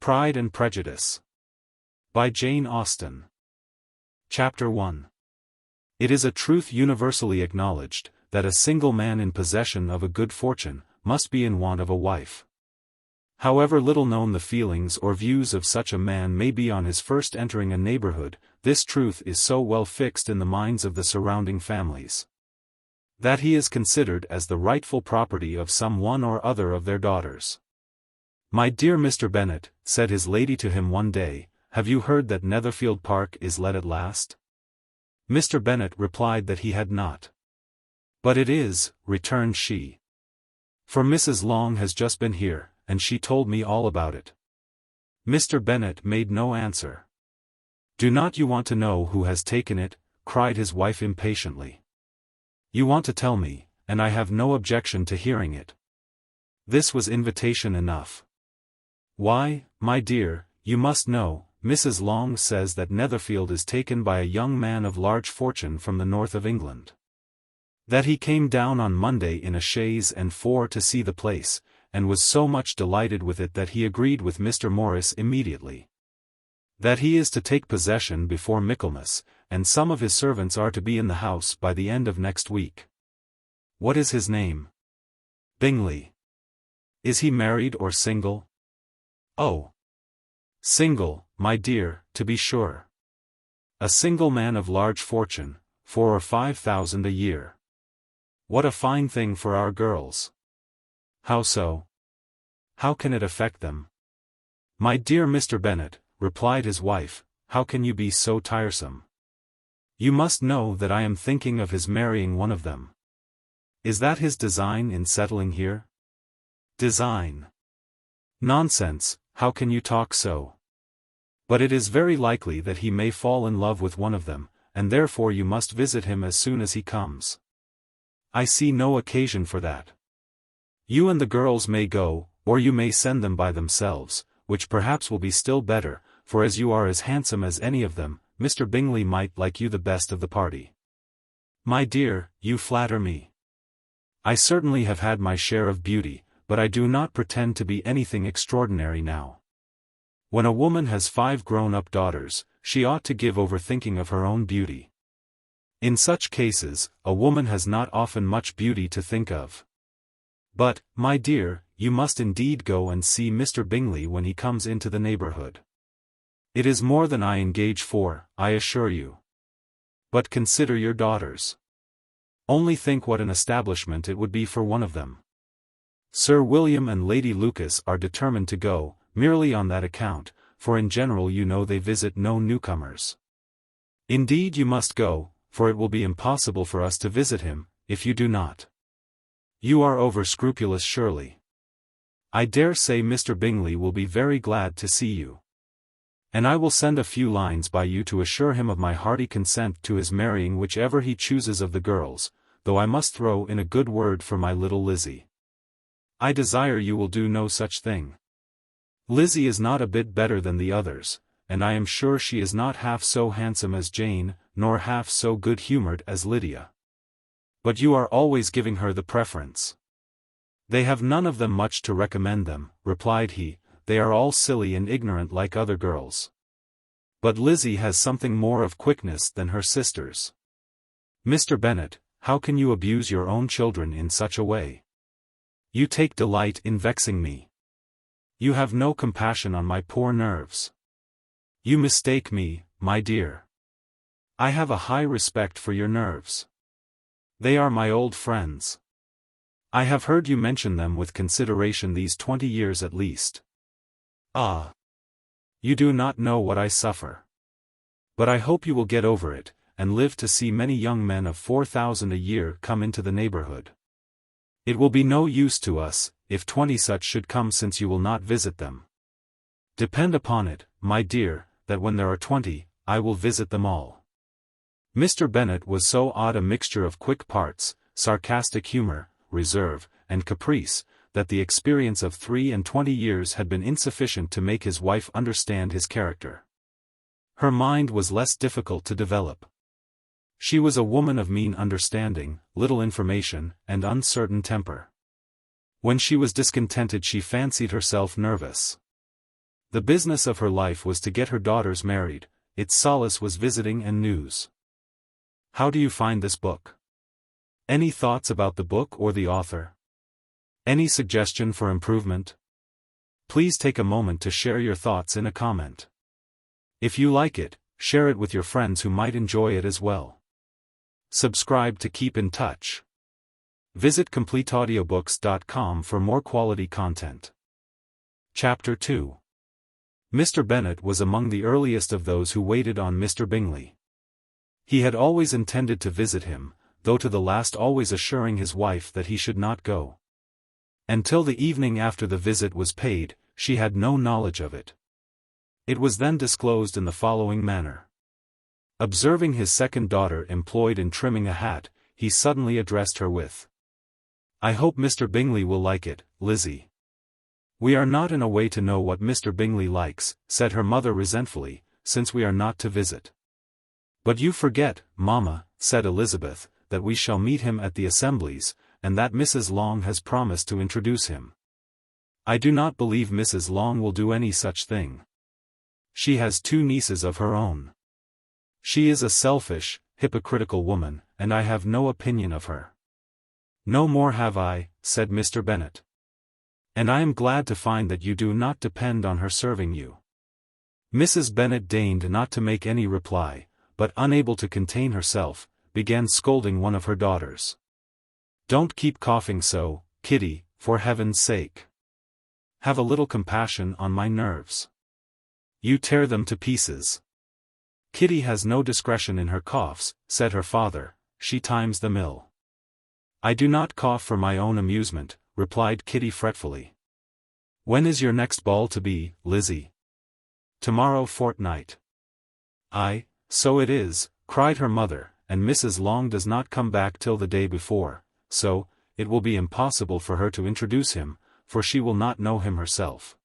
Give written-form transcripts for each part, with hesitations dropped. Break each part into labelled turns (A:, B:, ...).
A: Pride and Prejudice. By Jane Austen. Chapter 1. It is a truth universally acknowledged, that a single man in possession of a good fortune, must be in want of a wife. However little known the feelings or views of such a man may be on his first entering a neighborhood, this truth is so well fixed in the minds of the surrounding families, that he is considered as the rightful property of some one or other of their daughters. "My dear Mr. Bennet," said his lady to him one day, "have you heard that Netherfield Park is let at last?" Mr. Bennet replied that he had not. "But it is," returned she. "For Mrs. Long has just been here, and she told me all about it." Mr. Bennet made no answer. "Do not you want to know who has taken it?" cried his wife impatiently. "You want to tell me, and I have no objection to hearing it." This was invitation enough. "Why, my dear, you must know, Mrs. Long says that Netherfield is taken by a young man of large fortune from the north of England. That he came down on Monday in a chaise and four to see the place, and was so much delighted with it that he agreed with Mr. Morris immediately. That he is to take possession before Michaelmas, and some of his servants are to be in the house by the end of next week." "What is his name?" "Bingley." "Is he married or single?" "Oh, single, my dear, to be sure. A single man of large fortune, 4,000 or 5,000 a year. What a fine thing for our girls." "How so? How can it affect them?" "My dear Mr. Bennet," replied his wife, "how can you be so tiresome? You must know that I am thinking of his marrying one of them." "Is that his design in settling here?" "Design? Nonsense, how can you talk so? But it is very likely that he may fall in love with one of them, and therefore you must visit him as soon as he comes." "I see no occasion for that. You and the girls may go, or you may send them by themselves, which perhaps will be still better, for as you are as handsome as any of them, Mr. Bingley might like you the best of the party." "My dear, you flatter me. I certainly have had my share of beauty, but I do not pretend to be anything extraordinary now. When a woman has 5 grown-up daughters, she ought to give over thinking of her own beauty. In such cases, a woman has not often much beauty to think of. But, my dear, you must indeed go and see Mr. Bingley when he comes into the neighborhood. It is more than I engage for, I assure you. But consider your daughters. Only think what an establishment it would be for one of them. Sir William and Lady Lucas are determined to go, merely on that account, for in general you know they visit no newcomers. Indeed you must go, for it will be impossible for us to visit him, if you do not. You are over-scrupulous surely. I dare say Mr. Bingley will be very glad to see you. And I will send a few lines by you to assure him of my hearty consent to his marrying whichever he chooses of the girls, though I must throw in a good word for my little Lizzie. I desire you will do no such thing. Lizzie is not a bit better than the others, and I am sure she is not half so handsome as Jane, nor half so good-humored as Lydia. But you are always giving her the preference." "They have none of them much to recommend them," replied he, "they are all silly and ignorant like other girls. But Lizzie has something more of quickness than her sisters. Mr. Bennet, how can you abuse your own children in such a way? You take delight in vexing me. You have no compassion on my poor nerves. You mistake me, my dear. I have a high respect for your nerves. They are my old friends. I have heard you mention them with consideration these 20 years at least. Ah! You do not know what I suffer. But I hope you will get over it, and live to see many young men of 4,000 a year come into the neighborhood. It will be no use to us, if 20 such should come, since you will not visit them. Depend upon it, my dear, that when there are 20, I will visit them all." Mr. Bennet was so odd a mixture of quick parts, sarcastic humor, reserve, and caprice, that the experience of 23 years had been insufficient to make his wife understand his character. Her mind was less difficult to develop. She was a woman of mean understanding, little information, and uncertain temper. When she was discontented she fancied herself nervous. The business of her life was to get her daughters married, its solace was visiting and news. How do you find this book? Any thoughts about the book or the author? Any suggestion for improvement? Please take a moment to share your thoughts in a comment. If you like it, share it with your friends who might enjoy it as well. Subscribe to keep in touch. Visit CompleteAudiobooks.com for more quality content. Chapter 2. Mr. Bennet was among the earliest of those who waited on Mr. Bingley. He had always intended to visit him, though to the last always assuring his wife that he should not go. Until the evening after the visit was paid, she had no knowledge of it. It was then disclosed in the following manner. Observing his second daughter employed in trimming a hat, he suddenly addressed her with, "I hope Mr. Bingley will like it, Lizzie." "We are not in a way to know what Mr. Bingley likes," said her mother resentfully, "since we are not to visit." "But you forget, mamma," said Elizabeth, "that we shall meet him at the assemblies, and that Mrs. Long has promised to introduce him." "I do not believe Mrs. Long will do any such thing. She has 2 nieces of her own. She is a selfish, hypocritical woman, and I have no opinion of her." "No more have I," said Mr. Bennet. "And I am glad to find that you do not depend on her serving you." Mrs. Bennet deigned not to make any reply, but unable to contain herself, began scolding one of her daughters. "Don't keep coughing so, Kitty, for heaven's sake. Have a little compassion on my nerves. You tear them to pieces." "Kitty has no discretion in her coughs," said her father, "she times them ill." "I do not cough for my own amusement," replied Kitty fretfully. "When is your next ball to be, Lizzie?" "Tomorrow fortnight." "Aye, so it is," cried her mother, "and Mrs. Long does not come back till the day before, so, it will be impossible for her to introduce him, for she will not know him herself."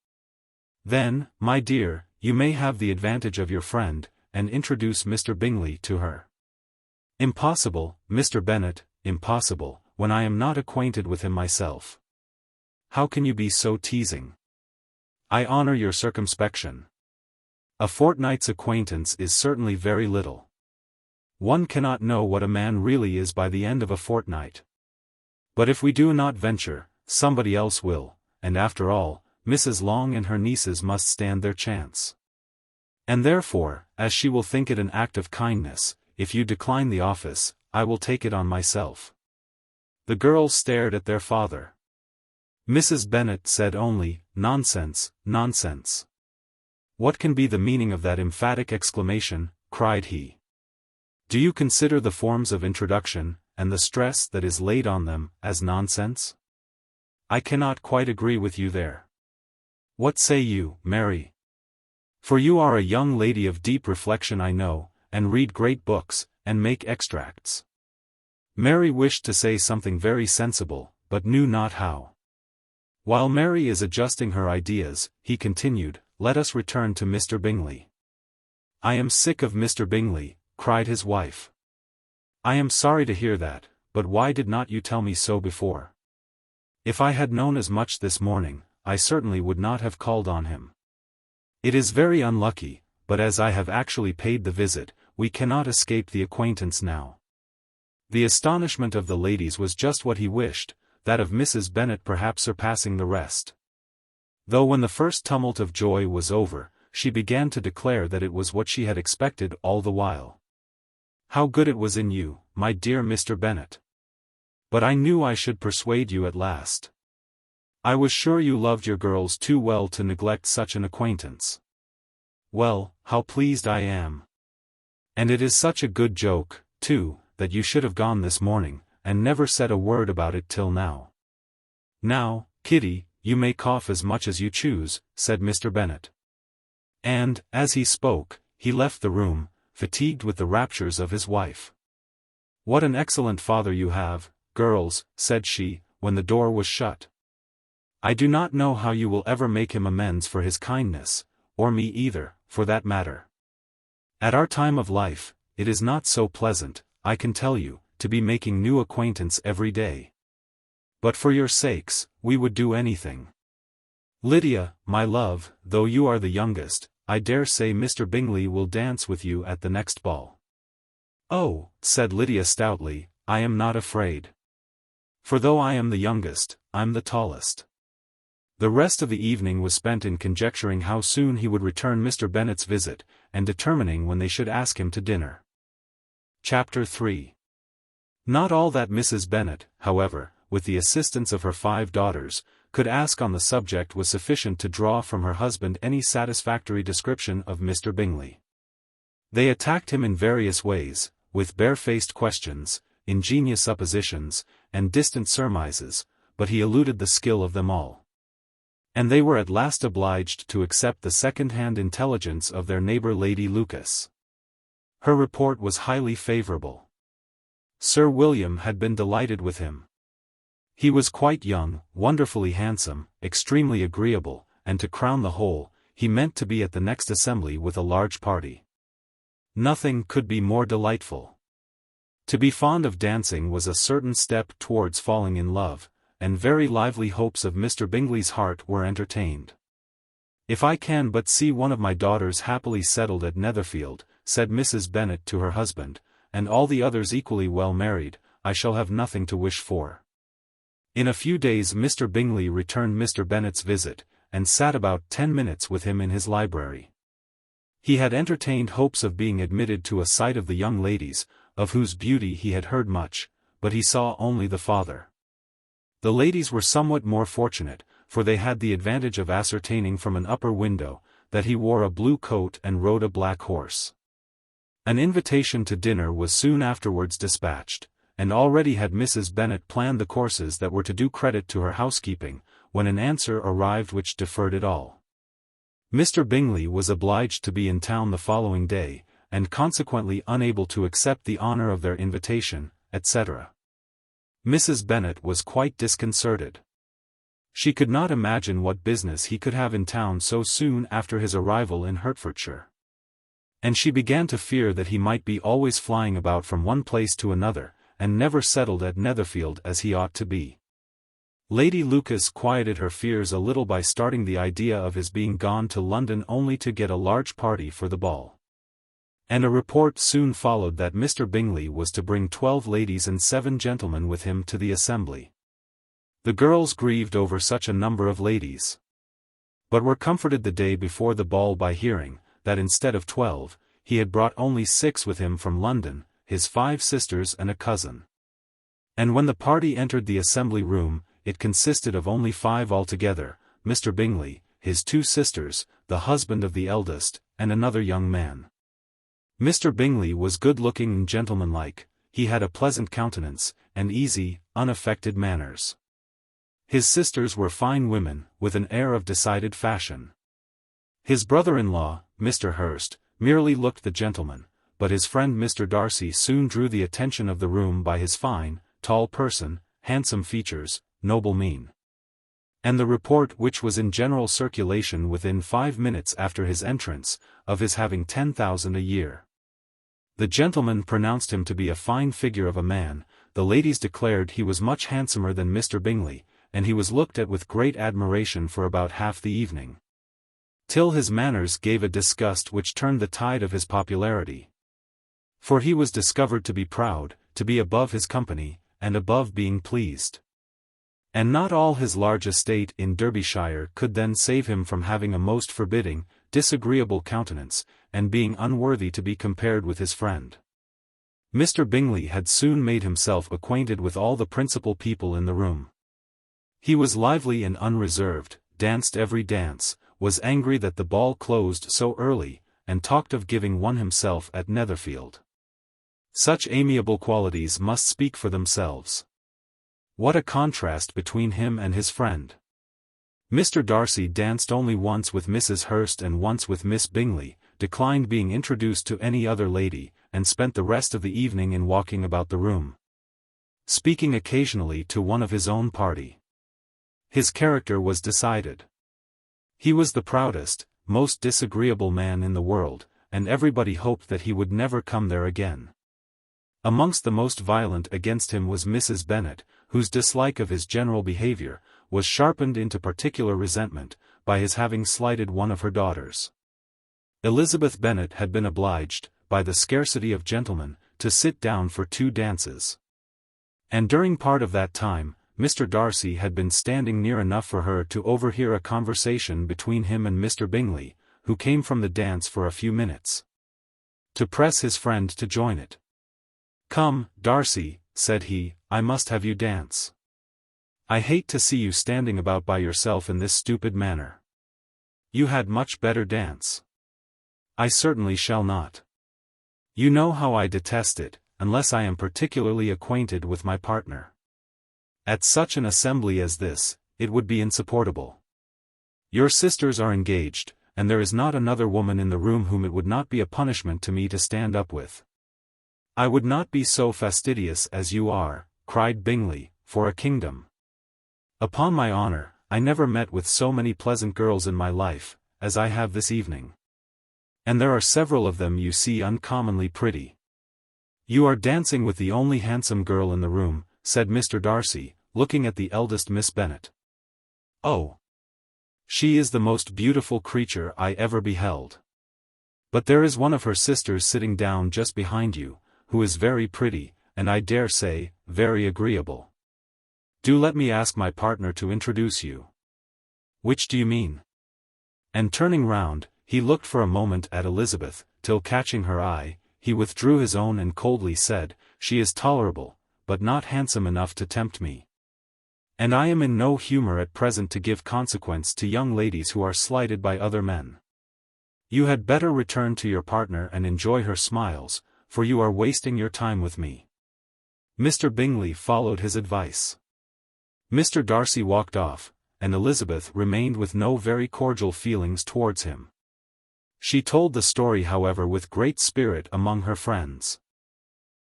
A: "Then, my dear, you may have the advantage of your friend, and introduce Mr. Bingley to her." "Impossible, Mr. Bennet, impossible, when I am not acquainted with him myself." "How can you be so teasing? I honor your circumspection. A fortnight's acquaintance is certainly very little. One cannot know what a man really is by the end of a fortnight. But if we do not venture, somebody else will, and after all, Mrs. Long and her nieces must stand their chance. And therefore, as she will think it an act of kindness, if you decline the office, I will take it on myself." The girls stared at their father. Mrs. Bennet said only, "Nonsense, nonsense." "What can be the meaning of that emphatic exclamation?" cried he. "Do you consider the forms of introduction, and the stress that is laid on them, as nonsense? I cannot quite agree with you there. What say you, Mary? For you are a young lady of deep reflection, I know, and read great books, and make extracts." Mary wished to say something very sensible, but knew not how. "While Mary is adjusting her ideas," he continued, "let us return to Mr. Bingley." "I am sick of Mr. Bingley," cried his wife. "I am sorry to hear that, but why did not you tell me so before? If I had known as much this morning, I certainly would not have called on him. It is very unlucky, but as I have actually paid the visit, we cannot escape the acquaintance now." The astonishment of the ladies was just what he wished, that of Mrs. Bennet perhaps surpassing the rest. Though when the first tumult of joy was over, she began to declare that it was what she had expected all the while. "How good it was in you, my dear Mr. Bennet! But I knew I should persuade you at last. I was sure you loved your girls too well to neglect such an acquaintance. Well, how pleased I am! And it is such a good joke, too, that you should have gone this morning, and never said a word about it till now." "Now, Kitty, you may cough as much as you choose," said Mr. Bennet. And, as he spoke, he left the room, fatigued with the raptures of his wife. "What an excellent father you have, girls," said she, when the door was shut. "I do not know how you will ever make him amends for his kindness, or me either, for that matter. At our time of life, it is not so pleasant, I can tell you, to be making new acquaintance every day. But for your sakes, we would do anything." Lydia, my love, though you are the youngest, I dare say Mr. Bingley will dance with you at the next ball." "Oh," said Lydia stoutly, "I am not afraid. For though I am the youngest, I'm the tallest." The rest of the evening was spent in conjecturing how soon he would return Mr. Bennet's visit, and determining when they should ask him to dinner. Chapter 3. Not all that Mrs. Bennet, however, with the assistance of her 5 daughters, could ask on the subject was sufficient to draw from her husband any satisfactory description of Mr. Bingley. They attacked him in various ways, with barefaced questions, ingenious suppositions, and distant surmises, but he eluded the skill of them all. And they were at last obliged to accept the second-hand intelligence of their neighbour Lady Lucas. Her report was highly favourable. Sir William had been delighted with him. He was quite young, wonderfully handsome, extremely agreeable, and to crown the whole, he meant to be at the next assembly with a large party. Nothing could be more delightful. To be fond of dancing was a certain step towards falling in love, and very lively hopes of Mr. Bingley's heart were entertained. "If I can but see one of my daughters happily settled at Netherfield," said Mrs. Bennet to her husband, "and all the others equally well married, I shall have nothing to wish for." In a few days Mr. Bingley returned Mr. Bennet's visit, and sat about 10 minutes with him in his library. He had entertained hopes of being admitted to a sight of the young ladies, of whose beauty he had heard much, but he saw only the father. The ladies were somewhat more fortunate, for they had the advantage of ascertaining from an upper window, that he wore a blue coat and rode a black horse. An invitation to dinner was soon afterwards dispatched, and already had Mrs. Bennet planned the courses that were to do credit to her housekeeping, when an answer arrived which deferred it all. Mr. Bingley was obliged to be in town the following day, and consequently unable to accept the honour of their invitation, etc. Mrs. Bennet was quite disconcerted. She could not imagine what business he could have in town so soon after his arrival in Hertfordshire. And she began to fear that he might be always flying about from one place to another, and never settled at Netherfield as he ought to be. Lady Lucas quieted her fears a little by starting the idea of his being gone to London only to get a large party for the ball. And a report soon followed that Mr. Bingley was to bring 12 ladies and 7 gentlemen with him to the assembly. The girls grieved over such a number of ladies, but were comforted the day before the ball by hearing, that instead of 12, he had brought only 6 with him from London, his 5 sisters and a cousin. And when the party entered the assembly room, it consisted of only 5 altogether, Mr. Bingley, his 2 sisters, the husband of the eldest, and another young man. Mr. Bingley was good-looking and gentlemanlike, he had a pleasant countenance, and easy, unaffected manners. His sisters were fine women, with an air of decided fashion. His brother-in-law, Mr. Hurst, merely looked the gentleman, but his friend Mr. Darcy soon drew the attention of the room by his fine, tall person, handsome features, noble mien. And the report which was in general circulation within 5 minutes after his entrance, of his having 10,000 a year. The gentlemen pronounced him to be a fine figure of a man, the ladies declared he was much handsomer than Mr. Bingley, and he was looked at with great admiration for about half the evening. Till his manners gave a disgust which turned the tide of his popularity. For he was discovered to be proud, to be above his company, and above being pleased. And not all his large estate in Derbyshire could then save him from having a most forbidding, disagreeable countenance, and being unworthy to be compared with his friend. Mr. Bingley had soon made himself acquainted with all the principal people in the room. He was lively and unreserved, danced every dance, was angry that the ball closed so early, and talked of giving one himself at Netherfield. Such amiable qualities must speak for themselves. What a contrast between him and his friend! Mr. Darcy danced only once with Mrs. Hurst and once with Miss Bingley, declined being introduced to any other lady, and spent the rest of the evening in walking about the room, speaking occasionally to one of his own party. His character was decided. He was the proudest, most disagreeable man in the world, and everybody hoped that he would never come there again. Amongst the most violent against him was Mrs. Bennet, whose dislike of his general behaviour, was sharpened into particular resentment, by his having slighted one of her daughters. Elizabeth Bennet had been obliged, by the scarcity of gentlemen, to sit down for 2 dances. And during part of that time, Mr. Darcy had been standing near enough for her to overhear a conversation between him and Mr. Bingley, who came from the dance for a few minutes, to press his friend to join it. "Come, Darcy," said he, "I must have you dance. I hate to see you standing about by yourself in this stupid manner. You had much better dance." "I certainly shall not. You know how I detest it, unless I am particularly acquainted with my partner. At such an assembly as this, it would be insupportable. Your sisters are engaged, and there is not another woman in the room whom it would not be a punishment to me to stand up with." "I would not be so fastidious as you are," cried Bingley, "for a kingdom. Upon my honor, I never met with so many pleasant girls in my life, as I have this evening. And there are several of them you see uncommonly pretty." "You are dancing with the only handsome girl in the room," said Mr. Darcy, looking at the eldest Miss Bennet. "Oh! She is the most beautiful creature I ever beheld. But there is one of her sisters sitting down just behind you, who is very pretty, and I dare say, very agreeable. Do let me ask my partner to introduce you." "Which do you mean?" And turning round, he looked for a moment at Elizabeth, till catching her eye, he withdrew his own and coldly said, "She is tolerable, but not handsome enough to tempt me. And I am in no humor at present to give consequence to young ladies who are slighted by other men. You had better return to your partner and enjoy her smiles, for you are wasting your time with me." Mr. Bingley followed his advice. Mr. Darcy walked off, and Elizabeth remained with no very cordial feelings towards him. She told the story however with great spirit among her friends.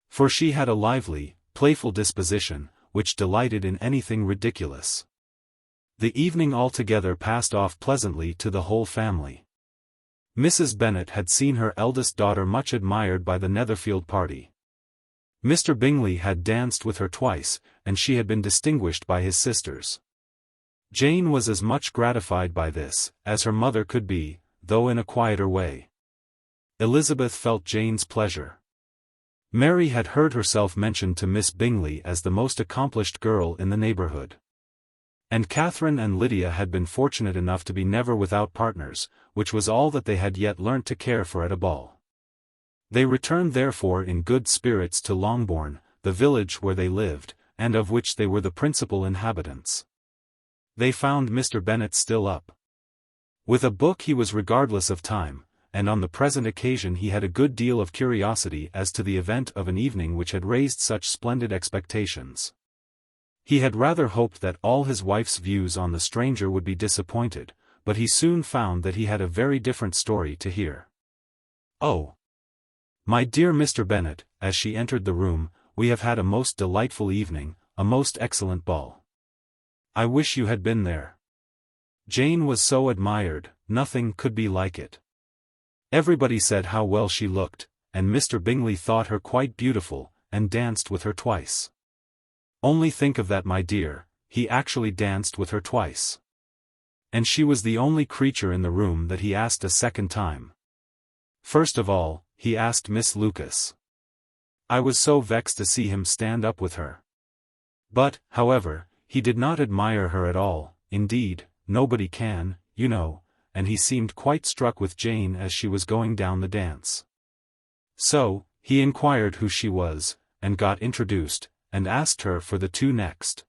A: For she had a lively, playful disposition, which delighted in anything ridiculous. The evening altogether passed off pleasantly to the whole family. Mrs. Bennet had seen her eldest daughter much admired by the Netherfield party. Mr. Bingley had danced with her twice, and she had been distinguished by his sisters. Jane was as much gratified by this, as her mother could be, though in a quieter way. Elizabeth felt Jane's pleasure. Mary had heard herself mentioned to Miss Bingley as the most accomplished girl in the neighborhood. And Catherine and Lydia had been fortunate enough to be never without partners, which was all that they had yet learnt to care for at a ball. They returned therefore in good spirits to Longbourn, the village where they lived, and of which they were the principal inhabitants. They found Mr. Bennet still up. With a book he was regardless of time, and on the present occasion he had a good deal of curiosity as to the event of an evening which had raised such splendid expectations. He had rather hoped that all his wife's views on the stranger would be disappointed, but he soon found that he had a very different story to hear. "Oh, my dear Mr. Bennet," as she entered the room, "we have had a most delightful evening, a most excellent ball. I wish you had been there. Jane was so admired, nothing could be like it. Everybody said how well she looked, and Mr. Bingley thought her quite beautiful, and danced with her twice. Only think of that, my dear, he actually danced with her twice. And she was the only creature in the room that he asked a second time. First of all, he asked Miss Lucas. I was so vexed to see him stand up with her. But, however, he did not admire her at all, indeed, nobody can, you know, and he seemed quite struck with Jane as she was going down the dance. So, he inquired who she was, and got introduced, and asked her for the 2 next.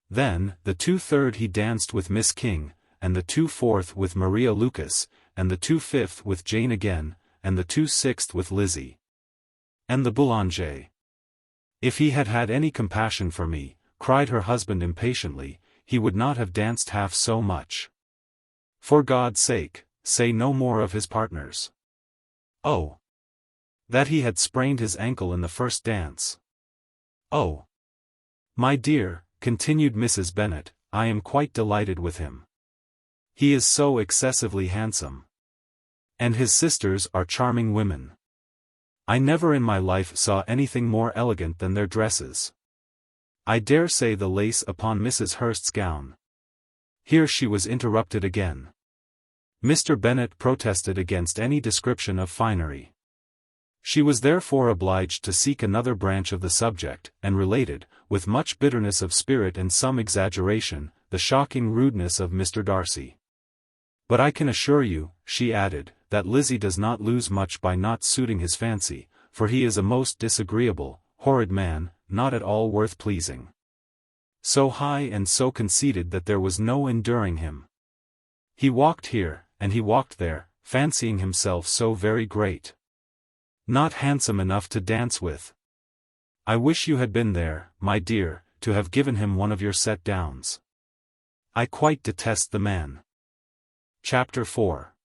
A: Then, the 2/3 he danced with Miss King, and the 2/4 with Maria Lucas, and the 2/5 with Jane again, and the 2/6 with Lizzie. And the boulanger. If he had had any compassion for me, cried her husband impatiently, he would not have danced half so much. For God's sake, say no more of his partners. Oh! That he had sprained his ankle in the first dance. Oh! My dear, continued Mrs. Bennet, I am quite delighted with him. He is so excessively handsome. And his sisters are charming women. I never in my life saw anything more elegant than their dresses. I dare say the lace upon Mrs. Hurst's gown, Here she was interrupted again. Mr. Bennet protested against any description of finery. She was therefore obliged to seek another branch of the subject, and related, with much bitterness of spirit and some exaggeration, the shocking rudeness of Mr. Darcy. "But I can assure you," she added, "that Lizzie does not lose much by not suiting his fancy, for he is a most disagreeable, horrid man, not at all worth pleasing. So high and so conceited that there was no enduring him. He walked here, and he walked there, fancying himself so very great. Not handsome enough to dance with. I wish you had been there, my dear, to have given him one of your set downs. I quite detest the man." Chapter 4.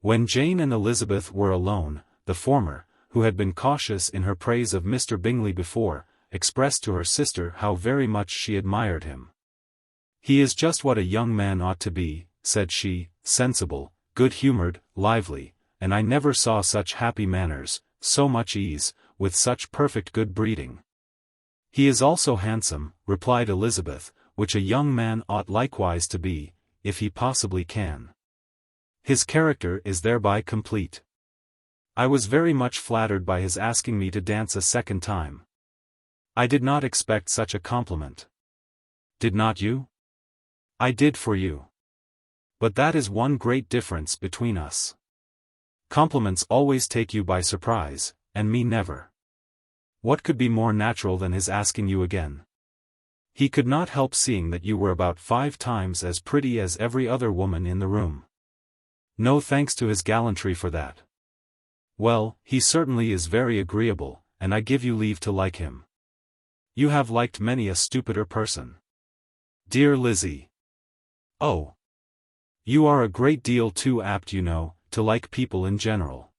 A: When Jane and Elizabeth were alone, the former, who had been cautious in her praise of Mr. Bingley before, expressed to her sister how very much she admired him. "He is just what a young man ought to be," said she, "sensible, good-humoured, lively, and I never saw such happy manners, so much ease, with such perfect good breeding." "He is also handsome," replied Elizabeth, "which a young man ought likewise to be, if he possibly can. His character is thereby complete. I was very much flattered by his asking me to dance a second time. I did not expect such a compliment. Did not you? I did for you. But that is one great difference between us. Compliments always take you by surprise, and me never. What could be more natural than his asking you again? He could not help seeing that you were about 5 times as pretty as every other woman in the room. No thanks to his gallantry for that. Well, he certainly is very agreeable, and I give you leave to like him. You have liked many a stupider person. Dear Lizzie. Oh. You are a great deal too apt, you know, to like people in general.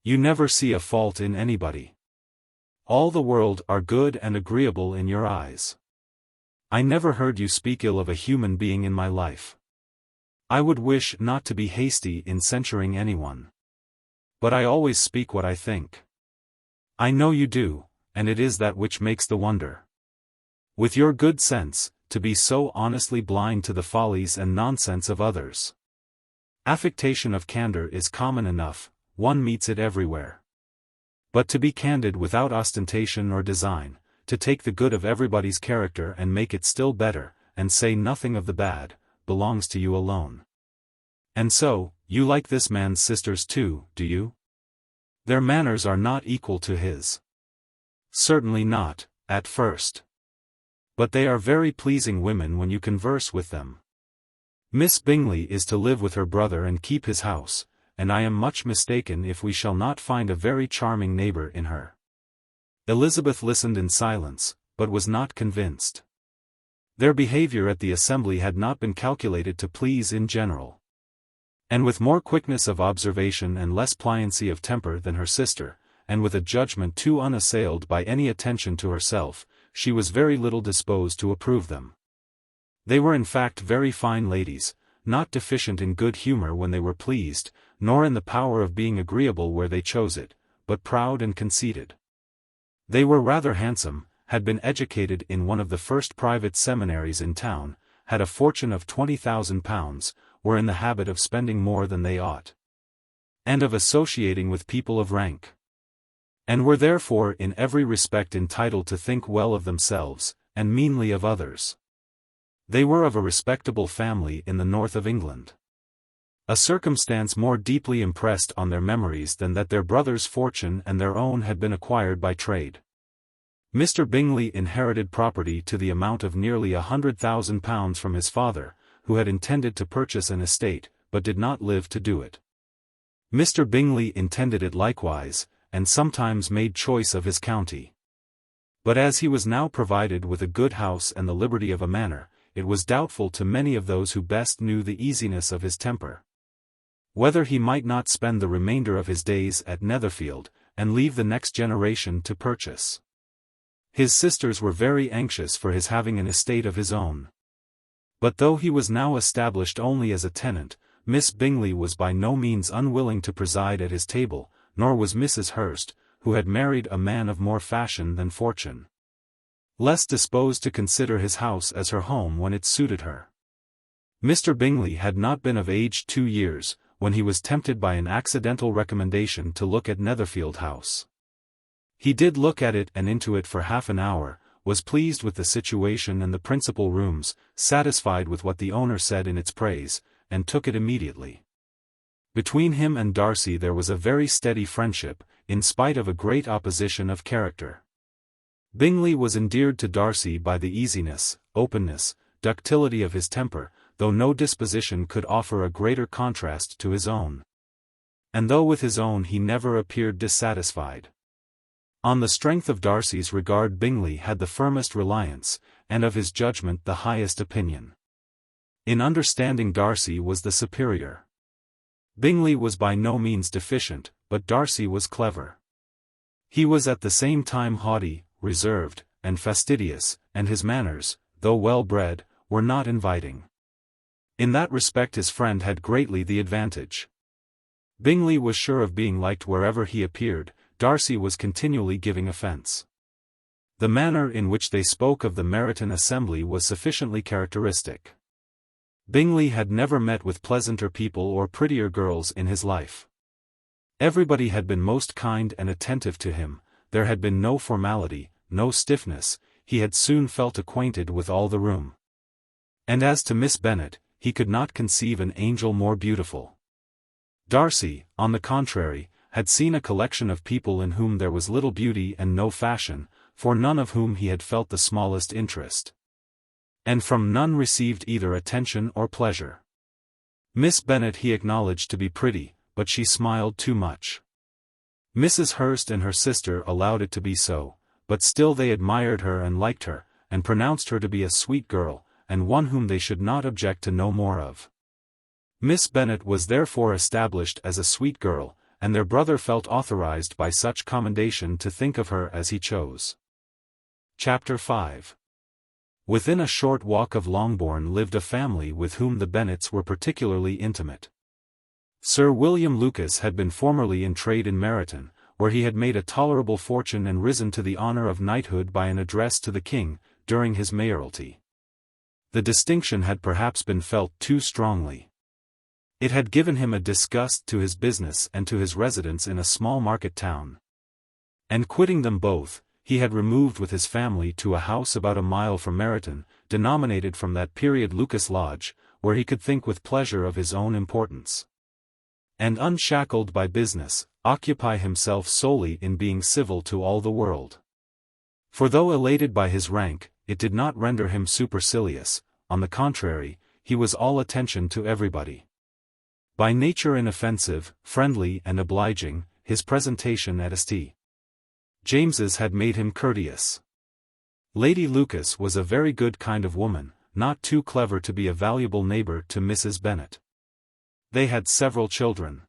A: You never see a fault in anybody. All the world are good and agreeable in your eyes. I never heard you speak ill of a human being in my life. I would wish not to be hasty in censuring anyone. But I always speak what I think. I know you do, and it is that which makes the wonder. With your good sense, to be so honestly blind to the follies and nonsense of others. Affectation of candor is common enough, one meets it everywhere. But to be candid without ostentation or design, to take the good of everybody's character and make it still better, and say nothing of the bad, belongs to you alone. And so, you like this man's sisters too, do you? Their manners are not equal to his. Certainly not, at first. But they are very pleasing women when you converse with them. Miss Bingley is to live with her brother and keep his house, and I am much mistaken if we shall not find a very charming neighbour in her. Elizabeth listened in silence, but was not convinced. Their behaviour at the assembly had not been calculated to please in general. And with more quickness of observation and less pliancy of temper than her sister, and with a judgment too unassailed by any attention to herself, she was very little disposed to approve them. They were in fact very fine ladies, not deficient in good humour when they were pleased, nor in the power of being agreeable where they chose it, but proud and conceited. They were rather handsome, had been educated in one of the first private seminaries in town, had a fortune of £20,000, were in the habit of spending more than they ought, and of associating with people of rank, and were therefore in every respect entitled to think well of themselves, and meanly of others. They were of a respectable family in the north of England. A circumstance more deeply impressed on their memories than that their brother's fortune and their own had been acquired by trade. Mr. Bingley inherited property to the amount of nearly £100,000 from his father, who had intended to purchase an estate, but did not live to do it. Mr. Bingley intended it likewise, and sometimes made choice of his county. But as he was now provided with a good house and the liberty of a manor, it was doubtful to many of those who best knew the easiness of his temper, whether he might not spend the remainder of his days at Netherfield, and leave the next generation to purchase. His sisters were very anxious for his having an estate of his own. But though he was now established only as a tenant, Miss Bingley was by no means unwilling to preside at his table, nor was Mrs. Hurst, who had married a man of more fashion than fortune, less disposed to consider his house as her home when it suited her. Mr. Bingley had not been of age 2 years, when he was tempted by an accidental recommendation to look at Netherfield House. He did look at it and into it for half an hour, was pleased with the situation and the principal rooms, satisfied with what the owner said in its praise, and took it immediately. Between him and Darcy there was a very steady friendship, in spite of a great opposition of character. Bingley was endeared to Darcy by the easiness, openness, ductility of his temper, though no disposition could offer a greater contrast to his own. And though with his own he never appeared dissatisfied. On the strength of Darcy's regard Bingley had the firmest reliance, and of his judgment the highest opinion. In understanding Darcy was the superior. Bingley was by no means deficient, but Darcy was clever. He was at the same time haughty, reserved, and fastidious, and his manners, though well-bred, were not inviting. In that respect his friend had greatly the advantage. Bingley was sure of being liked wherever he appeared, Darcy was continually giving offence. The manner in which they spoke of the Meryton assembly was sufficiently characteristic. Bingley had never met with pleasanter people or prettier girls in his life. Everybody had been most kind and attentive to him, there had been no formality, no stiffness, he had soon felt acquainted with all the room. And as to Miss Bennet, he could not conceive an angel more beautiful. Darcy, on the contrary, had seen a collection of people in whom there was little beauty and no fashion, for none of whom he had felt the smallest interest. And from none received either attention or pleasure. Miss Bennet he acknowledged to be pretty, but she smiled too much. Mrs. Hurst and her sister allowed it to be so, but still they admired her and liked her, and pronounced her to be a sweet girl, and one whom they should not object to know more of. Miss Bennet was therefore established as a sweet girl, and their brother felt authorized by such commendation to think of her as he chose. Chapter 5. Within a short walk of Longbourn lived a family with whom the Bennets were particularly intimate. Sir William Lucas had been formerly in trade in Meryton, where he had made a tolerable fortune and risen to the honour of knighthood by an address to the king, during his mayoralty. The distinction had perhaps been felt too strongly. It had given him a disgust to his business and to his residence in a small market town. And quitting them both, he had removed with his family to a house about a mile from Meryton, denominated from that period Lucas Lodge, where he could think with pleasure of his own importance. And unshackled by business, occupy himself solely in being civil to all the world. For though elated by his rank, it did not render him supercilious, on the contrary, he was all attention to everybody. By nature inoffensive, friendly and obliging, his presentation at St. James's had made him courteous. Lady Lucas was a very good kind of woman, not too clever to be a valuable neighbour to Mrs. Bennet. They had several children.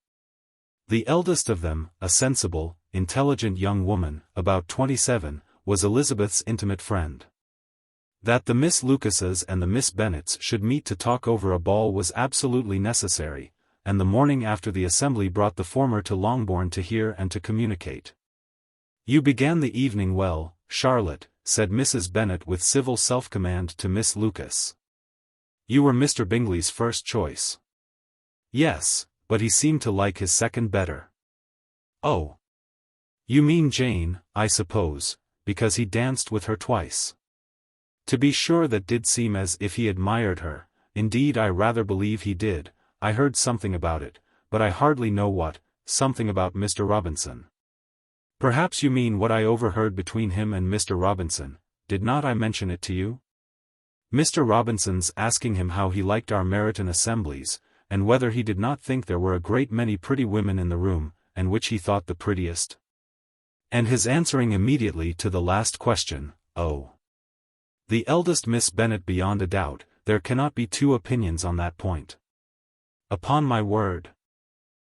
A: The eldest of them, a sensible, intelligent young woman, about 27, was Elizabeth's intimate friend. That the Miss Lucases and the Miss Bennets should meet to talk over a ball was absolutely necessary, and the morning after the assembly brought the former to Longbourn to hear and to communicate. "You began the evening well, Charlotte," said Mrs. Bennet with civil self-command to Miss Lucas. "You were Mr. Bingley's first choice." "Yes, but he seemed to like his second better." "Oh. You mean Jane, I suppose, because he danced with her twice." "To be sure that did seem as if he admired her, indeed I rather believe he did, I heard something about it, but I hardly know what, something about Mr. Robinson." "Perhaps you mean what I overheard between him and Mr. Robinson, did not I mention it to you? Mr. Robinson's asking him how he liked our Meryton assemblies, and whether he did not think there were a great many pretty women in the room, and which he thought the prettiest. And his answering immediately to the last question, 'Oh, the eldest Miss Bennet beyond a doubt, there cannot be two opinions on that point.' Upon my word.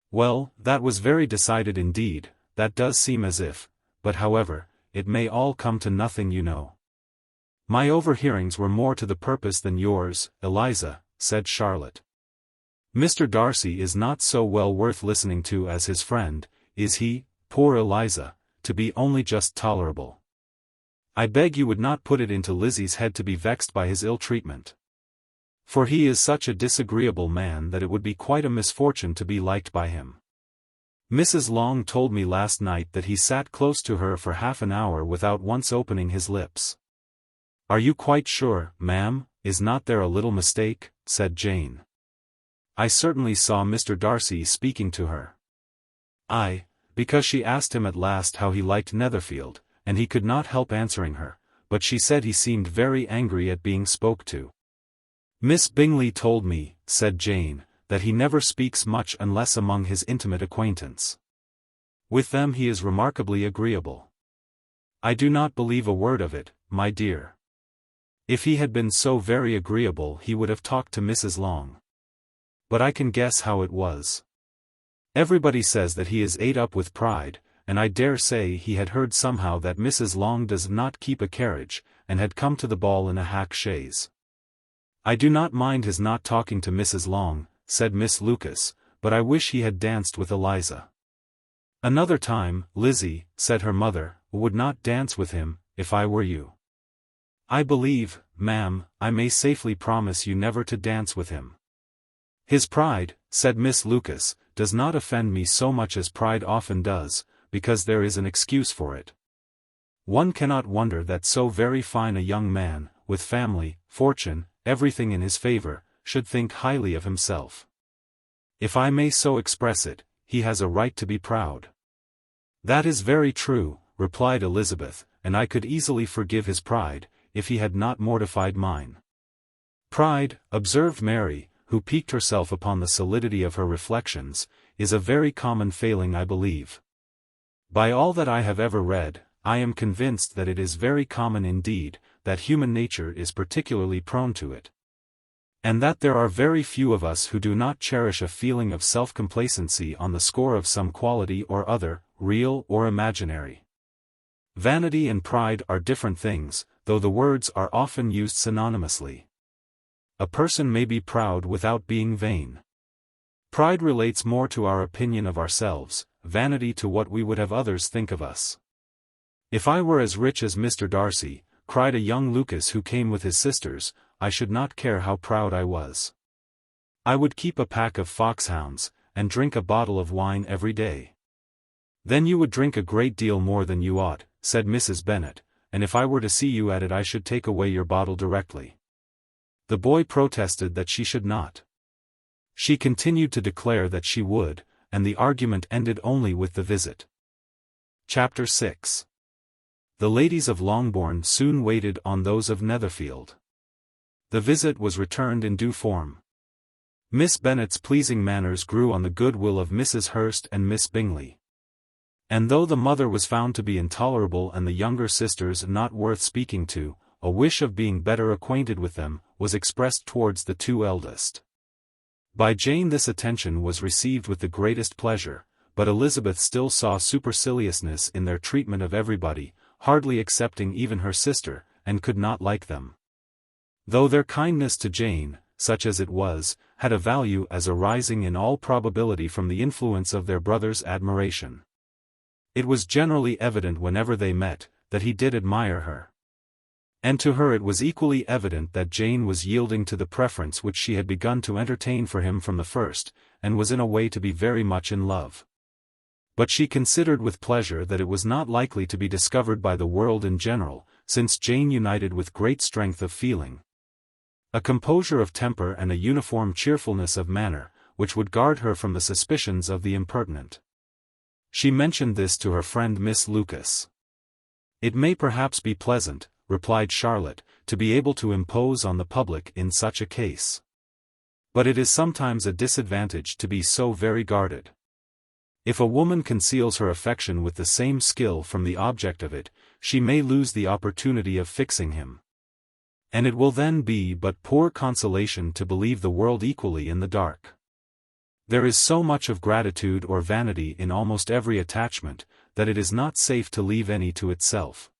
A: Well, that was very decided indeed, that does seem as if, but however, it may all come to nothing you know." "My overhearings were more to the purpose than yours, Eliza," said Charlotte. "Mr. Darcy is not so well worth listening to as his friend, is he, poor Eliza, to be only just tolerable? I beg you would not put it into Lizzie's head to be vexed by his ill treatment." For he is such a disagreeable man that it would be quite a misfortune to be liked by him. Mrs. Long told me last night that he sat close to her for half an hour without once opening his lips. Are you quite sure, ma'am, is not there a little mistake? Said Jane. I certainly saw Mr. Darcy speaking to her. Aye, because she asked him at last how he liked Netherfield, and he could not help answering her, but she said he seemed very angry at being spoke to. Miss Bingley told me, said Jane, that he never speaks much unless among his intimate acquaintance. With them he is remarkably agreeable. I do not believe a word of it, my dear. If he had been so very agreeable he would have talked to Mrs. Long. But I can guess how it was. Everybody says that he is ate up with pride, and I dare say he had heard somehow that Mrs. Long does not keep a carriage, and had come to the ball in a hack chaise. I do not mind his not talking to Mrs. Long, said Miss Lucas, but I wish he had danced with Eliza. Another time, Lizzie, said her mother, would not dance with him, if I were you. I believe, ma'am, I may safely promise you never to dance with him. His pride, said Miss Lucas, does not offend me so much as pride often does, because there is an excuse for it. One cannot wonder that so very fine a young man, with family, fortune, everything in his favor, should think highly of himself. If I may so express it, he has a right to be proud. That is very true, replied Elizabeth, and I could easily forgive his pride, if he had not mortified mine. Pride, observed Mary, who piqued herself upon the solidity of her reflections, is a very common failing, I believe. By all that I have ever read, I am convinced that it is very common indeed, that human nature is particularly prone to it. And that there are very few of us who do not cherish a feeling of self-complacency on the score of some quality or other, real or imaginary. Vanity and pride are different things, though the words are often used synonymously. A person may be proud without being vain. Pride relates more to our opinion of ourselves, vanity to what we would have others think of us. If I were as rich as Mr. Darcy, cried a young Lucas who came with his sisters, I should not care how proud I was. I would keep a pack of foxhounds, and drink a bottle of wine every day. Then you would drink a great deal more than you ought, said Mrs. Bennet, and if I were to see you at it I should take away your bottle directly. The boy protested that she should not. She continued to declare that she would, and the argument ended only with the visit. Chapter 6. The ladies of Longbourn soon waited on those of Netherfield. The visit was returned in due form. Miss Bennet's pleasing manners grew on the goodwill of Mrs. Hurst and Miss Bingley. And though the mother was found to be intolerable and the younger sisters not worth speaking to, a wish of being better acquainted with them was expressed towards the two eldest. By Jane this attention was received with the greatest pleasure, but Elizabeth still saw superciliousness in their treatment of everybody, hardly excepting even her sister, and could not like them. Though their kindness to Jane, such as it was, had a value as arising in all probability from the influence of their brother's admiration. It was generally evident whenever they met, that he did admire her. And to her it was equally evident that Jane was yielding to the preference which she had begun to entertain for him from the first, and was in a way to be very much in love. But she considered with pleasure that it was not likely to be discovered by the world in general, since Jane united with great strength of feeling, a composure of temper and a uniform cheerfulness of manner, which would guard her from the suspicions of the impertinent. She mentioned this to her friend Miss Lucas. It may perhaps be pleasant, replied Charlotte, to be able to impose on the public in such a case. But it is sometimes a disadvantage to be so very guarded. If a woman conceals her affection with the same skill from the object of it, she may lose the opportunity of fixing him. And it will then be but poor consolation to believe the world equally in the dark. There is so much of gratitude or vanity in almost every attachment, that it is not safe to leave any to itself.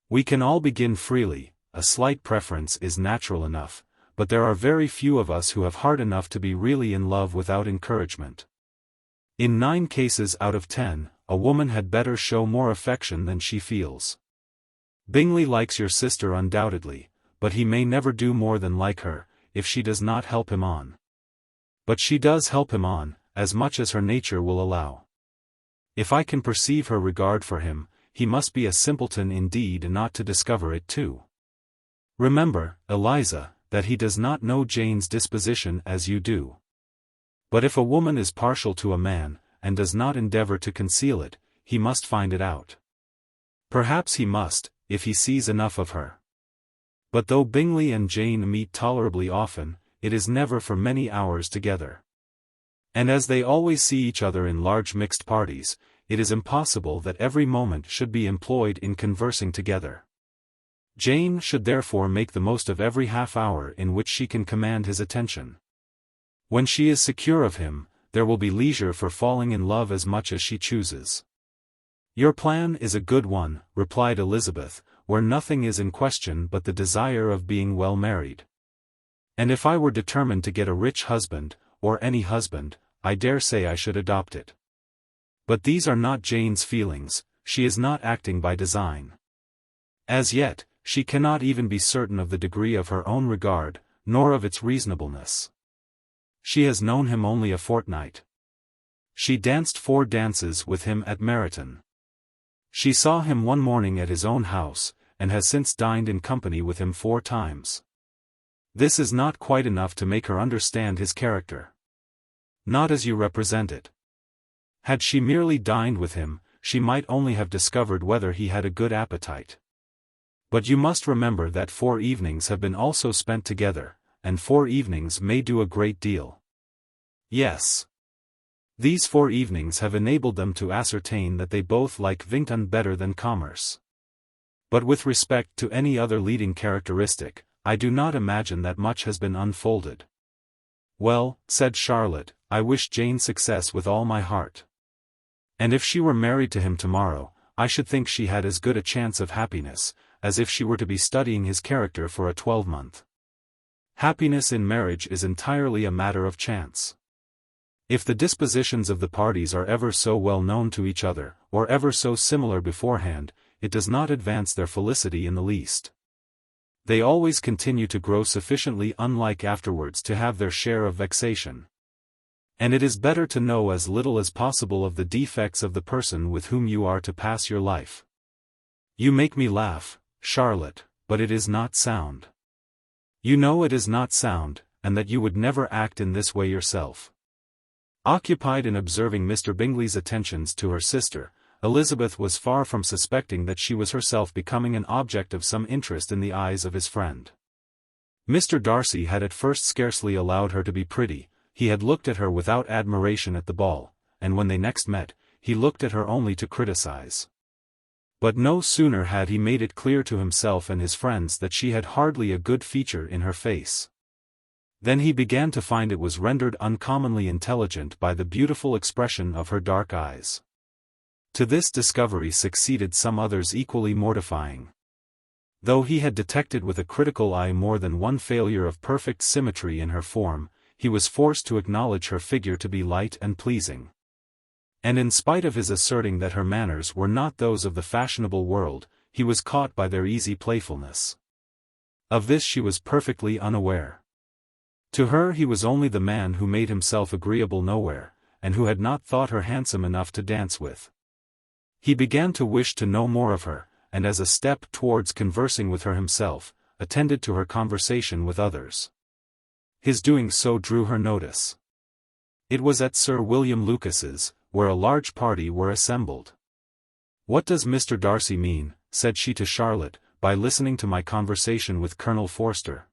A: We can all begin freely, a slight preference is natural enough, but there are very few of us who have heart enough to be really in love without encouragement. In 9 cases out of 10, a woman had better show more affection than she feels. Bingley likes your sister undoubtedly, but he may never do more than like her. if she does not help him on. But she does help him on, as much as her nature will allow. If I can perceive her regard for him, he must be a simpleton indeed not to discover it too. Remember, Eliza, that he does not know Jane's disposition as you do. But if a woman is partial to a man, and does not endeavor to conceal it, he must find it out. Perhaps he must, if he sees enough of her. But though Bingley and Jane meet tolerably often, it is never for many hours together. And as they always see each other in large mixed parties, it is impossible that every moment should be employed in conversing together. Jane should therefore make the most of every half-hour in which she can command his attention. When she is secure of him, there will be leisure for falling in love as much as she chooses. "Your plan is a good one," replied Elizabeth, "where nothing is in question but the desire of being well married. And if I were determined to get a rich husband, or any husband, I dare say I should adopt it. But these are not Jane's feelings, she is not acting by design. As yet, she cannot even be certain of the degree of her own regard, nor of its reasonableness. She has known him only a fortnight. She danced 4 dances with him at Meryton. She saw him one morning at his own house, and has since dined in company with him 4 times. This is not quite enough to make her understand his character. Not as you represent it. Had she merely dined with him, she might only have discovered whether he had a good appetite. But you must remember that 4 evenings have been also spent together, and 4 evenings may do a great deal. Yes. These 4 evenings have enabled them to ascertain that they both like XVIII better than commerce. But with respect to any other leading characteristic, I do not imagine that much has been unfolded. "Well," said Charlotte, "I wish Jane success with all my heart. And if she were married to him tomorrow, I should think she had as good a chance of happiness, as if she were to be studying his character for a 12-month. Happiness in marriage is entirely a matter of chance. If the dispositions of the parties are ever so well known to each other, or ever so similar beforehand, it does not advance their felicity in the least. They always continue to grow sufficiently unlike afterwards to have their share of vexation. And it is better to know as little as possible of the defects of the person with whom you are to pass your life. You make me laugh, Charlotte, but it is not sound. You know it is not sound, and that you would never act in this way yourself." Occupied in observing Mr. Bingley's attentions to her sister, Elizabeth was far from suspecting that she was herself becoming an object of some interest in the eyes of his friend. Mr. Darcy had at first scarcely allowed her to be pretty, he had looked at her without admiration at the ball, and when they next met, he looked at her only to criticize. But no sooner had he made it clear to himself and his friends that she had hardly a good feature in her face, then he began to find it was rendered uncommonly intelligent by the beautiful expression of her dark eyes. To this discovery succeeded some others equally mortifying. Though he had detected with a critical eye more than one failure of perfect symmetry in her form, he was forced to acknowledge her figure to be light and pleasing. And in spite of his asserting that her manners were not those of the fashionable world, he was caught by their easy playfulness. Of this she was perfectly unaware. To her he was only the man who made himself agreeable nowhere, and who had not thought her handsome enough to dance with. He began to wish to know more of her, and as a step towards conversing with her himself, attended to her conversation with others. His doing so drew her notice. It was at Sir William Lucas's, where a large party were assembled. "What does Mr. Darcy mean," said she to Charlotte, "by listening to my conversation with Colonel Forster?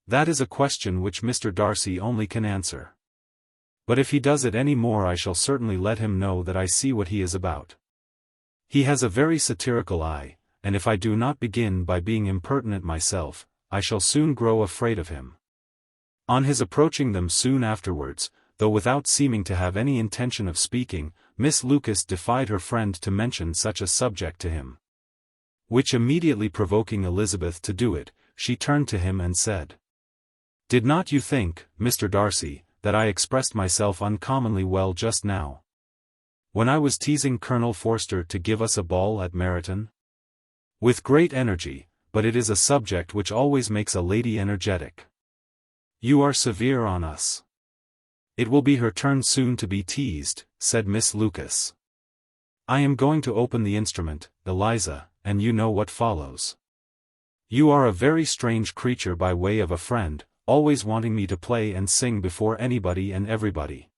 A: That is a question which Mr. Darcy only can answer. But if he does it any more I shall certainly let him know that I see what he is about. He has a very satirical eye, and if I do not begin by being impertinent myself, I shall soon grow afraid of him." On his approaching them soon afterwards, though without seeming to have any intention of speaking, Miss Lucas defied her friend to mention such a subject to him. Which immediately provoking Elizabeth to do it, she turned to him and said, "Did not you think, Mr. Darcy, that I expressed myself uncommonly well just now, when I was teasing Colonel Forster to give us a ball at Meryton?" "With great energy, but it is a subject which always makes a lady energetic." You are severe on us." "It will be her turn soon to be teased," said Miss Lucas. "I am going to open the instrument, Eliza, and you know what follows. You are a very strange creature by way of a friend, always wanting me to play and sing before anybody and everybody.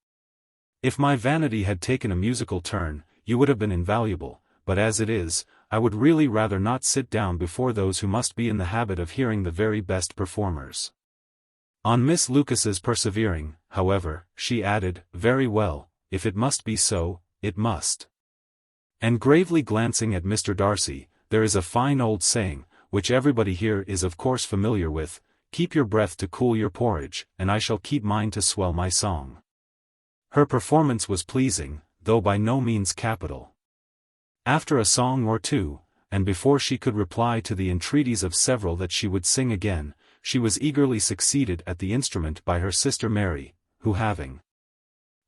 A: If my vanity had taken a musical turn, you would have been invaluable, but as it is, I would really rather not sit down before those who must be in the habit of hearing the very best performers." On Miss Lucas's persevering, however, she added, "Very well, if it must be so, it must." And gravely glancing at Mr. Darcy, "There is a fine old saying, which everybody here is of course familiar with, 'Keep your breath to cool your porridge, and I shall keep mine to swell my song.'" Her performance was pleasing, though by no means capital. After a song or two, and before she could reply to the entreaties of several that she would sing again, she was eagerly succeeded at the instrument by her sister Mary, who having,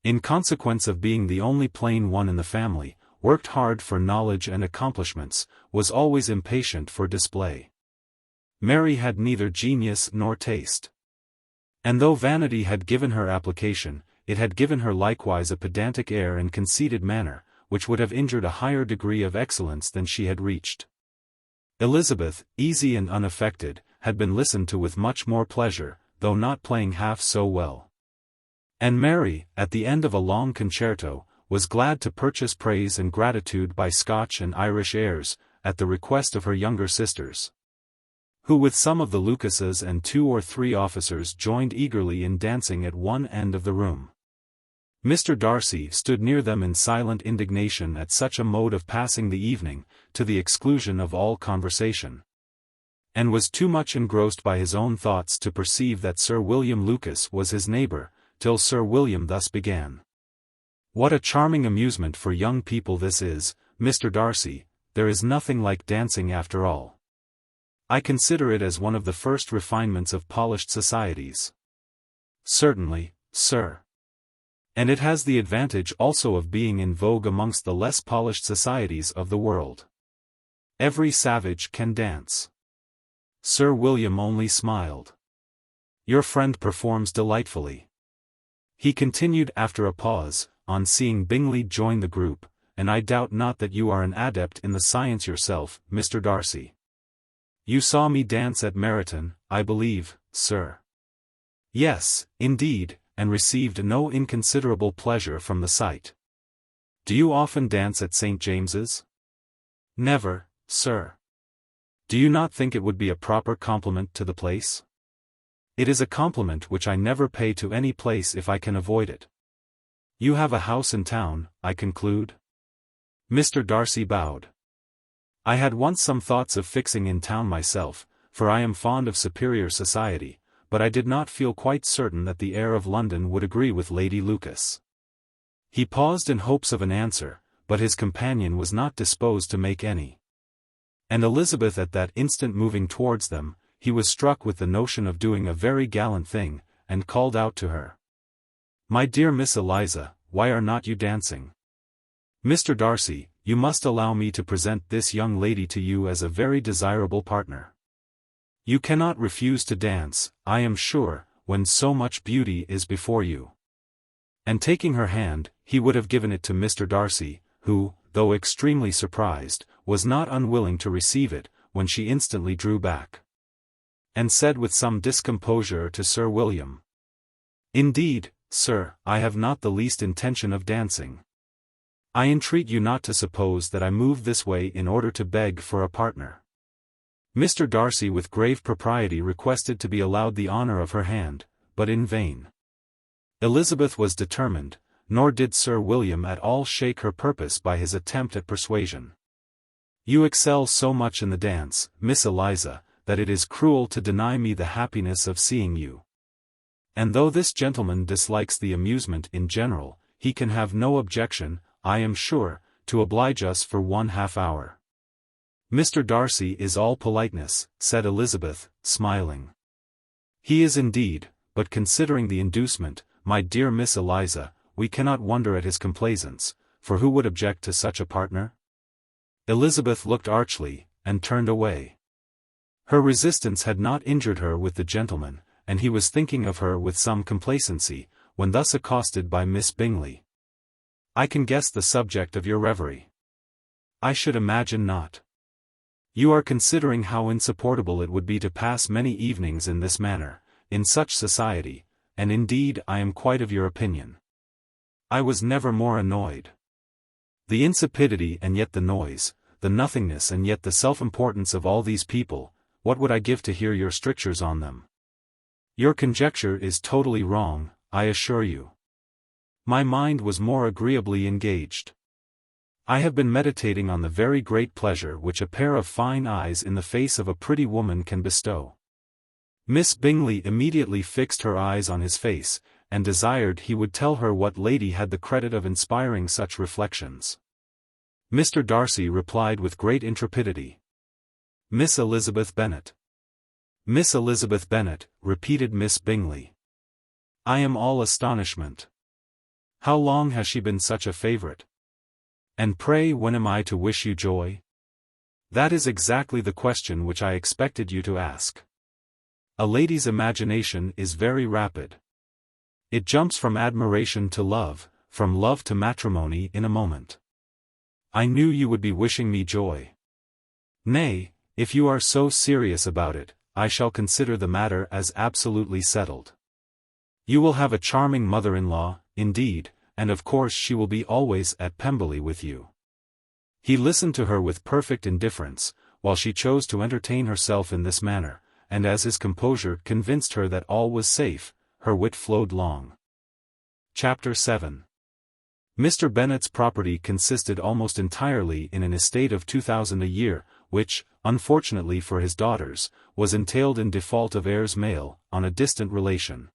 A: in consequence of being the only plain one in the family, worked hard for knowledge and accomplishments, was always impatient for display. Mary had neither genius nor taste. And though vanity had given her application, it had given her likewise a pedantic air and conceited manner, which would have injured a higher degree of excellence than she had reached. Elizabeth, easy and unaffected, had been listened to with much more pleasure, though not playing half so well. And Mary, at the end of a long concerto, was glad to purchase praise and gratitude by Scotch and Irish airs, at the request of her younger sisters, who with some of the Lucases and 2 or 3 officers joined eagerly in dancing at one end of the room. Mr. Darcy stood near them in silent indignation at such a mode of passing the evening, to the exclusion of all conversation, and was too much engrossed by his own thoughts to perceive that Sir William Lucas was his neighbour, till Sir William thus began. "What a charming amusement for young people this is, Mr. Darcy, there is nothing like dancing after all. I consider it as one of the first refinements of polished societies." "Certainly, sir. And it has the advantage also of being in vogue amongst the less polished societies of the world. Every savage can dance." Sir William only smiled. "Your friend performs delightfully," he continued after a pause, on seeing Bingley join the group, "and I doubt not that you are an adept in the science yourself, Mr. Darcy. You saw me dance at Meryton, I believe, sir?" "Yes, indeed, and received no inconsiderable pleasure from the sight." "Do you often dance at St. James's?" "Never, sir." "Do you not think it would be a proper compliment to the place?" "It is a compliment which I never pay to any place if I can avoid it." "You have a house in town, I conclude?" Mr. Darcy bowed. "I had once some thoughts of fixing in town myself, for I am fond of superior society, but I did not feel quite certain that the air of London would agree with Lady Lucas." He paused in hopes of an answer, but his companion was not disposed to make any. And Elizabeth at that instant moving towards them, he was struck with the notion of doing a very gallant thing, and called out to her, "My dear Miss Eliza, why are not you dancing? Mr. Darcy, you must allow me to present this young lady to you as a very desirable partner. You cannot refuse to dance, I am sure, when so much beauty is before you." And taking her hand, he would have given it to Mr. Darcy, who, though extremely surprised, was not unwilling to receive it, when she instantly drew back, and said with some discomposure to Sir William, "Indeed, sir, I have not the least intention of dancing. I entreat you not to suppose that I move this way in order to beg for a partner." Mr. Darcy with grave propriety requested to be allowed the honour of her hand, but in vain. Elizabeth was determined, nor did Sir William at all shake her purpose by his attempt at persuasion. "You excel so much in the dance, Miss Eliza, that it is cruel to deny me the happiness of seeing you. And though this gentleman dislikes the amusement in general, he can have no objection, I am sure, to oblige us for 1/2 hour." "Mr. Darcy is all politeness," said Elizabeth, smiling. "He is indeed, but considering the inducement, my dear Miss Eliza, we cannot wonder at his complaisance, for who would object to such a partner?" Elizabeth looked archly, and turned away. Her resistance had not injured her with the gentleman, and he was thinking of her with some complacency, when thus accosted by Miss Bingley. "I can guess the subject of your reverie." "I should imagine not. You are considering how insupportable it would be to pass many evenings in this manner, in such society, and indeed I am quite of your opinion. I was never more annoyed. The insipidity and yet the noise, the nothingness and yet the self-importance of all these people, what would I give to hear your strictures on them? Your conjecture is totally wrong, I assure you. My mind was more agreeably engaged. I have been meditating on the very great pleasure which a pair of fine eyes in the face of a pretty woman can bestow." Miss Bingley immediately fixed her eyes on his face, and desired he would tell her what lady had the credit of inspiring such reflections. Mr. Darcy replied with great intrepidity. "Miss Elizabeth Bennet." "Miss Elizabeth Bennet," repeated Miss Bingley. "I am all astonishment. How long has she been such a favourite? And pray when am I to wish you joy?" "That is exactly the question which I expected you to ask. A lady's imagination is very rapid. It jumps from admiration to love, from love to matrimony in a moment. I knew you would be wishing me joy. Nay, if you are so serious about it, I shall consider the matter as absolutely settled. You will have a charming mother-in-law, indeed, and of course she will be always at Pemberley with you." He listened to her with perfect indifference, while she chose to entertain herself in this manner, and as his composure convinced her that all was safe, her wit flowed long. Chapter VII. Mr. Bennet's property consisted almost entirely in an estate of 2,000 a year, which, unfortunately for his daughters, was entailed in default of heirs male, on a distant relation.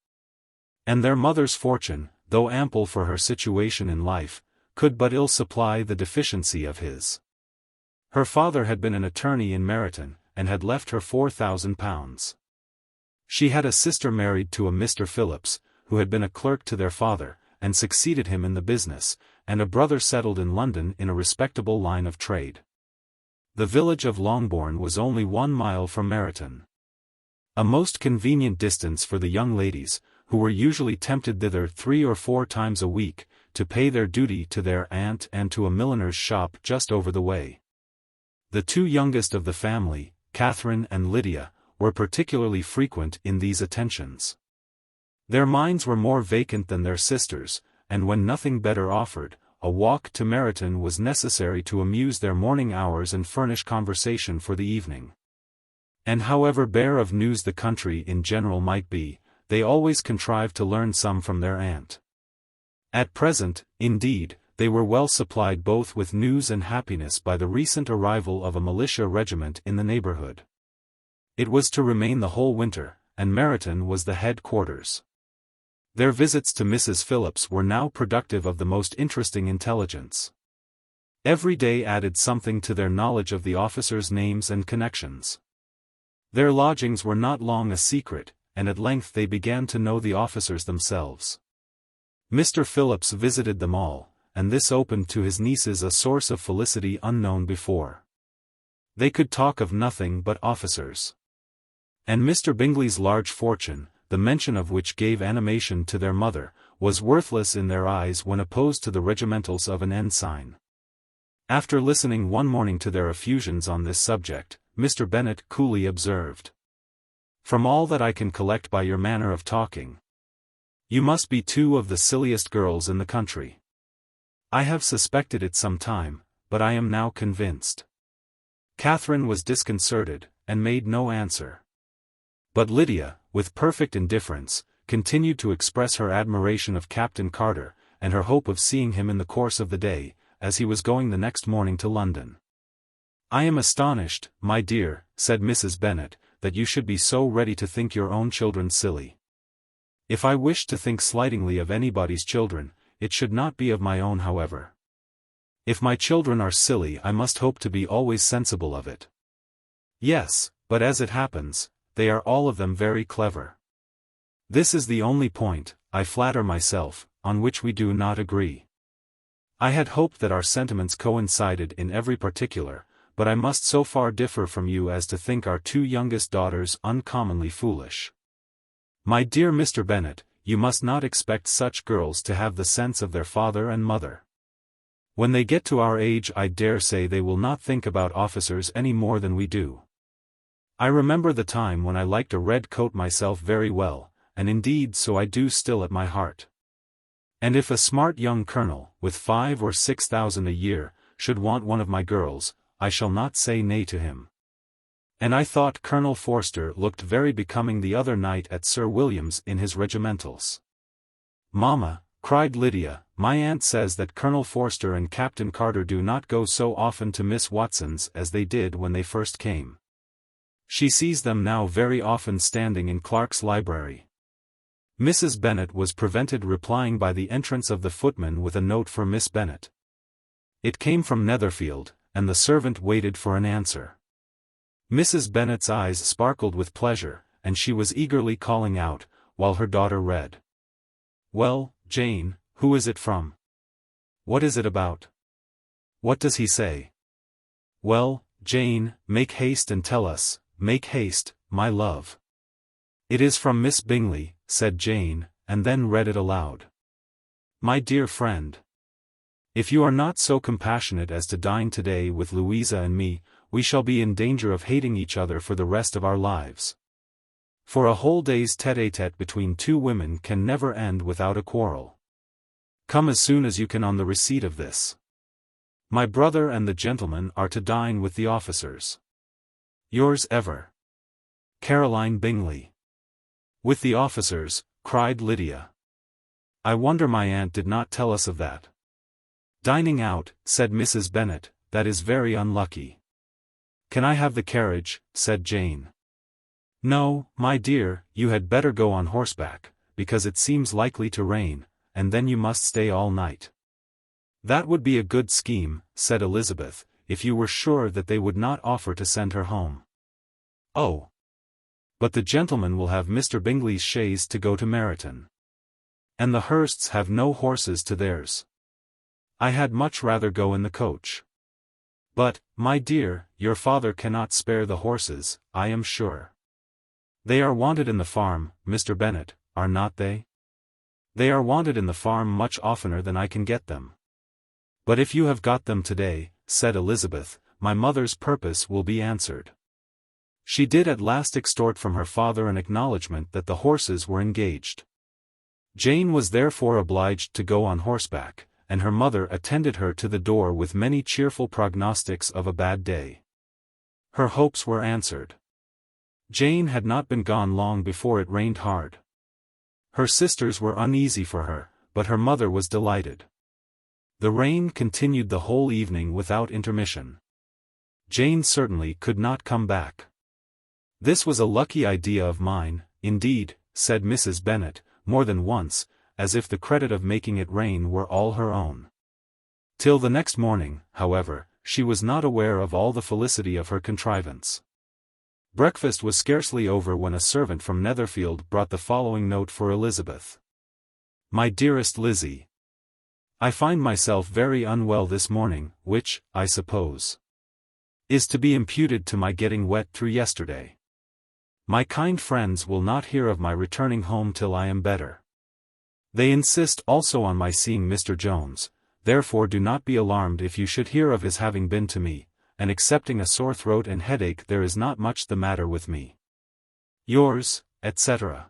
A: And their mother's fortune, though ample for her situation in life, could but ill supply the deficiency of his. Her father had been an attorney in Meryton, and had left her £4,000. She had a sister married to a Mr. Phillips, who had been a clerk to their father, and succeeded him in the business, and a brother settled in London in a respectable line of trade. The village of Longbourn was only 1 mile from Meryton. A most convenient distance for the young ladies, who were usually tempted thither 3 or 4 times a week, to pay their duty to their aunt and to a milliner's shop just over the way. The 2 youngest of the family, Catherine and Lydia, were particularly frequent in these attentions. Their minds were more vacant than their sisters', and when nothing better offered, a walk to Meryton was necessary to amuse their morning hours and furnish conversation for the evening. And however bare of news the country in general might be, they always contrived to learn some from their aunt. At present, indeed, they were well supplied both with news and happiness by the recent arrival of a militia regiment in the neighbourhood. It was to remain the whole winter, and Meryton was the headquarters. Their visits to Mrs. Phillips were now productive of the most interesting intelligence. Every day added something to their knowledge of the officers' names and connections. Their lodgings were not long a secret, and at length they began to know the officers themselves. Mr. Phillips visited them all, and this opened to his nieces a source of felicity unknown before. They could talk of nothing but officers. And Mr. Bingley's large fortune, the mention of which gave animation to their mother, was worthless in their eyes when opposed to the regimentals of an ensign. After listening one morning to their effusions on this subject, Mr. Bennet coolly observed, "From all that I can collect by your manner of talking, you must be 2 of the silliest girls in the country. I have suspected it some time, but I am now convinced." Catherine was disconcerted, and made no answer. But Lydia, with perfect indifference, continued to express her admiration of Captain Carter, and her hope of seeing him in the course of the day, as he was going the next morning to London. "I am astonished, my dear," said Mrs. Bennet, "that you should be so ready to think your own children silly. If I wished to think slightingly of anybody's children, it should not be of my own however. If my children are silly I must hope to be always sensible of it. Yes, but as it happens, they are all of them very clever. This is the only point, I flatter myself, on which we do not agree. I had hoped that our sentiments coincided in every particular, but I must so far differ from you as to think our 2 youngest daughters uncommonly foolish. My dear Mr. Bennet, you must not expect such girls to have the sense of their father and mother. When they get to our age I dare say they will not think about officers any more than we do. I remember the time when I liked a red coat myself very well, and indeed so I do still at my heart. And if a smart young colonel, with 5,000 or 6,000 a year, should want one of my girls, I shall not say nay to him. And I thought Colonel Forster looked very becoming the other night at Sir William's in his regimentals. Mamma, cried Lydia, my aunt says that Colonel Forster and Captain Carter do not go so often to Miss Watson's as they did when they first came. She sees them now very often standing in Clark's library. Mrs. Bennet was prevented replying by the entrance of the footman with a note for Miss Bennet. It came from Netherfield, and the servant waited for an answer. Mrs. Bennet's eyes sparkled with pleasure, and she was eagerly calling out, while her daughter read. Well, Jane, who is it from? What is it about? What does he say? Well, Jane, make haste and tell us, make haste, my love. It is from Miss Bingley, said Jane, and then read it aloud. My dear friend, if you are not so compassionate as to dine today with Louisa and me, we shall be in danger of hating each other for the rest of our lives. For a whole day's tête-à-tête between two women can never end without a quarrel. Come as soon as you can on the receipt of this. My brother and the gentlemen are to dine with the officers. Yours ever, Caroline Bingley. With the officers, cried Lydia. I wonder my aunt did not tell us of that. Dining out, said Mrs. Bennet, that is very unlucky. Can I have the carriage, said Jane. No, my dear, you had better go on horseback, because it seems likely to rain, and then you must stay all night. That would be a good scheme, said Elizabeth, if you were sure that they would not offer to send her home. Oh! But the gentlemen will have Mr. Bingley's chaise to go to Meryton. And the Hursts have no horses to theirs. I had much rather go in the coach. But, my dear, your father cannot spare the horses, I am sure. They are wanted in the farm, Mr. Bennet, are not they? They are wanted in the farm much oftener than I can get them. But if you have got them today, said Elizabeth, my mother's purpose will be answered. She did at last extort from her father an acknowledgment that the horses were engaged. Jane was therefore obliged to go on horseback, and her mother attended her to the door with many cheerful prognostics of a bad day. Her hopes were answered. Jane had not been gone long before it rained hard. Her sisters were uneasy for her, but her mother was delighted. The rain continued the whole evening without intermission. Jane certainly could not come back. This was a lucky idea of mine, indeed, said Mrs. Bennet, more than once, as if the credit of making it rain were all her own. Till the next morning, however, she was not aware of all the felicity of her contrivance. Breakfast was scarcely over when a servant from Netherfield brought the following note for Elizabeth. My dearest Lizzie, I find myself very unwell this morning, which, I suppose, is to be imputed to my getting wet through yesterday. My kind friends will not hear of my returning home till I am better. They insist also on my seeing Mr. Jones, therefore do not be alarmed if you should hear of his having been to me, and excepting a sore throat and headache there is not much the matter with me. Yours, etc.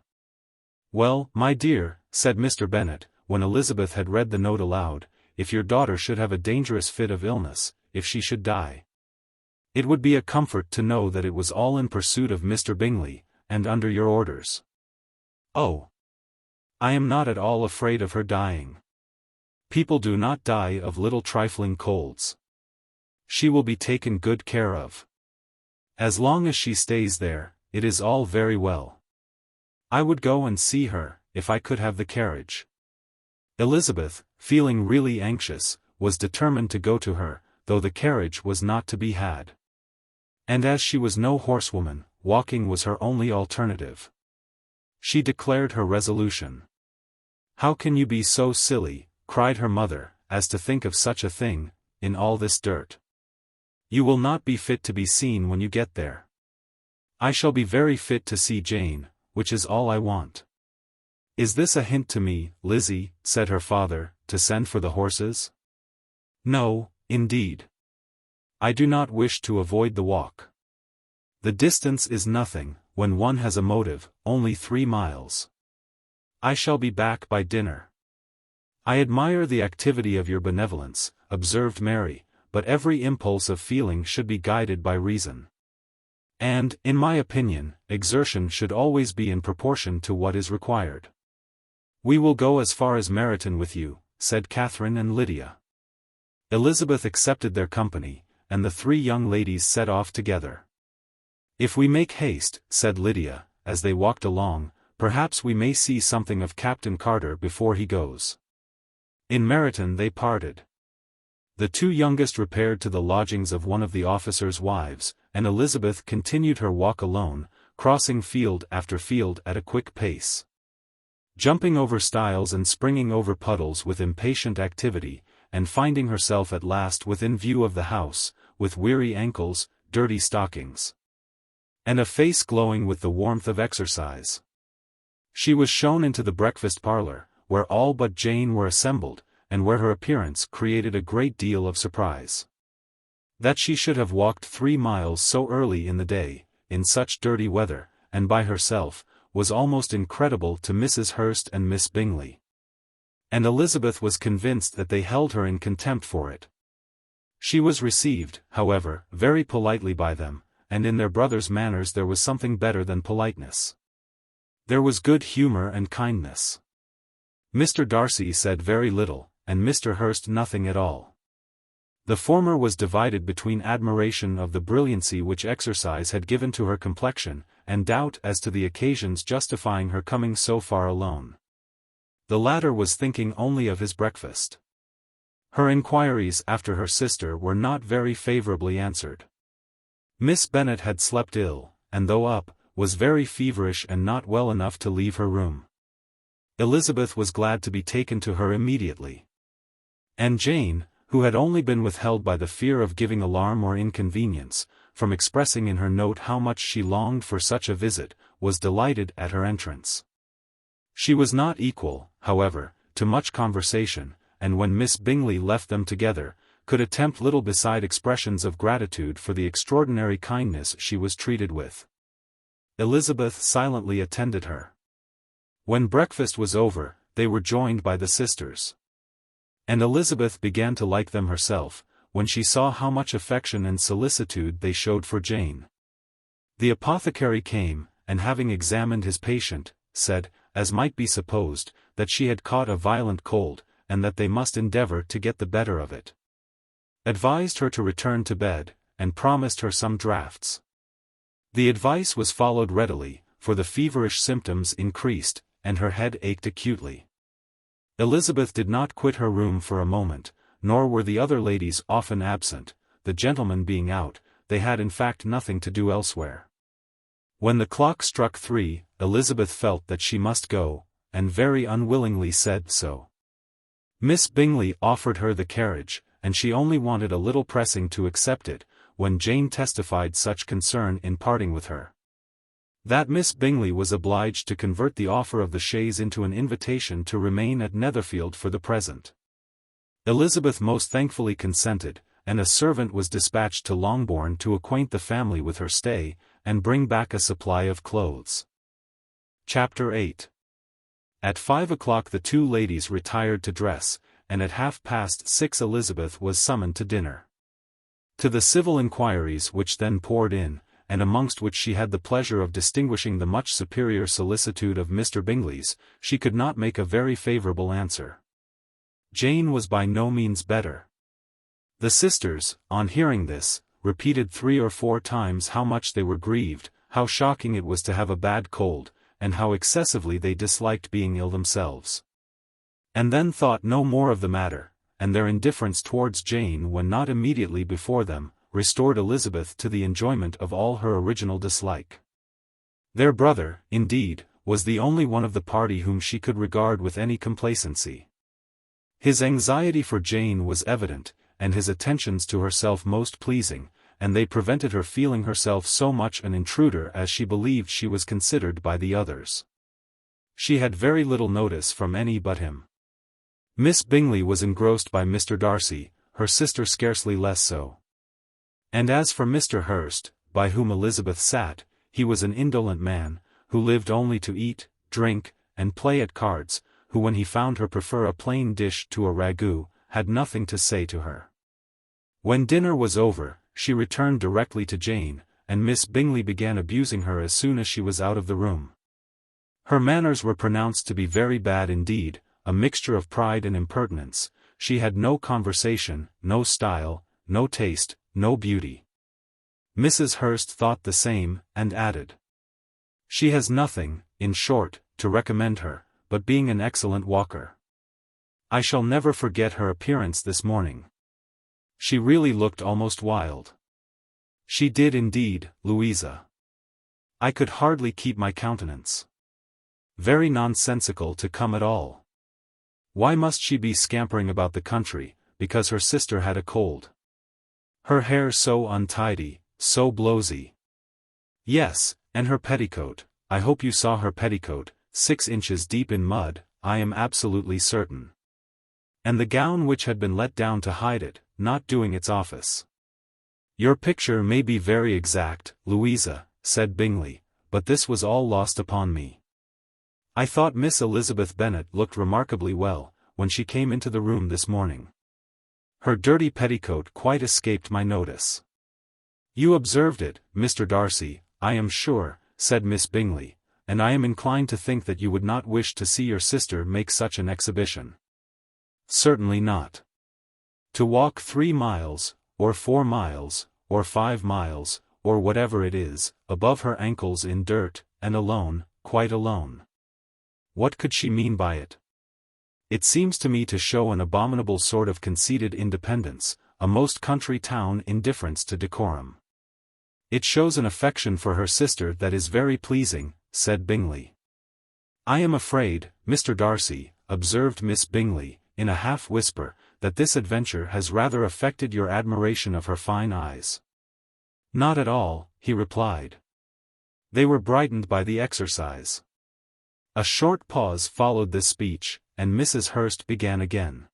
A: Well, my dear, said Mr. Bennet, when Elizabeth had read the note aloud, if your daughter should have a dangerous fit of illness, if she should die, it would be a comfort to know that it was all in pursuit of Mr. Bingley, and under your orders. Oh! I am not at all afraid of her dying. People do not die of little trifling colds. She will be taken good care of. As long as she stays there, it is all very well. I would go and see her, if I could have the carriage. Elizabeth, feeling really anxious, was determined to go to her, though the carriage was not to be had. And as she was no horsewoman, walking was her only alternative. She declared her resolution. How can you be so silly, cried her mother, as to think of such a thing, in all this dirt? You will not be fit to be seen when you get there. I shall be very fit to see Jane, which is all I want. "Is this a hint to me, Lizzie," said her father, "to send for the horses?" "No, indeed. I do not wish to avoid the walk. The distance is nothing, when one has a motive, only 3 miles. I shall be back by dinner." "I admire the activity of your benevolence," observed Mary, "but every impulse of feeling should be guided by reason. And, in my opinion, exertion should always be in proportion to what is required." "We will go as far as Meryton with you," said Catherine and Lydia. Elizabeth accepted their company, and the 3 young ladies set off together. "If we make haste," said Lydia, as they walked along, "perhaps we may see something of Captain Carter before he goes." In Meryton they parted. The 2 youngest repaired to the lodgings of one of the officers' wives, and Elizabeth continued her walk alone, crossing field after field at a quick pace, jumping over stiles and springing over puddles with impatient activity, and finding herself at last within view of the house, with weary ankles, dirty stockings, and a face glowing with the warmth of exercise. She was shown into the breakfast parlour, where all but Jane were assembled, and where her appearance created a great deal of surprise. That she should have walked 3 miles so early in the day, in such dirty weather, and by herself, was almost incredible to Mrs. Hurst and Miss Bingley. And Elizabeth was convinced that they held her in contempt for it. She was received, however, very politely by them, and in their brother's manners there was something better than politeness. There was good humour and kindness. Mr. Darcy said very little, and Mr. Hurst nothing at all. The former was divided between admiration of the brilliancy which exercise had given to her complexion, and doubt as to the occasions justifying her coming so far alone. The latter was thinking only of his breakfast. Her inquiries after her sister were not very favourably answered. Miss Bennet had slept ill, and though up, was very feverish and not well enough to leave her room. Elizabeth was glad to be taken to her immediately. And Jane, who had only been withheld by the fear of giving alarm or inconvenience, from expressing in her note how much she longed for such a visit, was delighted at her entrance. She was not equal, however, to much conversation, and when Miss Bingley left them together, could attempt little beside expressions of gratitude for the extraordinary kindness she was treated with. Elizabeth silently attended her. When breakfast was over, they were joined by the sisters. And Elizabeth began to like them herself, when she saw how much affection and solicitude they showed for Jane. The apothecary came, and having examined his patient, said, as might be supposed, that she had caught a violent cold, and that they must endeavour to get the better of it. Advised her to return to bed, and promised her some draughts. The advice was followed readily, for the feverish symptoms increased, and her head ached acutely. Elizabeth did not quit her room for a moment, nor were the other ladies often absent, the gentlemen being out, they had in fact nothing to do elsewhere. When the clock struck 3, Elizabeth felt that she must go, and very unwillingly said so. Miss Bingley offered her the carriage, and she only wanted a little pressing to accept it, when Jane testified such concern in parting with her, that Miss Bingley was obliged to convert the offer of the chaise into an invitation to remain at Netherfield for the present. Elizabeth most thankfully consented, and a servant was dispatched to Longbourn to acquaint the family with her stay, and bring back a supply of clothes. Chapter 8. At 5 o'clock the 2 ladies retired to dress, and at 6:30 Elizabeth was summoned to dinner. To the civil inquiries which then poured in, and amongst which she had the pleasure of distinguishing the much superior solicitude of Mr. Bingley's, she could not make a very favourable answer. Jane was by no means better. The sisters, on hearing this, repeated 3 or 4 times how much they were grieved, how shocking it was to have a bad cold, and how excessively they disliked being ill themselves. And then thought no more of the matter, and their indifference towards Jane when not immediately before them, restored Elizabeth to the enjoyment of all her original dislike. Their brother, indeed, was the only one of the party whom she could regard with any complacency. His anxiety for Jane was evident, and his attentions to herself most pleasing, and they prevented her feeling herself so much an intruder as she believed she was considered by the others. She had very little notice from any but him. Miss Bingley was engrossed by Mr. Darcy, her sister scarcely less so. And as for Mr. Hurst, by whom Elizabeth sat, he was an indolent man, who lived only to eat, drink, and play at cards, who when he found her prefer a plain dish to a ragout, had nothing to say to her. When dinner was over, she returned directly to Jane, and Miss Bingley began abusing her as soon as she was out of the room. Her manners were pronounced to be very bad indeed, a mixture of pride and impertinence. She had no conversation, no style, no taste, no beauty. Mrs. Hurst thought the same, and added, "She has nothing, in short, to recommend her, but being an excellent walker. I shall never forget her appearance this morning. She really looked almost wild." "She did indeed, Louisa. I could hardly keep my countenance. Very nonsensical to come at all. Why must she be scampering about the country, because her sister had a cold? Her hair so untidy, so blowsy. Yes, and her petticoat, I hope you saw her petticoat, 6 inches deep in mud, I am absolutely certain. And the gown which had been let down to hide it, not doing its office." "Your picture may be very exact, Louisa," said Bingley, "but this was all lost upon me. I thought Miss Elizabeth Bennet looked remarkably well, when she came into the room this morning. Her dirty petticoat quite escaped my notice." "You observed it, Mr. Darcy, I am sure," said Miss Bingley, "and I am inclined to think that you would not wish to see your sister make such an exhibition." "Certainly not. To walk 3 miles, or 4 miles, or 5 miles, or whatever it is, above her ankles in dirt, and alone, quite alone. What could she mean by it? It seems to me to show an abominable sort of conceited independence, a most country town indifference to decorum. It shows an affection for her sister that is very pleasing," said Bingley. "I am afraid, Mr. Darcy," observed Miss Bingley, in a half-whisper, "that this adventure has rather affected your admiration of her fine eyes." "Not at all," he replied. "They were brightened by the exercise." A short pause followed this speech, and Mrs. Hurst began again.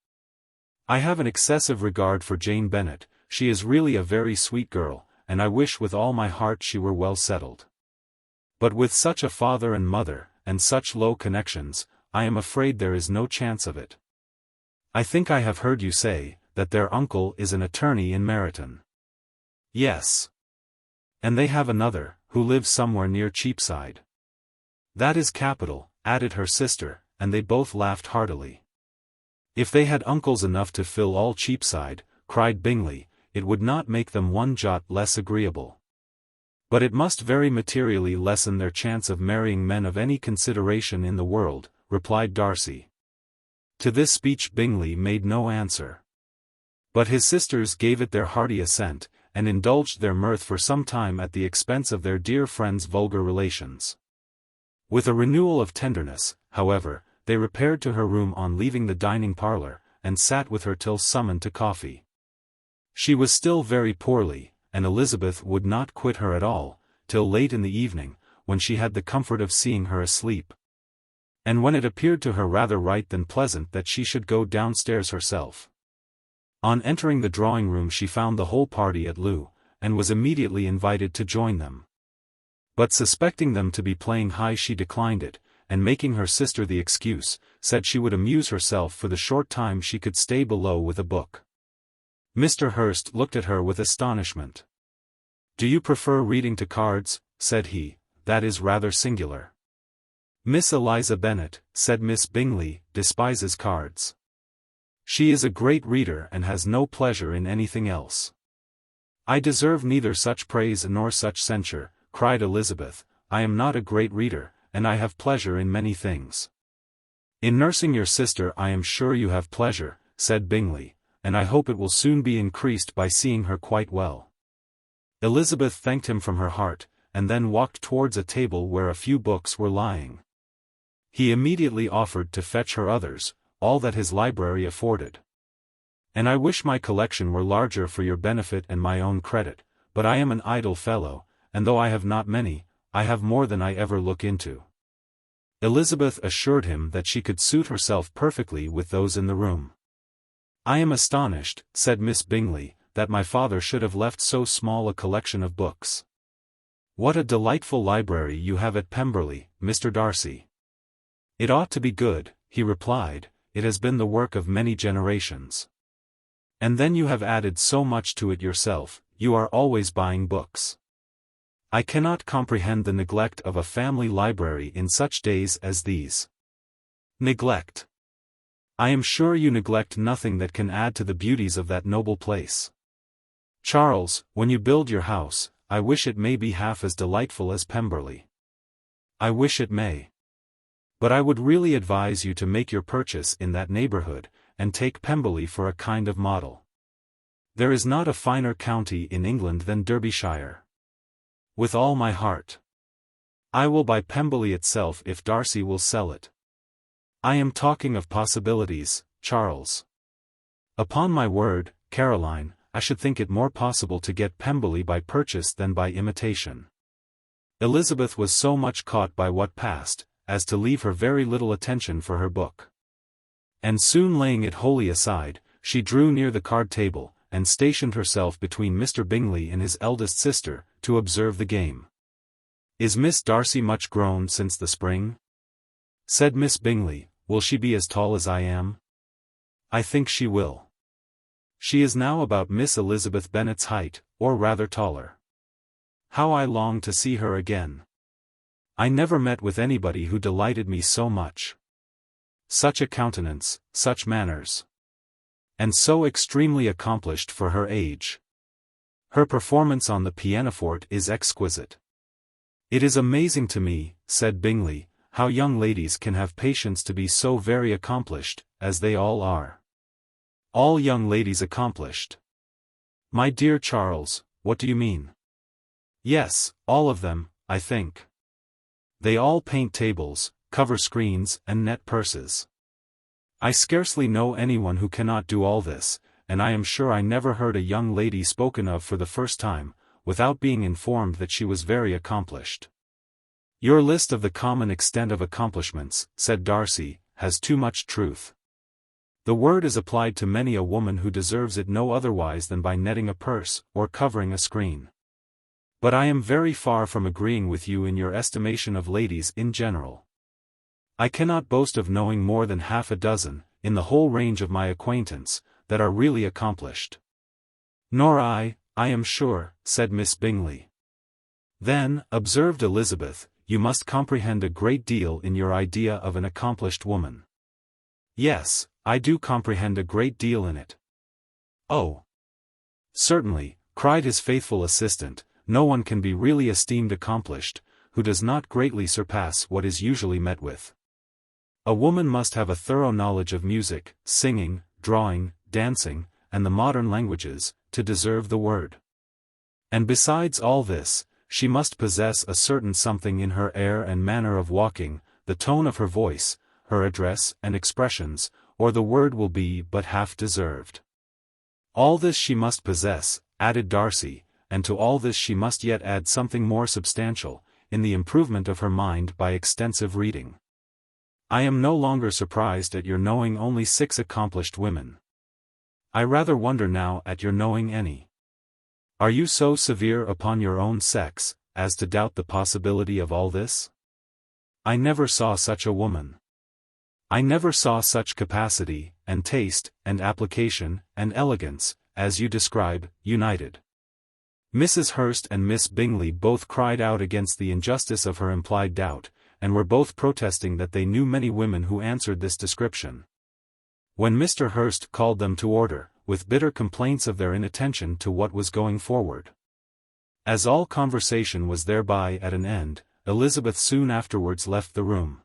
A: "I have an excessive regard for Jane Bennet, she is really a very sweet girl, and I wish with all my heart she were well settled. But with such a father and mother, and such low connections, I am afraid there is no chance of it. I think I have heard you say, that their uncle is an attorney in Meryton." "Yes. And they have another, who lives somewhere near Cheapside." "That is capital," added her sister, and they both laughed heartily. "If they had uncles enough to fill all Cheapside," cried Bingley, "it would not make them one jot less agreeable." "But it must very materially lessen their chance of marrying men of any consideration in the world," replied Darcy. To this speech Bingley made no answer. But his sisters gave it their hearty assent, and indulged their mirth for some time at the expense of their dear friend's vulgar relations. With a renewal of tenderness, however, they repaired to her room on leaving the dining parlour, and sat with her till summoned to coffee. She was still very poorly, and Elizabeth would not quit her at all, till late in the evening, when she had the comfort of seeing her asleep. And when it appeared to her rather right than pleasant that she should go downstairs herself. On entering the drawing-room she found the whole party at loo, and was immediately invited to join them. But suspecting them to be playing high she declined it, and making her sister the excuse, said she would amuse herself for the short time she could stay below with a book. Mr. Hurst looked at her with astonishment. "Do you prefer reading to cards?" said he. "That is rather singular." "Miss Eliza Bennet," said Miss Bingley, "despises cards. She is a great reader and has no pleasure in anything else." "I deserve neither such praise nor such censure," cried Elizabeth. "I am not a great reader, and I have pleasure in many things." "In nursing your sister I am sure you have pleasure," said Bingley, "and I hope it will soon be increased by seeing her quite well." Elizabeth thanked him from her heart, and then walked towards a table where a few books were lying. He immediately offered to fetch her others, all that his library afforded. "And I wish my collection were larger for your benefit and my own credit, but I am an idle fellow, and though I have not many, I have more than I ever look into." Elizabeth assured him that she could suit herself perfectly with those in the room. "I am astonished," said Miss Bingley, "that my father should have left so small a collection of books. What a delightful library you have at Pemberley, Mr. Darcy." "It ought to be good," he replied, "it has been the work of many generations. And then you have added so much to it yourself, you are always buying books. I cannot comprehend the neglect of a family library in such days as these." "Neglect? I am sure you neglect nothing that can add to the beauties of that noble place. Charles, when you build your house, I wish it may be half as delightful as Pemberley. I wish it may. But I would really advise you to make your purchase in that neighborhood, and take Pemberley for a kind of model. There is not a finer county in England than Derbyshire. With all my heart. I will buy Pemberley itself if Darcy will sell it. I am talking of possibilities, Charles. Upon my word, Caroline, I should think it more possible to get Pemberley by purchase than by imitation." Elizabeth was so much caught by what passed, as to leave her very little attention for her book. And soon laying it wholly aside, she drew near the card table, and stationed herself between Mr. Bingley and his eldest sister, to observe the game. "Is Miss Darcy much grown since the spring?" said Miss Bingley. "Will she be as tall as I am?" "I think she will. She is now about Miss Elizabeth Bennet's height, or rather taller. How I long to see her again. I never met with anybody who delighted me so much. Such a countenance, such manners. And so extremely accomplished for her age. Her performance on the pianoforte is exquisite." "It is amazing to me," said Bingley, "how young ladies can have patience to be so very accomplished, as they all are." "All young ladies accomplished? My dear Charles, what do you mean?" "Yes, all of them, I think. They all paint tables, cover screens, and net purses. I scarcely know anyone who cannot do all this, and I am sure I never heard a young lady spoken of for the first time, without being informed that she was very accomplished." "Your list of the common extent of accomplishments," said Darcy, "has too much truth. The word is applied to many a woman who deserves it no otherwise than by netting a purse, or covering a screen. But I am very far from agreeing with you in your estimation of ladies in general. I cannot boast of knowing more than half a dozen, in the whole range of my acquaintance, that are really accomplished." "Nor I am sure," said Miss Bingley. "Then," observed Elizabeth, "you must comprehend a great deal in your idea of an accomplished woman." "Yes, I do comprehend a great deal in it." "Oh! Certainly," cried his faithful assistant, "no one can be really esteemed accomplished, who does not greatly surpass what is usually met with. A woman must have a thorough knowledge of music, singing, drawing, dancing, and the modern languages, to deserve the word. And besides all this, she must possess a certain something in her air and manner of walking, the tone of her voice, her address and expressions, or the word will be but half deserved. All this she must possess," added Darcy, "and to all this she must yet add something more substantial, in the improvement of her mind by extensive reading. I am no longer surprised at your knowing only 6 accomplished women. I rather wonder now at your knowing any. Are you so severe upon your own sex, as to doubt the possibility of all this? I never saw such a woman. I never saw such capacity, and taste, and application, and elegance, as you describe, united." Mrs. Hurst and Miss Bingley both cried out against the injustice of her implied doubt, and were both protesting that they knew many women who answered this description. When Mr. Hurst called them to order, with bitter complaints of their inattention to what was going forward. As all conversation was thereby at an end, Elizabeth soon afterwards left the room.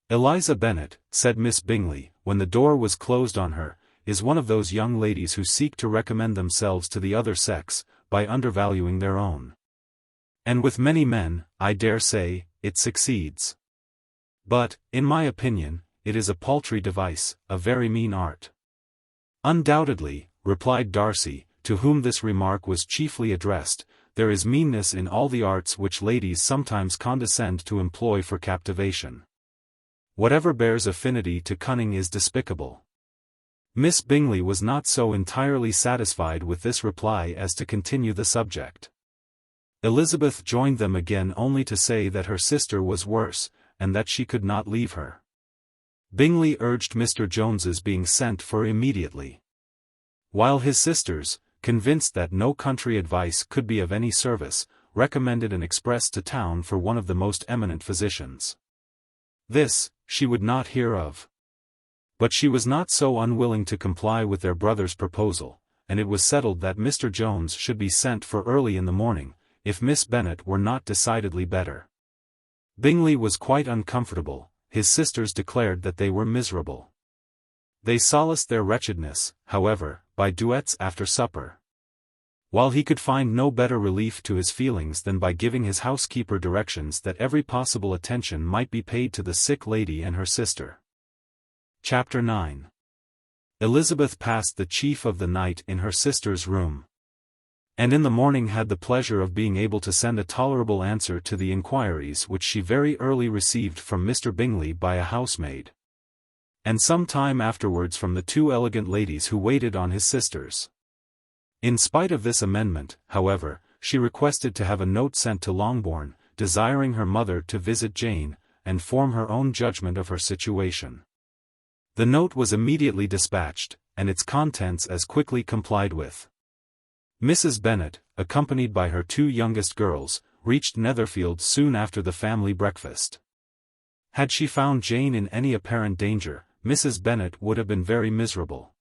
A: "Eliza Bennet," said Miss Bingley, when the door was closed on her, "is one of those young ladies who seek to recommend themselves to the other sex, by undervaluing their own. And with many men, I dare say, it succeeds. But, in my opinion, it is a paltry device, a very mean art." "Undoubtedly," replied Darcy, to whom this remark was chiefly addressed, "there is meanness in all the arts which ladies sometimes condescend to employ for captivation. Whatever bears affinity to cunning is despicable. Miss Bingley was not so entirely satisfied with this reply as to continue the subject. Elizabeth joined them again only to say that her sister was worse, and that she could not leave her. Bingley urged Mr. Jones's being sent for immediately, while his sisters, convinced that no country advice could be of any service, recommended an express to town for one of the most eminent physicians. This, she would not hear of. But she was not so unwilling to comply with their brother's proposal, and it was settled that Mr. Jones should be sent for early in the morning, if Miss Bennet were not decidedly better. Bingley was quite uncomfortable, his sisters declared that they were miserable. They solaced their wretchedness, however, by duets after supper. While he could find no better relief to his feelings than by giving his housekeeper directions that every possible attention might be paid to the sick lady and her sister. Chapter 9. Elizabeth passed the chief of the night in her sister's room, and in the morning had the pleasure of being able to send a tolerable answer to the inquiries which she very early received from Mr. Bingley by a housemaid, and some time afterwards from the two elegant ladies who waited on his sisters. In spite of this amendment, however, she requested to have a note sent to Longbourn, desiring her mother to visit Jane, and form her own judgment of her situation. The note was immediately dispatched, and its contents as quickly complied with. Mrs. Bennet, accompanied by her two youngest girls, reached Netherfield soon after the family breakfast. Had she found Jane in any apparent danger, Mrs. Bennet would have been very miserable.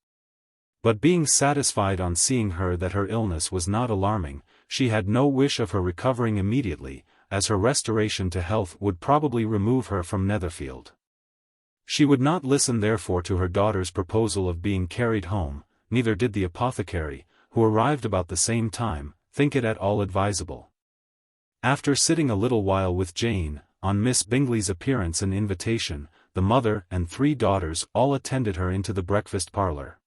A: But being satisfied on seeing her that her illness was not alarming, she had no wish of her recovering immediately, as her restoration to health would probably remove her from Netherfield. She would not listen therefore to her daughter's proposal of being carried home, neither did the apothecary, who arrived about the same time, think it at all advisable. After sitting a little while with Jane, on Miss Bingley's appearance and invitation, the mother and three daughters all attended her into the breakfast parlour.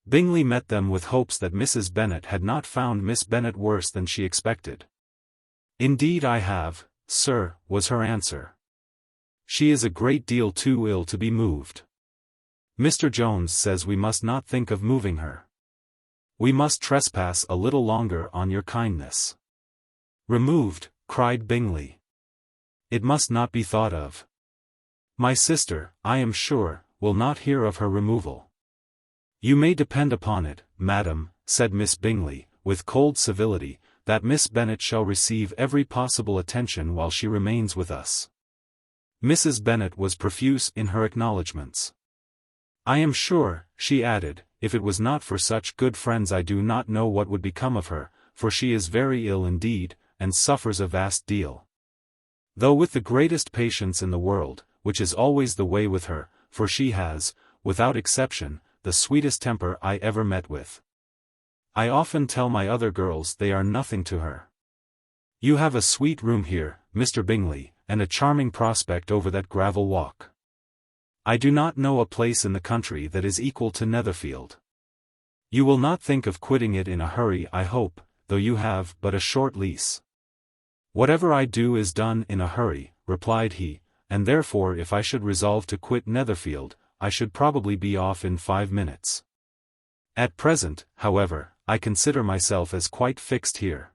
A: Bingley met them with hopes that Mrs. Bennet had not found Miss Bennet worse than she expected. "Indeed I have, sir," was her answer. "She is a great deal too ill to be moved. Mr. Jones says we must not think of moving her. We must trespass a little longer on your kindness." "Removed," cried Bingley. "It must not be thought of. My sister, I am sure, will not hear of her removal." "You may depend upon it, madam," said Miss Bingley, with cold civility, "that Miss Bennet shall receive every possible attention while she remains with us." Mrs. Bennet was profuse in her acknowledgments. "I am sure," she added, "if it was not for such good friends I do not know what would become of her, for she is very ill indeed, and suffers a vast deal. Though with the greatest patience in the world, which is always the way with her, for she has, without exception, the sweetest temper I ever met with. I often tell my other girls they are nothing to her. You have a sweet room here, Mr. Bingley, and a charming prospect over that gravel walk. I do not know a place in the country that is equal to Netherfield. You will not think of quitting it in a hurry, I hope, though you have but a short lease." "Whatever I do is done in a hurry," replied he, "and therefore if I should resolve to quit Netherfield, I should probably be off in 5 minutes. At present, however, I consider myself as quite fixed here."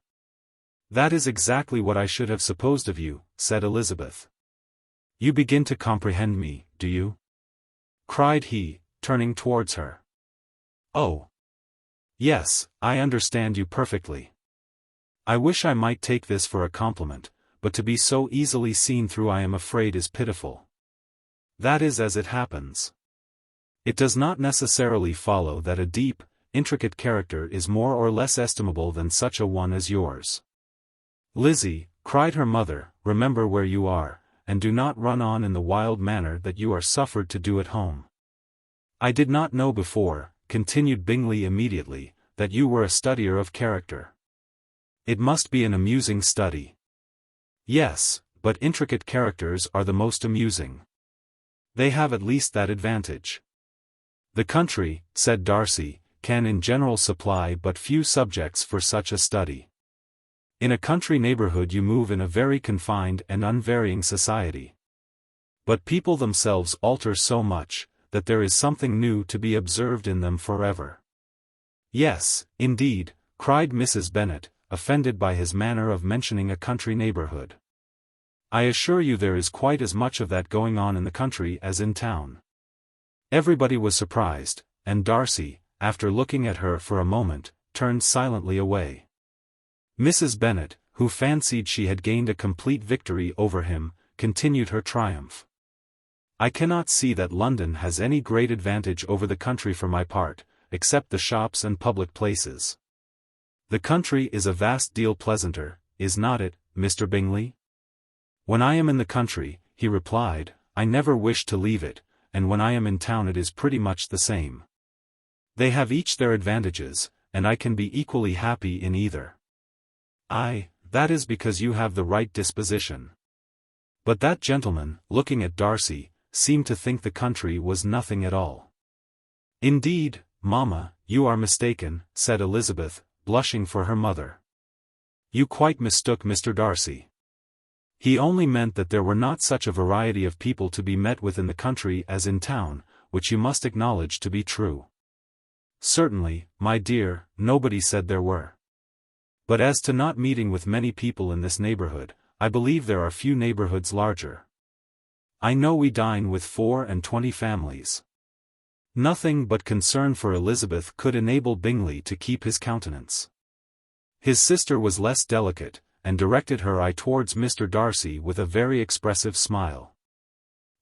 A: "That is exactly what I should have supposed of you," said Elizabeth. "You begin to comprehend me, do you?" cried he, turning towards her. "Oh! Yes, I understand you perfectly. I wish I might take this for a compliment, but to be so easily seen through I am afraid is pitiful. That is as it happens. It does not necessarily follow that a deep, intricate character is more or less estimable than such a one as yours." "Lizzie," cried her mother, "remember where you are, and do not run on in the wild manner that you are suffered to do at home. I did not know before," continued Bingley immediately, "that you were a studier of character. It must be an amusing study." "Yes, but intricate characters are the most amusing. They have at least that advantage." "The country," said Darcy, "can in general supply but few subjects for such a study. In a country neighborhood you move in a very confined and unvarying society. But people themselves alter so much, that there is something new to be observed in them forever. Yes, indeed, cried Mrs. Bennet, offended by his manner of mentioning a country neighborhood. I assure you there is quite as much of that going on in the country as in town. Everybody was surprised, and Darcy, after looking at her for a moment, turned silently away. Mrs. Bennet, who fancied she had gained a complete victory over him, continued her triumph. I cannot see that London has any great advantage over the country for my part, except the shops and public places. The country is a vast deal pleasanter, is not it, Mr. Bingley? When I am in the country, he replied, I never wish to leave it, and when I am in town it is pretty much the same. They have each their advantages, and I can be equally happy in either. That is because you have the right disposition. But that gentleman, looking at Darcy, seemed to think the country was nothing at all. Indeed, mamma, you are mistaken, said Elizabeth, blushing for her mother. You quite mistook Mr. Darcy. He only meant that there were not such a variety of people to be met with in the country as in town, which you must acknowledge to be true. Certainly, my dear, nobody said there were. But as to not meeting with many people in this neighborhood, I believe there are few neighborhoods larger. I know we dine with 24 families. Nothing but concern for Elizabeth could enable Bingley to keep his countenance. His sister was less delicate, and directed her eye towards Mr. Darcy with a very expressive smile.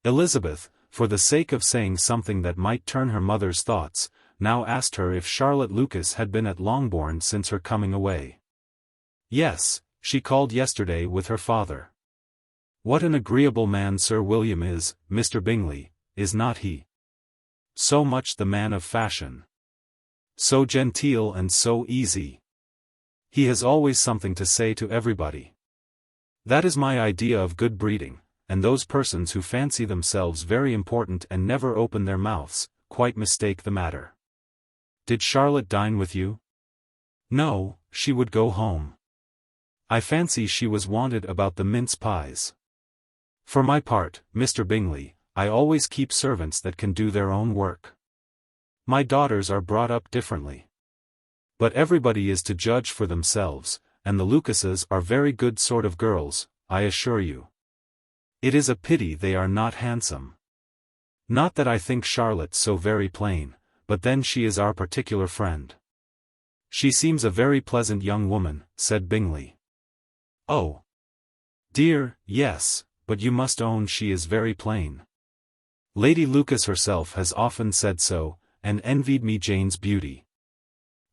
A: Elizabeth, for the sake of saying something that might turn her mother's thoughts, now asked her if Charlotte Lucas had been at Longbourn since her coming away. Yes, she called yesterday with her father. What an agreeable man Sir William is, Mr. Bingley, is not he? So much the man of fashion. So genteel and so easy. He has always something to say to everybody. That is my idea of good breeding, and those persons who fancy themselves very important and never open their mouths, quite mistake the matter. Did Charlotte dine with you? No, she would go home. I fancy she was wanted about the mince pies. For my part, Mr. Bingley, I always keep servants that can do their own work. My daughters are brought up differently. But everybody is to judge for themselves, and the Lucases are very good sort of girls, I assure you. It is a pity they are not handsome. Not that I think Charlotte so very plain, but then she is our particular friend. She seems a very pleasant young woman, said Bingley. Oh, dear, yes, but you must own she is very plain. Lady Lucas herself has often said so, and envied me Jane's beauty.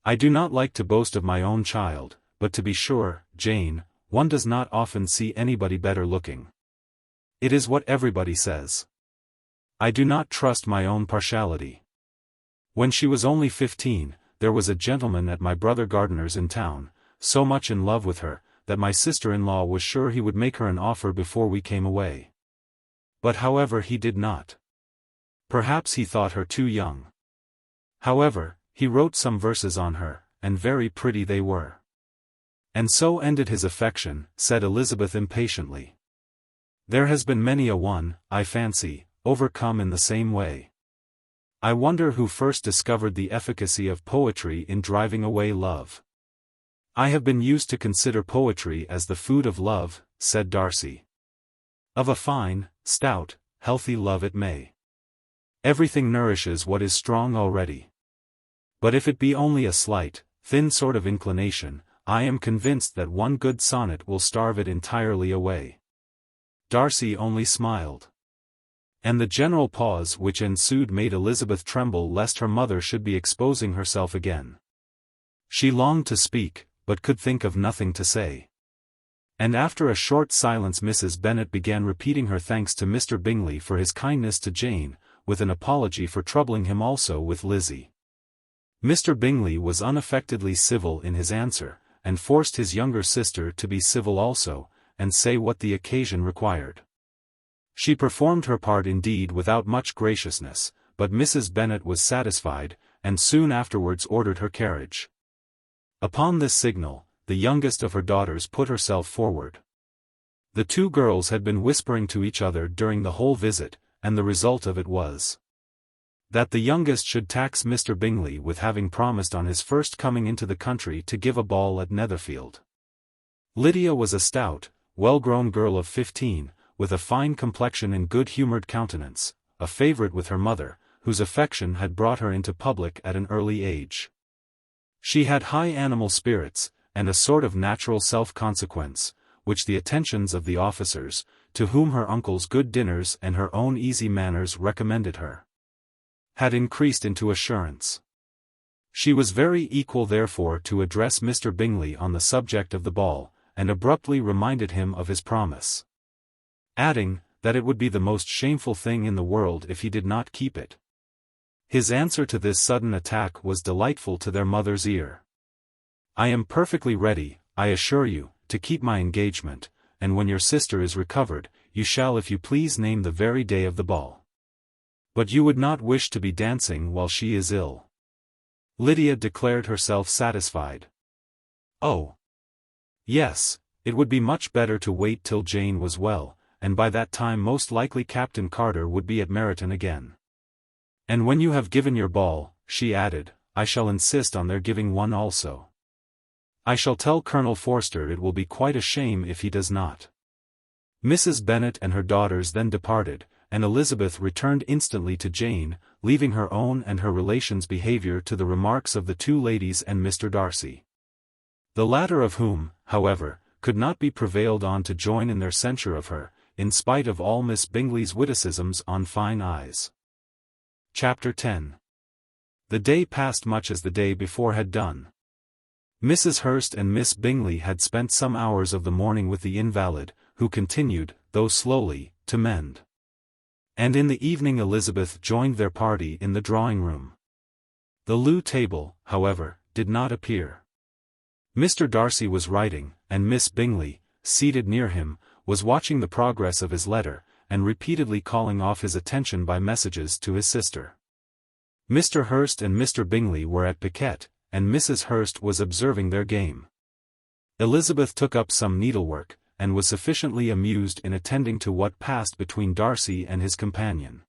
A: I do not like to boast of my own child, but to be sure, Jane, one does not often see anybody better looking. It is what everybody says. I do not trust my own partiality. When she was only 15, there was a gentleman at my brother Gardiner's in town, so much in love with her, that my sister-in-law was sure he would make her an offer before we came away. But however he did not. Perhaps he thought her too young. However, he wrote some verses on her, and very pretty they were. And so ended his affection, said Elizabeth impatiently. There has been many a one, I fancy, overcome in the same way. I wonder who first discovered the efficacy of poetry in driving away love. I have been used to consider poetry as the food of love, said Darcy. Of a fine, stout, healthy love it may. Everything nourishes what is strong already. But if it be only a slight, thin sort of inclination, I am convinced that one good sonnet will starve it entirely away. Darcy only smiled. And the general pause which ensued made Elizabeth tremble lest her mother should be exposing herself again. She longed to speak, but could think of nothing to say. And after a short silence Mrs. Bennet began repeating her thanks to Mr. Bingley for his kindness to Jane, with an apology for troubling him also with Lizzie. Mr. Bingley was unaffectedly civil in his answer, and forced his younger sister to be civil also, and say what the occasion required. She performed her part indeed without much graciousness, but Mrs. Bennet was satisfied, and soon afterwards ordered her carriage. Upon this signal, the youngest of her daughters put herself forward. The two girls had been whispering to each other during the whole visit, and the result of it was that the youngest should tax Mr. Bingley with having promised on his first coming into the country to give a ball at Netherfield. Lydia was a stout, well-grown girl of 15, with a fine complexion and good-humoured countenance, a favourite with her mother, whose affection had brought her into public at an early age. She had high animal spirits, and a sort of natural self-consequence, which the attentions of the officers, to whom her uncle's good dinners and her own easy manners recommended her, had increased into assurance. She was very equal therefore to address Mr. Bingley on the subject of the ball, and abruptly reminded him of his promise, adding, that it would be the most shameful thing in the world if he did not keep it. His answer to this sudden attack was delightful to their mother's ear. "I am perfectly ready, I assure you, to keep my engagement, and when your sister is recovered, you shall if you please name the very day of the ball. But you would not wish to be dancing while she is ill." Lydia declared herself satisfied. "Oh, yes, it would be much better to wait till Jane was well, and by that time most likely Captain Carter would be at Meryton again. And when you have given your ball," she added, "I shall insist on their giving one also. I shall tell Colonel Forster it will be quite a shame if he does not." Mrs. Bennet and her daughters then departed, and Elizabeth returned instantly to Jane, leaving her own and her relations' behaviour to the remarks of the two ladies and Mr. Darcy. The latter of whom, however, could not be prevailed on to join in their censure of her, in spite of all Miss Bingley's witticisms on fine eyes. Chapter 10. The day passed much as the day before had done. Mrs. Hurst and Miss Bingley had spent some hours of the morning with the invalid, who continued, though slowly, to mend. And in the evening Elizabeth joined their party in the drawing-room. The loo table, however, did not appear. Mr. Darcy was writing, and Miss Bingley, seated near him, was watching the progress of his letter, and repeatedly calling off his attention by messages to his sister. Mr. Hurst and Mr. Bingley were at piquet, and Mrs. Hurst was observing their game. Elizabeth took up some needlework, and was sufficiently amused in attending to what passed between Darcy and his companion.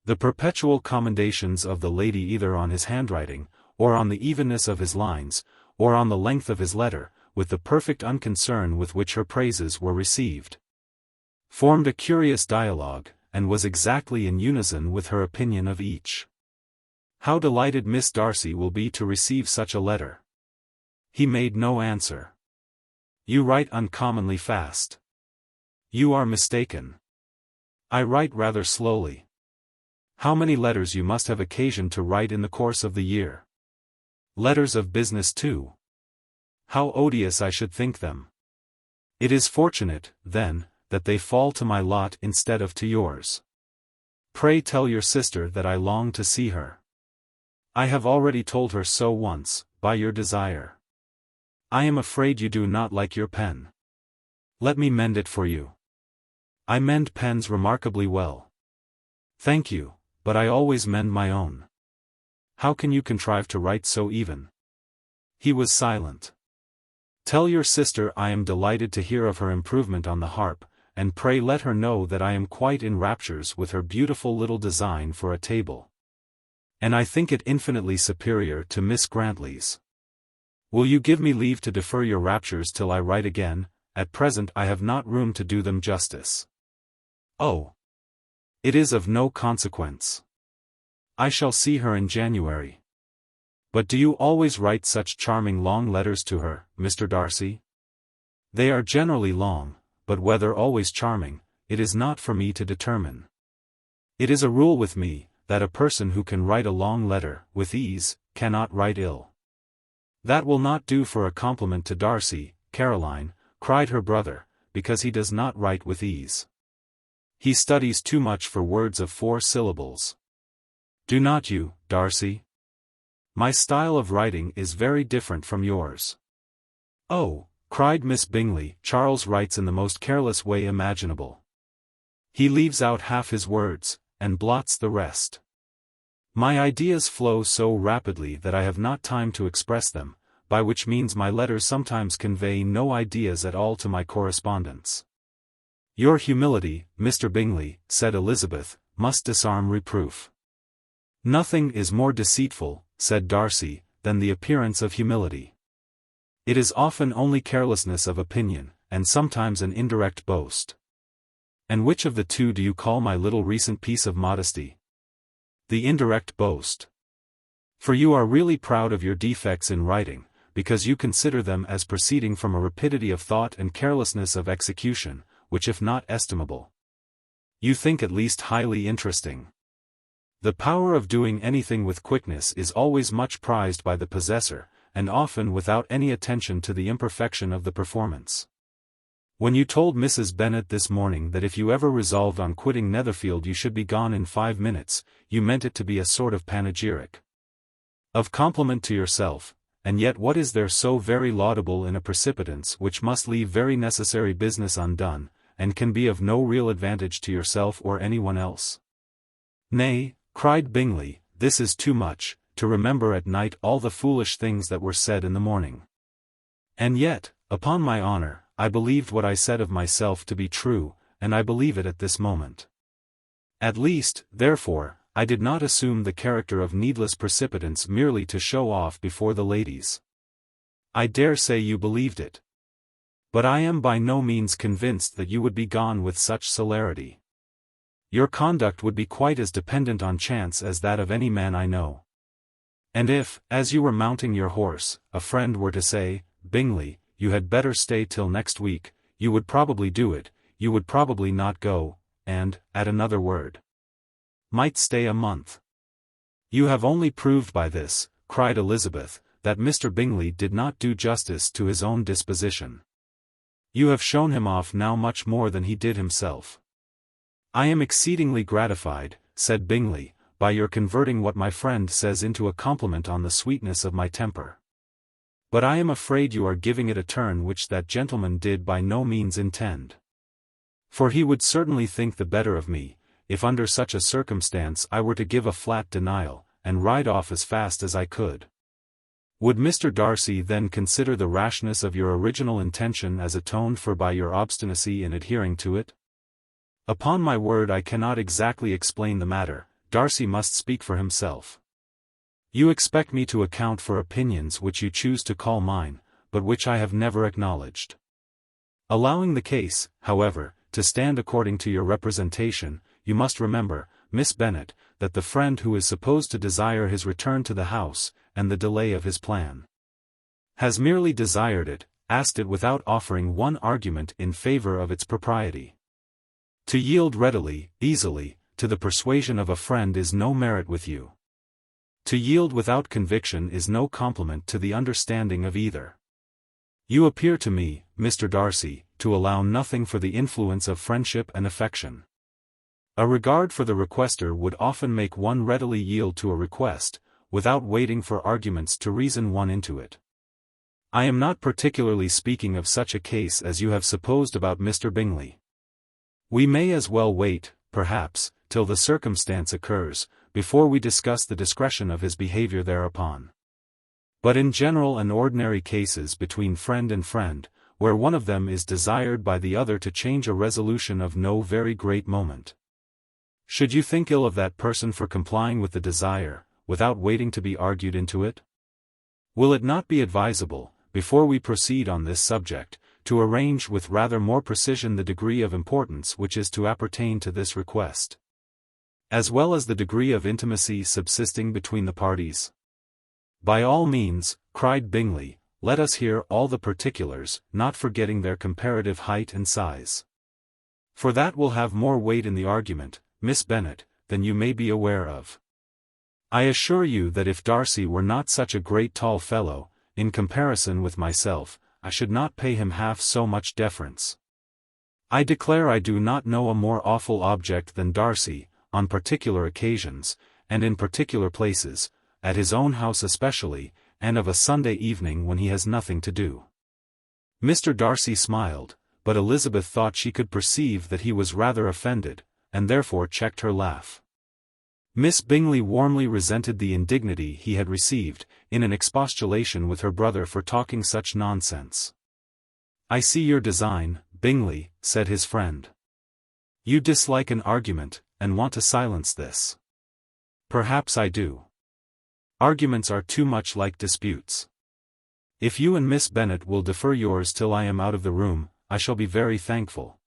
A: The perpetual commendations of the lady either on his handwriting, or on the evenness of his lines, or on the length of his letter, with the perfect unconcern with which her praises were received, formed a curious dialogue, and was exactly in unison with her opinion of each. "How delighted Miss Darcy will be to receive such a letter." He made no answer. "You write uncommonly fast." "You are mistaken. I write rather slowly." "How many letters you must have occasion to write in the course of the year." "Letters of business too. How odious I should think them." "It is fortunate, then, that they fall to my lot instead of to yours. Pray tell your sister that I long to see her." "I have already told her so once, by your desire." "I am afraid you do not like your pen. Let me mend it for you." "I mend pens remarkably well." "Thank you, but I always mend my own." "How can you contrive to write so even?" He was silent. "Tell your sister I am delighted to hear of her improvement on the harp, and pray let her know that I am quite in raptures with her beautiful little design for a table. And I think it infinitely superior to Miss Grantley's. Will you give me leave to defer your raptures till I write again? At present I have not room to do them justice." "Oh! It is of no consequence. I shall see her in January." "But do you always write such charming long letters to her, Mr. Darcy?" "They are generally long, but whether always charming, it is not for me to determine. It is a rule with me, that a person who can write a long letter, with ease, cannot write ill." "That will not do for a compliment to Darcy, Caroline," cried her brother, "because he does not write with ease. He studies too much for words of 4 syllables. Do not you, Darcy? My style of writing is very different from yours." "Oh," cried Miss Bingley, "Charles writes in the most careless way imaginable. He leaves out half his words, and blots the rest. My ideas flow so rapidly that I have not time to express them, by which means my letters sometimes convey no ideas at all to my correspondents. Your humility, Mr. Bingley, said Elizabeth, must disarm reproof. Nothing is more deceitful, said Darcy, than the appearance of humility. It is often only carelessness of opinion, and sometimes an indirect boast. And which of the two do you call my little recent piece of modesty? The indirect boast. For you are really proud of your defects in writing, because you consider them as proceeding from a rapidity of thought and carelessness of execution, which if not estimable, you think at least highly interesting. The power of doing anything with quickness is always much prized by the possessor, and often without any attention to the imperfection of the performance. When you told Mrs. Bennet this morning that if you ever resolved on quitting Netherfield you should be gone in 5 minutes, you meant it to be a sort of panegyric of compliment to yourself, and yet what is there so very laudable in a precipitance which must leave very necessary business undone, and can be of no real advantage to yourself or anyone else? Nay, cried Bingley, this is too much, to remember at night all the foolish things that were said in the morning. And yet, upon my honour, I believed what I said of myself to be true, and I believe it at this moment. At least, therefore, I did not assume the character of needless precipitance merely to show off before the ladies. I dare say you believed it. But I am by no means convinced that you would be gone with such celerity. Your conduct would be quite as dependent on chance as that of any man I know. And if, as you were mounting your horse, a friend were to say, Bingley, you had better stay till next week, you would probably do it, you would probably not go, and, at another word, might stay a month. You have only proved by this, cried Elizabeth, that Mr. Bingley did not do justice to his own disposition. You have shown him off now much more than he did himself. I am exceedingly gratified, said Bingley, by your converting what my friend says into a compliment on the sweetness of my temper. But I am afraid you are giving it a turn which that gentleman did by no means intend. For he would certainly think the better of me, if under such a circumstance I were to give a flat denial, and ride off as fast as I could. Would Mr. Darcy then consider the rashness of your original intention as atoned for by your obstinacy in adhering to it? Upon my word I cannot exactly explain the matter, Darcy must speak for himself. You expect me to account for opinions which you choose to call mine, but which I have never acknowledged. Allowing the case, however, to stand according to your representation, you must remember, Miss Bennet, that the friend who is supposed to desire his return to the house, and the delay of his plan, has merely desired it, asked it without offering one argument in favour of its propriety. To yield readily, easily, to the persuasion of a friend is no merit with you. To yield without conviction is no compliment to the understanding of either. You appear to me, Mr. Darcy, to allow nothing for the influence of friendship and affection. A regard for the requester would often make one readily yield to a request, without waiting for arguments to reason one into it. I am not particularly speaking of such a case as you have supposed about Mr. Bingley. We may as well wait, perhaps, till the circumstance occurs, before we discuss the discretion of his behavior thereupon. But in general and ordinary cases between friend and friend, where one of them is desired by the other to change a resolution of no very great moment, should you think ill of that person for complying with the desire, without waiting to be argued into it? Will it not be advisable, before we proceed on this subject, to arrange with rather more precision the degree of importance which is to appertain to this request, as well as the degree of intimacy subsisting between the parties? By all means, cried Bingley, let us hear all the particulars, not forgetting their comparative height and size. For that will have more weight in the argument, Miss Bennet, than you may be aware of. I assure you that if Darcy were not such a great tall fellow, in comparison with myself, I should not pay him half so much deference. I declare I do not know a more awful object than Darcy, on particular occasions, and in particular places, at his own house especially, and of a Sunday evening when he has nothing to do. Mr. Darcy smiled, but Elizabeth thought she could perceive that he was rather offended, and therefore checked her laugh. Miss Bingley warmly resented the indignity he had received, in an expostulation with her brother for talking such nonsense. I see your design, Bingley, said his friend. You dislike an argument, and want to silence this. Perhaps I do. Arguments are too much like disputes. If you and Miss Bennet will defer yours till I am out of the room, I shall be very thankful.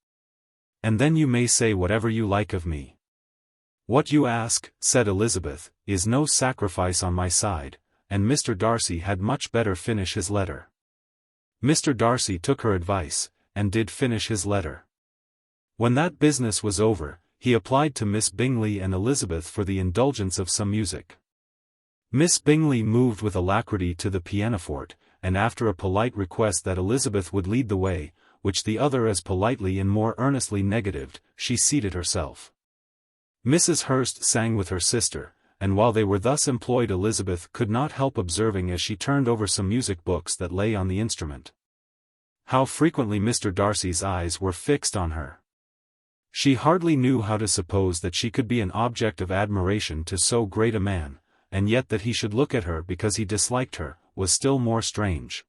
A: And then you may say whatever you like of me. What you ask, said Elizabeth, is no sacrifice on my side, and Mr. Darcy had much better finish his letter. Mr. Darcy took her advice, and did finish his letter. When that business was over, he applied to Miss Bingley and Elizabeth for the indulgence of some music. Miss Bingley moved with alacrity to the pianoforte, and after a polite request that Elizabeth would lead the way, which the other as politely and more earnestly negatived, she seated herself. Mrs. Hurst sang with her sister, and while they were thus employed Elizabeth could not help observing as she turned over some music books that lay on the instrument, how frequently Mr. Darcy's eyes were fixed on her. She hardly knew how to suppose that she could be an object of admiration to so great a man, and yet that he should look at her because he disliked her, was still more strange.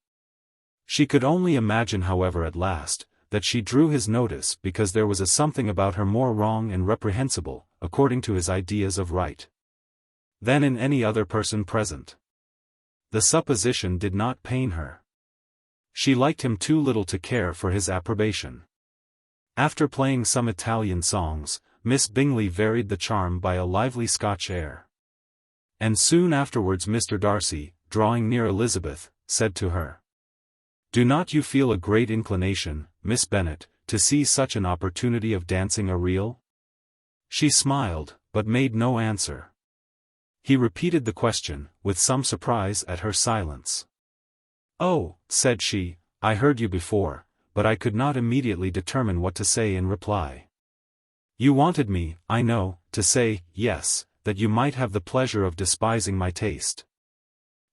A: She could only imagine however at last, that she drew his notice because there was a something about her more wrong and reprehensible, according to his ideas of right, than in any other person present. The supposition did not pain her. She liked him too little to care for his approbation. After playing some Italian songs, Miss Bingley varied the charm by a lively Scotch air. And soon afterwards Mr. Darcy, drawing near Elizabeth, said to her, "Do not you feel a great inclination, Miss Bennet, to seize such an opportunity of dancing a reel?" She smiled, but made no answer. He repeated the question, with some surprise at her silence. "Oh," said she, "I heard you before, but I could not immediately determine what to say in reply. You wanted me, I know, to say, yes, that you might have the pleasure of despising my taste.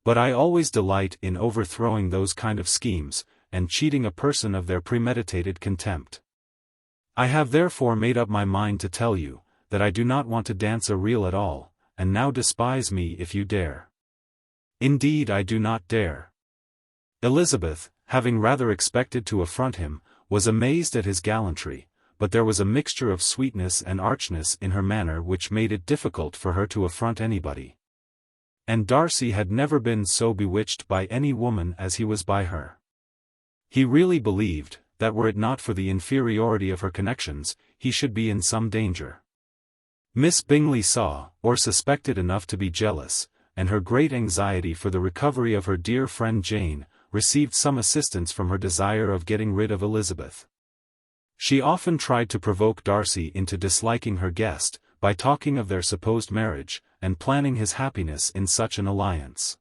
A: But I always delight in overthrowing those kind of schemes, and cheating a person of their premeditated contempt. I have therefore made up my mind to tell you, that I do not want to dance a reel at all, and now despise me if you dare." "Indeed I do not dare." Elizabeth, having rather expected to affront him, was amazed at his gallantry, but there was a mixture of sweetness and archness in her manner which made it difficult for her to affront anybody. And Darcy had never been so bewitched by any woman as he was by her. He really believed, that were it not for the inferiority of her connections, he should be in some danger. Miss Bingley saw, or suspected enough to be jealous, and her great anxiety for the recovery of her dear friend Jane, received some assistance from her desire of getting rid of Elizabeth. She often tried to provoke Darcy into disliking her guest, by talking of their supposed marriage, and planning his happiness in such an alliance.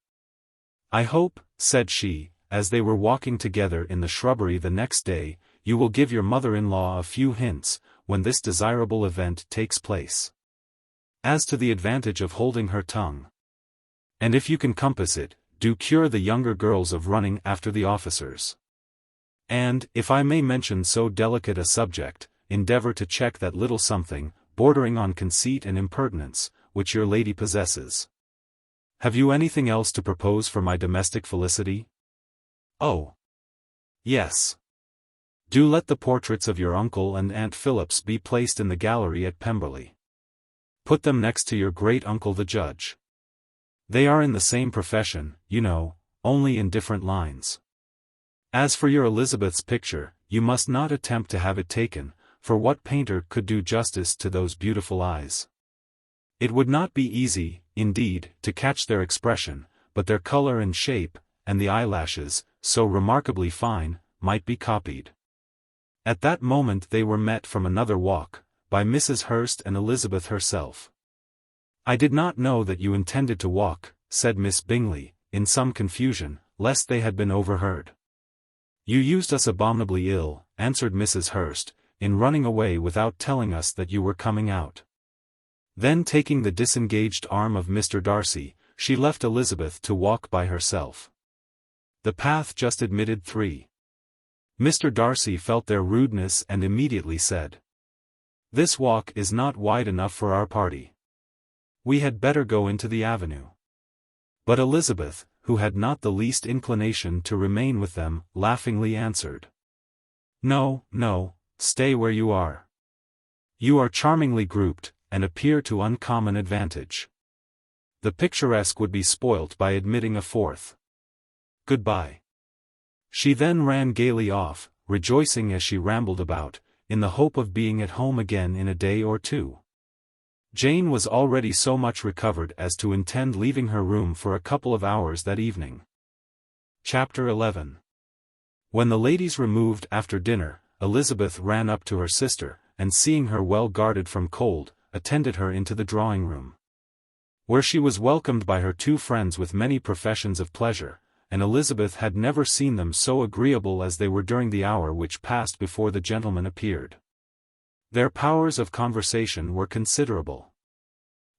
A: "I hope," said she, as they were walking together in the shrubbery the next day, "you will give your mother-in-law a few hints, when this desirable event takes place, as to the advantage of holding her tongue. And if you can compass it, do cure the younger girls of running after the officers. And, if I may mention so delicate a subject, endeavor to check that little something, bordering on conceit and impertinence, which your lady possesses. Have you anything else to propose for my domestic felicity?" "Oh, yes. Do let the portraits of your uncle and Aunt Phillips be placed in the gallery at Pemberley. Put them next to your great-uncle the judge. They are in the same profession, you know, only in different lines. As for your Elizabeth's picture, you must not attempt to have it taken, for what painter could do justice to those beautiful eyes? It would not be easy, indeed, to catch their expression, but their color and shape, and the eyelashes, so remarkably fine, might be copied." At that moment they were met from another walk, by Mrs. Hurst and Elizabeth herself. "I did not know that you intended to walk," said Miss Bingley, in some confusion, lest they had been overheard. "You used us abominably ill," answered Mrs. Hurst, "in running away without telling us that you were coming out." Then taking the disengaged arm of Mr. Darcy, she left Elizabeth to walk by herself. The path just admitted three. Mr. Darcy felt their rudeness and immediately said, "This walk is not wide enough for our party. We had better go into the avenue." But Elizabeth, who had not the least inclination to remain with them, laughingly answered, "No, no, stay where you are. You are charmingly grouped, and appear to uncommon advantage. The picturesque would be spoilt by admitting a fourth. Goodbye." She then ran gaily off, rejoicing as she rambled about, in the hope of being at home again in a day or two. Jane was already so much recovered as to intend leaving her room for a couple of hours that evening. Chapter 11. When the ladies removed after dinner, Elizabeth ran up to her sister, and seeing her well guarded from cold, attended her into the drawing-room, where she was welcomed by her two friends with many professions of pleasure, and Elizabeth had never seen them so agreeable as they were during the hour which passed before the gentlemen appeared. Their powers of conversation were considerable.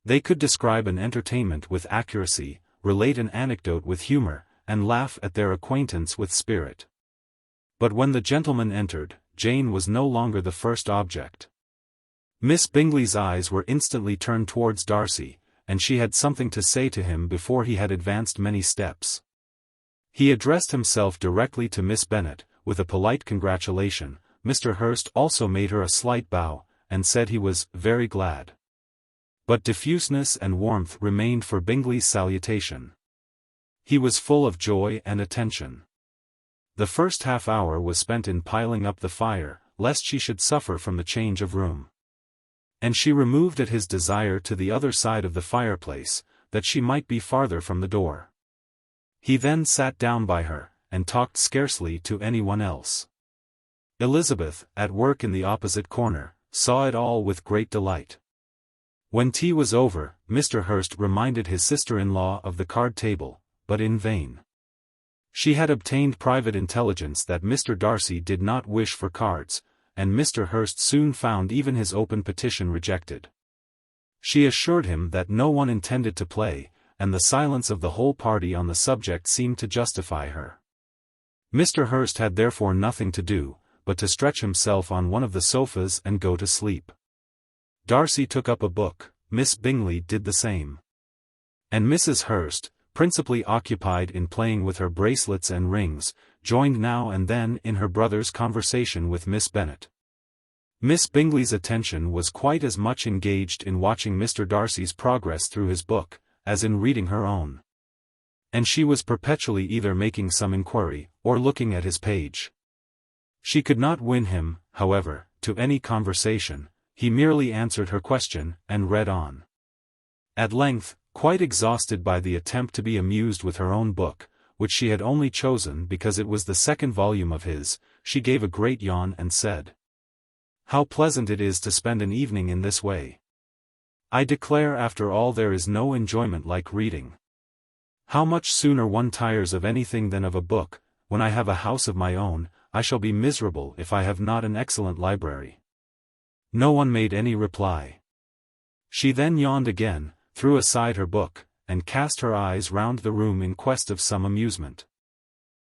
A: They could describe an entertainment with accuracy, relate an anecdote with humor, and laugh at their acquaintance with spirit. But when the gentlemen entered, Jane was no longer the first object. Miss Bingley's eyes were instantly turned towards Darcy, and she had something to say to him before he had advanced many steps. He addressed himself directly to Miss Bennet, with a polite congratulation. Mr. Hurst also made her a slight bow, and said he was very glad. But diffuseness and warmth remained for Bingley's salutation. He was full of joy and attention. The first half-hour was spent in piling up the fire, lest she should suffer from the change of room. And she removed at his desire to the other side of the fireplace, that she might be farther from the door. He then sat down by her, and talked scarcely to anyone else. Elizabeth, at work in the opposite corner, saw it all with great delight. When tea was over, Mr. Hurst reminded his sister-in-law of the card table, but in vain. She had obtained private intelligence that Mr. Darcy did not wish for cards, and Mr. Hurst soon found even his open petition rejected. She assured him that no one intended to play, and the silence of the whole party on the subject seemed to justify her. Mr. Hurst had therefore nothing to do, but to stretch himself on one of the sofas and go to sleep. Darcy took up a book, Miss Bingley did the same. And Mrs. Hurst, principally occupied in playing with her bracelets and rings, joined now and then in her brother's conversation with Miss Bennet. Miss Bingley's attention was quite as much engaged in watching Mr. Darcy's progress through his book, as in reading her own. And she was perpetually either making some inquiry, or looking at his page. She could not win him, however, to any conversation. He merely answered her question, and read on. At length, quite exhausted by the attempt to be amused with her own book, which she had only chosen because it was the second volume of his, she gave a great yawn and said, "How pleasant it is to spend an evening in this way. I declare after all there is no enjoyment like reading. How much sooner one tires of anything than of a book. When I have a house of my own, I shall be miserable if I have not an excellent library." No one made any reply. She then yawned again, threw aside her book, and cast her eyes round the room in quest of some amusement.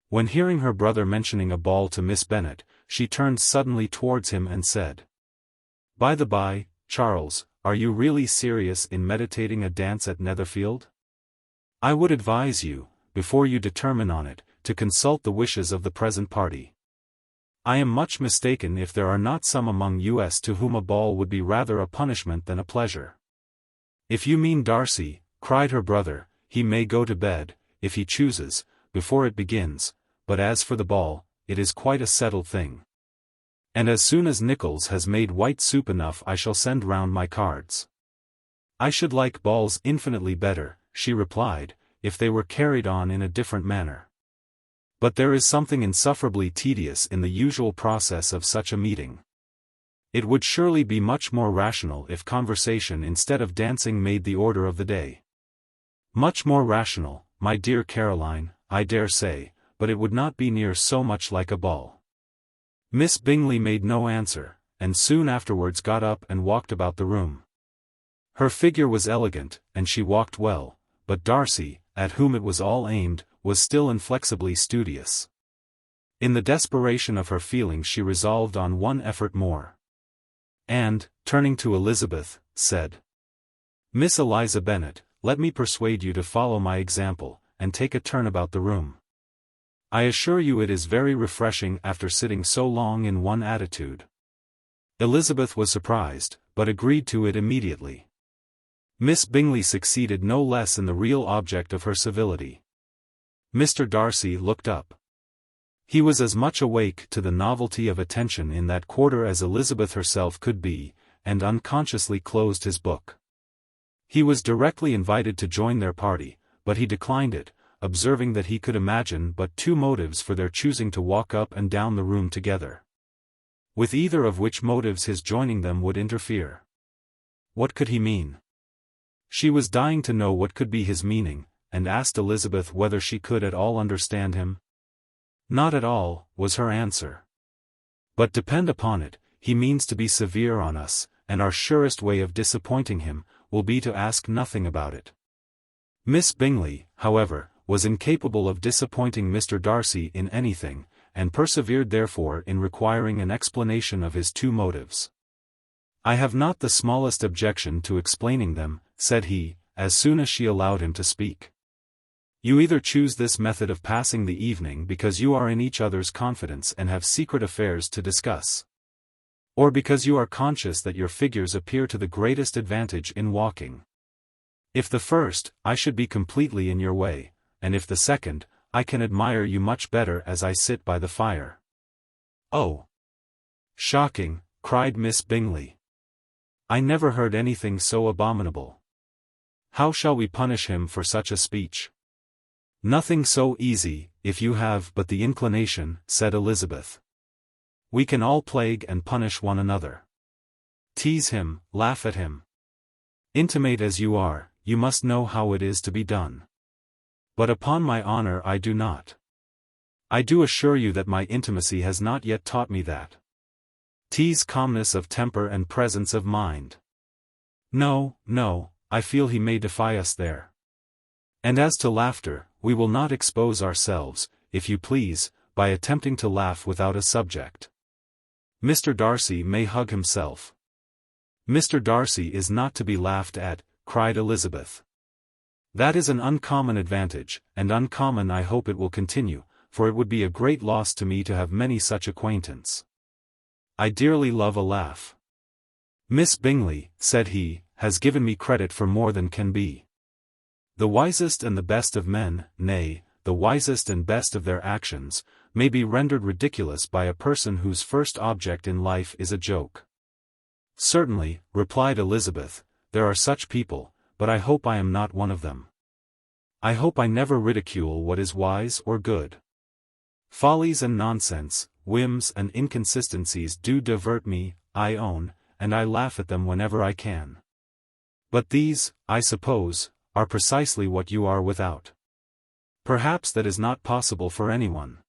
A: When hearing her brother mentioning a ball to Miss Bennet, she turned suddenly towards him and said, "By the by, Charles, are you really serious in meditating a dance at Netherfield? I would advise you, before you determine on it, to consult the wishes of the present party. I am much mistaken if there are not some among us to whom a ball would be rather a punishment than a pleasure." "If you mean Darcy," cried her brother, "he may go to bed, if he chooses, before it begins, but as for the ball, it is quite a settled thing. And as soon as Nichols has made white soup enough I shall send round my cards." "I should like balls infinitely better," she replied, "if they were carried on in a different manner. But there is something insufferably tedious in the usual process of such a meeting. It would surely be much more rational if conversation instead of dancing made the order of the day." "Much more rational, my dear Caroline, I dare say, but it would not be near so much like a ball." Miss Bingley made no answer, and soon afterwards got up and walked about the room. Her figure was elegant, and she walked well, but Darcy, at whom it was all aimed, was still inflexibly studious. In the desperation of her feelings she resolved on one effort more. And, turning to Elizabeth, said, "Miss Eliza Bennet, let me persuade you to follow my example, and take a turn about the room. I assure you it is very refreshing after sitting so long in one attitude." Elizabeth was surprised, but agreed to it immediately. Miss Bingley succeeded no less in the real object of her civility. Mr. Darcy looked up. He was as much awake to the novelty of attention in that quarter as Elizabeth herself could be, and unconsciously closed his book. He was directly invited to join their party, but he declined it, observing that he could imagine but two motives for their choosing to walk up and down the room together. With either of which motives his joining them would interfere. What could he mean? She was dying to know what could be his meaning, and asked Elizabeth whether she could at all understand him. Not at all, was her answer. But depend upon it, he means to be severe on us, and our surest way of disappointing him will be to ask nothing about it. Miss Bingley, however, was incapable of disappointing Mr. Darcy in anything, and persevered therefore in requiring an explanation of his two motives. "I have not the smallest objection to explaining them," said he, as soon as she allowed him to speak. "You either choose this method of passing the evening because you are in each other's confidence and have secret affairs to discuss, or because you are conscious that your figures appear to the greatest advantage in walking. If the first, I should be completely in your way, and if the second, I can admire you much better as I sit by the fire." "Oh! Shocking," cried Miss Bingley. "I never heard anything so abominable. How shall we punish him for such a speech?" "Nothing so easy, if you have but the inclination," said Elizabeth. "We can all plague and punish one another. Tease him, laugh at him. Intimate as you are, you must know how it is to be done. But upon my honor I do not. I do assure you that my intimacy has not yet taught me that. Tease calmness of temper and presence of mind. No, no, I feel he may defy us there. And as to laughter, we will not expose ourselves, if you please, by attempting to laugh without a subject. Mr. Darcy may hug himself." "Mr. Darcy is not to be laughed at," cried Elizabeth. "That is an uncommon advantage, and uncommon I hope it will continue, for it would be a great loss to me to have many such acquaintance. I dearly love a laugh. Miss Bingley," said he, "has given me credit for more than can be. The wisest and the best of men, nay, the wisest and best of their actions, may be rendered ridiculous by a person whose first object in life is a joke." "Certainly," replied Elizabeth, "there are such people, but I hope I am not one of them. I hope I never ridicule what is wise or good. Follies and nonsense, whims and inconsistencies do divert me, I own, and I laugh at them whenever I can. But these, I suppose, are precisely what you are without. Perhaps that is not possible for anyone.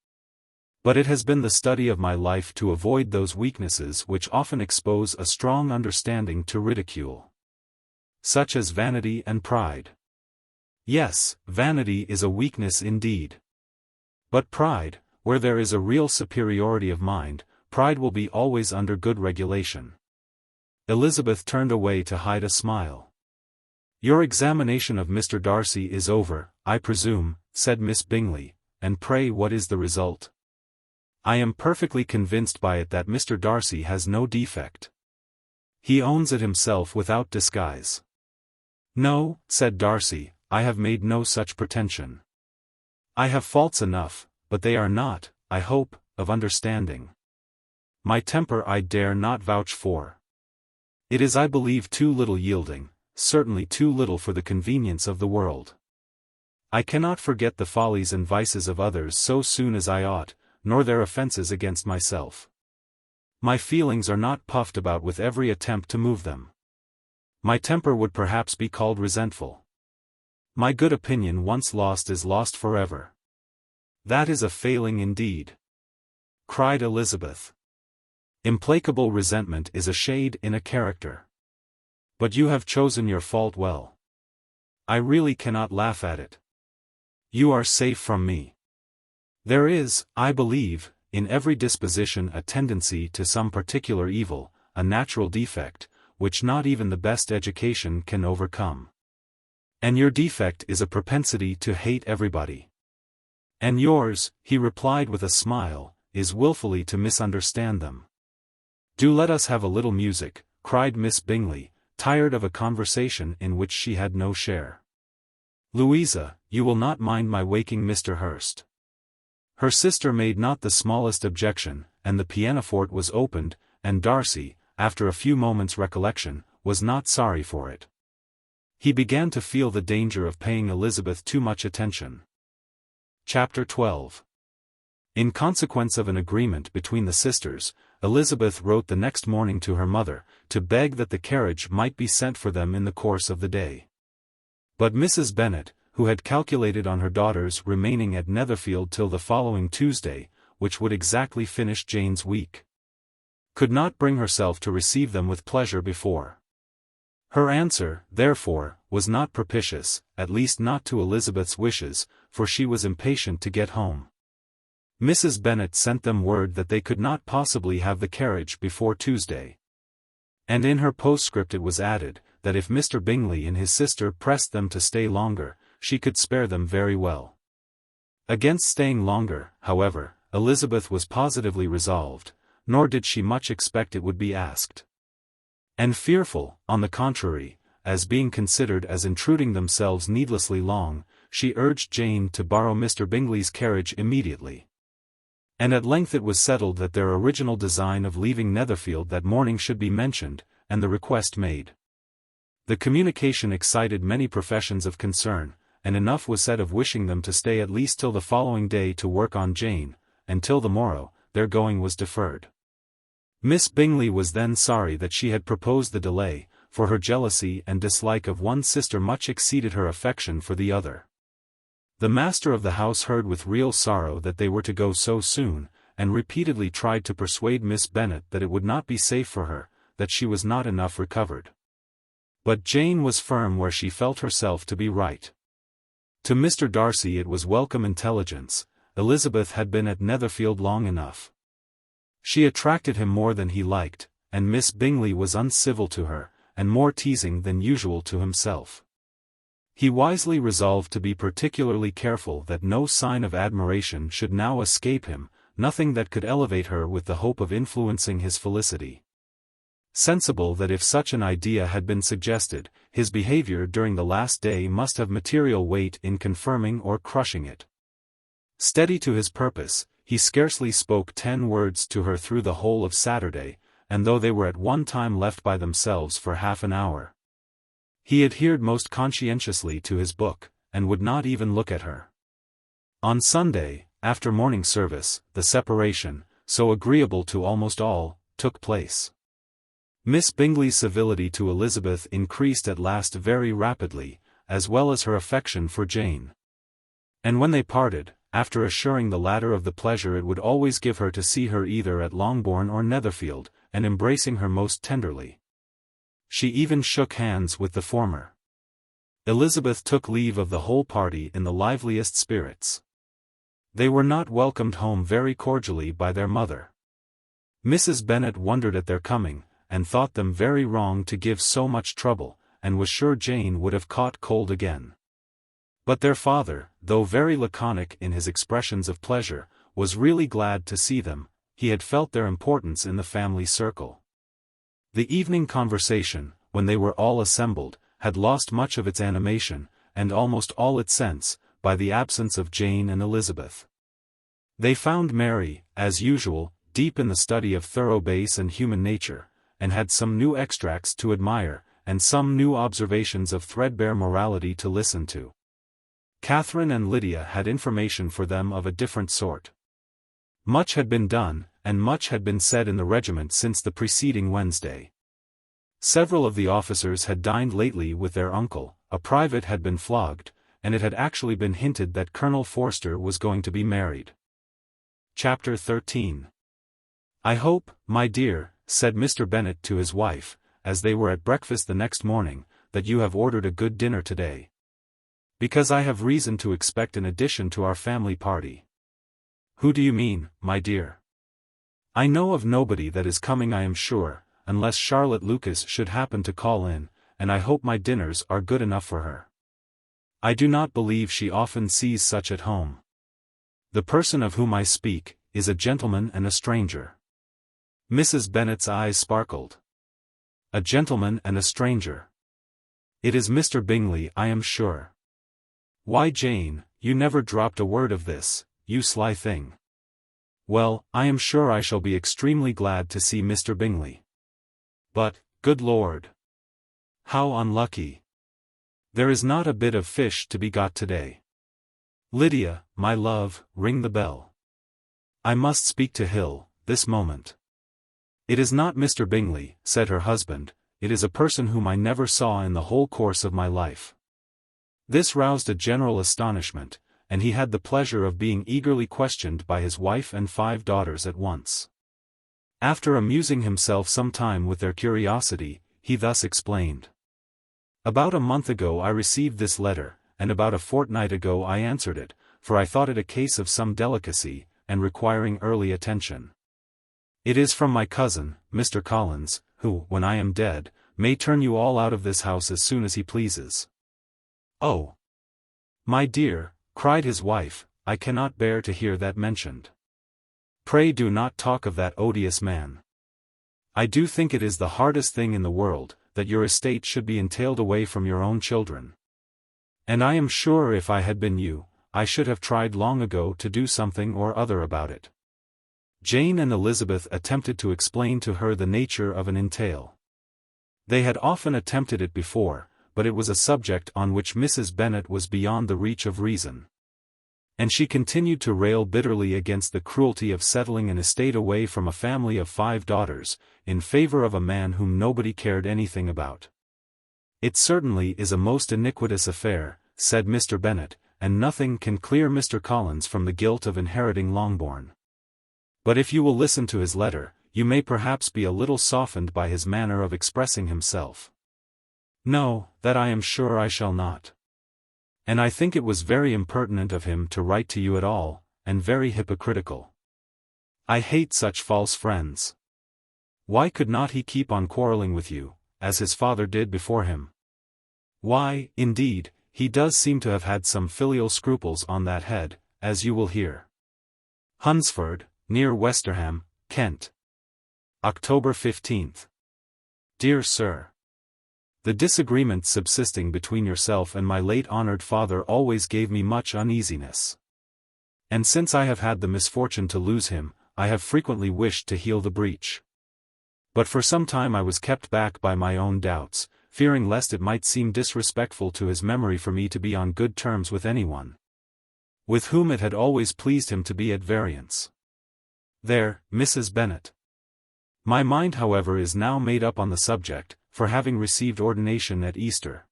A: But it has been the study of my life to avoid those weaknesses which often expose a strong understanding to ridicule. Such as vanity and pride. Yes, vanity is a weakness indeed. But pride, where there is a real superiority of mind, pride will be always under good regulation." Elizabeth turned away to hide a smile. "Your examination of Mr. Darcy is over, I presume," said Miss Bingley, "and pray what is the result?" "I am perfectly convinced by it that Mr. Darcy has no defect. He owns it himself without disguise." "No," said Darcy, "I have made no such pretension. I have faults enough, but they are not, I hope, of understanding. My temper I dare not vouch for. It is I believe too little yielding, certainly too little for the convenience of the world. I cannot forget the follies and vices of others so soon as I ought, nor their offences against myself. My feelings are not puffed about with every attempt to move them. My temper would perhaps be called resentful. My good opinion once lost is lost forever. That is a failing indeed," cried Elizabeth. "Implacable resentment is a shade in a character. But you have chosen your fault well. I really cannot laugh at it. You are safe from me. There is, I believe, in every disposition a tendency to some particular evil, a natural defect, which not even the best education can overcome. And your defect is a propensity to hate everybody. And yours," he replied with a smile, "is willfully to misunderstand them. "Do let us have a little music," cried Miss Bingley, tired of a conversation in which she had no share. "Louisa, you will not mind my waking Mr. Hurst." Her sister made not the smallest objection, and the pianoforte was opened, and Darcy, after a few moments' recollection, was not sorry for it. He began to feel the danger of paying Elizabeth too much attention. Chapter 12. In consequence of an agreement between the sisters, Elizabeth wrote the next morning to her mother, to beg that the carriage might be sent for them in the course of the day. But Mrs. Bennet, who had calculated on her daughters remaining at Netherfield till the following Tuesday, which would exactly finish Jane's week, could not bring herself to receive them with pleasure before. Her answer, therefore, was not propitious, at least not to Elizabeth's wishes, for she was impatient to get home. Mrs. Bennet sent them word that they could not possibly have the carriage before Tuesday. And in her postscript it was added, that if Mr. Bingley and his sister pressed them to stay longer, she could spare them very well. Against staying longer, however, Elizabeth was positively resolved, nor did she much expect it would be asked. And fearful, on the contrary, as being considered as intruding themselves needlessly long, she urged Jane to borrow Mr. Bingley's carriage immediately. And at length it was settled that their original design of leaving Netherfield that morning should be mentioned, and the request made. The communication excited many professions of concern, and enough was said of wishing them to stay at least till the following day to work on Jane, and till the morrow, their going was deferred. Miss Bingley was then sorry that she had proposed the delay, for her jealousy and dislike of one sister much exceeded her affection for the other. The master of the house heard with real sorrow that they were to go so soon, and repeatedly tried to persuade Miss Bennet that it would not be safe for her, that she was not enough recovered. But Jane was firm where she felt herself to be right. To Mr. Darcy it was welcome intelligence. Elizabeth had been at Netherfield long enough. She attracted him more than he liked, and Miss Bingley was uncivil to her, and more teasing than usual to himself. He wisely resolved to be particularly careful that no sign of admiration should now escape him, nothing that could elevate her with the hope of influencing his felicity. Sensible that if such an idea had been suggested, his behavior during the last day must have material weight in confirming or crushing it. Steady to his purpose, he scarcely spoke 10 words to her through the whole of Saturday, and though they were at one time left by themselves for half an hour, he adhered most conscientiously to his book, and would not even look at her. On Sunday, after morning service, the separation, so agreeable to almost all, took place. Miss Bingley's civility to Elizabeth increased at last very rapidly, as well as her affection for Jane. And when they parted, after assuring the latter of the pleasure it would always give her to see her either at Longbourn or Netherfield, and embracing her most tenderly, she even shook hands with the former, Elizabeth took leave of the whole party in the liveliest spirits. They were not welcomed home very cordially by their mother. Mrs. Bennet wondered at their coming, and thought them very wrong to give so much trouble, and was sure Jane would have caught cold again. But their father, though very laconic in his expressions of pleasure, was really glad to see them. He had felt their importance in the family circle. The evening conversation, when they were all assembled, had lost much of its animation, and almost all its sense, by the absence of Jane and Elizabeth. They found Mary, as usual, deep in the study of thorough base and human nature, and had some new extracts to admire, and some new observations of threadbare morality to listen to. Catherine and Lydia had information for them of a different sort. Much had been done, and much had been said in the regiment since the preceding Wednesday. Several of the officers had dined lately with their uncle, a private had been flogged, and it had actually been hinted that Colonel Forster was going to be married. Chapter 13. "I hope, my dear," said Mr. Bennet to his wife, as they were at breakfast the next morning, "that you have ordered a good dinner today. Because I have reason to expect an addition to our family party." "Who do you mean, my dear?" "I know of nobody that is coming, I am sure, unless Charlotte Lucas should happen to call in, and I hope my dinners are good enough for her. I do not believe she often sees such at home. The person of whom I speak is a gentleman and a stranger." Mrs. Bennet's eyes sparkled. A gentleman and a stranger. It is Mr. Bingley, I am sure. Why, Jane, you never dropped a word of this, you sly thing. Well, I am sure I shall be extremely glad to see Mr. Bingley. But, good Lord! How unlucky! There is not a bit of fish to be got today. Lydia, my love, ring the bell. I must speak to Hill, this moment. It is not Mr. Bingley, said her husband, it is a person whom I never saw in the whole course of my life. This roused a general astonishment, and he had the pleasure of being eagerly questioned by his wife and 5 daughters at once. After amusing himself some time with their curiosity, he thus explained. About a month ago I received this letter, and about a fortnight ago I answered it, for I thought it a case of some delicacy, and requiring early attention. It is from my cousin, Mr. Collins, who, when I am dead, may turn you all out of this house as soon as he pleases. Oh! My dear, cried his wife, I cannot bear to hear that mentioned. Pray do not talk of that odious man. I do think it is the hardest thing in the world, that your estate should be entailed away from your own children. And I am sure if I had been you, I should have tried long ago to do something or other about it. Jane and Elizabeth attempted to explain to her the nature of an entail. They had often attempted it before, but it was a subject on which Mrs. Bennet was beyond the reach of reason. And she continued to rail bitterly against the cruelty of settling an estate away from a family of 5 daughters, in favor of a man whom nobody cared anything about. It certainly is a most iniquitous affair, said Mr. Bennet, and nothing can clear Mr. Collins from the guilt of inheriting Longbourn. But if you will listen to his letter, you may perhaps be a little softened by his manner of expressing himself. No, that I am sure I shall not. And I think it was very impertinent of him to write to you at all, and very hypocritical. I hate such false friends. Why could not he keep on quarrelling with you, as his father did before him? Why, indeed, he does seem to have had some filial scruples on that head, as you will hear. Hunsford, near Westerham, Kent. October 15th. Dear Sir, the disagreement subsisting between yourself and my late honoured father always gave me much uneasiness. And since I have had the misfortune to lose him, I have frequently wished to heal the breach. But for some time I was kept back by my own doubts, fearing lest it might seem disrespectful to his memory for me to be on good terms with anyone with whom it had always pleased him to be at variance. There, Mrs. Bennet. My mind, however, is now made up on the subject, for having received ordination at Easter.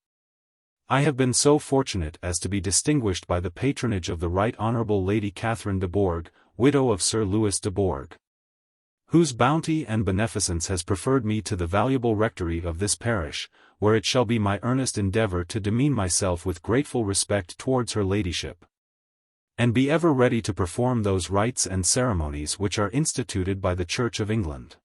A: I have been so fortunate as to be distinguished by the patronage of the Right Honourable Lady Catherine de Bourgh, widow of Sir Louis de Bourgh, whose bounty and beneficence has preferred me to the valuable rectory of this parish, where it shall be my earnest endeavour to demean myself with grateful respect towards her ladyship, and be ever ready to perform those rites and ceremonies which are instituted by the Church of England.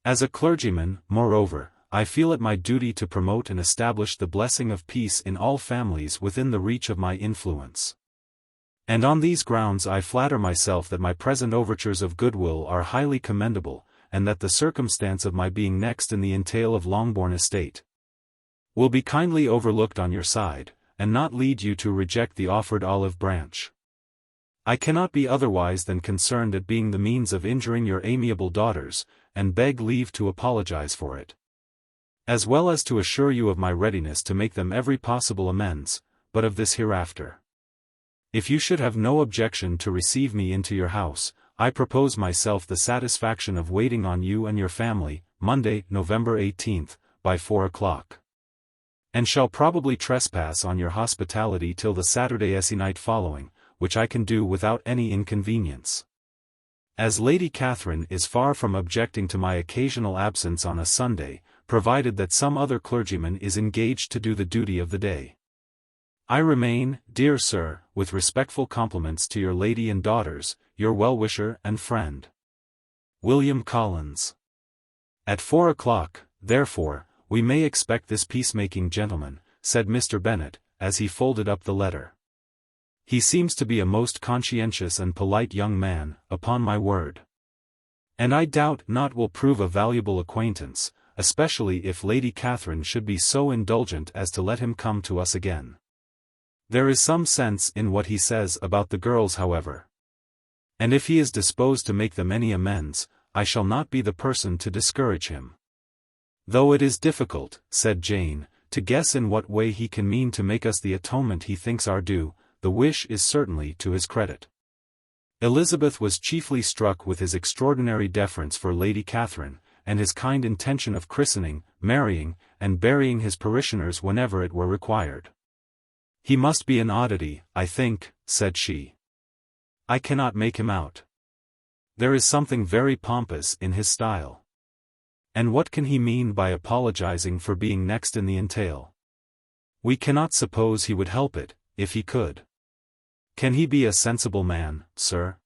A: As a clergyman, moreover, I feel it my duty to promote and establish the blessing of peace in all families within the reach of my influence. And on these grounds I flatter myself that my present overtures of goodwill are highly commendable, and that the circumstance of my being next in the entail of Longbourn estate will be kindly overlooked on your side, and not lead you to reject the offered olive branch. I cannot be otherwise than concerned at being the means of injuring your amiable daughters, and beg leave to apologize for it, as well as to assure you of my readiness to make them every possible amends, but of this hereafter. If you should have no objection to receive me into your house, I propose myself the satisfaction of waiting on you and your family, Monday, November 18th, by 4 o'clock. And shall probably trespass on your hospitality till the Saturday se'nnight following, which I can do without any inconvenience. As Lady Catherine is far from objecting to my occasional absence on a Sunday, provided that some other clergyman is engaged to do the duty of the day. I remain, dear sir, with respectful compliments to your lady and daughters, your well-wisher and friend, William Collins. At 4 o'clock, therefore, we may expect this peacemaking gentleman, said Mr. Bennet, as he folded up the letter. He seems to be a most conscientious and polite young man, upon my word. And I doubt not will prove a valuable acquaintance, especially if Lady Catherine should be so indulgent as to let him come to us again. There is some sense in what he says about the girls, however. And if he is disposed to make them any amends, I shall not be the person to discourage him. Though it is difficult, said Jane, to guess in what way he can mean to make us the atonement he thinks our due, the wish is certainly to his credit. Elizabeth was chiefly struck with his extraordinary deference for Lady Catherine, and his kind intention of christening, marrying, and burying his parishioners whenever it were required. He must be an oddity, I think, said she. I cannot make him out. There is something very pompous in his style. And what can he mean by apologizing for being next in the entail? We cannot suppose he would help it, if he could. Can he be a sensible man, sir?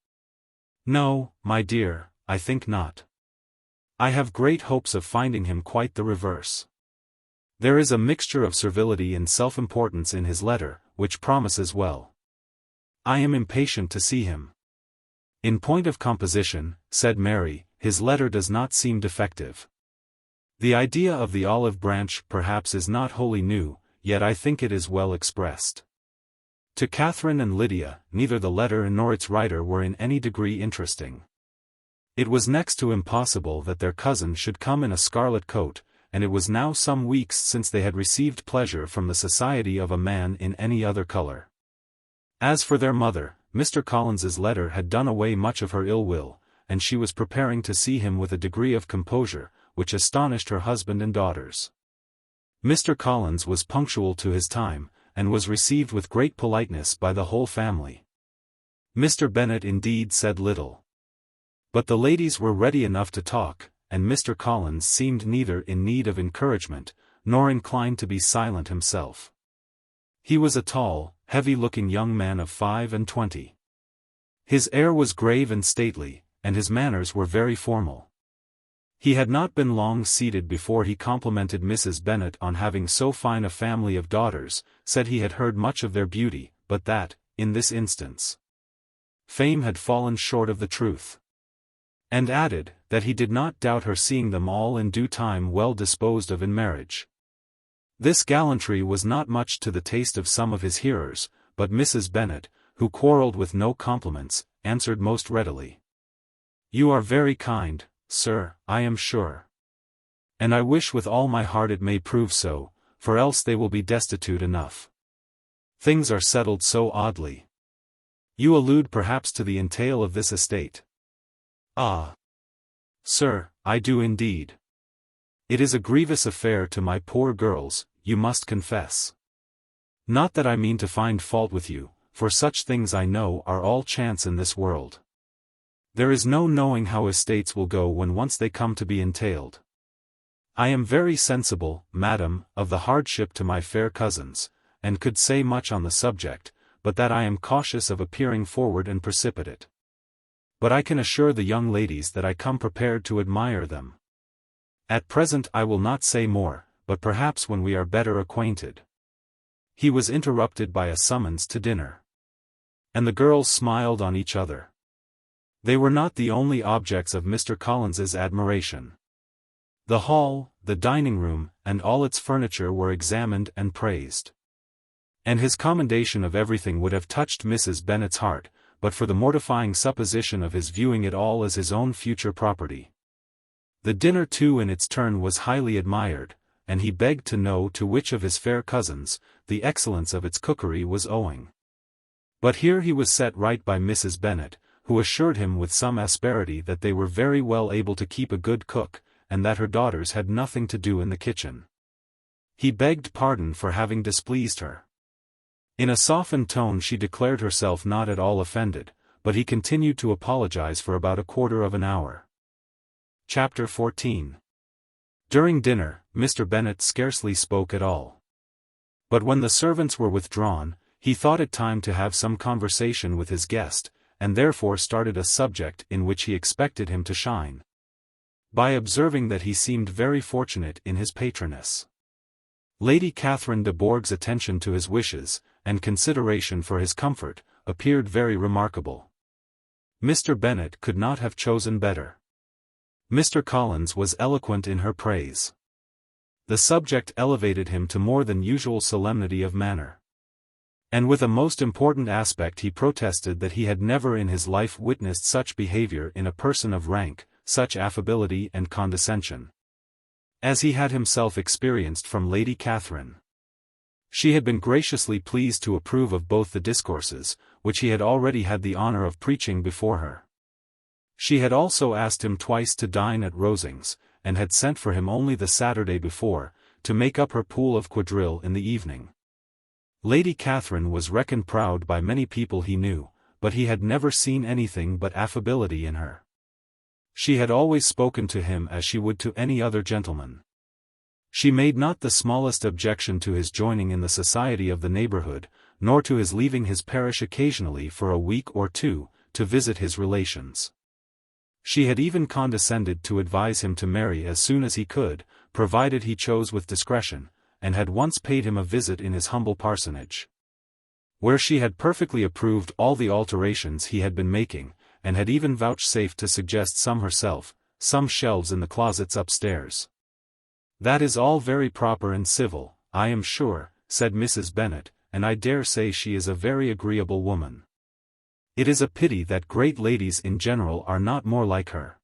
A: No, my dear, I think not. I have great hopes of finding him quite the reverse. There is a mixture of servility and self-importance in his letter, which promises well. I am impatient to see him. In point of composition, said Mary, his letter does not seem defective. The idea of the olive branch perhaps is not wholly new, yet I think it is well expressed. To Catherine and Lydia, neither the letter nor its writer were in any degree interesting. It was next to impossible that their cousin should come in a scarlet coat, and it was now some weeks since they had received pleasure from the society of a man in any other color. As for their mother, Mr. Collins's letter had done away much of her ill will, and she was preparing to see him with a degree of composure, which astonished her husband and daughters. Mr. Collins was punctual to his time, and was received with great politeness by the whole family. Mr. Bennet indeed said little. But the ladies were ready enough to talk, and Mr. Collins seemed neither in need of encouragement, nor inclined to be silent himself. He was a tall, heavy-looking young man of 25. His air was grave and stately, and his manners were very formal. He had not been long seated before he complimented Mrs. Bennet on having so fine a family of daughters, said he had heard much of their beauty, but that, in this instance, fame had fallen short of the truth. And added, that he did not doubt her seeing them all in due time well disposed of in marriage. This gallantry was not much to the taste of some of his hearers, but Mrs. Bennet, who quarrelled with no compliments, answered most readily. You are very kind, sir, I am sure. And I wish with all my heart it may prove so, for else they will be destitute enough. Things are settled so oddly. You allude perhaps to the entail of this estate. Ah! Sir, I do indeed. It is a grievous affair to my poor girls, you must confess. Not that I mean to find fault with you, for such things I know are all chance in this world. There is no knowing how estates will go when once they come to be entailed. I am very sensible, madam, of the hardship to my fair cousins, and could say much on the subject, but that I am cautious of appearing forward and precipitate. But I can assure the young ladies that I come prepared to admire them. At present I will not say more, but perhaps when we are better acquainted. He was interrupted by a summons to dinner. And the girls smiled on each other. They were not the only objects of Mr. Collins's admiration. The hall, the dining room, and all its furniture were examined and praised. And his commendation of everything would have touched Mrs. Bennet's heart, but for the mortifying supposition of his viewing it all as his own future property. The dinner too in its turn was highly admired, and he begged to know to which of his fair cousins, the excellence of its cookery was owing. But here he was set right by Mrs. Bennet, who assured him with some asperity that they were very well able to keep a good cook, and that her daughters had nothing to do in the kitchen. He begged pardon for having displeased her. In a softened tone she declared herself not at all offended, but he continued to apologize for about a quarter of an hour. Chapter 14. During dinner, Mr. Bennet scarcely spoke at all. But when the servants were withdrawn, he thought it time to have some conversation with his guest, and therefore started a subject in which he expected him to shine, by observing that he seemed very fortunate in his patroness. Lady Catherine de Bourgh's attention to his wishes, and consideration for his comfort, appeared very remarkable. Mr. Bennet could not have chosen better. Mr. Collins was eloquent in her praise. The subject elevated him to more than usual solemnity of manner. And with a most important aspect he protested that he had never in his life witnessed such behavior in a person of rank, such affability and condescension, as he had himself experienced from Lady Catherine. She had been graciously pleased to approve of both the discourses, which he had already had the honor of preaching before her. She had also asked him twice to dine at Rosings, and had sent for him only the Saturday before, to make up her pool of quadrille in the evening. Lady Catherine was reckoned proud by many people he knew, but he had never seen anything but affability in her. She had always spoken to him as she would to any other gentleman. She made not the smallest objection to his joining in the society of the neighborhood, nor to his leaving his parish occasionally for a week or two, to visit his relations. She had even condescended to advise him to marry as soon as he could, provided he chose with discretion, and had once paid him a visit in his humble parsonage, where she had perfectly approved all the alterations he had been making, and had even vouchsafed to suggest some herself, some shelves in the closets upstairs. "That is all very proper and civil, I am sure," said Mrs. Bennet, "and I dare say she is a very agreeable woman. It is a pity that great ladies in general are not more like her.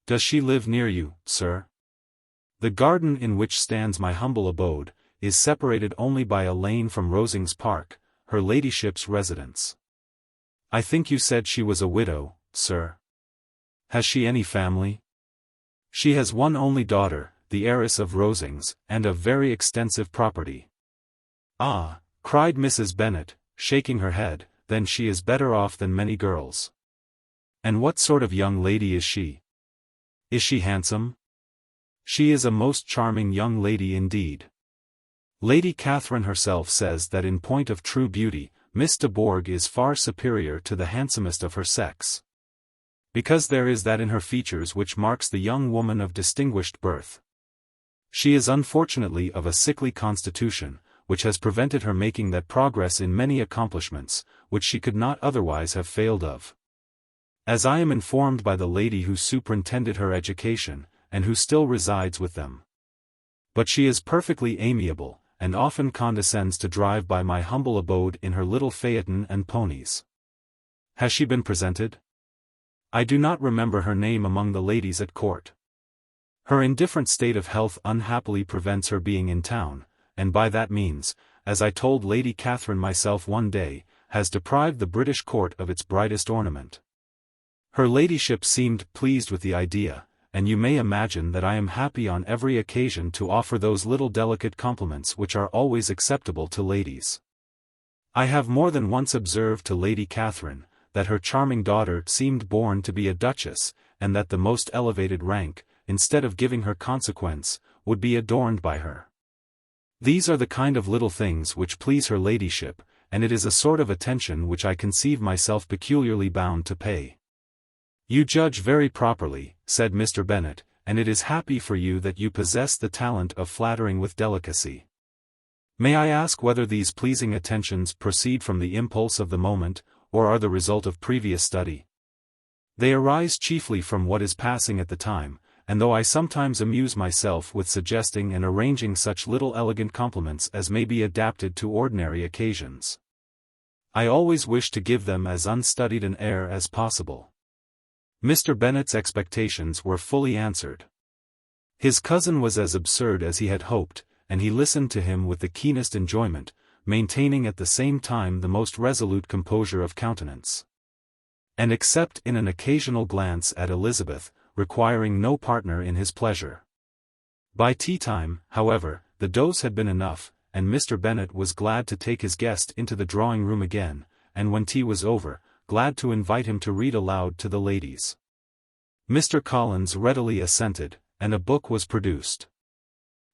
A: Does she live near you, sir?" "The garden in which stands my humble abode, is separated only by a lane from Rosings Park, her ladyship's residence." "I think you said she was a widow, sir. Has she any family?" "She has one only daughter, the heiress of Rosings, and of very extensive property." "Ah," cried Mrs. Bennet, shaking her head, "then she is better off than many girls. And what sort of young lady is she? Is she handsome?" "She is a most charming young lady indeed. Lady Catherine herself says that in point of true beauty, Miss de Bourgh is far superior to the handsomest of her sex. Because there is that in her features which marks the young woman of distinguished birth. She is unfortunately of a sickly constitution, which has prevented her making that progress in many accomplishments, which she could not otherwise have failed of. As I am informed by the lady who superintended her education, and who still resides with them. But she is perfectly amiable, and often condescends to drive by my humble abode in her little phaeton and ponies." "Has she been presented?" "I do not remember her name among the ladies at court. Her indifferent state of health unhappily prevents her being in town, and by that means, as I told Lady Catherine myself one day, has deprived the British court of its brightest ornament. Her ladyship seemed pleased with the idea, and you may imagine that I am happy on every occasion to offer those little delicate compliments which are always acceptable to ladies. I have more than once observed to Lady Catherine, that her charming daughter seemed born to be a duchess, and that the most elevated rank, instead of giving her consequence, would be adorned by her. These are the kind of little things which please her ladyship, and it is a sort of attention which I conceive myself peculiarly bound to pay." "You judge very properly," said Mr. Bennet, "and it is happy for you that you possess the talent of flattering with delicacy. May I ask whether these pleasing attentions proceed from the impulse of the moment, or are the result of previous study?" "They arise chiefly from what is passing at the time, and though I sometimes amuse myself with suggesting and arranging such little elegant compliments as may be adapted to ordinary occasions, I always wish to give them as unstudied an air as possible." Mr. Bennet's expectations were fully answered. His cousin was as absurd as he had hoped, and he listened to him with the keenest enjoyment, maintaining at the same time the most resolute composure of countenance. And except in an occasional glance at Elizabeth, requiring no partner in his pleasure. By tea-time, however, the dose had been enough, and Mr. Bennet was glad to take his guest into the drawing-room again, and when tea was over, glad to invite him to read aloud to the ladies. Mr. Collins readily assented, and a book was produced.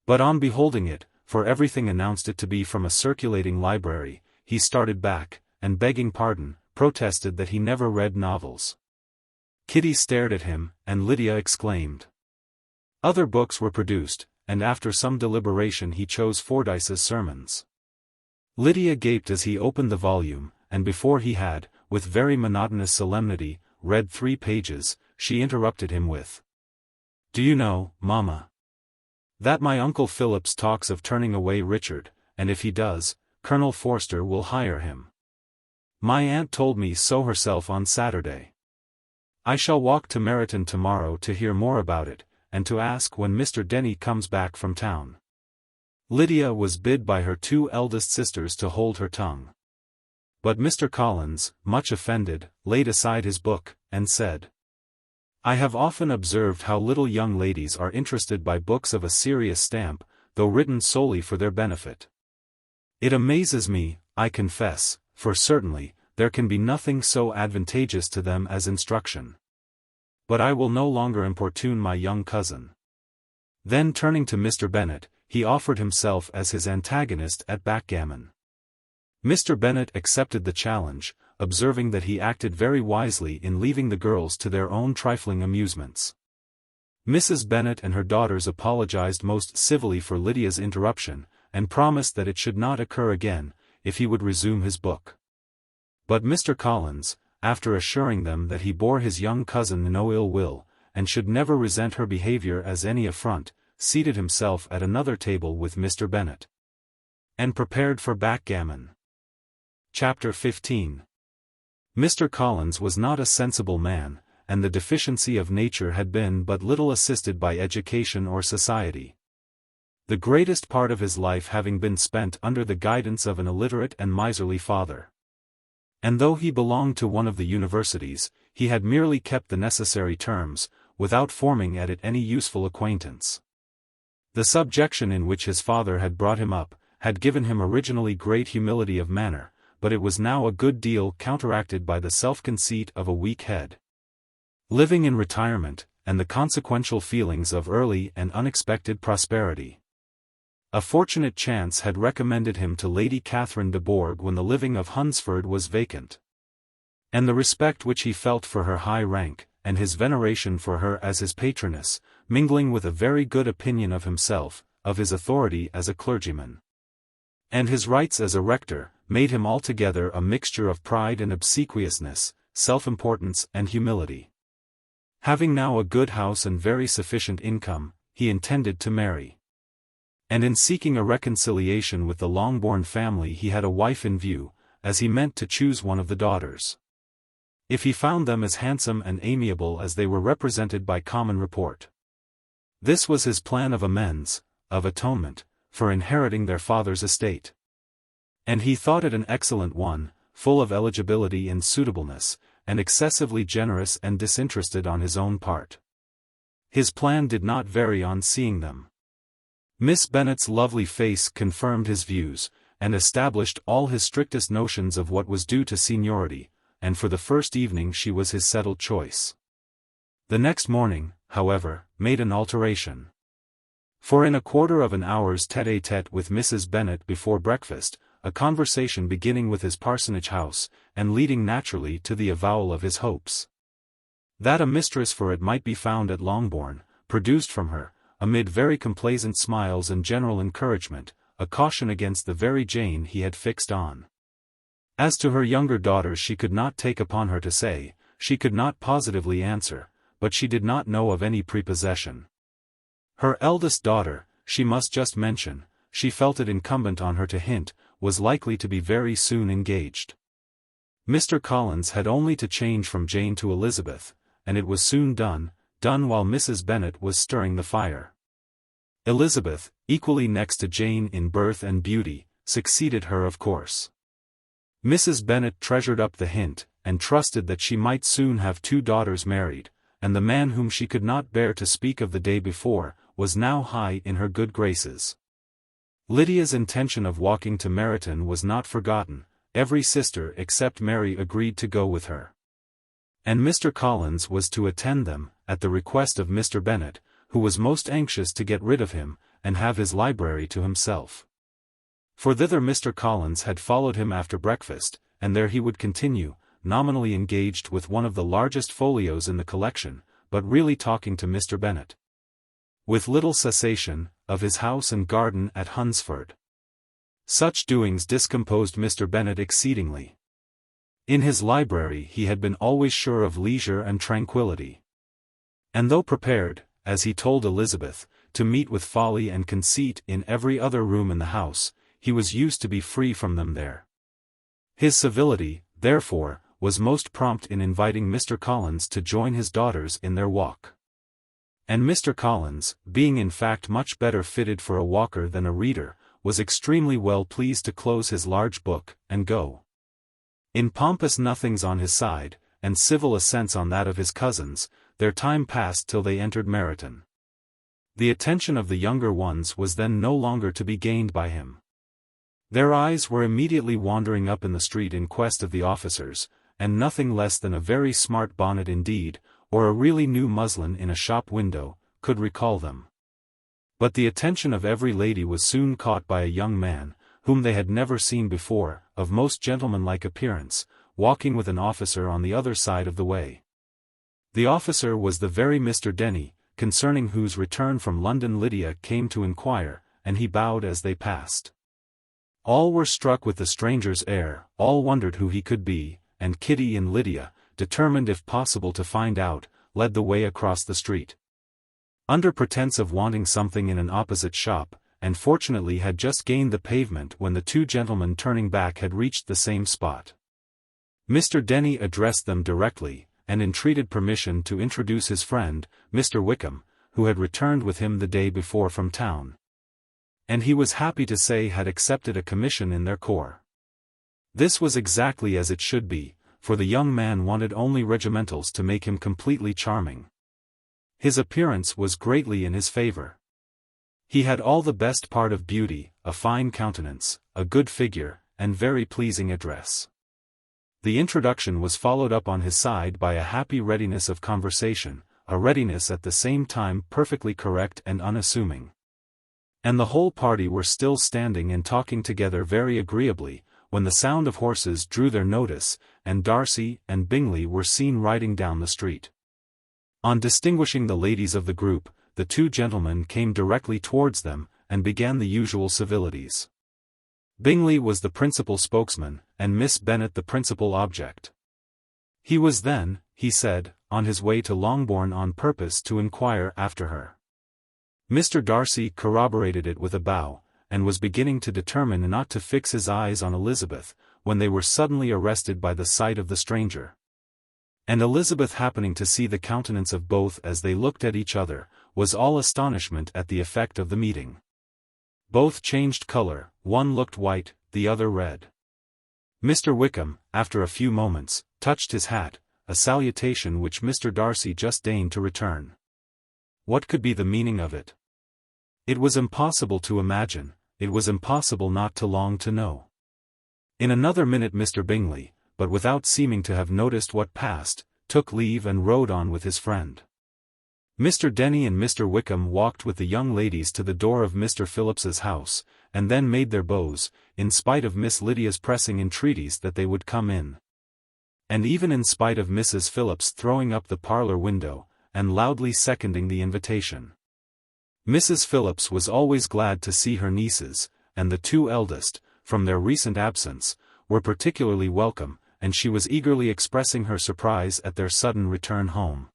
A: But on beholding it, for everything announced it to be from a circulating library, he started back, and begging pardon, protested that he never read novels. Kitty stared at him, and Lydia exclaimed. Other books were produced, and after some deliberation he chose Fordyce's Sermons. Lydia gaped as he opened the volume, and before he had, with very monotonous solemnity, read 3 pages, she interrupted him with, "Do you know, mamma, that my Uncle Phillips talks of turning away Richard, and if he does, Colonel Forster will hire him. My aunt told me so herself on Saturday. I shall walk to Meryton tomorrow to hear more about it, and to ask when Mr. Denny comes back from town." Lydia was bid by her two eldest sisters to hold her tongue. But Mr. Collins, much offended, laid aside his book, and said, "I have often observed how little young ladies are interested by books of a serious stamp, though written solely for their benefit. It amazes me, I confess, for certainly, there can be nothing so advantageous to them as instruction. But I will no longer importune my young cousin." Then turning to Mr. Bennet, he offered himself as his antagonist at backgammon. Mr. Bennet accepted the challenge, observing that he acted very wisely in leaving the girls to their own trifling amusements. Mrs. Bennet and her daughters apologized most civilly for Lydia's interruption, and promised that it should not occur again, if he would resume his book. But Mr. Collins, after assuring them that he bore his young cousin no ill will, and should never resent her behavior as any affront, seated himself at another table with Mr. Bennet, and prepared for backgammon. Chapter 15. Mr. Collins was not a sensible man, and the deficiency of nature had been but little assisted by education or society. The greatest part of his life having been spent under the guidance of an illiterate and miserly father. And though he belonged to one of the universities, he had merely kept the necessary terms, without forming at it any useful acquaintance. The subjection in which his father had brought him up, had given him originally great humility of manner, but it was now a good deal counteracted by the self-conceit of a weak head. Living in retirement, and the consequential feelings of early and unexpected prosperity. A fortunate chance had recommended him to Lady Catherine de Bourgh when the living of Hunsford was vacant. And the respect which he felt for her high rank, and his veneration for her as his patroness, mingling with a very good opinion of himself, of his authority as a clergyman, and his rights as a rector, made him altogether a mixture of pride and obsequiousness, self-importance and humility. Having now a good house and very sufficient income, he intended to marry. And in seeking a reconciliation with the Longbourn family he had a wife in view, as he meant to choose one of the daughters. If he found them as handsome and amiable as they were represented by common report. This was his plan of amends, of atonement, for inheriting their father's estate. And he thought it an excellent one, full of eligibility and suitableness, and excessively generous and disinterested on his own part. His plan did not vary on seeing them. Miss Bennet's lovely face confirmed his views, and established all his strictest notions of what was due to seniority, and for the first evening she was his settled choice. The next morning, however, made an alteration. For in a quarter of an hour's tête-à-tête with Mrs. Bennet before breakfast, a conversation beginning with his parsonage house, and leading naturally to the avowal of his hopes that a mistress for it might be found at Longbourn, produced from her, amid very complaisant smiles and general encouragement, a caution against the very Jane he had fixed on. As to her younger daughters she could not take upon her to say, she could not positively answer, but she did not know of any prepossession. Her eldest daughter, she must just mention, she felt it incumbent on her to hint, was likely to be very soon engaged. Mr. Collins had only to change from Jane to Elizabeth, and it was soon done while Mrs. Bennet was stirring the fire. Elizabeth, equally next to Jane in birth and beauty, succeeded her of course. Mrs. Bennet treasured up the hint, and trusted that she might soon have two daughters married, and the man whom she could not bear to speak of the day before, was now high in her good graces. Lydia's intention of walking to Meryton was not forgotten, every sister except Mary agreed to go with her. And Mr. Collins was to attend them, at the request of Mr. Bennet, who was most anxious to get rid of him, and have his library to himself. For thither Mr. Collins had followed him after breakfast, and there he would continue, nominally engaged with one of the largest folios in the collection, but really talking to Mr. Bennet, with little cessation, of his house and garden at Hunsford. Such doings discomposed Mr. Bennet exceedingly. In his library he had been always sure of leisure and tranquillity. And though prepared, as he told Elizabeth, to meet with folly and conceit in every other room in the house, he was used to be free from them there. His civility, therefore, was most prompt in inviting Mr. Collins to join his daughters in their walk. And Mr. Collins, being in fact much better fitted for a walker than a reader, was extremely well pleased to close his large book, and go. In pompous nothings on his side, and civil assents on that of his cousins, their time passed till they entered Meryton. The attention of the younger ones was then no longer to be gained by him. Their eyes were immediately wandering up in the street in quest of the officers, and nothing less than a very smart bonnet indeed, or a really new muslin in a shop window, could recall them. But the attention of every lady was soon caught by a young man, whom they had never seen before, of most gentlemanlike appearance, walking with an officer on the other side of the way. The officer was the very Mr. Denny, concerning whose return from London Lydia came to inquire, and he bowed as they passed. All were struck with the stranger's air, all wondered who he could be, and Kitty and Lydia, determined if possible to find out, led the way across the street. Under pretence of wanting something in an opposite shop, and fortunately had just gained the pavement when the two gentlemen turning back had reached the same spot. Mr. Denny addressed them directly, and entreated permission to introduce his friend, Mr. Wickham, who had returned with him the day before from town. And he was happy to say had accepted a commission in their corps. This was exactly as it should be, for the young man wanted only regimentals to make him completely charming. His appearance was greatly in his favor. He had all the best part of beauty, a fine countenance, a good figure, and very pleasing address. The introduction was followed up on his side by a happy readiness of conversation, a readiness at the same time perfectly correct and unassuming. And the whole party were still standing and talking together very agreeably, when the sound of horses drew their notice, and Darcy and Bingley were seen riding down the street. On distinguishing the ladies of the group, the two gentlemen came directly towards them, and began the usual civilities. Bingley was the principal spokesman, and Miss Bennet the principal object. He was then, he said, on his way to Longbourn on purpose to inquire after her. Mr. Darcy corroborated it with a bow, and was beginning to determine not to fix his eyes on Elizabeth, when they were suddenly arrested by the sight of the stranger. And Elizabeth, happening to see the countenance of both as they looked at each other, was all astonishment at the effect of the meeting. Both changed color, one looked white, the other red. Mr. Wickham, after a few moments, touched his hat, a salutation which Mr. Darcy just deigned to return. What could be the meaning of it? It was impossible to imagine, it was impossible not to long to know. In another minute Mr. Bingley, but without seeming to have noticed what passed, took leave and rode on with his friend. Mr. Denny and Mr. Wickham walked with the young ladies to the door of Mr. Phillips's house, and then made their bows, in spite of Miss Lydia's pressing entreaties that they would come in. And even in spite of Mrs. Phillips throwing up the parlour window, and loudly seconding the invitation. Mrs. Phillips was always glad to see her nieces, and the two eldest, from their recent absence, were particularly welcome, and she was eagerly expressing her surprise at their sudden return home.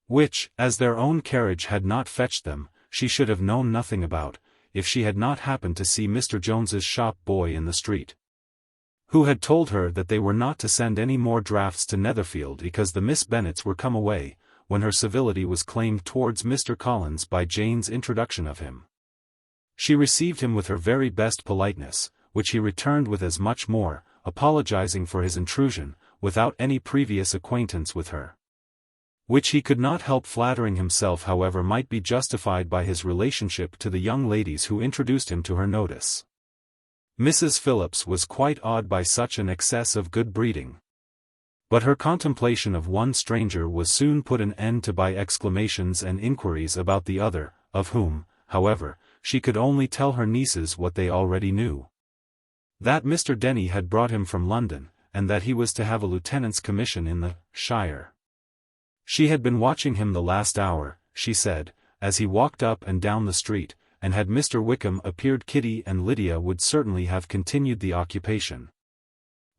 A: Which, as their own carriage had not fetched them, she should have known nothing about, if she had not happened to see Mr. Jones's shop boy in the street, who had told her that they were not to send any more drafts to Netherfield because the Miss Bennets were come away, when her civility was claimed towards Mr. Collins by Jane's introduction of him. She received him with her very best politeness, which he returned with as much more, apologizing for his intrusion, without any previous acquaintance with her. Which he could not help flattering himself however might be justified by his relationship to the young ladies who introduced him to her notice. Mrs. Phillips was quite awed by such an excess of good breeding. But her contemplation of one stranger was soon put an end to by exclamations and inquiries about the other, of whom, however, she could only tell her nieces what they already knew. That Mr. Denny had brought him from London, and that he was to have a lieutenant's commission in the shire. She had been watching him the last hour, she said, as he walked up and down the street, and had Mr. Wickham appeared Kitty and Lydia would certainly have continued the occupation.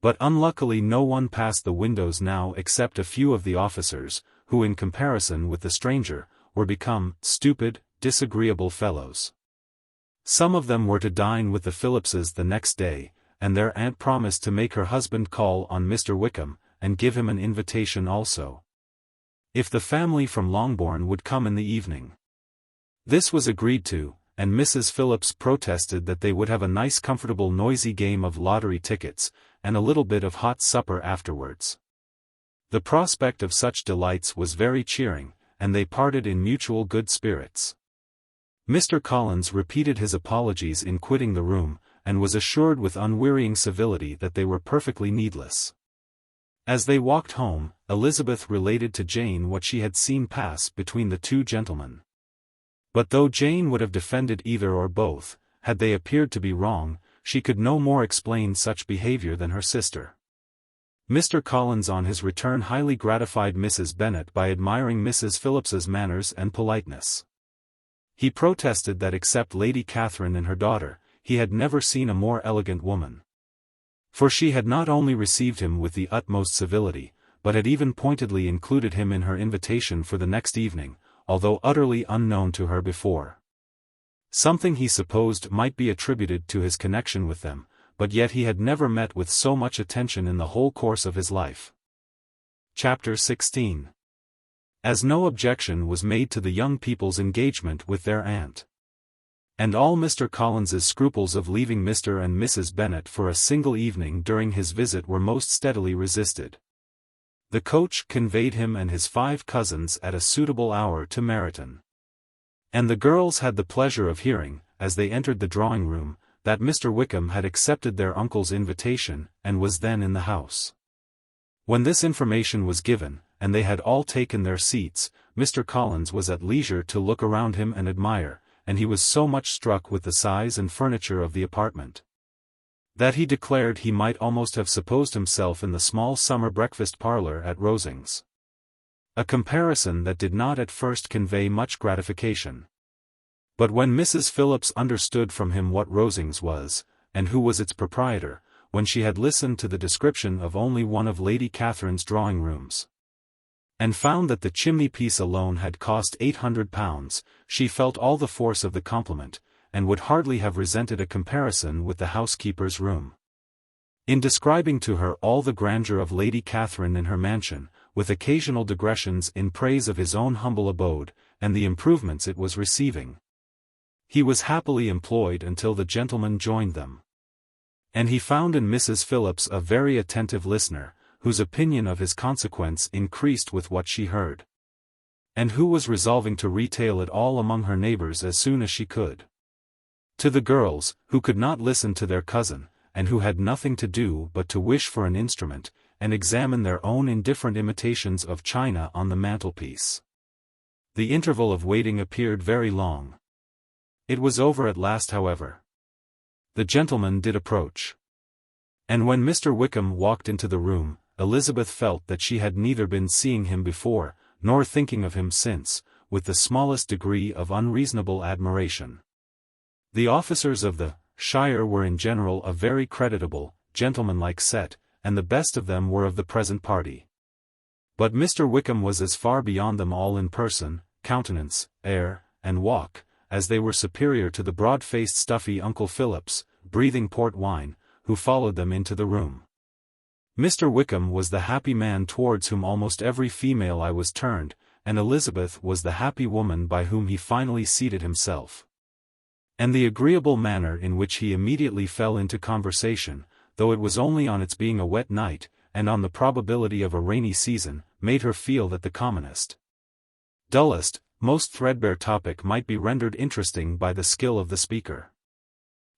A: But unluckily no one passed the windows now except a few of the officers, who in comparison with the stranger, were become stupid, disagreeable fellows. Some of them were to dine with the Phillipses the next day, and their aunt promised to make her husband call on Mr. Wickham, and give him an invitation also, if the family from Longbourn would come in the evening. This was agreed to, and Mrs. Phillips protested that they would have a nice comfortable noisy game of lottery tickets, and a little bit of hot supper afterwards. The prospect of such delights was very cheering, and they parted in mutual good spirits. Mr. Collins repeated his apologies in quitting the room, and was assured with unwearying civility that they were perfectly needless. As they walked home, Elizabeth related to Jane what she had seen pass between the two gentlemen. But though Jane would have defended either or both, had they appeared to be wrong, she could no more explain such behavior than her sister. Mr. Collins on his return highly gratified Mrs. Bennet by admiring Mrs. Phillips's manners and politeness. He protested that except Lady Catherine and her daughter, he had never seen a more elegant woman. For she had not only received him with the utmost civility, but had even pointedly included him in her invitation for the next evening, although utterly unknown to her before. Something he supposed might be attributed to his connection with them, but yet he had never met with so much attention in the whole course of his life. Chapter 16. As no objection was made to the young people's engagement with their aunt, and all Mr. Collins's scruples of leaving Mr. and Mrs. Bennet for a single evening during his visit were most steadily resisted. The coach conveyed him and his 5 cousins at a suitable hour to Meryton. And the girls had the pleasure of hearing, as they entered the drawing-room, that Mr. Wickham had accepted their uncle's invitation, and was then in the house. When this information was given, and they had all taken their seats, Mr. Collins was at leisure to look around him and admire, and he was so much struck with the size and furniture of the apartment, that he declared he might almost have supposed himself in the small summer breakfast parlour at Rosings. A comparison that did not at first convey much gratification. But when Mrs. Phillips understood from him what Rosings was, and who was its proprietor, when she had listened to the description of only one of Lady Catherine's drawing-rooms, and found that the chimney-piece alone had cost £800, she felt all the force of the compliment, and would hardly have resented a comparison with the housekeeper's room. In describing to her all the grandeur of Lady Catherine in her mansion, with occasional digressions in praise of his own humble abode, and the improvements it was receiving, he was happily employed until the gentlemen joined them. And he found in Mrs. Phillips a very attentive listener, whose opinion of his consequence increased with what she heard, and who was resolving to retail it all among her neighbours as soon as she could. To the girls, who could not listen to their cousin, and who had nothing to do but to wish for an instrument, and examine their own indifferent imitations of china on the mantelpiece, the interval of waiting appeared very long. It was over at last, however. The gentleman did approach. And when Mr. Wickham walked into the room, Elizabeth felt that she had neither been seeing him before, nor thinking of him since, with the smallest degree of unreasonable admiration. The officers of the shire were in general a very creditable, gentlemanlike set, and the best of them were of the present party. But Mr. Wickham was as far beyond them all in person, countenance, air, and walk, as they were superior to the broad-faced stuffy Uncle Phillips, breathing port wine, who followed them into the room. Mr. Wickham was the happy man towards whom almost every female eye was turned, and Elizabeth was the happy woman by whom he finally seated himself. And the agreeable manner in which he immediately fell into conversation, though it was only on its being a wet night, and on the probability of a rainy season, made her feel that the commonest, dullest, most threadbare topic might be rendered interesting by the skill of the speaker.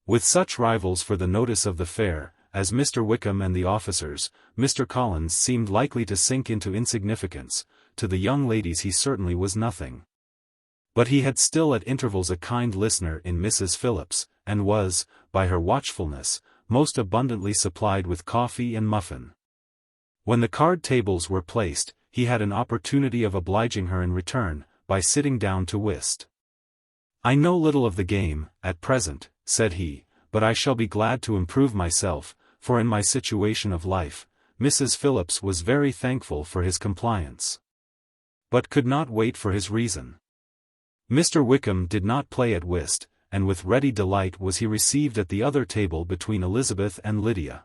A: With such rivals for the notice of the fair, as Mr. Wickham and the officers, Mr. Collins seemed likely to sink into insignificance. To the young ladies he certainly was nothing. But he had still at intervals a kind listener in Mrs. Phillips, and was, by her watchfulness, most abundantly supplied with coffee and muffin. When the card tables were placed, he had an opportunity of obliging her in return, by sitting down to whist. "I know little of the game, at present," said he, "but I shall be glad to improve myself, for in my situation of life." Mrs. Phillips was very thankful for his compliance, but could not wait for his reason. Mr. Wickham did not play at whist, and with ready delight was he received at the other table between Elizabeth and Lydia.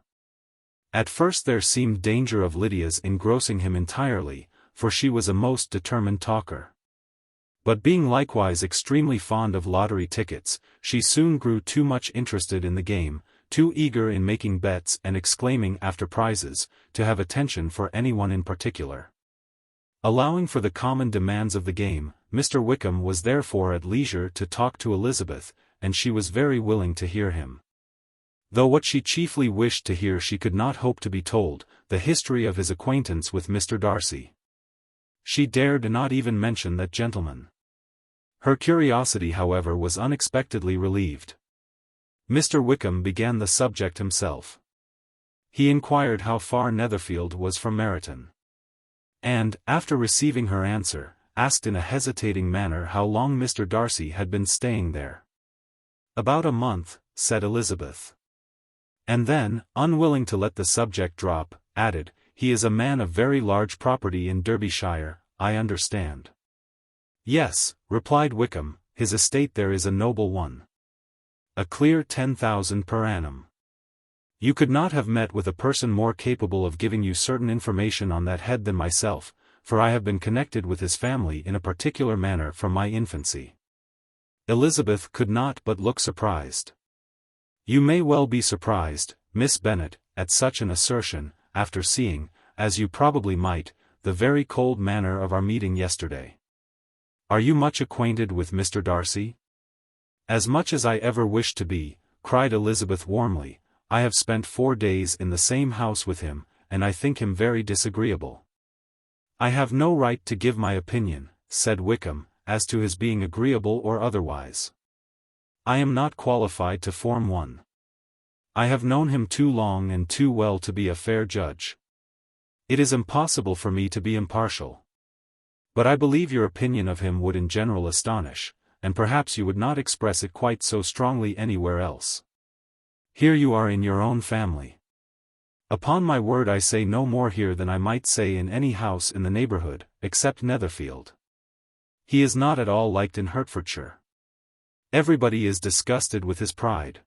A: At first there seemed danger of Lydia's engrossing him entirely, for she was a most determined talker. But being likewise extremely fond of lottery tickets, she soon grew too much interested in the game, too eager in making bets and exclaiming after prizes, to have attention for anyone in particular. Allowing for the common demands of the game, Mr. Wickham was therefore at leisure to talk to Elizabeth, and she was very willing to hear him. Though what she chiefly wished to hear she could not hope to be told, the history of his acquaintance with Mr. Darcy. She dared not even mention that gentleman. Her curiosity, however, was unexpectedly relieved. Mr. Wickham began the subject himself. He inquired how far Netherfield was from Meryton. And, after receiving her answer, asked in a hesitating manner how long Mr. Darcy had been staying there. "About a month," said Elizabeth. And then, unwilling to let the subject drop, added, "He is a man of very large property in Derbyshire, I understand." "Yes," replied Wickham, "his estate there is a noble one. A clear 10,000 per annum. You could not have met with a person more capable of giving you certain information on that head than myself, for I have been connected with his family in a particular manner from my infancy." Elizabeth could not but look surprised. "You may well be surprised, Miss Bennet, at such an assertion, after seeing, as you probably might, the very cold manner of our meeting yesterday. Are you much acquainted with Mr. Darcy?" "As much as I ever wished to be," cried Elizabeth warmly. "I have spent 4 days in the same house with him, and I think him very disagreeable." "I have no right to give my opinion," said Wickham, "as to his being agreeable or otherwise. I am not qualified to form one. I have known him too long and too well to be a fair judge. It is impossible for me to be impartial. But I believe your opinion of him would in general astonish, and perhaps you would not express it quite so strongly anywhere else. Here you are in your own family. Upon my word I say no more here than I might say in any house in the neighbourhood, except Netherfield. He is not at all liked in Hertfordshire. Everybody is disgusted with his pride.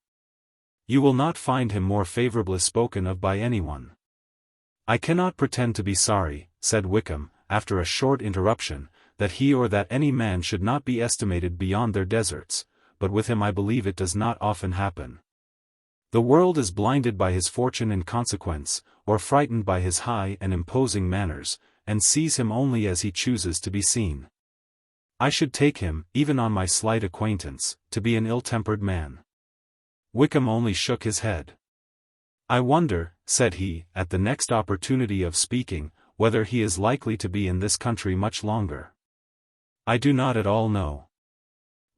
A: You will not find him more favourably spoken of by anyone." "I cannot pretend to be sorry," said Wickham, after a short interruption, "that he or that any man should not be estimated beyond their deserts, but with him I believe it does not often happen. The world is blinded by his fortune and consequence, or frightened by his high and imposing manners, and sees him only as he chooses to be seen. I should take him, even on my slight acquaintance, to be an ill-tempered man." Wickham only shook his head. "I wonder," said he, at the next opportunity of speaking, "whether he is likely to be in this country much longer. I do not at all know.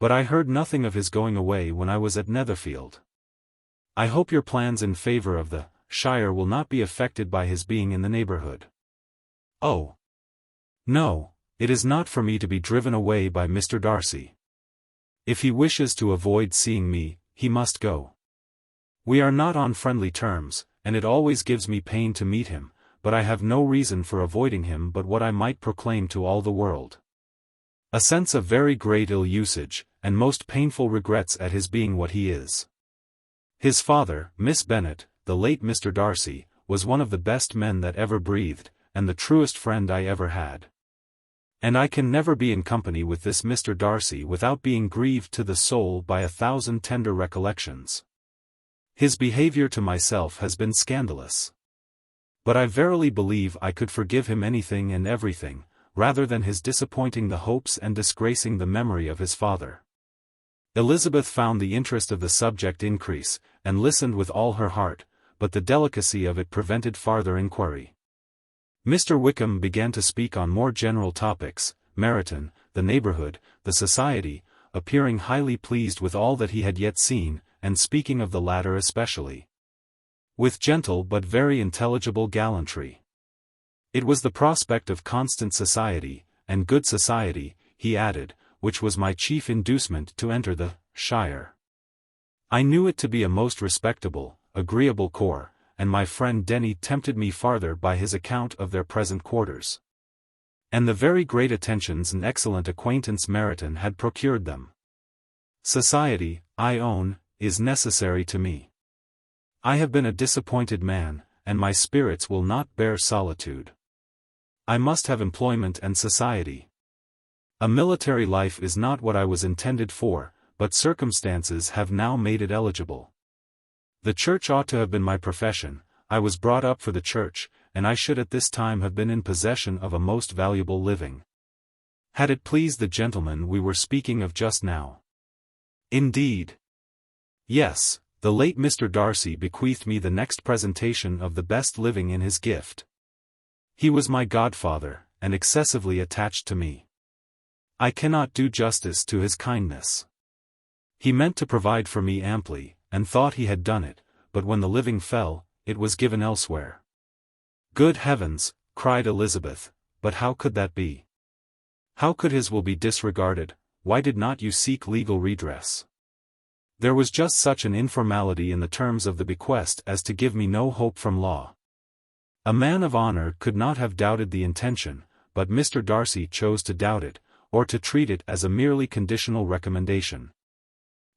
A: But I heard nothing of his going away when I was at Netherfield. I hope your plans in favour of the shire will not be affected by his being in the neighbourhood." "Oh, no. It is not for me to be driven away by Mr. Darcy. If he wishes to avoid seeing me, he must go. We are not on friendly terms, and it always gives me pain to meet him, but I have no reason for avoiding him but what I might proclaim to all the world. A sense of very great ill-usage, and most painful regrets at his being what he is. His father, Miss Bennet, the late Mr. Darcy, was one of the best men that ever breathed, and the truest friend I ever had. And I can never be in company with this Mr. Darcy without being grieved to the soul by 1,000 tender recollections. His behaviour to myself has been scandalous. But I verily believe I could forgive him anything and everything, rather than his disappointing the hopes and disgracing the memory of his father." Elizabeth found the interest of the subject increase, and listened with all her heart, but the delicacy of it prevented farther inquiry. Mr. Wickham began to speak on more general topics, Meryton, the neighbourhood, the society, appearing highly pleased with all that he had yet seen, and speaking of the latter especially with gentle but very intelligible gallantry. It was the prospect of constant society, and good society, he added, which was my chief inducement to enter the shire. I knew it to be a most respectable, agreeable corps, and my friend Denny tempted me farther by his account of their present quarters. And the very great attentions and excellent acquaintance Meryton had procured them. Society, I own, is necessary to me. I have been a disappointed man, and my spirits will not bear solitude. I must have employment and society. A military life is not what I was intended for, but circumstances have now made it eligible. The church ought to have been my profession. I was brought up for the church, and I should at this time have been in possession of a most valuable living. Had it pleased the gentleman we were speaking of just now. Indeed. Yes, the late Mr. Darcy bequeathed me the next presentation of the best living in his gift. He was my godfather, and excessively attached to me. I cannot do justice to his kindness. He meant to provide for me amply, and thought he had done it, but when the living fell, it was given elsewhere. Good heavens, cried Elizabeth, but how could that be? How could his will be disregarded? Why did not you seek legal redress? There was just such an informality in the terms of the bequest as to give me no hope from law. A man of honor could not have doubted the intention, but Mr. Darcy chose to doubt it, or to treat it as a merely conditional recommendation.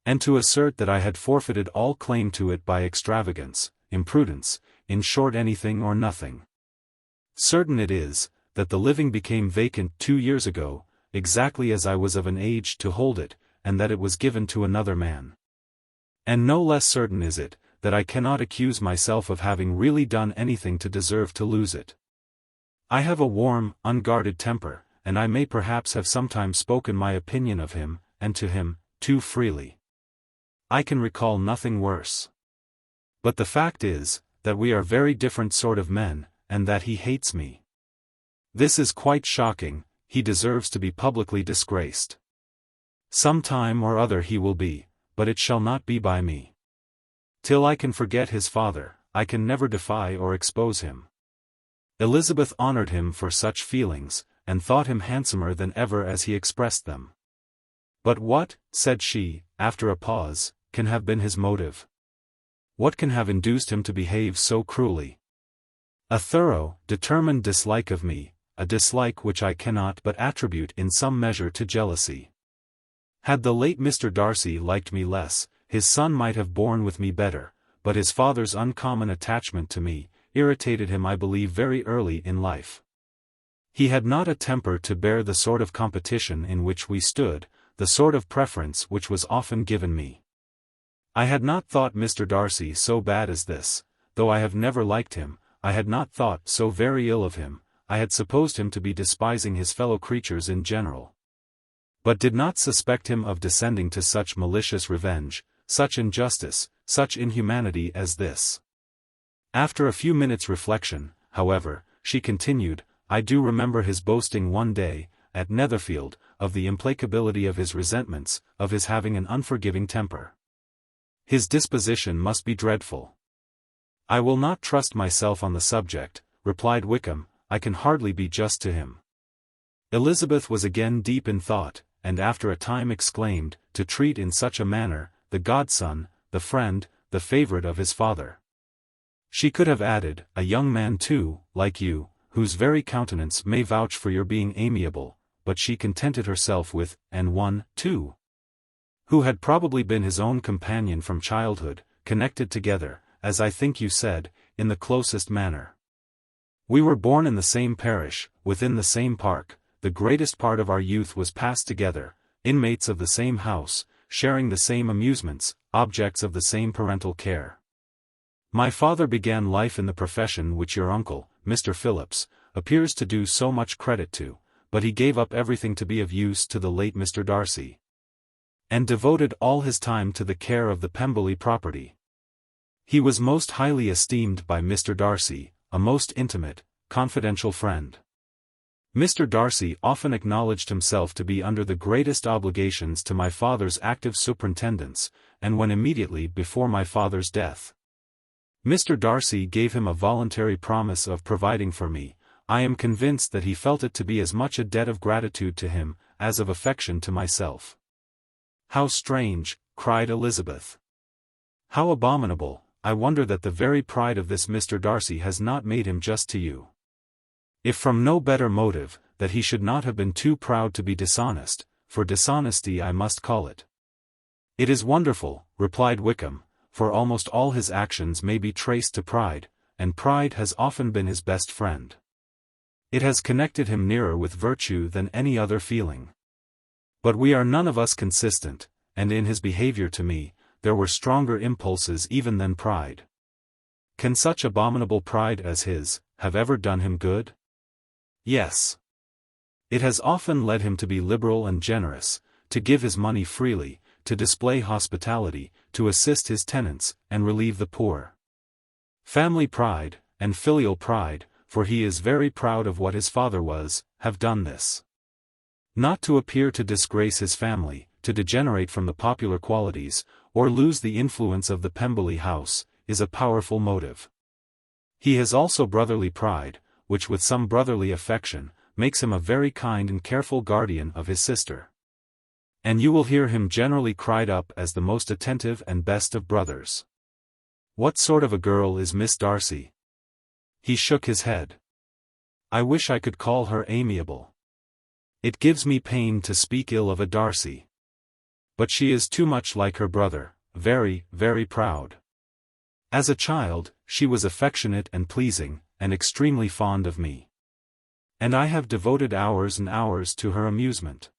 A: And to assert that I had forfeited all claim to it by extravagance, imprudence, in short anything or nothing. Certain it is, that the living became vacant 2 years ago, exactly as I was of an age to hold it, and that it was given to another man. And no less certain is it, that I cannot accuse myself of having really done anything to deserve to lose it. I have a warm, unguarded temper, and I may perhaps have sometimes spoken my opinion of him, and to him, too freely. I can recall nothing worse. But the fact is, that we are very different sort of men, and that he hates me. This is quite shocking. He deserves to be publicly disgraced. Some time or other he will be, but it shall not be by me. Till I can forget his father, I can never defy or expose him. Elizabeth honored him for such feelings, and thought him handsomer than ever as he expressed them. But what, said she, after a pause, can have been his motive? What can have induced him to behave so cruelly? A thorough, determined dislike of me, a dislike which I cannot but attribute in some measure to jealousy. Had the late Mr. Darcy liked me less, his son might have borne with me better, but his father's uncommon attachment to me irritated him, I believe, very early in life. He had not a temper to bear the sort of competition in which we stood, the sort of preference which was often given me. I had not thought Mr. Darcy so bad as this, though I have never liked him. I had not thought so very ill of him. I had supposed him to be despising his fellow creatures in general, but did not suspect him of descending to such malicious revenge, such injustice, such inhumanity as this. After a few minutes' reflection, however, she continued, I do remember his boasting one day, at Netherfield, of the implacability of his resentments, of his having an unforgiving temper. His disposition must be dreadful. I will not trust myself on the subject, replied Wickham. I can hardly be just to him. Elizabeth was again deep in thought, and after a time exclaimed, to treat in such a manner, the godson, the friend, the favourite of his father. She could have added, a young man too, like you, whose very countenance may vouch for your being amiable, but she contented herself with, and one, too, who had probably been his own companion from childhood, connected together, as I think you said, in the closest manner. We were born in the same parish, within the same park, the greatest part of our youth was passed together, inmates of the same house, sharing the same amusements, objects of the same parental care. My father began life in the profession which your uncle, Mr. Phillips, appears to do so much credit to, but he gave up everything to be of use to the late Mr. Darcy, and devoted all his time to the care of the Pemberley property. He was most highly esteemed by Mr. Darcy, a most intimate, confidential friend. Mr. Darcy often acknowledged himself to be under the greatest obligations to my father's active superintendence, and when immediately before my father's death, Mr. Darcy gave him a voluntary promise of providing for me, I am convinced that he felt it to be as much a debt of gratitude to him, as of affection to myself. How strange, cried Elizabeth. How abominable. I wonder that the very pride of this Mr. Darcy has not made him just to you. If from no better motive, that he should not have been too proud to be dishonest, for dishonesty I must call it. It is wonderful, replied Wickham, for almost all his actions may be traced to pride, and pride has often been his best friend. It has connected him nearer with virtue than any other feeling. But we are none of us consistent, and in his behavior to me, there were stronger impulses even than pride. Can such abominable pride as his have ever done him good? Yes. It has often led him to be liberal and generous, to give his money freely, to display hospitality, to assist his tenants, and relieve the poor. Family pride, and filial pride, for he is very proud of what his father was, have done this. Not to appear to disgrace his family, to degenerate from the popular qualities, or lose the influence of the Pemberley house, is a powerful motive. He has also brotherly pride, which with some brotherly affection, makes him a very kind and careful guardian of his sister. And you will hear him generally cried up as the most attentive and best of brothers. What sort of a girl is Miss Darcy? He shook his head. I wish I could call her amiable. It gives me pain to speak ill of a Darcy. But she is too much like her brother, very, very proud. As a child, she was affectionate and pleasing, and extremely fond of me. And I have devoted hours and hours to her amusement.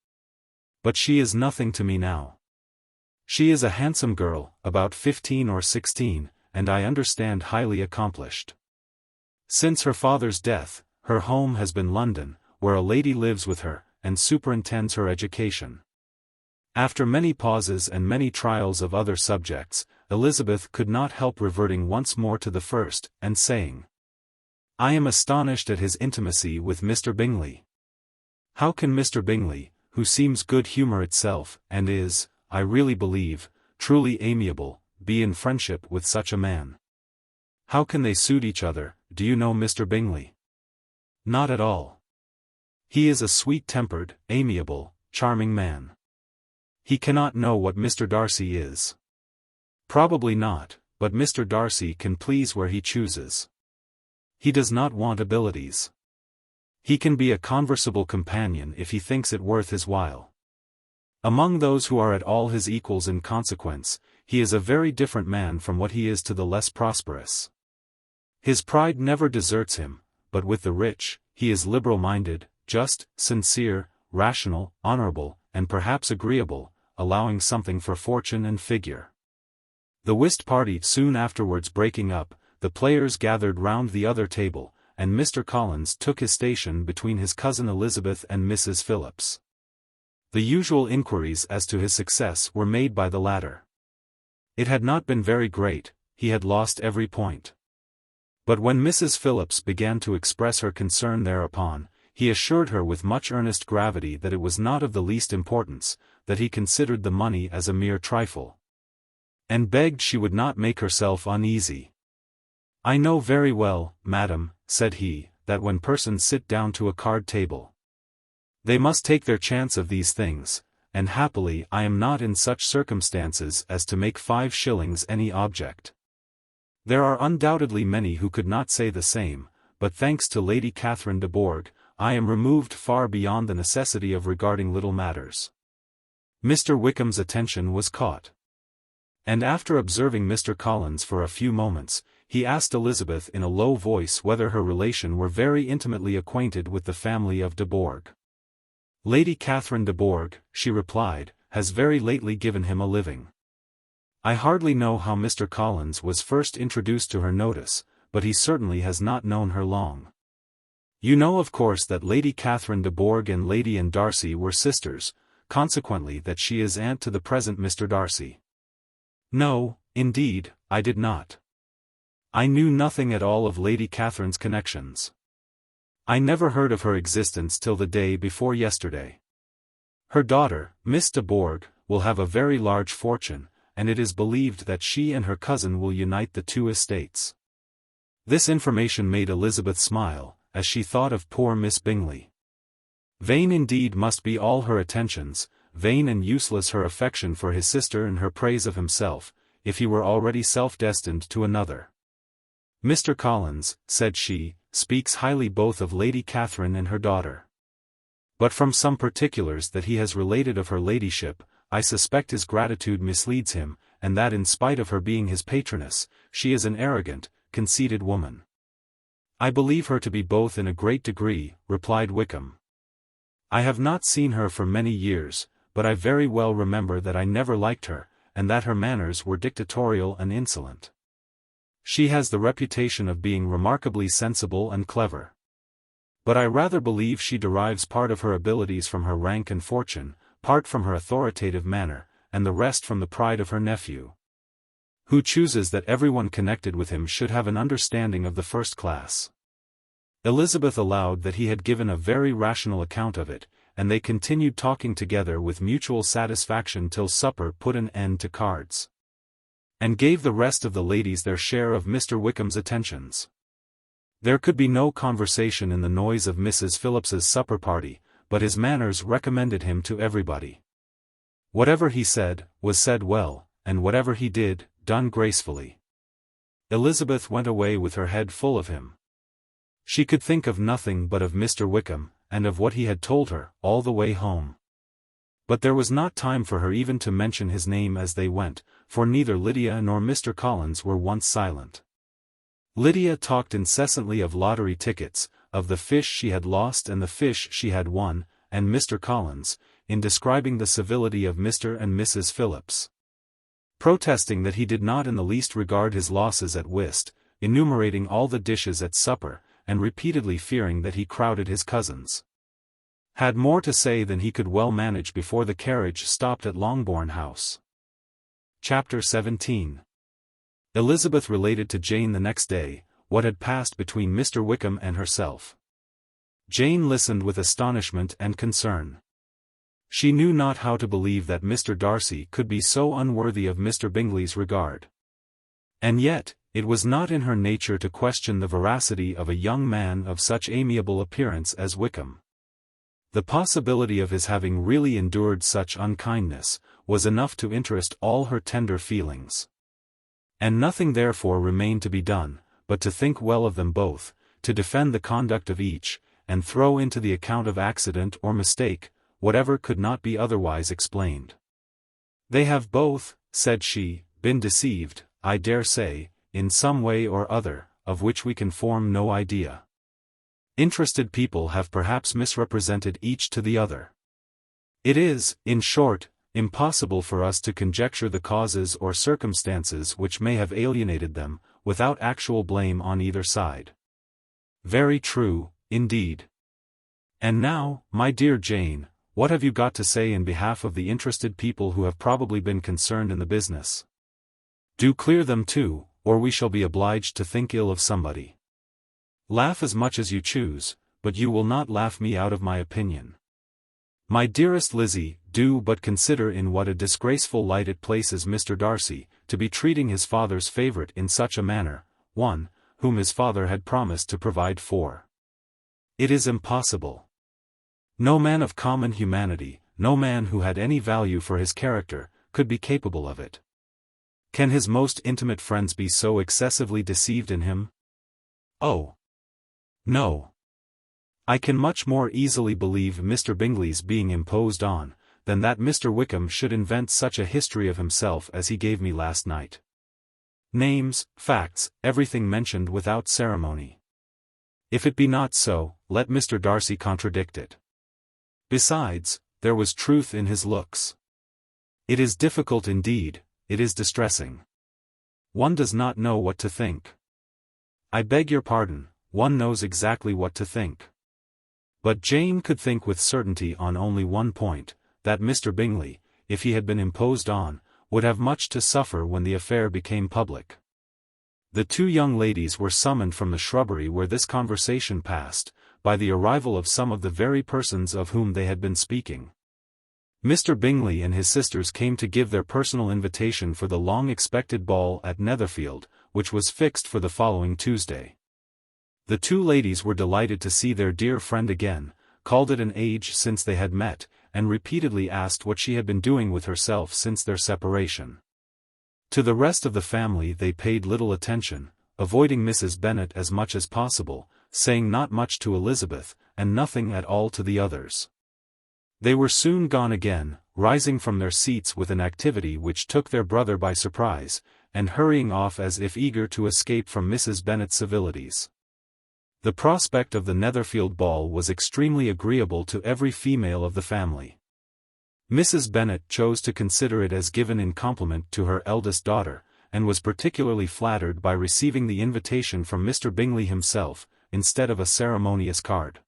A: But she is nothing to me now. She is a handsome girl, about 15 or 16, and I understand highly accomplished. Since her father's death, her home has been London, where a lady lives with her, and superintends her education. After many pauses and many trials of other subjects, Elizabeth could not help reverting once more to the first, and saying, I am astonished at his intimacy with Mr. Bingley. How can Mr. Bingley, who seems good humour itself, and is, I really believe, truly amiable, be in friendship with such a man? How can they suit each other? Do you know Mr. Bingley? Not at all. He is a sweet-tempered, amiable, charming man. He cannot know what Mr. Darcy is. Probably not, but Mr. Darcy can please where he chooses. He does not want abilities. He can be a conversable companion if he thinks it worth his while. Among those who are at all his equals in consequence, he is a very different man from what he is to the less prosperous. His pride never deserts him, but with the rich, he is liberal-minded, just, sincere, rational, honorable, and perhaps agreeable, allowing something for fortune and figure. The whist party soon afterwards breaking up, the players gathered round the other table, and Mr. Collins took his station between his cousin Elizabeth and Mrs. Phillips. The usual inquiries as to his success were made by the latter. It had not been very great, he had lost every point. But when Mrs. Phillips began to express her concern thereupon, he assured her with much earnest gravity that it was not of the least importance, that he considered the money as a mere trifle. And begged she would not make herself uneasy. I know very well, madam, said he, that when persons sit down to a card table, they must take their chance of these things, and happily I am not in such circumstances as to make 5 shillings any object. There are undoubtedly many who could not say the same, but thanks to Lady Catherine de Bourgh, I am removed far beyond the necessity of regarding little matters. Mr. Wickham's attention was caught. And after observing Mr. Collins for a few moments, he asked Elizabeth in a low voice whether her relation were very intimately acquainted with the family of de Bourgh. Lady Catherine de Bourgh, she replied, has very lately given him a living. I hardly know how Mr. Collins was first introduced to her notice, but he certainly has not known her long. You know of course that Lady Catherine de Bourgh and Lady Anne Darcy were sisters, consequently that she is aunt to the present Mr. Darcy. No, indeed, I did not. I knew nothing at all of Lady Catherine's connections. I never heard of her existence till the day before yesterday. Her daughter, Miss de Bourgh, will have a very large fortune, and it is believed that she and her cousin will unite the 2 estates. This information made Elizabeth smile, as she thought of poor Miss Bingley. Vain indeed must be all her attentions, vain and useless her affection for his sister and her praise of himself, if he were already self-destined to another. Mr. Collins, said she, speaks highly both of Lady Catherine and her daughter. But from some particulars that he has related of her ladyship, I suspect his gratitude misleads him, and that in spite of her being his patroness, she is an arrogant, conceited woman. I believe her to be both in a great degree, replied Wickham. I have not seen her for many years, but I very well remember that I never liked her, and that her manners were dictatorial and insolent. She has the reputation of being remarkably sensible and clever. But I rather believe she derives part of her abilities from her rank and fortune, part from her authoritative manner, and the rest from the pride of her nephew, who chooses that everyone connected with him should have an understanding of the first class. Elizabeth allowed that he had given a very rational account of it, and they continued talking together with mutual satisfaction till supper put an end to cards, and gave the rest of the ladies their share of Mr. Wickham's attentions. There could be no conversation in the noise of Mrs. Phillips's supper party, but his manners recommended him to everybody. Whatever he said, was said well, and whatever he did, done gracefully. Elizabeth went away with her head full of him. She could think of nothing but of Mr. Wickham, and of what he had told her, all the way home. But there was not time for her even to mention his name as they went, for neither Lydia nor Mr. Collins were once silent. Lydia talked incessantly of lottery tickets, of the fish she had lost and the fish she had won, and Mr. Collins, in describing the civility of Mr. and Mrs. Phillips, protesting that he did not in the least regard his losses at whist, enumerating all the dishes at supper, and repeatedly fearing that he crowded his cousins, had more to say than he could well manage before the carriage stopped at Longbourn House. Chapter 17. Elizabeth related to Jane the next day what had passed between Mr. Wickham and herself. Jane listened with astonishment and concern. She knew not how to believe that Mr. Darcy could be so unworthy of Mr. Bingley's regard. And yet, it was not in her nature to question the veracity of a young man of such amiable appearance as Wickham. The possibility of his having really endured such unkindness was enough to interest all her tender feelings. And nothing therefore remained to be done, but to think well of them both, to defend the conduct of each, and throw into the account of accident or mistake, whatever could not be otherwise explained. They have both, said she, been deceived, I dare say, in some way or other, of which we can form no idea. Interested people have perhaps misrepresented each to the other. It is, in short, impossible for us to conjecture the causes or circumstances which may have alienated them, without actual blame on either side. Very true, indeed. And now, my dear Jane, what have you got to say in behalf of the interested people who have probably been concerned in the business? Do clear them too, or we shall be obliged to think ill of somebody. Laugh as much as you choose, but you will not laugh me out of my opinion. My dearest Lizzie, do but consider in what a disgraceful light it places Mr. Darcy, to be treating his father's favourite in such a manner, one, whom his father had promised to provide for. It is impossible. No man of common humanity, no man who had any value for his character, could be capable of it. Can his most intimate friends be so excessively deceived in him? Oh! No. I can much more easily believe Mr. Bingley's being imposed on, than that Mr. Wickham should invent such a history of himself as he gave me last night. Names, facts, everything mentioned without ceremony. If it be not so, let Mr. Darcy contradict it. Besides, there was truth in his looks. It is difficult indeed, it is distressing. One does not know what to think. I beg your pardon, one knows exactly what to think. But Jane could think with certainty on only one point, that Mr. Bingley, if he had been imposed on, would have much to suffer when the affair became public. The two young ladies were summoned from the shrubbery where this conversation passed, by the arrival of some of the very persons of whom they had been speaking. Mr. Bingley and his sisters came to give their personal invitation for the long-expected ball at Netherfield, which was fixed for the following Tuesday. The two ladies were delighted to see their dear friend again, called it an age since they had met, and repeatedly asked what she had been doing with herself since their separation. To the rest of the family they paid little attention, avoiding Mrs. Bennet as much as possible, saying not much to Elizabeth, and nothing at all to the others. They were soon gone again, rising from their seats with an activity which took their brother by surprise, and hurrying off as if eager to escape from Mrs. Bennet's civilities. The prospect of the Netherfield ball was extremely agreeable to every female of the family. Mrs. Bennet chose to consider it as given in compliment to her eldest daughter, and was particularly flattered by receiving the invitation from Mr. Bingley himself, instead of a ceremonious card.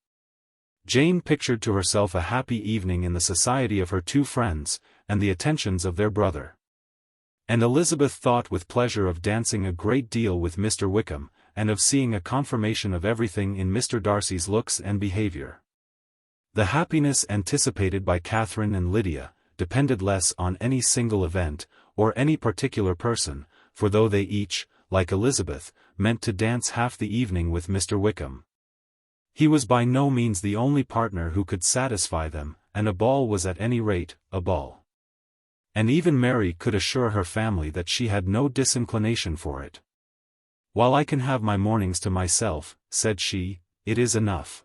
A: Jane pictured to herself a happy evening in the society of her two friends, and the attentions of their brother. And Elizabeth thought with pleasure of dancing a great deal with Mr. Wickham, and of seeing a confirmation of everything in Mr. Darcy's looks and behaviour. The happiness anticipated by Catherine and Lydia depended less on any single event, or any particular person, for though they each, like Elizabeth, meant to dance half the evening with Mr. Wickham, he was by no means the only partner who could satisfy them, and a ball was at any rate, a ball. And even Mary could assure her family that she had no disinclination for it. "While I can have my mornings to myself," said she, "it is enough.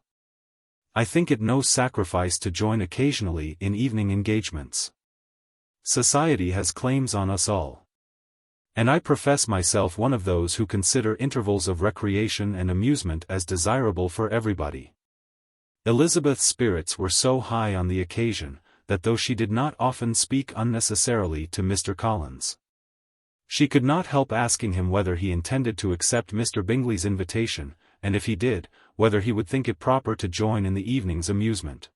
A: I think it no sacrifice to join occasionally in evening engagements. Society has claims on us all. And I profess myself one of those who consider intervals of recreation and amusement as desirable for everybody." Elizabeth's spirits were so high on the occasion, that though she did not often speak unnecessarily to Mr. Collins, she could not help asking him whether he intended to accept Mr. Bingley's invitation, and if he did, whether he would think it proper to join in the evening's amusement.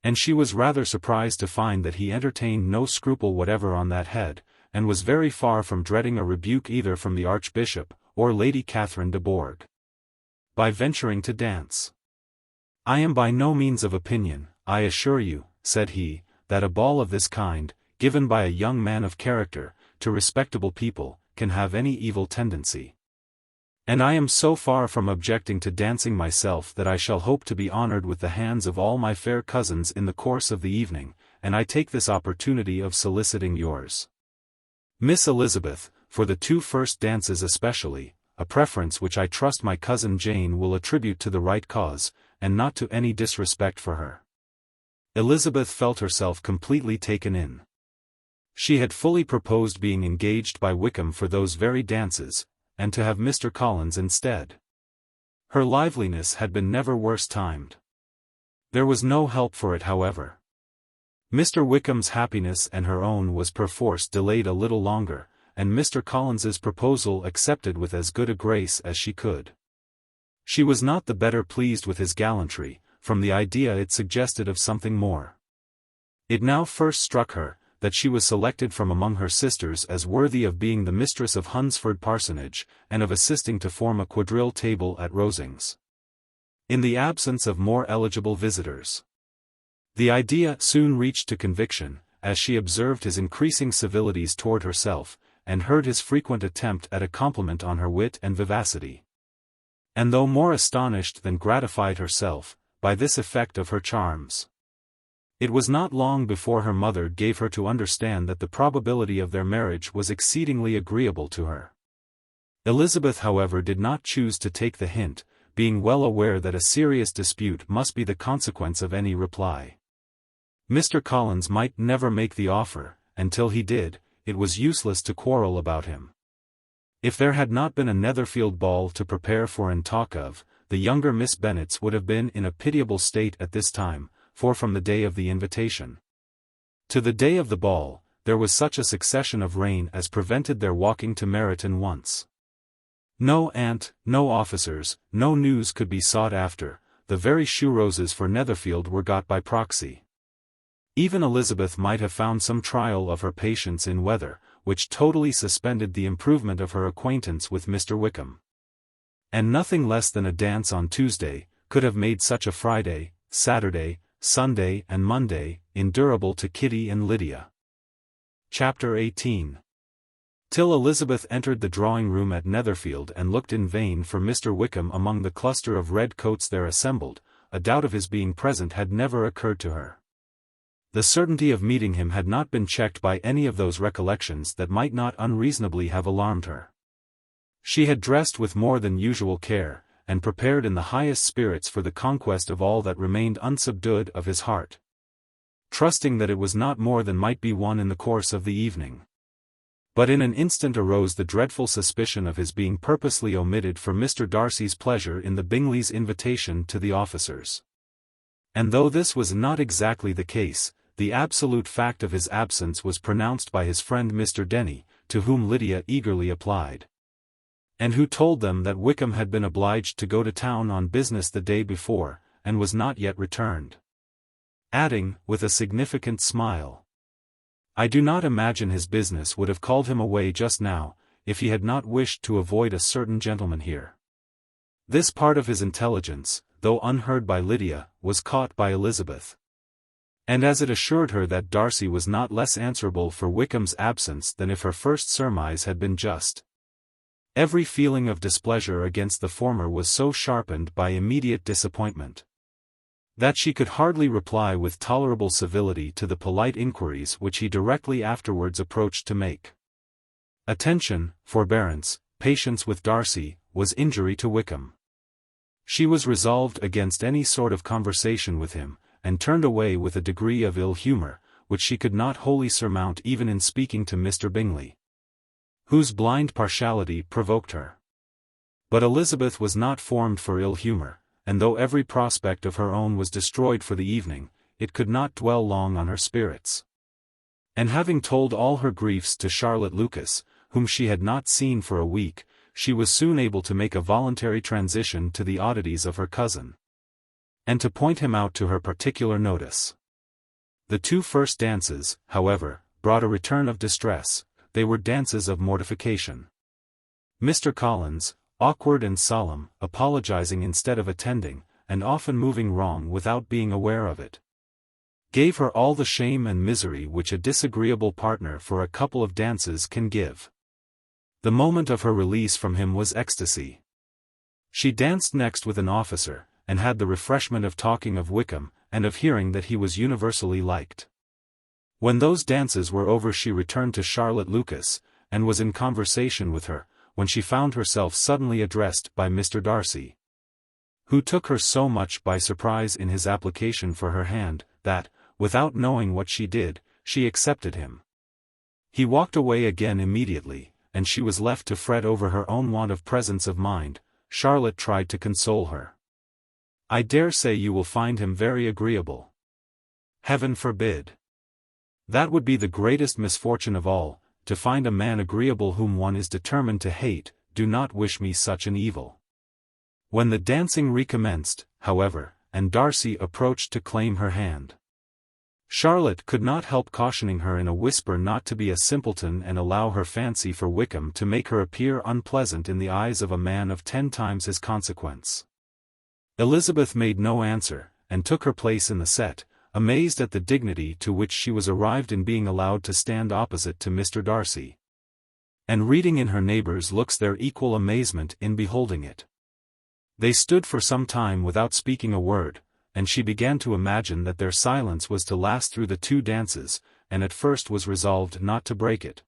A: And she was rather surprised to find that he entertained no scruple whatever on that head, and was very far from dreading a rebuke either from the Archbishop, or Lady Catherine de Bourgh, by venturing to dance. "I am by no means of opinion, I assure you," said he, "that a ball of this kind, given by a young man of character, to respectable people, can have any evil tendency. And I am so far from objecting to dancing myself that I shall hope to be honoured with the hands of all my fair cousins in the course of the evening, and I take this opportunity of soliciting yours, Miss Elizabeth, for the two first dances especially, a preference which I trust my cousin Jane will attribute to the right cause, and not to any disrespect for her." Elizabeth felt herself completely taken in. She had fully proposed being engaged by Wickham for those very dances, and to have Mr. Collins instead. Her liveliness had been never worse timed. There was no help for it, however. Mr. Wickham's happiness and her own was perforce delayed a little longer, and Mr. Collins's proposal accepted with as good a grace as she could. She was not the better pleased with his gallantry, from the idea it suggested of something more. It now first struck her, that she was selected from among her sisters as worthy of being the mistress of Hunsford Parsonage, and of assisting to form a quadrille table at Rosings, in the absence of more eligible visitors. The idea soon reached to conviction, as she observed his increasing civilities toward herself, and heard his frequent attempt at a compliment on her wit and vivacity. And though more astonished than gratified herself, by this effect of her charms, it was not long before her mother gave her to understand that the probability of their marriage was exceedingly agreeable to her. Elizabeth, however, did not choose to take the hint, being well aware that a serious dispute must be the consequence of any reply. Mr. Collins might never make the offer, and till he did, it was useless to quarrel about him. If there had not been a Netherfield ball to prepare for and talk of, the younger Miss Bennets would have been in a pitiable state at this time, for from the day of the invitation to the day of the ball, there was such a succession of rain as prevented their walking to Meryton once. No aunt, no officers, no news could be sought after, the very shoe roses for Netherfield were got by proxy. Even Elizabeth might have found some trial of her patience in weather, which totally suspended the improvement of her acquaintance with Mr. Wickham. And nothing less than a dance on Tuesday, could have made such a Friday, Saturday, Sunday and Monday, endurable to Kitty and Lydia. Chapter 18. Till Elizabeth entered the drawing-room at Netherfield and looked in vain for Mr. Wickham among the cluster of red coats there assembled, a doubt of his being present had never occurred to her. The certainty of meeting him had not been checked by any of those recollections that might not unreasonably have alarmed her. She had dressed with more than usual care, and prepared in the highest spirits for the conquest of all that remained unsubdued of his heart. trusting that it was not more than might be won in the course of the evening. But in an instant arose the dreadful suspicion of his being purposely omitted for Mr. Darcy's pleasure in the Bingley's invitation to the officers. And though this was not exactly the case, the absolute fact of his absence was pronounced by his friend Mr. Denny, to whom Lydia eagerly applied, and who told them that Wickham had been obliged to go to town on business the day before, and was not yet returned. Adding, with a significant smile, "I do not imagine his business would have called him away just now, if he had not wished to avoid a certain gentleman here." This part of his intelligence, though unheard by Lydia, was caught by Elizabeth. And as it assured her that Darcy was not less answerable for Wickham's absence than if her first surmise had been just, every feeling of displeasure against the former was so sharpened by immediate disappointment, that she could hardly reply with tolerable civility to the polite inquiries which he directly afterwards approached to make. Attention, forbearance, patience with Darcy, was injury to Wickham. She was resolved against any sort of conversation with him, and turned away with a degree of ill-humour, which she could not wholly surmount even in speaking to Mr. Bingley, whose blind partiality provoked her. But Elizabeth was not formed for ill-humour, and though every prospect of her own was destroyed for the evening, it could not dwell long on her spirits. And having told all her griefs to Charlotte Lucas, whom she had not seen for a week, she was soon able to make a voluntary transition to the oddities of her cousin, and to point him out to her particular notice. The two first dances, however, brought a return of distress. They were dances of mortification. Mr. Collins, awkward and solemn, apologizing instead of attending, and often moving wrong without being aware of it, gave her all the shame and misery which a disagreeable partner for a couple of dances can give. The moment of her release from him was ecstasy. She danced next with an officer, and had the refreshment of talking of Wickham, and of hearing that he was universally liked. When those dances were over she returned to Charlotte Lucas, and was in conversation with her, when she found herself suddenly addressed by Mr. Darcy, who took her so much by surprise in his application for her hand, that, without knowing what she did, she accepted him. He walked away again immediately, and she was left to fret over her own want of presence of mind. Charlotte tried to console her. "I dare say you will find him very agreeable." "Heaven forbid! That would be the greatest misfortune of all, to find a man agreeable whom one is determined to hate. Do not wish me such an evil." When the dancing recommenced, however, and Darcy approached to claim her hand, Charlotte could not help cautioning her in a whisper not to be a simpleton and allow her fancy for Wickham to make her appear unpleasant in the eyes of a man of 10 times his consequence. Elizabeth made no answer, and took her place in the set, amazed at the dignity to which she was arrived in being allowed to stand opposite to Mr. Darcy, and reading in her neighbours' looks their equal amazement in beholding it. They stood for some time without speaking a word, and she began to imagine that their silence was to last through the 2 dances, and at first was resolved not to break it,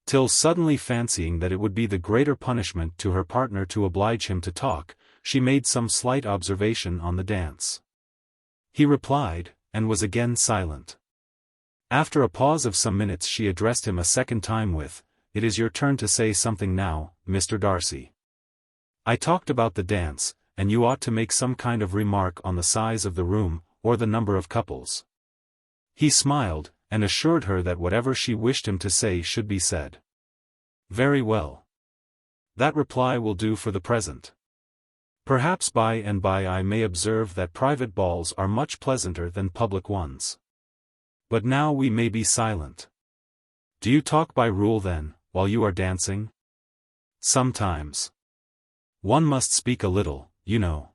A: till suddenly fancying that it would be the greater punishment to her partner to oblige him to talk, she made some slight observation on the dance. He replied, and was again silent. After a pause of some minutes she addressed him a second time with, "It is your turn to say something now, Mr. Darcy. I talked about the dance, and you ought to make some kind of remark on the size of the room, or the number of couples." He smiled, and assured her that whatever she wished him to say should be said. "Very well. That reply will do for the present. Perhaps by and by I may observe that private balls are much pleasanter than public ones. But now we may be silent." "Do you talk by rule then, while you are dancing?" "Sometimes. One must speak a little, you know.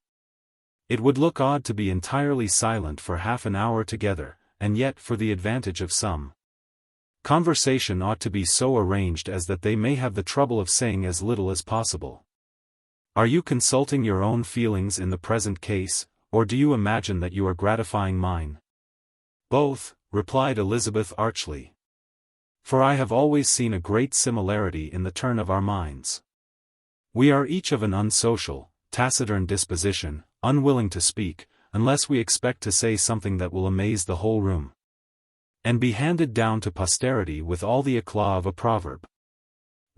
A: It would look odd to be entirely silent for half an hour together, and yet for the advantage of some, conversation ought to be so arranged as that they may have the trouble of saying as little as possible. Are you consulting your own feelings in the present case, or do you imagine that you are gratifying mine?" "Both," replied Elizabeth archly. "For I have always seen a great similarity in the turn of our minds. We are each of an unsocial, taciturn disposition, unwilling to speak, unless we expect to say something that will amaze the whole room. and be handed down to posterity with all the eclat of a proverb.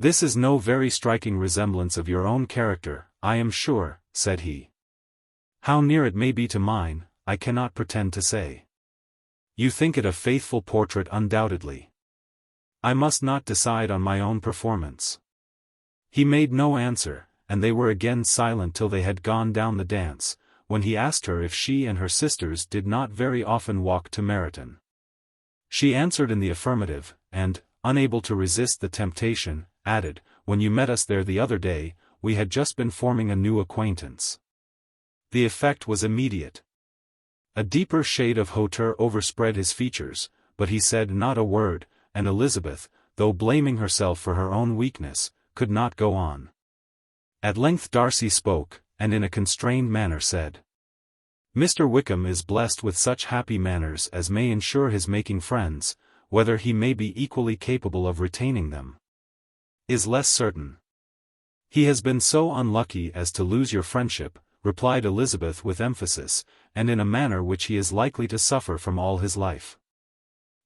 A: This is no very striking resemblance of your own character, I am sure, said he. How near it may be to mine, I cannot pretend to say. You think it a faithful portrait undoubtedly. I must not decide on my own performance. He made no answer, and they were again silent till they had gone down the dance, when he asked her if she and her sisters did not very often walk to Meryton. She answered in the affirmative, and, unable to resist the temptation, added, when you met us there the other day, we had just been forming a new acquaintance. The effect was immediate. A deeper shade of hauteur overspread his features, but he said not a word, and Elizabeth, though blaming herself for her own weakness, could not go on. At length Darcy spoke, and in a constrained manner said, Mr. Wickham is blessed with such happy manners as may ensure his making friends, whether he may be equally capable of retaining them is less certain. He has been so unlucky as to lose your friendship, replied Elizabeth with emphasis, and in a manner which he is likely to suffer from all his life.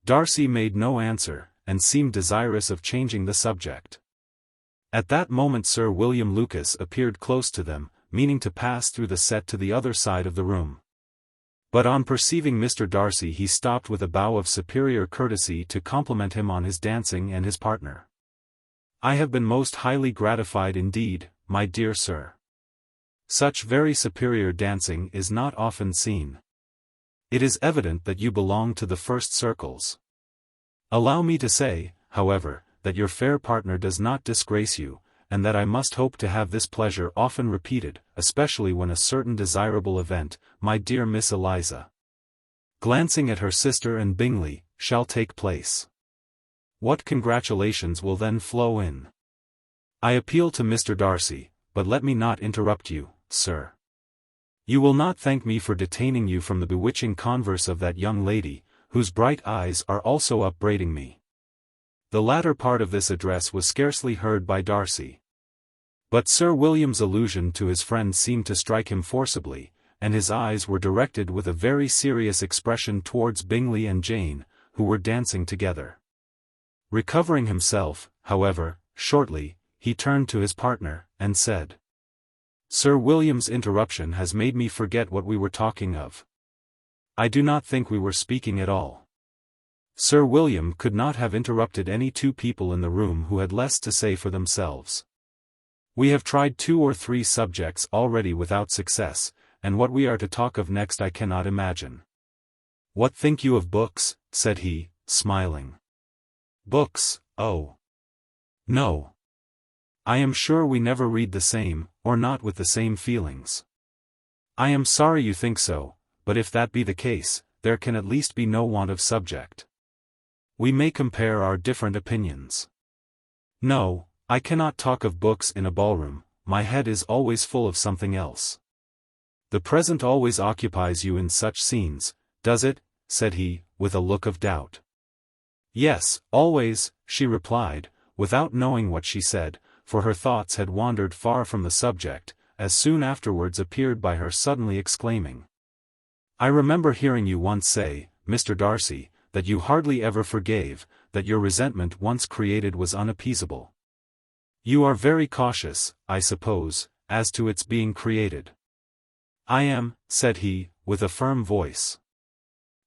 A: Darcy made no answer, and seemed desirous of changing the subject. At that moment Sir William Lucas appeared close to them, meaning to pass through the set to the other side of the room. But on perceiving Mr. Darcy he stopped with a bow of superior courtesy to compliment him on his dancing and his partner. I have been most highly gratified indeed, my dear sir. Such very superior dancing is not often seen. It is evident that you belong to the first circles. Allow me to say, however, that your fair partner does not disgrace you, and that I must hope to have this pleasure often repeated, especially when a certain desirable event, my dear Miss Eliza, glancing at her sister and Bingley, shall take place. What congratulations will then flow in! I appeal to Mr. Darcy, but let me not interrupt you, sir. You will not thank me for detaining you from the bewitching converse of that young lady, whose bright eyes are also upbraiding me. The latter part of this address was scarcely heard by Darcy. But Sir William's allusion to his friend seemed to strike him forcibly, and his eyes were directed with a very serious expression towards Bingley and Jane, who were dancing together. Recovering himself, however, shortly, he turned to his partner, and said, Sir William's interruption has made me forget what we were talking of. I do not think we were speaking at all. Sir William could not have interrupted any two people in the room who had less to say for themselves. We have tried 2 or 3 subjects already without success, and what we are to talk of next I cannot imagine. What think you of books? Said he, smiling. Books, oh. No. I am sure we never read the same, or not with the same feelings. I am sorry you think so, but if that be the case, there can at least be no want of subject. We may compare our different opinions. No, I cannot talk of books in a ballroom, my head is always full of something else. The present always occupies you in such scenes, does it? Said he, with a look of doubt. Yes, always, she replied, without knowing what she said, for her thoughts had wandered far from the subject, as soon afterwards appeared by her suddenly exclaiming. I remember hearing you once say, Mr. Darcy, that you hardly ever forgave, that your resentment once created was unappeasable. You are very cautious, I suppose, as to its being created. I am, said he, with a firm voice.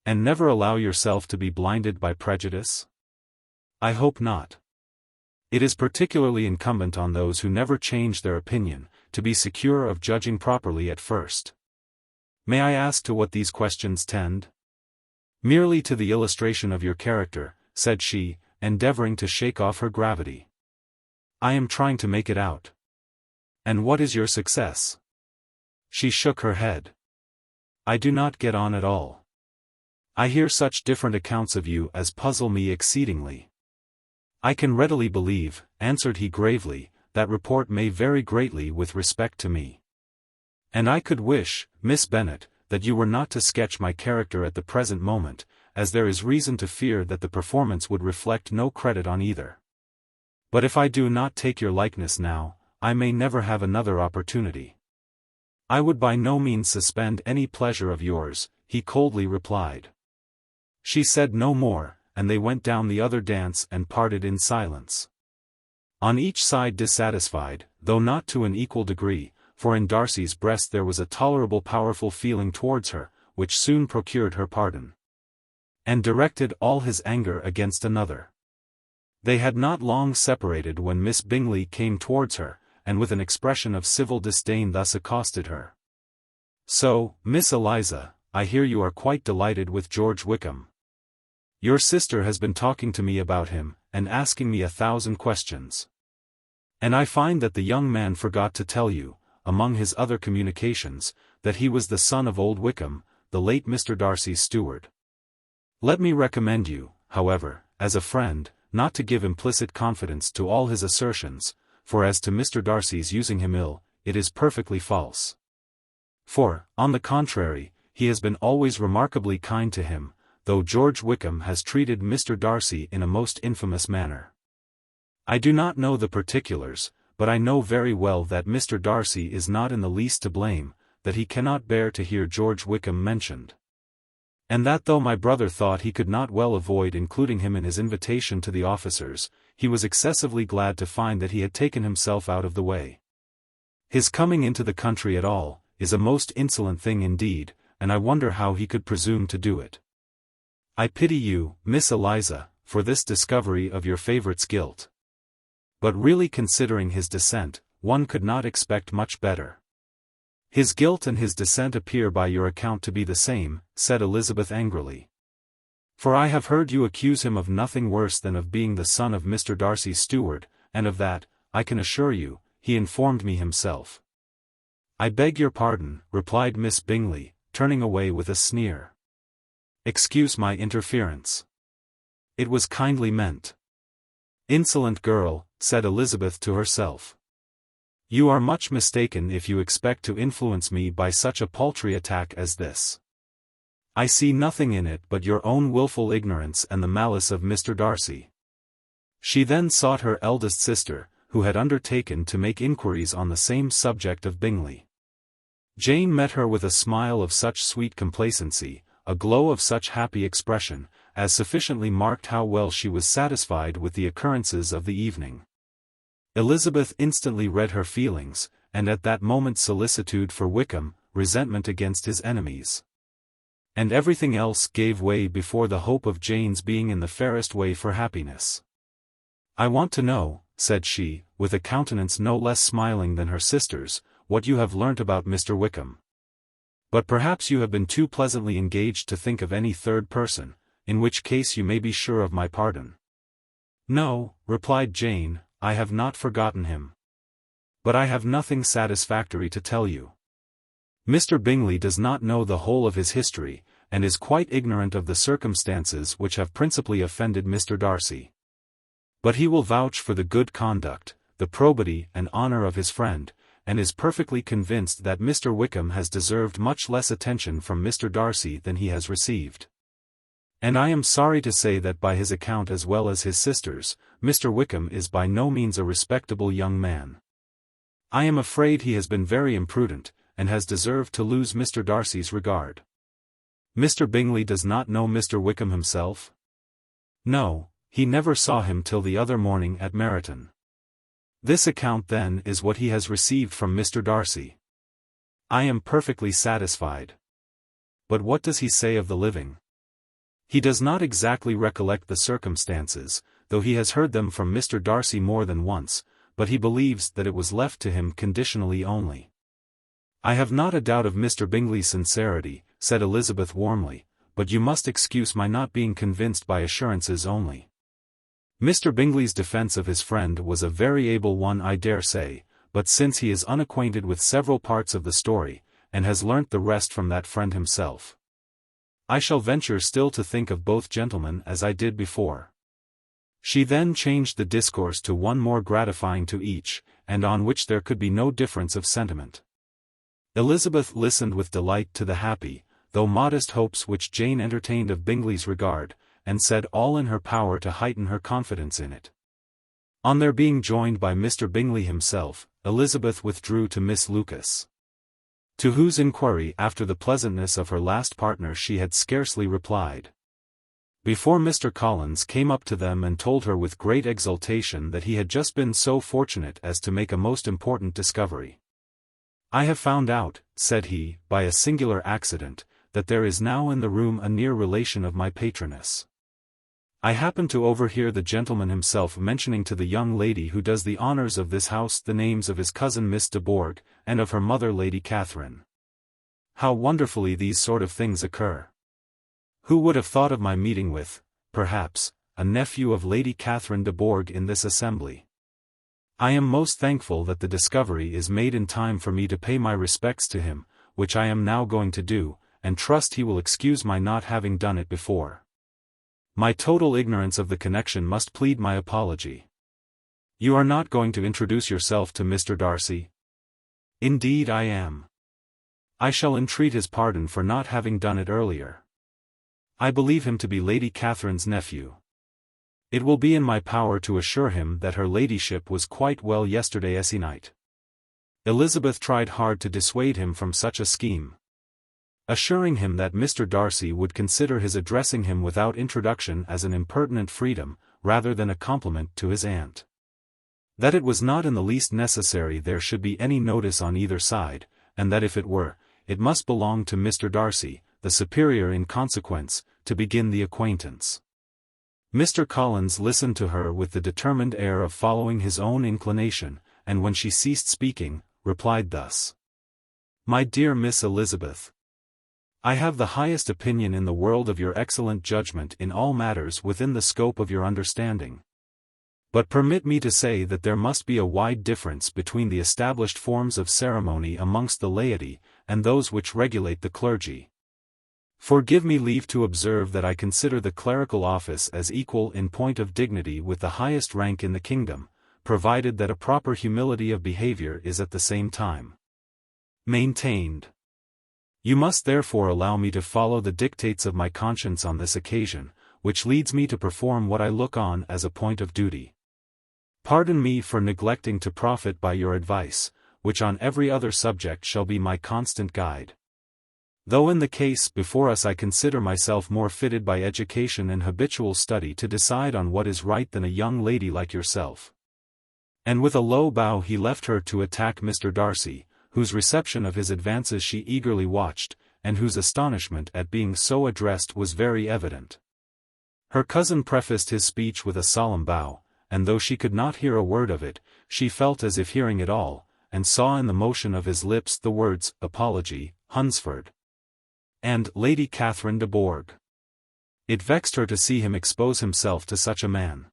A: And never allow yourself to be blinded by prejudice? I hope not. It is particularly incumbent on those who never change their opinion, to be secure of judging properly at first. May I ask to what these questions tend? Merely to the illustration of your character, said she, endeavoring to shake off her gravity. I am trying to make it out. And what is your success? She shook her head. I do not get on at all. I hear such different accounts of you as puzzle me exceedingly. I can readily believe, answered he gravely, that report may vary greatly with respect to me. And I could wish, Miss Bennet, that you were not to sketch my character at the present moment, as there is reason to fear that the performance would reflect no credit on either. But if I do not take your likeness now, I may never have another opportunity. I would by no means suspend any pleasure of yours, he coldly replied. She said no more, and they went down the other dance and parted in silence. On each side dissatisfied, though not to an equal degree, for in Darcy's breast there was a tolerable powerful feeling towards her, which soon procured her pardon, and directed all his anger against another. They had not long separated when Miss Bingley came towards her, and with an expression of civil disdain thus accosted her. "So, Miss Eliza, I hear you are quite delighted with George Wickham. Your sister has been talking to me about him, and asking me 1,000 questions. And I find that the young man forgot to tell you, among his other communications, that he was the son of old Wickham, the late Mr. Darcy's steward. Let me recommend you, however, as a friend, not to give implicit confidence to all his assertions, for as to Mr. Darcy's using him ill, it is perfectly false. For, on the contrary, he has been always remarkably kind to him, though George Wickham has treated Mr. Darcy in a most infamous manner. I do not know the particulars, but I know very well that Mr. Darcy is not in the least to blame, that he cannot bear to hear George Wickham mentioned. And that though my brother thought he could not well avoid including him in his invitation to the officers, he was excessively glad to find that he had taken himself out of the way. His coming into the country at all, is a most insolent thing indeed, and I wonder how he could presume to do it. I pity you, Miss Eliza, for this discovery of your favourite's guilt. But really considering his descent, one could not expect much better." "His guilt and his descent appear by your account to be the same," said Elizabeth angrily. "For I have heard you accuse him of nothing worse than of being the son of Mr. Darcy's steward, and of that, I can assure you, he informed me himself." "I beg your pardon," replied Miss Bingley, turning away with a sneer. "Excuse my interference. It was kindly meant." "Insolent girl," said Elizabeth to herself. "You are much mistaken if you expect to influence me by such a paltry attack as this. I see nothing in it but your own wilful ignorance and the malice of Mr. Darcy." She then sought her eldest sister, who had undertaken to make inquiries on the same subject of Bingley. Jane met her with a smile of such sweet complacency, a glow of such happy expression, as sufficiently marked how well she was satisfied with the occurrences of the evening. Elizabeth instantly read her feelings, and at that moment solicitude for Wickham, resentment against his enemies, and everything else gave way before the hope of Jane's being in the fairest way for happiness. "I want to know," said she, with a countenance no less smiling than her sister's, "what you have learnt about Mr. Wickham. But perhaps you have been too pleasantly engaged to think of any third person, in which case you may be sure of my pardon." "No," replied Jane, "I have not forgotten him. But I have nothing satisfactory to tell you. Mr. Bingley does not know the whole of his history, and is quite ignorant of the circumstances which have principally offended Mr. Darcy. But he will vouch for the good conduct, the probity and honour of his friend, and is perfectly convinced that Mr. Wickham has deserved much less attention from Mr. Darcy than he has received. And I am sorry to say that by his account as well as his sister's, Mr. Wickham is by no means a respectable young man. I am afraid he has been very imprudent, and has deserved to lose Mr. Darcy's regard." "Mr. Bingley does not know Mr. Wickham himself?" "No, he never saw him till the other morning at Meryton." "This account then is what he has received from Mr. Darcy." "I am perfectly satisfied. But what does he say of the living?" "He does not exactly recollect the circumstances, though he has heard them from Mr. Darcy more than once, but he believes that it was left to him conditionally only." "I have not a doubt of Mr. Bingley's sincerity," said Elizabeth warmly, "but you must excuse my not being convinced by assurances only. Mr. Bingley's defence of his friend was a very able one, I dare say, but since he is unacquainted with several parts of the story, and has learnt the rest from that friend himself, I shall venture still to think of both gentlemen as I did before." She then changed the discourse to one more gratifying to each, and on which there could be no difference of sentiment. Elizabeth listened with delight to the happy, though modest hopes which Jane entertained of Bingley's regard, and said all in her power to heighten her confidence in it. On their being joined by Mr. Bingley himself, Elizabeth withdrew to Miss Lucas, to whose inquiry after the pleasantness of her last partner she had scarcely replied. before Mr. Collins came up to them and told her with great exultation that he had just been so fortunate as to make a most important discovery. "I have found out," said he, "by a singular accident, that there is now in the room a near relation of my patroness. I happened to overhear the gentleman himself mentioning to the young lady who does the honours of this house the names of his cousin Miss de Bourgh, and of her mother Lady Catherine. How wonderfully these sort of things occur! Who would have thought of my meeting with, perhaps, a nephew of Lady Catherine de Bourgh in this assembly? I am most thankful that the discovery is made in time for me to pay my respects to him, which I am now going to do, and trust he will excuse my not having done it before. My total ignorance of the connection must plead my apology. You are not going to introduce yourself to Mr. Darcy?" "Indeed I am. I shall entreat his pardon for not having done it earlier. I believe him to be Lady Catherine's nephew. It will be in my power to assure him that her ladyship was quite well yesterday se'night." Elizabeth tried hard to dissuade him from such a scheme, assuring him that Mr. Darcy would consider his addressing him without introduction as an impertinent freedom, rather than a compliment to his aunt. That it was not in the least necessary there should be any notice on either side, and that if it were, it must belong to Mr. Darcy, the superior in consequence, to begin the acquaintance. Mr. Collins listened to her with the determined air of following his own inclination, and when she ceased speaking, replied thus: "My dear Miss Elizabeth, I have the highest opinion in the world of your excellent judgment in all matters within the scope of your understanding. But permit me to say that there must be a wide difference between the established forms of ceremony amongst the laity, and those which regulate the clergy. For give me leave to observe that I consider the clerical office as equal in point of dignity with the highest rank in the kingdom, provided that a proper humility of behaviour is at the same time maintained. You must therefore allow me to follow the dictates of my conscience on this occasion, which leads me to perform what I look on as a point of duty. Pardon me for neglecting to profit by your advice, which on every other subject shall be my constant guide. Though in the case before us I consider myself more fitted by education and habitual study to decide on what is right than a young lady like yourself." And with a low bow he left her to attack Mr. Darcy, whose reception of his advances she eagerly watched, and whose astonishment at being so addressed was very evident. Her cousin prefaced his speech with a solemn bow, and though she could not hear a word of it, she felt as if hearing it all, and saw in the motion of his lips the words, "Apology, Hunsford," and "Lady Catherine de Bourgh." It vexed her to see him expose himself to such a man.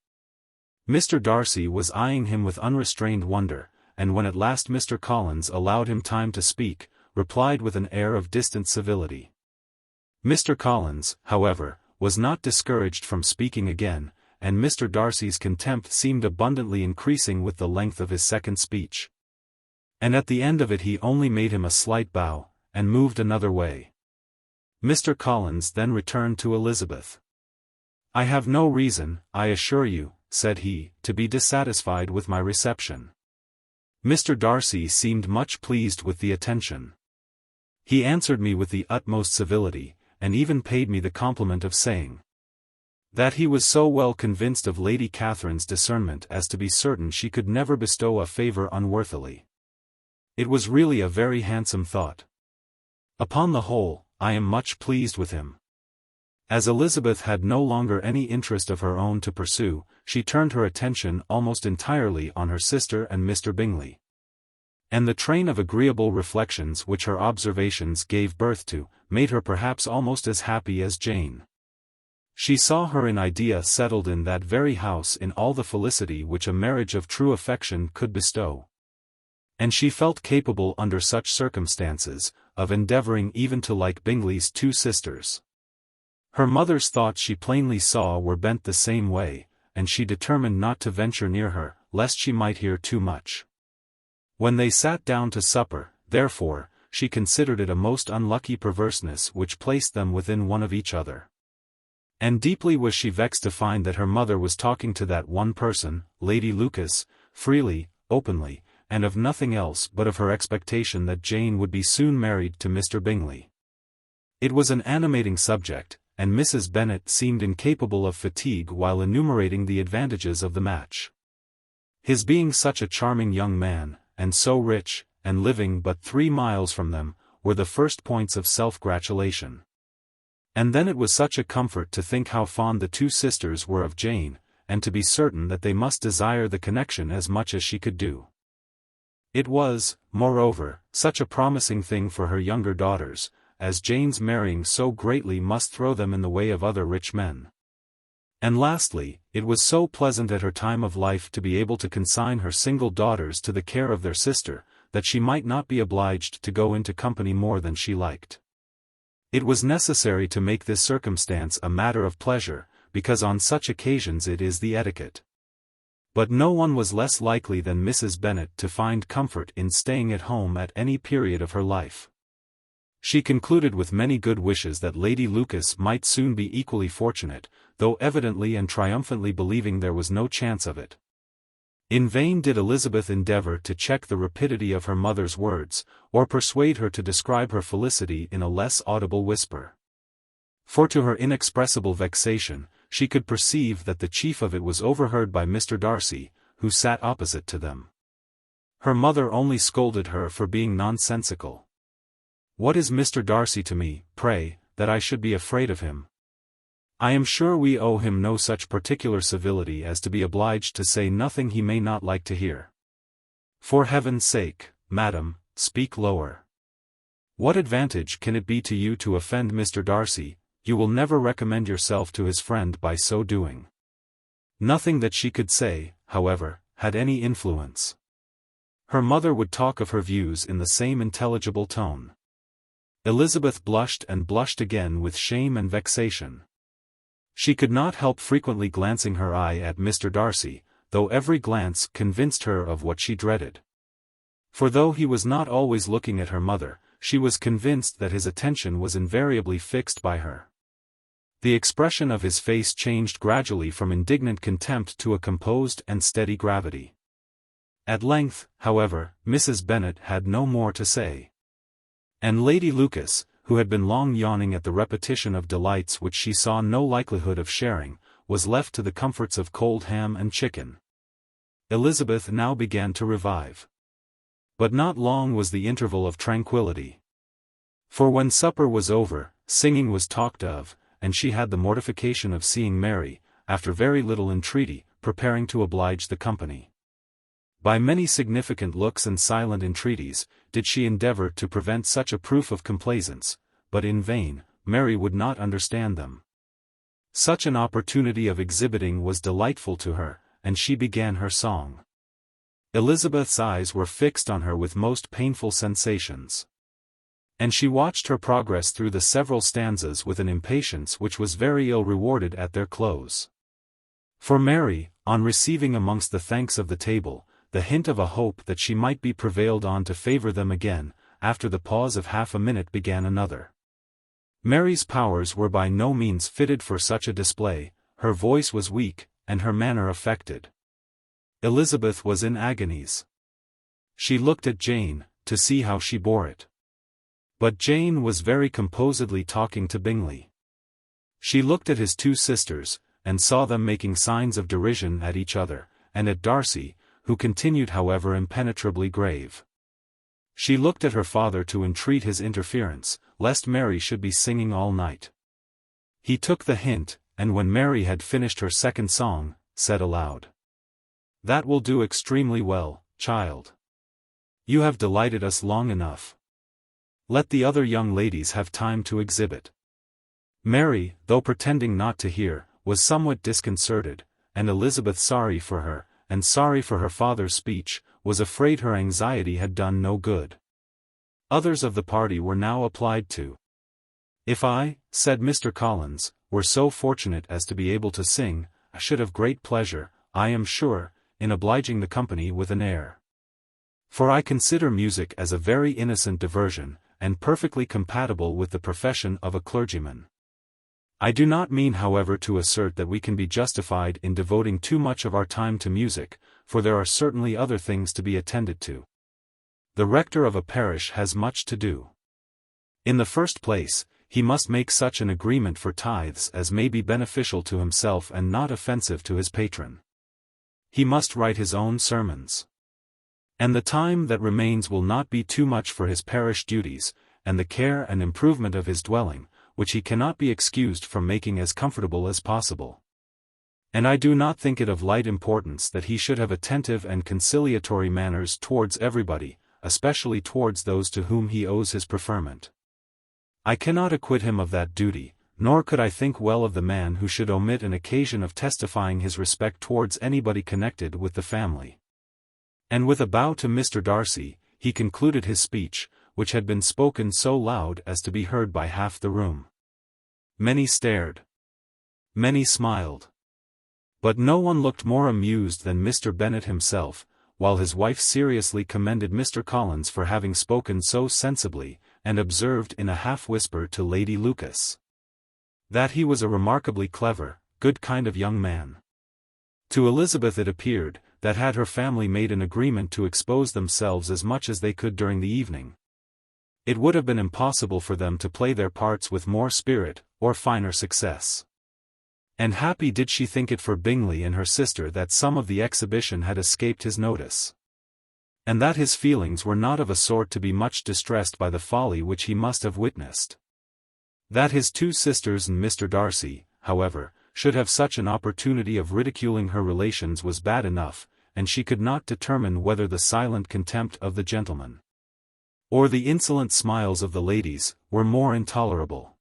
A: Mr. Darcy was eyeing him with unrestrained wonder, and when at last Mr. Collins allowed him time to speak, replied with an air of distant civility. Mr. Collins, however, was not discouraged from speaking again, and Mr. Darcy's contempt seemed abundantly increasing with the length of his second speech. And at the end of it he only made him a slight bow, and moved another way. Mr. Collins then returned to Elizabeth. "I have no reason, I assure you," said he, "to be dissatisfied with my reception." Mr. Darcy seemed much pleased with the attention. He answered me with the utmost civility, and even paid me the compliment of saying that he was so well convinced of Lady Catherine's discernment as to be certain she could never bestow a favour unworthily. It was really a very handsome thought. Upon the whole, I am much pleased with him. As Elizabeth had no longer any interest of her own to pursue, she turned her attention almost entirely on her sister and Mr. Bingley. And the train of agreeable reflections which her observations gave birth to, made her perhaps almost as happy as Jane. She saw her in idea settled in that very house in all the felicity which a marriage of true affection could bestow. And she felt capable under such circumstances, of endeavouring even to like Bingley's two sisters. Her mother's thoughts she plainly saw were bent the same way, and she determined not to venture near her, lest she might hear too much. When they sat down to supper, therefore, she considered it a most unlucky perverseness which placed them within one of each other. And deeply was she vexed to find that her mother was talking to that one person, Lady Lucas, freely, openly, and of nothing else but of her expectation that Jane would be soon married to Mr. Bingley. It was an animating subject, and Mrs. Bennet seemed incapable of fatigue while enumerating the advantages of the match. His being such a charming young man, and so rich, and living but 3 miles from them, were the first points of self-gratulation. And then it was such a comfort to think how fond the 2 sisters were of Jane, and to be certain that they must desire the connection as much as she could do. It was, moreover, such a promising thing for her younger daughters, as Jane's marrying so greatly must throw them in the way of other rich men. And lastly, it was so pleasant at her time of life to be able to consign her single daughters to the care of their sister, that she might not be obliged to go into company more than she liked. It was necessary to make this circumstance a matter of pleasure, because on such occasions it is the etiquette. But no one was less likely than Mrs. Bennet to find comfort in staying at home at any period of her life. She concluded with many good wishes that Lady Lucas might soon be equally fortunate, though evidently and triumphantly believing there was no chance of it. In vain did Elizabeth endeavour to check the rapidity of her mother's words, or persuade her to describe her felicity in a less audible whisper. For to her inexpressible vexation, she could perceive that the chief of it was overheard by Mr. Darcy, who sat opposite to them. Her mother only scolded her for being nonsensical. "What is Mr. Darcy to me, pray, that I should be afraid of him? I am sure we owe him no such particular civility as to be obliged to say nothing he may not like to hear. For heaven's sake, madam, speak lower. What advantage can it be to you to offend Mr. Darcy? You will never recommend yourself to his friend by so doing." Nothing that she could say, however, had any influence. Her mother would talk of her views in the same intelligible tone. Elizabeth blushed and blushed again with shame and vexation. She could not help frequently glancing her eye at Mr. Darcy, though every glance convinced her of what she dreaded. For though he was not always looking at her mother, she was convinced that his attention was invariably fixed by her. The expression of his face changed gradually from indignant contempt to a composed and steady gravity. At length, however, Mrs. Bennet had no more to say. And Lady Lucas, who had been long yawning at the repetition of delights which she saw no likelihood of sharing, was left to the comforts of cold ham and chicken. Elizabeth now began to revive. But not long was the interval of tranquillity. For when supper was over, singing was talked of, and she had the mortification of seeing Mary, after very little entreaty, preparing to oblige the company. By many significant looks and silent entreaties, did she endeavour to prevent such a proof of complaisance, but in vain. Mary would not understand them. Such an opportunity of exhibiting was delightful to her, and she began her song. Elizabeth's eyes were fixed on her with most painful sensations. And she watched her progress through the several stanzas with an impatience which was very ill rewarded at their close. For Mary, on receiving amongst the thanks of the table, the hint of a hope that she might be prevailed on to favour them again, after the pause of half a minute began another. Mary's powers were by no means fitted for such a display, her voice was weak, and her manner affected. Elizabeth was in agonies. She looked at Jane, to see how she bore it. But Jane was very composedly talking to Bingley. She looked at his 2 sisters, and saw them making signs of derision at each other, and at Darcy, who continued however impenetrably grave. She looked at her father to entreat his interference, lest Mary should be singing all night. He took the hint, and when Mary had finished her second song, said aloud, "That will do extremely well, child. You have delighted us long enough. Let the other young ladies have time to exhibit." Mary, though pretending not to hear, was somewhat disconcerted, and Elizabeth, sorry for her, and sorry for her father's speech, was afraid her anxiety had done no good. Others of the party were now applied to. "If I," said Mr. Collins, "were so fortunate as to be able to sing, I should have great pleasure, I am sure, in obliging the company with an air. For I consider music as a very innocent diversion, and perfectly compatible with the profession of a clergyman. I do not mean however to assert that we can be justified in devoting too much of our time to music, for there are certainly other things to be attended to. The rector of a parish has much to do. In the first place, he must make such an agreement for tithes as may be beneficial to himself and not offensive to his patron. He must write his own sermons. And the time that remains will not be too much for his parish duties, and the care and improvement of his dwelling, which he cannot be excused from making as comfortable as possible. And I do not think it of light importance that he should have attentive and conciliatory manners towards everybody, especially towards those to whom he owes his preferment. I cannot acquit him of that duty, nor could I think well of the man who should omit an occasion of testifying his respect towards anybody connected with the family. And with a bow to Mr. Darcy, he concluded his speech, which had been spoken so loud as to be heard by half the room. Many stared. Many smiled. But no one looked more amused than Mr. Bennet himself, while his wife seriously commended Mr. Collins for having spoken so sensibly, and observed in a half-whisper to Lady Lucas that he was a remarkably clever, good kind of young man. To Elizabeth it appeared, that had her family made an agreement to expose themselves as much as they could during the evening, it would have been impossible for them to play their parts with more spirit, or finer success. And happy did she think it for Bingley and her sister that some of the exhibition had escaped his notice, and that his feelings were not of a sort to be much distressed by the folly which he must have witnessed. That his two sisters and Mr. Darcy, however, should have such an opportunity of ridiculing her relations was bad enough, and she could not determine whether the silent contempt of the gentlemen, or the insolent smiles of the ladies, were more intolerable.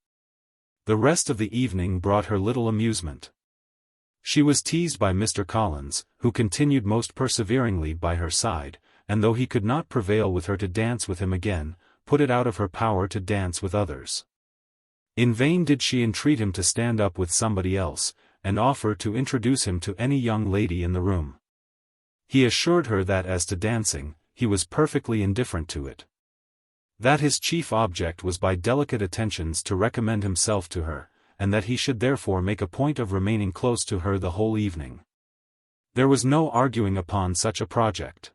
A: The rest of the evening brought her little amusement. She was teased by Mr. Collins, who continued most perseveringly by her side, and though he could not prevail with her to dance with him again, put it out of her power to dance with others. In vain did she entreat him to stand up with somebody else, and offer to introduce him to any young lady in the room. He assured her that as to dancing, he was perfectly indifferent to it. That his chief object was by delicate attentions to recommend himself to her, and that he should therefore make a point of remaining close to her the whole evening. There was no arguing upon such a project.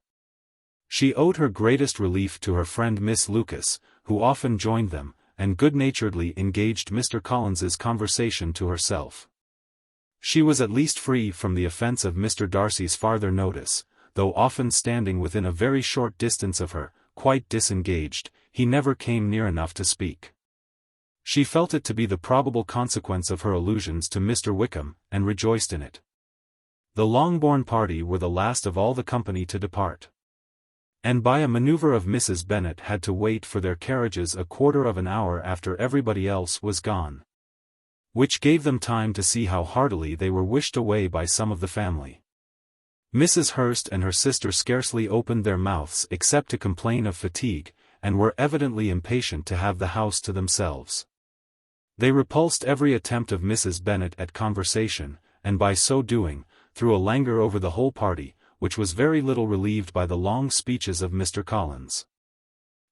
A: She owed her greatest relief to her friend Miss Lucas, who often joined them, and good-naturedly engaged Mr. Collins's conversation to herself. She was at least free from the offence of Mr. Darcy's farther notice, though often standing within a very short distance of her, quite disengaged, he never came near enough to speak. She felt it to be the probable consequence of her allusions to Mr. Wickham, and rejoiced in it. The Longbourn party were the last of all the company to depart, and by a manoeuvre of Mrs. Bennet had to wait for their carriages a quarter of an hour after everybody else was gone, which gave them time to see how heartily they were wished away by some of the family. Mrs. Hurst and her sister scarcely opened their mouths except to complain of fatigue, and were evidently impatient to have the house to themselves. They repulsed every attempt of Mrs. Bennet at conversation, and by so doing, threw a languor over the whole party, which was very little relieved by the long speeches of Mr. Collins,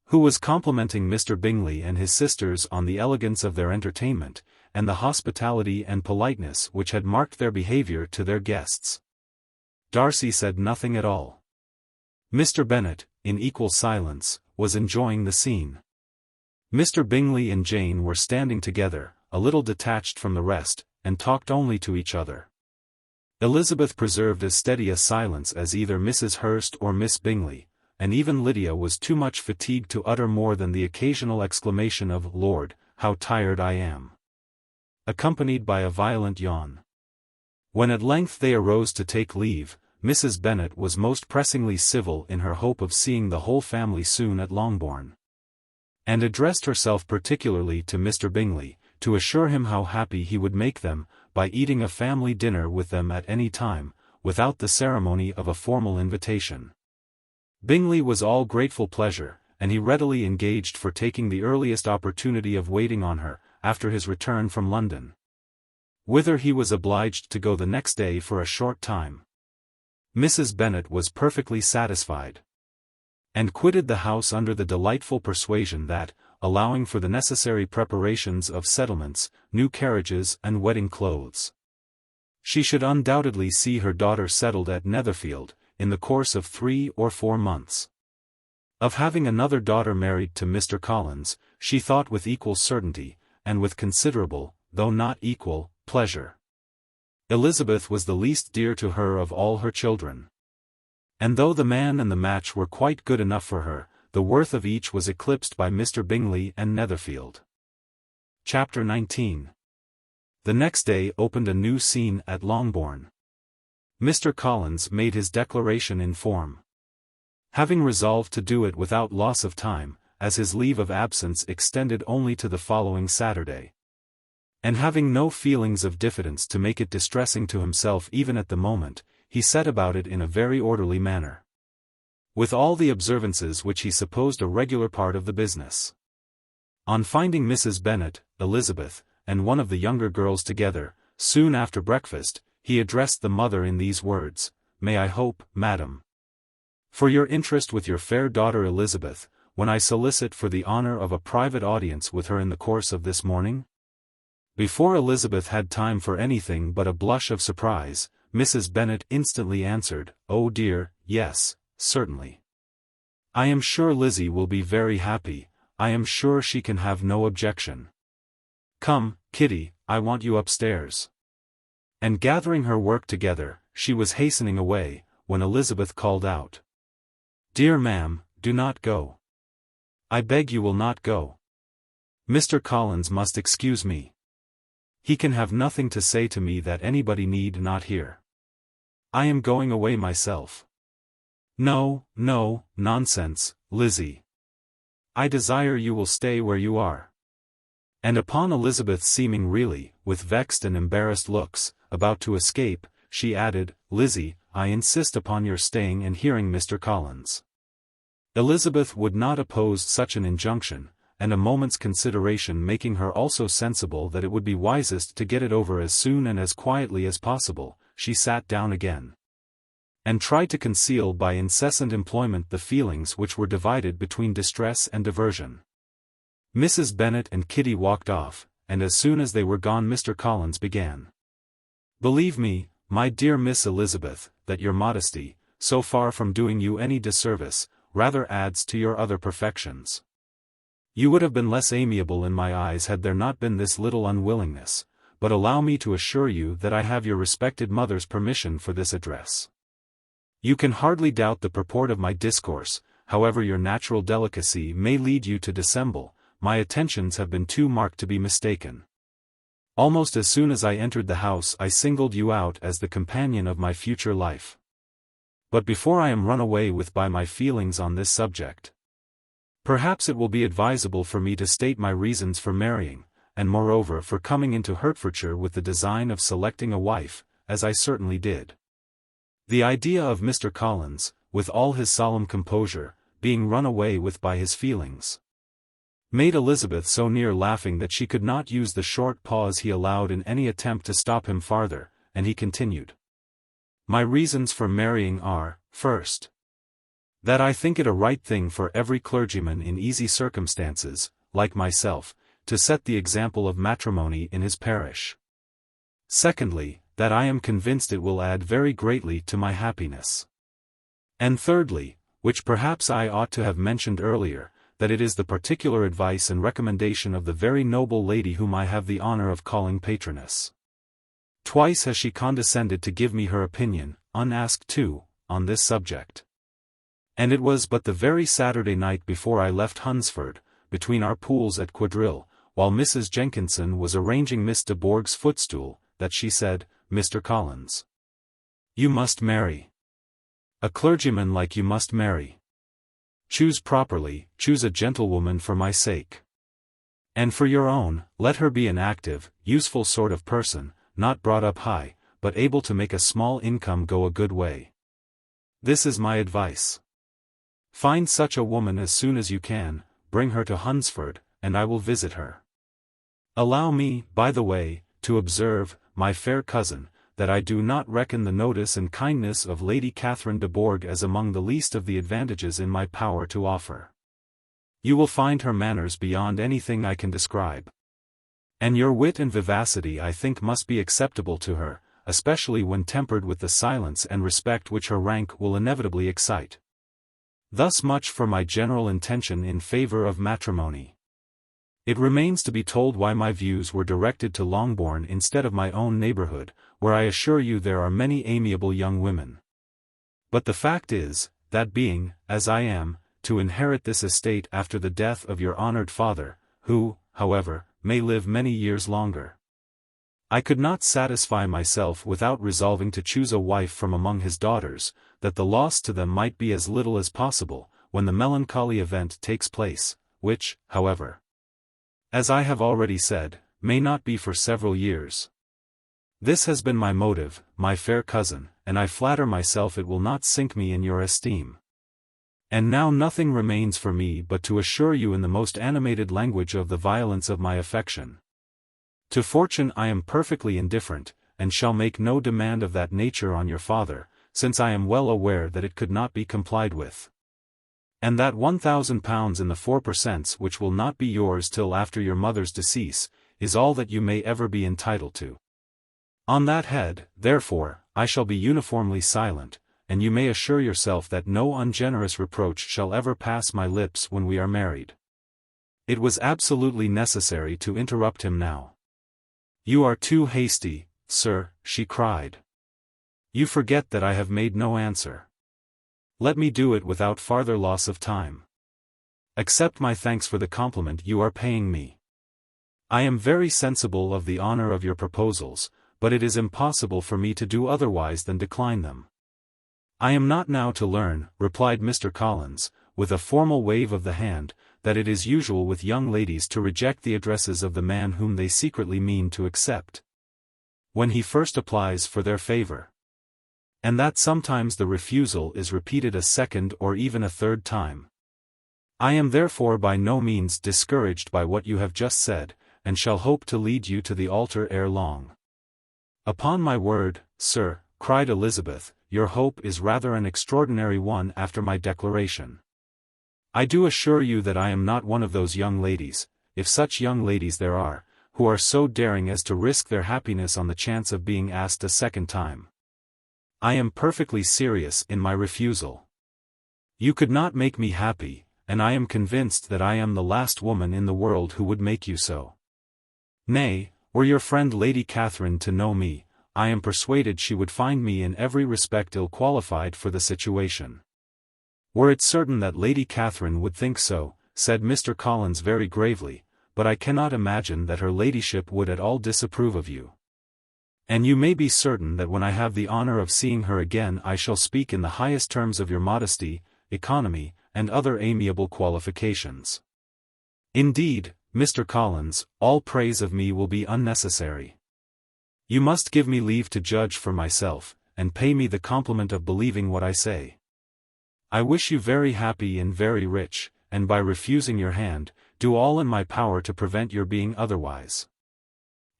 A: who was complimenting Mr. Bingley and his sisters on the elegance of their entertainment, and the hospitality and politeness which had marked their behaviour to their guests. Darcy said nothing at all. Mr. Bennet, in equal silence, was enjoying the scene. Mr. Bingley and Jane were standing together, a little detached from the rest, and talked only to each other. Elizabeth preserved as steady a silence as either Mrs. Hurst or Miss Bingley, and even Lydia was too much fatigued to utter more than the occasional exclamation of "Lord, how tired I am," accompanied by a violent yawn. When at length they arose to take leave, Mrs. Bennet was most pressingly civil in her hope of seeing the whole family soon at Longbourn, and addressed herself particularly to Mr. Bingley, to assure him how happy he would make them, by eating a family dinner with them at any time, without the ceremony of a formal invitation. Bingley was all grateful pleasure, and he readily engaged for taking the earliest opportunity of waiting on her, after his return from London, whither he was obliged to go the next day for a short time. Mrs. Bennet was perfectly satisfied, and quitted the house under the delightful persuasion that, allowing for the necessary preparations of settlements, new carriages and wedding clothes, she should undoubtedly see her daughter settled at Netherfield, in the course of 3 or 4 months. Of having another daughter married to Mr. Collins, she thought with equal certainty, and with considerable, though not equal, pleasure. Elizabeth was the least dear to her of all her children. And though the man and the match were quite good enough for her, the worth of each was eclipsed by Mr. Bingley and Netherfield. Chapter 19. The next day opened a new scene at Longbourn. Mr. Collins made his declaration in form. Having resolved to do it without loss of time, as his leave of absence extended only to the following Saturday. And having no feelings of diffidence to make it distressing to himself even at the moment, he set about it in a very orderly manner, with all the observances which he supposed a regular part of the business. On finding Mrs. Bennet, Elizabeth, and one of the younger girls together, soon after breakfast, he addressed the mother in these words: "May I hope, madam, for your interest with your fair daughter Elizabeth, when I solicit for the honor of a private audience with her in the course of this morning?" Before Elizabeth had time for anything but a blush of surprise, Mrs. Bennet instantly answered, "Oh dear, yes, certainly. I am sure Lizzie will be very happy, I am sure she can have no objection. Come, Kitty, I want you upstairs." And gathering her work together, she was hastening away, when Elizabeth called out, "Dear ma'am, do not go. I beg you will not go. Mr. Collins must excuse me. He can have nothing to say to me that anybody need not hear. I am going away myself." "No, no, nonsense, Lizzie. I desire you will stay where you are." And upon Elizabeth seeming really, with vexed and embarrassed looks, about to escape, she added, "Lizzie, I insist upon your staying and hearing Mr. Collins." Elizabeth would not oppose such an injunction, and a moment's consideration making her also sensible that it would be wisest to get it over as soon and as quietly as possible, she sat down again, and tried to conceal by incessant employment the feelings which were divided between distress and diversion. Mrs. Bennet and Kitty walked off, and as soon as they were gone Mr. Collins began. "Believe me, my dear Miss Elizabeth, that your modesty, so far from doing you any disservice, rather adds to your other perfections. You would have been less amiable in my eyes had there not been this little unwillingness, but allow me to assure you that I have your respected mother's permission for this address. You can hardly doubt the purport of my discourse, however your natural delicacy may lead you to dissemble, my attentions have been too marked to be mistaken. Almost as soon as I entered the house I singled you out as the companion of my future life. But before I am run away with by my feelings on this subject, perhaps it will be advisable for me to state my reasons for marrying, and moreover for coming into Hertfordshire with the design of selecting a wife, as I certainly did." The idea of Mr. Collins, with all his solemn composure, being run away with by his feelings, made Elizabeth so near laughing that she could not use the short pause he allowed in any attempt to stop him farther, and he continued. "My reasons for marrying are, first, that I think it a right thing for every clergyman in easy circumstances, like myself, to set the example of matrimony in his parish. Secondly, that I am convinced it will add very greatly to my happiness. And thirdly, which perhaps I ought to have mentioned earlier, that it is the particular advice and recommendation of the very noble lady whom I have the honor of calling patroness. Twice has she condescended to give me her opinion, unasked too, on this subject. And it was but the very Saturday night before I left Hunsford, between our pools at quadrille, while Mrs. Jenkinson was arranging Miss de Bourgh's footstool, that she said, 'Mr. Collins, you must marry. A clergyman like you must marry. Choose properly, choose a gentlewoman for my sake. And for your own, let her be an active, useful sort of person, not brought up high, but able to make a small income go a good way. This is my advice. Find such a woman as soon as you can, bring her to Hunsford, and I will visit her. Allow me, by the way, to observe, my fair cousin, that I do not reckon the notice and kindness of Lady Catherine de Bourgh as among the least of the advantages in my power to offer. You will find her manners beyond anything I can describe. And your wit and vivacity I think must be acceptable to her, especially when tempered with the silence and respect which her rank will inevitably excite. Thus much for my general intention in favor of matrimony. It remains to be told why my views were directed to Longbourn instead of my own neighborhood, where I assure you there are many amiable young women. But the fact is, that being, as I am, to inherit this estate after the death of your honored father, who, however, may live many years longer, I could not satisfy myself without resolving to choose a wife from among his daughters, that the loss to them might be as little as possible, when the melancholy event takes place, which, however, as I have already said, may not be for several years. This has been my motive, my fair cousin, and I flatter myself it will not sink me in your esteem. And now nothing remains for me but to assure you in the most animated language of the violence of my affection. To fortune I am perfectly indifferent, and shall make no demand of that nature on your father, since I am well aware that it could not be complied with. And that £1,000 in the 4% which will not be yours till after your mother's decease, is all that you may ever be entitled to. On that head, therefore, I shall be uniformly silent, and you may assure yourself that no ungenerous reproach shall ever pass my lips when we are married. It was absolutely necessary to interrupt him now. You are too hasty, sir, she cried. You forget that I have made no answer. Let me do it without farther loss of time. Accept my thanks for the compliment you are paying me. I am very sensible of the honor of your proposals, but it is impossible for me to do otherwise than decline them. I am not now to learn, replied Mr. Collins, with a formal wave of the hand, that it is usual with young ladies to reject the addresses of the man whom they secretly mean to accept, when he first applies for their favor, and that sometimes the refusal is repeated a second or even a third time. I am therefore by no means discouraged by what you have just said, and shall hope to lead you to the altar ere long. Upon my word, sir, cried Elizabeth, your hope is rather an extraordinary one after my declaration. I do assure you that I am not one of those young ladies, if such young ladies there are, who are so daring as to risk their happiness on the chance of being asked a second time. I am perfectly serious in my refusal. You could not make me happy, and I am convinced that I am the last woman in the world who would make you so. Nay, were your friend Lady Catherine to know me, I am persuaded she would find me in every respect ill-qualified for the situation. Were it certain that Lady Catherine would think so, said Mr. Collins very gravely, but I cannot imagine that her ladyship would at all disapprove of you. And you may be certain that when I have the honor of seeing her again I shall speak in the highest terms of your modesty, economy, and other amiable qualifications. Indeed, Mr. Collins, all praise of me will be unnecessary. You must give me leave to judge for myself, and pay me the compliment of believing what I say. I wish you very happy and very rich, and by refusing your hand, do all in my power to prevent your being otherwise.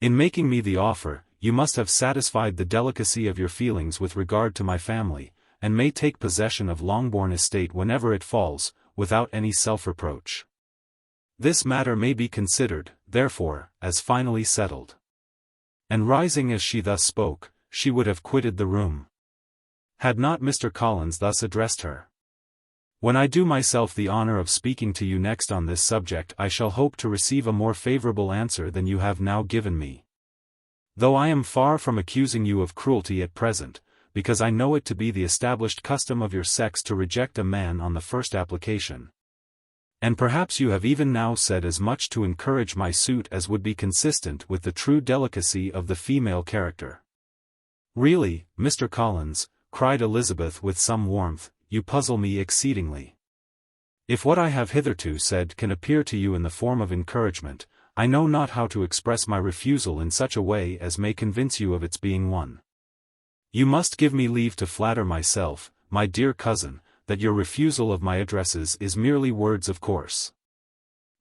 A: In making me the offer, you must have satisfied the delicacy of your feelings with regard to my family, and may take possession of Longbourn estate whenever it falls, without any self-reproach. This matter may be considered, therefore, as finally settled. And rising as she thus spoke, she would have quitted the room, had not Mr. Collins thus addressed her. When I do myself the honor of speaking to you next on this subject I shall hope to receive a more favorable answer than you have now given me. Though I am far from accusing you of cruelty at present, because I know it to be the established custom of your sex to reject a man on the first application. And perhaps you have even now said as much to encourage my suit as would be consistent with the true delicacy of the female character. Really, Mr. Collins, cried Elizabeth with some warmth, you puzzle me exceedingly. If what I have hitherto said can appear to you in the form of encouragement, I know not how to express my refusal in such a way as may convince you of its being one. You must give me leave to flatter myself, my dear cousin, that your refusal of my addresses is merely words of course.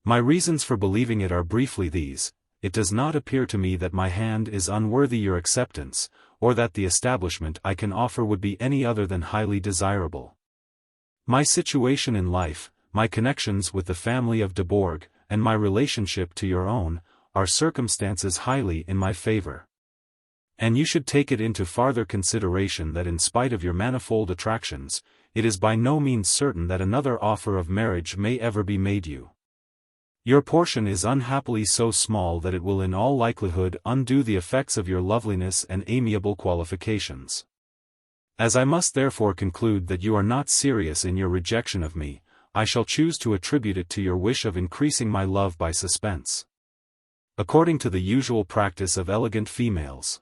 A: My reasons for believing it are briefly these: it does not appear to me that my hand is unworthy your acceptance, or that the establishment I can offer would be any other than highly desirable. My situation in life, my connections with the family of de Bourgh, and my relationship to your own, are circumstances highly in my favor. And you should take it into farther consideration that in spite of your manifold attractions, it is by no means certain that another offer of marriage may ever be made you. Your portion is unhappily so small that it will in all likelihood undo the effects of your loveliness and amiable qualifications. As I must therefore conclude that you are not serious in your rejection of me, I shall choose to attribute it to your wish of increasing my love by suspense. According to the usual practice of elegant females.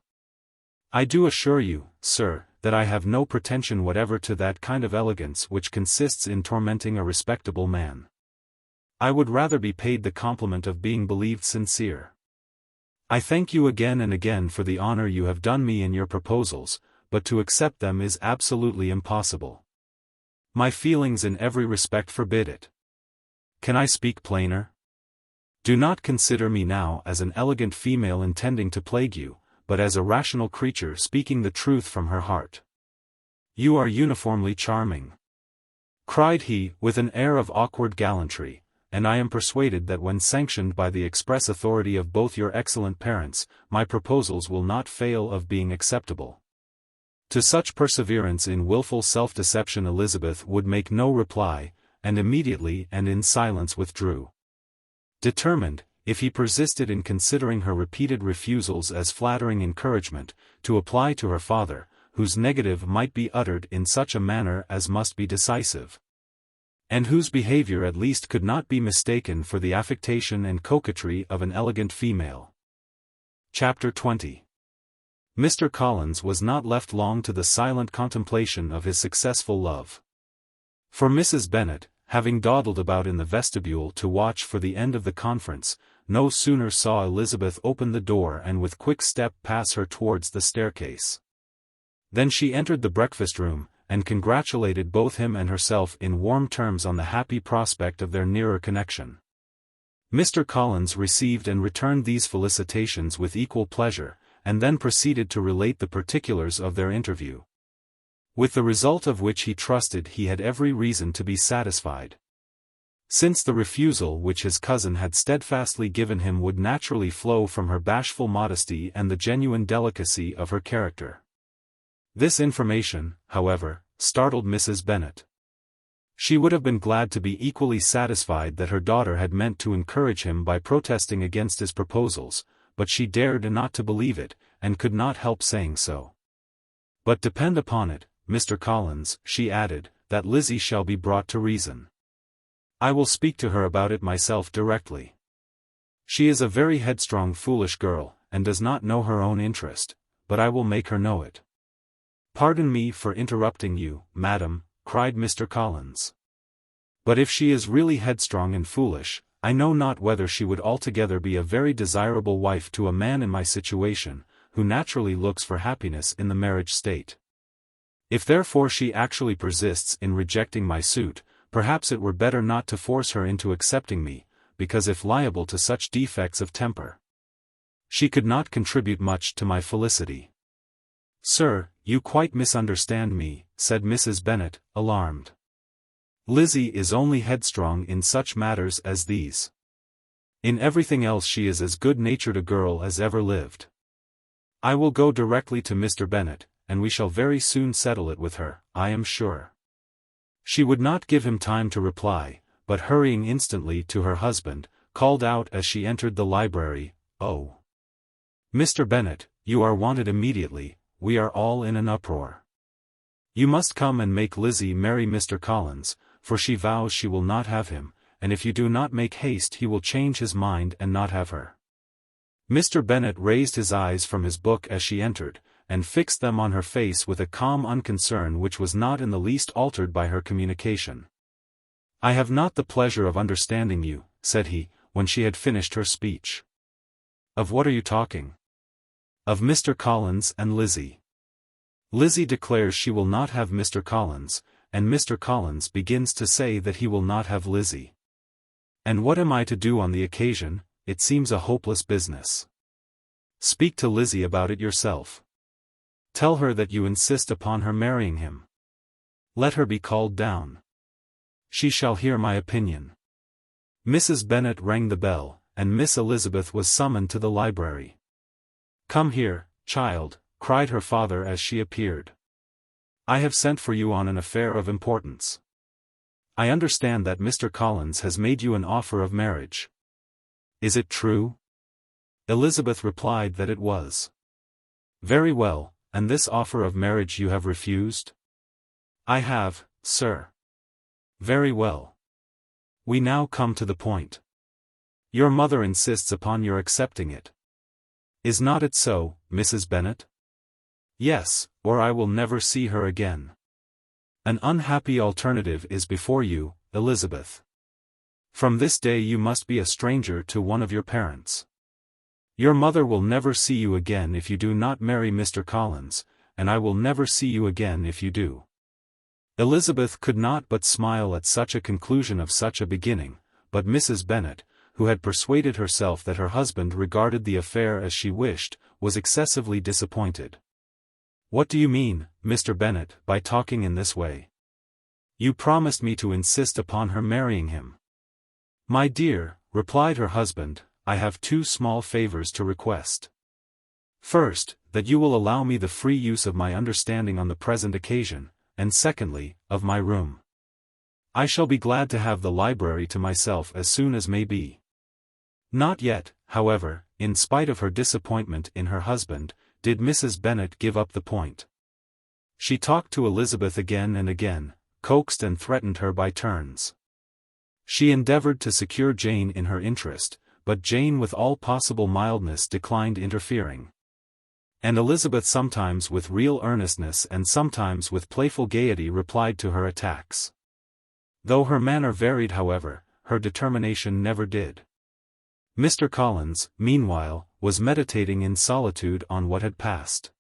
A: I do assure you, sir, that I have no pretension whatever to that kind of elegance which consists in tormenting a respectable man. I would rather be paid the compliment of being believed sincere. I thank you again and again for the honor you have done me in your proposals, but to accept them is absolutely impossible. My feelings in every respect forbid it. Can I speak plainer? Do not consider me now as an elegant female intending to plague you, but as a rational creature speaking the truth from her heart. You are uniformly charming," cried he, with an air of awkward gallantry, "and I am persuaded that when sanctioned by the express authority of both your excellent parents, my proposals will not fail of being acceptable." To such perseverance in wilful self-deception Elizabeth would make no reply, and immediately and in silence withdrew. Determined, if he persisted in considering her repeated refusals as flattering encouragement, to apply to her father, whose negative might be uttered in such a manner as must be decisive, and whose behavior at least could not be mistaken for the affectation and coquetry of an elegant female. Chapter 20. Mr. Collins was not left long to the silent contemplation of his successful love. For Mrs. Bennet, having dawdled about in the vestibule to watch for the end of the conference, no sooner saw Elizabeth open the door and with quick step pass her towards the staircase, than she entered the breakfast-room, and congratulated both him and herself in warm terms on the happy prospect of their nearer connection. Mr. Collins received and returned these felicitations with equal pleasure, and then proceeded to relate the particulars of their interview, with the result of which he trusted he had every reason to be satisfied, since the refusal which his cousin had steadfastly given him would naturally flow from her bashful modesty and the genuine delicacy of her character. This information, however, startled Mrs. Bennet. She would have been glad to be equally satisfied that her daughter had meant to encourage him by protesting against his proposals, but she dared not to believe it, and could not help saying so. "But depend upon it, Mr. Collins," she added, "that Lizzie shall be brought to reason. I will speak to her about it myself directly. She is a very headstrong foolish girl, and does not know her own interest, but I will make her know it." "Pardon me for interrupting you, madam," cried Mr. Collins. "But if she is really headstrong and foolish, I know not whether she would altogether be a very desirable wife to a man in my situation, who naturally looks for happiness in the marriage state. If therefore she actually persists in rejecting my suit, perhaps it were better not to force her into accepting me, because if liable to such defects of temper, she could not contribute much to my felicity." "Sir, you quite misunderstand me," said Mrs. Bennet, alarmed. "Lizzie is only headstrong in such matters as these. In everything else she is as good-natured a girl as ever lived. I will go directly to Mr. Bennet, and we shall very soon settle it with her, I am sure." She would not give him time to reply, but hurrying instantly to her husband, called out as she entered the library, "Oh, Mr. Bennet, you are wanted immediately. We are all in an uproar. You must come and make Lizzie marry Mr. Collins, for she vows she will not have him, and if you do not make haste he will change his mind and not have her." Mr. Bennet raised his eyes from his book as she entered, and fixed them on her face with a calm unconcern which was not in the least altered by her communication. "I have not the pleasure of understanding you," said he, when she had finished her speech. "Of what are you talking?" "Of Mr. Collins and Lizzie. Lizzie declares she will not have Mr. Collins, and Mr. Collins begins to say that he will not have Lizzie. And what am I to do on the occasion? It seems a hopeless business. Speak to Lizzie about it yourself. Tell her that you insist upon her marrying him. Let her be called down. She shall hear my opinion." Mrs. Bennet rang the bell, and Miss Elizabeth was summoned to the library. "Come here, child," cried her father as she appeared. "I have sent for you on an affair of importance. I understand that Mr. Collins has made you an offer of marriage." Is it true? Elizabeth replied that it was. Very well, and this offer of marriage you have refused? I have, sir. Very well. We now come to the point. Your mother insists upon your accepting it. Is not it so, Mrs. Bennet? Yes, or I will never see her again. An unhappy alternative is before you, Elizabeth. From this day you must be a stranger to one of your parents. Your mother will never see you again if you do not marry Mr. Collins, and I will never see you again if you do. Elizabeth could not but smile at such a conclusion of such a beginning, but Mrs. Bennet, who had persuaded herself that her husband regarded the affair as she wished, was excessively disappointed. What do you mean, Mr. Bennet, by talking in this way? You promised me to insist upon her marrying him. My dear, replied her husband, I have two small favors to request. First, that you will allow me the free use of my understanding on the present occasion, and secondly, of my room. I shall be glad to have the library to myself as soon as may be. Not yet, however, in spite of her disappointment in her husband, did Mrs. Bennet give up the point. She talked to Elizabeth again and again, coaxed and threatened her by turns. She endeavored to secure Jane in her interest, but Jane with all possible mildness declined interfering. And Elizabeth sometimes with real earnestness and sometimes with playful gaiety replied to her attacks. Though her manner varied, however, her determination never did. Mr. Collins, meanwhile, was meditating in solitude on what had passed.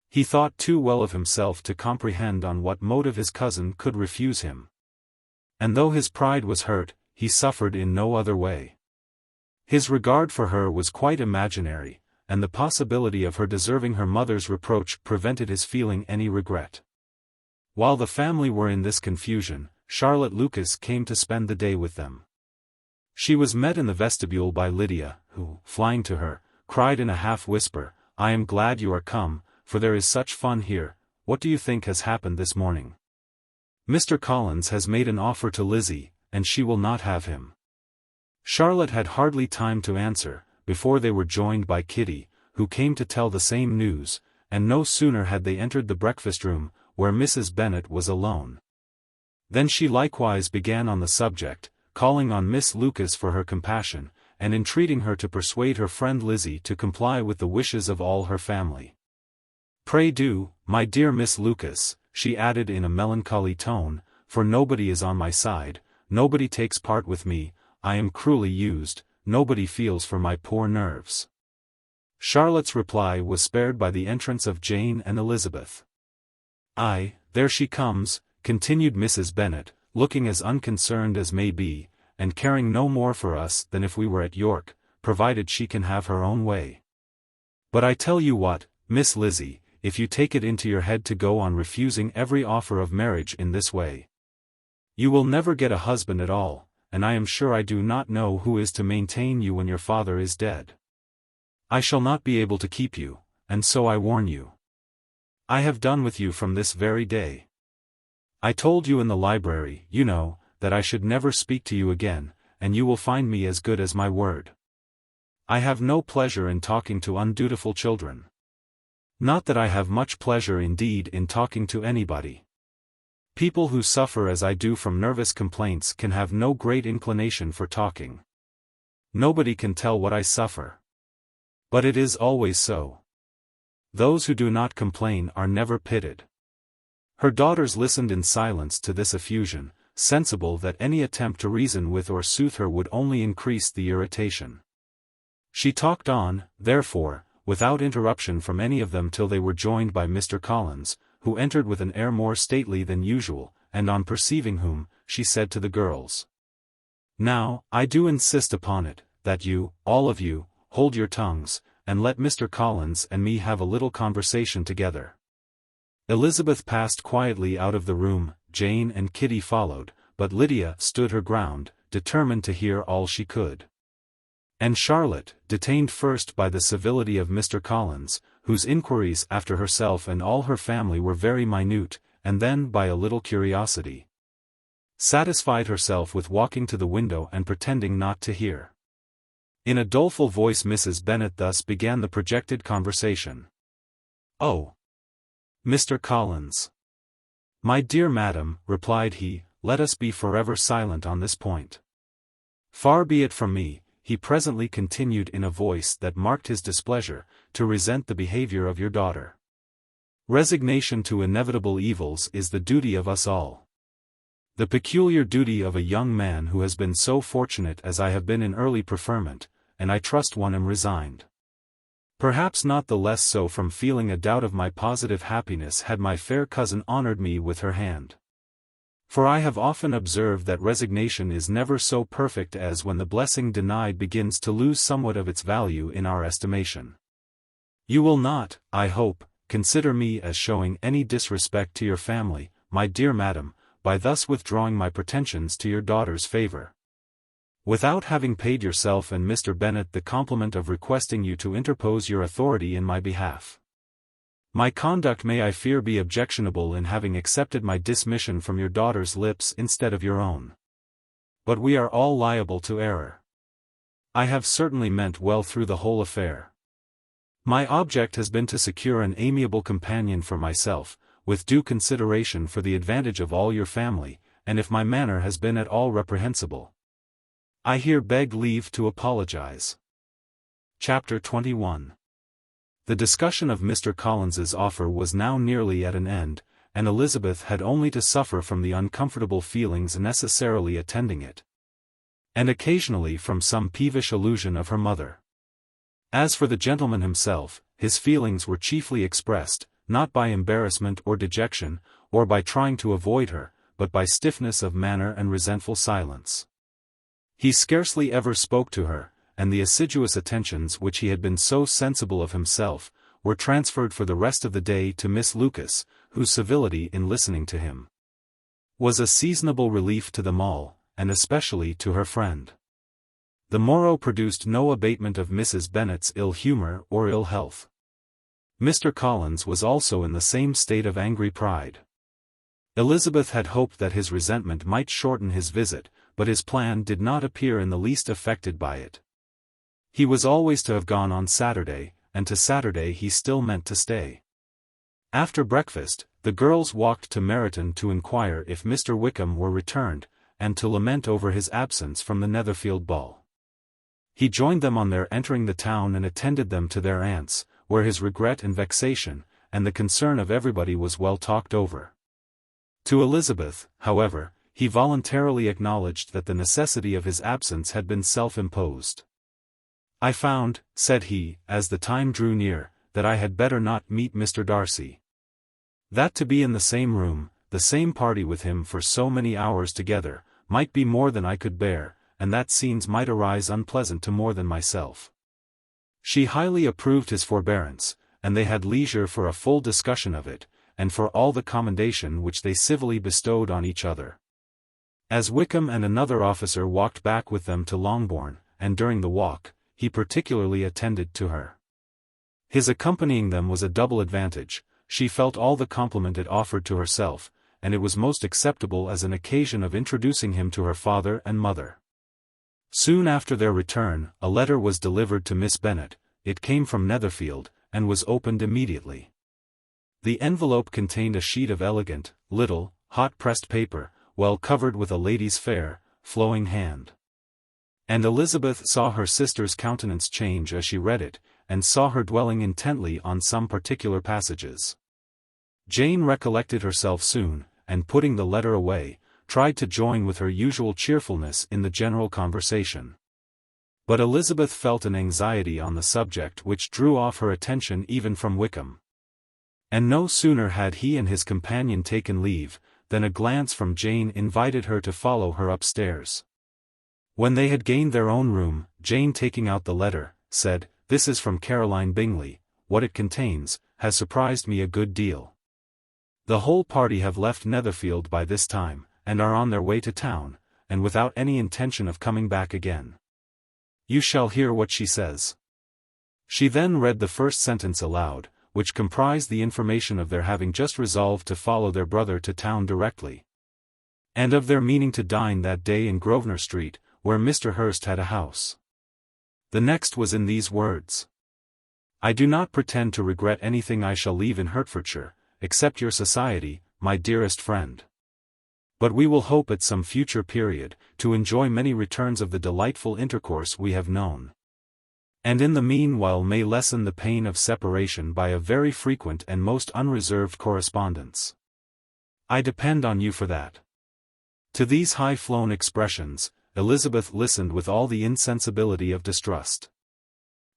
A: He thought too well of himself to comprehend on what motive his cousin could refuse him. And though his pride was hurt, he suffered in no other way. His regard for her was quite imaginary, and the possibility of her deserving her mother's reproach prevented his feeling any regret. While the family were in this confusion, Charlotte Lucas came to spend the day with them. She was met in the vestibule by Lydia, who, flying to her, cried in a half-whisper, I am glad you are come, for there is such fun here. What do you think has happened this morning? Mr. Collins has made an offer to Lizzie, and she will not have him. Charlotte had hardly time to answer, before they were joined by Kitty, who came to tell the same news, and no sooner had they entered the breakfast-room, where Mrs. Bennet was alone. Then she likewise began on the subject, calling on Miss Lucas for her compassion, and entreating her to persuade her friend Lizzie to comply with the wishes of all her family. Pray do, my dear Miss Lucas, she added in a melancholy tone, for nobody is on my side, nobody takes part with me, I am cruelly used, nobody feels for my poor nerves. Charlotte's reply was spared by the entrance of Jane and Elizabeth. Aye, there she comes, continued Mrs. Bennet, looking as unconcerned as may be, and caring no more for us than if we were at York, provided she can have her own way. But I tell you what, Miss Lizzie, if you take it into your head to go on refusing every offer of marriage in this way, you will never get a husband at all, and I am sure I do not know who is to maintain you when your father is dead. I shall not be able to keep you, and so I warn you. I have done with you from this very day. I told you in the library, you know, that I should never speak to you again, and you will find me as good as my word. I have no pleasure in talking to undutiful children. Not that I have much pleasure indeed in talking to anybody. People who suffer as I do from nervous complaints can have no great inclination for talking. Nobody can tell what I suffer. But it is always so. Those who do not complain are never pitied. Her daughters listened in silence to this effusion, sensible that any attempt to reason with or soothe her would only increase the irritation. She talked on, therefore, without interruption from any of them till they were joined by Mr. Collins, who entered with an air more stately than usual, and on perceiving whom, she said to the girls, Now, I do insist upon it, that you, all of you, hold your tongues, and let Mr. Collins and me have a little conversation together. Elizabeth passed quietly out of the room, Jane and Kitty followed, but Lydia stood her ground, determined to hear all she could. And Charlotte, detained first by the civility of Mr. Collins, whose inquiries after herself and all her family were very minute, and then by a little curiosity, satisfied herself with walking to the window and pretending not to hear. In a doleful voice Mrs. Bennet thus began the projected conversation. "Oh, Mr. Collins." "My dear madam," replied he, "let us be forever silent on this point. Far be it from me," he presently continued in a voice that marked his displeasure, "to resent the behavior of your daughter. Resignation to inevitable evils is the duty of us all. The peculiar duty of a young man who has been so fortunate as I have been in early preferment, and I trust one am resigned. Perhaps not the less so from feeling a doubt of my positive happiness had my fair cousin honored me with her hand. For I have often observed that resignation is never so perfect as when the blessing denied begins to lose somewhat of its value in our estimation. You will not, I hope, consider me as showing any disrespect to your family, my dear madam, by thus withdrawing my pretensions to your daughter's favor. Without having paid yourself and Mr. Bennet the compliment of requesting you to interpose your authority in my behalf. My conduct may I fear be objectionable in having accepted my dismission from your daughter's lips instead of your own. But we are all liable to error. I have certainly meant well through the whole affair. My object has been to secure an amiable companion for myself, with due consideration for the advantage of all your family, and if my manner has been at all reprehensible, I here beg leave to apologize. Chapter 21. The discussion of Mr. Collins's offer was now nearly at an end, and Elizabeth had only to suffer from the uncomfortable feelings necessarily attending it, and occasionally from some peevish allusion of her mother. As for the gentleman himself, his feelings were chiefly expressed, not by embarrassment or dejection, or by trying to avoid her, but by stiffness of manner and resentful silence. He scarcely ever spoke to her, and the assiduous attentions which he had been so sensible of himself, were transferred for the rest of the day to Miss Lucas, whose civility in listening to him was a seasonable relief to them all, and especially to her friend. The morrow produced no abatement of Mrs. Bennet's ill humor or ill health. Mr. Collins was also in the same state of angry pride. Elizabeth had hoped that his resentment might shorten his visit, but his plan did not appear in the least affected by it. He was always to have gone on Saturday, and to Saturday he still meant to stay. After breakfast, the girls walked to Meryton to inquire if Mr. Wickham were returned, and to lament over his absence from the Netherfield ball. He joined them on their entering the town and attended them to their aunt's, where his regret and vexation, and the concern of everybody was well talked over. To Elizabeth, however, he voluntarily acknowledged that the necessity of his absence had been self-imposed. "I found," said he, as the time drew near, "that I had better not meet Mr. Darcy. That to be in the same room, the same party with him for so many hours together, might be more than I could bear, and that scenes might arise unpleasant to more than myself." She highly approved his forbearance, and they had leisure for a full discussion of it, and for all the commendation which they civilly bestowed on each other. As Wickham and another officer walked back with them to Longbourn, and during the walk, he particularly attended to her. His accompanying them was a double advantage. She felt all the compliment it offered to herself, and it was most acceptable as an occasion of introducing him to her father and mother. Soon after their return, a letter was delivered to Miss Bennet. It came from Netherfield, and was opened immediately. The envelope contained a sheet of elegant, little, hot-pressed paper, well covered with a lady's fair, flowing hand. And Elizabeth saw her sister's countenance change as she read it, and saw her dwelling intently on some particular passages. Jane recollected herself soon, and putting the letter away, tried to join with her usual cheerfulness in the general conversation. But Elizabeth felt an anxiety on the subject which drew off her attention even from Wickham. And no sooner had he and his companion taken leave, than a glance from Jane invited her to follow her upstairs. When they had gained their own room, Jane, taking out the letter, said, "This is from Caroline Bingley. What it contains has surprised me a good deal. The whole party have left Netherfield by this time, and are on their way to town, and without any intention of coming back again. You shall hear what she says." She then read the first sentence aloud, which comprised the information of their having just resolved to follow their brother to town directly, and of their meaning to dine that day in Grosvenor Street, where Mr. Hurst had a house. The next was in these words: "I do not pretend to regret anything I shall leave in Hertfordshire, except your society, my dearest friend. But we will hope at some future period, to enjoy many returns of the delightful intercourse we have known. And in the meanwhile may lessen the pain of separation by a very frequent and most unreserved correspondence. I depend on you for that." To these high-flown expressions, Elizabeth listened with all the insensibility of distrust.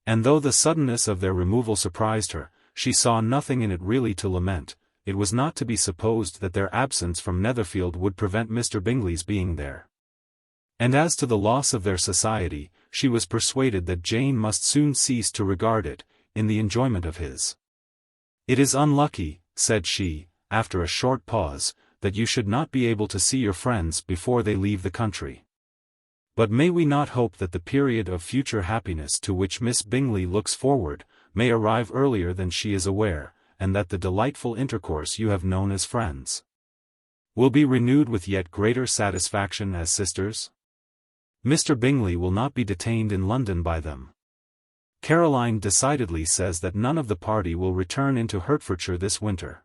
A: And though the suddenness of their removal surprised her, she saw nothing in it really to lament. It was not to be supposed that their absence from Netherfield would prevent Mr. Bingley's being there. And as to the loss of their society, she was persuaded that Jane must soon cease to regard it, in the enjoyment of his. "It is unlucky," said she, after a short pause, "that you should not be able to see your friends before they leave the country. But may we not hope that the period of future happiness to which Miss Bingley looks forward, may arrive earlier than she is aware, and that the delightful intercourse you have known as friends will be renewed with yet greater satisfaction as sisters? Mr. Bingley will not be detained in London by them. Caroline decidedly says that none of the party will return into Hertfordshire this winter.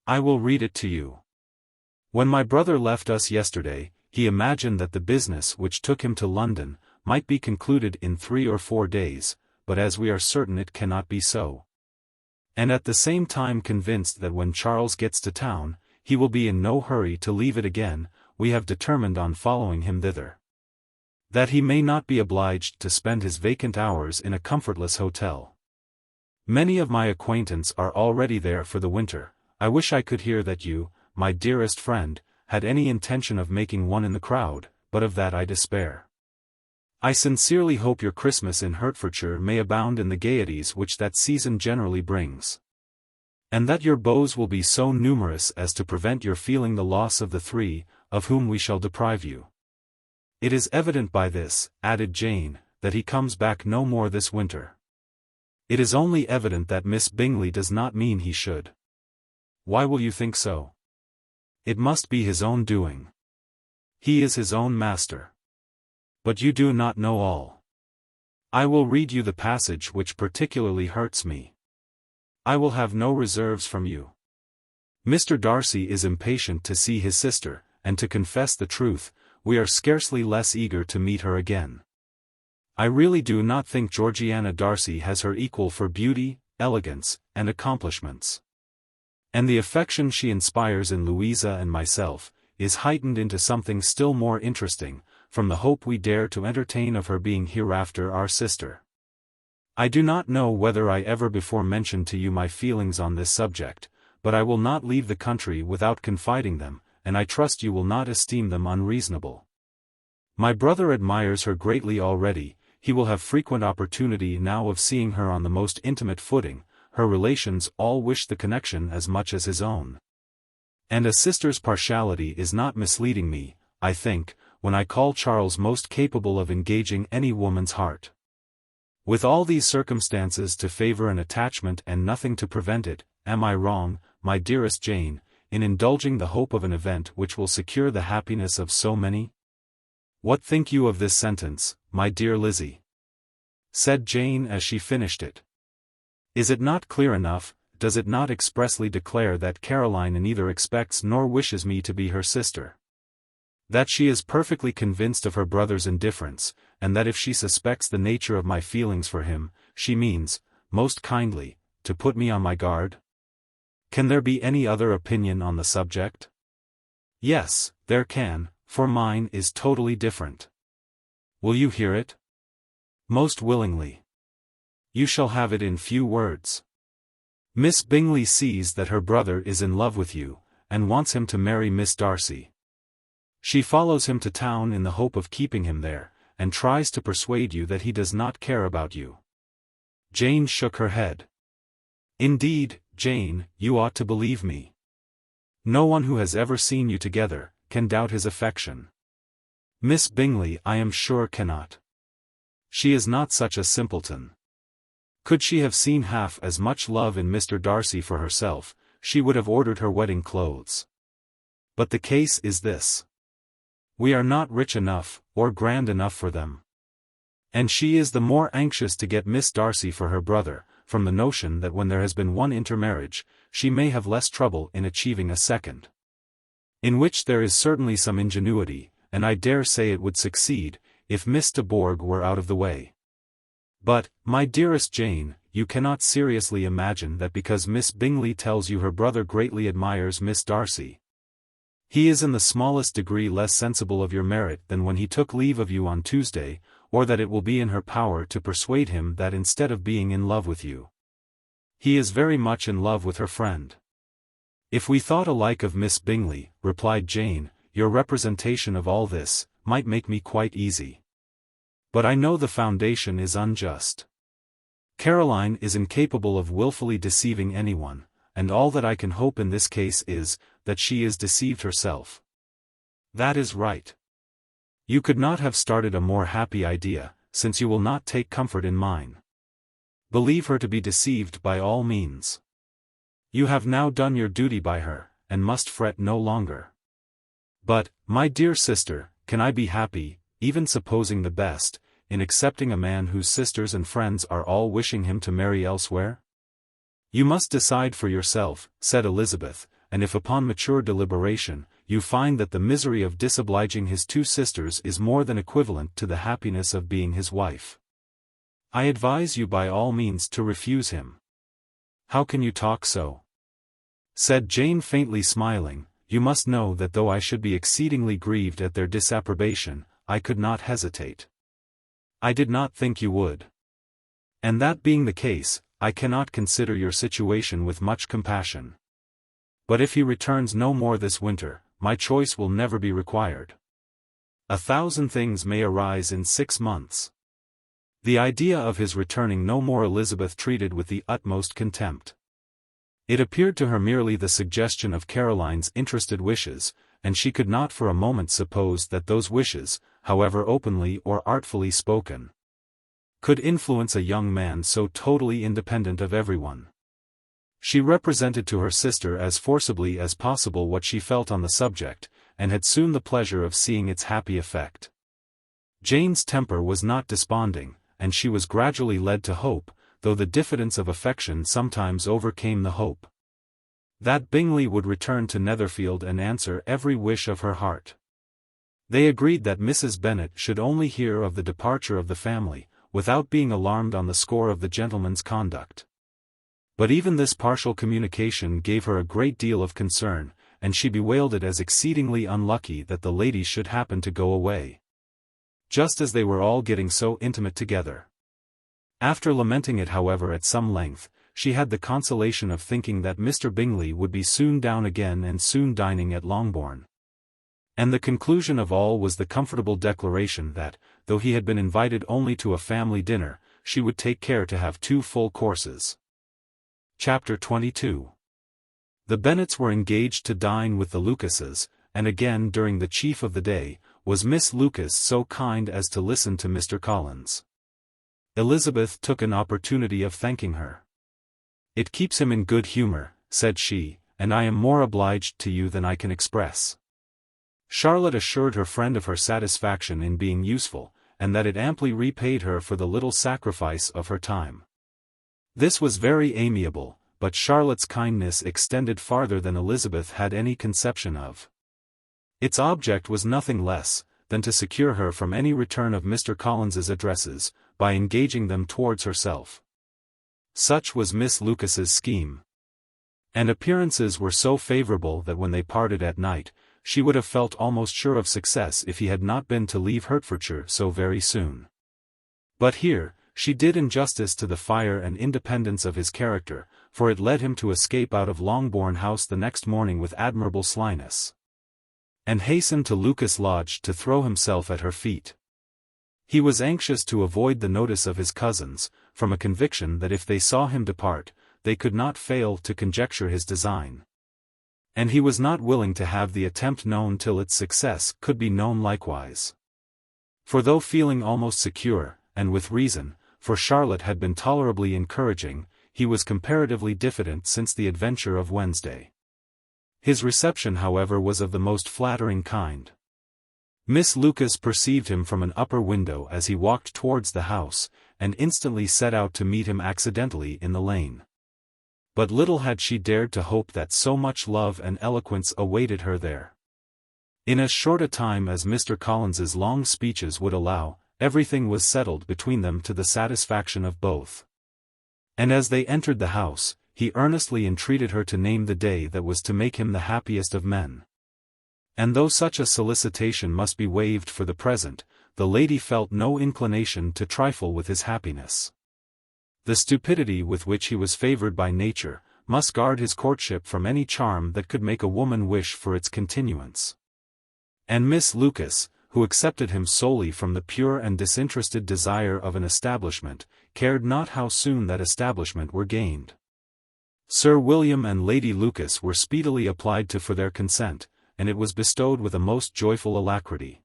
A: I will read it to you. When my brother left us yesterday, he imagined that the business which took him to London might be concluded in 3 or 4 days, but as we are certain it cannot be so, and at the same time convinced that when Charles gets to town, he will be in no hurry to leave it again, we have determined on following him thither, that he may not be obliged to spend his vacant hours in a comfortless hotel. Many of my acquaintance are already there for the winter. I wish I could hear that you, my dearest friend, had any intention of making one in the crowd, but of that I despair. I sincerely hope your Christmas in Hertfordshire may abound in the gaieties which that season generally brings, and that your beaux will be so numerous as to prevent your feeling the loss of the 3, of whom we shall deprive you. It is evident by this," added Jane, "that he comes back no more this winter. It is only evident that Miss Bingley does not mean he should." "Why will you think so?" "It must be his own doing. He is his own master. But you do not know all. I will read you the passage which particularly hurts me. I will have no reserves from you. Mr. Darcy is impatient to see his sister, and to confess the truth, we are scarcely less eager to meet her again. I really do not think Georgiana Darcy has her equal for beauty, elegance, and accomplishments. And the affection she inspires in Louisa and myself, is heightened into something still more interesting, from the hope we dare to entertain of her being hereafter our sister. I do not know whether I ever before mentioned to you my feelings on this subject, but I will not leave the country without confiding them, and I trust you will not esteem them unreasonable. My brother admires her greatly already, he will have frequent opportunity now of seeing her on the most intimate footing, her relations all wish the connection as much as his own. And a sister's partiality is not misleading me, I think, when I call Charles most capable of engaging any woman's heart. With all these circumstances to favor an attachment and nothing to prevent it, am I wrong, my dearest Jane, in indulging the hope of an event which will secure the happiness of so many? What think you of this sentence, my dear Lizzie?" said Jane as she finished it. "Is it not clear enough? Does it not expressly declare that Caroline neither expects nor wishes me to be her sister? That she is perfectly convinced of her brother's indifference, and that if she suspects the nature of my feelings for him, she means, most kindly, to put me on my guard? Can there be any other opinion on the subject? Yes, there can, for mine is totally different. Will you hear it?" "Most willingly. You shall have it in few words. Miss Bingley sees that her brother is in love with you, and wants him to marry Miss Darcy. She follows him to town in the hope of keeping him there, and tries to persuade you that he does not care about you." Jane shook her head. "Indeed, Jane, you ought to believe me. No one who has ever seen you together, can doubt his affection. Miss Bingley I am sure cannot. She is not such a simpleton. Could she have seen half as much love in Mr. Darcy for herself, she would have ordered her wedding clothes. But the case is this. We are not rich enough, or grand enough for them. And she is the more anxious to get Miss Darcy for her brother, from the notion that when there has been one intermarriage, she may have less trouble in achieving a second. In which there is certainly some ingenuity, and I dare say it would succeed, if Miss de Bourgh were out of the way. But, my dearest Jane, you cannot seriously imagine that because Miss Bingley tells you her brother greatly admires Miss Darcy, he is in the smallest degree less sensible of your merit than when he took leave of you on Tuesday, or that it will be in her power to persuade him that instead of being in love with you, he is very much in love with her friend. If we thought alike of Miss Bingley, replied Jane, your representation of all this might make me quite easy. But I know the foundation is unjust. Caroline is incapable of wilfully deceiving anyone, and all that I can hope in this case is, that she is deceived herself. That is right. You could not have started a more happy idea, since you will not take comfort in mine. Believe her to be deceived by all means. You have now done your duty by her, and must fret no longer. But, my dear sister, can I be happy, even supposing the best, in accepting a man whose sisters and friends are all wishing him to marry elsewhere? You must decide for yourself, said Elizabeth, and if upon mature deliberation, you find that the misery of disobliging his two sisters is more than equivalent to the happiness of being his wife, I advise you by all means to refuse him. How can you talk so? Said Jane faintly smiling, you must know that though I should be exceedingly grieved at their disapprobation, I could not hesitate. I did not think you would. And that being the case, I cannot consider your situation with much compassion. But if he returns no more this winter, my choice will never be required. 1,000 things may arise in 6 months. The idea of his returning no more Elizabeth treated with the utmost contempt. It appeared to her merely the suggestion of Caroline's interested wishes, and she could not for a moment suppose that those wishes, however openly or artfully spoken, could influence a young man so totally independent of everyone. She represented to her sister as forcibly as possible what she felt on the subject, and had soon the pleasure of seeing its happy effect. Jane's temper was not desponding, and she was gradually led to hope, though the diffidence of affection sometimes overcame the hope, that Bingley would return to Netherfield and answer every wish of her heart. They agreed that Mrs. Bennet should only hear of the departure of the family, without being alarmed on the score of the gentleman's conduct. But even this partial communication gave her a great deal of concern, and she bewailed it as exceedingly unlucky that the ladies should happen to go away, just as they were all getting so intimate together. After lamenting it however at some length, she had the consolation of thinking that Mr. Bingley would be soon down again and soon dining at Longbourn. And the conclusion of all was the comfortable declaration that, though he had been invited only to a family dinner, she would take care to have 2 full courses. Chapter 22. The Bennets were engaged to dine with the Lucases, and again during the chief of the day, was Miss Lucas so kind as to listen to Mr. Collins. Elizabeth took an opportunity of thanking her. "It keeps him in good humor," said she, "and I am more obliged to you than I can express." Charlotte assured her friend of her satisfaction in being useful, and that it amply repaid her for the little sacrifice of her time. This was very amiable, but Charlotte's kindness extended farther than Elizabeth had any conception of. Its object was nothing less than to secure her from any return of Mr. Collins's addresses, by engaging them towards herself. Such was Miss Lucas's scheme. And appearances were so favourable that when they parted at night, she would have felt almost sure of success if he had not been to leave Hertfordshire so very soon. But here, she did injustice to the fire and independence of his character, for it led him to escape out of Longbourn House the next morning with admirable slyness, and hasten to Lucas Lodge to throw himself at her feet. He was anxious to avoid the notice of his cousins, from a conviction that if they saw him depart, they could not fail to conjecture his design. And he was not willing to have the attempt known till its success could be known likewise. For though feeling almost secure, and with reason, for Charlotte had been tolerably encouraging, he was comparatively diffident since the adventure of Wednesday. His reception however was of the most flattering kind. Miss Lucas perceived him from an upper window as he walked towards the house, and instantly set out to meet him accidentally in the lane. But little had she dared to hope that so much love and eloquence awaited her there. In as short a time as Mr. Collins's long speeches would allow, everything was settled between them to the satisfaction of both. And as they entered the house, he earnestly entreated her to name the day that was to make him the happiest of men. And though such a solicitation must be waived for the present, the lady felt no inclination to trifle with his happiness. The stupidity with which he was favored by nature must guard his courtship from any charm that could make a woman wish for its continuance. And Miss Lucas, who accepted him solely from the pure and disinterested desire of an establishment, cared not how soon that establishment were gained. Sir William and Lady Lucas were speedily applied to for their consent, and it was bestowed with a most joyful alacrity.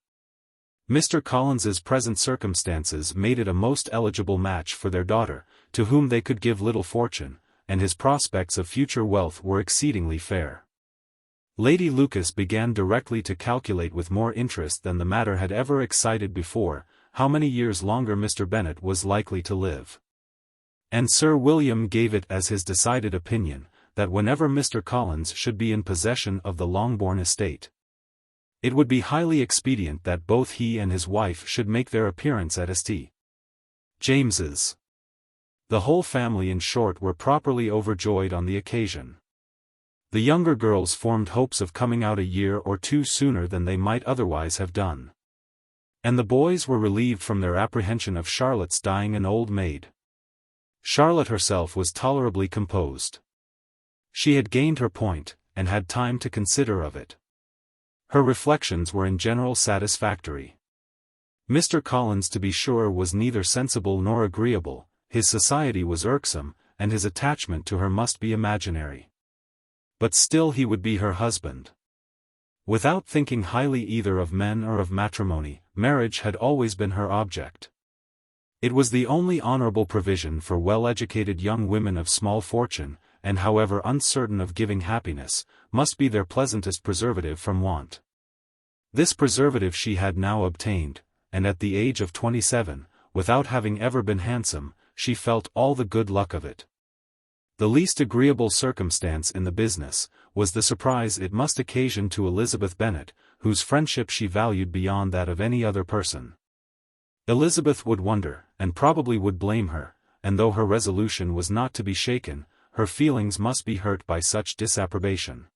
A: Mr. Collins's present circumstances made it a most eligible match for their daughter, to whom they could give little fortune, and his prospects of future wealth were exceedingly fair. Lady Lucas began directly to calculate with more interest than the matter had ever excited before, how many years longer Mr. Bennet was likely to live. And Sir William gave it as his decided opinion, that whenever Mr. Collins should be in possession of the Longbourn estate, it would be highly expedient that both he and his wife should make their appearance at St. James's. The whole family in short were properly overjoyed on the occasion. The younger girls formed hopes of coming out a year or two sooner than they might otherwise have done. And the boys were relieved from their apprehension of Charlotte's dying an old maid. Charlotte herself was tolerably composed. She had gained her point, and had time to consider of it. Her reflections were in general satisfactory. Mr. Collins, to be sure, was neither sensible nor agreeable, his society was irksome, and his attachment to her must be imaginary. But still he would be her husband. Without thinking highly either of men or of matrimony, marriage had always been her object. It was the only honorable provision for well-educated young women of small fortune, and however uncertain of giving happiness, must be their pleasantest preservative from want. This preservative she had now obtained, and at the age of 27, without having ever been handsome, she felt all the good luck of it. The least agreeable circumstance in the business, was the surprise it must occasion to Elizabeth Bennet, whose friendship she valued beyond that of any other person. Elizabeth would wonder, and probably would blame her, and though her resolution was not to be shaken, her feelings must be hurt by such disapprobation.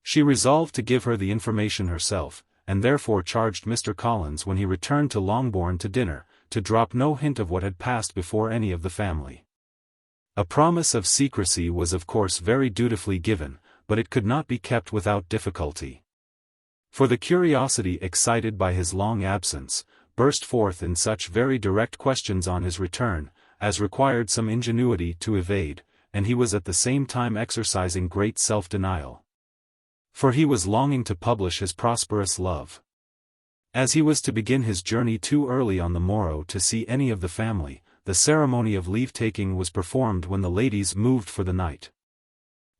A: She resolved to give her the information herself, and therefore charged Mr. Collins when he returned to Longbourn to dinner, to drop no hint of what had passed before any of the family. A promise of secrecy was of course very dutifully given, but it could not be kept without difficulty. For the curiosity excited by his long absence, burst forth in such very direct questions on his return, as required some ingenuity to evade, and he was at the same time exercising great self-denial. For he was longing to publish his prosperous love. As he was to begin his journey too early on the morrow to see any of the family, the ceremony of leave-taking was performed when the ladies moved for the night.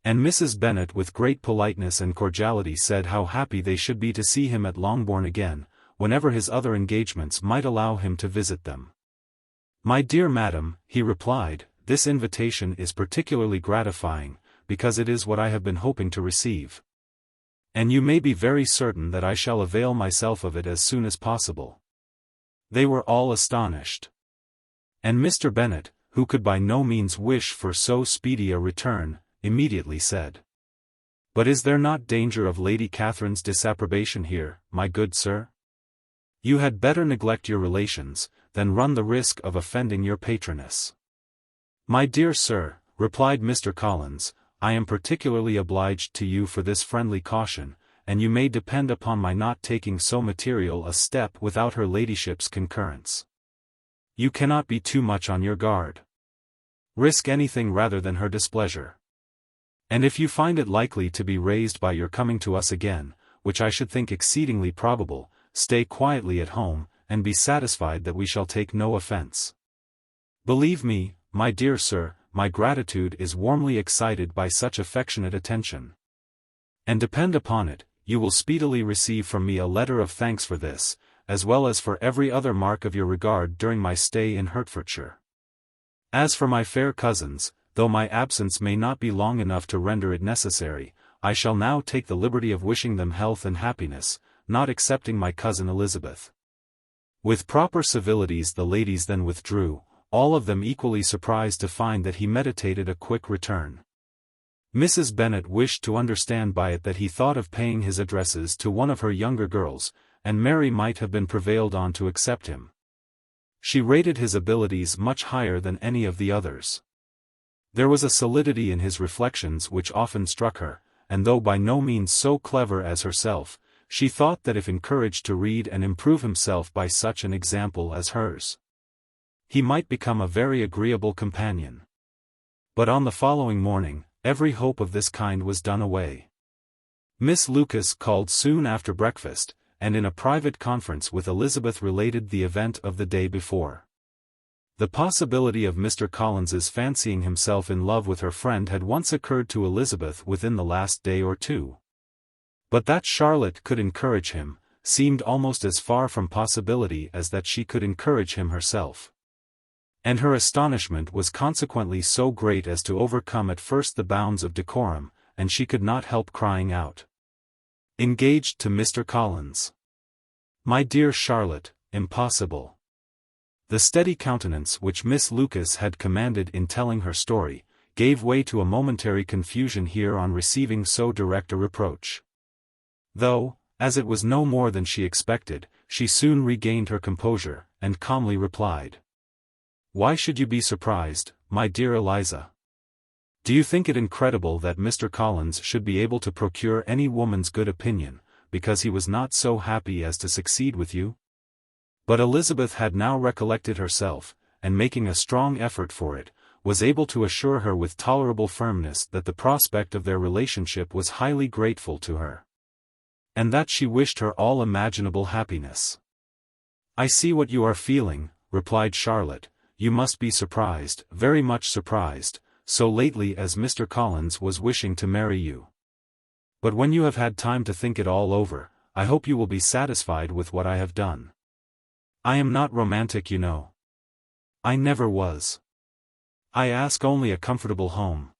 A: And Mrs. Bennet with great politeness and cordiality said how happy they should be to see him at Longbourn again, whenever his other engagements might allow him to visit them. "My dear madam," he replied, "this invitation is particularly gratifying, because it is what I have been hoping to receive. And you may be very certain that I shall avail myself of it as soon as possible." They were all astonished. And Mr. Bennet, who could by no means wish for so speedy a return, immediately said, "But is there not danger of Lady Catherine's disapprobation here, my good sir? You had better neglect your relations, than run the risk of offending your patroness." "My dear sir," replied Mr. Collins, "I am particularly obliged to you for this friendly caution, and you may depend upon my not taking so material a step without her ladyship's concurrence. You cannot be too much on your guard. Risk anything rather than her displeasure. And if you find it likely to be raised by your coming to us again, which I should think exceedingly probable, stay quietly at home, and be satisfied that we shall take no offense. Believe me, my dear sir, my gratitude is warmly excited by such affectionate attention. And depend upon it, you will speedily receive from me a letter of thanks for this, as well as for every other mark of your regard during my stay in Hertfordshire. As for my fair cousins, though my absence may not be long enough to render it necessary, I shall now take the liberty of wishing them health and happiness, not excepting my cousin Elizabeth." With proper civilities the ladies then withdrew, all of them equally surprised to find that he meditated a quick return. Mrs. Bennet wished to understand by it that he thought of paying his addresses to one of her younger girls, and Mary might have been prevailed on to accept him. She rated his abilities much higher than any of the others. There was a solidity in his reflections which often struck her, and though by no means so clever as herself, she thought that if encouraged to read and improve himself by such an example as hers, he might become a very agreeable companion. But on the following morning, every hope of this kind was done away. Miss Lucas called soon after breakfast, and in a private conference with Elizabeth related the event of the day before. The possibility of Mr. Collins's fancying himself in love with her friend had once occurred to Elizabeth within the last day or two. But that Charlotte could encourage him, seemed almost as far from possibility as that she could encourage him herself. And her astonishment was consequently so great as to overcome at first the bounds of decorum, and she could not help crying out, "Engaged to Mr. Collins! My dear Charlotte, impossible!" The steady countenance which Miss Lucas had commanded in telling her story, gave way to a momentary confusion here on receiving so direct a reproach. Though, as it was no more than she expected, she soon regained her composure, and calmly replied, "Why should you be surprised, my dear Eliza? Do you think it incredible that Mr. Collins should be able to procure any woman's good opinion, because he was not so happy as to succeed with you?" But Elizabeth had now recollected herself, and making a strong effort for it, was able to assure her with tolerable firmness that the prospect of their relationship was highly grateful to her, and that she wished her all imaginable happiness. "I see what you are feeling," replied Charlotte, "you must be surprised, very much surprised, so lately as Mr. Collins was wishing to marry you. But when you have had time to think it all over, I hope you will be satisfied with what I have done. I am not romantic, you know. I never was. I ask only a comfortable home.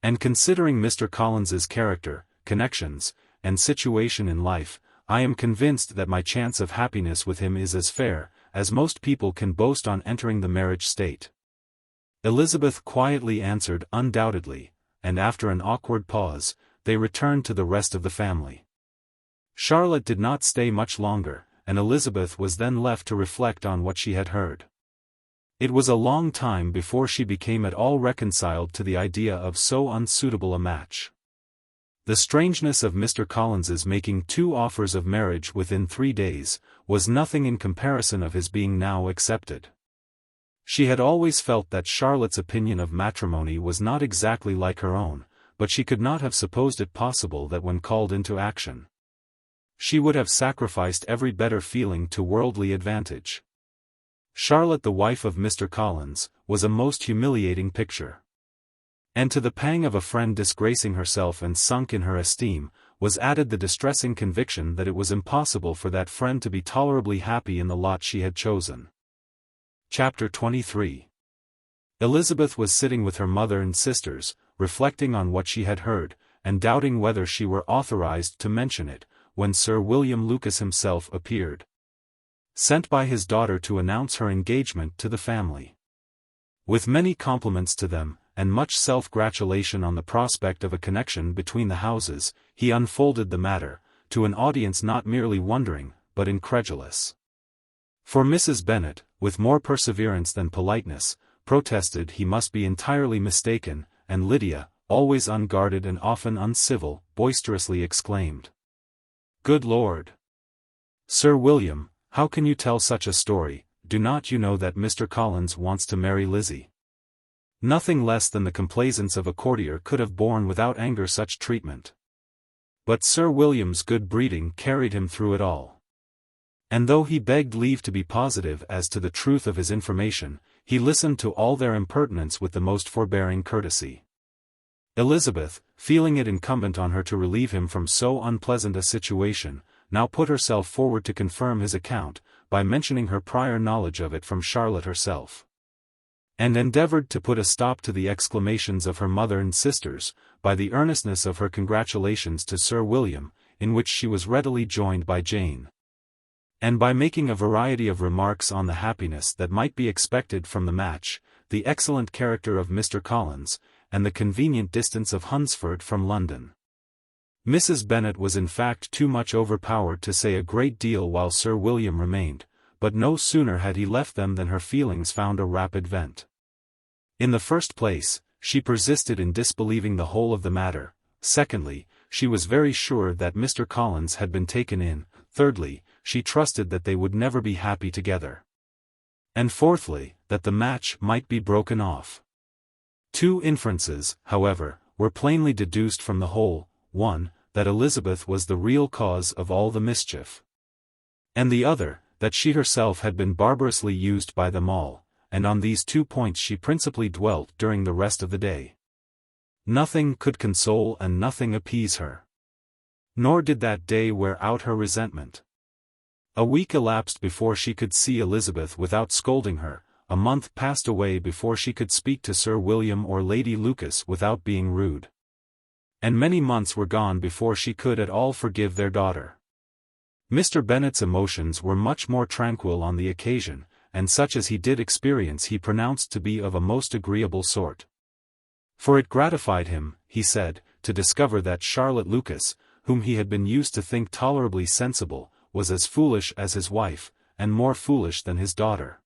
A: And considering Mr. Collins's character, connections, and situation in life, I am convinced that my chance of happiness with him is as fair as most people can boast on entering the marriage state." Elizabeth quietly answered undoubtedly, and after an awkward pause, they returned to the rest of the family. Charlotte did not stay much longer, and Elizabeth was then left to reflect on what she had heard. It was a long time before she became at all reconciled to the idea of so unsuitable a match. The strangeness of Mr. Collins's making 2 offers of marriage within 3 days, was nothing in comparison of his being now accepted. She had always felt that Charlotte's opinion of matrimony was not exactly like her own, but she could not have supposed it possible that when called into action, she would have sacrificed every better feeling to worldly advantage. Charlotte, the wife of Mr. Collins, was a most humiliating picture. And to the pang of a friend disgracing herself and sunk in her esteem, was added the distressing conviction that it was impossible for that friend to be tolerably happy in the lot she had chosen. Chapter 23. Elizabeth was sitting with her mother and sisters, reflecting on what she had heard, and doubting whether she were authorized to mention it, when Sir William Lucas himself appeared, sent by his daughter to announce her engagement to the family. With many compliments to them, and much self-gratulation on the prospect of a connection between the houses, he unfolded the matter, to an audience not merely wondering, but incredulous. For Mrs. Bennet, with more perseverance than politeness, protested he must be entirely mistaken, and Lydia, always unguarded and often uncivil, boisterously exclaimed, "Good Lord! Sir William, how can you tell such a story? Do not you know that Mr. Collins wants to marry Lizzie?" Nothing less than the complaisance of a courtier could have borne without anger such treatment. But Sir William's good breeding carried him through it all. And though he begged leave to be positive as to the truth of his information, he listened to all their impertinence with the most forbearing courtesy. Elizabeth, feeling it incumbent on her to relieve him from so unpleasant a situation, now put herself forward to confirm his account, by mentioning her prior knowledge of it from Charlotte herself. And endeavoured to put a stop to the exclamations of her mother and sisters, by the earnestness of her congratulations to Sir William, in which she was readily joined by Jane. And by making a variety of remarks on the happiness that might be expected from the match, the excellent character of Mr. Collins, and the convenient distance of Hunsford from London. Mrs. Bennet was in fact too much overpowered to say a great deal while Sir William remained, but no sooner had he left them than her feelings found a rapid vent. In the first place, she persisted in disbelieving the whole of the matter. Secondly, she was very sure that Mr. Collins had been taken in. Thirdly, she trusted that they would never be happy together. And fourthly, that the match might be broken off. Two inferences, however, were plainly deduced from the whole: one, that Elizabeth was the real cause of all the mischief, and the other, that she herself had been barbarously used by them all, and on these 2 points she principally dwelt during the rest of the day. Nothing could console and nothing appease her. Nor did that day wear out her resentment. A week elapsed before she could see Elizabeth without scolding her, a month passed away before she could speak to Sir William or Lady Lucas without being rude. And many months were gone before she could at all forgive their daughter. Mr. Bennet's emotions were much more tranquil on the occasion, and such as he did experience he pronounced to be of a most agreeable sort. For it gratified him, he said, to discover that Charlotte Lucas, whom he had been used to think tolerably sensible, was as foolish as his wife, and more foolish than his daughter.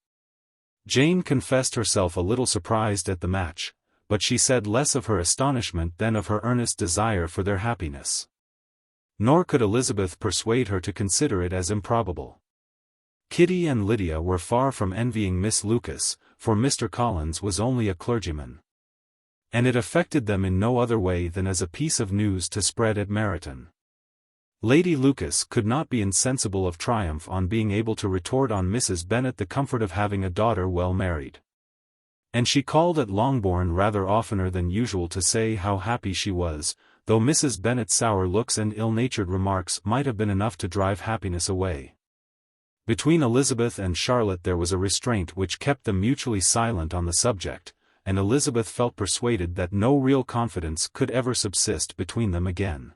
A: Jane confessed herself a little surprised at the match, but she said less of her astonishment than of her earnest desire for their happiness. Nor could Elizabeth persuade her to consider it as improbable. Kitty and Lydia were far from envying Miss Lucas, for Mr. Collins was only a clergyman. And it affected them in no other way than as a piece of news to spread at Meryton. Lady Lucas could not be insensible of triumph on being able to retort on Mrs. Bennet the comfort of having a daughter well married. And she called at Longbourn rather oftener than usual to say how happy she was, though Mrs. Bennet's sour looks and ill-natured remarks might have been enough to drive happiness away. Between Elizabeth and Charlotte there was a restraint which kept them mutually silent on the subject, and Elizabeth felt persuaded that no real confidence could ever subsist between them again.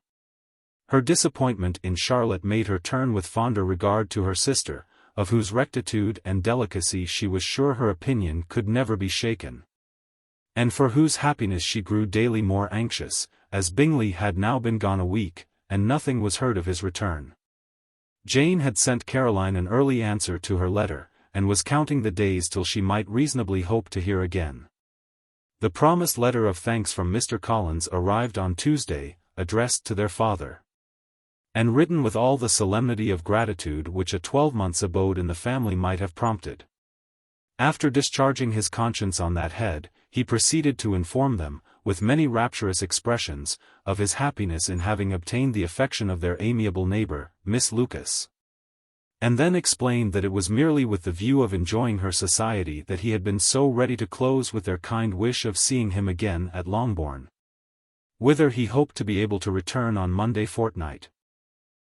A: Her disappointment in Charlotte made her turn with fonder regard to her sister, of whose rectitude and delicacy she was sure her opinion could never be shaken, and for whose happiness she grew daily more anxious, as Bingley had now been gone a week, and nothing was heard of his return. Jane had sent Caroline an early answer to her letter, and was counting the days till she might reasonably hope to hear again. The promised letter of thanks from Mr. Collins arrived on Tuesday, addressed to their father, and written with all the solemnity of gratitude which a 12-month's abode in the family might have prompted. After discharging his conscience on that head, he proceeded to inform them, with many rapturous expressions, of his happiness in having obtained the affection of their amiable neighbour, Miss Lucas. And then explained that it was merely with the view of enjoying her society that he had been so ready to close with their kind wish of seeing him again at Longbourn, whither he hoped to be able to return on Monday fortnight.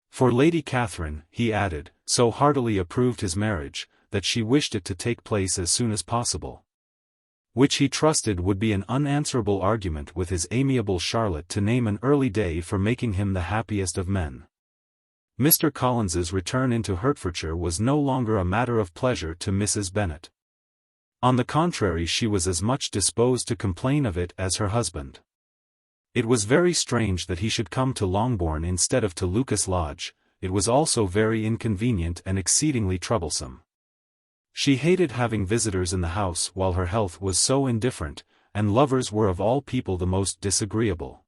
A: For Lady Catherine, he added, so heartily approved his marriage, that she wished it to take place as soon as possible. Which he trusted would be an unanswerable argument with his amiable Charlotte to name an early day for making him the happiest of men. Mr. Collins's return into Hertfordshire was no longer a matter of pleasure to Mrs. Bennet. On the contrary, she was as much disposed to complain of it as her husband. It was very strange that he should come to Longbourn instead of to Lucas Lodge. It was also very inconvenient and exceedingly troublesome. She hated having visitors in the house while her health was so indifferent, and lovers were of all people the most disagreeable.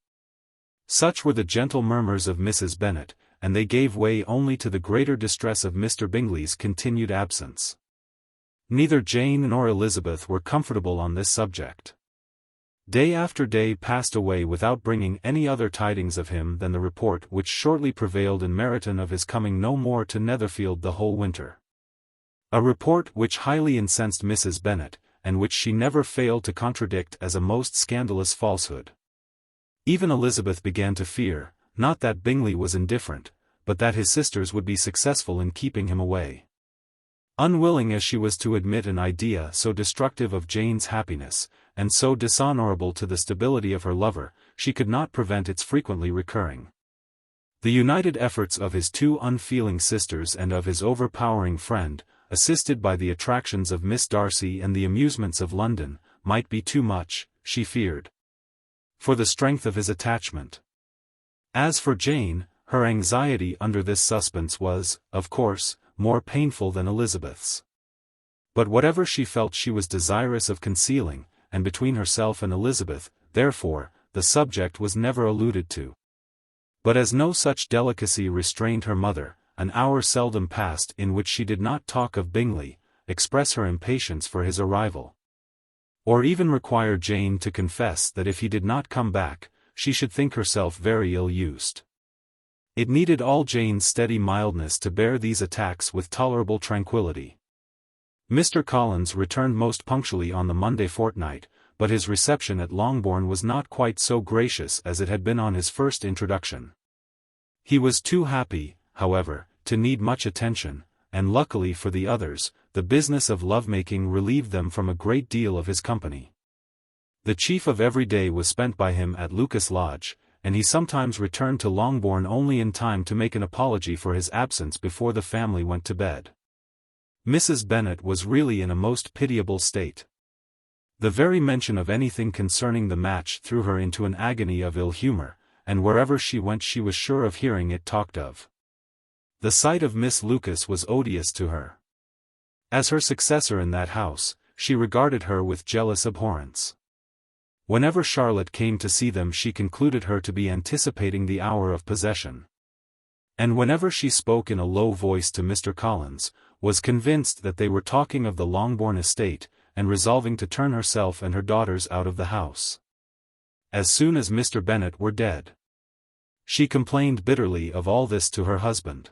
A: Such were the gentle murmurs of Mrs. Bennet, and they gave way only to the greater distress of Mr. Bingley's continued absence. Neither Jane nor Elizabeth were comfortable on this subject. Day after day passed away without bringing any other tidings of him than the report which shortly prevailed in Meryton of his coming no more to Netherfield the whole winter. A report which highly incensed Mrs. Bennet, and which she never failed to contradict as a most scandalous falsehood. Even Elizabeth began to fear, not that Bingley was indifferent, but that his sisters would be successful in keeping him away. Unwilling as she was to admit an idea so destructive of Jane's happiness, and so dishonorable to the stability of her lover, she could not prevent its frequently recurring. The united efforts of his two unfeeling sisters and of his overpowering friend, assisted by the attractions of Miss Darcy and the amusements of London, might be too much, she feared, for the strength of his attachment. As for Jane, her anxiety under this suspense was, of course, more painful than Elizabeth's. But whatever she felt she was desirous of concealing, and between herself and Elizabeth, therefore, the subject was never alluded to. But as no such delicacy restrained her mother, an hour seldom passed in which she did not talk of Bingley, express her impatience for his arrival, or even require Jane to confess that if he did not come back, she should think herself very ill-used. It needed all Jane's steady mildness to bear these attacks with tolerable tranquillity. Mr. Collins returned most punctually on the Monday fortnight, but his reception at Longbourn was not quite so gracious as it had been on his first introduction. He was too happy, however, to need much attention, and luckily for the others, the business of lovemaking relieved them from a great deal of his company. The chief of every day was spent by him at Lucas Lodge, and he sometimes returned to Longbourn only in time to make an apology for his absence before the family went to bed. Mrs. Bennet was really in a most pitiable state. The very mention of anything concerning the match threw her into an agony of ill humor, and wherever she went she was sure of hearing it talked of. The sight of Miss Lucas was odious to her. As her successor in that house, she regarded her with jealous abhorrence. Whenever Charlotte came to see them she concluded her to be anticipating the hour of possession. And whenever she spoke in a low voice to Mr. Collins, was convinced that they were talking of the Longbourn estate, and resolving to turn herself and her daughters out of the house as soon as Mr. Bennet were dead. She complained bitterly of all this to her husband.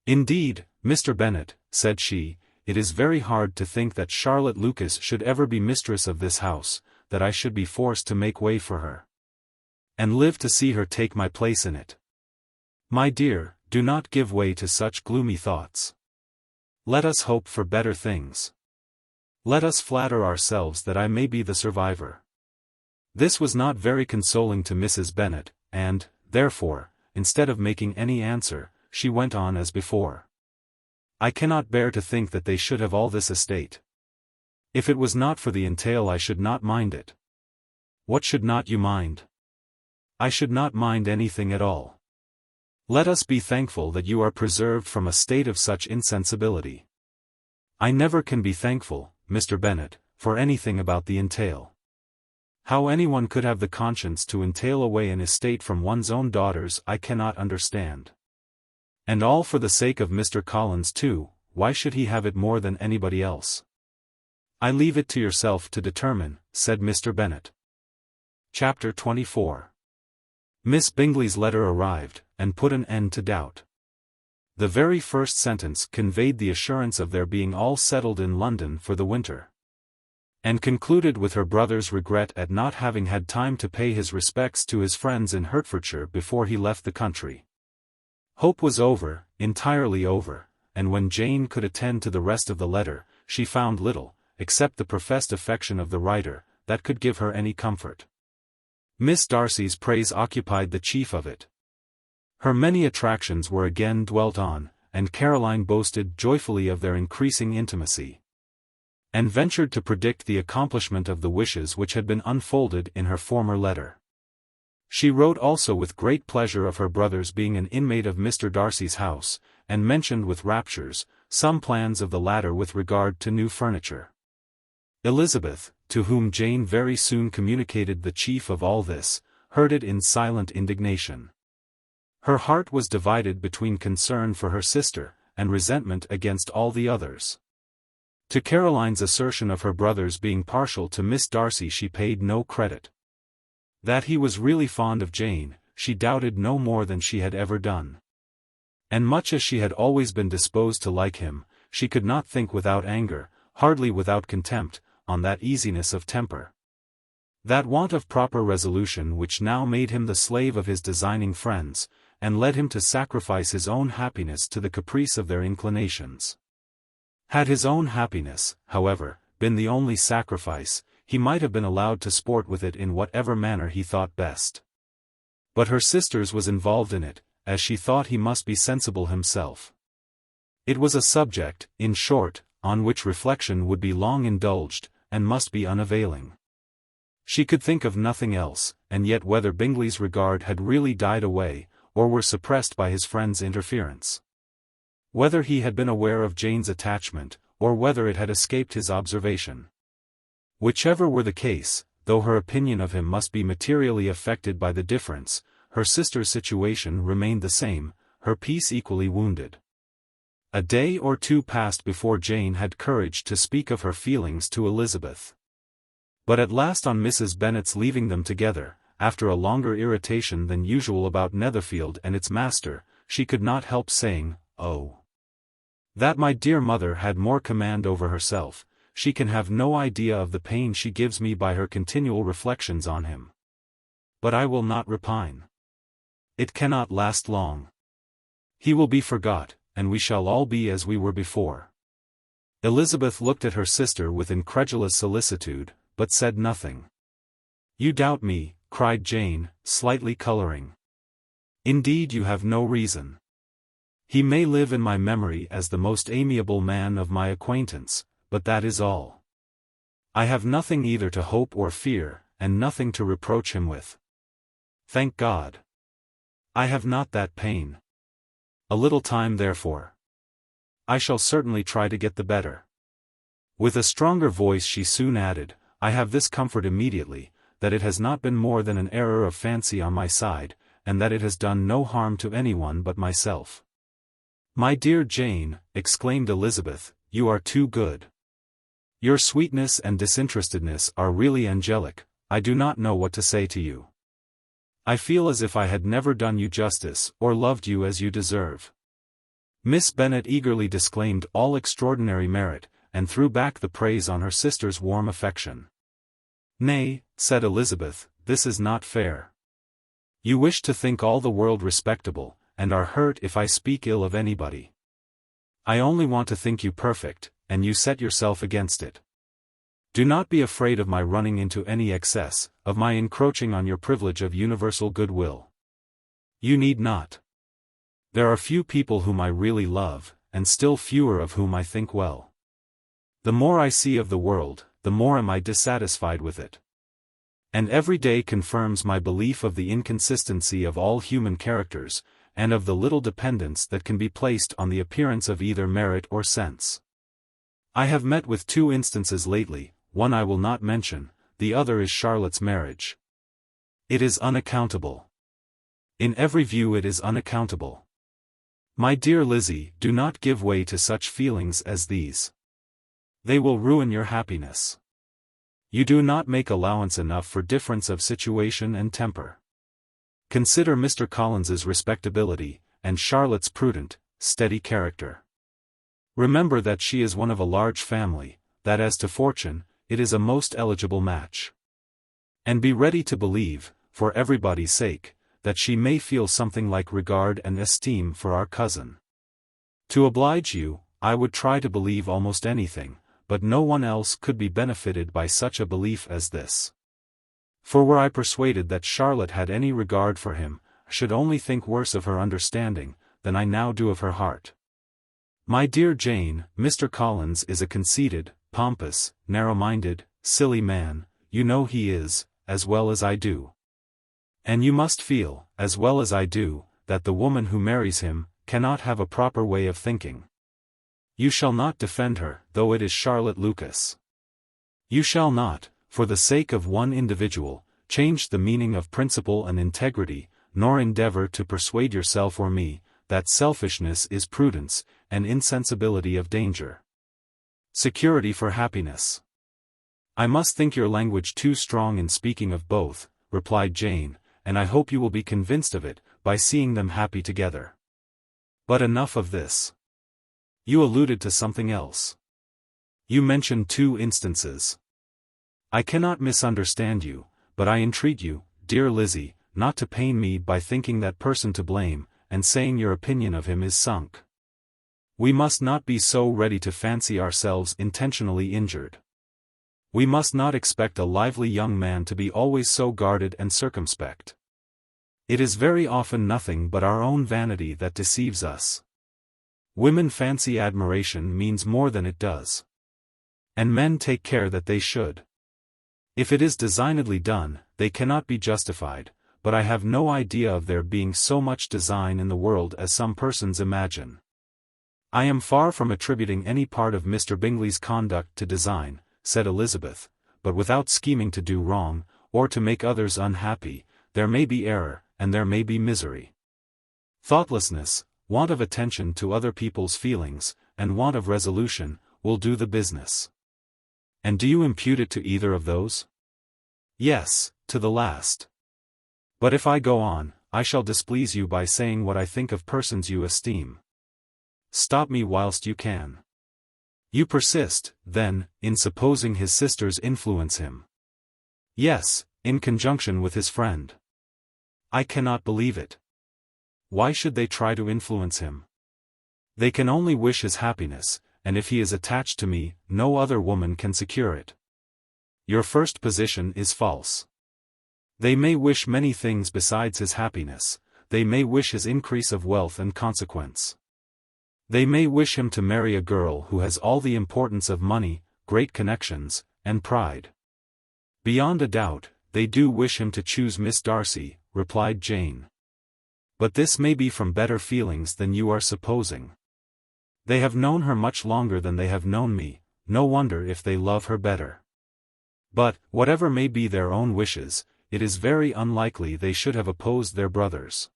A: "Indeed, Mr. Bennet," said she, "it is very hard to think that Charlotte Lucas should ever be mistress of this house, that I should be forced to make way for her, and live to see her take my place in it. My dear, do not give way to such gloomy thoughts. Let us hope for better things. Let us flatter ourselves that I may be the survivor." This was not very consoling to Mrs. Bennet, and, therefore, instead of making any answer, she went on as before. "I cannot bear to think that they should have all this estate. If it was not for the entail I should not mind it." "What should not you mind?" "I should not mind anything at all. Let us be thankful that you are preserved from a state of such insensibility." "I never can be thankful, Mr. Bennet, for anything about the entail. How anyone could have the conscience to entail away an estate from one's own daughters I cannot understand. And all for the sake of Mr. Collins too, why should he have it more than anybody else?" "I leave it to yourself to determine," said Mr. Bennet. Chapter 24. Miss Bingley's letter arrived, and put an end to doubt. The very first sentence conveyed the assurance of their being all settled in London for the winter, and concluded with her brother's regret at not having had time to pay his respects to his friends in Hertfordshire before he left the country. Hope was over, entirely over, and when Jane could attend to the rest of the letter, she found little, except the professed affection of the writer, that could give her any comfort. Miss Darcy's praise occupied the chief of it. Her many attractions were again dwelt on, and Caroline boasted joyfully of their increasing intimacy, and ventured to predict the accomplishment of the wishes which had been unfolded in her former letter. She wrote also with great pleasure of her brother's being an inmate of Mr. Darcy's house, and mentioned with raptures some plans of the latter with regard to new furniture. Elizabeth, to whom Jane very soon communicated the chief of all this, heard it in silent indignation. Her heart was divided between concern for her sister, and resentment against all the others. To Caroline's assertion of her brother's being partial to Miss Darcy she paid no credit. That he was really fond of Jane, she doubted no more than she had ever done. And much as she had always been disposed to like him, she could not think without anger, hardly without contempt, on that easiness of temper. That want of proper resolution which now made him the slave of his designing friends, and led him to sacrifice his own happiness to the caprice of their inclinations. Had his own happiness, however, been the only sacrifice, he might have been allowed to sport with it in whatever manner he thought best. But her sister's was involved in it, as she thought he must be sensible himself. It was a subject, in short, on which reflection would be long indulged, and must be unavailing. She could think of nothing else, and yet whether Bingley's regard had really died away, or were suppressed by his friend's interference. Whether he had been aware of Jane's attachment, or whether it had escaped his observation. Whichever were the case, though her opinion of him must be materially affected by the difference, her sister's situation remained the same, her peace equally wounded. A day or two passed before Jane had courage to speak of her feelings to Elizabeth. But at last, on Mrs. Bennet's leaving them together, after a longer irritation than usual about Netherfield and its master, she could not help saying, "Oh, that my dear mother had more command over herself, she can have no idea of the pain she gives me by her continual reflections on him. But I will not repine. It cannot last long. He will be forgot, and we shall all be as we were before." Elizabeth looked at her sister with incredulous solicitude, but said nothing. "You doubt me," cried Jane, slightly coloring. "Indeed you have no reason. He may live in my memory as the most amiable man of my acquaintance, but that is all. I have nothing either to hope or fear, and nothing to reproach him with. Thank God. I have not that pain. A little time therefore. I shall certainly try to get the better." With a stronger voice she soon added, "I have this comfort immediately, that it has not been more than an error of fancy on my side, and that it has done no harm to anyone but myself." "My dear Jane," exclaimed Elizabeth, "you are too good. Your sweetness and disinterestedness are really angelic. I do not know what to say to you. I feel as if I had never done you justice, or loved you as you deserve." Miss Bennet eagerly disclaimed all extraordinary merit, and threw back the praise on her sister's warm affection. "Nay," said Elizabeth, "this is not fair. You wish to think all the world respectable, and are hurt if I speak ill of anybody. I only want to think you perfect, and you set yourself against it. Do not be afraid of my running into any excess, of my encroaching on your privilege of universal goodwill. You need not. There are few people whom I really love, and still fewer of whom I think well. The more I see of the world, the more am I dissatisfied with it. And every day confirms my belief of the inconsistency of all human characters, and of the little dependence that can be placed on the appearance of either merit or sense. I have met with two instances lately, one I will not mention, the other is Charlotte's marriage. It is unaccountable. In every view it is unaccountable. My dear Lizzie, do not give way to such feelings as these. They will ruin your happiness. You do not make allowance enough for difference of situation and temper. Consider Mr. Collins's respectability, and Charlotte's prudent, steady character. Remember that she is one of a large family, that as to fortune, it is a most eligible match. And be ready to believe, for everybody's sake, that she may feel something like regard and esteem for our cousin. To oblige you, I would try to believe almost anything, but no one else could be benefited by such a belief as this. For were I persuaded that Charlotte had any regard for him, I should only think worse of her understanding, than I now do of her heart. My dear Jane, Mr. Collins is a conceited, pompous, narrow-minded, silly man, you know he is, as well as I do. And you must feel, as well as I do, that the woman who marries him, cannot have a proper way of thinking. You shall not defend her, though it is Charlotte Lucas. You shall not, for the sake of one individual, change the meaning of principle and integrity, nor endeavor to persuade yourself or me, that selfishness is prudence, and insensibility of danger. Security for happiness. I must think your language too strong in speaking of both, replied Jane, and I hope you will be convinced of it, by seeing them happy together. But enough of this. You alluded to something else. You mentioned two instances. I cannot misunderstand you, but I entreat you, dear Lizzie, not to pain me by thinking that person to blame, and saying your opinion of him is sunk. We must not be so ready to fancy ourselves intentionally injured. We must not expect a lively young man to be always so guarded and circumspect. It is very often nothing but our own vanity that deceives us. Women fancy admiration means more than it does. And men take care that they should. If it is designedly done, they cannot be justified, but I have no idea of there being so much design in the world as some persons imagine. I am far from attributing any part of Mr. Bingley's conduct to design, said Elizabeth, but without scheming to do wrong, or to make others unhappy, there may be error, and there may be misery. Thoughtlessness, want of attention to other people's feelings, and want of resolution, will do the business. And do you impute it to either of those? Yes, to the last. But if I go on, I shall displease you by saying what I think of persons you esteem. Stop me whilst you can. You persist, then, in supposing his sisters influence him. Yes, in conjunction with his friend. I cannot believe it. Why should they try to influence him? They can only wish his happiness, and if he is attached to me, no other woman can secure it. Your first position is false. They may wish many things besides his happiness. They may wish his increase of wealth and consequence. They may wish him to marry a girl who has all the importance of money, great connections, and pride. Beyond a doubt, they do wish him to choose Miss Darcy, replied Jane. But this may be from better feelings than you are supposing. They have known her much longer than they have known me, no wonder if they love her better. But, whatever may be their own wishes, it is very unlikely they should have opposed their brothers.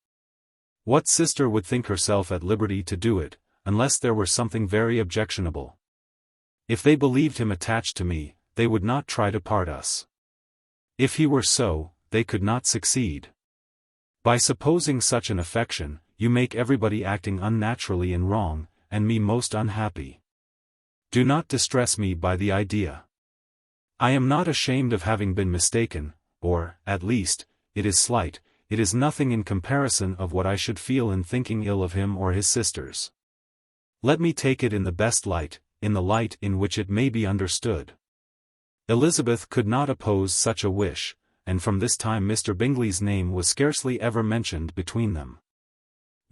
A: What sister would think herself at liberty to do it, unless there were something very objectionable? If they believed him attached to me, they would not try to part us. If he were so, they could not succeed. By supposing such an affection, you make everybody acting unnaturally and wrong, and me most unhappy. Do not distress me by the idea. I am not ashamed of having been mistaken, or, at least, it is slight, it is nothing in comparison of what I should feel in thinking ill of him or his sisters. Let me take it in the best light, in the light in which it may be understood. Elizabeth could not oppose such a wish, and from this time Mr. Bingley's name was scarcely ever mentioned between them.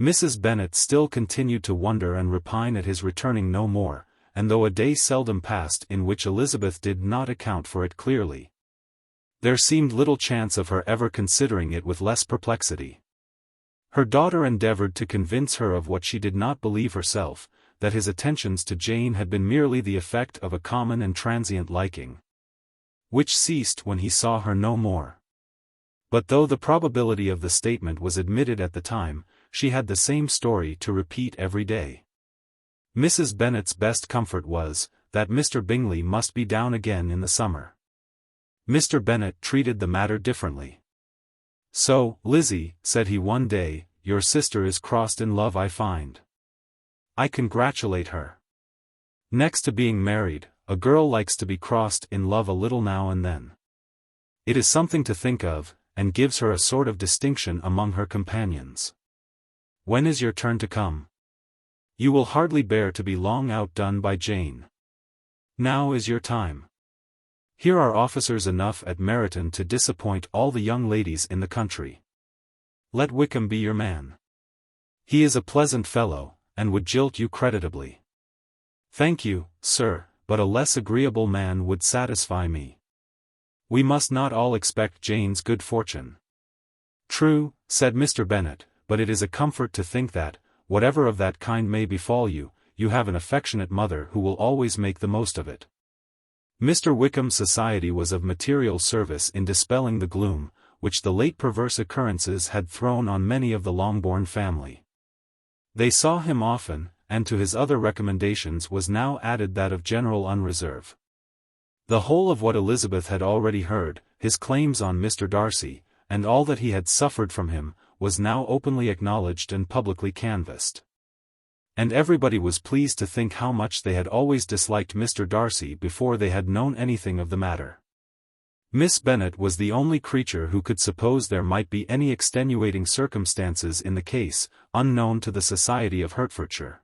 A: Mrs. Bennet still continued to wonder and repine at his returning no more, and though a day seldom passed in which Elizabeth did not account for it clearly, there seemed little chance of her ever considering it with less perplexity. Her daughter endeavoured to convince her of what she did not believe herself, that his attentions to Jane had been merely the effect of a common and transient liking, which ceased when he saw her no more. But though the probability of the statement was admitted at the time, she had the same story to repeat every day. Mrs. Bennet's best comfort was, that Mr. Bingley must be down again in the summer. Mr. Bennet treated the matter differently. So, Lizzie, said he one day, your sister is crossed in love, I find. I congratulate her. Next to being married, a girl likes to be crossed in love a little now and then. It is something to think of, and gives her a sort of distinction among her companions. When is your turn to come? You will hardly bear to be long outdone by Jane. Now is your time. Here are officers enough at Meryton to disappoint all the young ladies in the country. Let Wickham be your man. He is a pleasant fellow, and would jilt you creditably. Thank you, sir, but a less agreeable man would satisfy me. We must not all expect Jane's good fortune. True, said Mr. Bennet, but it is a comfort to think that, whatever of that kind may befall you, you have an affectionate mother who will always make the most of it. Mr. Wickham's society was of material service in dispelling the gloom, which the late perverse occurrences had thrown on many of the Longbourn family. They saw him often, and to his other recommendations was now added that of general unreserve. The whole of what Elizabeth had already heard, his claims on Mr. Darcy, and all that he had suffered from him, was now openly acknowledged and publicly canvassed. And everybody was pleased to think how much they had always disliked Mr. Darcy before they had known anything of the matter. Miss Bennet was the only creature who could suppose there might be any extenuating circumstances in the case, unknown to the society of Hertfordshire.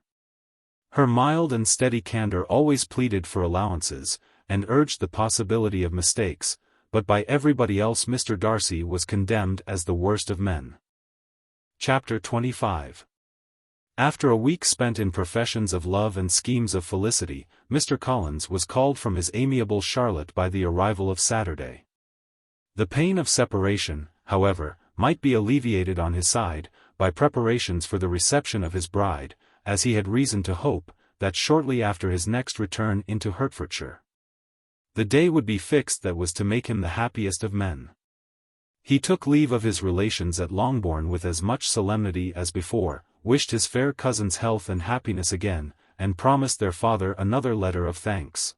A: Her mild and steady candour always pleaded for allowances, and urged the possibility of mistakes, but by everybody else Mr. Darcy was condemned as the worst of men. Chapter 25. After a week spent in professions of love and schemes of felicity, Mr. Collins was called from his amiable Charlotte by the arrival of Saturday. The pain of separation, however, might be alleviated on his side, by preparations for the reception of his bride, as he had reason to hope, that shortly after his next return into Hertfordshire, the day would be fixed that was to make him the happiest of men. He took leave of his relations at Longbourn with as much solemnity as before, wished his fair cousin's health and happiness again, and promised their father another letter of thanks.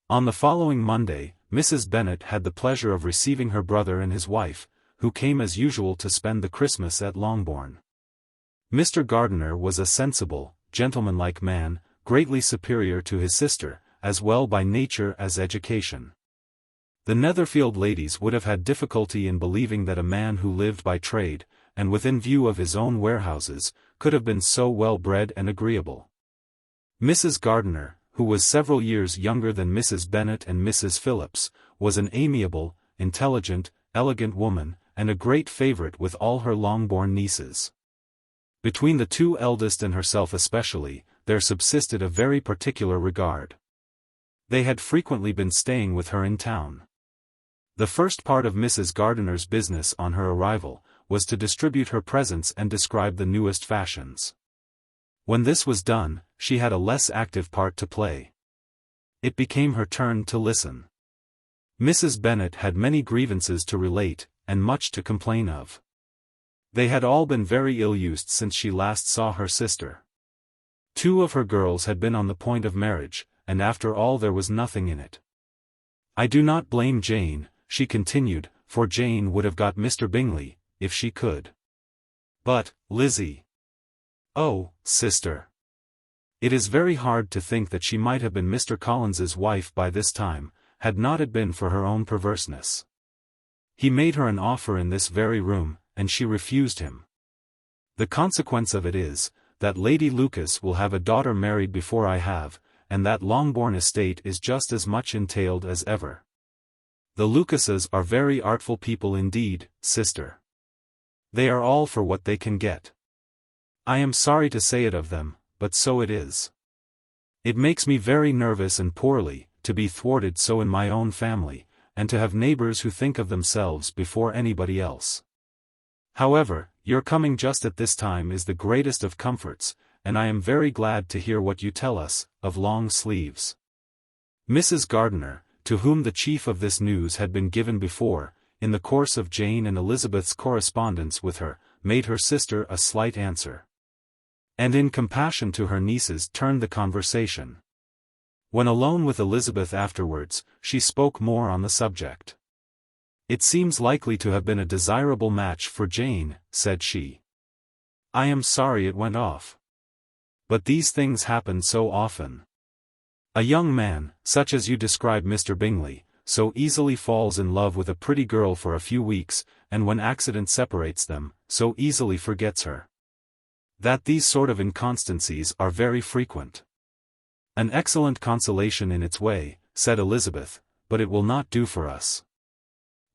A: On the following Monday, Mrs. Bennet had the pleasure of receiving her brother and his wife, who came as usual to spend the Christmas at Longbourn. Mr. Gardiner was a sensible, gentlemanlike man, greatly superior to his sister, as well by nature as education. The Netherfield ladies would have had difficulty in believing that a man who lived by trade, and within view of his own warehouses, could have been so well bred and agreeable. Mrs. Gardiner, who was several years younger than Mrs. Bennet and Mrs. Phillips, was an amiable, intelligent, elegant woman, and a great favourite with all her Longbourn nieces. Between the two eldest and herself especially, there subsisted a very particular regard. They had frequently been staying with her in town. The first part of Mrs. Gardiner's business on her arrival, was to distribute her presents and describe the newest fashions. When this was done, she had a less active part to play. It became her turn to listen. Mrs. Bennet had many grievances to relate, and much to complain of. They had all been very ill-used since she last saw her sister. 2 of her girls had been on the point of marriage, and after all there was nothing in it. "I do not blame Jane," she continued, "for Jane would have got Mr. Bingley, if she could. But, Lizzie. Oh, sister. It is very hard to think that she might have been Mr. Collins's wife by this time, had not it been for her own perverseness. He made her an offer in this very room, and she refused him. The consequence of it is, that Lady Lucas will have a daughter married before I have, and that Longbourn estate is just as much entailed as ever. The Lucases are very artful people indeed, sister. They are all for what they can get. I am sorry to say it of them, but so it is. It makes me very nervous and poorly, to be thwarted so in my own family, and to have neighbors who think of themselves before anybody else. However, your coming just at this time is the greatest of comforts, and I am very glad to hear what you tell us, of long sleeves." Mrs. Gardiner, to whom the chief of this news had been given before, in the course of Jane and Elizabeth's correspondence with her, made her sister a slight answer. And in compassion to her nieces turned the conversation. When alone with Elizabeth afterwards, she spoke more on the subject. "It seems likely to have been a desirable match for Jane," said she. "I am sorry it went off. But these things happen so often. A young man, such as you describe Mr. Bingley, so easily falls in love with a pretty girl for a few weeks, and when accident separates them, so easily forgets her. That these sort of inconstancies are very frequent." "An excellent consolation in its way," said Elizabeth, "but it will not do for us.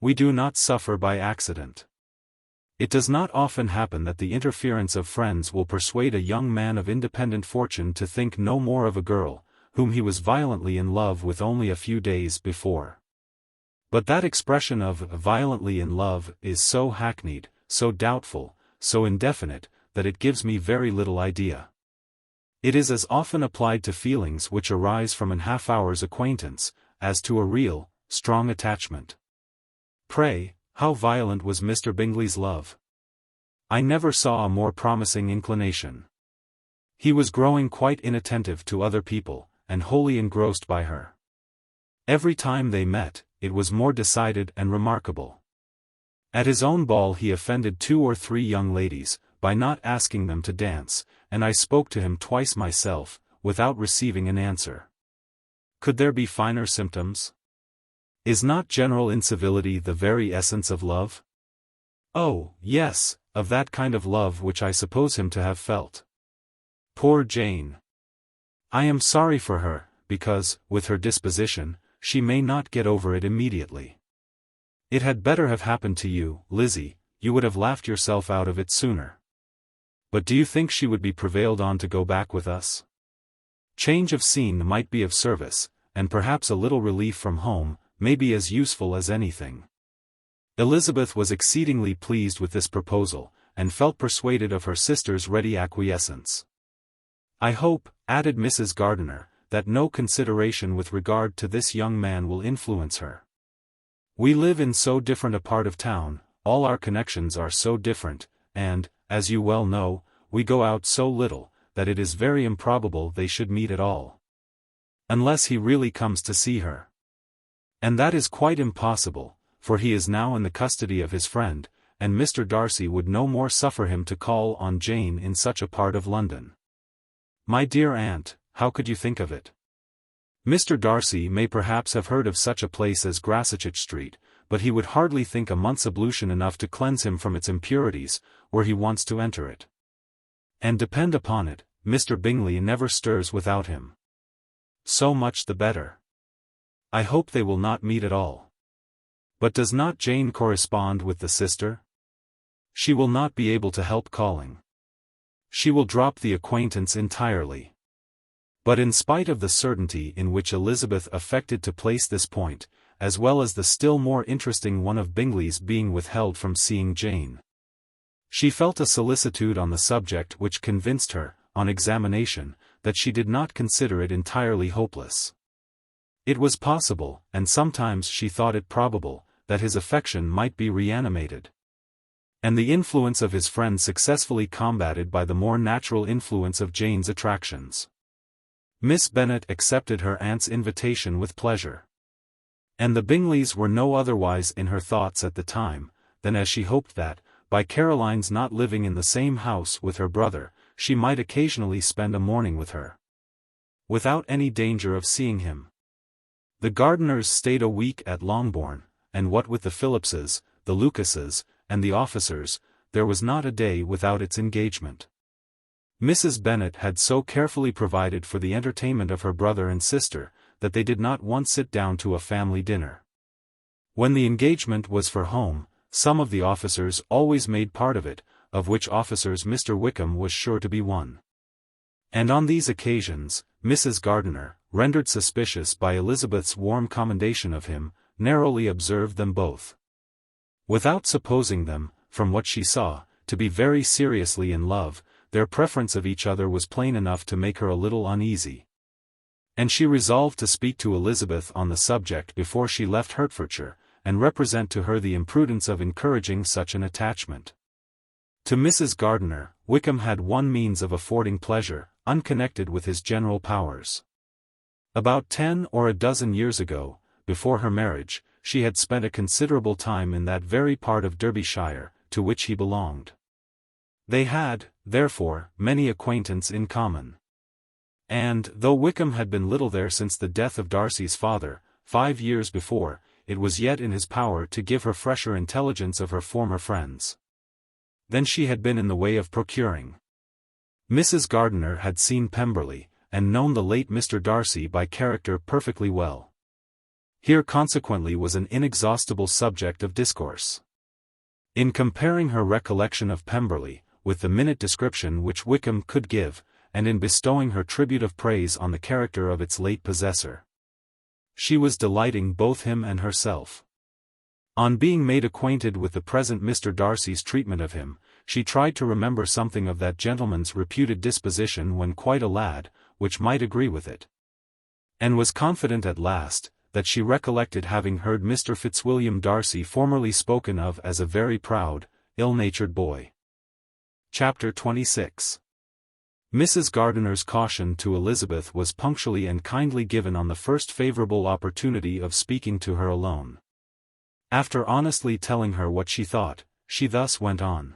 A: We do not suffer by accident. It does not often happen that the interference of friends will persuade a young man of independent fortune to think no more of a girl, whom he was violently in love with only a few days before. But that expression of violently in love is so hackneyed, so doubtful, so indefinite, that it gives me very little idea. It is as often applied to feelings which arise from an half-hour's acquaintance, as to a real, strong attachment. Pray, how violent was Mr. Bingley's love? I never saw a more promising inclination. He was growing quite inattentive to other people, and wholly engrossed by her. Every time they met, it was more decided and remarkable. At his own ball he offended 2 or 3 young ladies, by not asking them to dance, and I spoke to him twice myself, without receiving an answer. Could there be finer symptoms? Is not general incivility the very essence of love? Oh, yes, of that kind of love which I suppose him to have felt. Poor Jane! I am sorry for her, because, with her disposition, she may not get over it immediately. It had better have happened to you, Lizzie, you would have laughed yourself out of it sooner. But do you think she would be prevailed on to go back with us? Change of scene might be of service, and perhaps a little relief from home may be as useful as anything. Elizabeth was exceedingly pleased with this proposal, and felt persuaded of her sister's ready acquiescence. I hope, added Mrs. Gardiner, that no consideration with regard to this young man will influence her. We live in so different a part of town, all our connections are so different, and, as you well know, we go out so little, that it is very improbable they should meet at all. Unless he really comes to see her. And that is quite impossible, for he is now in the custody of his friend, and Mr. Darcy would no more suffer him to call on Jane in such a part of London. My dear aunt, how could you think of it? Mr. Darcy may perhaps have heard of such a place as XXIII Street, but he would hardly think a month's ablution enough to cleanse him from its impurities, were he once to enter it. And depend upon it, Mr. Bingley never stirs without him. So much the better. I hope they will not meet at all. But does not Jane correspond with the sister? She will not be able to help calling. She will drop the acquaintance entirely. But in spite of the certainty in which Elizabeth affected to place this point, as well as the still more interesting one of Bingley's being withheld from seeing Jane, she felt a solicitude on the subject which convinced her, on examination, that she did not consider it entirely hopeless. It was possible, and sometimes she thought it probable, that his affection might be reanimated, and the influence of his friend successfully combated by the more natural influence of Jane's attractions. Miss Bennet accepted her aunt's invitation with pleasure. And the Bingleys were no otherwise in her thoughts at the time, than as she hoped that, by Caroline's not living in the same house with her brother, she might occasionally spend a morning with her, without any danger of seeing him. The Gardiners stayed a week at Longbourn, and what with the Phillipses, the Lucases, and the officers, there was not a day without its engagement. Mrs. Bennet had so carefully provided for the entertainment of her brother and sister, that they did not once sit down to a family dinner. When the engagement was for home, some of the officers always made part of it, of which officers Mr. Wickham was sure to be one. And on these occasions, Mrs. Gardiner, rendered suspicious by Elizabeth's warm commendation of him, narrowly observed them both. Without supposing them, from what she saw, to be very seriously in love, their preference of each other was plain enough to make her a little uneasy. And she resolved to speak to Elizabeth on the subject before she left Hertfordshire, and represent to her the imprudence of encouraging such an attachment. To Mrs. Gardiner, Wickham had one means of affording pleasure, unconnected with his general powers. About 10 or a dozen years ago, before her marriage, she had spent a considerable time in that very part of Derbyshire, to which he belonged. They had, therefore, many acquaintance in common. And, though Wickham had been little there since the death of Darcy's father, 5 years before, it was yet in his power to give her fresher intelligence of her former friends than she had been in the way of procuring. Mrs. Gardiner had seen Pemberley, and known the late Mr. Darcy by character perfectly well. Here consequently was an inexhaustible subject of discourse. In comparing her recollection of Pemberley, with the minute description which Wickham could give, and in bestowing her tribute of praise on the character of its late possessor, she was delighting both him and herself. On being made acquainted with the present Mr. Darcy's treatment of him, she tried to remember something of that gentleman's reputed disposition when quite a lad, which might agree with it, and was confident at last, that she recollected having heard Mr. Fitzwilliam Darcy formerly spoken of as a very proud, ill-natured boy. Chapter 26. Mrs. Gardiner's caution to Elizabeth was punctually and kindly given on the first favourable opportunity of speaking to her alone. After honestly telling her what she thought, she thus went on.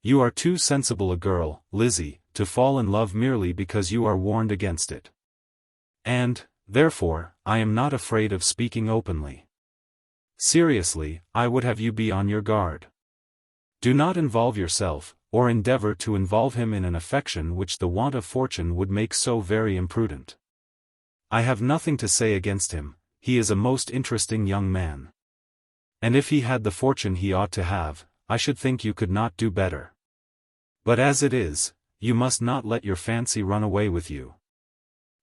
A: You are too sensible a girl, Lizzie, to fall in love merely because you are warned against it. And, therefore, I am not afraid of speaking openly. Seriously, I would have you be on your guard. Do not involve yourself, or endeavor to involve him in an affection which the want of fortune would make so very imprudent. I have nothing to say against him, he is a most interesting young man. And if he had the fortune he ought to have, I should think you could not do better. But as it is, you must not let your fancy run away with you.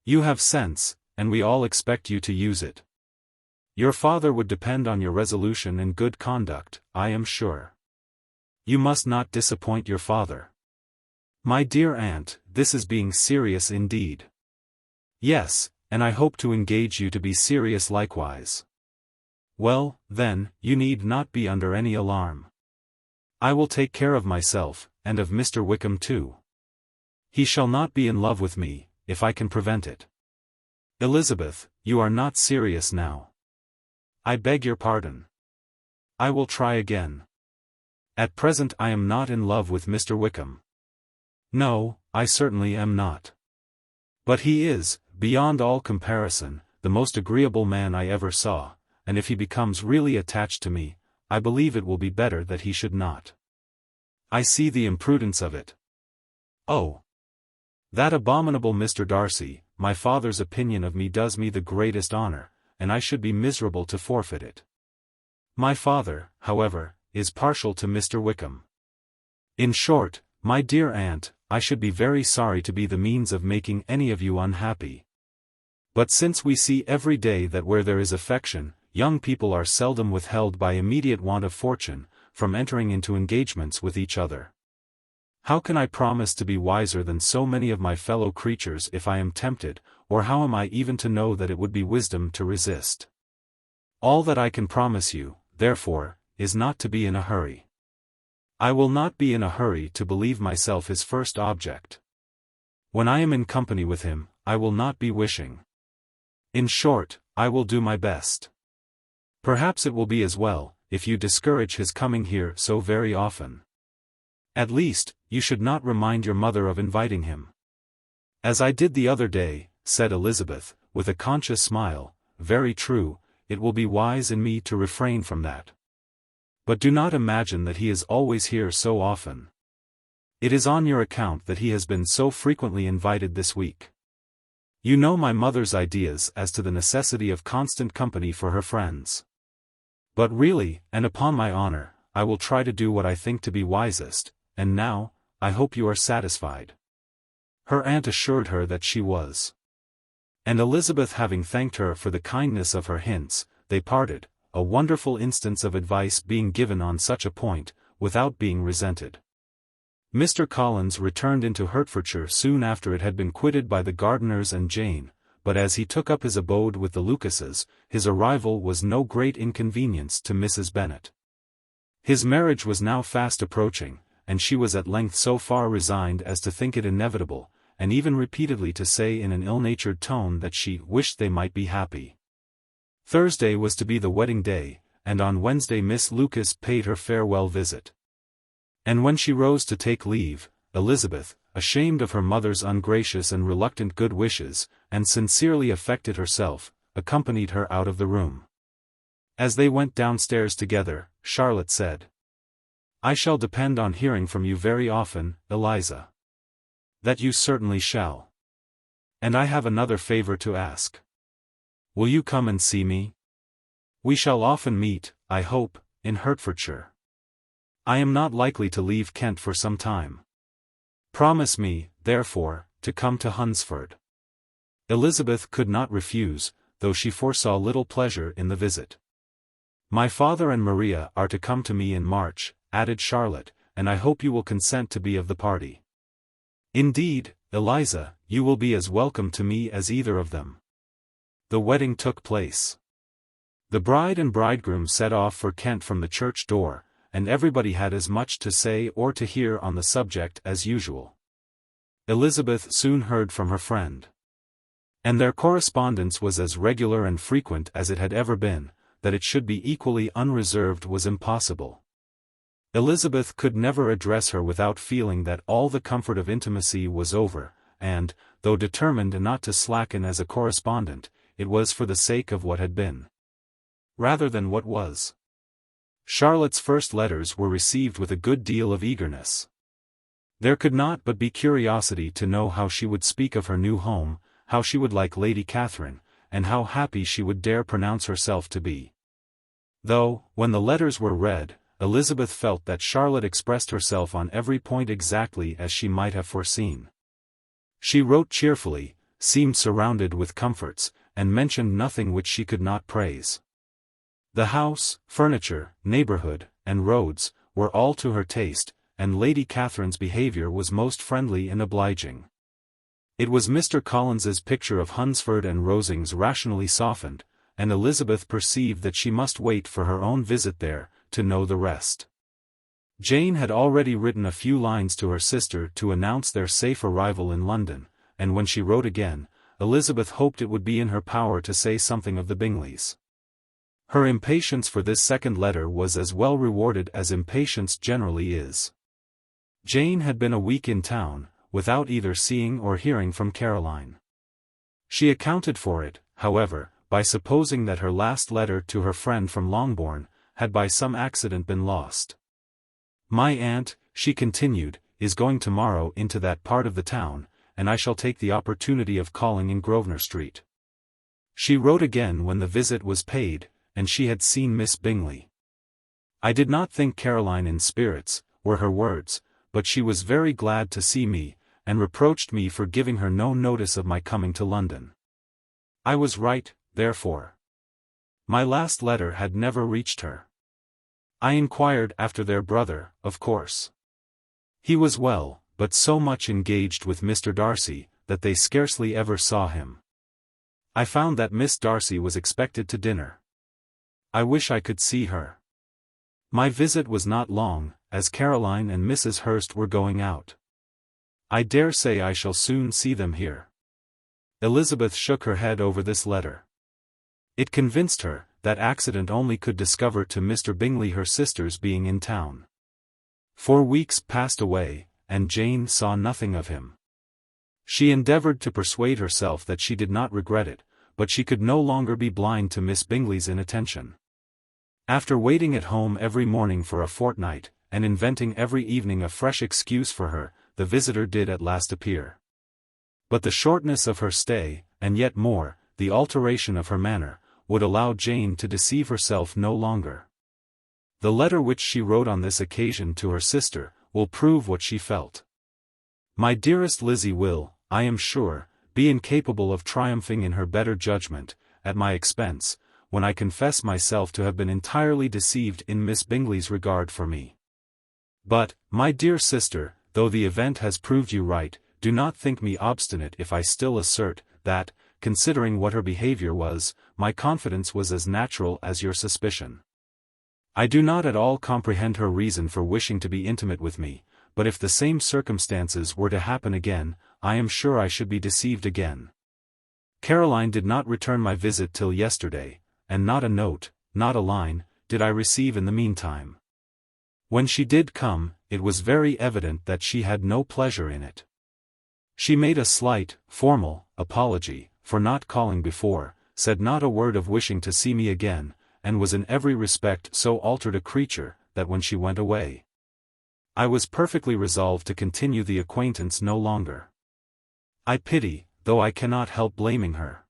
A: You have sense, and we all expect you to use it. Your father would depend on your resolution and good conduct, I am sure. You must not disappoint your father. My dear aunt, this is being serious indeed. Yes, and I hope to engage you to be serious likewise. Well, then, you need not be under any alarm. I will take care of myself, and of Mr. Wickham too. He shall not be in love with me, if I can prevent it. Elizabeth, you are not serious now. I beg your pardon. I will try again. At present I am not in love with Mr. Wickham. No, I certainly am not. But he is, beyond all comparison, the most agreeable man I ever saw, and if he becomes really attached to me, I believe it will be better that he should not. I see the imprudence of it. Oh! That abominable Mr. Darcy, my father's opinion of me does me the greatest honor, and I should be miserable to forfeit it. My father, however, is partial to Mr. Wickham. In short, my dear aunt, I should be very sorry to be the means of making any of you unhappy. But since we see every day that where there is affection, young people are seldom withheld by immediate want of fortune, from entering into engagements with each other. How can I promise to be wiser than so many of my fellow creatures if I am tempted, or how am I even to know that it would be wisdom to resist? All that I can promise you, therefore, is not to be in a hurry. I will not be in a hurry to believe myself his first object. When I am in company with him, I will not be wishing. In short, I will do my best. Perhaps it will be as well, if you discourage his coming here so very often. At least, you should not remind your mother of inviting him. As I did the other day, said Elizabeth, with a conscious smile, very true, it will be wise in me to refrain from that. But do not imagine that he is always here so often. It is on your account that he has been so frequently invited this week. You know my mother's ideas as to the necessity of constant company for her friends. But really, and upon my honor, I will try to do what I think to be wisest, and now, I hope you are satisfied. Her aunt assured her that she was. And Elizabeth having thanked her for the kindness of her hints, they parted, a wonderful instance of advice being given on such a point, without being resented. Mr. Collins returned into Hertfordshire soon after it had been quitted by the Gardiners and Jane, but as he took up his abode with the Lucases, his arrival was no great inconvenience to Mrs. Bennet. His marriage was now fast approaching, and she was at length so far resigned as to think it inevitable, and even repeatedly to say in an ill-natured tone that she wished they might be happy. Thursday was to be the wedding day, and on Wednesday Miss Lucas paid her farewell visit. And when she rose to take leave, Elizabeth, ashamed of her mother's ungracious and reluctant good wishes, and sincerely affected herself, accompanied her out of the room. As they went downstairs together, Charlotte said, "I shall depend on hearing from you very often, Eliza." "That you certainly shall. And I have another favor to ask. Will you come and see me? We shall often meet, I hope, in Hertfordshire. I am not likely to leave Kent for some time. Promise me, therefore, to come to Hunsford." Elizabeth could not refuse, though she foresaw little pleasure in the visit. "My father and Maria are to come to me in March," added Charlotte, "and I hope you will consent to be of the party." "Indeed, Eliza, you will be as welcome to me as either of them." The wedding took place. The bride and bridegroom set off for Kent from the church door, and everybody had as much to say or to hear on the subject as usual. Elizabeth soon heard from her friend. And their correspondence was as regular and frequent as it had ever been. That it should be equally unreserved was impossible. Elizabeth could never address her without feeling that all the comfort of intimacy was over, and, though determined not to slacken as a correspondent, it was for the sake of what had been. rather than what was. Charlotte's first letters were received with a good deal of eagerness. There could not but be curiosity to know how she would speak of her new home, how she would like Lady Catherine, and how happy she would dare pronounce herself to be. Though, when the letters were read, Elizabeth felt that Charlotte expressed herself on every point exactly as she might have foreseen. She wrote cheerfully, seemed surrounded with comforts, and mentioned nothing which she could not praise. The house, furniture, neighborhood, and roads, were all to her taste, and Lady Catherine's behavior was most friendly and obliging. It was Mr. Collins's picture of Hunsford and Rosings rationally softened, and Elizabeth perceived that she must wait for her own visit there, to know the rest. Jane had already written a few lines to her sister to announce their safe arrival in London, and when she wrote again, Elizabeth hoped it would be in her power to say something of the Bingleys. Her impatience for this second letter was as well rewarded as impatience generally is. Jane had been a week in town, without either seeing or hearing from Caroline. She accounted for it, however, by supposing that her last letter to her friend from Longbourn had by some accident been lost. "My aunt," she continued, "is going tomorrow into that part of the town, and I shall take the opportunity of calling in Grosvenor Street." She wrote again when the visit was paid, and she had seen Miss Bingley. "I did not think Caroline in spirits," were her words, "but she was very glad to see me, and reproached me for giving her no notice of my coming to London. I was right, therefore. My last letter had never reached her. I inquired after their brother, of course. He was well, but so much engaged with Mr. Darcy, that they scarcely ever saw him. I found that Miss Darcy was expected to dinner. I wish I could see her. My visit was not long, as Caroline and Mrs. Hurst were going out. I dare say I shall soon see them here." Elizabeth shook her head over this letter. It convinced her that accident only could discover to Mr. Bingley her sister's being in town. 4 weeks passed away, and Jane saw nothing of him. She endeavored to persuade herself that she did not regret it, but she could no longer be blind to Miss Bingley's inattention. After waiting at home every morning for a fortnight, and inventing every evening a fresh excuse for her, the visitor did at last appear. But the shortness of her stay, and yet more, the alteration of her manner, would allow Jane to deceive herself no longer. The letter which she wrote on this occasion to her sister, will prove what she felt. "My dearest Lizzie will, I am sure, be incapable of triumphing in her better judgment, at my expense, when I confess myself to have been entirely deceived in Miss Bingley's regard for me. But, my dear sister, though the event has proved you right, do not think me obstinate if I still assert, that, considering what her behavior was, my confidence was as natural as your suspicion. I do not at all comprehend her reason for wishing to be intimate with me, but if the same circumstances were to happen again, I am sure I should be deceived again. Caroline did not return my visit till yesterday, and not a note, not a line, did I receive in the meantime. When she did come, it was very evident that she had no pleasure in it. She made a slight, formal, apology, for not calling before, said not a word of wishing to see me again, and was in every respect so altered a creature, that when she went away, I was perfectly resolved to continue the acquaintance no longer. I pity, though I cannot help blaming her.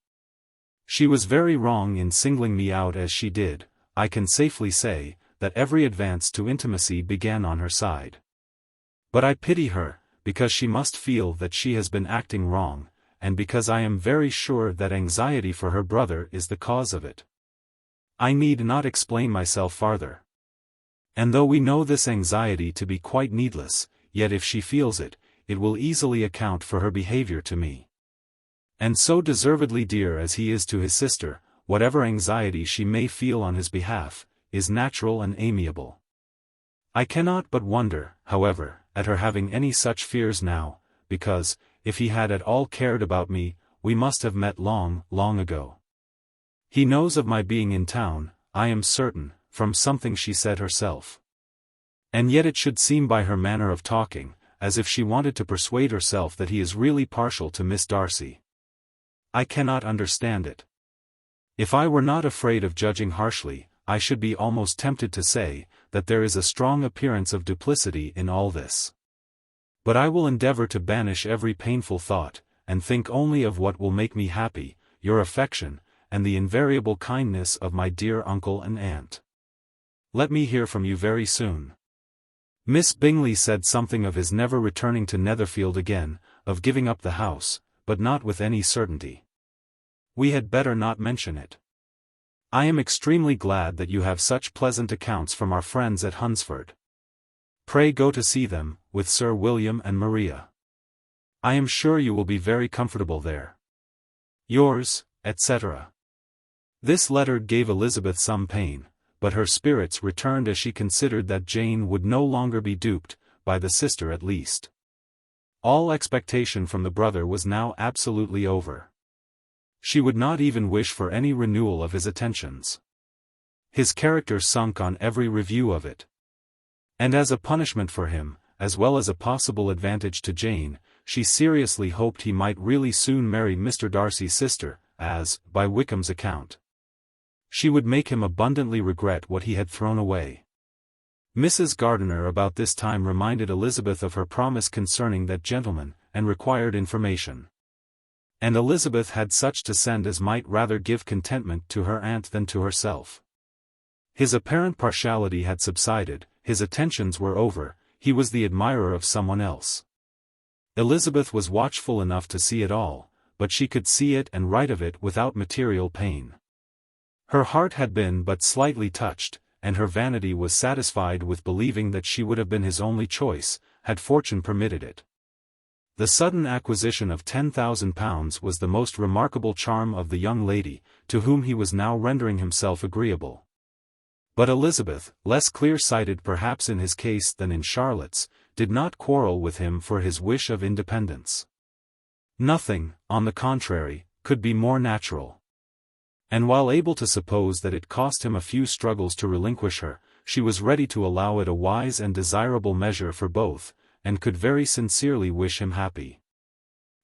A: She was very wrong in singling me out as she did. I can safely say, that every advance to intimacy began on her side. But I pity her, because she must feel that she has been acting wrong, and because I am very sure that anxiety for her brother is the cause of it. I need not explain myself farther. And though we know this anxiety to be quite needless, yet if she feels it, it will easily account for her behavior to me. And so deservedly dear as he is to his sister, whatever anxiety she may feel on his behalf, is natural and amiable. I cannot but wonder, however, at her having any such fears now, because, if he had at all cared about me, we must have met long, long ago. He knows of my being in town, I am certain, from something she said herself. And yet it should seem by her manner of talking, as if she wanted to persuade herself that he is really partial to Miss Darcy. I cannot understand it. If I were not afraid of judging harshly, I should be almost tempted to say, that there is a strong appearance of duplicity in all this. But I will endeavor to banish every painful thought, and think only of what will make me happy, your affection, and the invariable kindness of my dear uncle and aunt. Let me hear from you very soon. Miss Bingley said something of his never returning to Netherfield again, of giving up the house, but not with any certainty. We had better not mention it. I am extremely glad that you have such pleasant accounts from our friends at Hunsford. Pray go to see them, with Sir William and Maria. I am sure you will be very comfortable there. Yours, etc. This letter gave Elizabeth some pain, but her spirits returned as she considered that Jane would no longer be duped, by the sister at least. All expectation from the brother was now absolutely over. She would not even wish for any renewal of his attentions. His character sunk on every review of it. And as a punishment for him, as well as a possible advantage to Jane, she seriously hoped he might really soon marry Mr. Darcy's sister, as, by Wickham's account, she would make him abundantly regret what he had thrown away. Mrs. Gardiner about this time reminded Elizabeth of her promise concerning that gentleman, and required information. And Elizabeth had such to send as might rather give contentment to her aunt than to herself. His apparent partiality had subsided, his attentions were over, he was the admirer of someone else. Elizabeth was watchful enough to see it all, but she could see it and write of it without material pain. Her heart had been but slightly touched, and her vanity was satisfied with believing that she would have been his only choice, had fortune permitted it. The sudden acquisition of £10,000 was the most remarkable charm of the young lady, to whom he was now rendering himself agreeable. But Elizabeth, less clear-sighted perhaps in his case than in Charlotte's, did not quarrel with him for his wish of independence. Nothing, on the contrary, could be more natural. And while able to suppose that it cost him a few struggles to relinquish her, she was ready to allow it a wise and desirable measure for both, and could very sincerely wish him happy.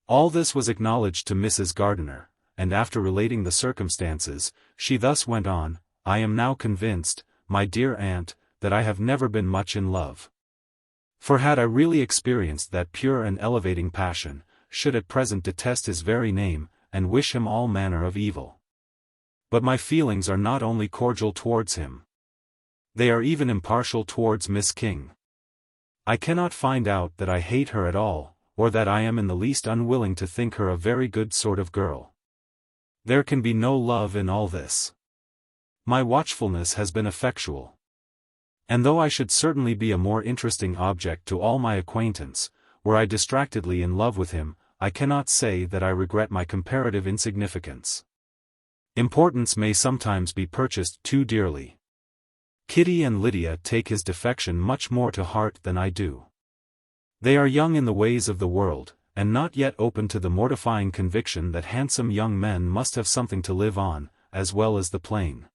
A: All this was acknowledged to Mrs. Gardiner, and after relating the circumstances, she thus went on, "I am now convinced, my dear aunt, that I have never been much in love. For had I really experienced that pure and elevating passion, should at present detest his very name, and wish him all manner of evil. But my feelings are not only cordial towards him. They are even impartial towards Miss King. I cannot find out that I hate her at all, or that I am in the least unwilling to think her a very good sort of girl. There can be no love in all this. My watchfulness has been effectual. And though I should certainly be a more interesting object to all my acquaintance, were I distractedly in love with him, I cannot say that I regret my comparative insignificance. Importance may sometimes be purchased too dearly. Kitty and Lydia take his defection much more to heart than I do. They are young in the ways of the world, and not yet open to the mortifying conviction that handsome young men must have something to live on, as well as the plain.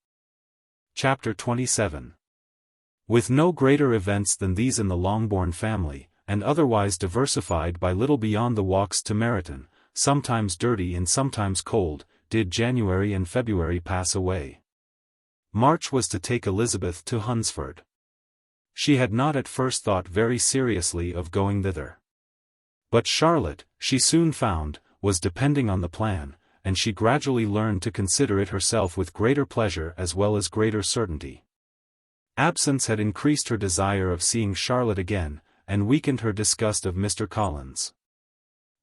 A: Chapter 27. With no greater events than these in the Longbourn family, and otherwise diversified by little beyond the walks to Meryton, sometimes dirty and sometimes cold, did January and February pass away. March was to take Elizabeth to Hunsford. She had not at first thought very seriously of going thither. But Charlotte, she soon found, was depending on the plan, and she gradually learned to consider it herself with greater pleasure as well as greater certainty. Absence had increased her desire of seeing Charlotte again, and weakened her disgust of Mr. Collins.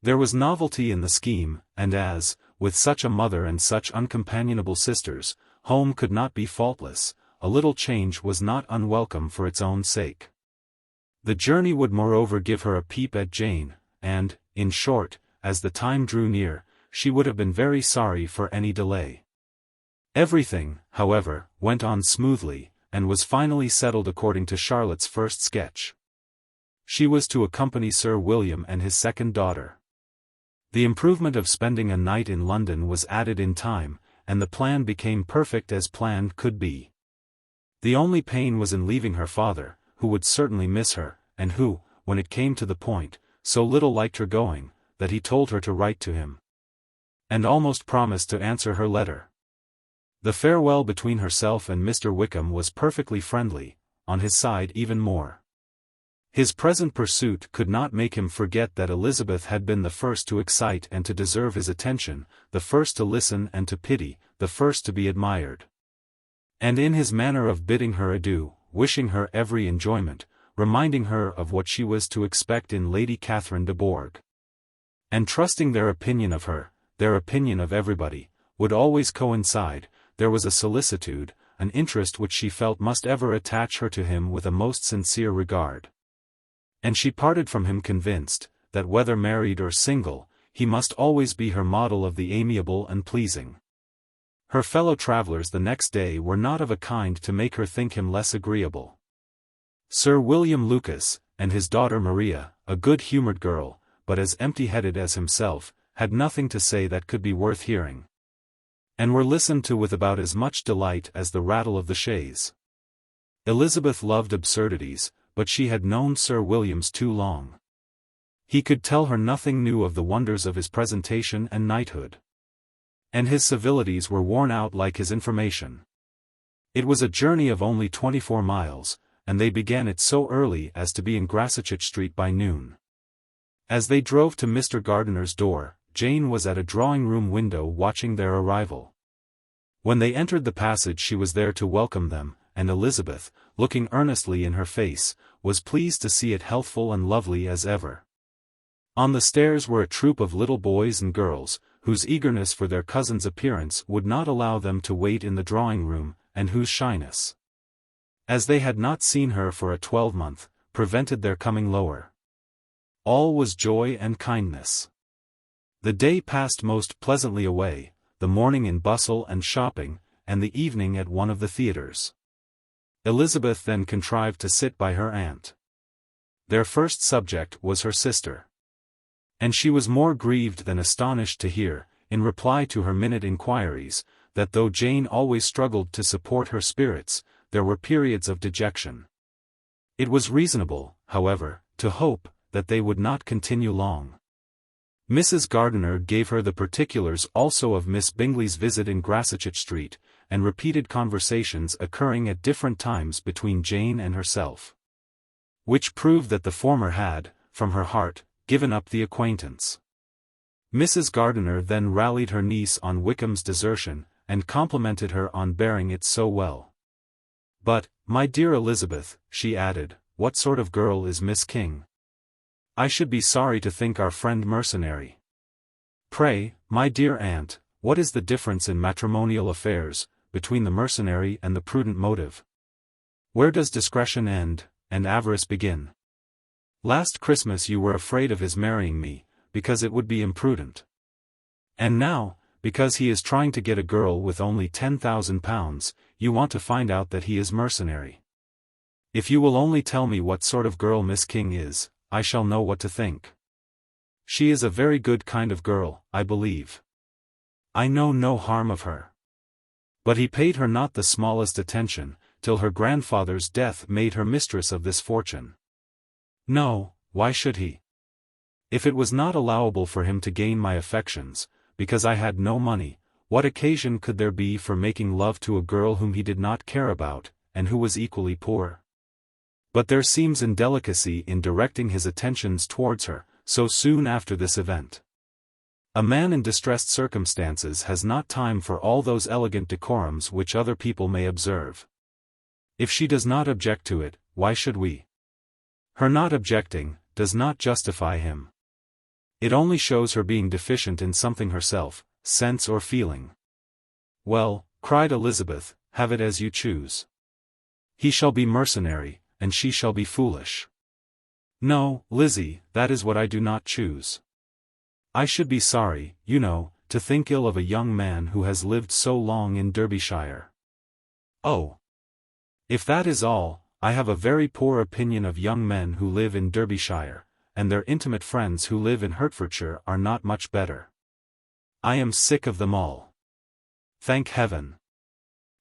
A: There was novelty in the scheme, and as, with such a mother and such uncompanionable sisters, home could not be faultless, a little change was not unwelcome for its own sake. The journey would moreover give her a peep at Jane, and, in short, as the time drew near, she would have been very sorry for any delay. Everything, however, went on smoothly, and was finally settled according to Charlotte's first sketch. She was to accompany Sir William and his second daughter. The improvement of spending a night in London was added in time, and the plan became perfect as planned could be. The only pain was in leaving her father, who would certainly miss her, and who, when it came to the point, so little liked her going, that he told her to write to him, and almost promised to answer her letter. The farewell between herself and Mr. Wickham was perfectly friendly, on his side even more. His present pursuit could not make him forget that Elizabeth had been the first to excite and to deserve his attention, the first to listen and to pity, the first to be admired. And in his manner of bidding her adieu, wishing her every enjoyment, reminding her of what she was to expect in Lady Catherine de Bourgh, and trusting their opinion of her, their opinion of everybody, would always coincide, there was a solicitude, an interest which she felt must ever attach her to him with a most sincere regard. And she parted from him convinced, that whether married or single, he must always be her model of the amiable and pleasing. Her fellow travellers the next day were not of a kind to make her think him less agreeable. Sir William Lucas, and his daughter Maria, a good-humoured girl, but as empty-headed as himself, had nothing to say that could be worth hearing, and were listened to with about as much delight as the rattle of the chaise. Elizabeth loved absurdities, but she had known Sir William's too long. He could tell her nothing new of the wonders of his presentation and knighthood. And his civilities were worn out like his information. It was a journey of only 24 miles, and they began it so early as to be in Gracechurch Street by noon. As they drove to Mr. Gardiner's door, Jane was at a drawing-room window watching their arrival. When they entered the passage she was there to welcome them, and Elizabeth, looking earnestly in her face, was pleased to see it healthful and lovely as ever. On the stairs were a troop of little boys and girls, whose eagerness for their cousin's appearance would not allow them to wait in the drawing-room, and whose shyness, as they had not seen her for a 12-month, prevented their coming lower. All was joy and kindness. The day passed most pleasantly away, the morning in bustle and shopping, and the evening at one of the theatres. Elizabeth then contrived to sit by her aunt. Their first subject was her sister. And she was more grieved than astonished to hear, in reply to her minute inquiries, that though Jane always struggled to support her spirits, there were periods of dejection. It was reasonable, however, to hope that they would not continue long. Mrs. Gardiner gave her the particulars also of Miss Bingley's visit in Gracechurch Street, and repeated conversations occurring at different times between Jane and herself, which proved that the former had, from her heart, given up the acquaintance. Mrs. Gardiner then rallied her niece on Wickham's desertion, and complimented her on bearing it so well. "But, my dear Elizabeth," she added, "what sort of girl is Miss King? I should be sorry to think our friend mercenary. Pray, my dear aunt, what is the difference in matrimonial affairs, between the mercenary and the prudent motive? Where does discretion end, and avarice begin? Last Christmas you were afraid of his marrying me, because it would be imprudent. And now, because he is trying to get a girl with only £10,000, you want to find out that he is mercenary. If you will only tell me what sort of girl Miss King is, I shall know what to think. She is a very good kind of girl, I believe. I know no harm of her. But he paid her not the smallest attention, till her grandfather's death made her mistress of this fortune. No, why should he? If it was not allowable for him to gain my affections, because I had no money, what occasion could there be for making love to a girl whom he did not care about, and who was equally poor? But there seems indelicacy in directing his attentions towards her, so soon after this event. A man in distressed circumstances has not time for all those elegant decorums which other people may observe. If she does not object to it, why should we? Her not objecting, does not justify him. It only shows her being deficient in something herself, sense or feeling. Well, cried Elizabeth, have it as you choose. He shall be mercenary, and she shall be foolish. No, Lizzie, that is what I do not choose. I should be sorry, you know, to think ill of a young man who has lived so long in Derbyshire. Oh! If that is all, I have a very poor opinion of young men who live in Derbyshire, and their intimate friends who live in Hertfordshire are not much better. I am sick of them all. Thank heaven.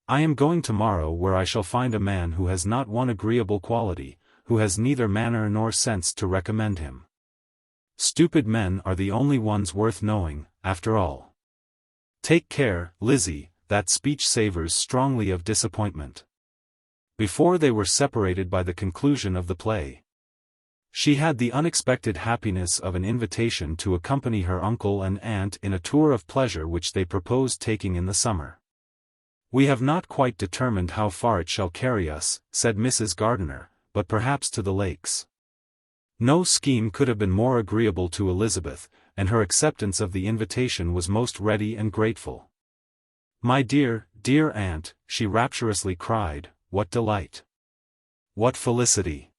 A: I am going tomorrow where I shall find a man who has not one agreeable quality, who has neither manner nor sense to recommend him. Stupid men are the only ones worth knowing, after all. Take care, Lizzie, that speech savors strongly of disappointment. Before they were separated by the conclusion of the play, she had the unexpected happiness of an invitation to accompany her uncle and aunt in a tour of pleasure which they proposed taking in the summer. "We have not quite determined how far it shall carry us," said Mrs. Gardiner, "but perhaps to the lakes." No scheme could have been more agreeable to Elizabeth, and her acceptance of the invitation was most ready and grateful. "My dear, dear aunt," she rapturously cried, "what delight! What felicity!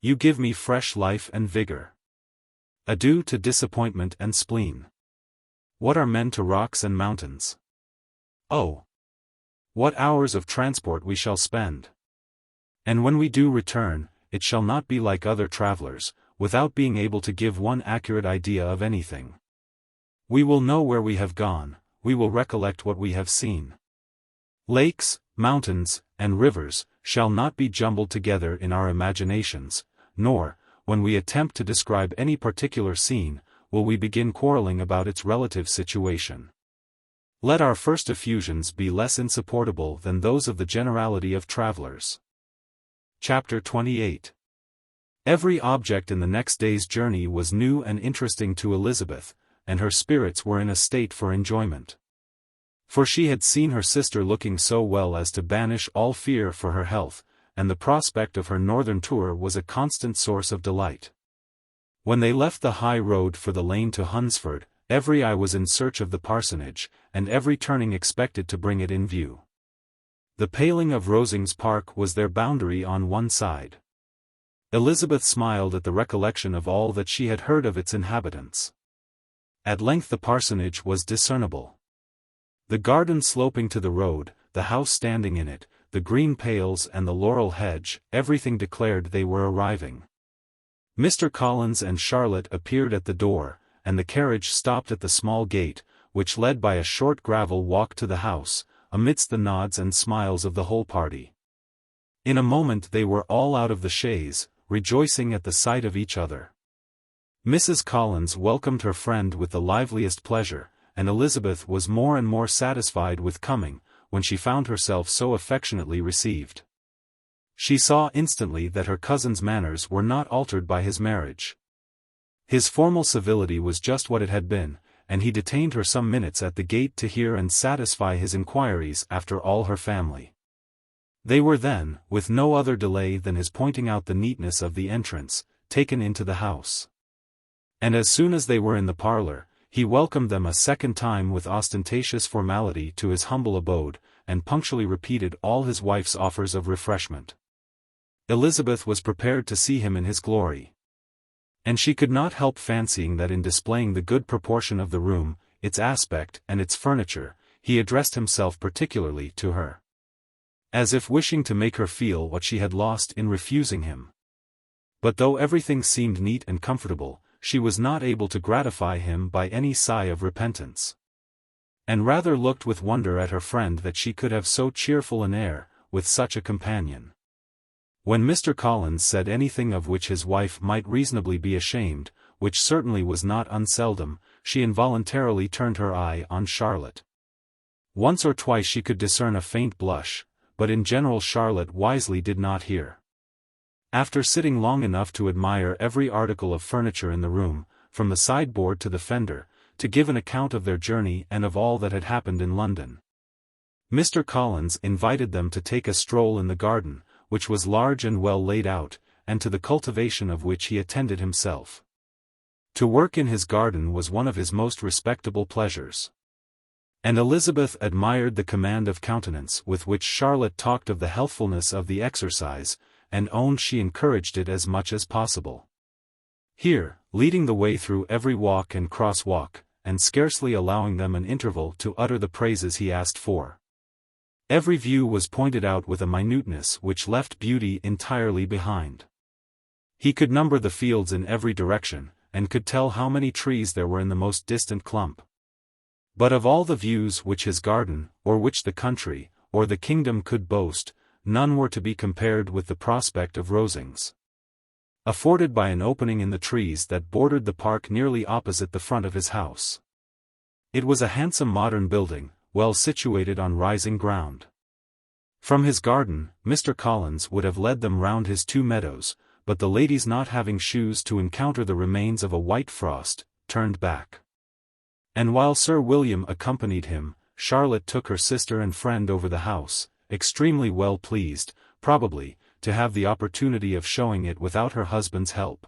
A: You give me fresh life and vigor. Adieu to disappointment and spleen. What are men to rocks and mountains? Oh! What hours of transport we shall spend! And when we do return, it shall not be like other travelers, without being able to give one accurate idea of anything. We will know where we have gone, we will recollect what we have seen. Lakes, mountains, and rivers, shall not be jumbled together in our imaginations, nor, when we attempt to describe any particular scene, will we begin quarreling about its relative situation. Let our first effusions be less insupportable than those of the generality of travelers." Chapter 28. Every object in the next day's journey was new and interesting to Elizabeth, and her spirits were in a state for enjoyment. For she had seen her sister looking so well as to banish all fear for her health, and the prospect of her northern tour was a constant source of delight. When they left the high road for the lane to Hunsford, every eye was in search of the parsonage, and every turning expected to bring it in view. The paling of Rosings Park was their boundary on one side. Elizabeth smiled at the recollection of all that she had heard of its inhabitants. At length the parsonage was discernible. The garden sloping to the road, the house standing in it, the green pales and the laurel hedge, everything declared they were arriving. Mr. Collins and Charlotte appeared at the door, and the carriage stopped at the small gate, which led by a short gravel walk to the house, amidst the nods and smiles of the whole party. In a moment they were all out of the chaise, rejoicing at the sight of each other. Mrs. Collins welcomed her friend with the liveliest pleasure, and Elizabeth was more and more satisfied with coming, when she found herself so affectionately received. She saw instantly that her cousin's manners were not altered by his marriage. His formal civility was just what it had been, and he detained her some minutes at the gate to hear and satisfy his inquiries after all her family. They were then, with no other delay than his pointing out the neatness of the entrance, taken into the house. And as soon as they were in the parlour, he welcomed them a second time with ostentatious formality to his humble abode, and punctually repeated all his wife's offers of refreshment. Elizabeth was prepared to see him in his glory. And she could not help fancying that in displaying the good proportion of the room, its aspect and its furniture, he addressed himself particularly to her. As if wishing to make her feel what she had lost in refusing him. But though everything seemed neat and comfortable, she was not able to gratify him by any sigh of repentance. And rather looked with wonder at her friend that she could have so cheerful an air, with such a companion. When Mr. Collins said anything of which his wife might reasonably be ashamed, which certainly was not unseldom, she involuntarily turned her eye on Charlotte. Once or twice she could discern a faint blush, but in general Charlotte wisely did not hear. After sitting long enough to admire every article of furniture in the room, from the sideboard to the fender, to give an account of their journey and of all that had happened in London, Mr. Collins invited them to take a stroll in the garden, which was large and well laid out, and to the cultivation of which he attended himself. To work in his garden was one of his most respectable pleasures. And Elizabeth admired the command of countenance with which Charlotte talked of the healthfulness of the exercise, and owned she encouraged it as much as possible. Here, leading the way through every walk and cross-walk, and scarcely allowing them an interval to utter the praises he asked for. Every view was pointed out with a minuteness which left beauty entirely behind. He could number the fields in every direction, and could tell how many trees there were in the most distant clump. But of all the views which his garden, or which the country, or the kingdom could boast, none were to be compared with the prospect of Rosings, afforded by an opening in the trees that bordered the park nearly opposite the front of his house. It was a handsome modern building, well situated on rising ground. From his garden, Mr. Collins would have led them round his 2 meadows, but the ladies, not having shoes to encounter the remains of a white frost, turned back. And while Sir William accompanied him, Charlotte took her sister and friend over the house, extremely well pleased, probably, to have the opportunity of showing it without her husband's help.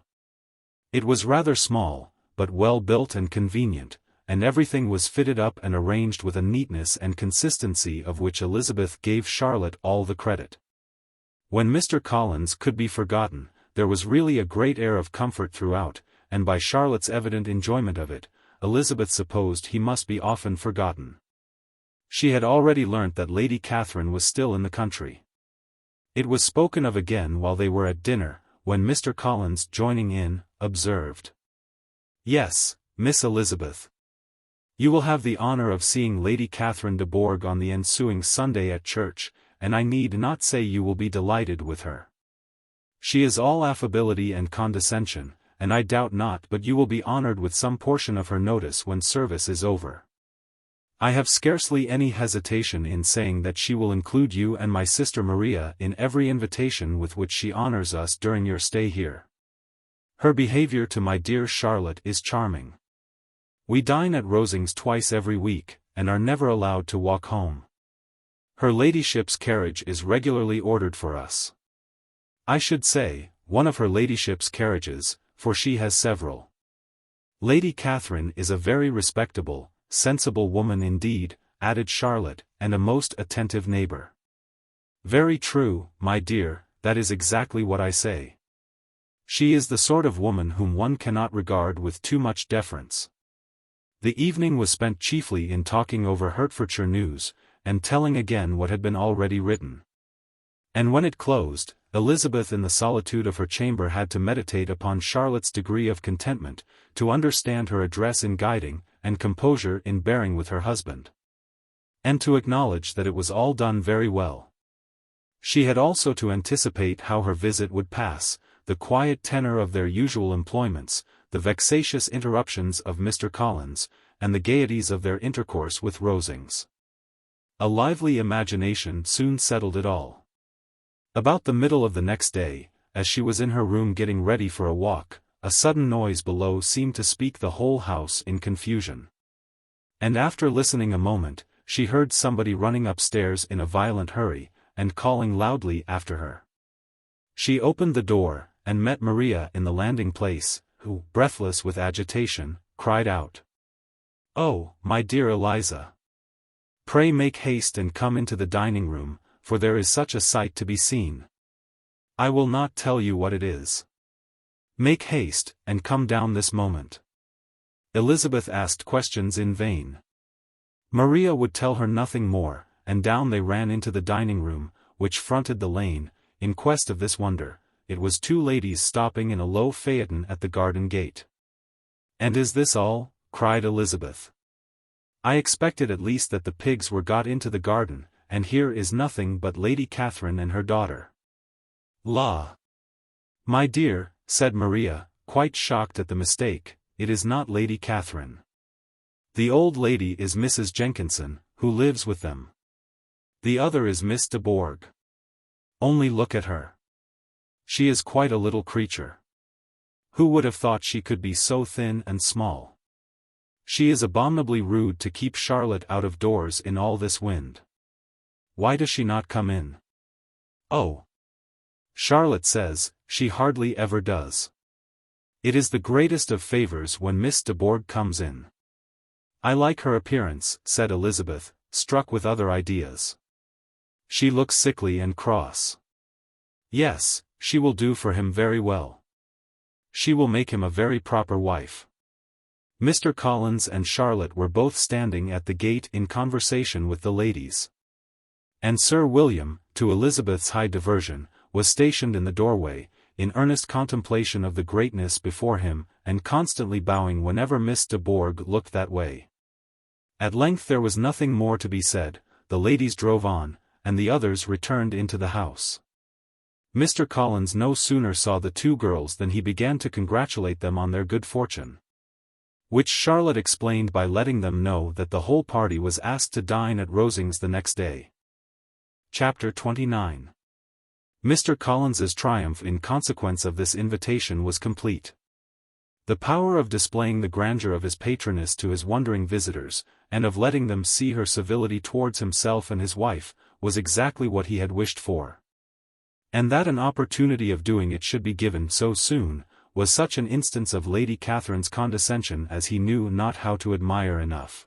A: It was rather small, but well built and convenient, and everything was fitted up and arranged with a neatness and consistency of which Elizabeth gave Charlotte all the credit. When Mr. Collins could be forgotten, there was really a great air of comfort throughout, and by Charlotte's evident enjoyment of it, Elizabeth supposed he must be often forgotten. She had already learnt that Lady Catherine was still in the country. It was spoken of again while they were at dinner, when Mr. Collins, joining in, observed, "Yes, Miss Elizabeth. You will have the honour of seeing Lady Catherine de Bourgh on the ensuing Sunday at church, and I need not say you will be delighted with her. She is all affability and condescension, and I doubt not but you will be honoured with some portion of her notice when service is over. I have scarcely any hesitation in saying that she will include you and my sister Maria in every invitation with which she honours us during your stay here. Her behaviour to my dear Charlotte is charming. We dine at Rosings twice every week, and are never allowed to walk home. Her ladyship's carriage is regularly ordered for us. I should say, one of her ladyship's carriages, for she has several. Lady Catherine is a very respectable, sensible woman indeed," added Charlotte, "and a most attentive neighbour." "Very true, my dear, that is exactly what I say. She is the sort of woman whom one cannot regard with too much deference." The evening was spent chiefly in talking over Hertfordshire news, and telling again what had been already written. And when it closed, Elizabeth in the solitude of her chamber had to meditate upon Charlotte's degree of contentment, to understand her address in guiding, and composure in bearing with her husband. And to acknowledge that it was all done very well. She had also to anticipate how her visit would pass, the quiet tenor of their usual employments, the vexatious interruptions of Mr. Collins, and the gaieties of their intercourse with Rosings. A lively imagination soon settled it all. About the middle of the next day, as she was in her room getting ready for a walk, a sudden noise below seemed to speak the whole house in confusion. And after listening a moment, she heard somebody running upstairs in a violent hurry, and calling loudly after her. She opened the door, and met Maria in the landing place, who, breathless with agitation, cried out, "Oh, my dear Eliza! Pray make haste and come into the dining room, for there is such a sight to be seen. I will not tell you what it is. Make haste, and come down this moment." Elizabeth asked questions in vain. Maria would tell her nothing more, and down they ran into the dining room, which fronted the lane, in quest of this wonder. It was 2 ladies stopping in a low phaeton at the garden gate. "And is this all?" cried Elizabeth. "I expected at least that the pigs were got into the garden, and here is nothing but Lady Catherine and her daughter." "La! My dear," said Maria, quite shocked at the mistake, "it is not Lady Catherine. The old lady is Mrs. Jenkinson, who lives with them. The other is Miss de Bourgh. Only look at her. She is quite a little creature. Who would have thought she could be so thin and small? She is abominably rude to keep Charlotte out of doors in all this wind. Why does she not come in? Oh! Charlotte says, she hardly ever does. It is the greatest of favours when Miss de Bourgh comes in." "I like her appearance," said Elizabeth, struck with other ideas. "She looks sickly and cross." "Yes, she will do for him very well. She will make him a very proper wife." Mr. Collins and Charlotte were both standing at the gate in conversation with the ladies. And Sir William, to Elizabeth's high diversion, was stationed in the doorway, in earnest contemplation of the greatness before him, and constantly bowing whenever Miss de Bourgh looked that way. At length there was nothing more to be said, the ladies drove on, and the others returned into the house. Mr. Collins no sooner saw the 2 girls than he began to congratulate them on their good fortune. which Charlotte explained by letting them know that the whole party was asked to dine at Rosings the next day. Chapter 29. Mr. Collins's triumph in consequence of this invitation was complete. The power of displaying the grandeur of his patroness to his wondering visitors, and of letting them see her civility towards himself and his wife, was exactly what he had wished for. And that an opportunity of doing it should be given so soon, was such an instance of Lady Catherine's condescension as he knew not how to admire enough.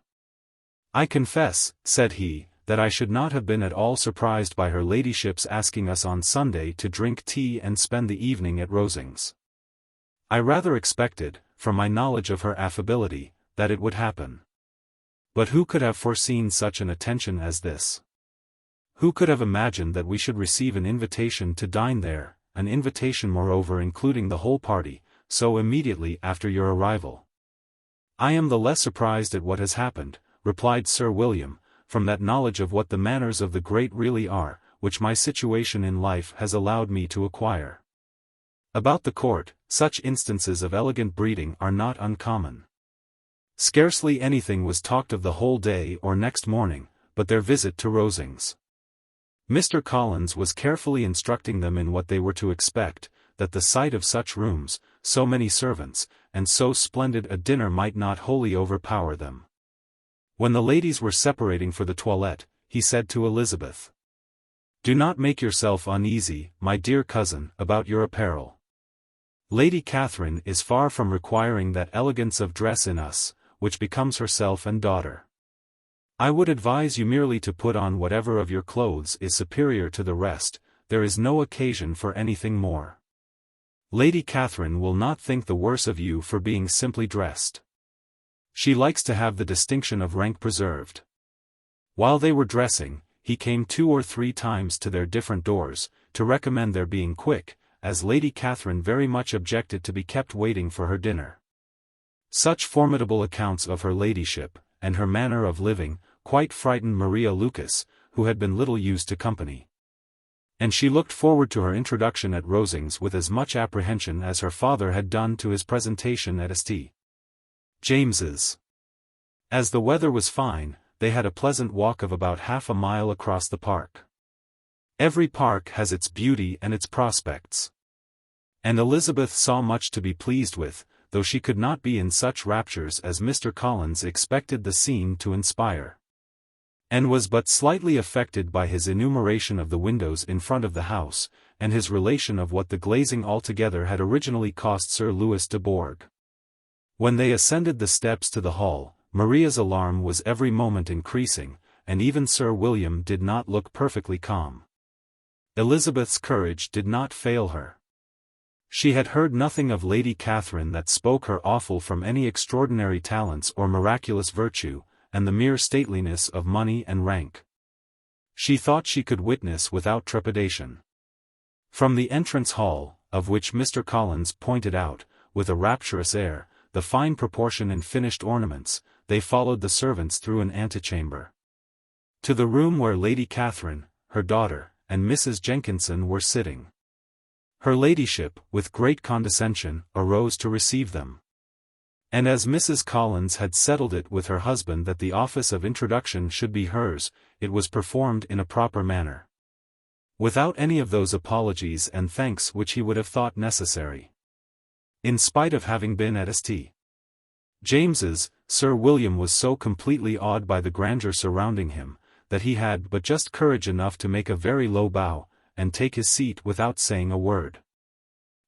A: "I confess," said he, "that I should not have been at all surprised by her ladyship's asking us on Sunday to drink tea and spend the evening at Rosings. I rather expected, from my knowledge of her affability, that it would happen. But who could have foreseen such an attention as this? Who could have imagined that we should receive an invitation to dine there, an invitation moreover including the whole party, so immediately after your arrival?" "I am the less surprised at what has happened," replied Sir William, "from that knowledge of what the manners of the great really are, which my situation in life has allowed me to acquire. About the court, such instances of elegant breeding are not uncommon. Scarcely anything was talked of the whole day or next morning, but their visit to Rosings. Mr. Collins was carefully instructing them in what they were to expect, that the sight of such rooms, so many servants, and so splendid a dinner might not wholly overpower them. When the ladies were separating for the toilette, he said to Elizabeth, "Do not make yourself uneasy, my dear cousin, about your apparel. Lady Catherine is far from requiring that elegance of dress in us, which becomes herself and daughter. I would advise you merely to put on whatever of your clothes is superior to the rest, there is no occasion for anything more. Lady Catherine will not think the worse of you for being simply dressed. She likes to have the distinction of rank preserved." While they were dressing, he came 2 or 3 times to their different doors, to recommend their being quick, as Lady Catherine very much objected to be kept waiting for her dinner. Such formidable accounts of her ladyship, and her manner of living, quite frightened Maria Lucas, who had been little used to company. And she looked forward to her introduction at Rosings with as much apprehension as her father had done to his presentation at St. James's. As the weather was fine, they had a pleasant walk of about half a mile across the park. Every park has its beauty and its prospects. And Elizabeth saw much to be pleased with, though she could not be in such raptures as Mr. Collins expected the scene to inspire. And was but slightly affected by his enumeration of the windows in front of the house, and his relation of what the glazing altogether had originally cost Sir Louis de Bourgh. When they ascended the steps to the hall, Maria's alarm was every moment increasing, and even Sir William did not look perfectly calm. Elizabeth's courage did not fail her. She had heard nothing of Lady Catherine that spoke her awful from any extraordinary talents or miraculous virtue, and the mere stateliness of money and rank. She thought she could witness without trepidation. From the entrance hall, of which Mr. Collins pointed out, with a rapturous air, the fine proportion and finished ornaments, they followed the servants through an antechamber to the room where Lady Catherine, her daughter, and Mrs. Jenkinson were sitting. Her ladyship, with great condescension, arose to receive them. And as Mrs. Collins had settled it with her husband that the office of introduction should be hers, it was performed in a proper manner, without any of those apologies and thanks which he would have thought necessary. In spite of having been at St. James's, Sir William was so completely awed by the grandeur surrounding him, that he had but just courage enough to make a very low bow, and take his seat without saying a word.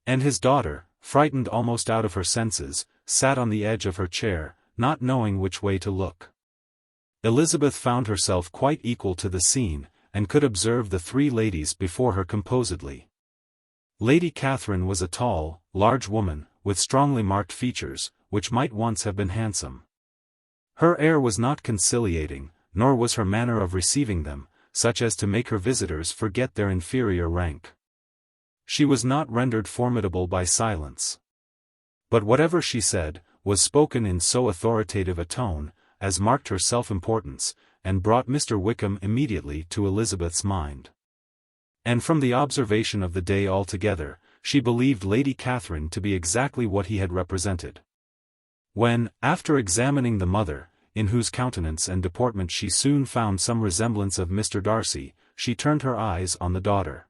A: And his daughter, frightened almost out of her senses, sat on the edge of her chair, not knowing which way to look. Elizabeth found herself quite equal to the scene, and could observe the 3 ladies before her composedly. Lady Catherine was a tall, large woman, with strongly marked features, which might once have been handsome. Her air was not conciliating, nor was her manner of receiving them, such as to make her visitors forget their inferior rank. She was not rendered formidable by silence. But whatever she said, was spoken in so authoritative a tone, as marked her self-importance, and brought Mr. Wickham immediately to Elizabeth's mind. And from the observation of the day altogether, she believed Lady Catherine to be exactly what he had represented. When, after examining the mother, in whose countenance and deportment she soon found some resemblance of Mr. Darcy, she turned her eyes on the daughter.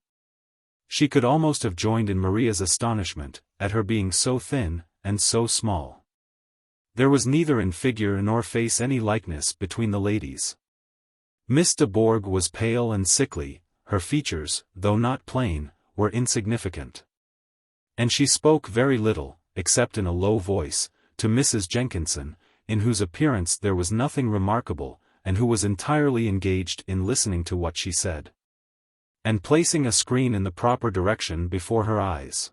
A: She could almost have joined in Maria's astonishment, at her being so thin, and so small. There was neither in figure nor face any likeness between the ladies. Miss de Bourgh was pale and sickly, her features, though not plain, were insignificant. And she spoke very little, except in a low voice, to Mrs. Jenkinson, in whose appearance there was nothing remarkable, and who was entirely engaged in listening to what she said, and placing a screen in the proper direction before her eyes.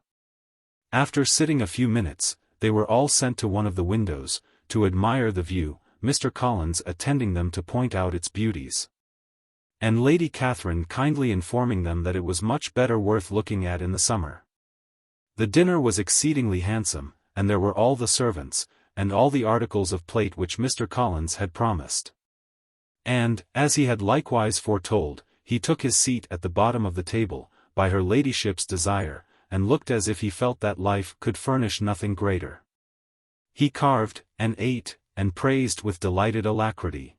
A: After sitting a few minutes, they were all sent to one of the windows, to admire the view, Mr. Collins attending them to point out its beauties, and Lady Catherine kindly informing them that it was much better worth looking at in the summer. The dinner was exceedingly handsome, and there were all the servants, and all the articles of plate which Mr. Collins had promised. And, as he had likewise foretold, he took his seat at the bottom of the table, by her ladyship's desire, and looked as if he felt that life could furnish nothing greater. He carved, and ate, and praised with delighted alacrity.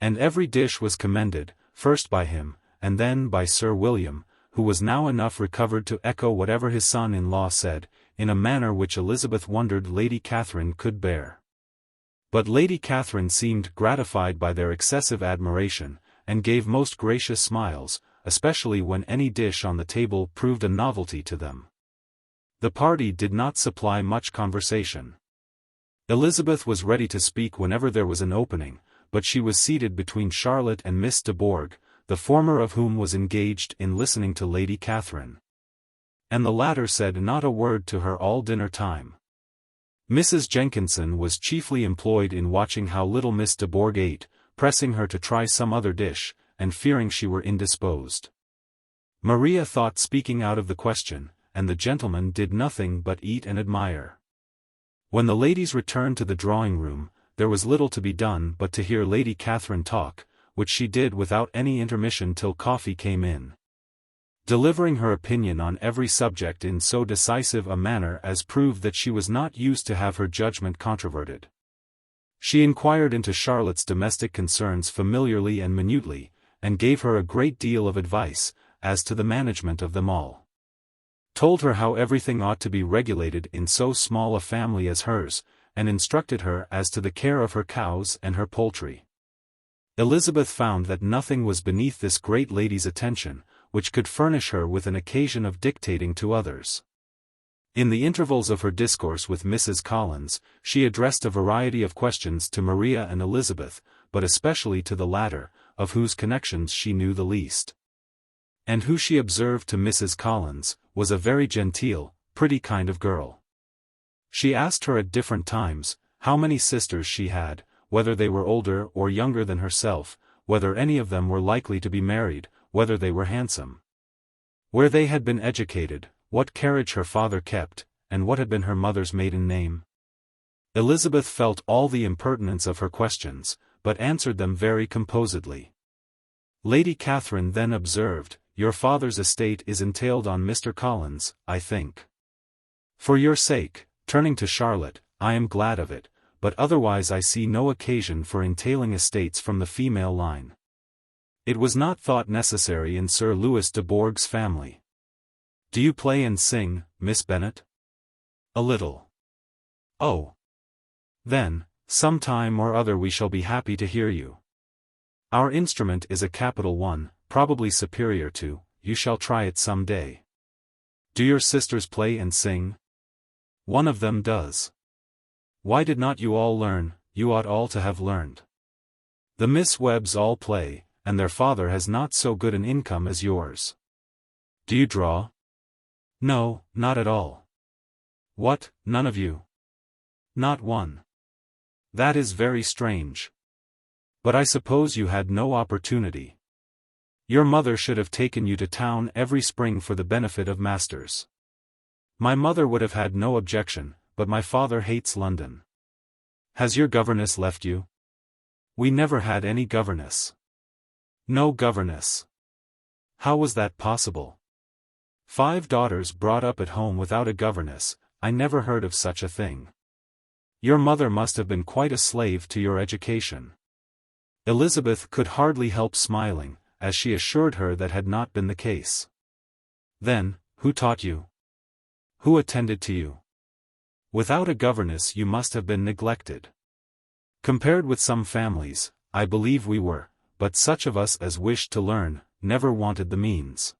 A: And every dish was commended, first by him, and then by Sir William, who was now enough recovered to echo whatever his son-in-law said, in a manner which Elizabeth wondered Lady Catherine could bear. But Lady Catherine seemed gratified by their excessive admiration, and gave most gracious smiles, especially when any dish on the table proved a novelty to them. The party did not supply much conversation. Elizabeth was ready to speak whenever there was an opening, but she was seated between Charlotte and Miss de Bourgh, the former of whom was engaged in listening to Lady Catherine, and the latter said not a word to her all dinner time. Mrs. Jenkinson was chiefly employed in watching how little Miss de Bourgh ate, pressing her to try some other dish, and fearing she were indisposed. Maria thought speaking out of the question, and the gentlemen did nothing but eat and admire. When the ladies returned to the drawing-room, there was little to be done but to hear Lady Catherine talk, which she did without any intermission till coffee came in, delivering her opinion on every subject in so decisive a manner as proved that she was not used to have her judgment controverted. She inquired into Charlotte's domestic concerns familiarly and minutely, and gave her a great deal of advice, as to the management of them all. Told her how everything ought to be regulated in so small a family as hers, and instructed her as to the care of her cows and her poultry. Elizabeth found that nothing was beneath this great lady's attention, which could furnish her with an occasion of dictating to others. In the intervals of her discourse with Mrs. Collins, she addressed a variety of questions to Maria and Elizabeth, but especially to the latter, of whose connections she knew the least, and who she observed to Mrs. Collins, was a very genteel, pretty kind of girl. She asked her at different times, how many sisters she had, whether they were older or younger than herself, whether any of them were likely to be married, whether they were handsome, where they had been educated, what carriage her father kept, and what had been her mother's maiden name. Elizabeth felt all the impertinence of her questions, but answered them very composedly. Lady Catherine then observed, "Your father's estate is entailed on Mr. Collins, I think. For your sake," turning to Charlotte, "I am glad of it, but otherwise I see no occasion for entailing estates from the female line. It was not thought necessary in Sir Louis de Bourgh's family. Do you play and sing, Miss Bennet?" "A little." "Oh. Then, some time or other we shall be happy to hear you. Our instrument is a capital one, probably superior to, you shall try it some day. Do your sisters play and sing?" "One of them does." "Why did not you all learn? You ought all to have learned. The Miss Webbs all play, and their father has not so good an income as yours. Do you draw?" "No, not at all." "What, none of you?" "Not one." "That is very strange. But I suppose you had no opportunity. Your mother should have taken you to town every spring for the benefit of masters." "My mother would have had no objection, but my father hates London." "Has your governess left you?" "We never had any governess." "No governess? How was that possible? 5 daughters brought up at home without a governess, I never heard of such a thing." Your mother must have been quite a slave to your education. Elizabeth could hardly help smiling, as she assured her that had not been the case. Then, who taught you? Who attended to you? Without a governess you must have been neglected. Compared with some families, I believe we were, but such of us as wished to learn, never wanted the means.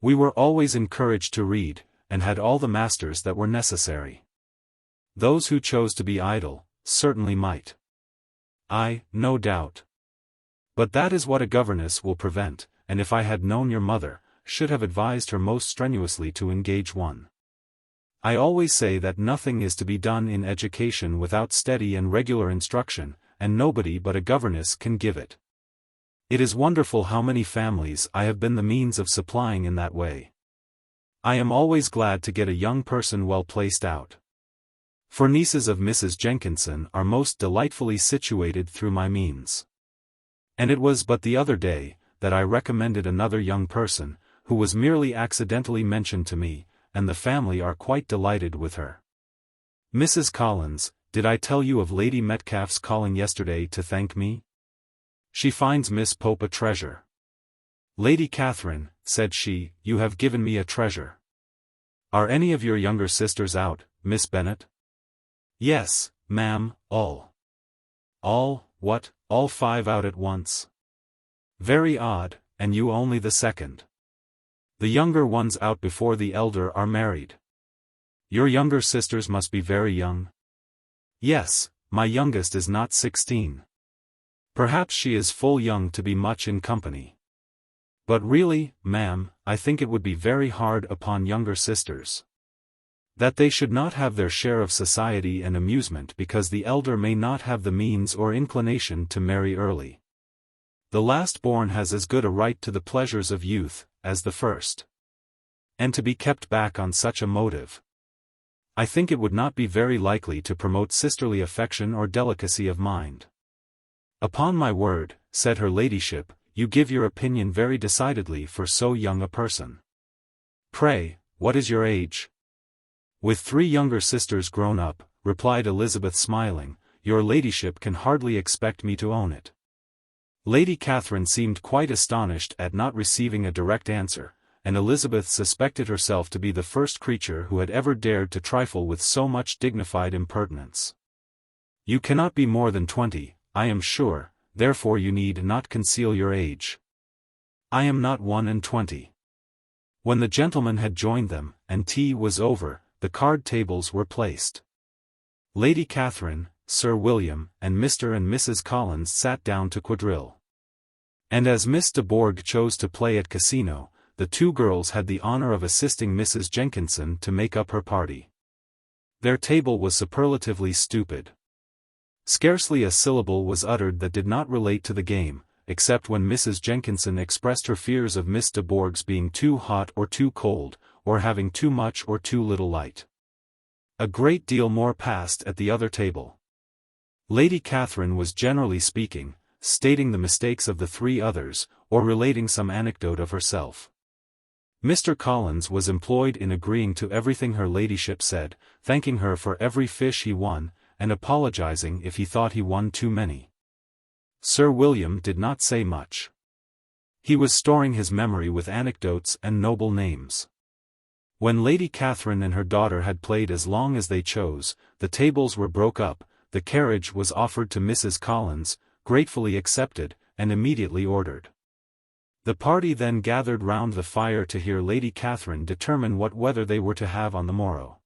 A: We were always encouraged to read, and had all the masters that were necessary. Those who chose to be idle, certainly might. No doubt. But that is what a governess will prevent, and if I had known your mother, should have advised her most strenuously to engage one. I always say that nothing is to be done in education without steady and regular instruction, and nobody but a governess can give it. It is wonderful how many families I have been the means of supplying in that way. I am always glad to get a young person well placed out. For nieces of Mrs. Jenkinson are most delightfully situated through my means. And it was but the other day, that I recommended another young person, who was merely accidentally mentioned to me, and the family are quite delighted with her. Mrs. Collins, did I tell you of Lady Metcalfe's calling yesterday to thank me? She finds Miss Pope a treasure. Lady Catherine, said she, you have given me a treasure. Are any of your younger sisters out, Miss Bennet? Yes, ma'am, all. All, what, all 5 out at once? Very odd, and you only the second. The younger ones out before the elder are married. Your younger sisters must be very young? Yes, my youngest is not 16. Perhaps she is full young to be much in company. But really, ma'am, I think it would be very hard upon younger sisters, that they should not have their share of society and amusement because the elder may not have the means or inclination to marry early. The last born has as good a right to the pleasures of youth, as the first. And to be kept back on such a motive, I think it would not be very likely to promote sisterly affection or delicacy of mind. Upon my word, said her ladyship, you give your opinion very decidedly for so young a person. Pray, what is your age? With 3 younger sisters grown up, replied Elizabeth smiling, your ladyship can hardly expect me to own it. Lady Catherine seemed quite astonished at not receiving a direct answer, and Elizabeth suspected herself to be the first creature who had ever dared to trifle with so much dignified impertinence. You cannot be more than 20, I am sure, therefore you need not conceal your age. I am not 21. When the gentlemen had joined them, and tea was over, the card tables were placed. Lady Catherine, Sir William, and Mr. and Mrs. Collins sat down to quadrille. And as Miss de Bourgh chose to play at casino, the 2 girls had the honor of assisting Mrs. Jenkinson to make up her party. Their table was superlatively stupid. Scarcely a syllable was uttered that did not relate to the game, except when Mrs. Jenkinson expressed her fears of Miss de Bourgh's being too hot or too cold, or having too much or too little light. A great deal more passed at the other table. Lady Catherine was generally speaking, stating the mistakes of the 3 others, or relating some anecdote of herself. Mr. Collins was employed in agreeing to everything her ladyship said, thanking her for every fish he won, and apologizing if he thought he won too many. Sir William did not say much. He was storing his memory with anecdotes and noble names. When Lady Catherine and her daughter had played as long as they chose, the tables were broke up, the carriage was offered to Mrs. Collins, gratefully accepted, and immediately ordered. The party then gathered round the fire to hear Lady Catherine determine what weather they were to have on the morrow.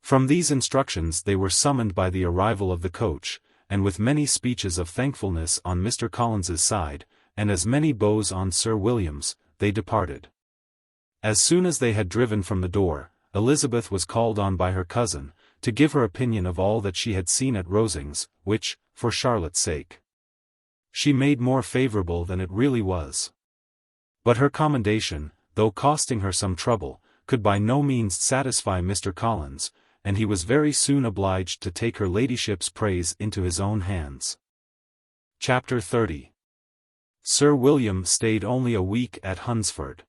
A: From these instructions they were summoned by the arrival of the coach, and with many speeches of thankfulness on Mr. Collins's side, and as many bows on Sir William's, they departed. As soon as they had driven from the door, Elizabeth was called on by her cousin, to give her opinion of all that she had seen at Rosings, which, for Charlotte's sake, she made more favorable than it really was. But her commendation, though costing her some trouble, could by no means satisfy Mr. Collins, and he was very soon obliged to take her ladyship's praise into his own hands. Chapter 30. Sir William stayed only a week at Hunsford.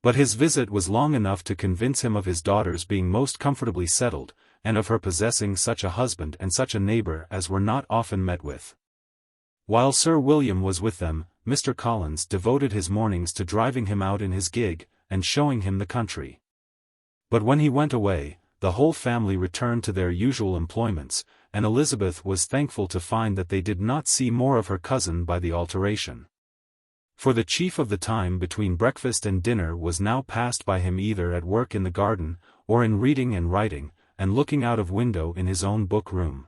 A: But his visit was long enough to convince him of his daughter's being most comfortably settled, and of her possessing such a husband and such a neighbour as were not often met with. While Sir William was with them, Mr. Collins devoted his mornings to driving him out in his gig, and showing him the country. But when he went away, the whole family returned to their usual employments, and Elizabeth was thankful to find that they did not see more of her cousin by the alteration. For the chief of the time between breakfast and dinner was now passed by him either at work in the garden, or in reading and writing, and looking out of window in his own book-room,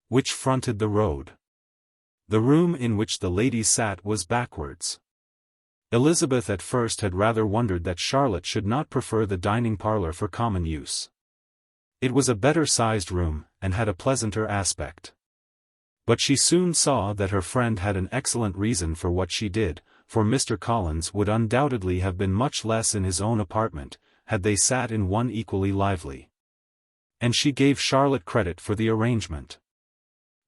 A: which fronted the road. The room in which the ladies sat was backwards. Elizabeth at first had rather wondered that Charlotte should not prefer the dining parlour for common use. It was a better-sized room, and had a pleasanter aspect. But she soon saw that her friend had an excellent reason for what she did, for Mr. Collins would undoubtedly have been much less in his own apartment, had they sat in one equally lively. And she gave Charlotte credit for the arrangement.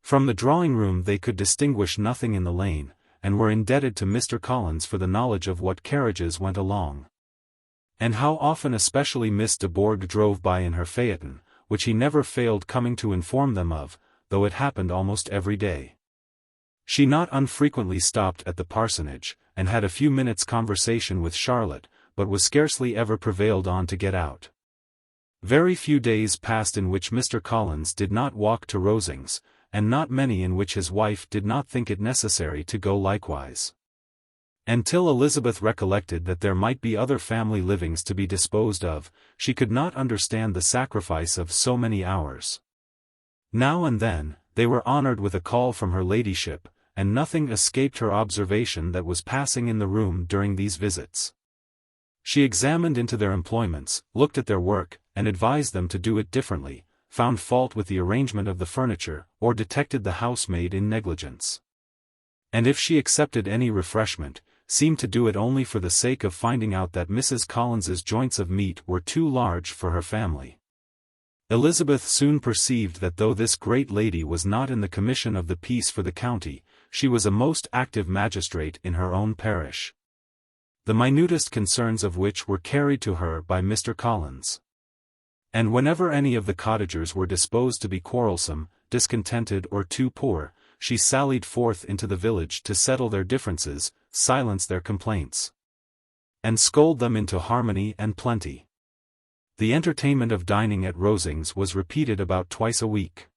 A: From the drawing-room they could distinguish nothing in the lane, and were indebted to Mr. Collins for the knowledge of what carriages went along. And how often especially Miss de Bourgh drove by in her phaeton, which he never failed coming to inform them of, though it happened almost every day. She not unfrequently stopped at the parsonage, and had a few minutes' conversation with Charlotte, but was scarcely ever prevailed on to get out. Very few days passed in which Mr. Collins did not walk to Rosings, and not many in which his wife did not think it necessary to go likewise. Until Elizabeth recollected that there might be other family livings to be disposed of, she could not understand the sacrifice of so many hours. Now and then, they were honoured with a call from her ladyship, and nothing escaped her observation that was passing in the room during these visits. She examined into their employments, looked at their work, and advised them to do it differently, found fault with the arrangement of the furniture, or detected the housemaid in negligence. And if she accepted any refreshment, seemed to do it only for the sake of finding out that Mrs. Collins's joints of meat were too large for her family. Elizabeth soon perceived that though this great lady was not in the commission of the peace for the county, she was a most active magistrate in her own parish, the minutest concerns of which were carried to her by Mr. Collins. And whenever any of the cottagers were disposed to be quarrelsome, discontented or too poor, she sallied forth into the village to settle their differences, silence their complaints, and scold them into harmony and plenty. The entertainment of dining at Rosings was repeated about twice a week.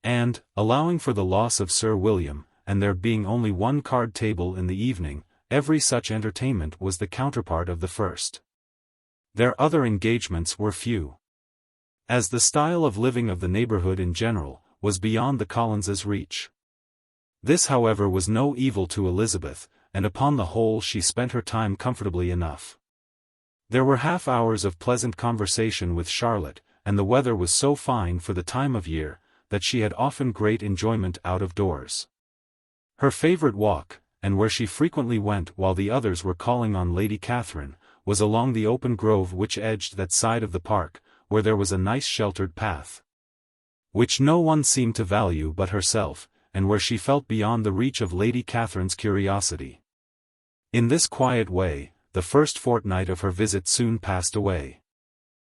A: And, allowing for the loss of Sir William, and there being only one card table in the evening, every such entertainment was the counterpart of the first. Their other engagements were few, as the style of living of the neighbourhood in general was beyond the Collinses' reach. This however was no evil to Elizabeth, and upon the whole she spent her time comfortably enough. There were half-hours of pleasant conversation with Charlotte, and the weather was so fine for the time of year, that she had often great enjoyment out of doors. Her favourite walk, and where she frequently went while the others were calling on Lady Catherine, was along the open grove which edged that side of the park, where there was a nice sheltered path, which no one seemed to value but herself, and where she felt beyond the reach of Lady Catherine's curiosity. In this quiet way, the first fortnight of her visit soon passed away.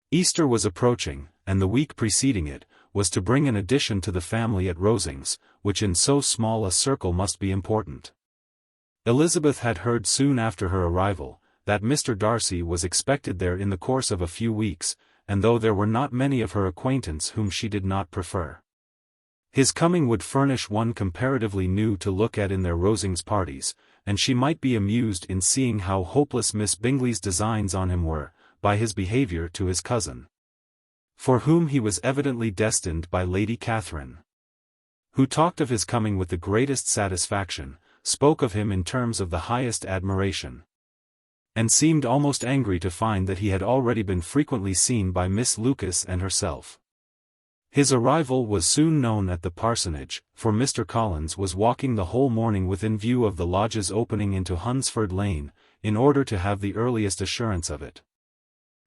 A: Easter was approaching, and the week preceding it was to bring an addition to the family at Rosings, which in so small a circle must be important. Elizabeth had heard soon after her arrival that Mr. Darcy was expected there in the course of a few weeks, and though there were not many of her acquaintance whom she did not prefer, his coming would furnish one comparatively new to look at in their Rosings parties, and she might be amused in seeing how hopeless Miss Bingley's designs on him were, by his behaviour to his cousin, for whom he was evidently destined by Lady Catherine, who talked of his coming with the greatest satisfaction, spoke of him in terms of the highest admiration, and seemed almost angry to find that he had already been frequently seen by Miss Lucas and herself. His arrival was soon known at the parsonage, for Mr. Collins was walking the whole morning within view of the lodges opening into Hunsford Lane, in order to have the earliest assurance of it.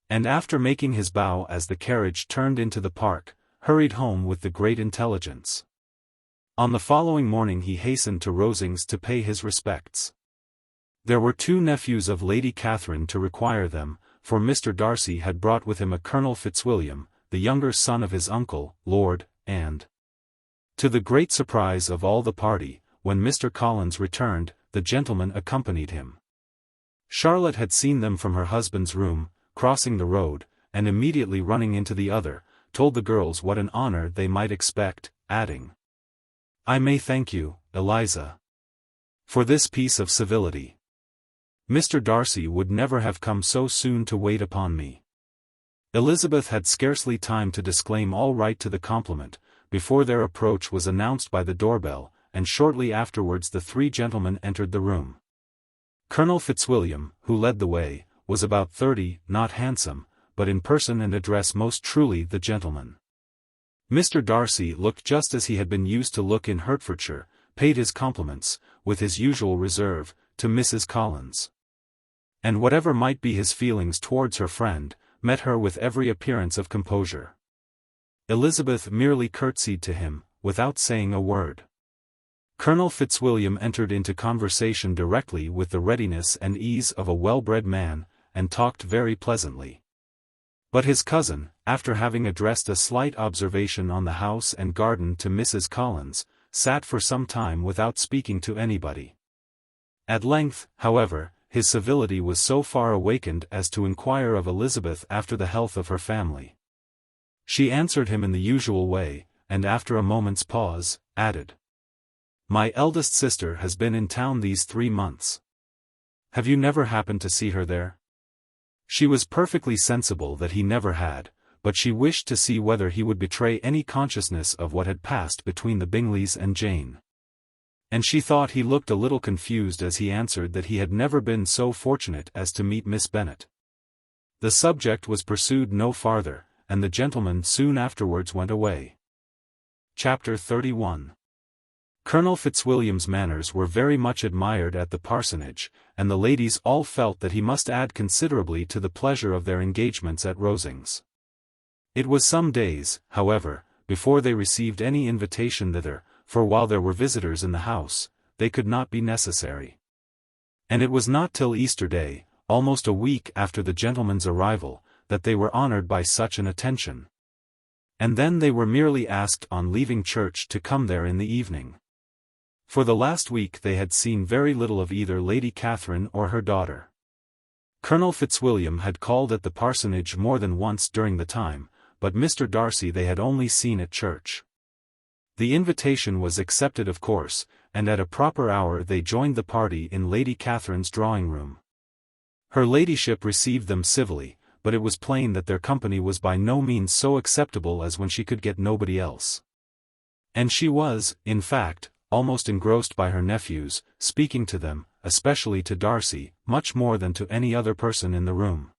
A: And after making his bow as the carriage turned into the park, hurried home with the great intelligence. On the following morning he hastened to Rosings to pay his respects. There were two nephews of Lady Catherine to require them, for Mr. Darcy had brought with him a Colonel Fitzwilliam, the younger son of his uncle, Lord, and to the great surprise of all the party, when Mr. Collins returned, the gentleman accompanied him. Charlotte had seen them from her husband's room, crossing the road, and immediately running into the other, told the girls what an honor they might expect, adding, "I may thank you, Eliza, for this piece of civility. Mr. Darcy would never have come so soon to wait upon me." Elizabeth had scarcely time to disclaim all right to the compliment, before their approach was announced by the doorbell, and shortly afterwards the three gentlemen entered the room. Colonel Fitzwilliam, who led the way, was about 30, not handsome, but in person and address most truly the gentleman. Mr. Darcy looked just as he had been used to look in Hertfordshire, paid his compliments, with his usual reserve, to Mrs. Collins. And whatever might be his feelings towards her friend, met her with every appearance of composure. Elizabeth merely curtsied to him, without saying a word. Colonel Fitzwilliam entered into conversation directly with the readiness and ease of a well-bred man, and talked very pleasantly. But his cousin, after having addressed a slight observation on the house and garden to Mrs. Collins, sat for some time without speaking to anybody. At length, however, his civility was so far awakened as to inquire of Elizabeth after the health of her family. She answered him in the usual way, and after a moment's pause, added, "My eldest sister has been in town these 3 months. Have you never happened to see her there?" She was perfectly sensible that he never had, but she wished to see whether he would betray any consciousness of what had passed between the Bingleys and Jane. And she thought he looked a little confused as he answered that he had never been so fortunate as to meet Miss Bennet. The subject was pursued no farther, and the gentleman soon afterwards went away. Chapter 31. Colonel Fitzwilliam's manners were very much admired at the parsonage, and the ladies all felt that he must add considerably to the pleasure of their engagements at Rosings. It was some days, however, before they received any invitation thither, for while there were visitors in the house, they could not be necessary. And it was not till Easter Day, almost a week after the gentleman's arrival, that they were honored by such an attention. And then they were merely asked on leaving church to come there in the evening. For the last week they had seen very little of either Lady Catherine or her daughter. Colonel Fitzwilliam had called at the parsonage more than once during the time, but Mr. Darcy they had only seen at church. The invitation was accepted of course, and at a proper hour they joined the party in Lady Catherine's drawing-room. Her ladyship received them civilly, but it was plain that their company was by no means so acceptable as when she could get nobody else. And she was, in fact, almost engrossed by her nephews, speaking to them, especially to Darcy, much more than to any other person in the room.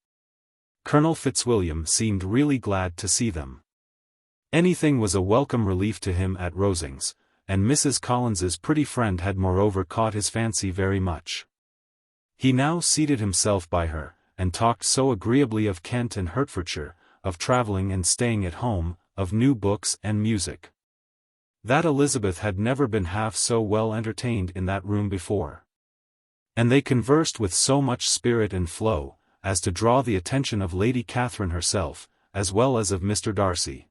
A: Colonel Fitzwilliam seemed really glad to see them. Anything was a welcome relief to him at Rosings, and Mrs. Collins's pretty friend had moreover caught his fancy very much. He now seated himself by her, and talked so agreeably of Kent and Hertfordshire, of travelling and staying at home, of new books and music, that Elizabeth had never been half so well entertained in that room before. And they conversed with so much spirit and flow, as to draw the attention of Lady Catherine herself, as well as of Mr. Darcy.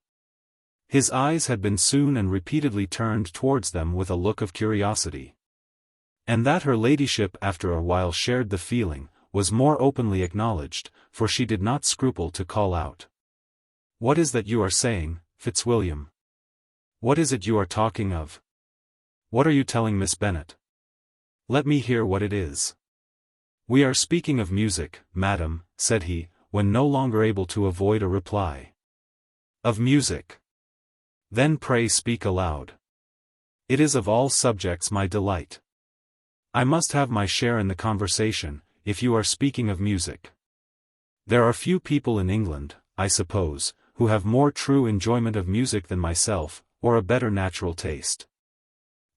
A: His eyes had been soon and repeatedly turned towards them with a look of curiosity. And that her ladyship after a while shared the feeling, was more openly acknowledged, for she did not scruple to call out, "What is that you are saying, Fitzwilliam? What is it you are talking of? What are you telling Miss Bennet? Let me hear what it is." "We are speaking of music, madam," said he, when no longer able to avoid a reply. "Of music? Then pray speak aloud. It is of all subjects my delight. I must have my share in the conversation, if you are speaking of music. There are few people in England, I suppose, who have more true enjoyment of music than myself, or a better natural taste.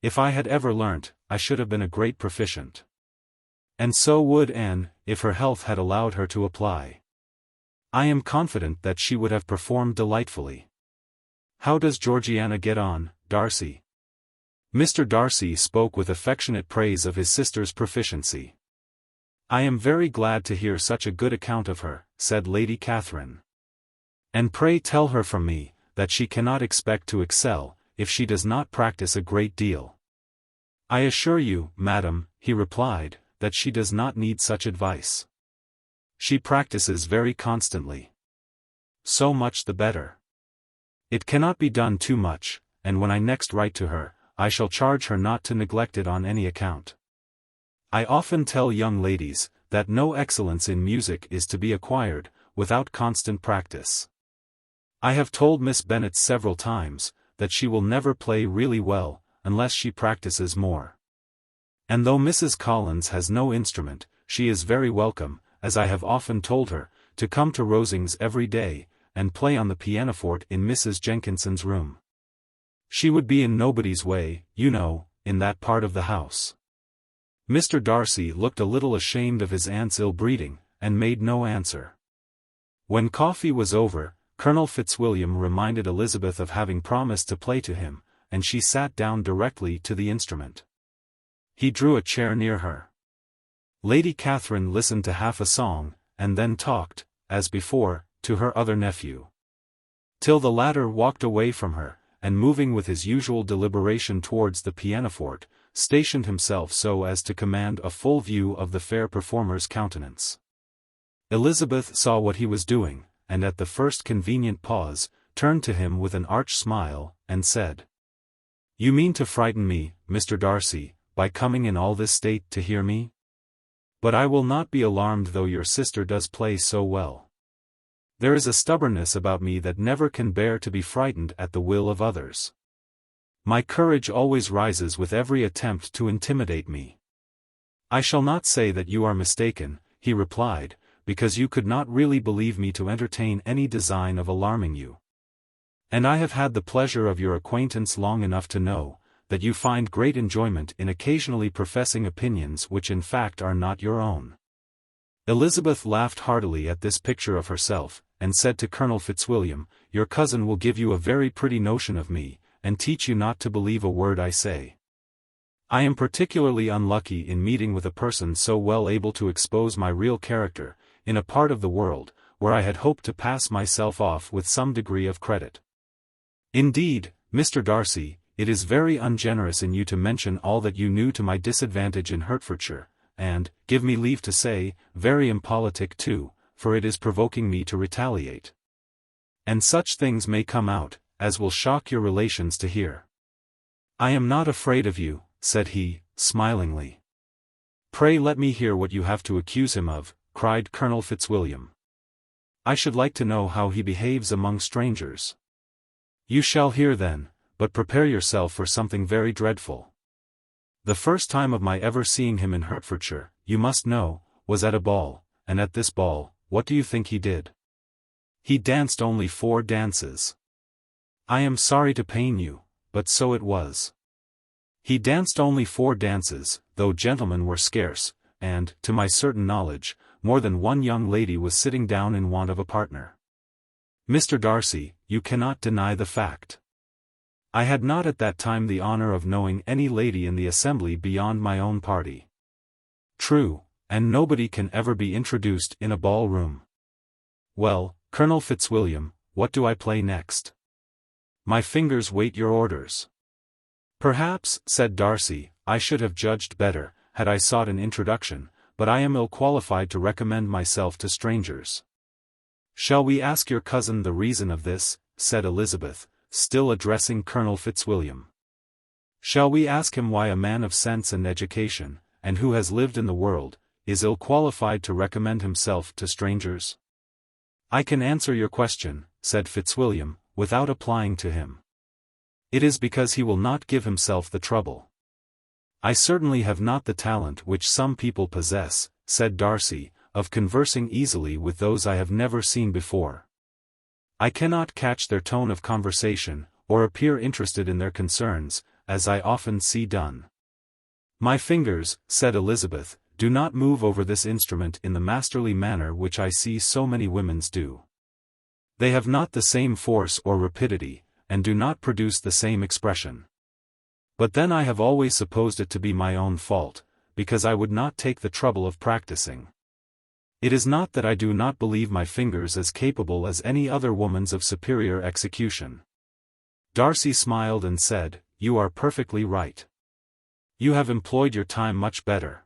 A: If I had ever learnt, I should have been a great proficient. And so would Anne, if her health had allowed her to apply. I am confident that she would have performed delightfully. How does Georgiana get on, Darcy?" Mr. Darcy spoke with affectionate praise of his sister's proficiency. "I am very glad to hear such a good account of her," said Lady Catherine. And pray tell her from me, that she cannot expect to excel, if she does not practice a great deal. I assure you, madam, he replied, that she does not need such advice. She practices very constantly. So much the better. It cannot be done too much, and when I next write to her, I shall charge her not to neglect it on any account. I often tell young ladies, that no excellence in music is to be acquired, without constant practice. I have told Miss Bennet several times, that she will never play really well, unless she practices more. And though Mrs. Collins has no instrument, she is very welcome, as I have often told her, to come to Rosings every day, and play on the pianoforte in Mrs. Jenkinson's room. She would be in nobody's way, you know, in that part of the house. Mr. Darcy looked a little ashamed of his aunt's ill-breeding, and made no answer. When coffee was over, Colonel Fitzwilliam reminded Elizabeth of having promised to play to him, and she sat down directly to the instrument. He drew a chair near her. Lady Catherine listened to half a song, and then talked, as before, to her other nephew. Till the latter walked away from her, and moving with his usual deliberation towards the pianoforte, stationed himself so as to command a full view of the fair performer's countenance. Elizabeth saw what he was doing, and at the first convenient pause, turned to him with an arch smile, and said, "You mean to frighten me, Mr. Darcy, by coming in all this state to hear me? But I will not be alarmed though your sister does play so well. There is a stubbornness about me that never can bear to be frightened at the will of others. My courage always rises with every attempt to intimidate me." "I shall not say that you are mistaken," he replied, "because you could not really believe me to entertain any design of alarming you. And I have had the pleasure of your acquaintance long enough to know, that you find great enjoyment in occasionally professing opinions which in fact are not your own." Elizabeth laughed heartily at this picture of herself, and said to Colonel Fitzwilliam, "Your cousin will give you a very pretty notion of me, and teach you not to believe a word I say. I am particularly unlucky in meeting with a person so well able to expose my real character, in a part of the world, where I had hoped to pass myself off with some degree of credit. Indeed, Mr. Darcy, it is very ungenerous in you to mention all that you knew to my disadvantage in Hertfordshire, and, give me leave to say, very impolitic too, for it is provoking me to retaliate. And such things may come out, as will shock your relations to hear." "I am not afraid of you," said he, smilingly. "Pray let me hear what you have to accuse him of," cried Colonel Fitzwilliam. "I should like to know how he behaves among strangers." "You shall hear then, but prepare yourself for something very dreadful. The first time of my ever seeing him in Hertfordshire, you must know, was at a ball, and at this ball, what do you think he did? He danced only 4 dances. I am sorry to pain you, but so it was. He danced only 4 dances, though gentlemen were scarce, and, to my certain knowledge, more than one young lady was sitting down in want of a partner. Mr. Darcy, you cannot deny the fact. I had not at that time the honor of knowing any lady in the assembly beyond my own party. True, and nobody can ever be introduced in a ball-room. Well, Colonel Fitzwilliam, what do I play next? My fingers wait your orders." "Perhaps," said Darcy, "I should have judged better, had I sought an introduction, but I am ill-qualified to recommend myself to strangers." "Shall we ask your cousin the reason of this?" said Elizabeth, still addressing Colonel Fitzwilliam. "Shall we ask him why a man of sense and education, and who has lived in the world, is ill-qualified to recommend himself to strangers?" "I can answer your question," said Fitzwilliam, without applying to him. "It is because he will not give himself the trouble." "I certainly have not the talent which some people possess," said Darcy, "of conversing easily with those I have never seen before. I cannot catch their tone of conversation, or appear interested in their concerns, as I often see done." "My fingers," said Elizabeth, "do not move over this instrument in the masterly manner which I see so many women's do. They have not the same force or rapidity, and do not produce the same expression. But then I have always supposed it to be my own fault, because I would not take the trouble of practicing. It is not that I do not believe my fingers as capable as any other woman's of superior execution. Darcy smiled and said, "You are perfectly right. You have employed your time much better.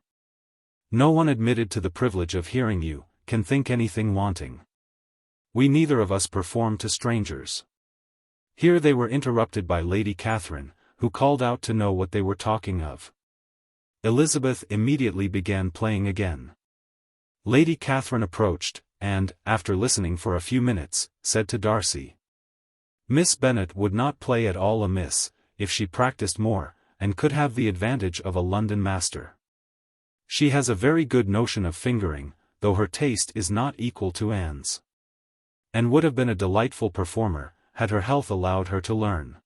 A: No one admitted to the privilege of hearing you, can think anything wanting. We neither of us perform to strangers." Here they were interrupted by Lady Catherine, who called out to know what they were talking of. Elizabeth immediately began playing again. Lady Catherine approached, and, after listening for a few minutes, said to Darcy, "Miss Bennet would not play at all amiss, if she practised more, and could have the advantage of a London master. She has a very good notion of fingering, though her taste is not equal to Anne's. And would have been a delightful performer, had her health allowed her to learn."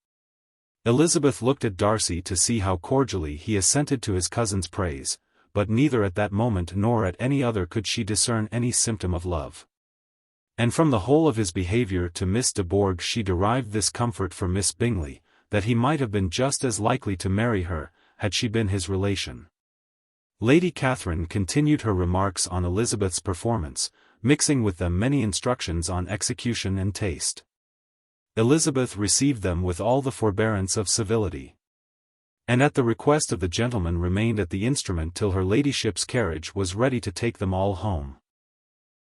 A: Elizabeth looked at Darcy to see how cordially he assented to his cousin's praise, but neither at that moment nor at any other could she discern any symptom of love. And from the whole of his behaviour to Miss de Bourgh she derived this comfort for Miss Bingley, that he might have been just as likely to marry her, had she been his relation. Lady Catherine continued her remarks on Elizabeth's performance, mixing with them many instructions on execution and taste. Elizabeth received them with all the forbearance of civility, and at the request of the gentleman remained at the instrument till her ladyship's carriage was ready to take them all home.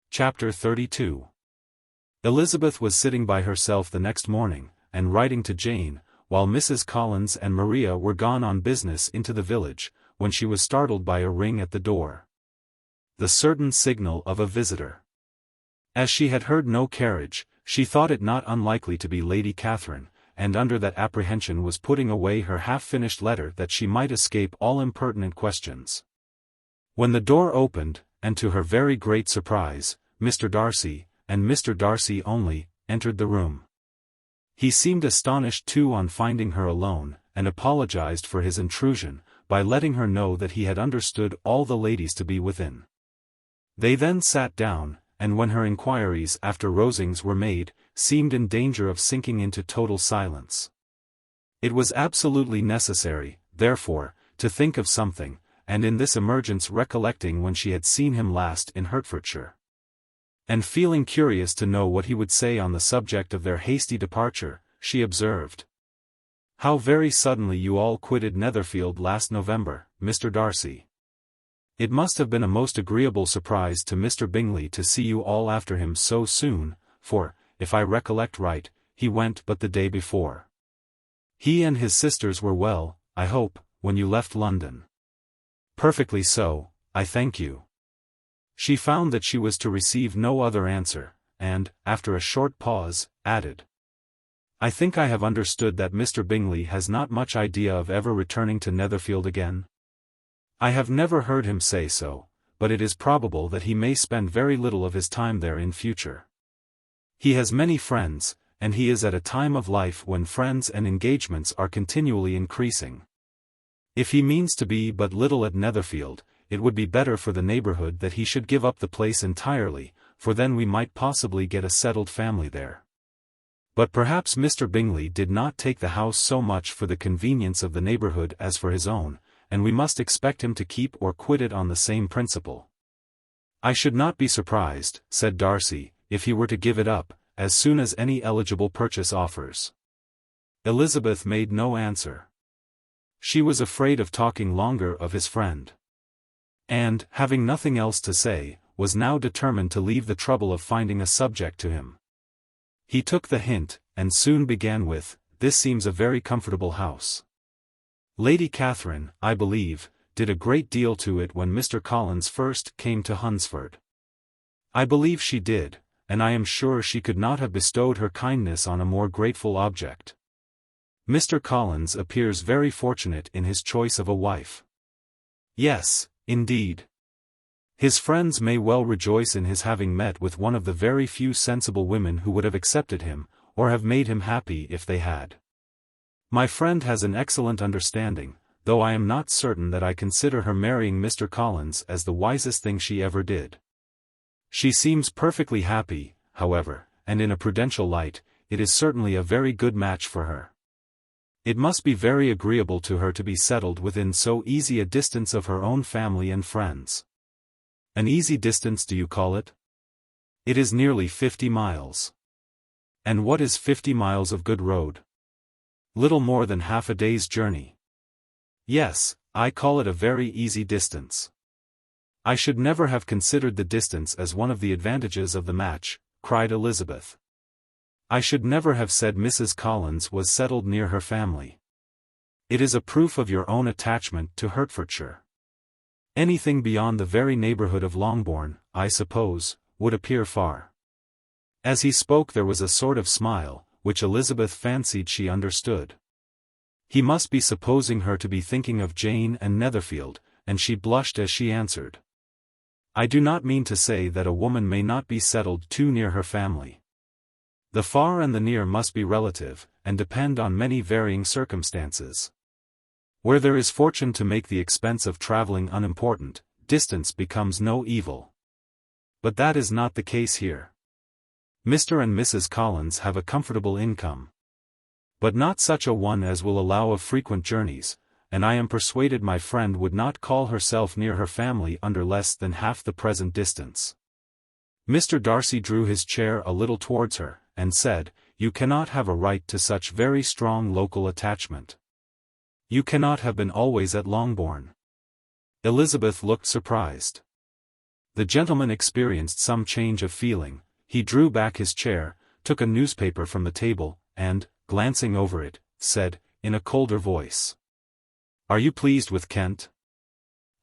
A: Chapter 32. Elizabeth was sitting by herself the next morning, and writing to Jane, while Mrs. Collins and Maria were gone on business into the village, when she was startled by a ring at the door. The certain signal of a visitor. As she had heard no carriage, she thought it not unlikely to be Lady Catherine, and under that apprehension was putting away her half-finished letter that she might escape all impertinent questions. When the door opened, and to her very great surprise, Mr. Darcy, and Mr. Darcy only, entered the room. He seemed astonished too on finding her alone, and apologized for his intrusion, by letting her know that he had understood all the ladies to be within. They then sat down, and when her inquiries after Rosings were made, seemed in danger of sinking into total silence. It was absolutely necessary, therefore, to think of something, and in this emergence recollecting when she had seen him last in Hertfordshire, and feeling curious to know what he would say on the subject of their hasty departure, she observed, "How very suddenly you all quitted Netherfield last November, Mr. Darcy. It must have been a most agreeable surprise to Mr. Bingley to see you all after him so soon, for, if I recollect right, he went but the day before. He and his sisters were well, I hope, when you left London." "Perfectly so, I thank you." She found that she was to receive no other answer, and, after a short pause, added, "I think I have understood that Mr. Bingley has not much idea of ever returning to Netherfield again?" "I have never heard him say so, but it is probable that he may spend very little of his time there in future. He has many friends, and he is at a time of life when friends and engagements are continually increasing. If he means to be but little at Netherfield, it would be better for the neighbourhood that he should give up the place entirely, for then we might possibly get a settled family there. But perhaps Mr. Bingley did not take the house so much for the convenience of the neighbourhood as for his own, and we must expect him to keep or quit it on the same principle." "I should not be surprised," said Darcy, "if he were to give it up, as soon as any eligible purchase offers." Elizabeth made no answer. She was afraid of talking longer of his friend, and, having nothing else to say, was now determined to leave the trouble of finding a subject to him. He took the hint, and soon began with, "This seems a very comfortable house. Lady Catherine, I believe, did a great deal to it when Mr. Collins first came to Hunsford." "I believe she did, and I am sure she could not have bestowed her kindness on a more grateful object. Mr. Collins appears very fortunate in his choice of a wife." "Yes, indeed. His friends may well rejoice in his having met with one of the very few sensible women who would have accepted him, or have made him happy if they had. My friend has an excellent understanding, though I am not certain that I consider her marrying Mr. Collins as the wisest thing she ever did. She seems perfectly happy, however, and in a prudential light, it is certainly a very good match for her. It must be very agreeable to her to be settled within so easy a distance of her own family and friends." An easy distance do you call it? It is nearly 50 miles. And what is 50 miles of good road? Little more than half a day's journey. Yes, I call it a very easy distance. I should never have considered the distance as one of the advantages of the match, cried Elizabeth. I should never have said Mrs. Collins was settled near her family. It is a proof of your own attachment to Hertfordshire. Anything beyond the very neighbourhood of Longbourn, I suppose, would appear far. As he spoke there was a sort of smile, which Elizabeth fancied she understood. He must be supposing her to be thinking of Jane and Netherfield, and she blushed as she answered. I do not mean to say that a woman may not be settled too near her family. The far and the near must be relative, and depend on many varying circumstances. Where there is fortune to make the expense of travelling unimportant, distance becomes no evil. But that is not the case here. Mr. and Mrs. Collins have a comfortable income. But not such a one as will allow of frequent journeys, and I am persuaded my friend would not call herself near her family under less than half the present distance. Mr. Darcy drew his chair a little towards her, and said, You cannot have a right to such very strong local attachment. You cannot have been always at Longbourn. Elizabeth looked surprised. The gentleman experienced some change of feeling. He drew back his chair, took a newspaper from the table, and, glancing over it, said, in a colder voice, Are you pleased with Kent?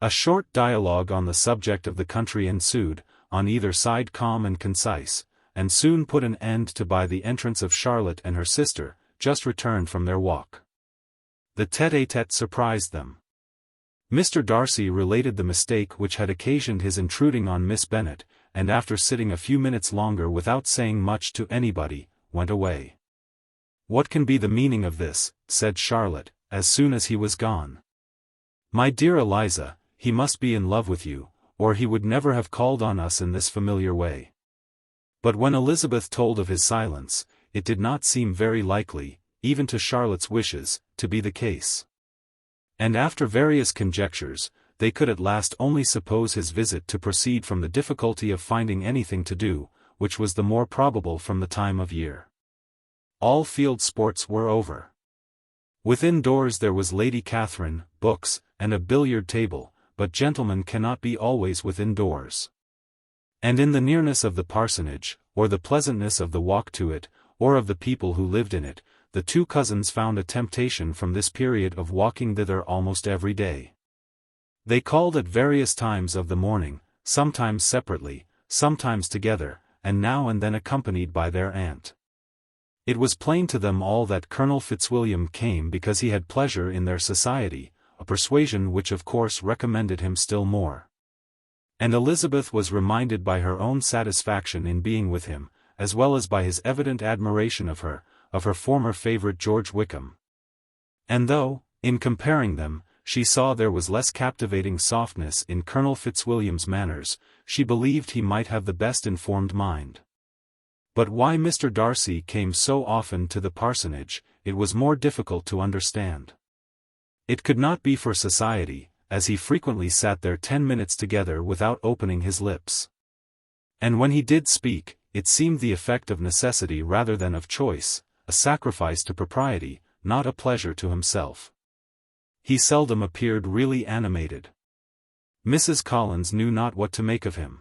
A: A short dialogue on the subject of the country ensued, on either side calm and concise, and soon put an end to by the entrance of Charlotte and her sister, just returned from their walk. The tête-à-tête surprised them. Mr. Darcy related the mistake which had occasioned his intruding on Miss Bennet, and after sitting a few minutes longer without saying much to anybody, went away. What can be the meaning of this? Said Charlotte, as soon as he was gone. My dear Eliza, he must be in love with you, or he would never have called on us in this familiar way. But when Elizabeth told of his silence, it did not seem very likely, even to Charlotte's wishes, to be the case. And after various conjectures, they could at last only suppose his visit to proceed from the difficulty of finding anything to do, which was the more probable from the time of year. All field sports were over. Within doors there was Lady Catherine, books, and a billiard table, but gentlemen cannot be always within doors. And in the nearness of the parsonage, or the pleasantness of the walk to it, or of the people who lived in it, the two cousins found a temptation from this period of walking thither almost every day. They called at various times of the morning, sometimes separately, sometimes together, and now and then accompanied by their aunt. It was plain to them all that Colonel Fitzwilliam came because he had pleasure in their society, a persuasion which of course recommended him still more. And Elizabeth was reminded by her own satisfaction in being with him, as well as by his evident admiration of her former favourite George Wickham. And though, in comparing them, she saw there was less captivating softness in Colonel Fitzwilliam's manners, she believed he might have the best informed mind. But why Mr. Darcy came so often to the parsonage, it was more difficult to understand. It could not be for society, as he frequently sat there 10 minutes together without opening his lips. And when he did speak, it seemed the effect of necessity rather than of choice, a sacrifice to propriety, not a pleasure to himself. He seldom appeared really animated. Mrs. Collins knew not what to make of him.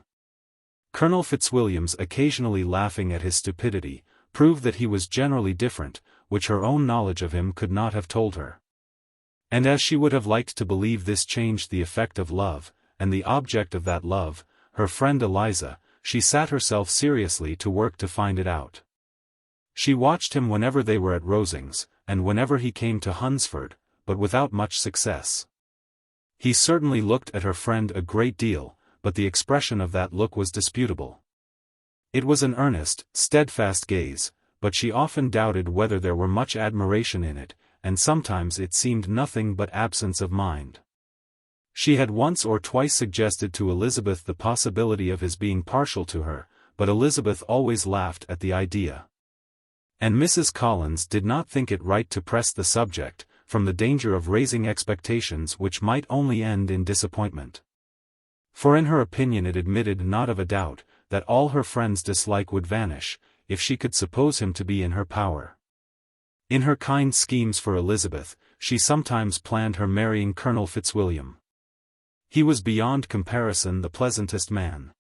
A: Colonel Fitzwilliam's occasionally laughing at his stupidity, proved that he was generally different, which her own knowledge of him could not have told her. And as she would have liked to believe this changed the effect of love, and the object of that love, her friend Eliza, she sat herself seriously to work to find it out. She watched him whenever they were at Rosings, and whenever he came to Hunsford, but without much success. He certainly looked at her friend a great deal, but the expression of that look was disputable. It was an earnest, steadfast gaze, but she often doubted whether there were much admiration in it, and sometimes it seemed nothing but absence of mind. She had once or twice suggested to Elizabeth the possibility of his being partial to her, but Elizabeth always laughed at the idea. And Mrs. Collins did not think it right to press the subject, from the danger of raising expectations which might only end in disappointment. For in her opinion it admitted not of a doubt, that all her friend's dislike would vanish, if she could suppose him to be in her power. In her kind schemes for Elizabeth, she sometimes planned her marrying Colonel Fitzwilliam. He was beyond comparison the pleasantest man.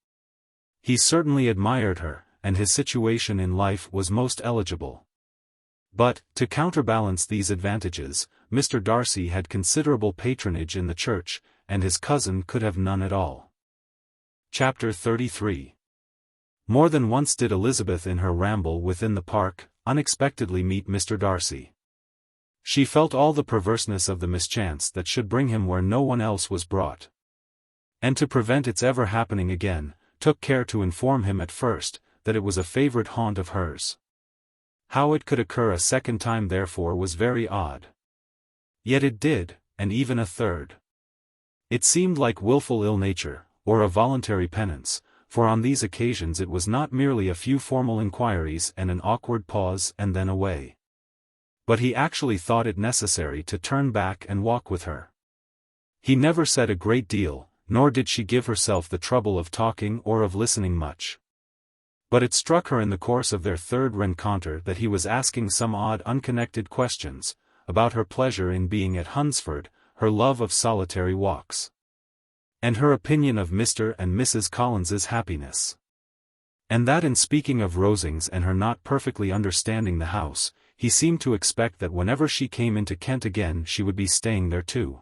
A: He certainly admired her, and his situation in life was most eligible. But, to counterbalance these advantages, Mr. Darcy had considerable patronage in the church, and his cousin could have none at all. Chapter 33. More than once did Elizabeth in her ramble within the park, unexpectedly meet Mr. Darcy. She felt all the perverseness of the mischance that should bring him where no one else was brought. And to prevent its ever happening again, took care to inform him at first, that it was a favourite haunt of hers. How it could occur a second time therefore was very odd. Yet it did, and even a third. It seemed like wilful ill-nature, or a voluntary penance, for on these occasions it was not merely a few formal inquiries and an awkward pause and then away. But he actually thought it necessary to turn back and walk with her. He never said a great deal, nor did she give herself the trouble of talking or of listening much. But it struck her in the course of their third rencontre that he was asking some odd unconnected questions, about her pleasure in being at Hunsford, her love of solitary walks, and her opinion of Mr. and Mrs. Collins's happiness. And that in speaking of Rosings and her not perfectly understanding the house, he seemed to expect that whenever she came into Kent again she would be staying there too.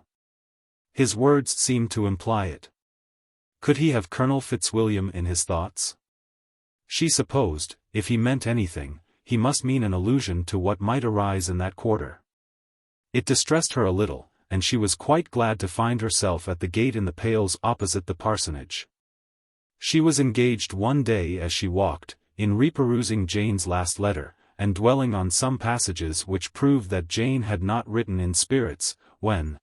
A: His words seemed to imply it. Could he have Colonel Fitzwilliam in his thoughts? She supposed, if he meant anything, he must mean an allusion to what might arise in that quarter. It distressed her a little, and she was quite glad to find herself at the gate in the Pales opposite the parsonage. She was engaged one day as she walked, in reperusing Jane's last letter, and dwelling on some passages which proved that Jane had not written in spirits, when,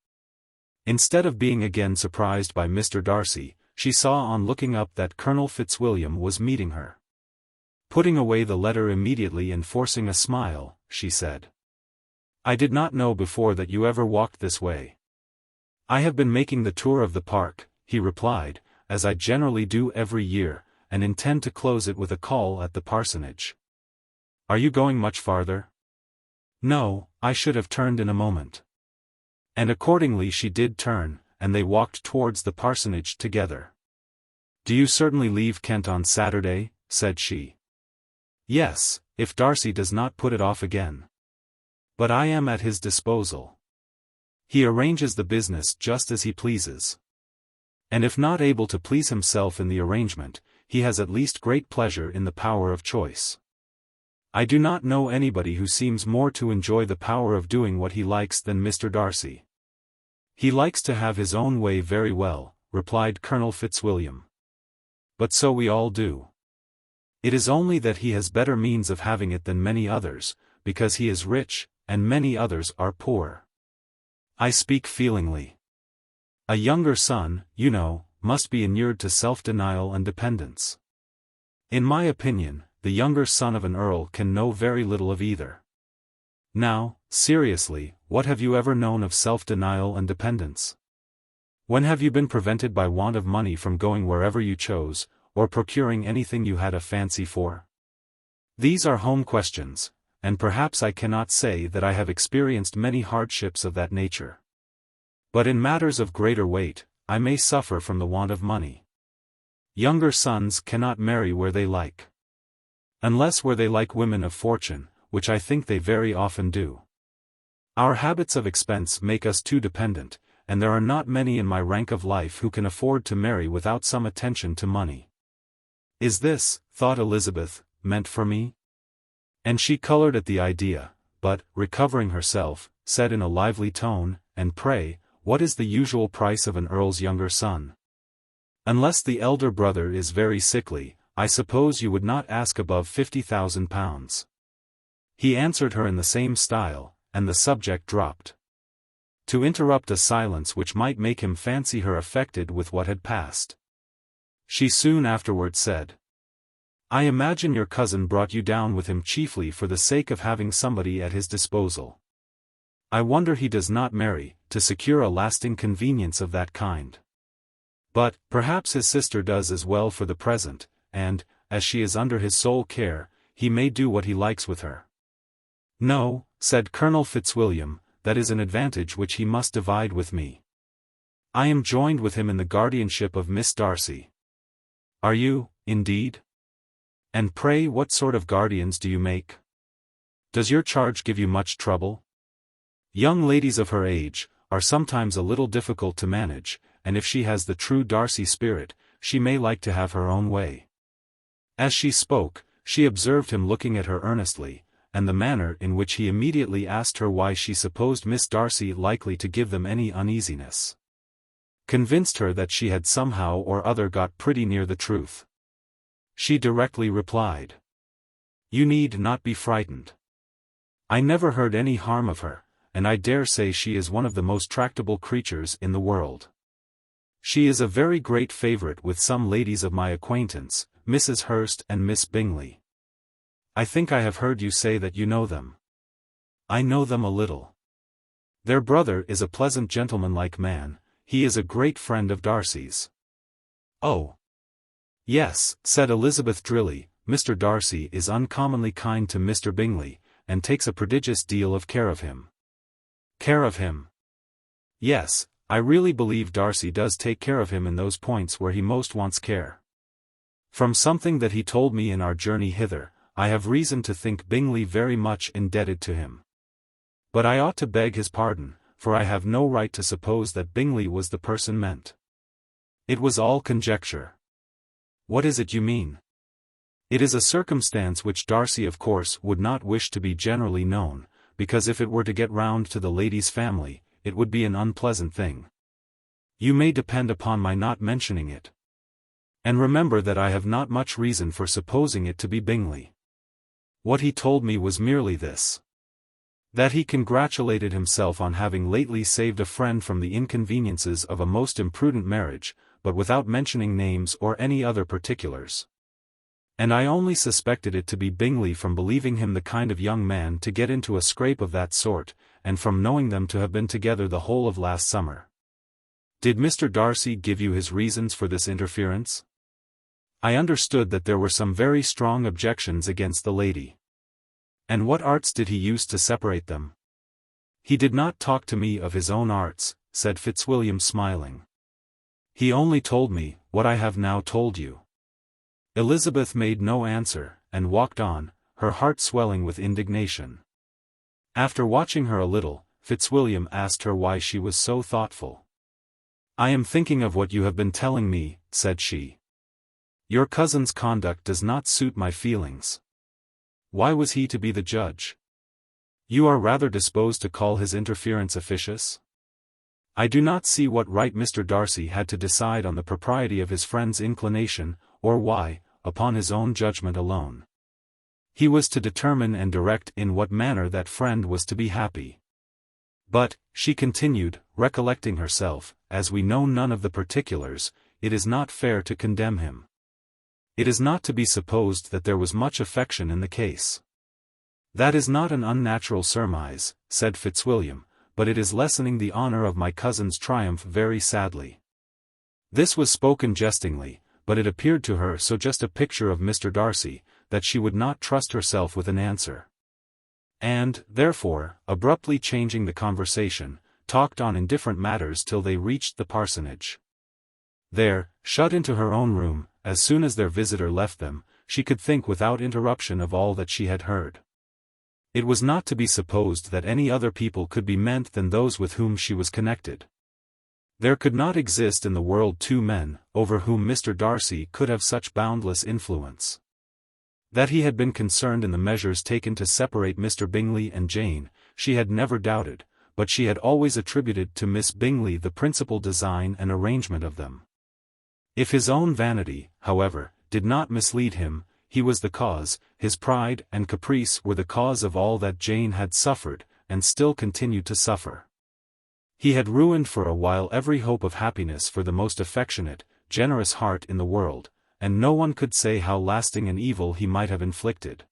A: instead of being again surprised by Mr. Darcy, she saw on looking up that Colonel Fitzwilliam was meeting her. Putting away the letter immediately and forcing a smile, she said, "I did not know before that you ever walked this way." "I have been making the tour of the park," he replied, "as I generally do every year, and intend to close it with a call at the parsonage." "Are you going much farther?" "No, I should have turned in a moment." And accordingly she did turn, and they walked towards the parsonage together. "Do you certainly leave Kent on Saturday?" said she. "Yes, if Darcy does not put it off again. But I am at his disposal. He arranges the business just as he pleases. And if not able to please himself in the arrangement, he has at least great pleasure in the power of choice. I do not know anybody who seems more to enjoy the power of doing what he likes than Mr. Darcy." "He likes to have his own way very well," replied Colonel Fitzwilliam. "But so we all do. It is only that he has better means of having it than many others, because he is rich, and many others are poor. I speak feelingly. A younger son, you know, must be inured to self-denial and dependence. In my opinion, the younger son of an earl can know very little of either. Now, seriously, what have you ever known of self-denial and dependence? When have you been prevented by want of money from going wherever you chose, or procuring anything you had a fancy for? These are home questions, and perhaps I cannot say that I have experienced many hardships of that nature. But in matters of greater weight, I may suffer from the want of money. Younger sons cannot marry where they like. Unless where they like women of fortune, which I think they very often do. Our habits of expense make us too dependent, and there are not many in my rank of life who can afford to marry without some attention to money. Is this, thought Elizabeth, meant for me? And she colored at the idea, but, recovering herself, said in a lively tone, "And pray, what is the usual price of an earl's younger son? Unless the elder brother is very sickly, I suppose you would not ask above £50,000. He answered her in the same style, and the subject dropped. To interrupt a silence which might make him fancy her affected with what had passed. She soon afterward said, "I imagine your cousin brought you down with him chiefly for the sake of having somebody at his disposal. I wonder he does not marry, to secure a lasting convenience of that kind." But, perhaps his sister does as well for the present, and, as she is under his sole care, he may do what he likes with her. No, said Colonel Fitzwilliam, that is an advantage which he must divide with me. I am joined with him in the guardianship of Miss Darcy. Are you, indeed? And pray what sort of guardians do you make? Does your charge give you much trouble? Young ladies of her age are sometimes a little difficult to manage, and if she has the true Darcy spirit, she may like to have her own way. As she spoke, she observed him looking at her earnestly, and the manner in which he immediately asked her why she supposed Miss Darcy likely to give them any uneasiness, convinced her that she had somehow or other got pretty near the truth. She directly replied, "You need not be frightened. I never heard any harm of her, and I dare say she is one of the most tractable creatures in the world. She is a very great favourite with some ladies of my acquaintance, Mrs. Hurst and Miss Bingley. I think I have heard you say that you know them." "I know them a little. Their brother is a pleasant gentlemanlike man, he is a great friend of Darcy's." "Oh. Yes," said Elizabeth drily, "Mr. Darcy is uncommonly kind to Mr. Bingley, and takes a prodigious deal of care of him." "Care of him?" "Yes, I really believe Darcy does take care of him in those points where he most wants care. From something that he told me in our journey hither, I have reason to think Bingley very much indebted to him. But I ought to beg his pardon, for I have no right to suppose that Bingley was the person meant. It was all conjecture." "What is it you mean?" "It is a circumstance which Darcy of course would not wish to be generally known, because if it were to get round to the lady's family, it would be an unpleasant thing. You may depend upon my not mentioning it. And remember that I have not much reason for supposing it to be Bingley. What he told me was merely this: that he congratulated himself on having lately saved a friend from the inconveniences of a most imprudent marriage, but without mentioning names or any other particulars. And I only suspected it to be Bingley from believing him the kind of young man to get into a scrape of that sort, and from knowing them to have been together the whole of last summer." "Did Mr. Darcy give you his reasons for this interference?" "I understood that there were some very strong objections against the lady." "And what arts did he use to separate them?" "He did not talk to me of his own arts," said Fitzwilliam smiling. "He only told me what I have now told you." Elizabeth made no answer, and walked on, her heart swelling with indignation. After watching her a little, Fitzwilliam asked her why she was so thoughtful. "I am thinking of what you have been telling me," said she. "Your cousin's conduct does not suit my feelings. Why was he to be the judge? You are rather disposed to call his interference officious? I do not see what right Mr. Darcy had to decide on the propriety of his friend's inclination, or why, upon his own judgment alone, he was to determine and direct in what manner that friend was to be happy. But," she continued, recollecting herself, "as we know none of the particulars, it is not fair to condemn him. It is not to be supposed that there was much affection in the case." "That is not an unnatural surmise," said Fitzwilliam, "but it is lessening the honor of my cousin's triumph very sadly." This was spoken jestingly, but it appeared to her so just a picture of Mr. Darcy, that she would not trust herself with an answer. And, therefore, abruptly changing the conversation, talked on indifferent matters till they reached the parsonage. There, shut into her own room, as soon as their visitor left them, she could think without interruption of all that she had heard. It was not to be supposed that any other people could be meant than those with whom she was connected. There could not exist in the world two men, over whom Mr. Darcy could have such boundless influence. That he had been concerned in the measures taken to separate Mr. Bingley and Jane, she had never doubted, but she had always attributed to Miss Bingley the principal design and arrangement of them. If his own vanity, however, did not mislead him, he was the cause, his pride and caprice were the cause of all that Jane had suffered, and still continued to suffer. He had ruined for a while every hope of happiness for the most affectionate, generous heart in the world, and no one could say how lasting an evil he might have inflicted.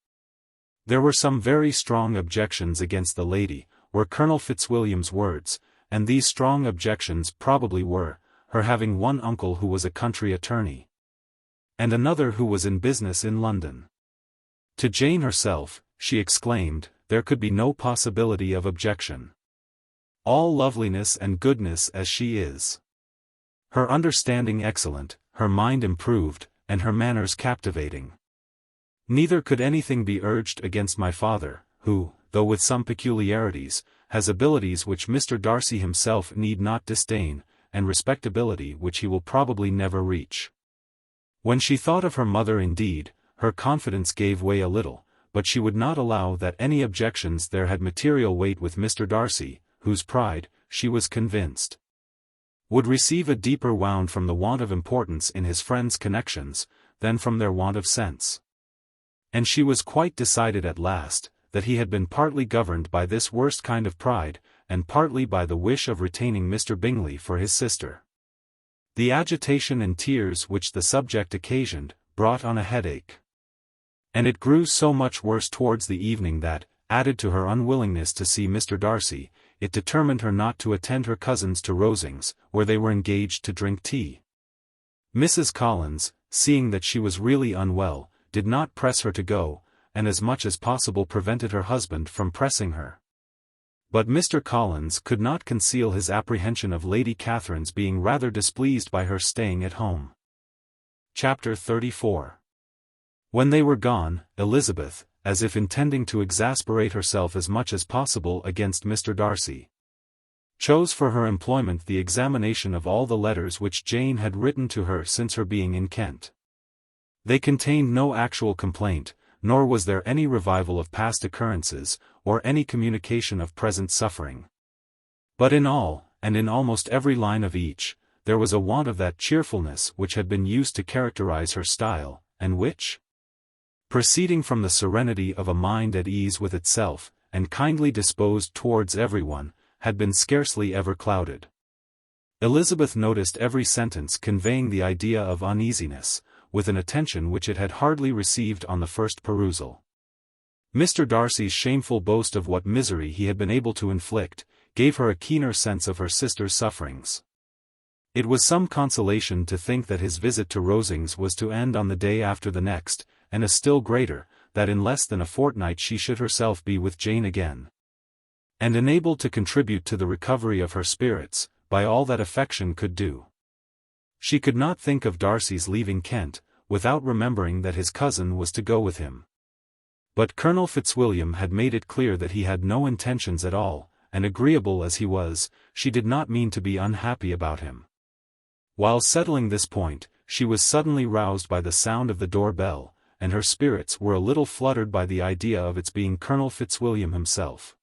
A: There were some very strong objections against the lady, were Colonel Fitzwilliam's words, and these strong objections probably were, her having one uncle who was a country attorney, and another who was in business in London. To Jane herself, she exclaimed, there could be no possibility of objection. All loveliness and goodness as she is. Her understanding excellent, her mind improved, and her manners captivating. Neither could anything be urged against my father, who, though with some peculiarities, has abilities which Mr. Darcy himself need not disdain, and respectability which he will probably never reach. When she thought of her mother indeed, her confidence gave way a little, but she would not allow that any objections there had material weight with Mr. Darcy, whose pride, she was convinced, would receive a deeper wound from the want of importance in his friends' connections, than from their want of sense. And she was quite decided at last, that he had been partly governed by this worst kind of pride, and partly by the wish of retaining Mr. Bingley for his sister. The agitation and tears which the subject occasioned, brought on a headache. And it grew so much worse towards the evening that, added to her unwillingness to see Mr. Darcy, it determined her not to attend her cousins to Rosings, where they were engaged to drink tea. Mrs. Collins, seeing that she was really unwell, did not press her to go, and as much as possible prevented her husband from pressing her. But Mr. Collins could not conceal his apprehension of Lady Catherine's being rather displeased by her staying at home. Chapter 34. When they were gone, Elizabeth, as if intending to exasperate herself as much as possible against Mr. Darcy, chose for her employment the examination of all the letters which Jane had written to her since her being in Kent. They contained no actual complaint, nor was there any revival of past occurrences, or any communication of present suffering. But in all, and in almost every line of each, there was a want of that cheerfulness which had been used to characterize her style, and which, proceeding from the serenity of a mind at ease with itself, and kindly disposed towards everyone, had been scarcely ever clouded. Elizabeth noticed every sentence conveying the idea of uneasiness, with an attention which it had hardly received on the first perusal. Mr. Darcy's shameful boast of what misery he had been able to inflict, gave her a keener sense of her sister's sufferings. It was some consolation to think that his visit to Rosings was to end on the day after the next, and a still greater, that in less than a fortnight she should herself be with Jane again, and enabled to contribute to the recovery of her spirits, by all that affection could do. She could not think of Darcy's leaving Kent, without remembering that his cousin was to go with him. But Colonel Fitzwilliam had made it clear that he had no intentions at all, and agreeable as he was, she did not mean to be unhappy about him. While settling this point, she was suddenly roused by the sound of the door-bell, and her spirits were a little fluttered by the idea of its being Colonel Fitzwilliam himself,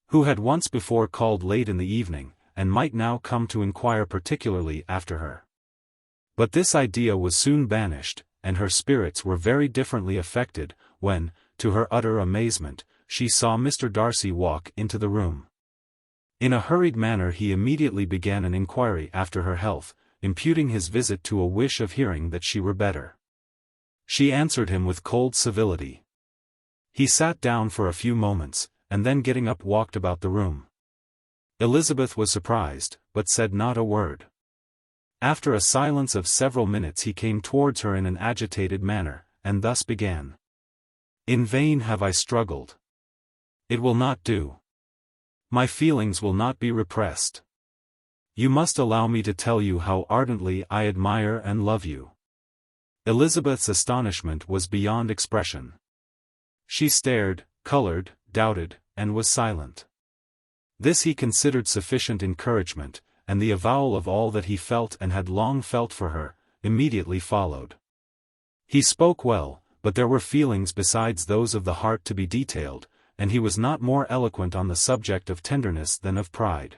A: who had once before called late in the evening, and might now come to inquire particularly after her. But this idea was soon banished, and her spirits were very differently affected, when, to her utter amazement, she saw Mr. Darcy walk into the room. In a hurried manner he immediately began an inquiry after her health, imputing his visit to a wish of hearing that she were better. She answered him with cold civility. He sat down for a few moments, and then getting up walked about the room. Elizabeth was surprised, but said not a word. After a silence of several minutes he came towards her in an agitated manner, and thus began. In vain have I struggled. It will not do. My feelings will not be repressed. You must allow me to tell you how ardently I admire and love you. Elizabeth's astonishment was beyond expression. She stared, colored, doubted, and was silent. This he considered sufficient encouragement, and the avowal of all that he felt and had long felt for her, immediately followed. He spoke well, but there were feelings besides those of the heart to be detailed, and he was not more eloquent on the subject of tenderness than of pride.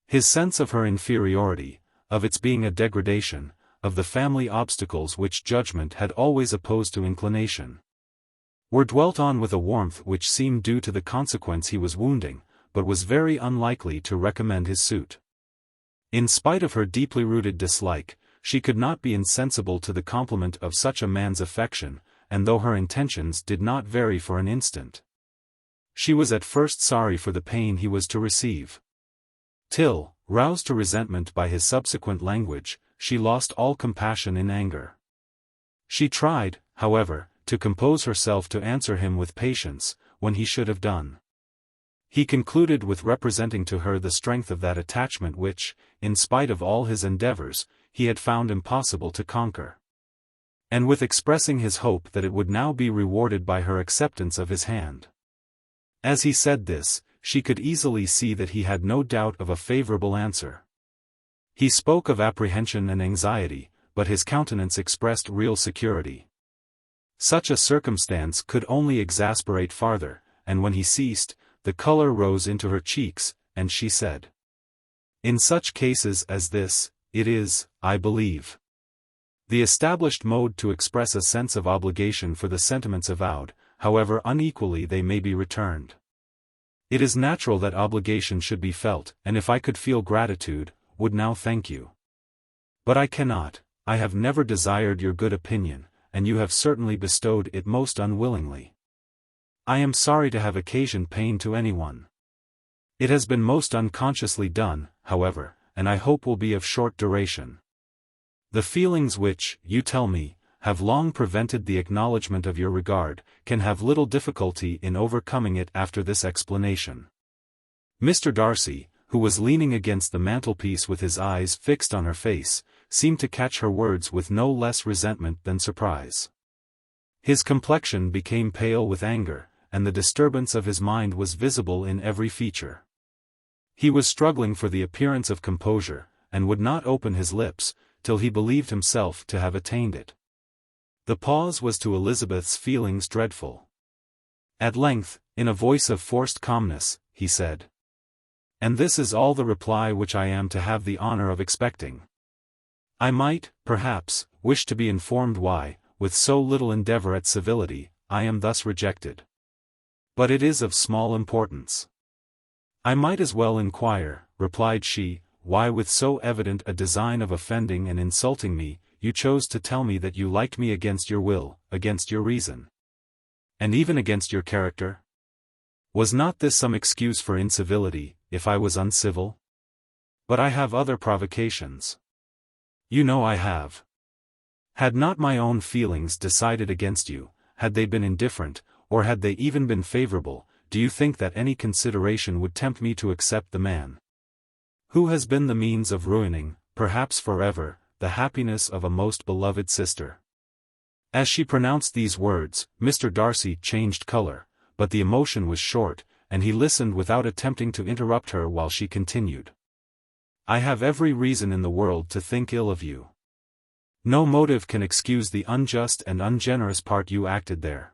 A: His sense of her inferiority, of its being a degradation, of the family obstacles which judgment had always opposed to inclination, were dwelt on with a warmth which seemed due to the consequence he was wounding, but was very unlikely to recommend his suit. In spite of her deeply rooted dislike, she could not be insensible to the compliment of such a man's affection, and though her intentions did not vary for an instant, she was at first sorry for the pain he was to receive. Till, roused to resentment by his subsequent language, she lost all compassion in anger. She tried, however, to compose herself to answer him with patience, when he should have done. He concluded with representing to her the strength of that attachment which, in spite of all his endeavors, he had found impossible to conquer. And with expressing his hope that it would now be rewarded by her acceptance of his hand. As he said this, she could easily see that he had no doubt of a favorable answer. He spoke of apprehension and anxiety, but his countenance expressed real security. Such a circumstance could only exasperate farther, and when he ceased, the color rose into her cheeks, and she said, "In such cases as this, it is, I believe, the established mode to express a sense of obligation for the sentiments avowed, however unequally they may be returned. It is natural that obligation should be felt, and if I could feel gratitude, would now thank you. But I cannot. I have never desired your good opinion, and you have certainly bestowed it most unwillingly. I am sorry to have occasioned pain to anyone. It has been most unconsciously done, however, and I hope will be of short duration. The feelings which, you tell me, have long prevented the acknowledgement of your regard, can have little difficulty in overcoming it after this explanation." Mr. Darcy, who was leaning against the mantelpiece with his eyes fixed on her face, seemed to catch her words with no less resentment than surprise. His complexion became pale with anger, and the disturbance of his mind was visible in every feature. He was struggling for the appearance of composure, and would not open his lips, till he believed himself to have attained it. The pause was to Elizabeth's feelings dreadful. At length, in a voice of forced calmness, he said, "And this is all the reply which I am to have the honor of expecting. I might, perhaps, wish to be informed why, with so little endeavor at civility, I am thus rejected. But it is of small importance." "I might as well inquire," replied she, "why with so evident a design of offending and insulting me, you chose to tell me that you liked me against your will, against your reason, and even against your character? Was not this some excuse for incivility, if I was uncivil? But I have other provocations. You know I have. Had not my own feelings decided against you, had they been indifferent, or had they even been favorable, do you think that any consideration would tempt me to accept the man who has been the means of ruining, perhaps forever, the happiness of a most beloved sister?" As she pronounced these words, Mr. Darcy changed color, but the emotion was short, and he listened without attempting to interrupt her while she continued. "I have every reason in the world to think ill of you. No motive can excuse the unjust and ungenerous part you acted there.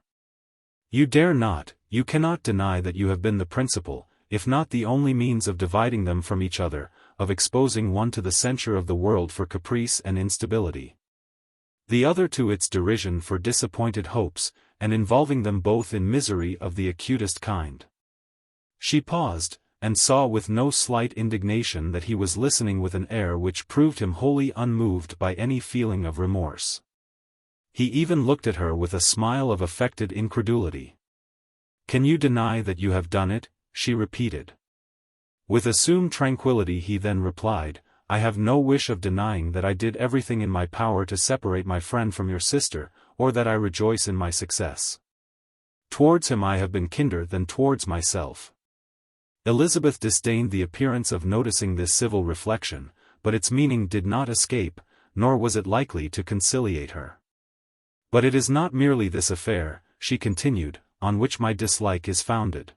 A: You dare not, you cannot deny that you have been the principal, if not the only means of dividing them from each other, of exposing one to the censure of the world for caprice and instability, the other to its derision for disappointed hopes, and involving them both in misery of the acutest kind." She paused, and saw with no slight indignation that he was listening with an air which proved him wholly unmoved by any feeling of remorse. He even looked at her with a smile of affected incredulity. "Can you deny that you have done it?" she repeated. With assumed tranquillity he then replied, "I have no wish of denying that I did everything in my power to separate my friend from your sister, or that I rejoice in my success. Towards him I have been kinder than towards myself." Elizabeth disdained the appearance of noticing this civil reflection, but its meaning did not escape, nor was it likely to conciliate her. "But it is not merely this affair," she continued, "on which my dislike is founded.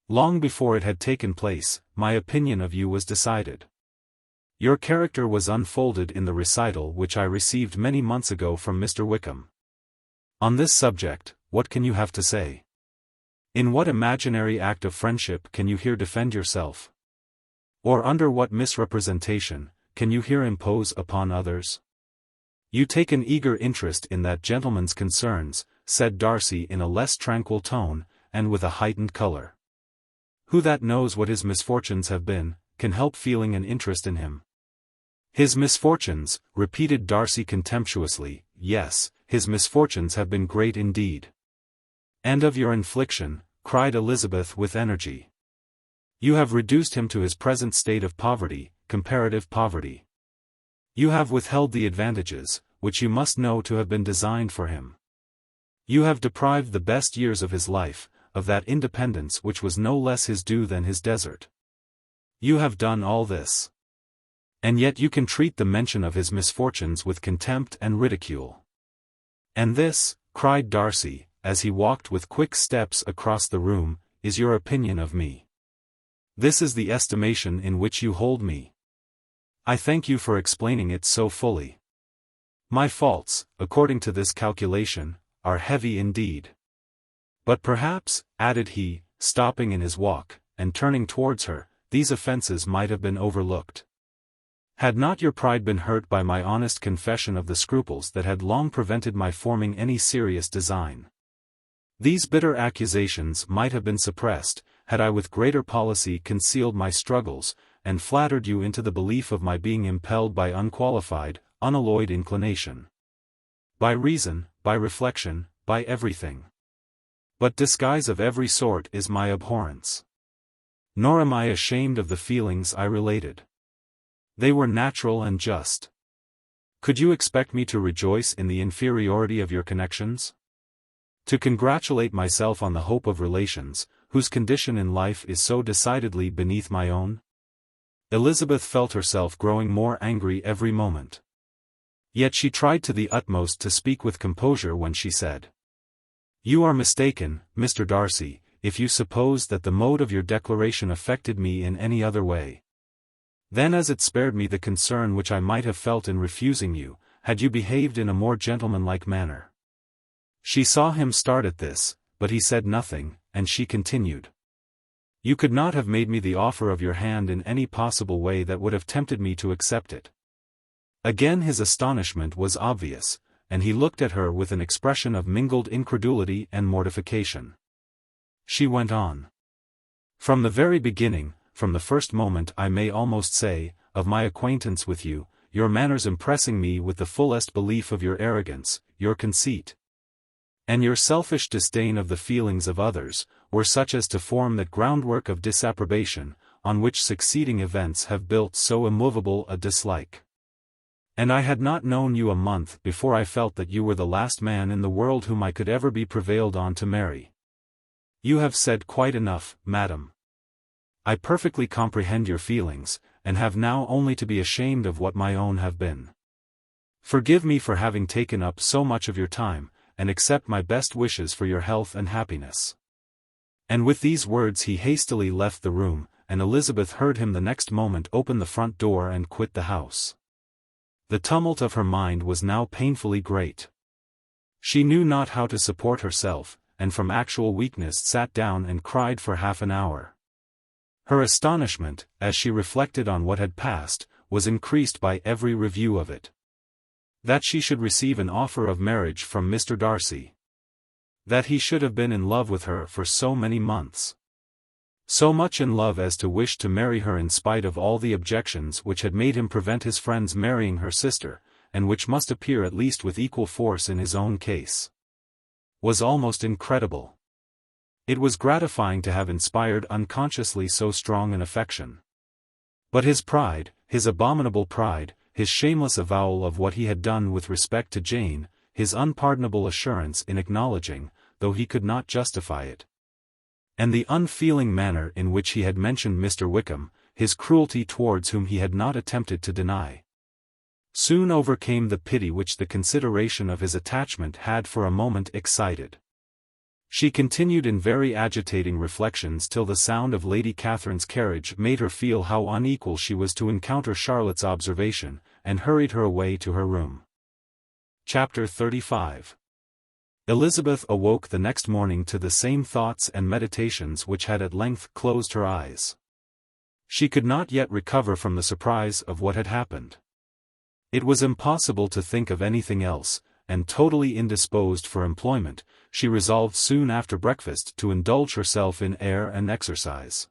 A: Long before it had taken place, my opinion of you was decided. Your character was unfolded in the recital which I received many months ago from Mr. Wickham. On this subject, what can you have to say? In what imaginary act of friendship can you here defend yourself? Or under what misrepresentation can you here impose upon others? You take an eager interest in that gentleman's concerns," said Darcy in a less tranquil tone, and with a heightened color. "Who that knows what his misfortunes have been, can help feeling an interest in him?" "His misfortunes," repeated Darcy contemptuously, "yes, his misfortunes have been great indeed." "And of your infliction," cried Elizabeth with energy. You have reduced him to his present state of poverty, comparative poverty. You have withheld the advantages, which you must know to have been designed for him. You have deprived the best years of his life, of that independence which was no less his due than his desert. You have done all this. And yet you can treat the mention of his misfortunes with contempt and ridicule. And this, cried Darcy, as he walked with quick steps across the room, is your opinion of me. This is the estimation in which you hold me. I thank you for explaining it so fully. My faults, according to this calculation, are heavy indeed. But perhaps, added he, stopping in his walk, and turning towards her, these offences might have been overlooked. Had not your pride been hurt by my honest confession of the scruples that had long prevented my forming any serious design? These bitter accusations might have been suppressed, had I with greater policy concealed my struggles, and flattered you into the belief of my being impelled by unqualified, unalloyed inclination. By reason, by reflection, by everything. But disguise of every sort is my abhorrence. Nor am I ashamed of the feelings I related. They were natural and just. Could you expect me to rejoice in the inferiority of your connections? To congratulate myself on the hope of relations, whose condition in life is so decidedly beneath my own? Elizabeth felt herself growing more angry every moment. Yet she tried to the utmost to speak with composure when she said, "You are mistaken, Mr. Darcy, if you suppose that the mode of your declaration affected me in any other way. Then as it spared me the concern which I might have felt in refusing you, had you behaved in a more gentlemanlike manner." She saw him start at this, but he said nothing, and she continued. "You could not have made me the offer of your hand in any possible way that would have tempted me to accept it." Again his astonishment was obvious, and he looked at her with an expression of mingled incredulity and mortification. She went on. "From the very beginning, from the first moment I may almost say, of my acquaintance with you, your manners impressing me with the fullest belief of your arrogance, your conceit, and your selfish disdain of the feelings of others, were such as to form that groundwork of disapprobation, on which succeeding events have built so immovable a dislike. And I had not known you a month before I felt that you were the last man in the world whom I could ever be prevailed on to marry. You have said quite enough, madam. I perfectly comprehend your feelings, and have now only to be ashamed of what my own have been. Forgive me for having taken up so much of your time, and accept my best wishes for your health and happiness." And with these words he hastily left the room, and Elizabeth heard him the next moment open the front door and quit the house. The tumult of her mind was now painfully great. She knew not how to support herself, and from actual weakness sat down and cried for half an hour. Her astonishment, as she reflected on what had passed, was increased by every review of it. That she should receive an offer of marriage from Mr. Darcy. That he should have been in love with her for so many months. So much in love as to wish to marry her in spite of all the objections which had made him prevent his friends marrying her sister, and which must appear at least with equal force in his own case, was almost incredible. It was gratifying to have inspired unconsciously so strong an affection. But his pride, his abominable pride, his shameless avowal of what he had done with respect to Jane, his unpardonable assurance in acknowledging, though he could not justify it, and the unfeeling manner in which he had mentioned Mr. Wickham, his cruelty towards whom he had not attempted to deny, soon overcame the pity which the consideration of his attachment had for a moment excited. She continued in very agitating reflections till the sound of Lady Catherine's carriage made her feel how unequal she was to encounter Charlotte's observation, and hurried her away to her room. Chapter 35. Elizabeth awoke the next morning to the same thoughts and meditations which had at length closed her eyes. She could not yet recover from the surprise of what had happened. It was impossible to think of anything else, and totally indisposed for employment, she resolved soon after breakfast to indulge herself in air and exercise.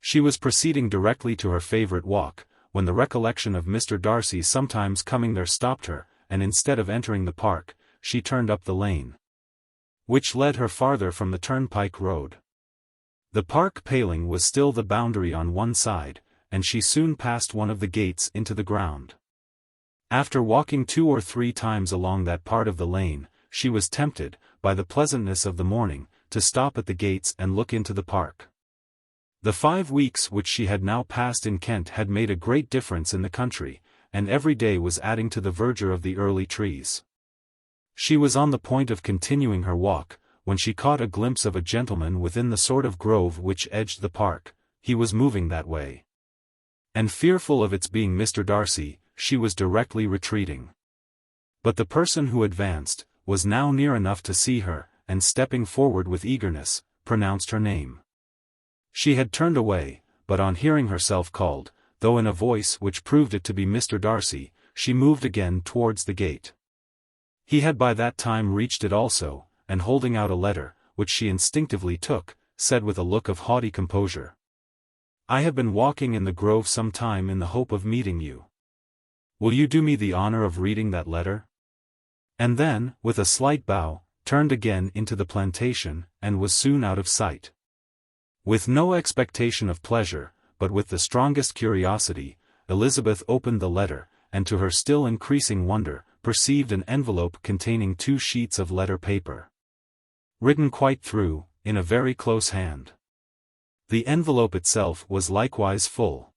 A: She was proceeding directly to her favourite walk, when the recollection of Mr. Darcy sometimes coming there stopped her, and instead of entering the park, she turned up the lane, which led her farther from the turnpike road. The park paling was still the boundary on one side, and she soon passed one of the gates into the ground. After walking 2 or 3 times along that part of the lane, she was tempted, by the pleasantness of the morning, to stop at the gates and look into the park. The 5 weeks which she had now passed in Kent had made a great difference in the country, and every day was adding to the verdure of the early trees. She was on the point of continuing her walk, when she caught a glimpse of a gentleman within the sort of grove which edged the park. He was moving that way. And fearful of its being Mr. Darcy, she was directly retreating. But the person who advanced, was now near enough to see her, and stepping forward with eagerness, pronounced her name. She had turned away, but on hearing herself called, though in a voice which proved it to be Mr. Darcy, she moved again towards the gate. He had by that time reached it also, and holding out a letter, which she instinctively took, said with a look of haughty composure, "I have been walking in the grove some time in the hope of meeting you. Will you do me the honor of reading that letter?" And then, with a slight bow, turned again into the plantation, and was soon out of sight. With no expectation of pleasure, but with the strongest curiosity, Elizabeth opened the letter, and to her still increasing wonder, perceived an envelope containing 2 sheets of letter paper. Written quite through, in a very close hand. The envelope itself was likewise full.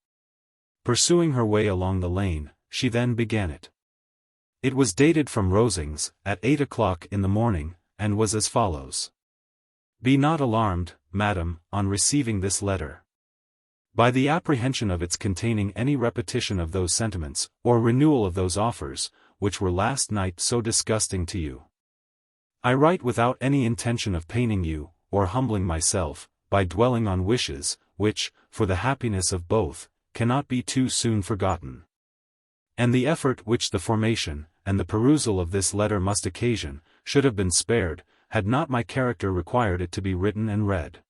A: Pursuing her way along the lane, she then began it. It was dated from Rosings, at 8 o'clock in the morning, and was as follows. "Be not alarmed, madam, on receiving this letter, by the apprehension of its containing any repetition of those sentiments, or renewal of those offers, which were last night so disgusting to you. I write without any intention of paining you, or humbling myself, by dwelling on wishes, which, for the happiness of both, cannot be too soon forgotten. And the effort which the formation, and the perusal of this letter must occasion, should have been spared, had not my character required it to be written and read.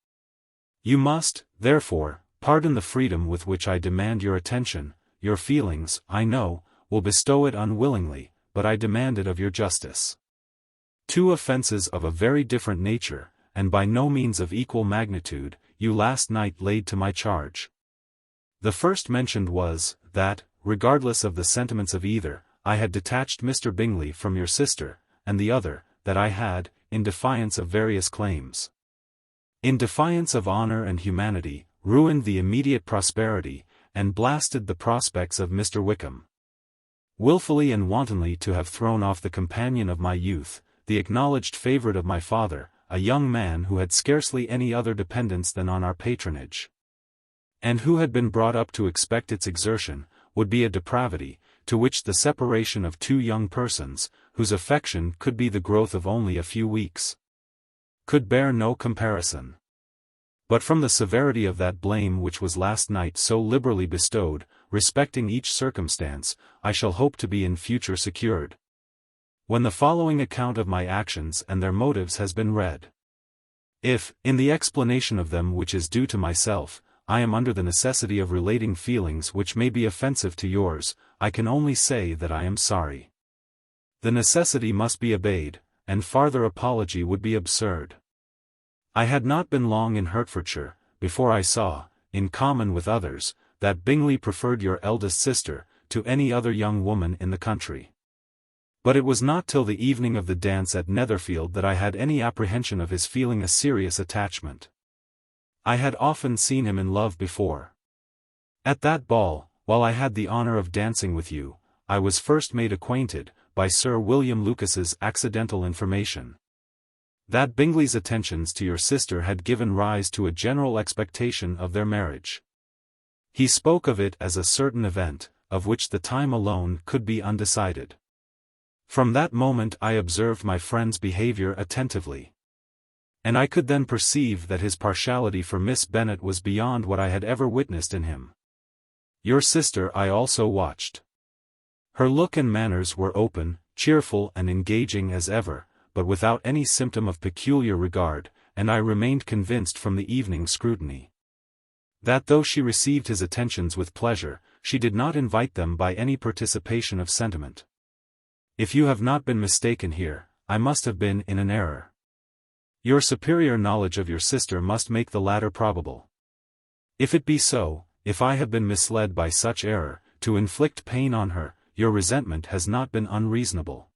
A: You must, therefore, pardon the freedom with which I demand your attention. Your feelings, I know, will bestow it unwillingly, but I demand it of your justice. 2 offences of a very different nature, and by no means of equal magnitude, you last night laid to my charge. The first mentioned was, that, regardless of the sentiments of either, I had detached Mr. Bingley from your sister, and the other, that I had, in defiance of various claims, in defiance of honor and humanity, ruined the immediate prosperity, and blasted the prospects of Mr. Wickham. Wilfully and wantonly to have thrown off the companion of my youth, the acknowledged favourite of my father, a young man who had scarcely any other dependence than on our patronage, and who had been brought up to expect its exertion, would be a depravity, to which the separation of 2 young persons, whose affection could be the growth of only a few weeks, could bear no comparison. But from the severity of that blame which was last night so liberally bestowed, respecting each circumstance, I shall hope to be in future secured. When the following account of my actions and their motives has been read, if, in the explanation of them which is due to myself, I am under the necessity of relating feelings which may be offensive to yours, I can only say that I am sorry. The necessity must be obeyed, and farther apology would be absurd. I had not been long in Hertfordshire, before I saw, in common with others, that Bingley preferred your eldest sister, to any other young woman in the country. But it was not till the evening of the dance at Netherfield that I had any apprehension of his feeling a serious attachment. I had often seen him in love before. At that ball, while I had the honour of dancing with you, I was first made acquainted, by Sir William Lucas's accidental information, that Bingley's attentions to your sister had given rise to a general expectation of their marriage. He spoke of it as a certain event, of which the time alone could be undecided. From that moment I observed my friend's behaviour attentively, and I could then perceive that his partiality for Miss Bennet was beyond what I had ever witnessed in him. Your sister I also watched. Her look and manners were open, cheerful and engaging as ever, but without any symptom of peculiar regard, and I remained convinced from the evening's scrutiny, that though she received his attentions with pleasure, she did not invite them by any participation of sentiment. If you have not been mistaken here, I must have been in an error. Your superior knowledge of your sister must make the latter probable. If it be so, if I have been misled by such error, to inflict pain on her, your resentment has not been unreasonable.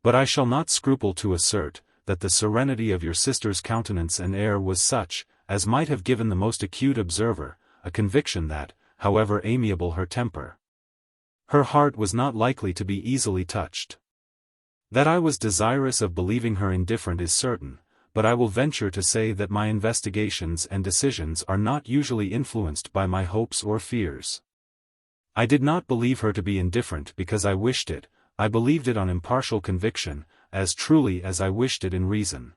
A: But I shall not scruple to assert, that the serenity of your sister's countenance and air was such, as might have given the most acute observer, a conviction that, however amiable her temper, her heart was not likely to be easily touched. That I was desirous of believing her indifferent is certain, but I will venture to say that my investigations and decisions are not usually influenced by my hopes or fears. I did not believe her to be indifferent because I wished it, I believed it on impartial conviction, as truly as I wished it in reason.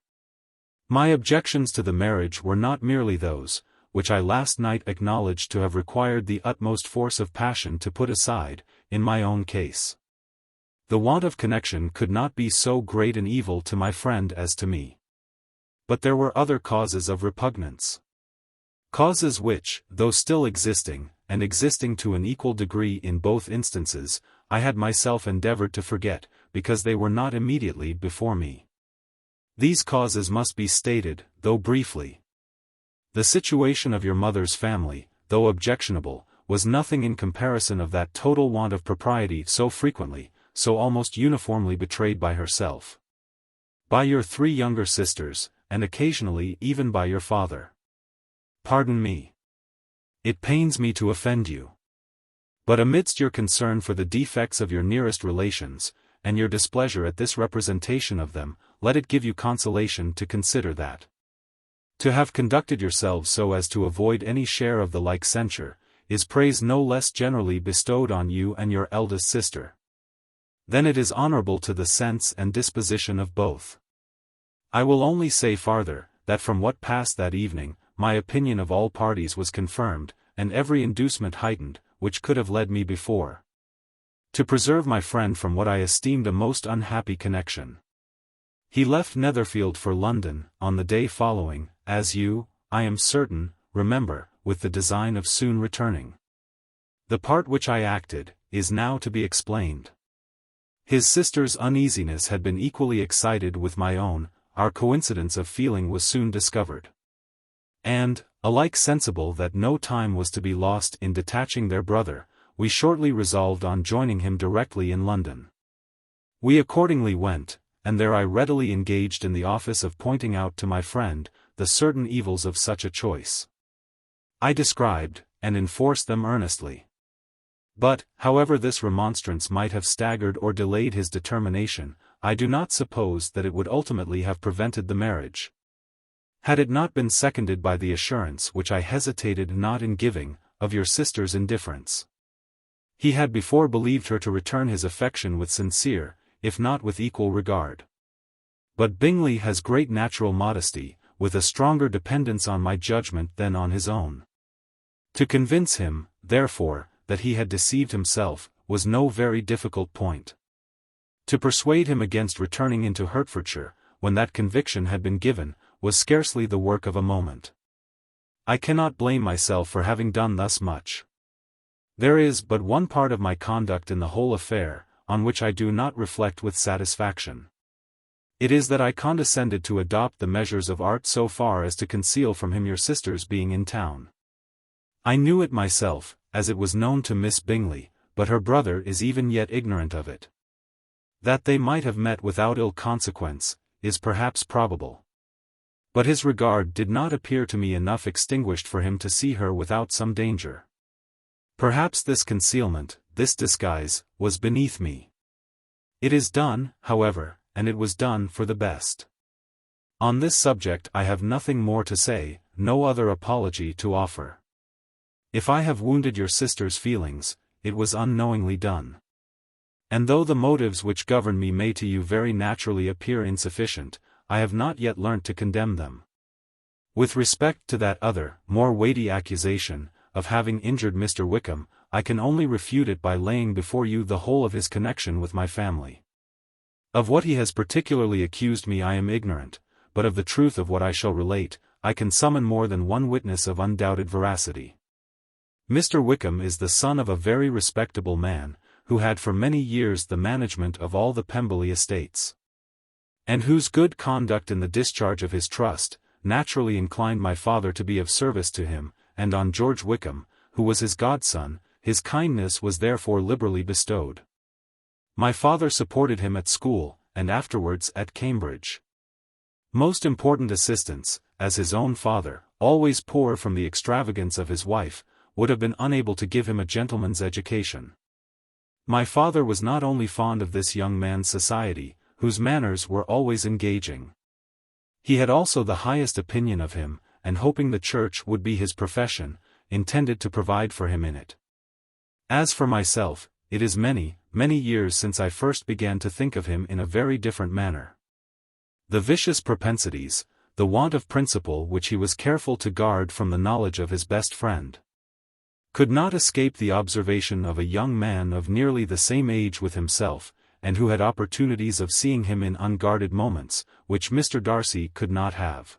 A: My objections to the marriage were not merely those, which I last night acknowledged to have required the utmost force of passion to put aside, in my own case. The want of connection could not be so great an evil to my friend as to me. But there were other causes of repugnance. Causes which, though still existing, and existing to an equal degree in both instances, I had myself endeavored to forget, because they were not immediately before me. These causes must be stated, though briefly. The situation of your mother's family, though objectionable, was nothing in comparison of that total want of propriety so frequently, so almost uniformly betrayed by herself, by your 3 younger sisters, and occasionally even by your father. Pardon me. It pains me to offend you. But amidst your concern for the defects of your nearest relations, and your displeasure at this representation of them, let it give you consolation to consider that to have conducted yourselves so as to avoid any share of the like censure, is praise no less generally bestowed on you and your eldest sister. Then it is honorable to the sense and disposition of both. I will only say farther, that from what passed that evening, my opinion of all parties was confirmed, and every inducement heightened, which could have led me before to preserve my friend from what I esteemed a most unhappy connection. He left Netherfield for London, on the day following, as you, I am certain, remember, with the design of soon returning. The part which I acted, is now to be explained. His sister's uneasiness had been equally excited with my own, our coincidence of feeling was soon discovered. And, alike sensible that no time was to be lost in detaching their brother, we shortly resolved on joining him directly in London. We accordingly went, and there I readily engaged in the office of pointing out to my friend, the certain evils of such a choice. I described, and enforced them earnestly. But, however this remonstrance might have staggered or delayed his determination, I do not suppose that it would ultimately have prevented the marriage, had it not been seconded by the assurance which I hesitated not in giving, of your sister's indifference. He had before believed her to return his affection with sincere, if not with equal regard. But Bingley has great natural modesty, with a stronger dependence on my judgment than on his own. To convince him, therefore, that he had deceived himself, was no very difficult point. To persuade him against returning into Hertfordshire, when that conviction had been given, was scarcely the work of a moment. I cannot blame myself for having done thus much. There is but one part of my conduct in the whole affair, on which I do not reflect with satisfaction. It is that I condescended to adopt the measures of art so far as to conceal from him your sister's being in town. I knew it myself, as it was known to Miss Bingley, but her brother is even yet ignorant of it. That they might have met without ill consequence, is perhaps probable. But his regard did not appear to me enough extinguished for him to see her without some danger. Perhaps this concealment, this disguise, was beneath me. It is done, however, and it was done for the best. On this subject I have nothing more to say, no other apology to offer. If I have wounded your sister's feelings, it was unknowingly done. And though the motives which govern me may to you very naturally appear insufficient, I have not yet learnt to condemn them. With respect to that other, more weighty accusation, of having injured Mr. Wickham, I can only refute it by laying before you the whole of his connection with my family. Of what he has particularly accused me I am ignorant, but of the truth of what I shall relate, I can summon more than one witness of undoubted veracity. Mr. Wickham is the son of a very respectable man, who had for many years the management of all the Pemberley estates. and whose good conduct in the discharge of his trust, naturally inclined my father to be of service to him, and on George Wickham, who was his godson, his kindness was therefore liberally bestowed. My father supported him at school, and afterwards at Cambridge. Most important assistance, as his own father, always poor from the extravagance of his wife, would have been unable to give him a gentleman's education. My father was not only fond of this young man's society, whose manners were always engaging. He had also the highest opinion of him, and hoping the church would be his profession, intended to provide for him in it. As for myself, it is many, many years since I first began to think of him in a very different manner. The vicious propensities, the want of principle which he was careful to guard from the knowledge of his best friend, could not escape the observation of a young man of nearly the same age with himself, and who had opportunities of seeing him in unguarded moments, which Mr. Darcy could not have.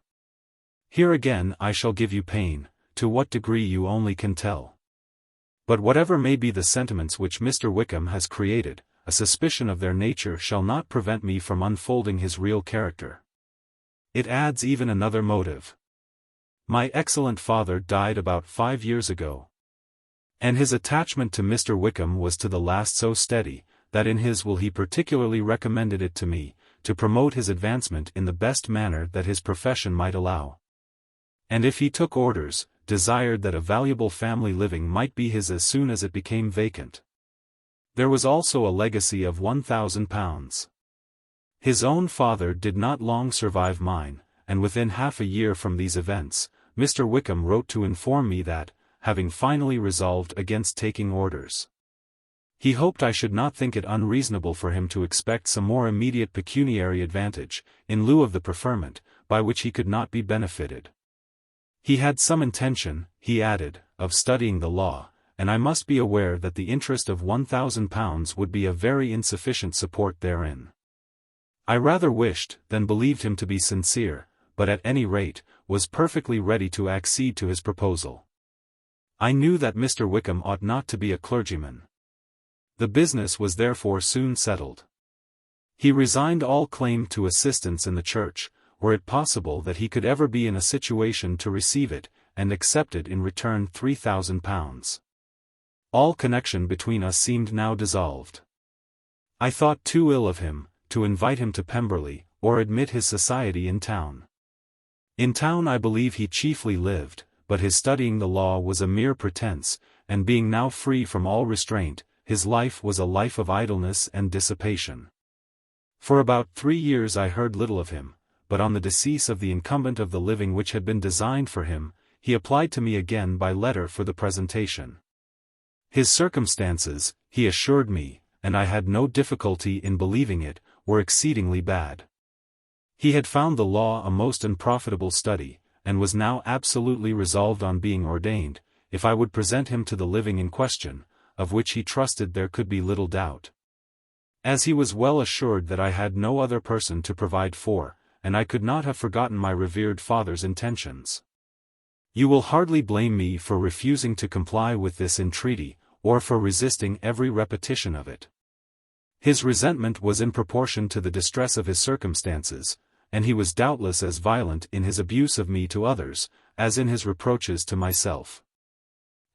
A: Here again I shall give you pain, to what degree you only can tell. But whatever may be the sentiments which Mr. Wickham has created, a suspicion of their nature shall not prevent me from unfolding his real character. It adds even another motive. My excellent father died about 5 years ago. And his attachment to Mr. Wickham was to the last so steady, that in his will he particularly recommended it to me, to promote his advancement in the best manner that his profession might allow. And if he took orders, desired that a valuable family living might be his as soon as it became vacant. There was also a legacy of £1,000. His own father did not long survive mine, and within half a year from these events, Mr. Wickham wrote to inform me that, having finally resolved against taking orders, he hoped I should not think it unreasonable for him to expect some more immediate pecuniary advantage, in lieu of the preferment, by which he could not be benefited. He had some intention, he added, of studying the law, and I must be aware that the interest of £1,000 would be a very insufficient support therein. I rather wished than believed him to be sincere, but at any rate, was perfectly ready to accede to his proposal. I knew that Mr. Wickham ought not to be a clergyman. The business was therefore soon settled. He resigned all claim to assistance in the church, were it possible that he could ever be in a situation to receive it, and accepted in return £3,000. All connection between us seemed now dissolved. I thought too ill of him, to invite him to Pemberley, or admit his society in town. In town I believe he chiefly lived, but his studying the law was a mere pretence, and being now free from all restraint, his life was a life of idleness and dissipation. For about 3 years I heard little of him, but on the decease of the incumbent of the living which had been designed for him, he applied to me again by letter for the presentation. His circumstances, he assured me, and I had no difficulty in believing it, were exceedingly bad. He had found the law a most unprofitable study, and was now absolutely resolved on being ordained, if I would present him to the living in question, of which he trusted there could be little doubt. As he was well assured that I had no other person to provide for, and I could not have forgotten my revered father's intentions. You will hardly blame me for refusing to comply with this entreaty, or for resisting every repetition of it. His resentment was in proportion to the distress of his circumstances, and he was doubtless as violent in his abuse of me to others, as in his reproaches to myself.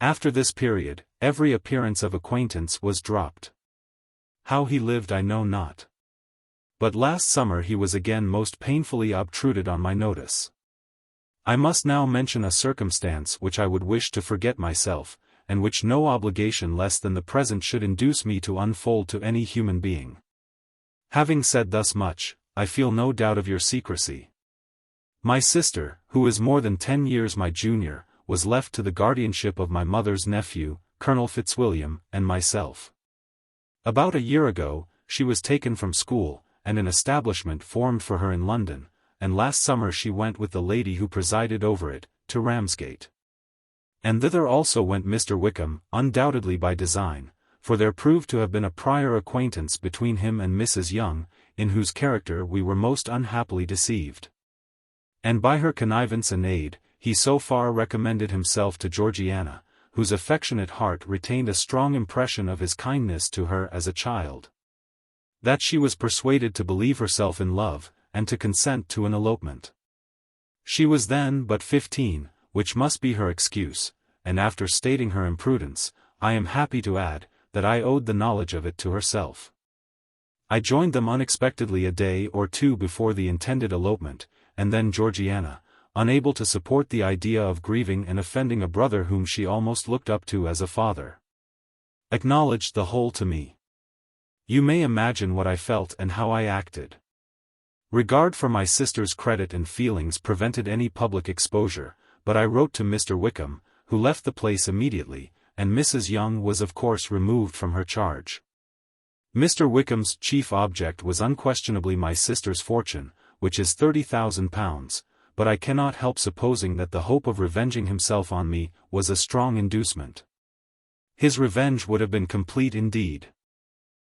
A: After this period, every appearance of acquaintance was dropped. How he lived I know not. But last summer he was again most painfully obtruded on my notice. I must now mention a circumstance which I would wish to forget myself, and which no obligation less than the present should induce me to unfold to any human being. Having said thus much, I feel no doubt of your secrecy. My sister, who is more than 10 years my junior, was left to the guardianship of my mother's nephew, Colonel Fitzwilliam, and myself. About a year ago, she was taken from school, and an establishment formed for her in London, and last summer she went with the lady who presided over it, to Ramsgate. And thither also went Mr. Wickham, undoubtedly by design, for there proved to have been a prior acquaintance between him and Mrs. Young, in whose character we were most unhappily deceived. And by her connivance and aid, he so far recommended himself to Georgiana, whose affectionate heart retained a strong impression of his kindness to her as a child, that she was persuaded to believe herself in love, and to consent to an elopement. She was then but 15, which must be her excuse, and after stating her imprudence, I am happy to add, that I owed the knowledge of it to herself. I joined them unexpectedly a day or two before the intended elopement, and then Georgiana, unable to support the idea of grieving and offending a brother whom she almost looked up to as a father, acknowledged the whole to me. You may imagine what I felt and how I acted. Regard for my sister's credit and feelings prevented any public exposure, but I wrote to Mr. Wickham, who left the place immediately, and Mrs. Young was of course removed from her charge. Mr. Wickham's chief object was unquestionably my sister's fortune, which is £30,000, but I cannot help supposing that the hope of revenging himself on me was a strong inducement. His revenge would have been complete indeed.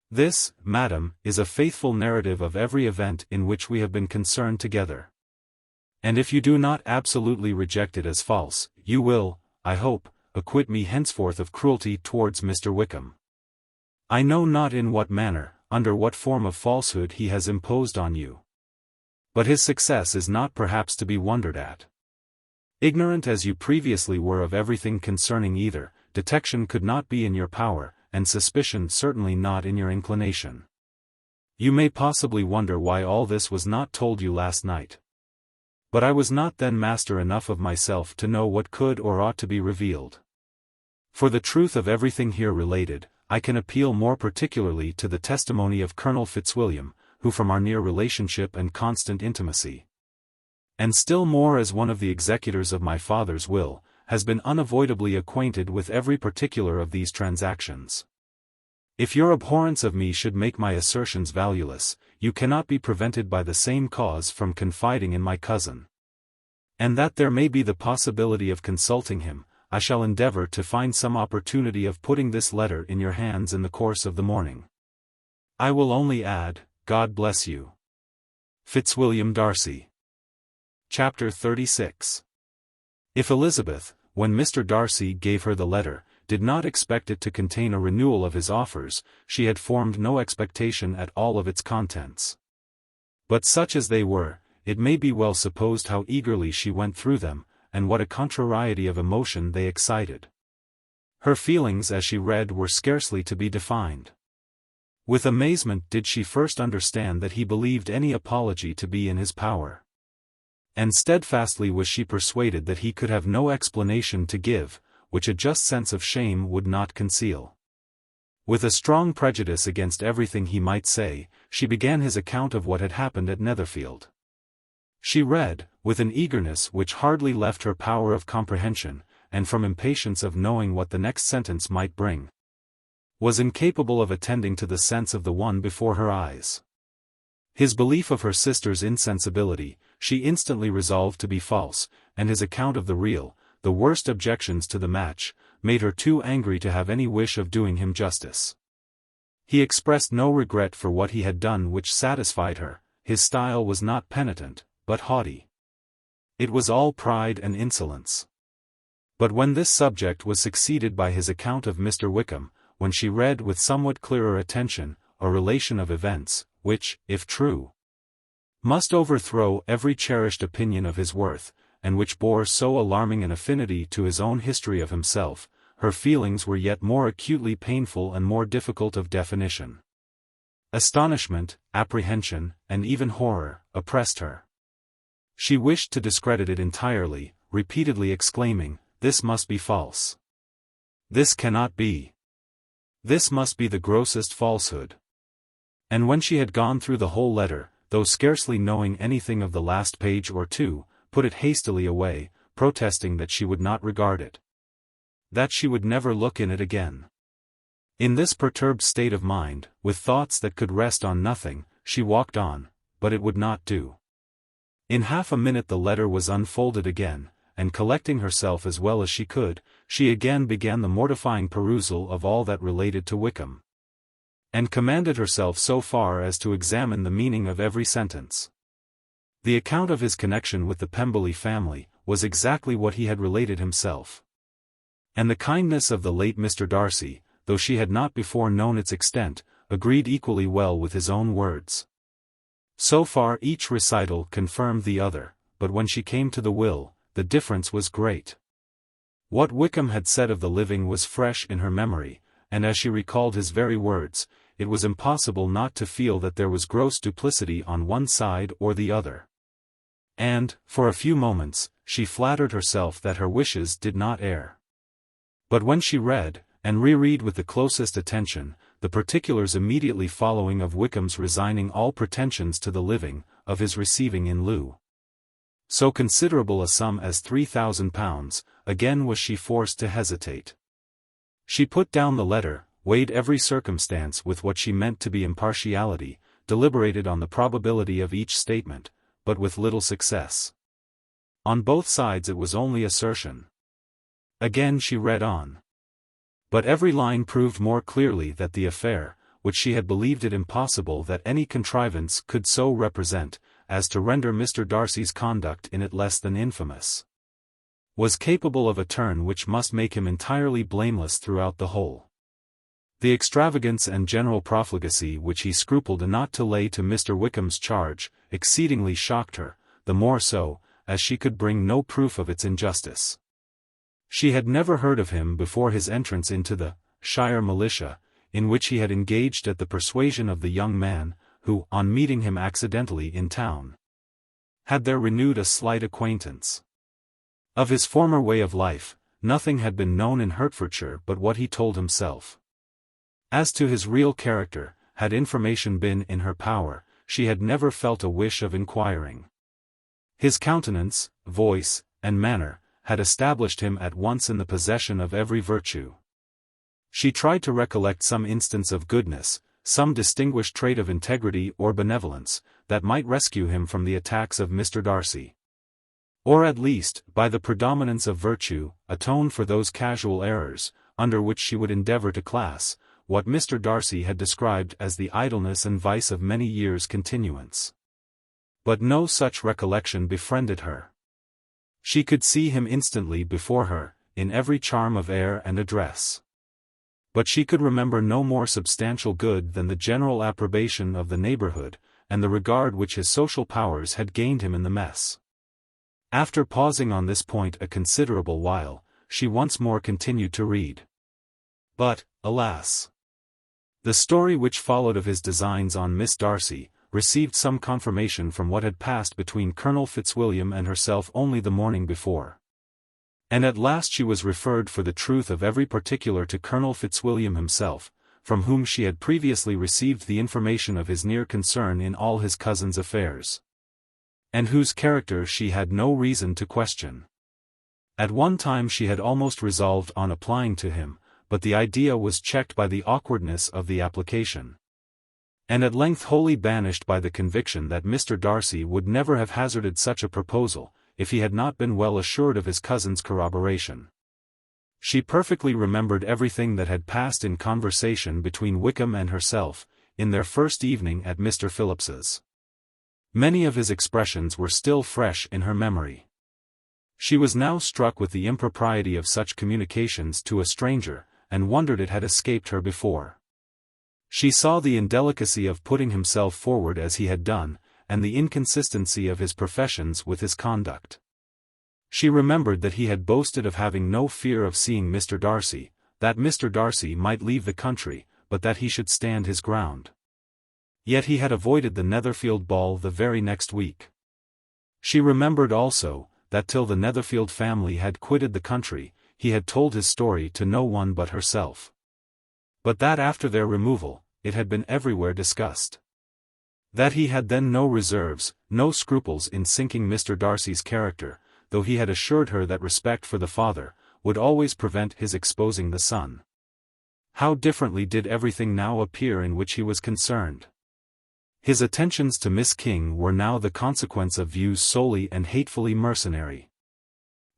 A: This, madam, is a faithful narrative of every event in which we have been concerned together. And if you do not absolutely reject it as false, you will, I hope, acquit me henceforth of cruelty towards Mr. Wickham. I know not in what manner, under what form of falsehood he has imposed on you. But his success is not perhaps to be wondered at. Ignorant as you previously were of everything concerning either, detection could not be in your power, and suspicion certainly not in your inclination. You may possibly wonder why all this was not told you last night. But I was not then master enough of myself to know what could or ought to be revealed. For the truth of everything here related, I can appeal more particularly to the testimony of Colonel Fitzwilliam, who from our near relationship and constant intimacy, and still more as one of the executors of my father's will, has been unavoidably acquainted with every particular of these transactions. If your abhorrence of me should make my assertions valueless, you cannot be prevented by the same cause from confiding in my cousin. And that there may be the possibility of consulting him, I shall endeavour to find some opportunity of putting this letter in your hands in the course of the morning. I will only add, God bless you. Fitzwilliam Darcy. Chapter 36. If Elizabeth, when Mr. Darcy gave her the letter, did not expect it to contain a renewal of his offers, she had formed no expectation at all of its contents. But such as they were, it may be well supposed how eagerly she went through them, and what a contrariety of emotion they excited. Her feelings as she read were scarcely to be defined. With amazement did she first understand that he believed any apology to be in his power. And steadfastly was she persuaded that he could have no explanation to give, which a just sense of shame would not conceal. With a strong prejudice against everything he might say, she began his account of what had happened at Netherfield. She read, with an eagerness which hardly left her power of comprehension, and from impatience of knowing what the next sentence might bring, was incapable of attending to the sense of the one before her eyes. His belief of her sister's insensibility, she instantly resolved to be false, and his account of the real, the worst objections to the match, made her too angry to have any wish of doing him justice. He expressed no regret for what he had done which satisfied her, his style was not penitent, but haughty. It was all pride and insolence. But when this subject was succeeded by his account of Mr. Wickham, when she read with somewhat clearer attention, a relation of events, which, if true, must overthrow every cherished opinion of his worth, and which bore so alarming an affinity to his own history of himself, her feelings were yet more acutely painful and more difficult of definition. Astonishment, apprehension, and even horror, oppressed her. She wished to discredit it entirely, repeatedly exclaiming, "This must be false. This cannot be. This must be the grossest falsehood." And when she had gone through the whole letter, though scarcely knowing anything of the last page or two, put it hastily away, protesting that she would not regard it, that she would never look in it again. In this perturbed state of mind, with thoughts that could rest on nothing, she walked on, but it would not do. In half a minute the letter was unfolded again, and collecting herself as well as she could, she again began the mortifying perusal of all that related to Wickham, and commanded herself so far as to examine the meaning of every sentence. The account of his connection with the Pemberley family was exactly what he had related himself. And the kindness of the late Mr. Darcy, though she had not before known its extent, agreed equally well with his own words. So far each recital confirmed the other, but when she came to the will, the difference was great. What Wickham had said of the living was fresh in her memory, and as she recalled his very words, it was impossible not to feel that there was gross duplicity on one side or the other. And, for a few moments, she flattered herself that her wishes did not err. But when she read, and reread with the closest attention, the particulars immediately following of Wickham's resigning all pretensions to the living, of his receiving in lieu so considerable a sum as £3,000, again was she forced to hesitate. She put down the letter, weighed every circumstance with what she meant to be impartiality, deliberated on the probability of each statement, but with little success. On both sides it was only assertion. Again she read on. But every line proved more clearly that the affair, which she had believed it impossible that any contrivance could so represent, as to render Mr. Darcy's conduct in it less than infamous, was capable of a turn which must make him entirely blameless throughout the whole. The extravagance and general profligacy which he scrupled not to lay to Mr. Wickham's charge, exceedingly shocked her, the more so, as she could bring no proof of its injustice. She had never heard of him before his entrance into the Shire militia, in which he had engaged at the persuasion of the young man, who, on meeting him accidentally in town, had there renewed a slight acquaintance. Of his former way of life, nothing had been known in Hertfordshire but what he told himself. As to his real character, had information been in her power, she had never felt a wish of inquiring. His countenance, voice, and manner, had established him at once in the possession of every virtue. She tried to recollect some instance of goodness, some distinguished trait of integrity or benevolence, that might rescue him from the attacks of Mr. Darcy. Or at least, by the predominance of virtue, atone for those casual errors, under which she would endeavour to class, what Mr. Darcy had described as the idleness and vice of many years' continuance. But no such recollection befriended her. She could see him instantly before her, in every charm of air and address. But she could remember no more substantial good than the general approbation of the neighbourhood, and the regard which his social powers had gained him in the mess. After pausing on this point a considerable while, she once more continued to read. But, alas! The story which followed of his designs on Miss Darcy, received some confirmation from what had passed between Colonel Fitzwilliam and herself only the morning before. And at last she was referred for the truth of every particular to Colonel Fitzwilliam himself, from whom she had previously received the information of his near concern in all his cousin's affairs, and whose character she had no reason to question. At one time she had almost resolved on applying to him, but the idea was checked by the awkwardness of the application, and at length wholly banished by the conviction that Mr. Darcy would never have hazarded such a proposal, if he had not been well assured of his cousin's corroboration. She perfectly remembered everything that had passed in conversation between Wickham and herself, in their first evening at Mr. Phillips's. Many of his expressions were still fresh in her memory. She was now struck with the impropriety of such communications to a stranger, and wondered it had escaped her before. She saw the indelicacy of putting himself forward as he had done, and the inconsistency of his professions with his conduct. She remembered that he had boasted of having no fear of seeing Mr. Darcy, that Mr. Darcy might leave the country, but that he should stand his ground. Yet he had avoided the Netherfield ball the very next week. She remembered also, that till the Netherfield family had quitted the country, he had told his story to no one but herself. But that after their removal, it had been everywhere discussed. That he had then no reserves, no scruples in sinking Mr. Darcy's character, though he had assured her that respect for the father would always prevent his exposing the son. How differently did everything now appear in which he was concerned. His attentions to Miss King were now the consequence of views solely and hatefully mercenary.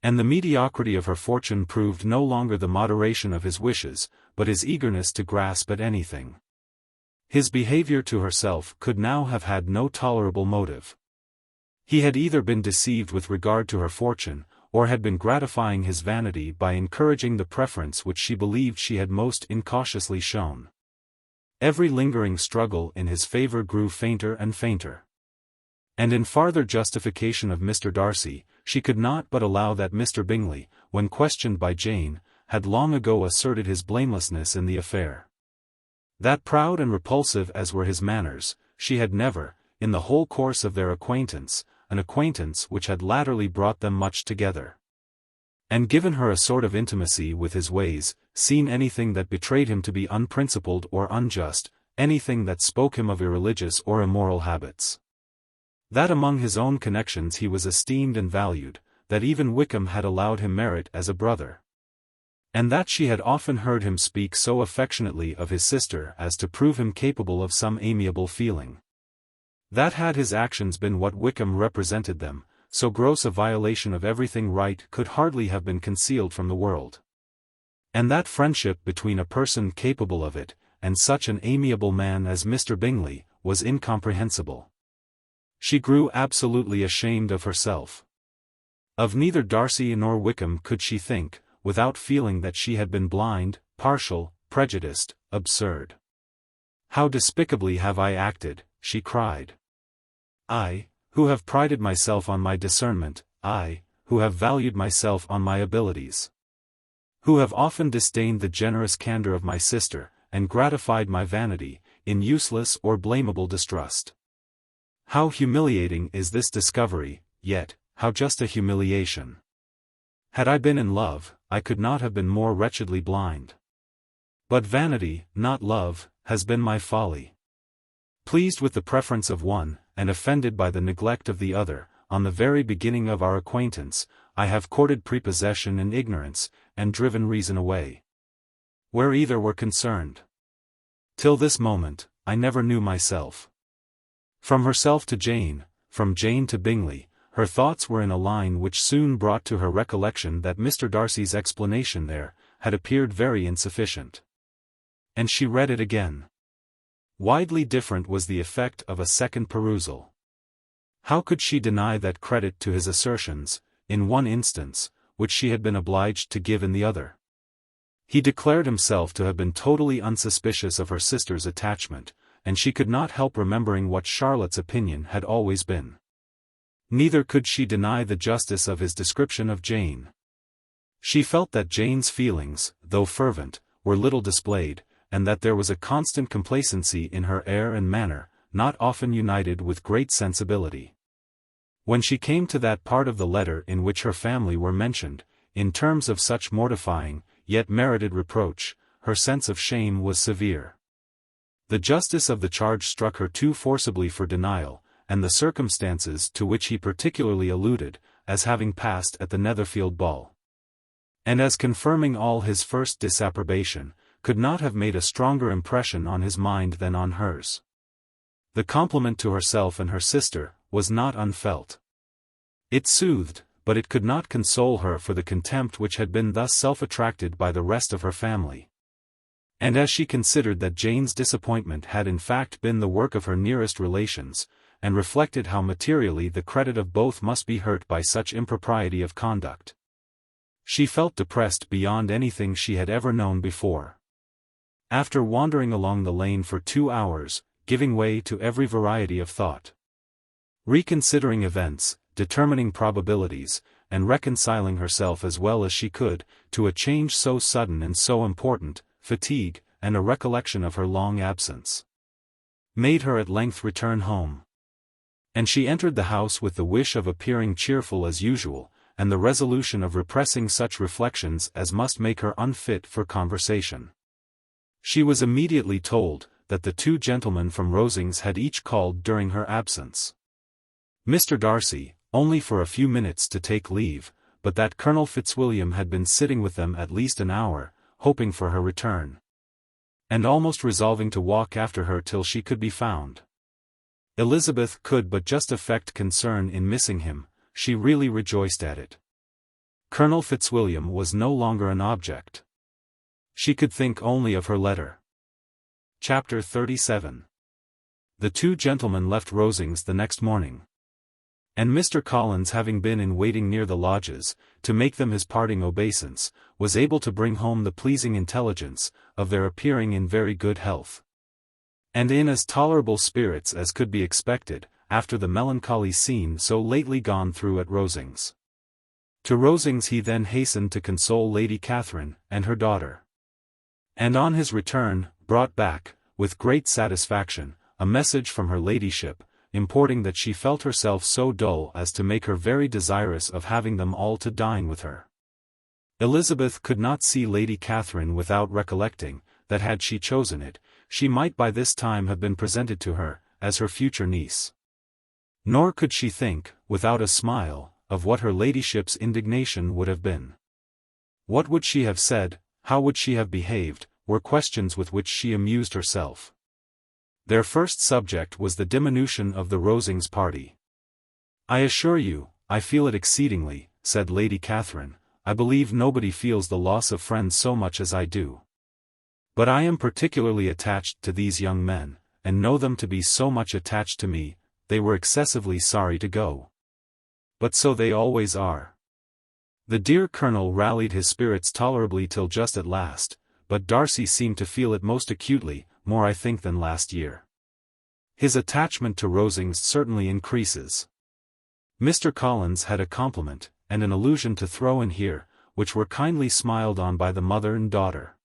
A: And the mediocrity of her fortune proved no longer the moderation of his wishes, but his eagerness to grasp at anything. His behavior to herself could now have had no tolerable motive. He had either been deceived with regard to her fortune, or had been gratifying his vanity by encouraging the preference which she believed she had most incautiously shown. Every lingering struggle in his favor grew fainter and fainter. And in farther justification of Mr. Darcy, she could not but allow that Mr. Bingley, when questioned by Jane, had long ago asserted his blamelessness in the affair. That proud and repulsive as were his manners, she had never, in the whole course of their acquaintance, an acquaintance which had latterly brought them much together, and given her a sort of intimacy with his ways, seen anything that betrayed him to be unprincipled or unjust, anything that spoke him of irreligious or immoral habits. That among his own connections he was esteemed and valued, that even Wickham had allowed him merit as a brother, and that she had often heard him speak so affectionately of his sister as to prove him capable of some amiable feeling. That had his actions been what Wickham represented them, so gross a violation of everything right could hardly have been concealed from the world. And that friendship between a person capable of it, and such an amiable man as Mr. Bingley, was incomprehensible. She grew absolutely ashamed of herself. Of neither Darcy nor Wickham could she think, without feeling that she had been blind, partial, prejudiced, absurd. "How despicably have I acted," she cried. "I, who have prided myself on my discernment, I, who have valued myself on my abilities, who have often disdained the generous candor of my sister, and gratified my vanity, in useless or blamable distrust. How humiliating is this discovery, yet, how just a humiliation. Had I been in love, I could not have been more wretchedly blind. But vanity, not love, has been my folly. Pleased with the preference of one, and offended by the neglect of the other, on the very beginning of our acquaintance, I have courted prepossession and ignorance, and driven reason away, where either were concerned. Till this moment, I never knew myself." From herself to Jane, from Jane to Bingley, her thoughts were in a line which soon brought to her recollection that Mr. Darcy's explanation there had appeared very insufficient. And she read it again. Widely different was the effect of a second perusal. How could she deny that credit to his assertions, in one instance, which she had been obliged to give in the other? He declared himself to have been totally unsuspicious of her sister's attachment, and she could not help remembering what Charlotte's opinion had always been. Neither could she deny the justice of his description of Jane. She felt that Jane's feelings, though fervent, were little displayed, and that there was a constant complacency in her air and manner, not often united with great sensibility. When she came to that part of the letter in which her family were mentioned, in terms of such mortifying, yet merited reproach, her sense of shame was severe. The justice of the charge struck her too forcibly for denial, and the circumstances to which he particularly alluded, as having passed at the Netherfield ball, and as confirming all his first disapprobation, could not have made a stronger impression on his mind than on hers. The compliment to herself and her sister was not unfelt. It soothed, but it could not console her for the contempt which had been thus self-attracted by the rest of her family. And as she considered that Jane's disappointment had in fact been the work of her nearest relations, and reflected how materially the credit of both must be hurt by such impropriety of conduct, she felt depressed beyond anything she had ever known before. After wandering along the lane for 2 hours, giving way to every variety of thought, reconsidering events, determining probabilities, and reconciling herself as well as she could, to a change so sudden and so important, fatigue, and a recollection of her long absence, made her at length return home. And she entered the house with the wish of appearing cheerful as usual, and the resolution of repressing such reflections as must make her unfit for conversation. She was immediately told that the 2 gentlemen from Rosings had each called during her absence. Mr. Darcy, only for a few minutes to take leave, but that Colonel Fitzwilliam had been sitting with them at least an hour, hoping for her return, and almost resolving to walk after her till she could be found. Elizabeth could but just affect concern in missing him, she really rejoiced at it. Colonel Fitzwilliam was no longer an object. She could think only of her letter. Chapter 37. The 2 gentlemen left Rosings the next morning, and Mr. Collins, having been in waiting near the lodges, to make them his parting obeisance, was able to bring home the pleasing intelligence of their appearing in very good health, and in as tolerable spirits as could be expected, after the melancholy scene so lately gone through at Rosings. To Rosings he then hastened to console Lady Catherine and her daughter. And on his return, brought back, with great satisfaction, a message from her ladyship, importing that she felt herself so dull as to make her very desirous of having them all to dine with her. Elizabeth could not see Lady Catherine without recollecting, that had she chosen it, she might by this time have been presented to her, as her future niece. Nor could she think, without a smile, of what her ladyship's indignation would have been. What would she have said, how would she have behaved, were questions with which she amused herself. Their first subject was the diminution of the Rosings party. "I assure you, I feel it exceedingly," said Lady Catherine. "I believe nobody feels the loss of friends so much as I do. But I am particularly attached to these young men, and know them to be so much attached to me, they were excessively sorry to go. But so they always are." The dear Colonel rallied his spirits tolerably till just at last, but Darcy seemed to feel it most acutely, more I think than last year. His attachment to Rosings certainly increases. Mr. Collins had a compliment, and an allusion to throw in here, which were kindly smiled on by the mother and daughter.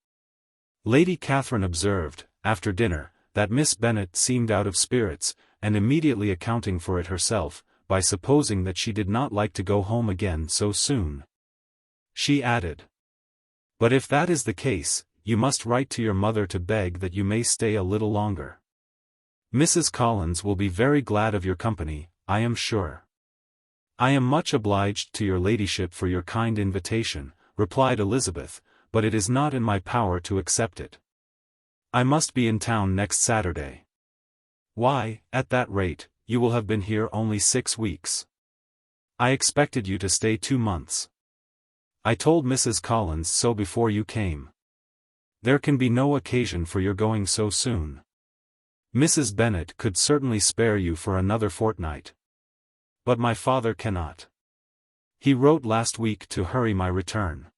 A: Lady Catherine observed, after dinner, that Miss Bennet seemed out of spirits, and immediately accounting for it herself, by supposing that she did not like to go home again so soon. She added, "But if that is the case, you must write to your mother to beg that you may stay a little longer. Mrs. Collins will be very glad of your company, I am sure." "I am much obliged to your ladyship for your kind invitation," replied Elizabeth, "but it is not in my power to accept it. I must be in town next Saturday." "Why, at that rate, you will have been here only 6 weeks. I expected you to stay 2 months. I told Mrs. Collins so before you came. There can be no occasion for your going so soon. Mrs. Bennet could certainly spare you for another fortnight. But my father cannot. He wrote last week to hurry my return."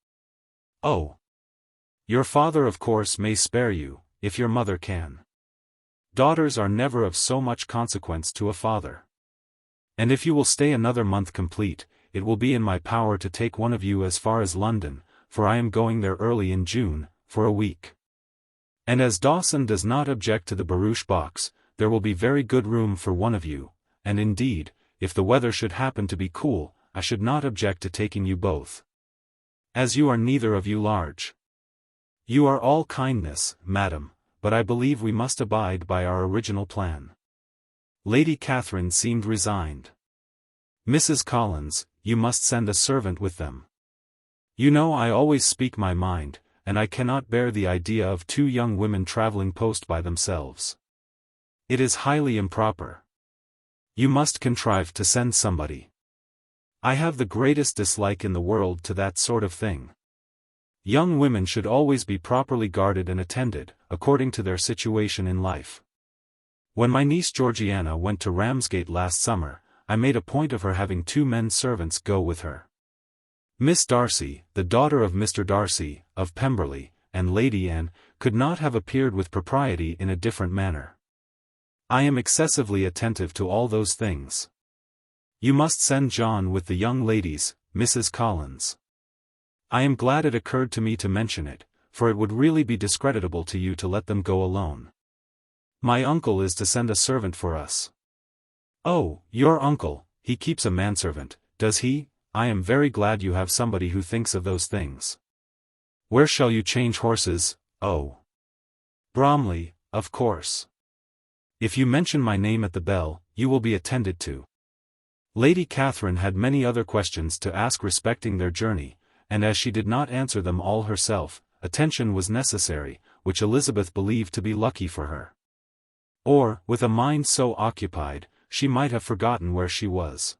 A: "Oh. Your father of course may spare you, if your mother can. Daughters are never of so much consequence to a father. And if you will stay another month complete, it will be in my power to take one of you as far as London, for I am going there early in June, for a week. And as Dawson does not object to the barouche box, there will be very good room for one of you, and indeed, if the weather should happen to be cool, I should not object to taking you both. As you are neither of you large. You are all kindness, madam, but I believe we must abide by our original plan." Lady Catherine seemed resigned. "Mrs. Collins, you must send a servant with them. You know I always speak my mind, and I cannot bear the idea of 2 young women travelling post by themselves. It is highly improper. You must contrive to send somebody. I have the greatest dislike in the world to that sort of thing. Young women should always be properly guarded and attended, according to their situation in life. When my niece Georgiana went to Ramsgate last summer, I made a point of her having 2 men servants go with her. Miss Darcy, the daughter of Mr. Darcy, of Pemberley, and Lady Anne, could not have appeared with propriety in a different manner. I am excessively attentive to all those things. You must send John with the young ladies, Mrs. Collins. I am glad it occurred to me to mention it, for it would really be discreditable to you to let them go alone. My uncle is to send a servant for us." "Oh, your uncle, he keeps a manservant, does he? I am very glad you have somebody who thinks of those things. Where shall you change horses?" "Oh, Bromley, of course. If you mention my name at the bell, you will be attended to." Lady Catherine had many other questions to ask respecting their journey, and as she did not answer them all herself, attention was necessary, which Elizabeth believed to be lucky for her. Or, with a mind so occupied, she might have forgotten where she was.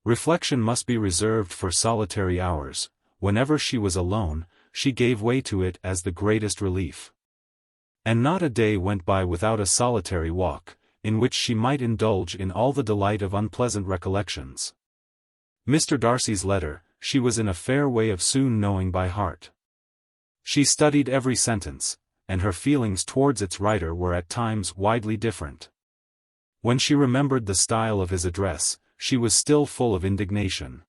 A: Reflection must be reserved for solitary hours. Whenever she was alone, she gave way to it as the greatest relief. And not a day went by without a solitary walk, in which she might indulge in all the delight of unpleasant recollections. Mr. Darcy's letter, she was in a fair way of soon knowing by heart. She studied every sentence, and her feelings towards its writer were at times widely different. When she remembered the style of his address, she was still full of indignation.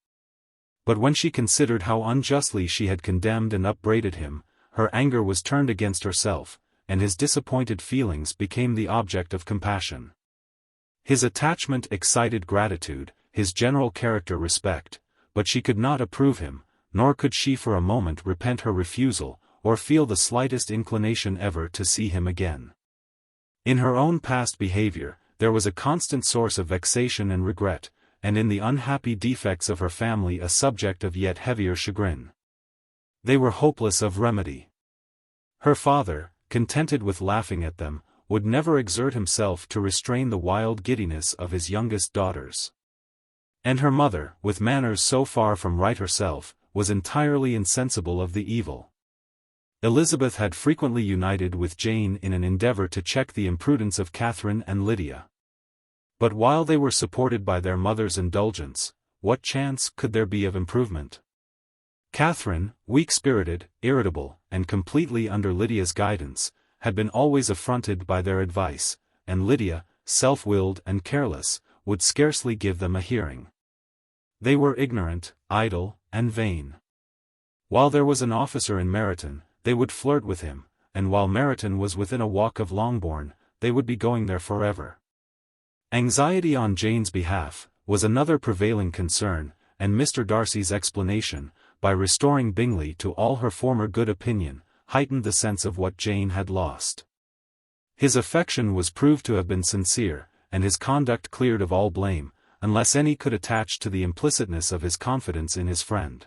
A: But when she considered how unjustly she had condemned and upbraided him, her anger was turned against herself, and his disappointed feelings became the object of compassion. His attachment excited gratitude, his general character respect, but she could not approve him, nor could she for a moment repent her refusal, or feel the slightest inclination ever to see him again. In her own past behavior, there was a constant source of vexation and regret, and in the unhappy defects of her family a subject of yet heavier chagrin. They were hopeless of remedy. Her father, contented with laughing at them, would never exert himself to restrain the wild giddiness of his youngest daughters. And her mother, with manners so far from right herself, was entirely insensible of the evil. Elizabeth had frequently united with Jane in an endeavour to check the imprudence of Catherine and Lydia. But while they were supported by their mother's indulgence, what chance could there be of improvement? Catherine, weak-spirited, irritable, and completely under Lydia's guidance, had been always affronted by their advice, and Lydia, self-willed and careless, would scarcely give them a hearing. They were ignorant, idle, and vain. While there was an officer in Meryton, they would flirt with him, and while Meryton was within a walk of Longbourn, they would be going there forever. Anxiety on Jane's behalf was another prevailing concern, and Mr. Darcy's explanation, by restoring Bingley to all her former good opinion, heightened the sense of what Jane had lost. His affection was proved to have been sincere, and his conduct cleared of all blame, unless any could attach to the implicitness of his confidence in his friend.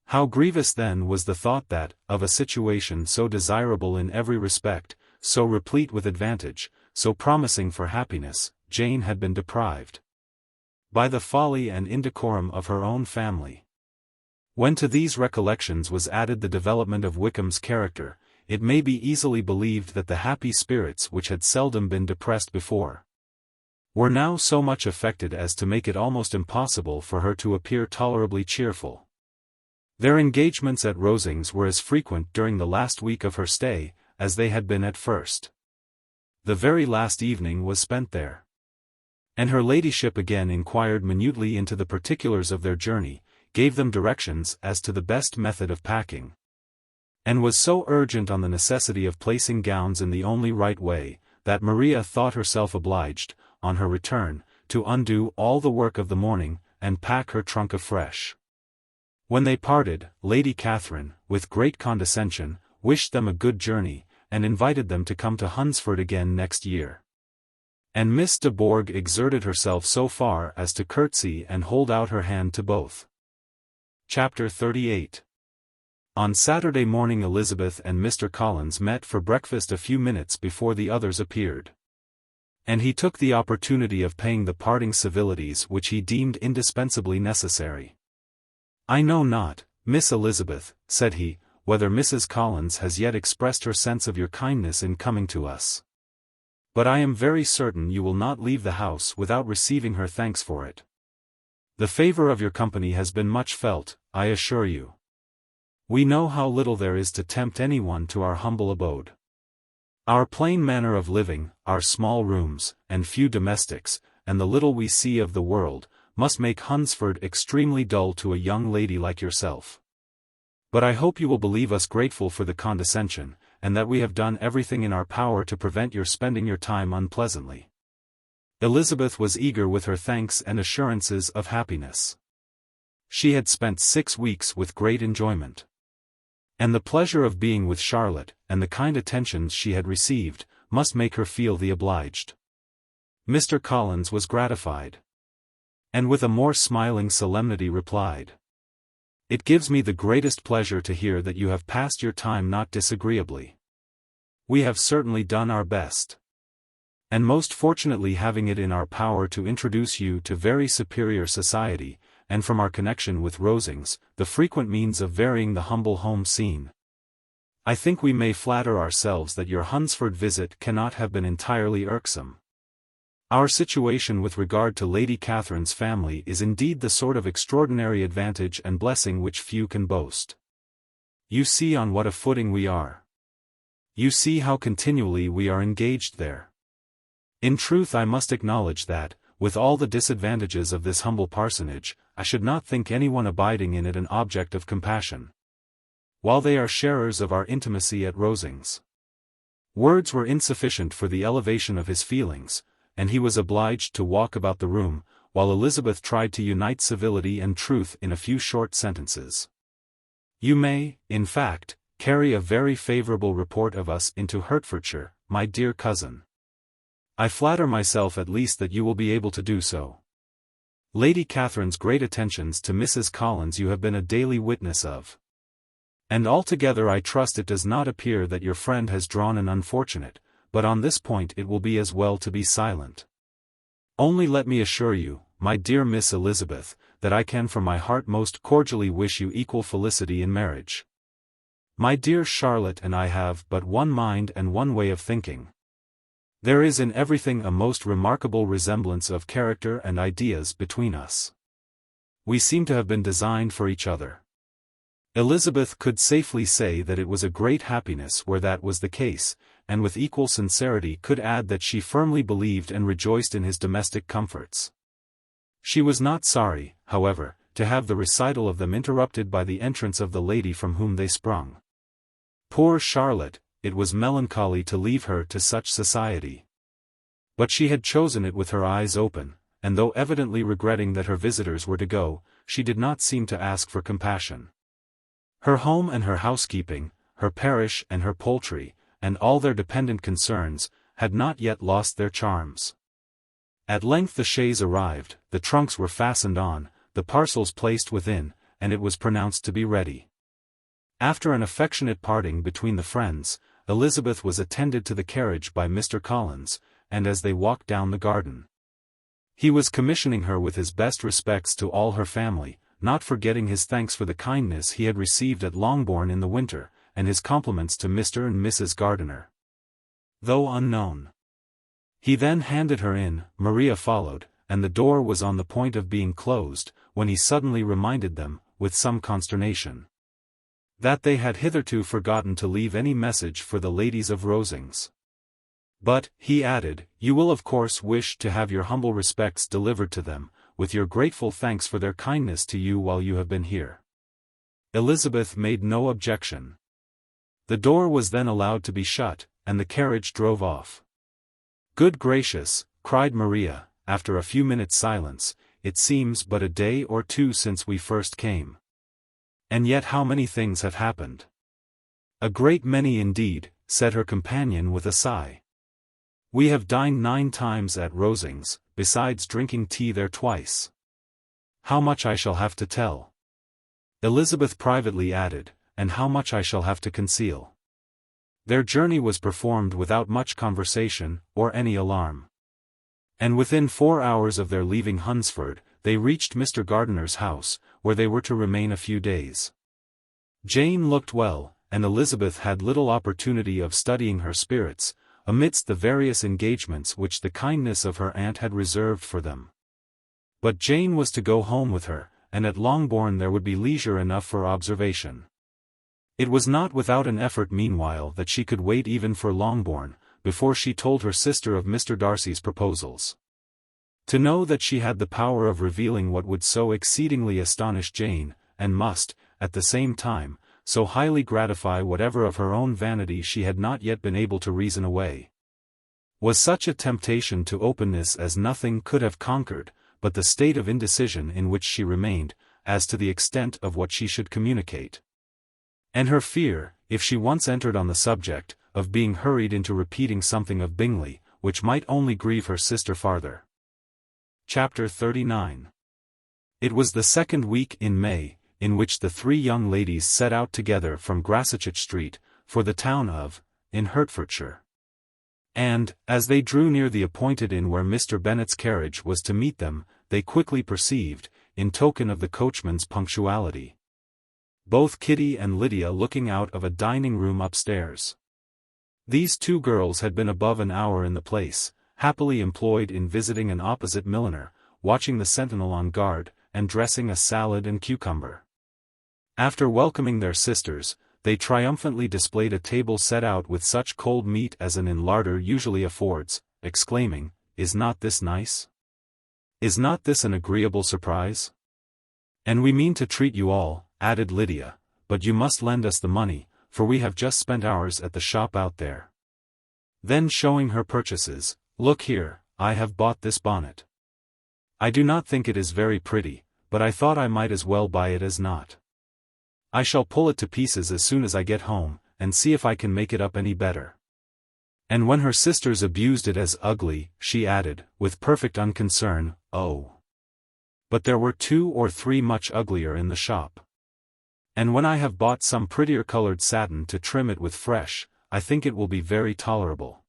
A: How grievous then was the thought that, of a situation so desirable in every respect, so replete with advantage, so promising for happiness, Jane had been deprived. By the folly and indecorum of her own family. When to these recollections was added the development of Wickham's character, it may be easily believed that the happy spirits which had seldom been depressed before, were now so much affected as to make it almost impossible for her to appear tolerably cheerful. Their engagements at Rosings were as frequent during the last week of her stay, as they had been at first. The very last evening was spent there. And her ladyship again inquired minutely into the particulars of their journey, gave them directions as to the best method of packing, and was so urgent on the necessity of placing gowns in the only right way, that Maria thought herself obliged, on her return, to undo all the work of the morning, and pack her trunk afresh. When they parted, Lady Catherine, with great condescension, wished them a good journey, and invited them to come to Hunsford again next year. And Miss de Bourgh exerted herself so far as to curtsy and hold out her hand to both. Chapter 38. On Saturday morning Elizabeth and Mr. Collins met for breakfast a few minutes before the others appeared. And he took the opportunity of paying the parting civilities which he deemed indispensably necessary. "I know not, Miss Elizabeth," said he, "whether Mrs. Collins has yet expressed her sense of your kindness in coming to us. But I am very certain you will not leave the house without receiving her thanks for it. The favor of your company has been much felt, I assure you. We know how little there is to tempt anyone to our humble abode. Our plain manner of living, our small rooms, and few domestics, and the little we see of the world, must make Hunsford extremely dull to a young lady like yourself. But I hope you will believe us grateful for the condescension, and that we have done everything in our power to prevent your spending your time unpleasantly." Elizabeth was eager with her thanks and assurances of happiness. She had spent 6 weeks with great enjoyment. And the pleasure of being with Charlotte, and the kind attentions she had received, must make her feel the obliged. Mr. Collins was gratified. And with a more smiling solemnity replied, "It gives me the greatest pleasure to hear that you have passed your time not disagreeably. We have certainly done our best. And most fortunately having it in our power to introduce you to very superior society, and from our connection with Rosings, the frequent means of varying the humble home scene. I think we may flatter ourselves that your Hunsford visit cannot have been entirely irksome. Our situation with regard to Lady Catherine's family is indeed the sort of extraordinary advantage and blessing which few can boast. You see on what a footing we are. You see how continually we are engaged there. In truth I must acknowledge that, with all the disadvantages of this humble parsonage, I should not think anyone abiding in it an object of compassion, while they are sharers of our intimacy at Rosings. Words were insufficient for the elevation of his feelings, and he was obliged to walk about the room, while Elizabeth tried to unite civility and truth in a few short sentences. You may, in fact, carry a very favourable report of us into Hertfordshire, my dear cousin. I flatter myself at least that you will be able to do so. Lady Catherine's great attentions to Mrs. Collins you have been a daily witness of. And altogether I trust it does not appear that your friend has drawn an unfortunate, but on this point it will be as well to be silent. Only let me assure you, my dear Miss Elizabeth, that I can from my heart most cordially wish you equal felicity in marriage. My dear Charlotte and I have but one mind and one way of thinking. There is in everything a most remarkable resemblance of character and ideas between us. We seem to have been designed for each other. Elizabeth could safely say that it was a great happiness where that was the case, and with equal sincerity could add that she firmly believed and rejoiced in his domestic comforts. She was not sorry, however, to have the recital of them interrupted by the entrance of the lady from whom they sprung. Poor Charlotte, it was melancholy to leave her to such society. But she had chosen it with her eyes open, and though evidently regretting that her visitors were to go, she did not seem to ask for compassion. Her home and her housekeeping, her parish and her poultry, and all their dependent concerns, had not yet lost their charms. At length the chaise arrived, the trunks were fastened on, the parcels placed within, and it was pronounced to be ready. After an affectionate parting between the friends, Elizabeth was attended to the carriage by Mr. Collins, and as they walked down the garden, he was commissioning her with his best respects to all her family, not forgetting his thanks for the kindness he had received at Longbourn in the winter, and his compliments to Mr. and Mrs. Gardiner, though unknown. He then handed her in, Maria followed, and the door was on the point of being closed, when he suddenly reminded them, with some consternation, that they had hitherto forgotten to leave any message for the ladies of Rosings. But, he added, you will of course wish to have your humble respects delivered to them, with your grateful thanks for their kindness to you while you have been here. Elizabeth made no objection. The door was then allowed to be shut, and the carriage drove off. Good gracious, cried Maria, after a few minutes' silence, it seems but a day or two since we first came. And yet how many things have happened. A great many indeed, said her companion with a sigh. We have dined 9 times at Rosings, besides drinking tea there twice. How much I shall have to tell. Elizabeth privately added, and how much I shall have to conceal. Their journey was performed without much conversation, or any alarm. And within 4 hours of their leaving Hunsford, they reached Mr. Gardiner's house, where they were to remain a few days. Jane looked well, and Elizabeth had little opportunity of studying her spirits, amidst the various engagements which the kindness of her aunt had reserved for them. But Jane was to go home with her, and at Longbourn there would be leisure enough for observation. It was not without an effort meanwhile that she could wait even for Longbourn, before she told her sister of Mr. Darcy's proposals. To know that she had the power of revealing what would so exceedingly astonish Jane, and must, at the same time, so highly gratify whatever of her own vanity she had not yet been able to reason away, was such a temptation to openness as nothing could have conquered, but the state of indecision in which she remained, as to the extent of what she should communicate. And her fear, if she once entered on the subject, of being hurried into repeating something of Bingley, which might only grieve her sister farther. Chapter 39. It was the 2nd week in May, in which the 3 young ladies set out together from Gracechurch Street, for the town of, in Hertfordshire. And, as they drew near the appointed inn where Mr. Bennet's carriage was to meet them, they quickly perceived, in token of the coachman's punctuality, both Kitty and Lydia looking out of a dining-room upstairs. These 2 girls had been above an hour in the place, happily employed in visiting an opposite milliner, watching the sentinel on guard, and dressing a salad and cucumber. After welcoming their sisters, they triumphantly displayed a table set out with such cold meat as an inn larder usually affords, exclaiming, "Is not this nice? Is not this an agreeable surprise? And we mean to treat you all," added Lydia, "but you must lend us the money, for we have just spent ours at the shop out there." Then showing her purchases, "Look here, I have bought this bonnet. I do not think it is very pretty, but I thought I might as well buy it as not. I shall pull it to pieces as soon as I get home, and see if I can make it up any better." And when her sisters abused it as ugly, she added, with perfect unconcern, "Oh, but there were 2 or 3 much uglier in the shop. And when I have bought some prettier colored satin to trim it with fresh, I think it will be very tolerable.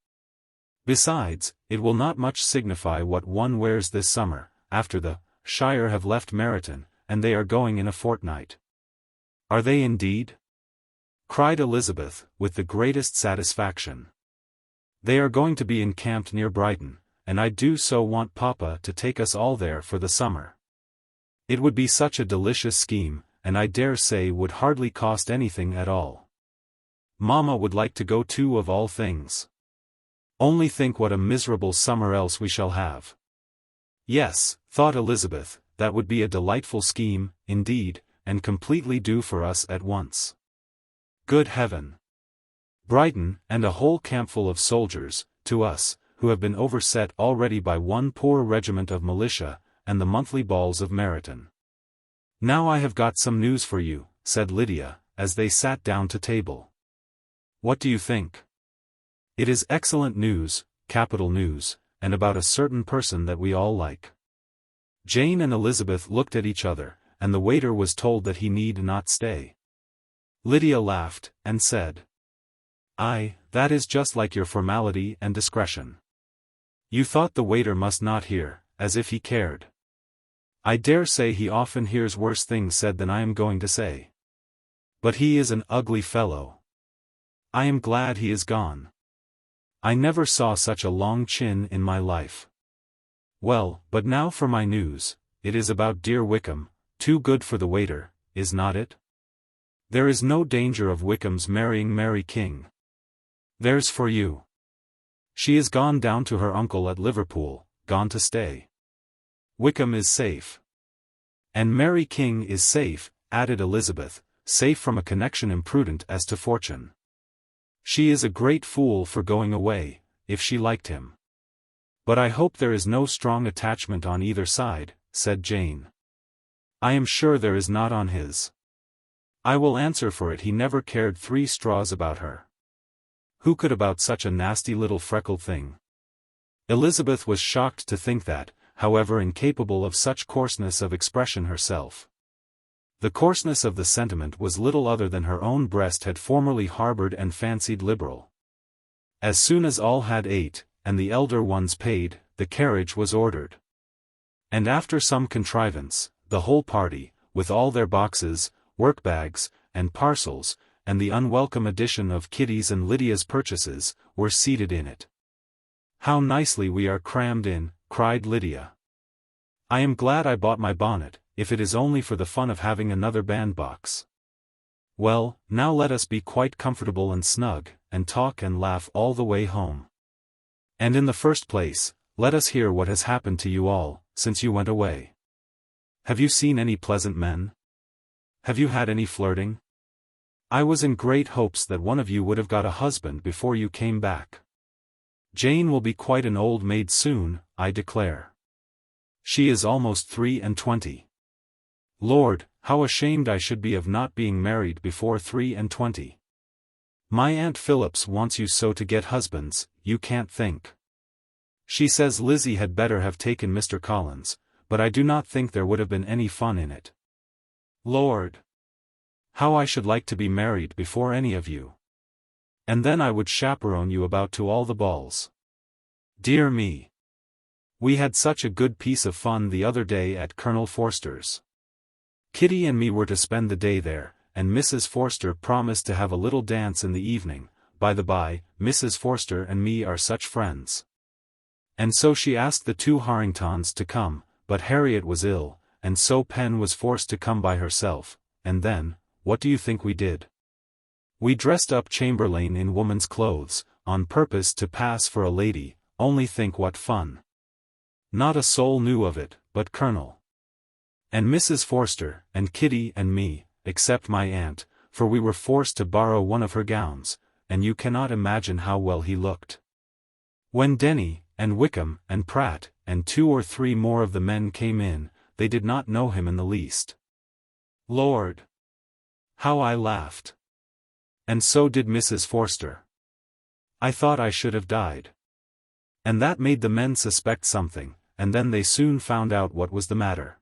A: Besides, it will not much signify what one wears this summer, after the Shire have left Meryton, and they are going in a fortnight." "Are they indeed?" cried Elizabeth, with the greatest satisfaction. "They are going to be encamped near Brighton, and I do so want Papa to take us all there for the summer. It would be such a delicious scheme, and I dare say would hardly cost anything at all. Mamma would like to go too of all things. Only think what a miserable summer else we shall have." "Yes," thought Elizabeth, "that would be a delightful scheme, indeed, and completely do for us at once. Good heaven! Brighton, and a whole campful of soldiers, to us, who have been overset already by one poor regiment of militia, and the monthly balls of Meryton." "Now I have got some news for you," said Lydia, as they sat down to table. "What do you think?" "It is excellent news, capital news, and about a certain person that we all like." Jane and Elizabeth looked at each other, and the waiter was told that he need not stay. Lydia laughed, and said, "Aye, that is just like your formality and discretion. You thought the waiter must not hear, as if he cared. I dare say he often hears worse things said than I am going to say. But he is an ugly fellow. I am glad he is gone. I never saw such a long chin in my life. Well, but now for my news. It is about dear Wickham, too good for the waiter, is not it? There is no danger of Wickham's marrying Mary King. There's for you. She is gone down to her uncle at Liverpool, gone to stay. Wickham is safe. And Mary King is safe," added Elizabeth, "safe from a connection imprudent as to fortune. She is a great fool for going away, if she liked him. But I hope there is no strong attachment on either side," said Jane. "I am sure there is not on his. I will answer for it he never cared 3 straws about her. Who could about such a nasty little freckled thing?" Elizabeth was shocked to think that, however incapable of such coarseness of expression herself. The coarseness of the sentiment was little other than her own breast had formerly harbored and fancied liberal. As soon as all had ate, and the elder ones paid, the carriage was ordered. And after some contrivance, the whole party, with all their boxes, work-bags, and parcels, and the unwelcome addition of Kitty's and Lydia's purchases, were seated in it. "How nicely we are crammed in," cried Lydia. "I am glad I bought my bonnet, if it is only for the fun of having another bandbox. Well, now let us be quite comfortable and snug, and talk and laugh all the way home. And in the first place, let us hear what has happened to you all, since you went away. Have you seen any pleasant men? Have you had any flirting? I was in great hopes that one of you would have got a husband before you came back. Jane will be quite an old maid soon, I declare. She is almost 23. Lord, how ashamed I should be of not being married before 23. My Aunt Phillips wants you so to get husbands, you can't think. She says Lizzie had better have taken Mr. Collins, but I do not think there would have been any fun in it. Lord! How I should like to be married before any of you. And then I would chaperone you about to all the balls. Dear me! We had such a good piece of fun the other day at Colonel Forster's. Kitty and me were to spend the day there, and Mrs. Forster promised to have a little dance in the evening. By the by, Mrs. Forster and me are such friends. And so she asked the 2 Harringtons to come, but Harriet was ill, and so Pen was forced to come by herself, and then, what do you think we did? We dressed up Chamberlain in woman's clothes, on purpose to pass for a lady, only think what fun. Not a soul knew of it, but Colonel and Mrs. Forster, and Kitty and me, except my aunt, for we were forced to borrow one of her gowns, and you cannot imagine how well he looked. When Denny, and Wickham, and Pratt, and 2 or 3 more of the men came in, they did not know him in the least. Lord! How I laughed! And so did Mrs. Forster. I thought I should have died. And that made the men suspect something, and then they soon found out what was the matter.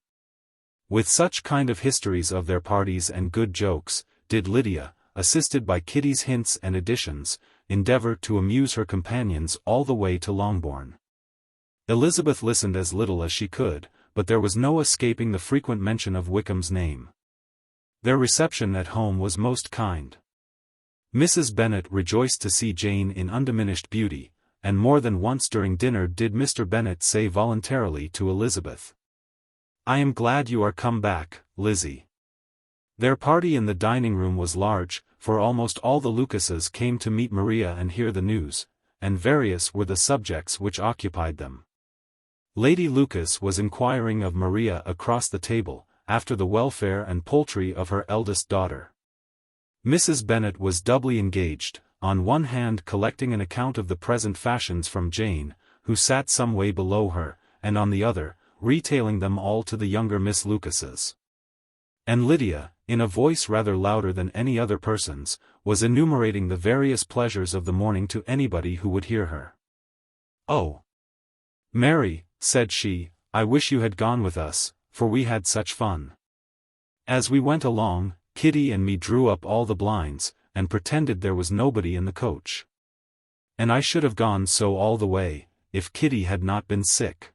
A: With such kind of histories of their parties and good jokes, did Lydia, assisted by Kitty's hints and additions, endeavour to amuse her companions all the way to Longbourn. Elizabeth listened as little as she could, but there was no escaping the frequent mention of Wickham's name. Their reception at home was most kind. Mrs. Bennet rejoiced to see Jane in undiminished beauty, and more than once during dinner did Mr. Bennet say voluntarily to Elizabeth, "I am glad you are come back, Lizzie." Their party in the dining-room was large, for almost all the Lucases came to meet Maria and hear the news, and various were the subjects which occupied them. Lady Lucas was inquiring of Maria across the table, after the welfare and poultry of her eldest daughter. Mrs. Bennet was doubly engaged, on one hand collecting an account of the present fashions from Jane, who sat some way below her, and on the other, retailing them all to the younger Miss Lucases. And Lydia, in a voice rather louder than any other person's, was enumerating the various pleasures of the morning to anybody who would hear her. "Oh, Mary," said she, "I wish you had gone with us, for we had such fun. As we went along, Kitty and me drew up all the blinds, and pretended there was nobody in the coach. And I should have gone so all the way, if Kitty had not been sick.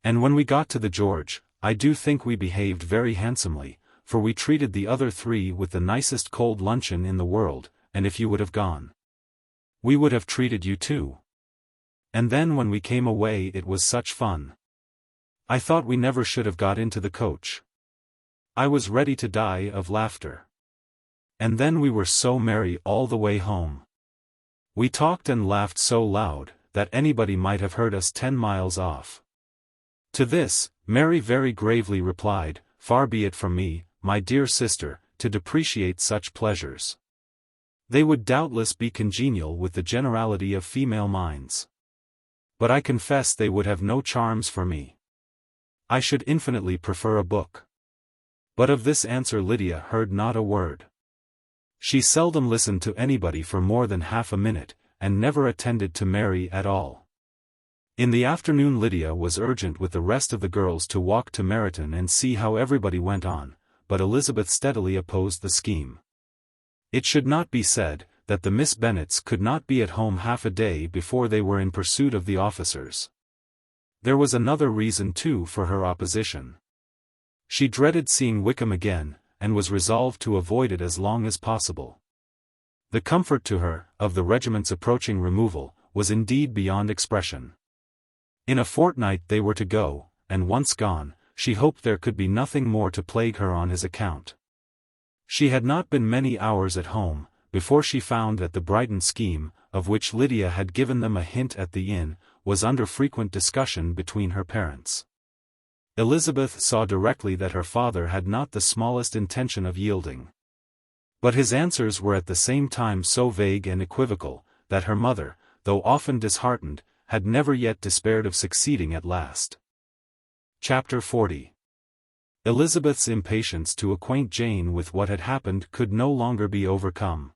A: And when we got to the George, I do think we behaved very handsomely, for we treated the other 3 with the nicest cold luncheon in the world, and if you would have gone, we would have treated you too. And then when we came away it was such fun. I thought we never should have got into the coach. I was ready to die of laughter. And then we were so merry all the way home. We talked and laughed so loud, that anybody might have heard us 10 miles off." To this, Mary very gravely replied, "Far be it from me, my dear sister, to depreciate such pleasures. They would doubtless be congenial with the generality of female minds. But I confess they would have no charms for me. I should infinitely prefer a book." But of this answer Lydia heard not a word. She seldom listened to anybody for more than half a minute, and never attended to Mary at all. In the afternoon Lydia was urgent with the rest of the girls to walk to Meryton and see how everybody went on, but Elizabeth steadily opposed the scheme. It should not be said, that the Miss Bennets could not be at home half a day before they were in pursuit of the officers. There was another reason too for her opposition. She dreaded seeing Wickham again, and was resolved to avoid it as long as possible. The comfort to her, of the regiment's approaching removal, was indeed beyond expression. In a fortnight they were to go, and once gone, she hoped there could be nothing more to plague her on his account. She had not been many hours at home, before she found that the Brighton scheme, of which Lydia had given them a hint at the inn, was under frequent discussion between her parents. Elizabeth saw directly that her father had not the smallest intention of yielding. But his answers were at the same time so vague and equivocal, that her mother, though often disheartened, had never yet despaired of succeeding at last. Chapter 40. Elizabeth's impatience to acquaint Jane with what had happened could no longer be overcome.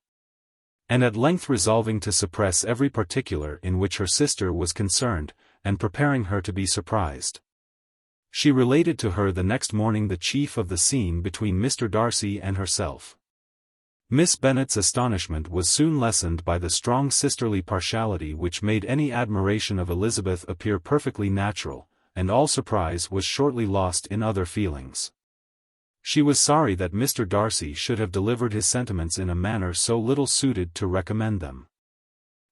A: And at length resolving to suppress every particular in which her sister was concerned, and preparing her to be surprised, she related to her the next morning the chief of the scene between Mr. Darcy and herself. Miss Bennet's astonishment was soon lessened by the strong sisterly partiality which made any admiration of Elizabeth appear perfectly natural, and all surprise was shortly lost in other feelings. She was sorry that Mr. Darcy should have delivered his sentiments in a manner so little suited to recommend them.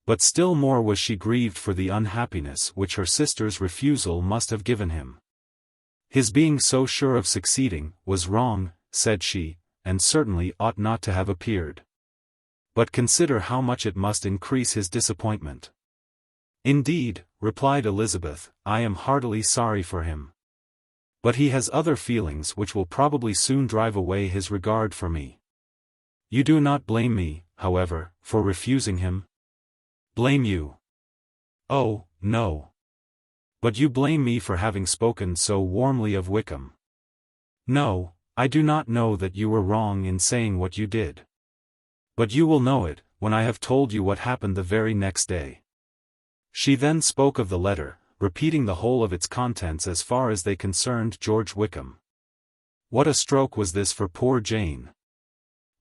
A: But still more was she grieved for the unhappiness which her sister's refusal must have given him. His being so sure of succeeding was wrong, said she, and certainly ought not to have appeared. But consider how much it must increase his disappointment. Indeed, replied Elizabeth, I am heartily sorry for him. But he has other feelings which will probably soon drive away his regard for me. You do not blame me, however, for refusing him? Blame you? Oh, no. But you blame me for having spoken so warmly of Wickham. No, I do not know that you were wrong in saying what you did. But you will know it, when I have told you what happened the very next day. She then spoke of the letter, repeating the whole of its contents as far as they concerned George Wickham. What a stroke was this for poor Jane!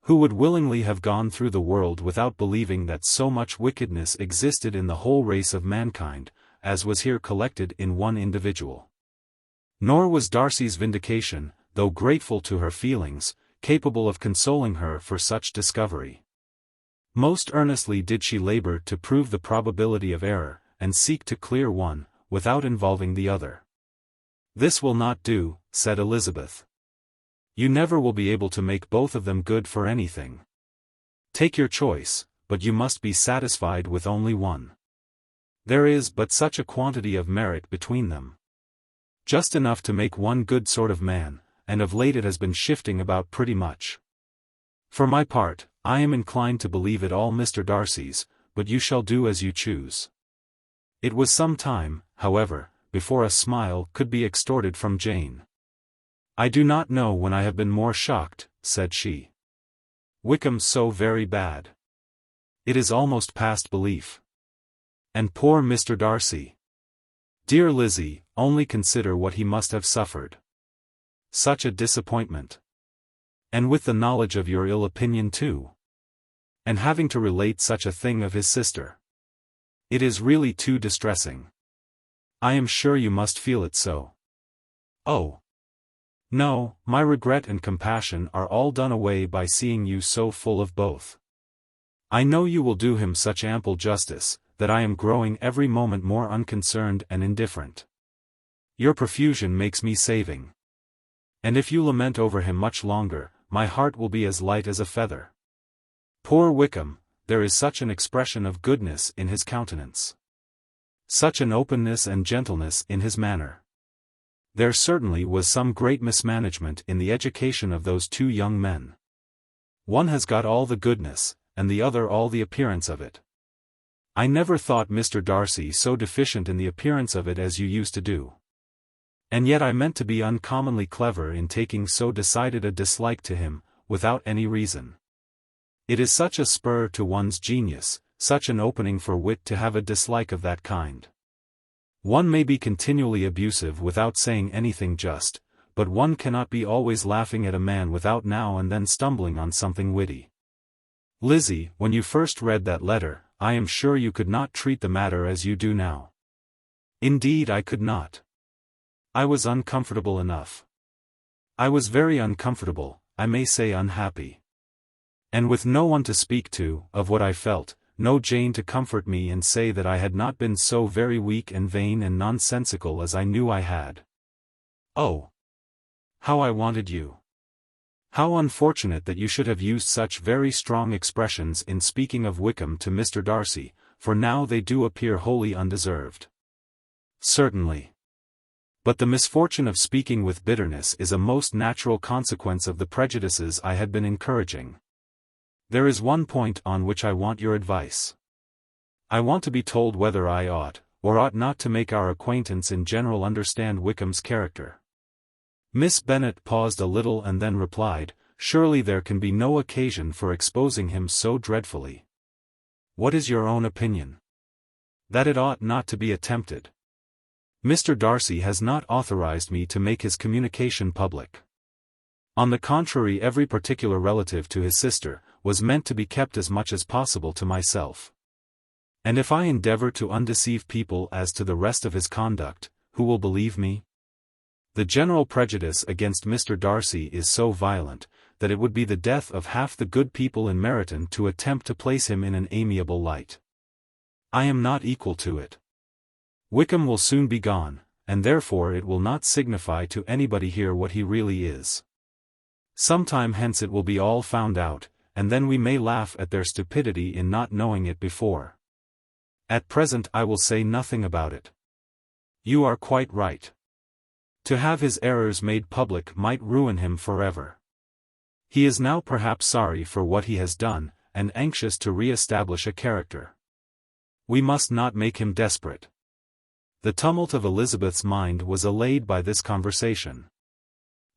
A: Who would willingly have gone through the world without believing that so much wickedness existed in the whole race of mankind, as was here collected in one individual? Nor was Darcy's vindication, though grateful to her feelings, capable of consoling her for such discovery. Most earnestly did she labor to prove the probability of error, and seek to clear one, without involving the other. This will not do, said Elizabeth. You never will be able to make both of them good for anything. Take your choice, but you must be satisfied with only one. There is but such a quantity of merit between them. Just enough to make one good sort of man, and of late it has been shifting about pretty much. For my part, I am inclined to believe it all Mr. Darcy's, but you shall do as you choose. It was some time, however, before a smile could be extorted from Jane. I do not know when I have been more shocked, said she. Wickham's so very bad. It is almost past belief. And poor Mr. Darcy. Dear Lizzie, only consider what he must have suffered. Such a disappointment. And with the knowledge of your ill opinion too. And having to relate such a thing of his sister. It is really too distressing. I am sure you must feel it so. Oh. No, my regret and compassion are all done away by seeing you so full of both. I know you will do him such ample justice, that I am growing every moment more unconcerned and indifferent. Your profusion makes me saving. And if you lament over him much longer, my heart will be as light as a feather. Poor Wickham, there is such an expression of goodness in his countenance. Such an openness and gentleness in his manner. There certainly was some great mismanagement in the education of those two young men. One has got all the goodness, and the other all the appearance of it. I never thought Mr. Darcy so deficient in the appearance of it as you used to do. And yet I meant to be uncommonly clever in taking so decided a dislike to him, without any reason. It is such a spur to one's genius, such an opening for wit to have a dislike of that kind. One may be continually abusive without saying anything just, but one cannot be always laughing at a man without now and then stumbling on something witty. Lizzie, when you first read that letter, I am sure you could not treat the matter as you do now. Indeed I could not. I was uncomfortable enough. I was very uncomfortable, I may say unhappy. And with no one to speak to, of what I felt, no Jane to comfort me and say that I had not been so very weak and vain and nonsensical as I knew I had. Oh! How I wanted you! How unfortunate that you should have used such very strong expressions in speaking of Wickham to Mr. Darcy, for now they do appear wholly undeserved. Certainly. But the misfortune of speaking with bitterness is a most natural consequence of the prejudices I had been encouraging. There is one point on which I want your advice. I want to be told whether I ought, or ought not to make our acquaintance in general understand Wickham's character. Miss Bennet paused a little and then replied, surely there can be no occasion for exposing him so dreadfully. What is your own opinion? That it ought not to be attempted. Mr. Darcy has not authorized me to make his communication public. On the contrary, every particular relative to his sister was meant to be kept as much as possible to myself. And if I endeavor to undeceive people as to the rest of his conduct, who will believe me? The general prejudice against Mr. Darcy is so violent, that it would be the death of half the good people in Meryton to attempt to place him in an amiable light. I am not equal to it. Wickham will soon be gone, and therefore it will not signify to anybody here what he really is. Some time hence it will be all found out, and then we may laugh at their stupidity in not knowing it before. At present I will say nothing about it. You are quite right. To have his errors made public might ruin him forever. He is now perhaps sorry for what he has done, and anxious to re-establish a character. We must not make him desperate. The tumult of Elizabeth's mind was allayed by this conversation.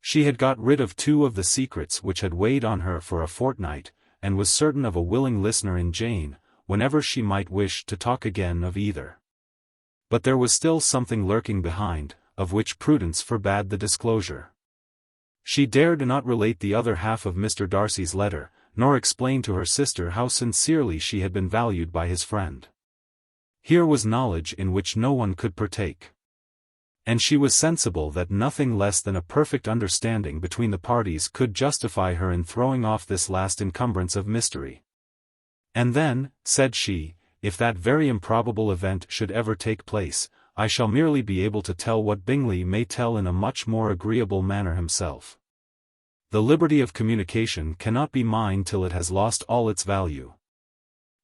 A: She had got rid of 2 of the secrets which had weighed on her for a fortnight, and was certain of a willing listener in Jane, whenever she might wish to talk again of either. But there was still something lurking behind, of which prudence forbade the disclosure. She dared not relate the other half of Mr. Darcy's letter, nor explain to her sister how sincerely she had been valued by his friend. Here was knowledge in which no one could partake. And she was sensible that nothing less than a perfect understanding between the parties could justify her in throwing off this last encumbrance of mystery. And then, said she, if that very improbable event should ever take place, I shall merely be able to tell what Bingley may tell in a much more agreeable manner himself. The liberty of communication cannot be mine till it has lost all its value.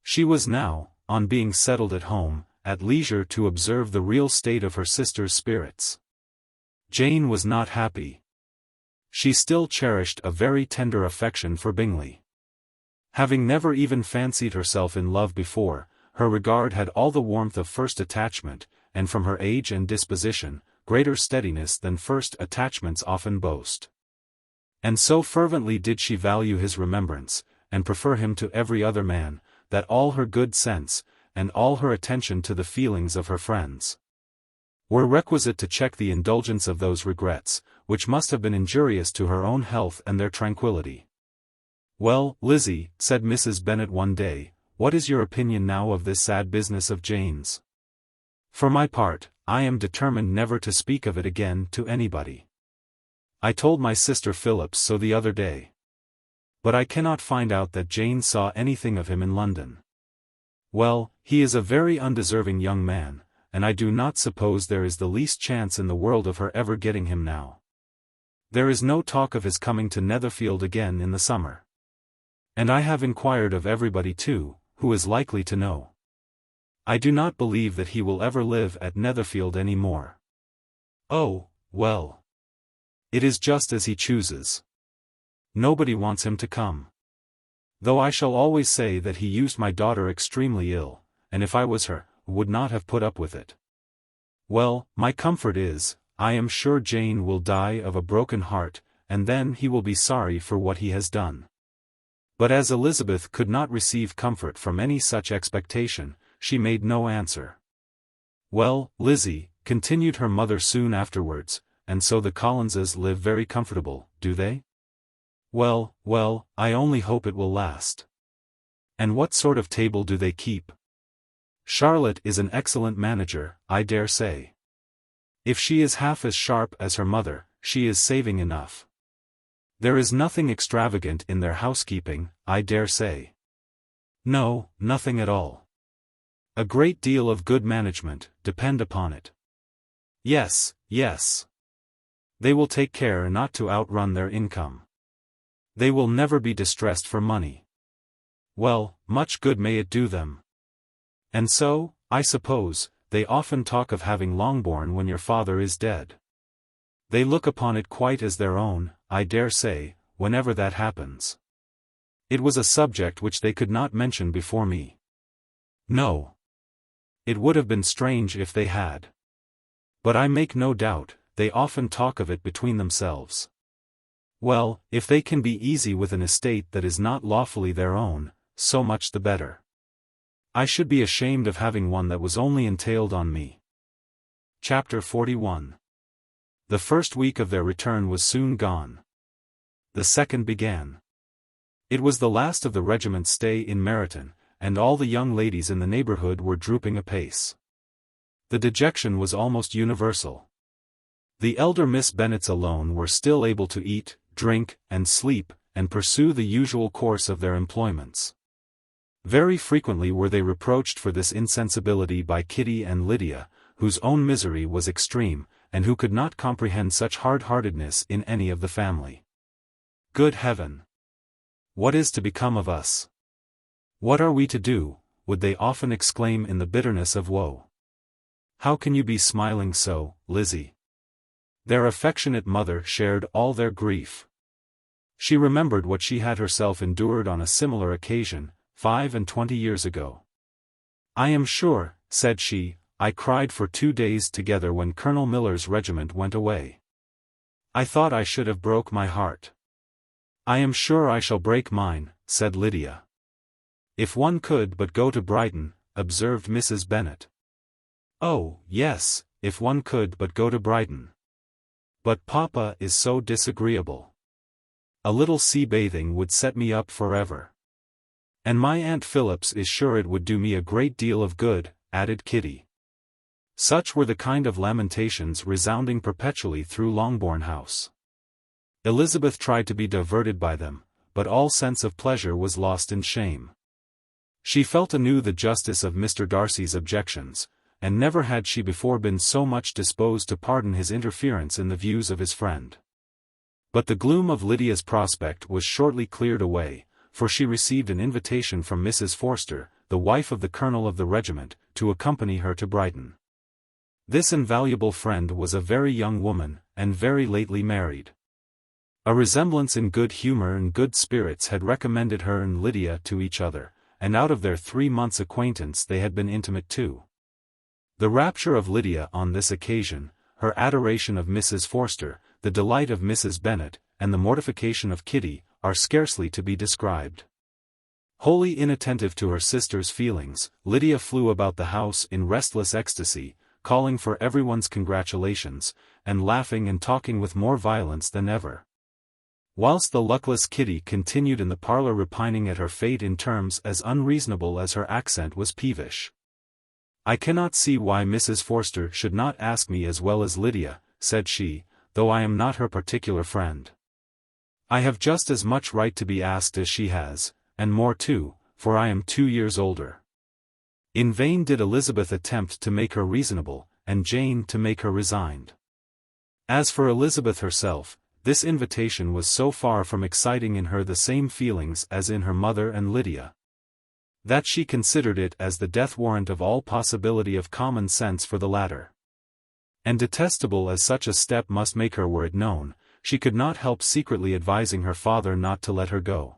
A: She was now, on being settled at home, at leisure to observe the real state of her sister's spirits. Jane was not happy. She still cherished a very tender affection for Bingley. Having never even fancied herself in love before, her regard had all the warmth of first attachment, and from her age and disposition, greater steadiness than first attachments often boast. And so fervently did she value his remembrance, and prefer him to every other man, that all her good sense, and all her attention to the feelings of her friends, were requisite to check the indulgence of those regrets, which must have been injurious to her own health and their tranquillity. "Well, Lizzie," said Mrs. Bennet one day, "what is your opinion now of this sad business of Jane's? For my part, I am determined never to speak of it again to anybody. I told my sister Phillips so the other day. But I cannot find out that Jane saw anything of him in London. Well, he is a very undeserving young man, and I do not suppose there is the least chance in the world of her ever getting him now. There is no talk of his coming to Netherfield again in the summer. And I have inquired of everybody too, who is likely to know. I do not believe that he will ever live at Netherfield any more. Oh, well. It is just as he chooses. Nobody wants him to come. Though I shall always say that he used my daughter extremely ill, and if I was her, would not have put up with it. Well, my comfort is, I am sure Jane will die of a broken heart, and then he will be sorry for what he has done." But as Elizabeth could not receive comfort from any such expectation, she made no answer. "Well, Lizzie," continued her mother soon afterwards, "and so the Collinses live very comfortable, do they?" "Well, well, I only hope it will last." "And what sort of table do they keep?" "Charlotte is an excellent manager, I dare say. If she is half as sharp as her mother, she is saving enough. There is nothing extravagant in their housekeeping, I dare say." "No, nothing at all. A great deal of good management, depend upon it." "Yes, yes. They will take care not to outrun their income. They will never be distressed for money. Well, much good may it do them. And so, I suppose, they often talk of having Longbourn when your father is dead. They look upon it quite as their own, I dare say, whenever that happens. It was a subject which they could not mention before me." "No. It would have been strange if they had. But I make no doubt, they often talk of it between themselves. Well, if they can be easy with an estate that is not lawfully their own, so much the better. I should be ashamed of having one that was only entailed on me." Chapter 41. The first week of their return was soon gone. The second began. It was the last of the regiment's stay in Meryton, and all the young ladies in the neighbourhood were drooping apace. The dejection was almost universal. The elder Miss Bennets alone were still able to eat, drink, and sleep, and pursue the usual course of their employments. Very frequently were they reproached for this insensibility by Kitty and Lydia, whose own misery was extreme, and who could not comprehend such hard-heartedness in any of the family. "Good heaven! What is to become of us? What are we to do, would they often exclaim in the bitterness of woe. "How can you be smiling so, Lizzie?" Their affectionate mother shared all their grief. She remembered what she had herself endured on a similar occasion, 25 years ago. "I am sure," said she, "I cried for 2 days together when Colonel Miller's regiment went away. I thought I should have broke my heart." "I am sure I shall break mine," said Lydia. "If one could but go to Brighton," observed Mrs. Bennet. "Oh, yes, if one could but go to Brighton. But papa is so disagreeable. A little sea bathing would set me up forever. And my Aunt Phillips is sure it would do me a great deal of good," added Kitty. Such were the kind of lamentations resounding perpetually through Longbourn House. Elizabeth tried to be diverted by them, but all sense of pleasure was lost in shame. She felt anew the justice of Mr. Darcy's objections, and never had she before been so much disposed to pardon his interference in the views of his friend. But the gloom of Lydia's prospect was shortly cleared away, for she received an invitation from Mrs. Forster, the wife of the colonel of the regiment, to accompany her to Brighton. This invaluable friend was a very young woman, and very lately married. A resemblance in good humour and good spirits had recommended her and Lydia to each other, and out of their 3 months' acquaintance they had been intimate too. The rapture of Lydia on this occasion, her adoration of Mrs. Forster, the delight of Mrs. Bennet, and the mortification of Kitty, are scarcely to be described. Wholly inattentive to her sister's feelings, Lydia flew about the house in restless ecstasy, calling for everyone's congratulations, and laughing and talking with more violence than ever. Whilst the luckless Kitty continued in the parlour repining at her fate in terms as unreasonable as her accent was peevish. "I cannot see why Mrs. Forster should not ask me as well as Lydia," said she, "though I am not her particular friend. I have just as much right to be asked as she has, and more too, for I am 2 years older." In vain did Elizabeth attempt to make her reasonable, and Jane to make her resigned. As for Elizabeth herself, this invitation was so far from exciting in her the same feelings as in her mother and Lydia, that she considered it as the death warrant of all possibility of common sense for the latter. And detestable as such a step must make her were it known, she could not help secretly advising her father not to let her go.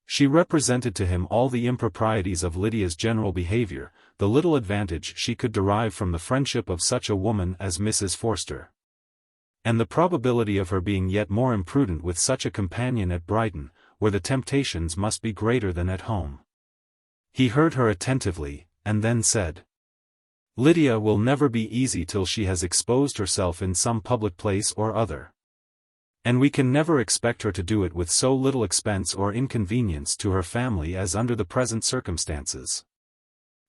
A: She represented to him all the improprieties of Lydia's general behaviour, the little advantage she could derive from the friendship of such a woman as Mrs. Forster, and the probability of her being yet more imprudent with such a companion at Brighton, where the temptations must be greater than at home. He heard her attentively, and then said, "Lydia will never be easy till she has exposed herself in some public place or other. And we can never expect her to do it with so little expense or inconvenience to her family as under the present circumstances.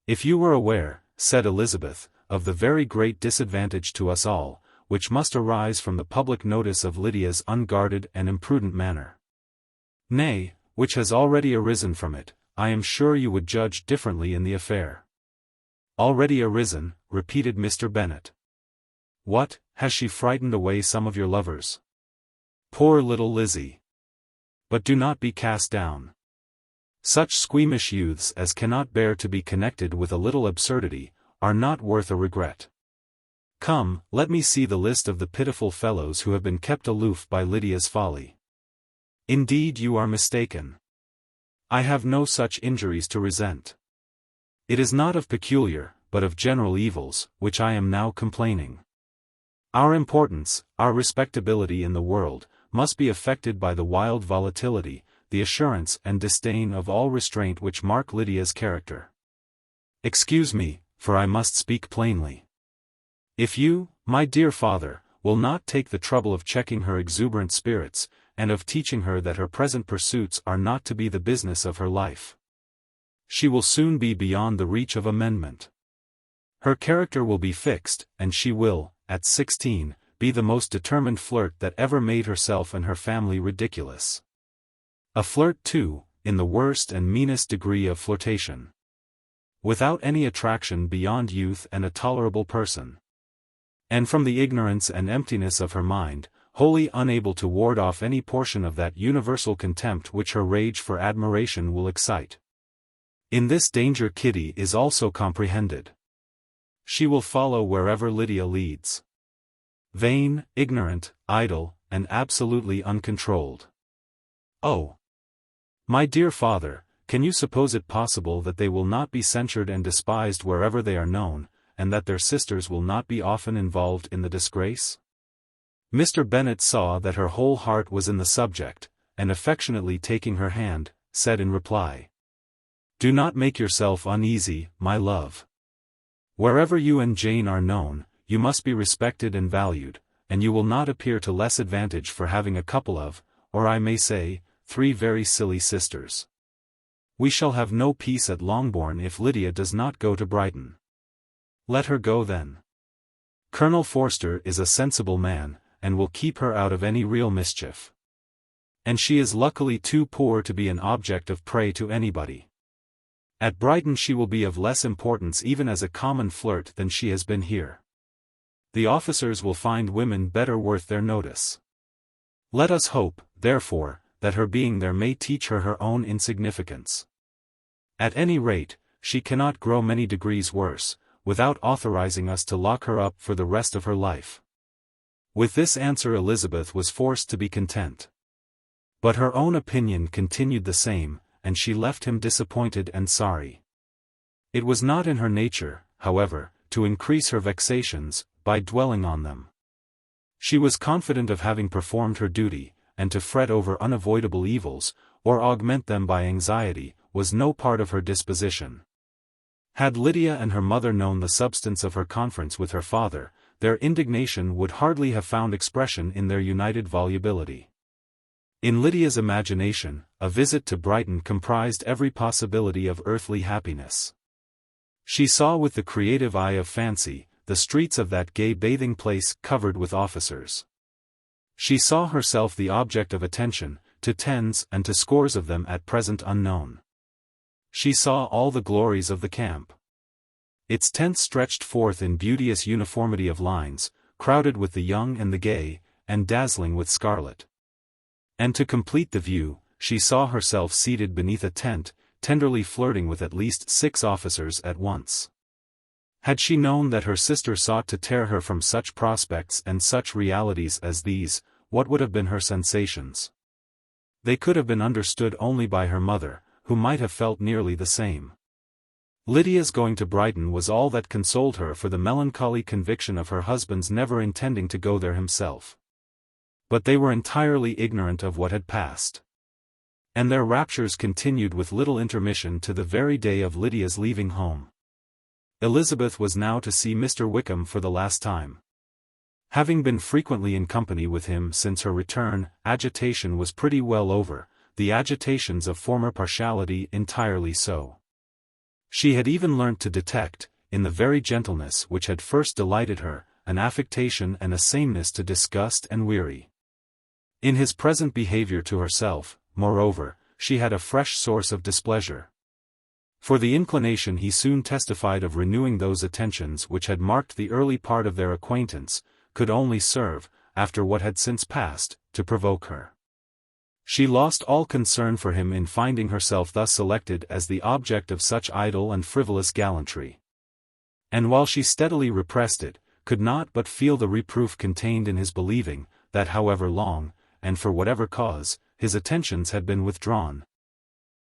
A: If you were aware," said Elizabeth, "of the very great disadvantage to us all, which must arise from the public notice of Lydia's unguarded and imprudent manner. Nay, which has already arisen from it, I am sure you would judge differently in the affair." "Already arisen," repeated Mr. Bennet. "What, has she frightened away some of your lovers?" "Poor little Lizzie! But do not be cast down. Such squeamish youths as cannot bear to be connected with a little absurdity, are not worth a regret. Come, let me see the list of the pitiful fellows who have been kept aloof by Lydia's folly. Indeed you are mistaken. I have no such injuries to resent. It is not of peculiar, but of general evils, which I am now complaining. Our importance, our respectability in the world, must be affected by the wild volatility, the assurance and disdain of all restraint which mark Lydia's character. Excuse me, for I must speak plainly. If you, my dear father, will not take the trouble of checking her exuberant spirits, and of teaching her that her present pursuits are not to be the business of her life, she will soon be beyond the reach of amendment. Her character will be fixed, and she will, at 16, be the most determined flirt that ever made herself and her family ridiculous. A flirt too, in the worst and meanest degree of flirtation. Without any attraction beyond youth and a tolerable person. And from the ignorance and emptiness of her mind, wholly unable to ward off any portion of that universal contempt which her rage for admiration will excite. In this danger Kitty is also comprehended. She will follow wherever Lydia leads. Vain, ignorant, idle, and absolutely uncontrolled. Oh! My dear father, can you suppose it possible that they will not be censured and despised wherever they are known, and that their sisters will not be often involved in the disgrace? Mr. Bennet saw that her whole heart was in the subject, and affectionately taking her hand, said in reply, "Do not make yourself uneasy, my love. Wherever you and Jane are known, you must be respected and valued, and you will not appear to less advantage for having a couple of, or I may say, 3 very silly sisters. We shall have no peace at Longbourn if Lydia does not go to Brighton. Let her go then. Colonel Forster is a sensible man, and will keep her out of any real mischief. And she is luckily too poor to be an object of prey to anybody. At Brighton she will be of less importance even as a common flirt than she has been here. The officers will find women better worth their notice. Let us hope, therefore, that her being there may teach her her own insignificance. At any rate, she cannot grow many degrees worse, without authorizing us to lock her up for the rest of her life." With this answer Elizabeth was forced to be content. But her own opinion continued the same, and she left him disappointed and sorry. It was not in her nature, however, to increase her vexations, by dwelling on them. She was confident of having performed her duty, and to fret over unavoidable evils, or augment them by anxiety, was no part of her disposition. Had Lydia and her mother known the substance of her conference with her father, their indignation would hardly have found expression in their united volubility. In Lydia's imagination, a visit to Brighton comprised every possibility of earthly happiness. She saw with the creative eye of fancy, the streets of that gay bathing place covered with officers. She saw herself the object of attention, to tens and to scores of them at present unknown. She saw all the glories of the camp. Its tents stretched forth in beauteous uniformity of lines, crowded with the young and the gay, and dazzling with scarlet. And to complete the view, she saw herself seated beneath a tent, tenderly flirting with at least 6 officers at once. Had she known that her sister sought to tear her from such prospects and such realities as these, what would have been her sensations? They could have been understood only by her mother, who might have felt nearly the same. Lydia's going to Brighton was all that consoled her for the melancholy conviction of her husband's never intending to go there himself. But they were entirely ignorant of what had passed. And their raptures continued with little intermission to the very day of Lydia's leaving home. Elizabeth was now to see Mr. Wickham for the last time. Having been frequently in company with him since her return, agitation was pretty well over, the agitations of former partiality entirely so. She had even learnt to detect, in the very gentleness which had first delighted her, an affectation and a sameness to disgust and weary. In his present behaviour to herself, moreover, she had a fresh source of displeasure. For the inclination he soon testified of renewing those attentions which had marked the early part of their acquaintance, could only serve, after what had since passed, to provoke her. She lost all concern for him in finding herself thus selected as the object of such idle and frivolous gallantry. And while she steadily repressed it, could not but feel the reproof contained in his believing, that however long, and for whatever cause, his attentions had been withdrawn,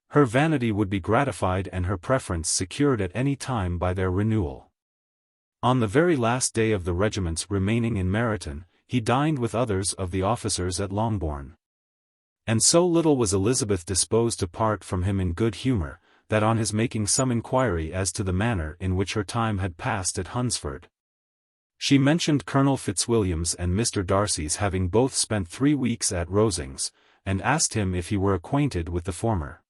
A: her vanity would be gratified and her preference secured at any time by their renewal. On the very last day of the regiment's remaining in Meryton, he dined with others of the officers at Longbourn. And so little was Elizabeth disposed to part from him in good humour, that on his making some inquiry as to the manner in which her time had passed at Hunsford, she mentioned Colonel Fitzwilliam's and Mr. Darcy's having both spent 3 weeks at Rosings, and asked him if he were acquainted with the former.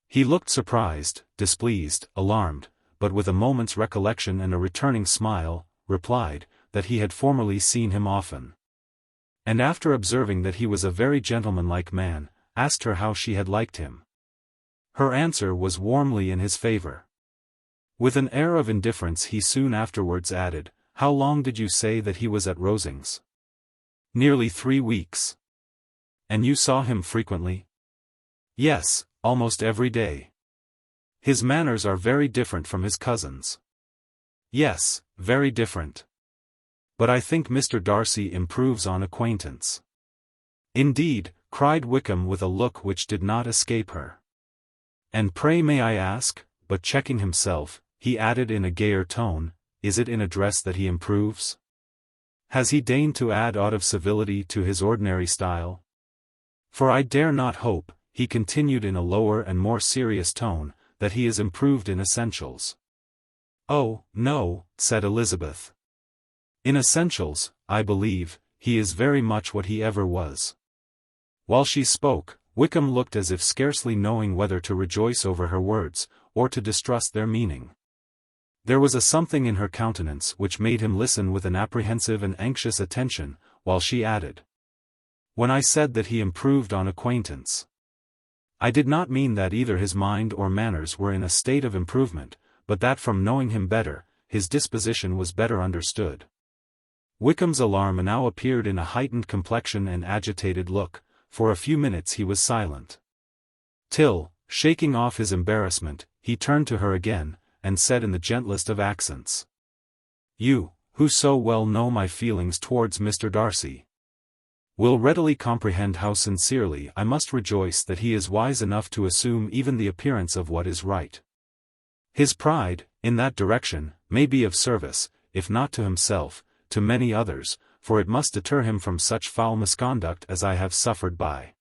A: He looked surprised, displeased, alarmed, but with a moment's recollection and a returning smile, replied, that he had formerly seen him often. And after observing that he was a very gentlemanlike man, asked her how she had liked him. Her answer was warmly in his favour. With an air of indifference he soon afterwards added, "How long did you say that he was at Rosings?" "Nearly 3 weeks. And you saw him frequently?" "Yes, almost every day. His manners are very different from his cousin's. Yes, very different. But I think Mr. Darcy improves on acquaintance. Indeed, cried Wickham with a look which did not escape her. And pray may I ask, but checking himself, he added in a gayer tone, is it in address that he improves? Has he deigned to add aught of civility to his ordinary style? For I dare not hope, he continued in a lower and more serious tone, that he is improved in essentials. Oh, no, said Elizabeth. In essentials, I believe, he is very much what he ever was. While she spoke, Wickham looked as if scarcely knowing whether to rejoice over her words, or to distrust their meaning. There was a something in her countenance which made him listen with an apprehensive and anxious attention, while she added, when I said that he improved on acquaintance, I did not mean that either his mind or manners were in a state of improvement, but that from knowing him better, his disposition was better understood. Wickham's alarm now appeared in a heightened complexion and agitated look. For a few minutes he was silent. Till, shaking off his embarrassment, he turned to her again, and said in the gentlest of accents, you, who so well know my feelings towards Mr. Darcy, will readily comprehend how sincerely I must rejoice that he is wise enough to assume even the appearance of what is right. His pride, in that direction, may be of service, if not to himself, to many others, for it must deter him from such foul misconduct as I have suffered by.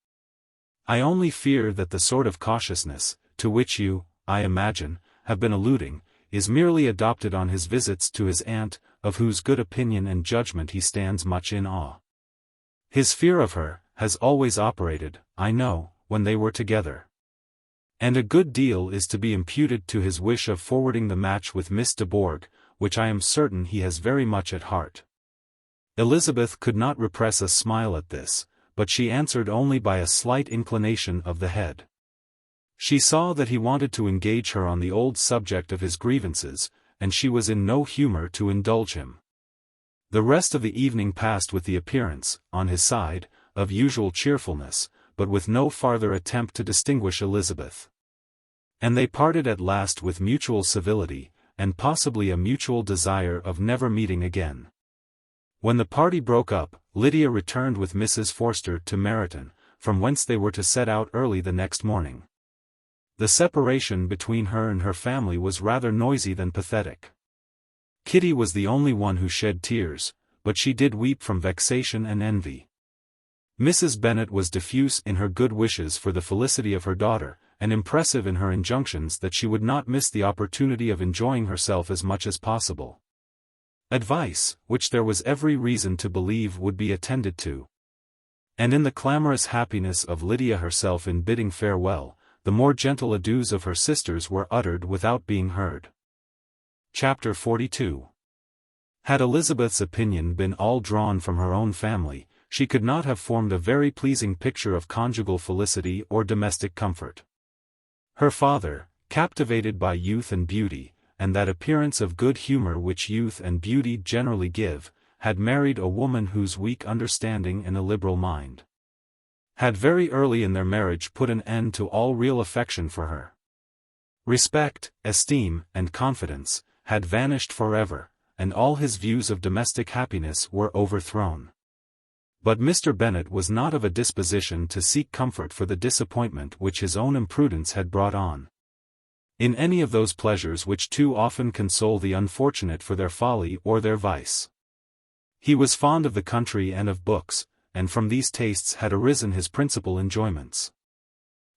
A: I only fear that the sort of cautiousness, to which you, I imagine, have been alluding, is merely adopted on his visits to his aunt, of whose good opinion and judgment he stands much in awe. His fear of her has always operated, I know, when they were together. And a good deal is to be imputed to his wish of forwarding the match with Miss de Bourgh, which I am certain he has very much at heart. Elizabeth could not repress a smile at this, but she answered only by a slight inclination of the head. She saw that he wanted to engage her on the old subject of his grievances, and she was in no humor to indulge him. The rest of the evening passed with the appearance, on his side, of usual cheerfulness, but with no farther attempt to distinguish Elizabeth. And they parted at last with mutual civility, and possibly a mutual desire of never meeting again. When the party broke up, Lydia returned with Mrs. Forster to Meryton, from whence they were to set out early the next morning. The separation between her and her family was rather noisy than pathetic. Kitty was the only one who shed tears, but she did weep from vexation and envy. Mrs. Bennet was diffuse in her good wishes for the felicity of her daughter, and impressive in her injunctions that she would not miss the opportunity of enjoying herself as much as possible. Advice, which there was every reason to believe would be attended to. And in the clamorous happiness of Lydia herself in bidding farewell, the more gentle adieus of her sisters were uttered without being heard. Chapter 42. Had Elizabeth's opinion been all drawn from her own family, she could not have formed a very pleasing picture of conjugal felicity or domestic comfort. Her father, captivated by youth and beauty, and that appearance of good humor which youth and beauty generally give, had married a woman whose weak understanding and illiberal mind had very early in their marriage put an end to all real affection for her. Respect, esteem, and confidence had vanished forever, and all his views of domestic happiness were overthrown. But Mr. Bennet was not of a disposition to seek comfort for the disappointment which his own imprudence had brought on. In any of those pleasures which too often console the unfortunate for their folly or their vice. He was fond of the country and of books, and from these tastes had arisen his principal enjoyments.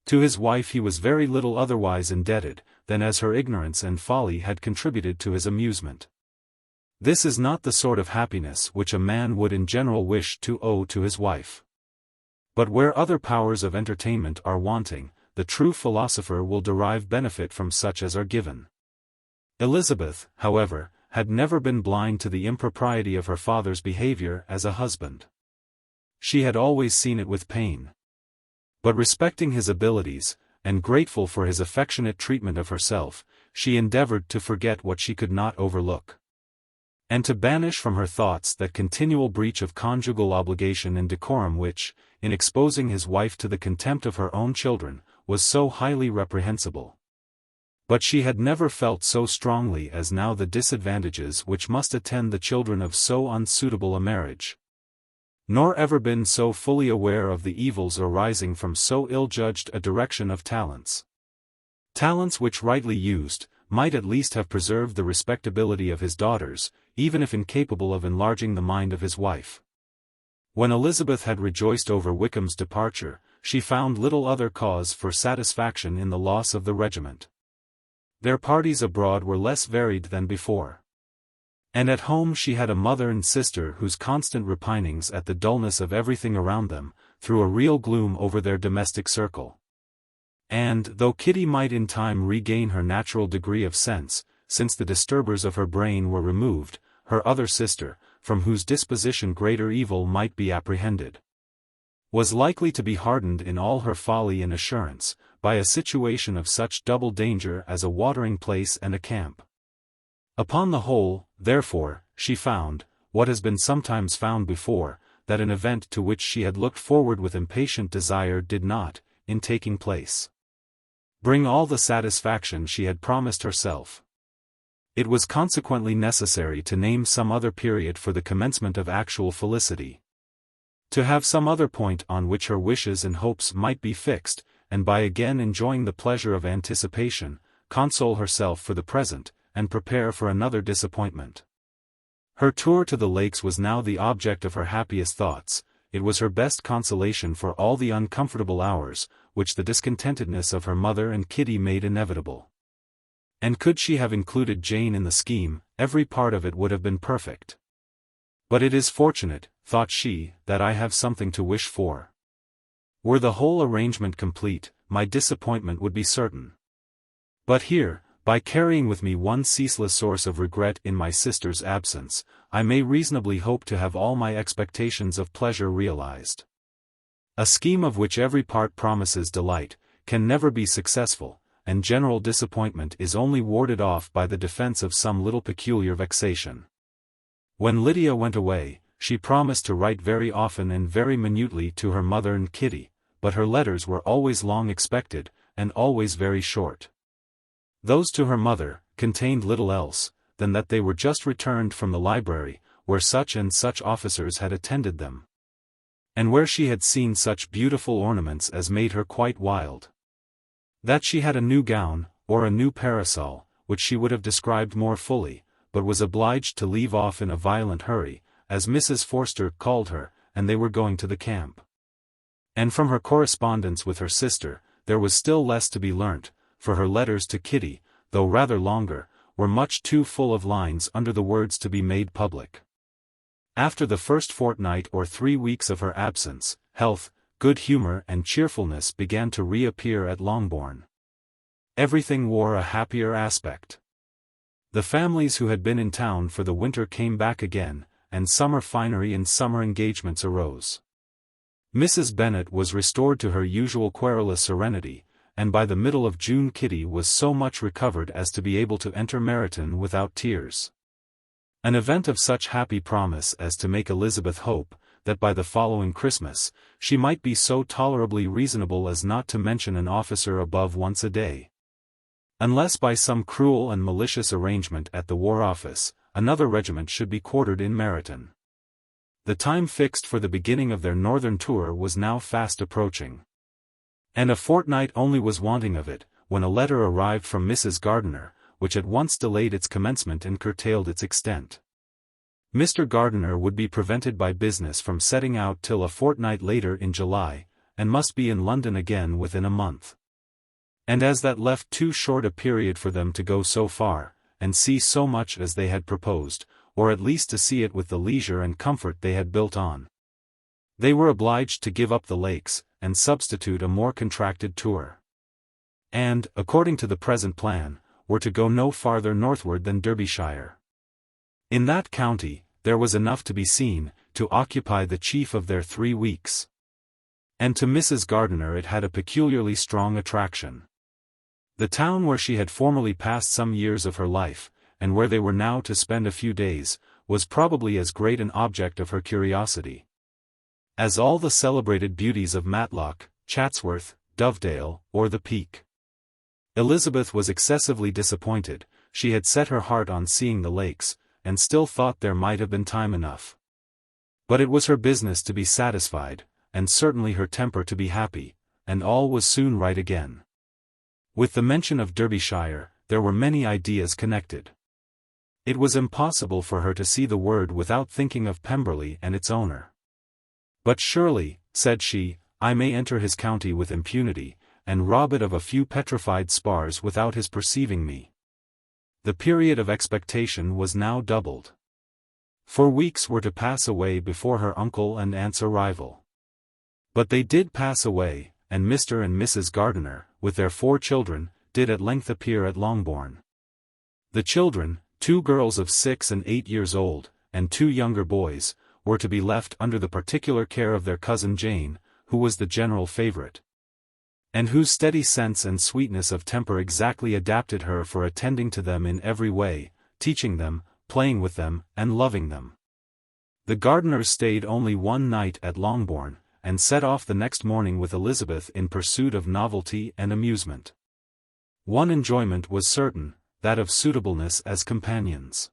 A: To his wife he was very little otherwise indebted, than as her ignorance and folly had contributed to his amusement. This is not the sort of happiness which a man would in general wish to owe to his wife. But where other powers of entertainment are wanting, the true philosopher will derive benefit from such as are given. Elizabeth, however, had never been blind to the impropriety of her father's behavior as a husband. She had always seen it with pain. But respecting his abilities, and grateful for his affectionate treatment of herself, she endeavored to forget what she could not overlook, and to banish from her thoughts that continual breach of conjugal obligation and decorum which, in exposing his wife to the contempt of her own children, was so highly reprehensible. But she had never felt so strongly as now the disadvantages which must attend the children of so unsuitable a marriage. Nor ever been so fully aware of the evils arising from so ill-judged a direction of talents. Talents which rightly used, might at least have preserved the respectability of his daughters, even if incapable of enlarging the mind of his wife. When Elizabeth had rejoiced over Wickham's departure, she found little other cause for satisfaction in the loss of the regiment. Their parties abroad were less varied than before. And at home she had a mother and sister whose constant repinings at the dullness of everything around them, threw a real gloom over their domestic circle. And, though Kitty might in time regain her natural degree of sense, since the disturbers of her brain were removed, her other sister, from whose disposition greater evil might be apprehended, was likely to be hardened in all her folly and assurance, by a situation of such double danger as a watering place and a camp. Upon the whole, therefore, she found, what has been sometimes found before, that an event to which she had looked forward with impatient desire did not, in taking place, bring all the satisfaction she had promised herself. It was consequently necessary to name some other period for the commencement of actual felicity. To have some other point on which her wishes and hopes might be fixed, and by again enjoying the pleasure of anticipation, console herself for the present, and prepare for another disappointment. Her tour to the lakes was now the object of her happiest thoughts. It was her best consolation for all the uncomfortable hours, which the discontentedness of her mother and Kitty made inevitable. And could she have included Jane in the scheme, every part of it would have been perfect. But it is fortunate, thought she, that I have something to wish for. Were the whole arrangement complete, my disappointment would be certain. But here, by carrying with me one ceaseless source of regret in my sister's absence, I may reasonably hope to have all my expectations of pleasure realized. A scheme of which every part promises delight, can never be successful, and general disappointment is only warded off by the defense of some little peculiar vexation. When Lydia went away, she promised to write very often and very minutely to her mother and Kitty, but her letters were always long expected, and always very short. Those to her mother contained little else than that they were just returned from the library, where such and such officers had attended them, and where she had seen such beautiful ornaments as made her quite wild. That she had a new gown, or a new parasol, which she would have described more fully, but was obliged to leave off in a violent hurry, as Mrs. Forster called her, and they were going to the camp. And from her correspondence with her sister, there was still less to be learnt, for her letters to Kitty, though rather longer, were much too full of lines under the words to be made public. After the first fortnight or 3 weeks of her absence, health, good humour and cheerfulness began to reappear at Longbourn. Everything wore a happier aspect. The families who had been in town for the winter came back again, and summer finery and summer engagements arose. Mrs. Bennet was restored to her usual querulous serenity, and by the middle of June Kitty was so much recovered as to be able to enter Meryton without tears. An event of such happy promise as to make Elizabeth hope, that by the following Christmas, she might be so tolerably reasonable as not to mention an officer above once a day. Unless by some cruel and malicious arrangement at the War Office, another regiment should be quartered in Meryton. The time fixed for the beginning of their northern tour was now fast approaching. And a fortnight only was wanting of it, when a letter arrived from Mrs. Gardiner, which at once delayed its commencement and curtailed its extent. Mr. Gardiner would be prevented by business from setting out till a fortnight later in July, and must be in London again within a month. And as that left too short a period for them to go so far, and see so much as they had proposed, or at least to see it with the leisure and comfort they had built on, they were obliged to give up the lakes, and substitute a more contracted tour. And, according to the present plan, were to go no farther northward than Derbyshire. In that county, there was enough to be seen, to occupy the chief of their 3 weeks. And to Mrs. Gardiner it had a peculiarly strong attraction. The town where she had formerly passed some years of her life, and where they were now to spend a few days, was probably as great an object of her curiosity as all the celebrated beauties of Matlock, Chatsworth, Dovedale, or the Peak. Elizabeth was excessively disappointed. She had set her heart on seeing the lakes, and still thought there might have been time enough. But it was her business to be satisfied, and certainly her temper to be happy, and all was soon right again. With the mention of Derbyshire, there were many ideas connected. It was impossible for her to see the word without thinking of Pemberley and its owner. But surely, said she, I may enter his county with impunity, and rob it of a few petrified spars without his perceiving me. The period of expectation was now doubled. 4 weeks were to pass away before her uncle and aunt's arrival. But they did pass away, and Mr. and Mrs. Gardiner, with their 4 children, did at length appear at Longbourn. The children, 2 girls of 6 and 8 years old, and 2 younger boys, were to be left under the particular care of their cousin Jane, who was the general favourite, and whose steady sense and sweetness of temper exactly adapted her for attending to them in every way, teaching them, playing with them, and loving them. The Gardiners stayed only 1 night at Longbourn, and set off the next morning with Elizabeth in pursuit of novelty and amusement. One enjoyment was certain, that of suitableness as companions.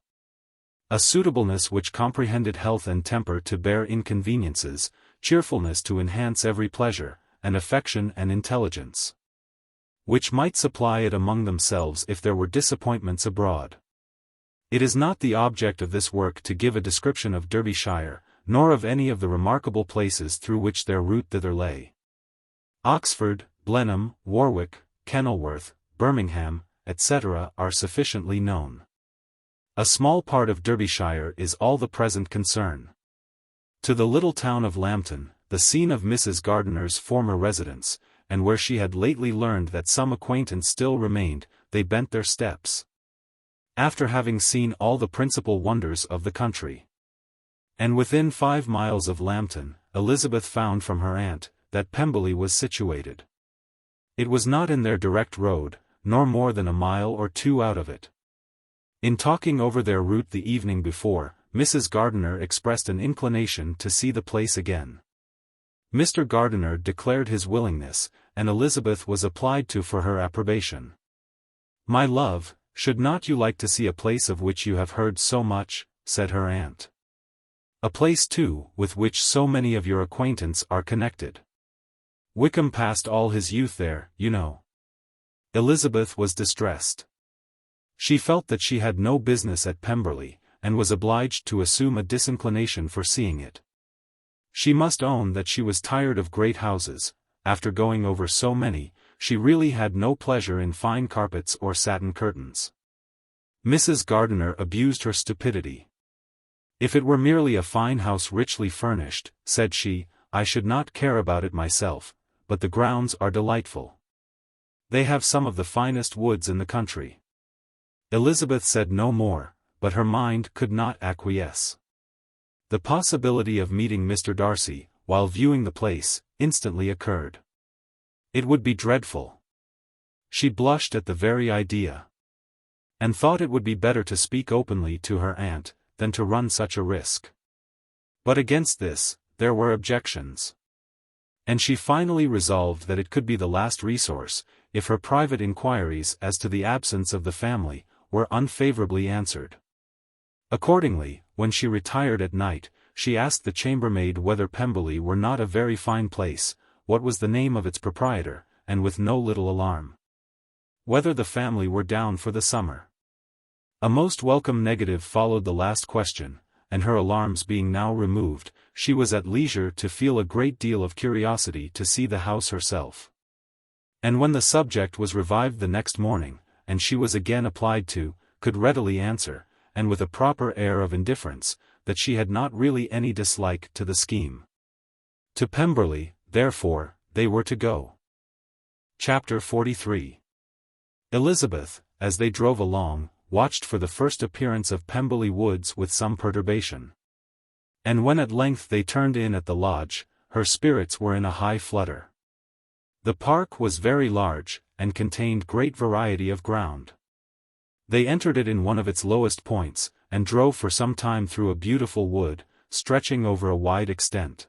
A: A suitableness which comprehended health and temper to bear inconveniences, cheerfulness to enhance every pleasure, and affection and intelligence, which might supply it among themselves if there were disappointments abroad. It is not the object of this work to give a description of Derbyshire, nor of any of the remarkable places through which their route thither lay. Oxford, Blenheim, Warwick, Kenilworth, Birmingham, etc. are sufficiently known. A small part of Derbyshire is all the present concern. To the little town of Lambton, the scene of Mrs. Gardiner's former residence, and where she had lately learned that some acquaintance still remained, they bent their steps. After having seen all the principal wonders of the country. And within 5 miles of Lambton, Elizabeth found from her aunt, that Pemberley was situated. It was not in their direct road, nor more than a mile or 2 out of it. In talking over their route the evening before, Mrs. Gardiner expressed an inclination to see the place again. Mr. Gardiner declared his willingness, and Elizabeth was applied to for her approbation. "My love, should not you like to see a place of which you have heard so much?" said her aunt. "A place, too, with which so many of your acquaintance are connected. Wickham passed all his youth there, you know." Elizabeth was distressed. She felt that she had no business at Pemberley, and was obliged to assume a disinclination for seeing it. She must own that she was tired of great houses. After going over so many, she really had no pleasure in fine carpets or satin curtains. Mrs. Gardiner abused her stupidity. "If it were merely a fine house richly furnished," said she, "I should not care about it myself, but the grounds are delightful. They have some of the finest woods in the country." Elizabeth said no more, but her mind could not acquiesce. The possibility of meeting Mr. Darcy, while viewing the place, instantly occurred. It would be dreadful. She blushed at the very idea, and thought it would be better to speak openly to her aunt, than to run such a risk. But against this, there were objections. And she finally resolved that it could be the last resource, if her private inquiries as to the absence of the family were unfavorably answered. Accordingly, when she retired at night, she asked the chambermaid whether Pemberley were not a very fine place, what was the name of its proprietor, and with no little alarm, whether the family were down for the summer. A most welcome negative followed the last question, and her alarms being now removed, she was at leisure to feel a great deal of curiosity to see the house herself. And when the subject was revived the next morning, and she was again applied to, could readily answer, and with a proper air of indifference, that she had not really any dislike to the scheme. To Pemberley, therefore, they were to go. Chapter 43. Elizabeth, as they drove along, watched for the first appearance of Pemberley Woods with some perturbation. And when at length they turned in at the lodge, her spirits were in a high flutter. The park was very large, and contained great variety of ground. They entered it in one of its lowest points, and drove for some time through a beautiful wood, stretching over a wide extent.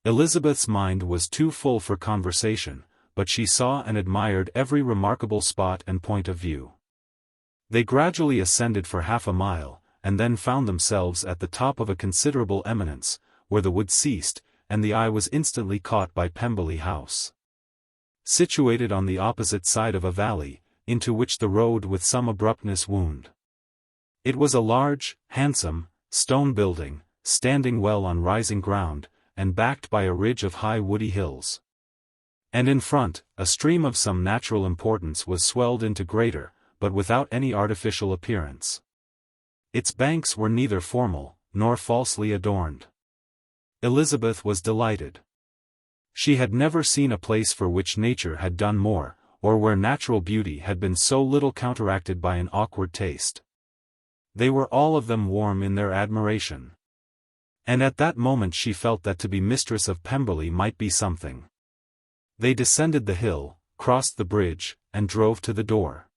A: Elizabeth's mind was too full for conversation, but she saw and admired every remarkable spot and point of view. They gradually ascended for half a mile, and then found themselves at the top of a considerable eminence, where the wood ceased, and the eye was instantly caught by Pemberley House. Situated on the opposite side of a valley, into which the road with some abruptness wound. It was a large, handsome, stone building, standing well on rising ground, and backed by a ridge of high woody hills. And in front, a stream of some natural importance was swelled into greater, but without any artificial appearance. Its banks were neither formal, nor falsely adorned. Elizabeth was delighted. She had never seen a place for which nature had done more, or where natural beauty had been so little counteracted by an awkward taste. They were all of them warm in their admiration. And at that moment she felt that to be mistress of Pemberley might be something. They descended the hill, crossed the bridge, and drove to the door.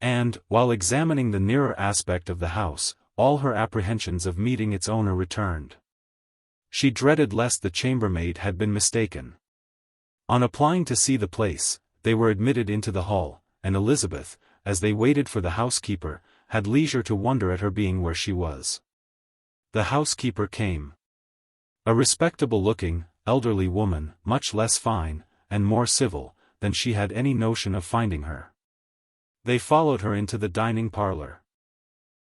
A: And, while examining the nearer aspect of the house, all her apprehensions of meeting its owner returned. She dreaded lest the chambermaid had been mistaken. On applying to see the place, they were admitted into the hall, and Elizabeth, as they waited for the housekeeper, had leisure to wonder at her being where she was. The housekeeper came. A respectable-looking, elderly woman, much less fine, and more civil, than she had any notion of finding her. They followed her into the dining parlour.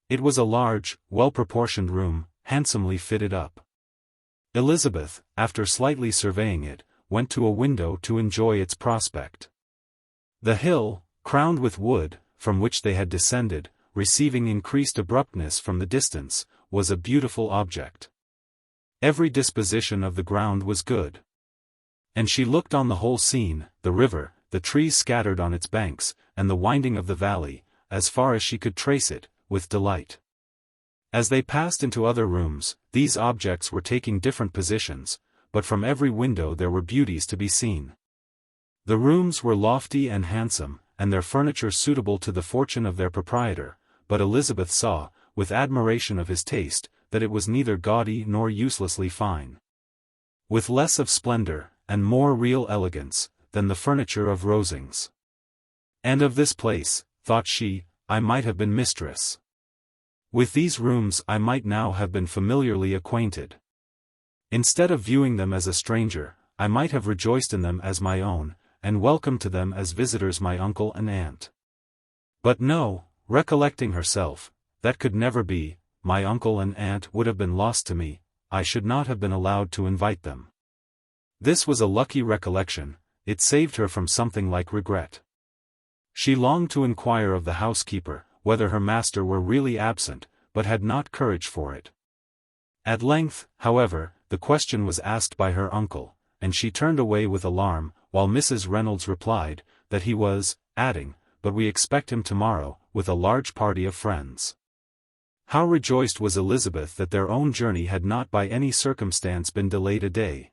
A: It was a large, well-proportioned room, handsomely fitted up. Elizabeth, after slightly surveying it, went to a window to enjoy its prospect. The hill, crowned with wood, from which they had descended, receiving increased abruptness from the distance, was a beautiful object. Every disposition of the ground was good. And she looked on the whole scene, the river, the trees scattered on its banks, and the winding of the valley, as far as she could trace it, with delight. As they passed into other rooms, these objects were taking different positions, but from every window there were beauties to be seen. The rooms were lofty and handsome, and their furniture suitable to the fortune of their proprietor, but Elizabeth saw, with admiration of his taste, that it was neither gaudy nor uselessly fine. With less of splendor, and more real elegance, than the furniture of Rosings. And of this place, thought she, I might have been mistress. With these rooms I might now have been familiarly acquainted. Instead of viewing them as a stranger, I might have rejoiced in them as my own, and welcomed to them as visitors my uncle and aunt. But no, recollecting herself, that could never be, my uncle and aunt would have been lost to me, I should not have been allowed to invite them. This was a lucky recollection, it saved her from something like regret. She longed to inquire of the housekeeper, whether her master were really absent, but had not courage for it. At length, however, the question was asked by her uncle, and she turned away with alarm, while Mrs. Reynolds replied, that he was, adding, but we expect him tomorrow, with a large party of friends. How rejoiced was Elizabeth that their own journey had not by any circumstance been delayed a day.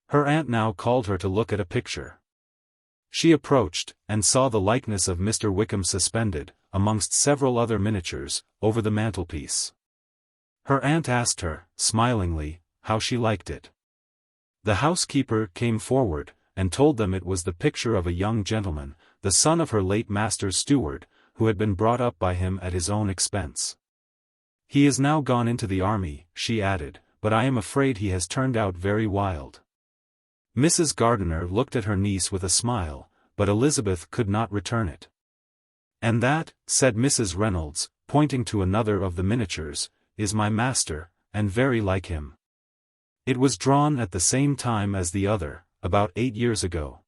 A: Her aunt now called her to look at a picture. She approached, and saw the likeness of Mr. Wickham suspended, amongst several other miniatures, over the mantelpiece. Her aunt asked her, smilingly, how she liked it. The housekeeper came forward, and told them it was the picture of a young gentleman, the son of her late master's steward, who had been brought up by him at his own expense. He is now gone into the army, she added, but I am afraid he has turned out very wild. Mrs. Gardiner looked at her niece with a smile, but Elizabeth could not return it. And that, said Mrs. Reynolds, pointing to another of the miniatures, is my master, and very like him. It was drawn at the same time as the other, about 8 years ago.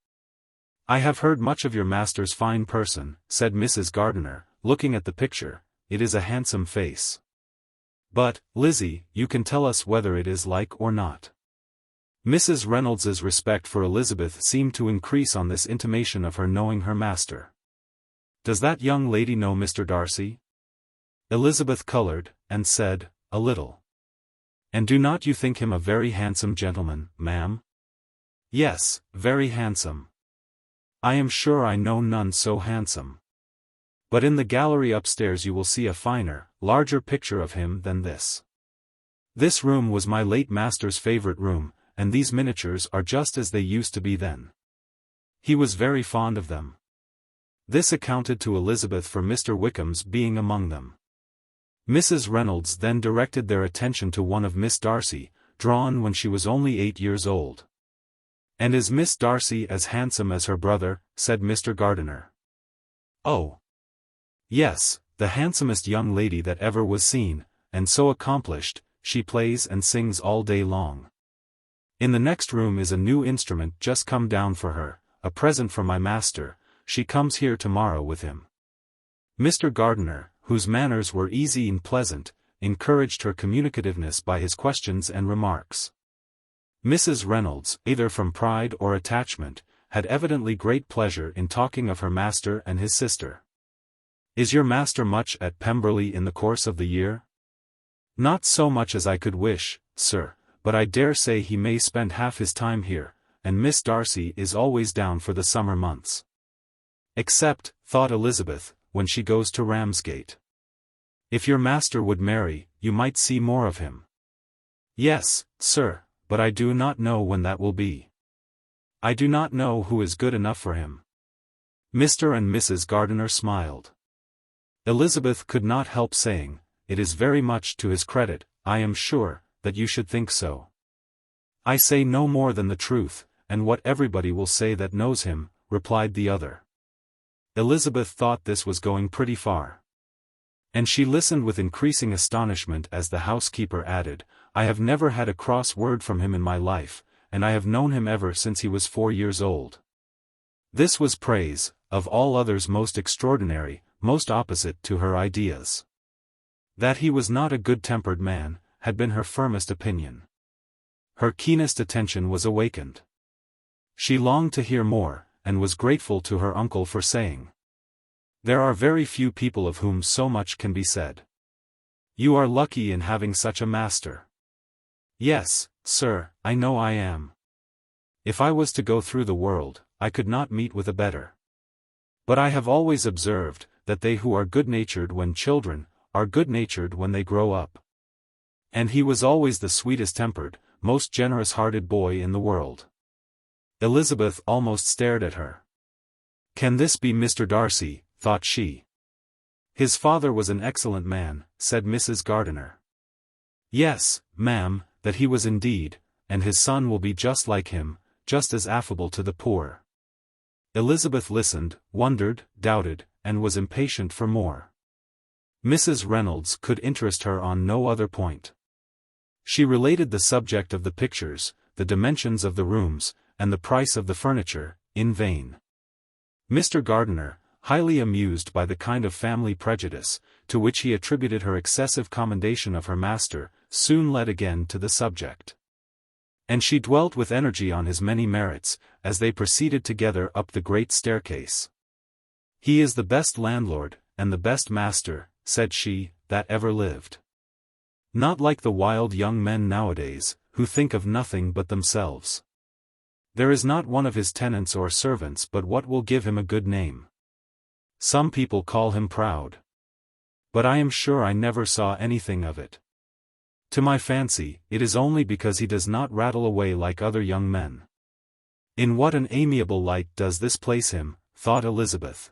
A: I have heard much of your master's fine person, said Mrs. Gardiner, looking at the picture, it is a handsome face. But, Lizzie, you can tell us whether it is like or not. Mrs. Reynolds's respect for Elizabeth seemed to increase on this intimation of her knowing her master. Does that young lady know Mr. Darcy? Elizabeth colored, and said, a little. And do not you think him a very handsome gentleman, ma'am? Yes, very handsome. I am sure I know none so handsome. But in the gallery upstairs you will see a finer, larger picture of him than this. This room was my late master's favorite room, and these miniatures are just as they used to be then. He was very fond of them. This accounted to Elizabeth for Mr. Wickham's being among them. Mrs. Reynolds then directed their attention to one of Miss Darcy, drawn when she was only 8 years old. "And is Miss Darcy as handsome as her brother?" said Mr. Gardiner. "Oh, yes, the handsomest young lady that ever was seen, and so accomplished, she plays and sings all day long. In the next room is a new instrument just come down for her, a present from my master. She comes here tomorrow with him." Mr. Gardiner, whose manners were easy and pleasant, encouraged her communicativeness by his questions and remarks. Mrs. Reynolds, either from pride or attachment, had evidently great pleasure in talking of her master and his sister. "Is your master much at Pemberley in the course of the year?" "Not so much as I could wish, sir, but I dare say he may spend half his time here, and Miss Darcy is always down for the summer months. Except," thought Elizabeth, "when she goes to Ramsgate. If your master would marry, you might see more of him." "Yes, sir, but I do not know when that will be. I do not know who is good enough for him." Mr. and Mrs. Gardiner smiled. Elizabeth could not help saying, "It is very much to his credit, I am sure, that you should think so." "I say no more than the truth, and what everybody will say that knows him," replied the other. Elizabeth thought this was going pretty far. And she listened with increasing astonishment as the housekeeper added, "I have never had a cross word from him in my life, and I have known him ever since he was 4 years old." This was praise, of all others most extraordinary, most opposite to her ideas. That he was not a good-tempered man, had been her firmest opinion. Her keenest attention was awakened. She longed to hear more, and was grateful to her uncle for saying, "There are very few people of whom so much can be said. You are lucky in having such a master." "Yes, sir, I know I am. If I was to go through the world, I could not meet with a better. But I have always observed, that they who are good-natured when children, are good-natured when they grow up. And he was always the sweetest-tempered, most generous-hearted boy in the world." Elizabeth almost stared at her. "Can this be Mr. Darcy?" thought she. "His father was an excellent man," said Mrs. Gardiner. "Yes, ma'am, that he was indeed, and his son will be just like him, just as affable to the poor." Elizabeth listened, wondered, doubted, and was impatient for more. Mrs. Reynolds could interest her on no other point. She related the subject of the pictures, the dimensions of the rooms, and the price of the furniture, in vain. Mr. Gardiner, highly amused by the kind of family prejudice, to which he attributed her excessive commendation of her master, soon led again to the subject. And she dwelt with energy on his many merits, as they proceeded together up the great staircase. "He is the best landlord, and the best master," said she, "that ever lived. Not like the wild young men nowadays, who think of nothing but themselves. There is not one of his tenants or servants but what will give him a good name. Some people call him proud. But I am sure I never saw anything of it. To my fancy, it is only because he does not rattle away like other young men." "In what an amiable light does this place him," thought Elizabeth.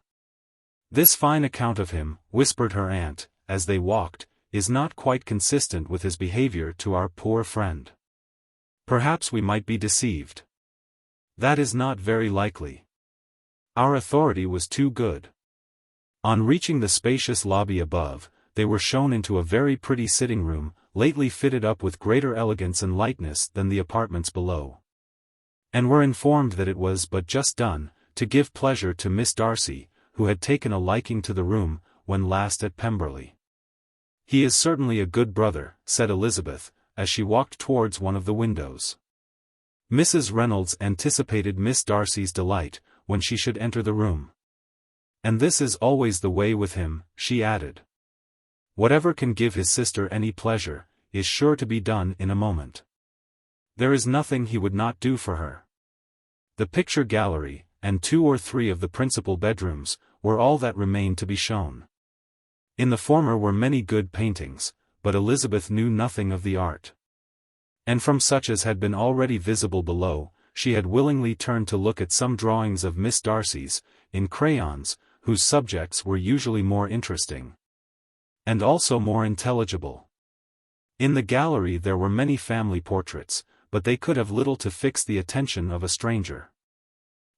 A: "This fine account of him," whispered her aunt, as they walked, "is not quite consistent with his behavior to our poor friend. Perhaps we might be deceived. That is not very likely. Our authority was too good." On reaching the spacious lobby above, they were shown into a very pretty sitting-room, lately fitted up with greater elegance and lightness than the apartments below. And were informed that it was but just done, to give pleasure to Miss Darcy, who had taken a liking to the room, when last at Pemberley. "He is certainly a good brother," said Elizabeth, as she walked towards one of the windows. Mrs. Reynolds anticipated Miss Darcy's delight, when she should enter the room. "And this is always the way with him," she added. "Whatever can give his sister any pleasure, is sure to be done in a moment. There is nothing he would not do for her." The picture gallery, and 2 or 3 of the principal bedrooms, were all that remained to be shown. In the former were many good paintings, but Elizabeth knew nothing of the art. And from such as had been already visible below, she had willingly turned to look at some drawings of Miss Darcy's, in crayons, whose subjects were usually more interesting. And also more intelligible. In the gallery there were many family portraits, but they could have little to fix the attention of a stranger.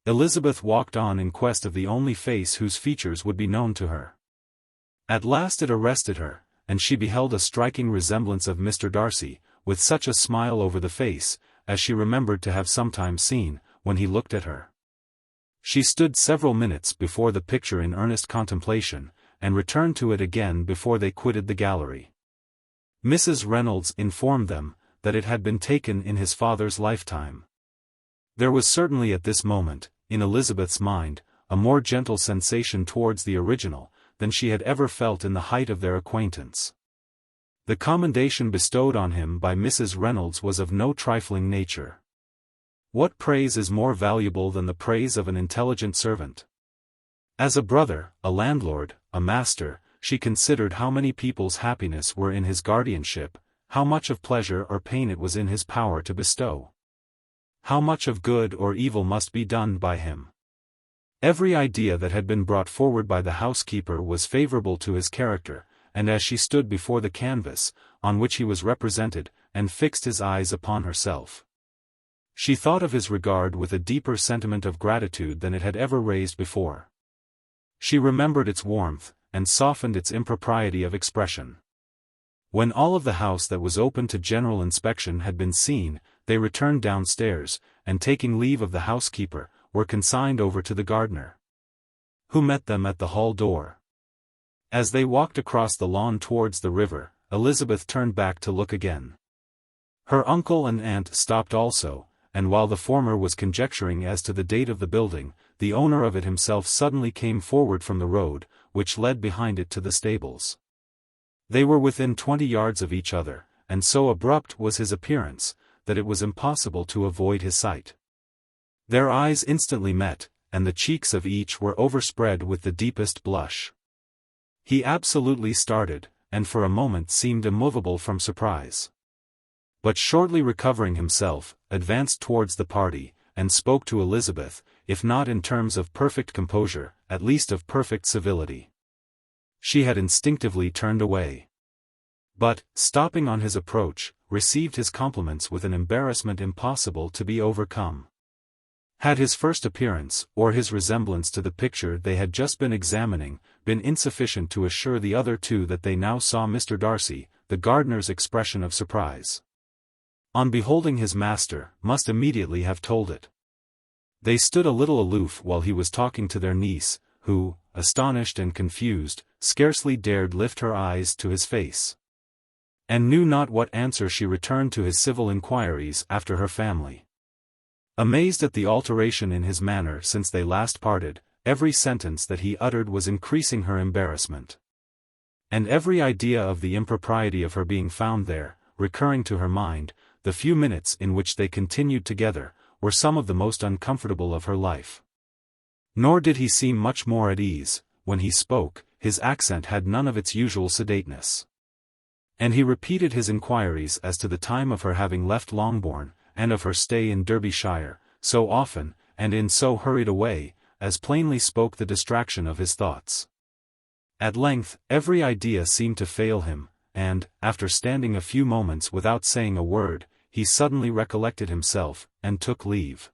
A: Elizabeth walked on in quest of the only face whose features would be known to her. At last it arrested her, and she beheld a striking resemblance of Mr. Darcy, with such a smile over the face, as she remembered to have sometimes seen, when he looked at her. She stood several minutes before the picture in earnest contemplation, and returned to it again before they quitted the gallery. Mrs. Reynolds informed them, that it had been taken in his father's lifetime. There was certainly at this moment, in Elizabeth's mind, a more gentle sensation towards the original, than she had ever felt in the height of their acquaintance. The commendation bestowed on him by Mrs. Reynolds was of no trifling nature. What praise is more valuable than the praise of an intelligent servant? As a brother, a landlord, a master, she considered how many people's happiness were in his guardianship, how much of pleasure or pain it was in his power to bestow. How much of good or evil must be done by him. Every idea that had been brought forward by the housekeeper was favorable to his character, and as she stood before the canvas, on which he was represented, and fixed his eyes upon herself, she thought of his regard with a deeper sentiment of gratitude than it had ever raised before. She remembered its warmth, and softened its impropriety of expression. When all of the house that was open to general inspection had been seen, they returned downstairs, and taking leave of the housekeeper, were consigned over to the gardener, who met them at the hall door. As they walked across the lawn towards the river, Elizabeth turned back to look again. Her uncle and aunt stopped also, and while the former was conjecturing as to the date of the building, the owner of it himself suddenly came forward from the road, which led behind it to the stables. They were within 20 yards of each other, and so abrupt was his appearance, that it was impossible to avoid his sight. Their eyes instantly met, and the cheeks of each were overspread with the deepest blush. He absolutely started, and for a moment seemed immovable from surprise. But shortly recovering himself, advanced towards the party, and spoke to Elizabeth, if not in terms of perfect composure, at least of perfect civility. She had instinctively turned away. But, stopping on his approach, received his compliments with an embarrassment impossible to be overcome. Had his first appearance, or his resemblance to the picture they had just been examining, been insufficient to assure the other two that they now saw Mr. Darcy, the gardener's expression of surprise, on beholding his master, must immediately have told it. They stood a little aloof while he was talking to their niece, who, astonished and confused, scarcely dared lift her eyes to his face, and knew not what answer she returned to his civil inquiries after her family. Amazed at the alteration in his manner since they last parted, every sentence that he uttered was increasing her embarrassment. And every idea of the impropriety of her being found there, recurring to her mind, the few minutes in which they continued together, were some of the most uncomfortable of her life. Nor did he seem much more at ease. When he spoke, his accent had none of its usual sedateness. And he repeated his inquiries as to the time of her having left Longbourn, and of her stay in Derbyshire, so often, and in so hurried a way, as plainly spoke the distraction of his thoughts. At length, every idea seemed to fail him, and, after standing a few moments without saying a word, he suddenly recollected himself, and took leave.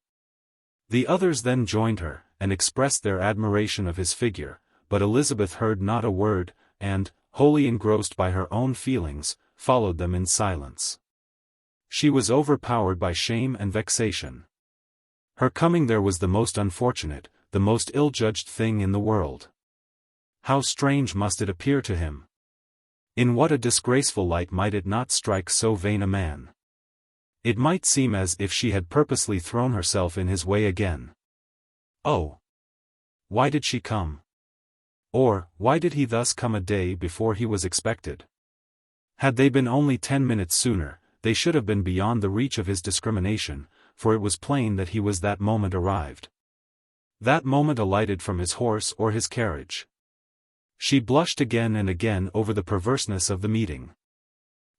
A: The others then joined her, and expressed their admiration of his figure, but Elizabeth heard not a word, and, wholly engrossed by her own feelings, followed them in silence. She was overpowered by shame and vexation. Her coming there was the most unfortunate, the most ill-judged thing in the world. How strange must it appear to him! In what a disgraceful light might it not strike so vain a man! It might seem as if she had purposely thrown herself in his way again. Oh! Why did she come? Or, why did he thus come a day before he was expected? Had they been only 10 minutes sooner, they should have been beyond the reach of his discrimination, for it was plain that he was that moment arrived. That moment alighted from his horse or his carriage. She blushed again and again over the perverseness of the meeting.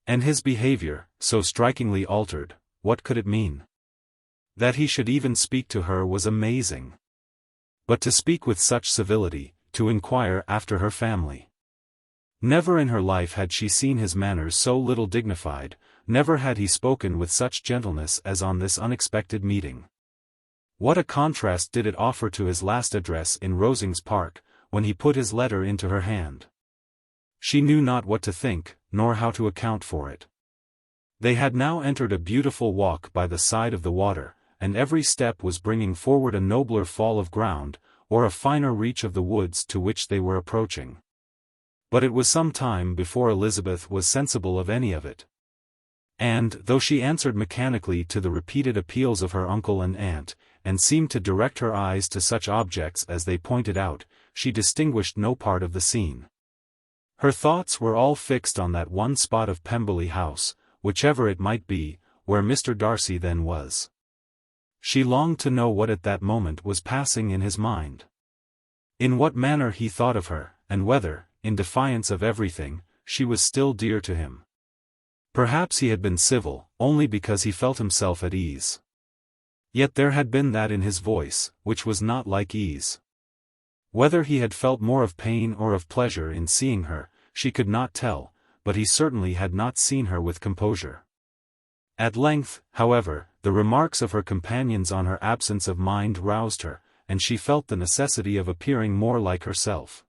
A: And his behavior, so strikingly altered, what could it mean? That he should even speak to her was amazing. But to speak with such civility, to inquire after her family. Never in her life had she seen his manners so little dignified, never had he spoken with such gentleness as on this unexpected meeting. What a contrast did it offer to his last address in Rosings Park, when he put his letter into her hand. She knew not what to think, nor how to account for it. They had now entered a beautiful walk by the side of the water, and every step was bringing forward a nobler fall of ground, or a finer reach of the woods to which they were approaching. But it was some time before Elizabeth was sensible of any of it. And, though she answered mechanically to the repeated appeals of her uncle and aunt, and seemed to direct her eyes to such objects as they pointed out, she distinguished no part of the scene. Her thoughts were all fixed on that one spot of Pemberley House, whichever it might be, where Mr. Darcy then was. She longed to know what at that moment was passing in his mind. In what manner he thought of her, and whether, in defiance of everything, she was still dear to him. Perhaps he had been civil, only because he felt himself at ease. Yet there had been that in his voice, which was not like ease. Whether he had felt more of pain or of pleasure in seeing her, she could not tell, but he certainly had not seen her with composure. At length, however, the remarks of her companions on her absence of mind roused her, and she felt the necessity of appearing more like herself.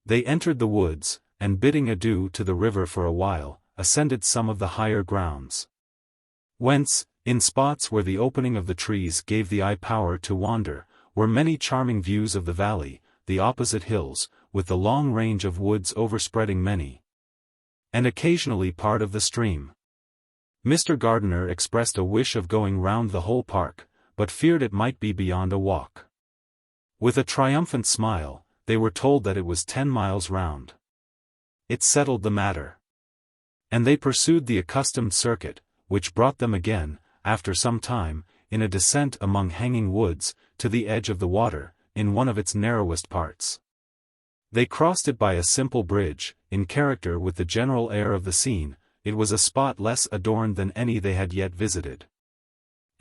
A: They entered the woods, and bidding adieu to the river for a while, ascended some of the higher grounds. Whence, in spots where the opening of the trees gave the eye power to wander, were many charming views of the valley, the opposite hills, with the long range of woods overspreading many, and occasionally part of the stream. Mr. Gardiner expressed a wish of going round the whole park, but feared it might be beyond a walk. With a triumphant smile, they were told that it was 10 miles round. It settled the matter. And they pursued the accustomed circuit, which brought them again, after some time, in a descent among hanging woods, to the edge of the water, in one of its narrowest parts. They crossed it by a simple bridge, in character with the general air of the scene. It was a spot less adorned than any they had yet visited.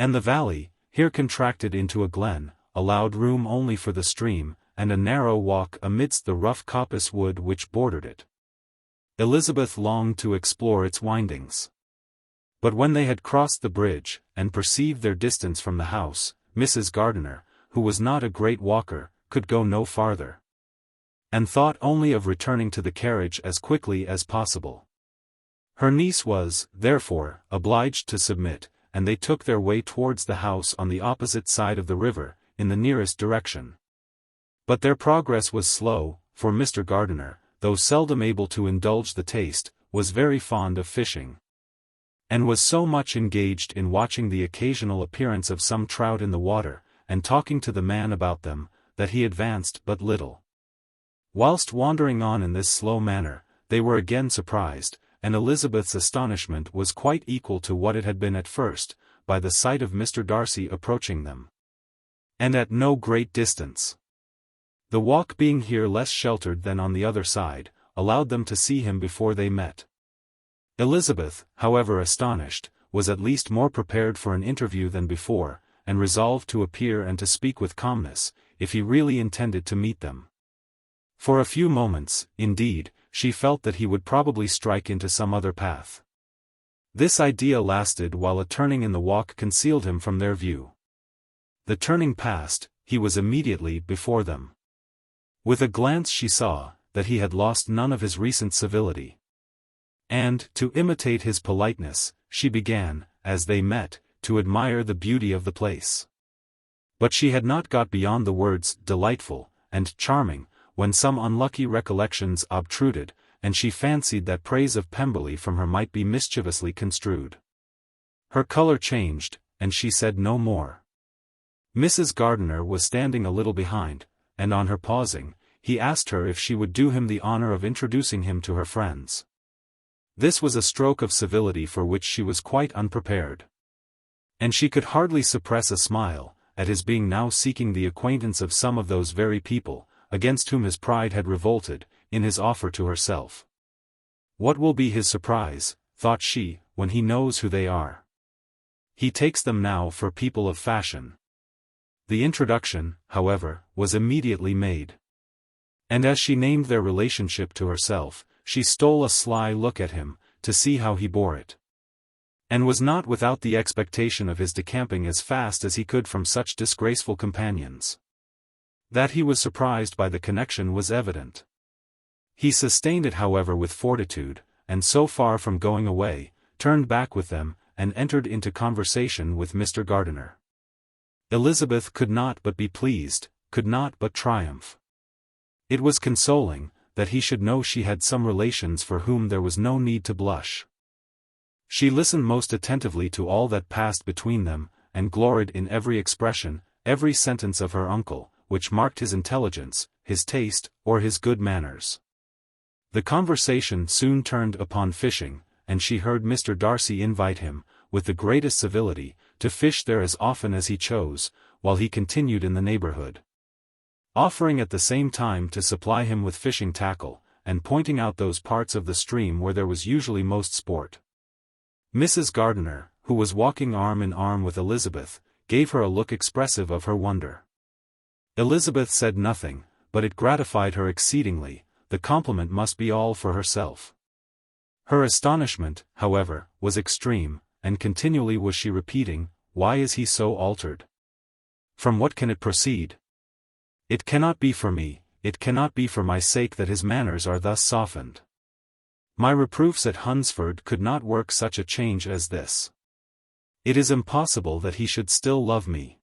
A: And the valley, here contracted into a glen, allowed room only for the stream, and a narrow walk amidst the rough coppice wood which bordered it. Elizabeth longed to explore its windings. But when they had crossed the bridge, and perceived their distance from the house, Mrs. Gardiner, who was not a great walker, could go no farther, and thought only of returning to the carriage as quickly as possible. Her niece was, therefore, obliged to submit, and they took their way towards the house on the opposite side of the river, in the nearest direction. But their progress was slow, for Mr. Gardiner, though seldom able to indulge the taste, was very fond of fishing, and was so much engaged in watching the occasional appearance of some trout in the water, and talking to the man about them, that he advanced but little. Whilst wandering on in this slow manner, they were again surprised, and Elizabeth's astonishment was quite equal to what it had been at first, by the sight of Mr. Darcy approaching them. And at no great distance. The walk being here less sheltered than on the other side, allowed them to see him before they met. Elizabeth, however astonished, was at least more prepared for an interview than before, and resolved to appear and to speak with calmness, if he really intended to meet them. For a few moments, indeed, she felt that he would probably strike into some other path. This idea lasted while a turning in the walk concealed him from their view. The turning past, he was immediately before them. With a glance she saw, that he had lost none of his recent civility. And, to imitate his politeness, she began, as they met, to admire the beauty of the place. But she had not got beyond the words "delightful" and "charming," when some unlucky recollections obtruded, and she fancied that praise of Pemberley from her might be mischievously construed. Her colour changed, and she said no more. Mrs. Gardiner was standing a little behind, and on her pausing, he asked her if she would do him the honour of introducing him to her friends. This was a stroke of civility for which she was quite unprepared. And she could hardly suppress a smile, at his being now seeking the acquaintance of some of those very people, against whom his pride had revolted, in his offer to herself. What will be his surprise, thought she, when he knows who they are? He takes them now for people of fashion. The introduction, however, was immediately made. And as she named their relationship to herself, she stole a sly look at him, to see how he bore it. And was not without the expectation of his decamping as fast as he could from such disgraceful companions. That he was surprised by the connection was evident. He sustained it however with fortitude, and so far from going away, turned back with them, and entered into conversation with Mr. Gardiner. Elizabeth could not but be pleased, could not but triumph. It was consoling, that he should know she had some relations for whom there was no need to blush. She listened most attentively to all that passed between them, and gloried in every expression, every sentence of her uncle, which marked his intelligence, his taste, or his good manners. The conversation soon turned upon fishing, and she heard Mr. Darcy invite him, with the greatest civility, to fish there as often as he chose, while he continued in the neighborhood. Offering at the same time to supply him with fishing tackle, and pointing out those parts of the stream where there was usually most sport. Mrs. Gardiner, who was walking arm in arm with Elizabeth, gave her a look expressive of her wonder. Elizabeth said nothing, but it gratified her exceedingly. The compliment must be all for herself. Her astonishment, however, was extreme, and continually was she repeating, "Why is he so altered? From what can it proceed? It cannot be for me, it cannot be for my sake that his manners are thus softened. My reproofs at Hunsford could not work such a change as this. It is impossible that he should still love me."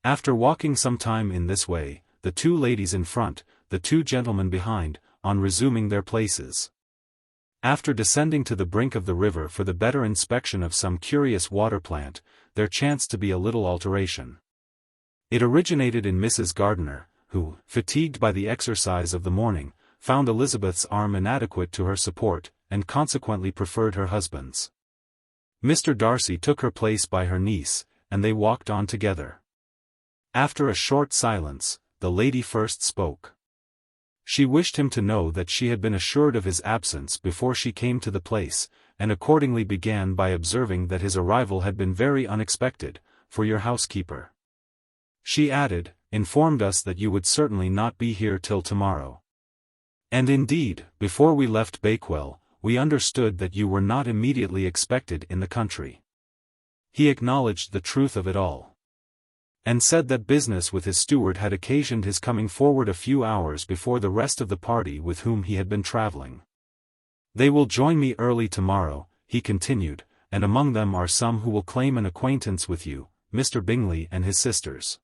A: After walking some time in this way, the two ladies in front, the two gentlemen behind, on resuming their places. After descending to the brink of the river for the better inspection of some curious water plant, there chanced to be a little alteration. It originated in Mrs. Gardiner, who, fatigued by the exercise of the morning, found Elizabeth's arm inadequate to her support, and consequently preferred her husband's. Mr. Darcy took her place by her niece, and they walked on together. After a short silence, the lady first spoke. She wished him to know that she had been assured of his absence before she came to the place, and accordingly began by observing that his arrival had been very unexpected, for your housekeeper, she added, informed us that you would certainly not be here till tomorrow. And indeed, before we left Bakewell, we understood that you were not immediately expected in the country. He acknowledged the truth of it all, and said that business with his steward had occasioned his coming forward a few hours before the rest of the party with whom he had been traveling. They will join me early tomorrow, he continued, and among them are some who will claim an acquaintance with you, Mr. Bingley and his sisters.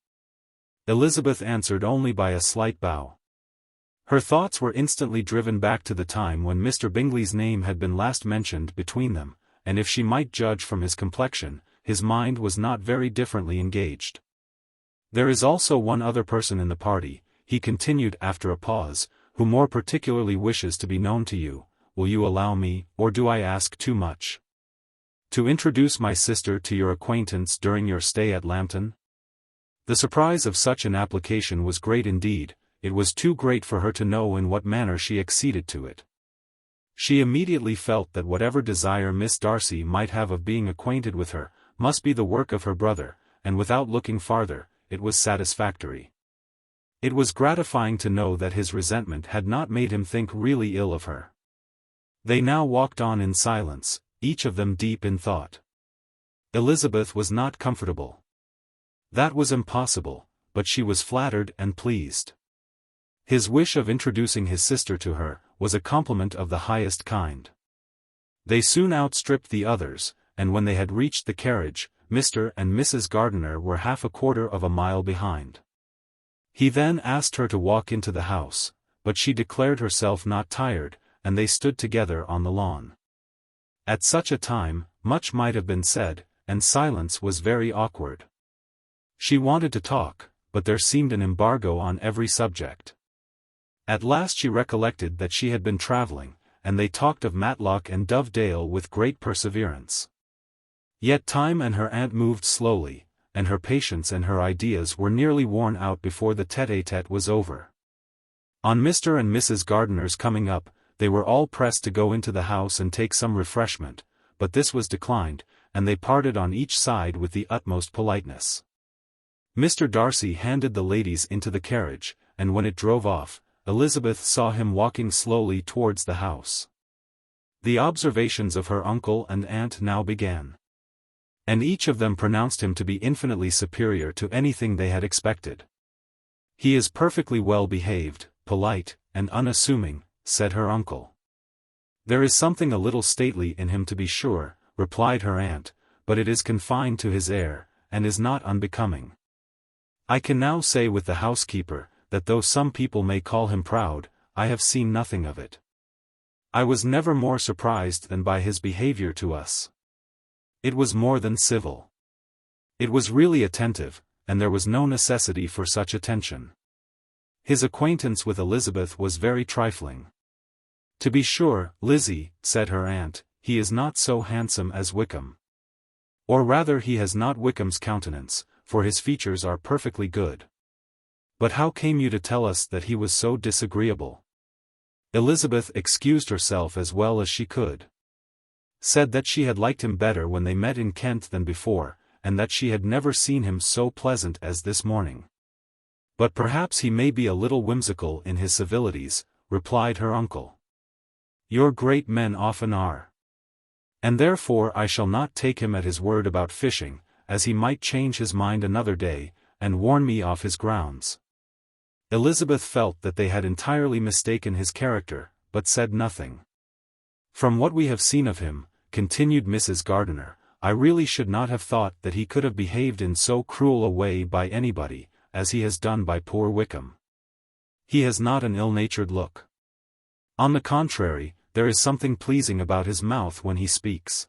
A: Elizabeth answered only by a slight bow. Her thoughts were instantly driven back to the time when Mr. Bingley's name had been last mentioned between them, and if she might judge from his complexion, his mind was not very differently engaged. There is also one other person in the party, he continued after a pause, who more particularly wishes to be known to you. Will you allow me, or do I ask too much, to introduce my sister to your acquaintance during your stay at Lambton? The surprise of such an application was great indeed. It was too great for her to know in what manner she acceded to it. She immediately felt that whatever desire Miss Darcy might have of being acquainted with her, must be the work of her brother, and without looking farther, it was satisfactory. It was gratifying to know that his resentment had not made him think really ill of her. They now walked on in silence, each of them deep in thought. Elizabeth was not comfortable. That was impossible, but she was flattered and pleased. His wish of introducing his sister to her, was a compliment of the highest kind. They soon outstripped the others, and when they had reached the carriage, Mr. and Mrs. Gardiner were half a quarter of a mile behind. He then asked her to walk into the house, but she declared herself not tired, and they stood together on the lawn. At such a time, much might have been said, and silence was very awkward. She wanted to talk, but there seemed an embargo on every subject. At last she recollected that she had been travelling, and they talked of Matlock and Dovedale with great perseverance. Yet time and her aunt moved slowly, and her patience and her ideas were nearly worn out before the tête-à-tête was over. On Mr. and Mrs. Gardiner's coming up, they were all pressed to go into the house and take some refreshment, but this was declined, and they parted on each side with the utmost politeness. Mr. Darcy handed the ladies into the carriage, and when it drove off, Elizabeth saw him walking slowly towards the house. The observations of her uncle and aunt now began. And each of them pronounced him to be infinitely superior to anything they had expected. "He is perfectly well behaved, polite, and unassuming," said her uncle. "There is something a little stately in him to be sure," replied her aunt, "but it is confined to his air, and is not unbecoming. I can now say with the housekeeper, that though some people may call him proud, I have seen nothing of it. I was never more surprised than by his behavior to us. It was more than civil. It was really attentive, and there was no necessity for such attention. His acquaintance with Elizabeth was very trifling." "To be sure, Lizzie," said her aunt, "he is not so handsome as Wickham. Or rather he has not Wickham's countenance, for his features are perfectly good. But how came you to tell us that he was so disagreeable?" Elizabeth excused herself as well as she could. Said that she had liked him better when they met in Kent than before, and that she had never seen him so pleasant as this morning. "But perhaps he may be a little whimsical in his civilities," replied her uncle. "Your great men often are. And therefore I shall not take him at his word about fishing, as he might change his mind another day, and warn me off his grounds." Elizabeth felt that they had entirely mistaken his character, but said nothing. "From what we have seen of him," continued Mrs. Gardiner, "I really should not have thought that he could have behaved in so cruel a way by anybody, as he has done by poor Wickham. He has not an ill-natured look. On the contrary, there is something pleasing about his mouth when he speaks.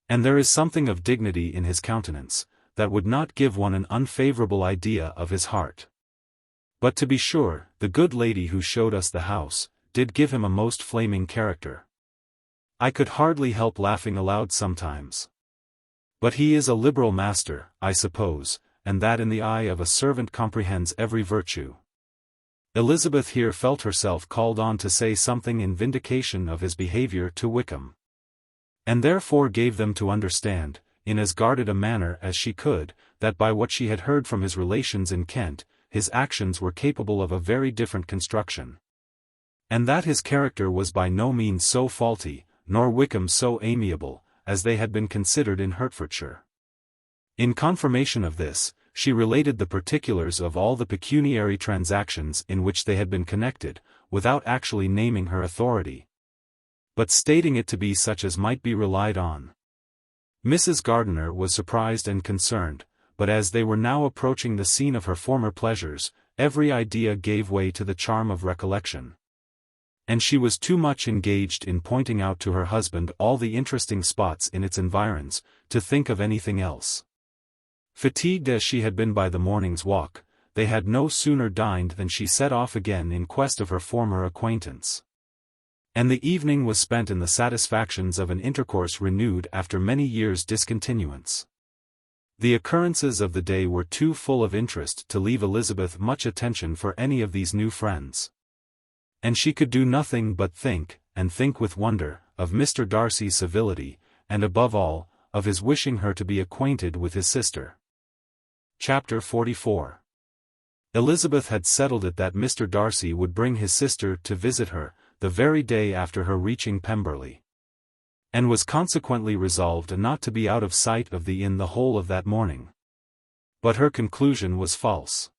A: And there is something of dignity in his countenance, that would not give one an unfavorable idea of his heart. But to be sure, the good lady who showed us the house, did give him a most flaming character. I could hardly help laughing aloud sometimes. But he is a liberal master, I suppose, and that in the eye of a servant comprehends every virtue." Elizabeth here felt herself called on to say something in vindication of his behavior to Wickham. And therefore gave them to understand, in as guarded a manner as she could, that by what she had heard from his relations in Kent, his actions were capable of a very different construction. And that his character was by no means so faulty, nor Wickham so amiable, as they had been considered in Hertfordshire. In confirmation of this, she related the particulars of all the pecuniary transactions in which they had been connected, without actually naming her authority, but stating it to be such as might be relied on. Mrs. Gardiner was surprised and concerned, but as they were now approaching the scene of her former pleasures, every idea gave way to the charm of recollection. And she was too much engaged in pointing out to her husband all the interesting spots in its environs, to think of anything else. Fatigued as she had been by the morning's walk, they had no sooner dined than she set off again in quest of her former acquaintance. And the evening was spent in the satisfactions of an intercourse renewed after many years' discontinuance. The occurrences of the day were too full of interest to leave Elizabeth much attention for any of these new friends. And she could do nothing but think, and think with wonder, of Mr. Darcy's civility, and above all, of his wishing her to be acquainted with his sister. Chapter 44. Elizabeth had settled it that Mr. Darcy would bring his sister to visit her, the very day after her reaching Pemberley. And was consequently resolved not to be out of sight of the inn the whole of that morning. But her conclusion was false.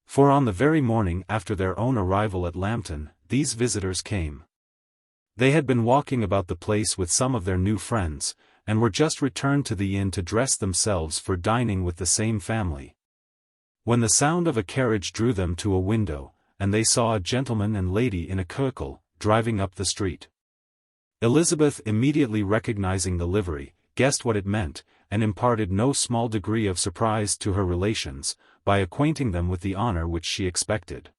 A: For on the very morning after their own arrival at Lambton, these visitors came. They had been walking about the place with some of their new friends, and were just returned to the inn to dress themselves for dining with the same family, when the sound of a carriage drew them to a window, and they saw a gentleman and lady in a curricle, driving up the street. Elizabeth, immediately recognizing the livery, guessed what it meant, and imparted no small degree of surprise to her relations, by acquainting them with the honor which she expected.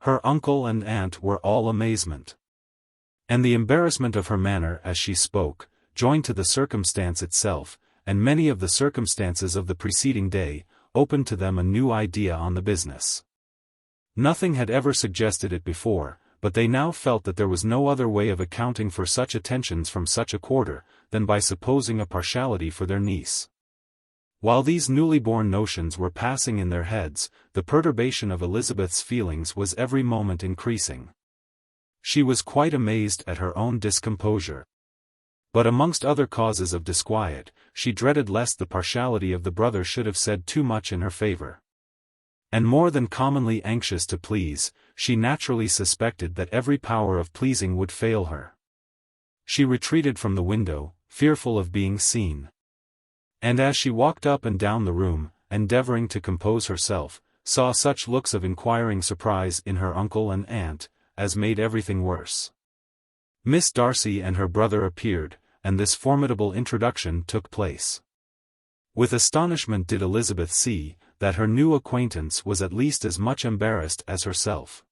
A: Her uncle and aunt were all amazement. And the embarrassment of her manner as she spoke, joined to the circumstance itself, and many of the circumstances of the preceding day, opened to them a new idea on the business. Nothing had ever suggested it before, but they now felt that there was no other way of accounting for such attentions from such a quarter, than by supposing a partiality for their niece. While these newly born notions were passing in their heads, the perturbation of Elizabeth's feelings was every moment increasing. She was quite amazed at her own discomposure. But amongst other causes of disquiet, she dreaded lest the partiality of the brother should have said too much in her favor. And more than commonly anxious to please, she naturally suspected that every power of pleasing would fail her. She retreated from the window, fearful of being seen. And as she walked up and down the room, endeavoring to compose herself, saw such looks of inquiring surprise in her uncle and aunt, as made everything worse. Miss Darcy and her brother appeared, and this formidable introduction took place. With astonishment did Elizabeth see that her new acquaintance was at least as much embarrassed as herself.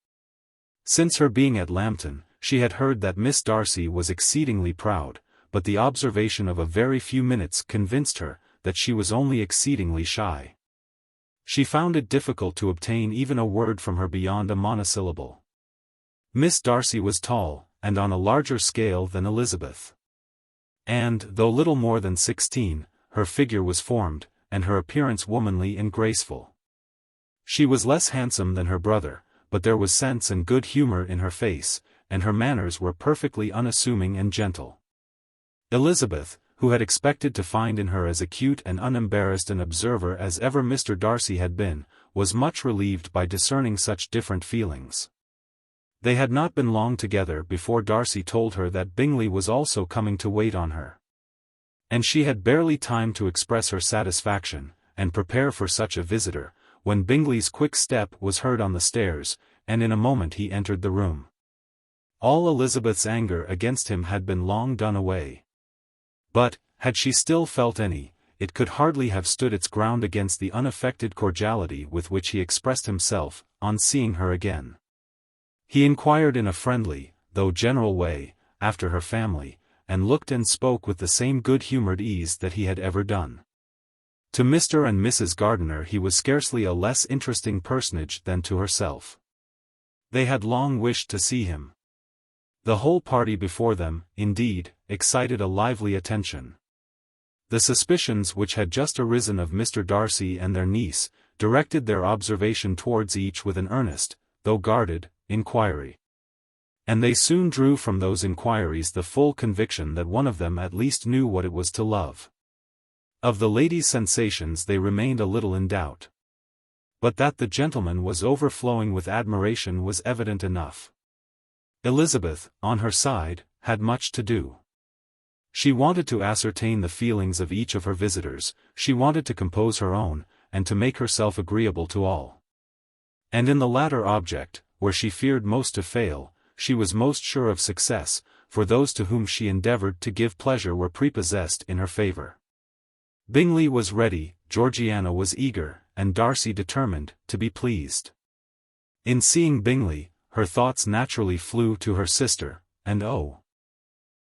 A: Since her being at Lambton, she had heard that Miss Darcy was exceedingly proud, but the observation of a very few minutes convinced her that she was only exceedingly shy. She found it difficult to obtain even a word from her beyond a monosyllable. Miss Darcy was tall, and on a larger scale than Elizabeth. And, though little more than 16, her figure was formed, and her appearance womanly and graceful. She was less handsome than her brother, but there was sense and good humor in her face, and her manners were perfectly unassuming and gentle. Elizabeth, who had expected to find in her as acute and unembarrassed an observer as ever Mr. Darcy had been, was much relieved by discerning such different feelings. They had not been long together before Darcy told her that Bingley was also coming to wait on her. And she had barely time to express her satisfaction, and prepare for such a visitor, when Bingley's quick step was heard on the stairs, and in a moment he entered the room. All Elizabeth's anger against him had been long done away. But, had she still felt any, it could hardly have stood its ground against the unaffected cordiality with which he expressed himself, on seeing her again. He inquired in a friendly, though general way, after her family, and looked and spoke with the same good-humored ease that he had ever done. To Mr. and Mrs. Gardiner he was scarcely a less interesting personage than to herself. They had long wished to see him. The whole party before them, indeed, excited a lively attention. The suspicions which had just arisen of Mr. Darcy and their niece, directed their observation towards each with an earnest, though guarded, inquiry. And they soon drew from those inquiries the full conviction that one of them at least knew what it was to love. Of the lady's sensations they remained a little in doubt. But that the gentleman was overflowing with admiration was evident enough. Elizabeth, on her side, had much to do. She wanted to ascertain the feelings of each of her visitors, she wanted to compose her own, and to make herself agreeable to all. And in the latter object, where she feared most to fail, she was most sure of success, for those to whom she endeavored to give pleasure were prepossessed in her favor. Bingley was ready, Georgiana was eager, and Darcy determined to be pleased. In seeing Bingley, her thoughts naturally flew to her sister, and oh,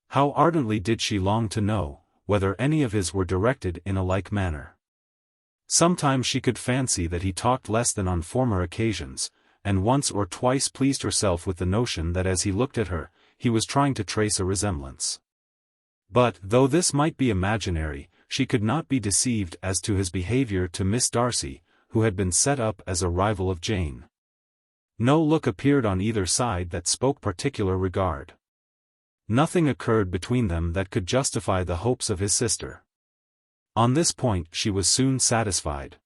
A: how ardently did she long to know whether any of his were directed in a like manner. Sometimes she could fancy that he talked less than on former occasions, and once or twice pleased herself with the notion that as he looked at her, he was trying to trace a resemblance. But, though this might be imaginary, she could not be deceived as to his behavior to Miss Darcy, who had been set up as a rival of Jane. No look appeared on either side that spoke particular regard. Nothing occurred between them that could justify the hopes of his sister. On this point she was soon satisfied.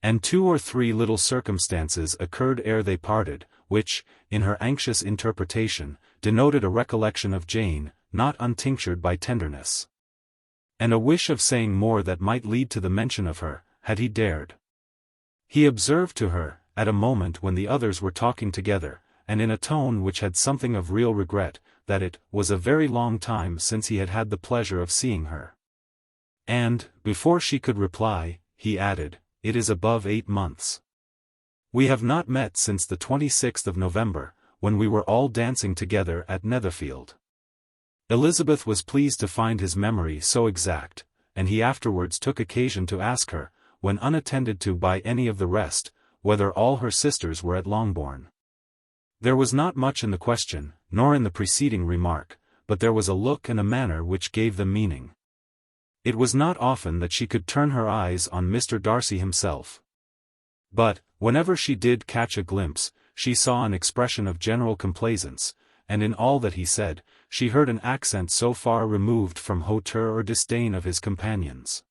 A: And 2 or 3 little circumstances occurred ere they parted, which, in her anxious interpretation, denoted a recollection of Jane, not untinctured by tenderness. And a wish of saying more that might lead to the mention of her, had he dared. He observed to her, at a moment when the others were talking together, and in a tone which had something of real regret, that it was a very long time since he had had the pleasure of seeing her. And, before she could reply, he added, "It is above 8 months. We have not met since the 26th of November, when we were all dancing together at Netherfield." Elizabeth was pleased to find his memory so exact, and he afterwards took occasion to ask her, when unattended to by any of the rest, whether all her sisters were at Longbourn. There was not much in the question, nor in the preceding remark, but there was a look and a manner which gave them meaning. It was not often that she could turn her eyes on Mr. Darcy himself. But, whenever she did catch a glimpse, she saw an expression of general complaisance, and in all that he said, she heard an accent so far removed from hauteur or disdain of his companions,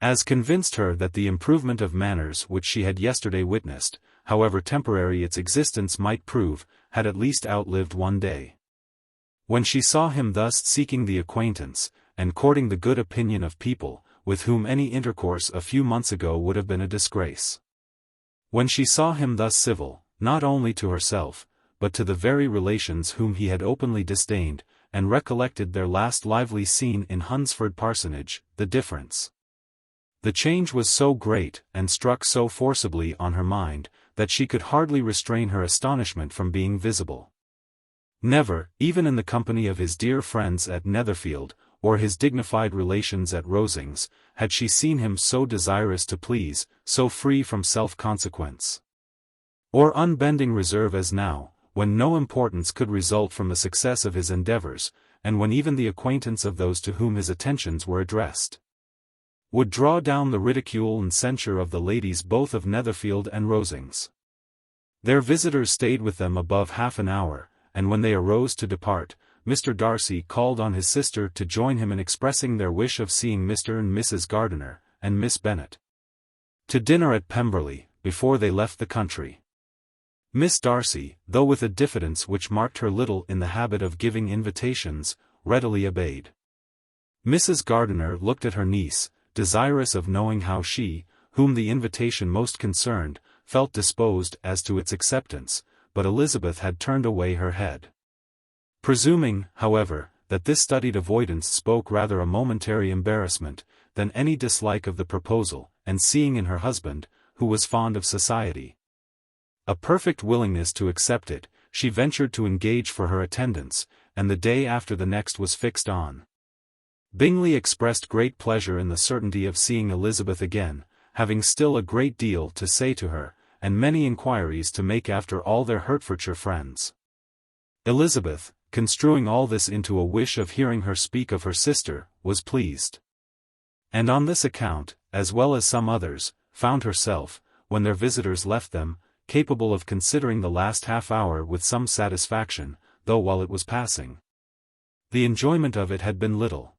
A: as convinced her that the improvement of manners which she had yesterday witnessed, however temporary its existence might prove, had at least outlived one day. When she saw him thus seeking the acquaintance, and courting the good opinion of people, with whom any intercourse a few months ago would have been a disgrace. When she saw him thus civil, not only to herself, but to the very relations whom he had openly disdained, and recollected their last lively scene in Hunsford Parsonage, the difference, the change was so great, and struck so forcibly on her mind, that she could hardly restrain her astonishment from being visible. Never, even in the company of his dear friends at Netherfield, or his dignified relations at Rosings, had she seen him so desirous to please, so free from self-consequence or unbending reserve as now, when no importance could result from the success of his endeavors, and when even the acquaintance of those to whom his attentions were addressed would draw down the ridicule and censure of the ladies both of Netherfield and Rosings. Their visitors stayed with them above half an hour, and when they arose to depart, Mr. Darcy called on his sister to join him in expressing their wish of seeing Mr. and Mrs. Gardiner, and Miss Bennet, to dinner at Pemberley, before they left the country. Miss Darcy, though with a diffidence which marked her little in the habit of giving invitations, readily obeyed. Mrs. Gardiner looked at her niece, desirous of knowing how she, whom the invitation most concerned, felt disposed as to its acceptance, but Elizabeth had turned away her head. Presuming, however, that this studied avoidance spoke rather a momentary embarrassment, than any dislike of the proposal, and seeing in her husband, who was fond of society, a perfect willingness to accept it, she ventured to engage for her attendance, and the day after the next was fixed on. Bingley expressed great pleasure in the certainty of seeing Elizabeth again, having still a great deal to say to her, and many inquiries to make after all their Hertfordshire friends. Elizabeth, construing all this into a wish of hearing her speak of her sister, was pleased. And on this account, as well as some others, found herself, when their visitors left them, capable of considering the last half-hour with some satisfaction, though while it was passing, the enjoyment of it had been little.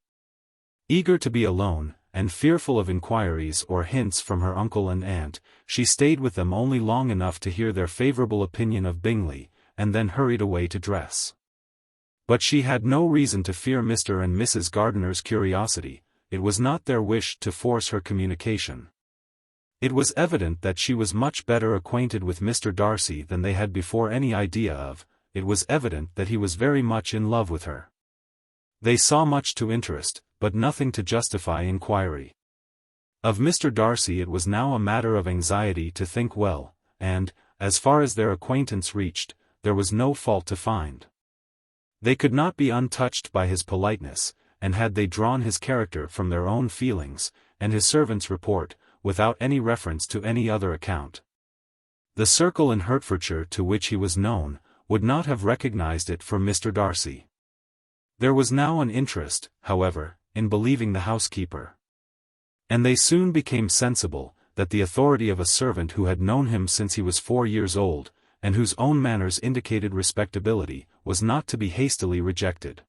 A: Eager to be alone, and fearful of inquiries or hints from her uncle and aunt, she stayed with them only long enough to hear their favourable opinion of Bingley, and then hurried away to dress. But she had no reason to fear Mr. and Mrs. Gardiner's curiosity. It was not their wish to force her communication. It was evident that she was much better acquainted with Mr. Darcy than they had before any idea of. It was evident that he was very much in love with her. They saw much to interest, but nothing to justify inquiry. Of Mr. Darcy it was now a matter of anxiety to think well, and, as far as their acquaintance reached, there was no fault to find. They could not be untouched by his politeness, and had they drawn his character from their own feelings, and his servant's report, without any reference to any other account, the circle in Hertfordshire to which he was known, would not have recognized it for Mr. Darcy. There was now an interest, however, in believing the housekeeper. And they soon became sensible, that the authority of a servant who had known him since he was 4 years old, and whose own manners indicated respectability, was not to be hastily rejected.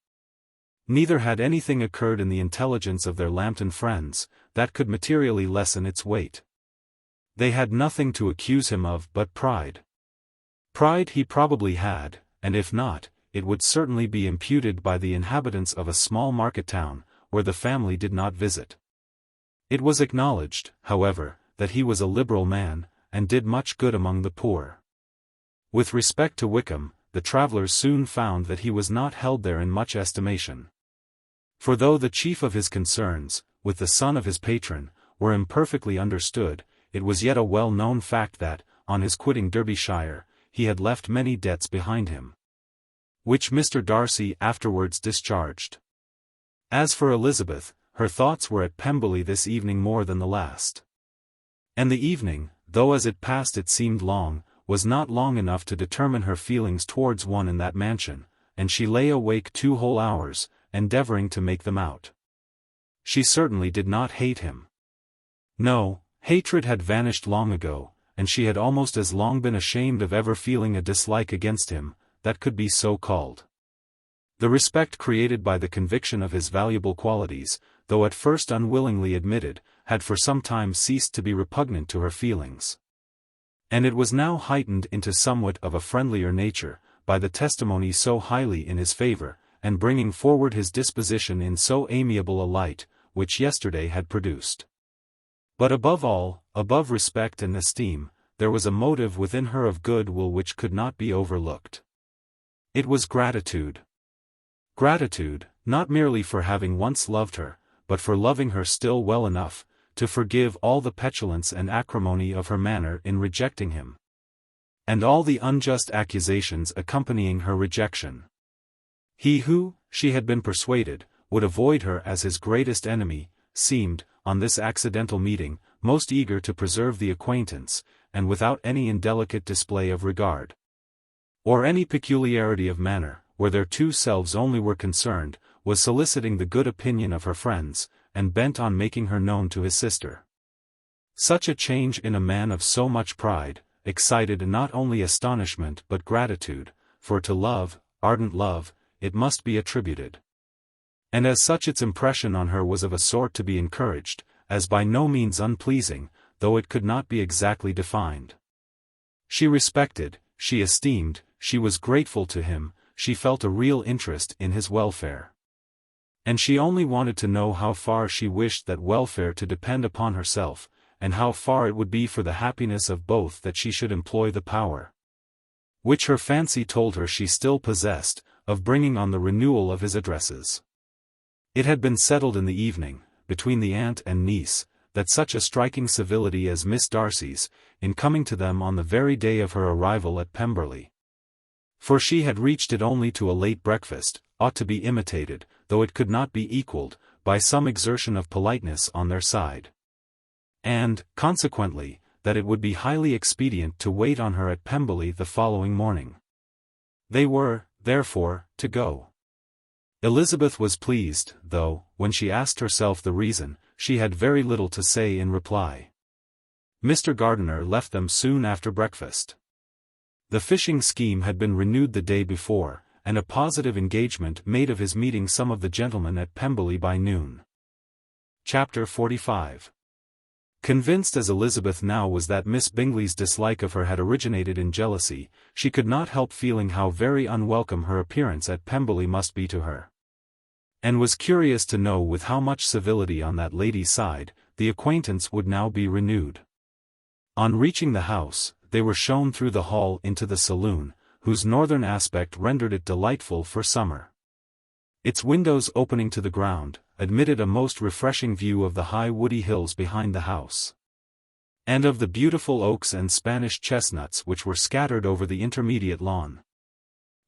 A: Neither had anything occurred in the intelligence of their Lambton friends, that could materially lessen its weight. They had nothing to accuse him of but pride. Pride he probably had, and if not, it would certainly be imputed by the inhabitants of a small market town, where the family did not visit. It was acknowledged, however, that he was a liberal man, and did much good among the poor. With respect to Wickham, the travellers soon found that he was not held there in much estimation. For though the chief of his concerns, with the son of his patron, were imperfectly understood, it was yet a well-known fact that, on his quitting Derbyshire, he had left many debts behind him, which Mr. Darcy afterwards discharged. As for Elizabeth, her thoughts were at Pemberley this evening more than the last. And the evening, though as it passed it seemed long, was not long enough to determine her feelings towards one in that mansion, and she lay awake 2 whole hours, endeavoring to make them out. She certainly did not hate him. No, hatred had vanished long ago, and she had almost as long been ashamed of ever feeling a dislike against him, that could be so called. The respect created by the conviction of his valuable qualities, though at first unwillingly admitted, had for some time ceased to be repugnant to her feelings. And it was now heightened into somewhat of a friendlier nature, by the testimony so highly in his favor, and bringing forward his disposition in so amiable a light, which yesterday had produced. But above all, above respect and esteem, there was a motive within her of good will which could not be overlooked. It was gratitude. Gratitude, not merely for having once loved her, but for loving her still well enough, to forgive all the petulance and acrimony of her manner in rejecting him, and all the unjust accusations accompanying her rejection. He who, she had been persuaded, would avoid her as his greatest enemy, seemed, on this accidental meeting, most eager to preserve the acquaintance, and without any indelicate display of regard, or any peculiarity of manner, where their two selves only were concerned, was soliciting the good opinion of her friends, and bent on making her known to his sister. Such a change in a man of so much pride, excited not only astonishment but gratitude, for to love, ardent love, it must be attributed. And as such its impression on her was of a sort to be encouraged, as by no means unpleasing, though it could not be exactly defined. She respected, she esteemed, she was grateful to him, she felt a real interest in his welfare. And she only wanted to know how far she wished that welfare to depend upon herself, and how far it would be for the happiness of both that she should employ the power, which her fancy told her she still possessed, of bringing on the renewal of his addresses. It had been settled in the evening, between the aunt and niece, that such a striking civility as Miss Darcy's, in coming to them on the very day of her arrival at Pemberley, for she had reached it only to a late breakfast, ought to be imitated, though it could not be equalled, by some exertion of politeness on their side. And, consequently, that it would be highly expedient to wait on her at Pemberley the following morning. They were, therefore, to go. Elizabeth was pleased, though, when she asked herself the reason, she had very little to say in reply. Mr. Gardiner left them soon after breakfast. The fishing scheme had been renewed the day before, and a positive engagement made of his meeting some of the gentlemen at Pemberley by noon. Chapter 45. Convinced as Elizabeth now was that Miss Bingley's dislike of her had originated in jealousy, she could not help feeling how very unwelcome her appearance at Pemberley must be to her, and was curious to know with how much civility on that lady's side, the acquaintance would now be renewed. On reaching the house, they were shown through the hall into the saloon, whose northern aspect rendered it delightful for summer. Its windows opening to the ground, admitted a most refreshing view of the high woody hills behind the house, and of the beautiful oaks and Spanish chestnuts which were scattered over the intermediate lawn.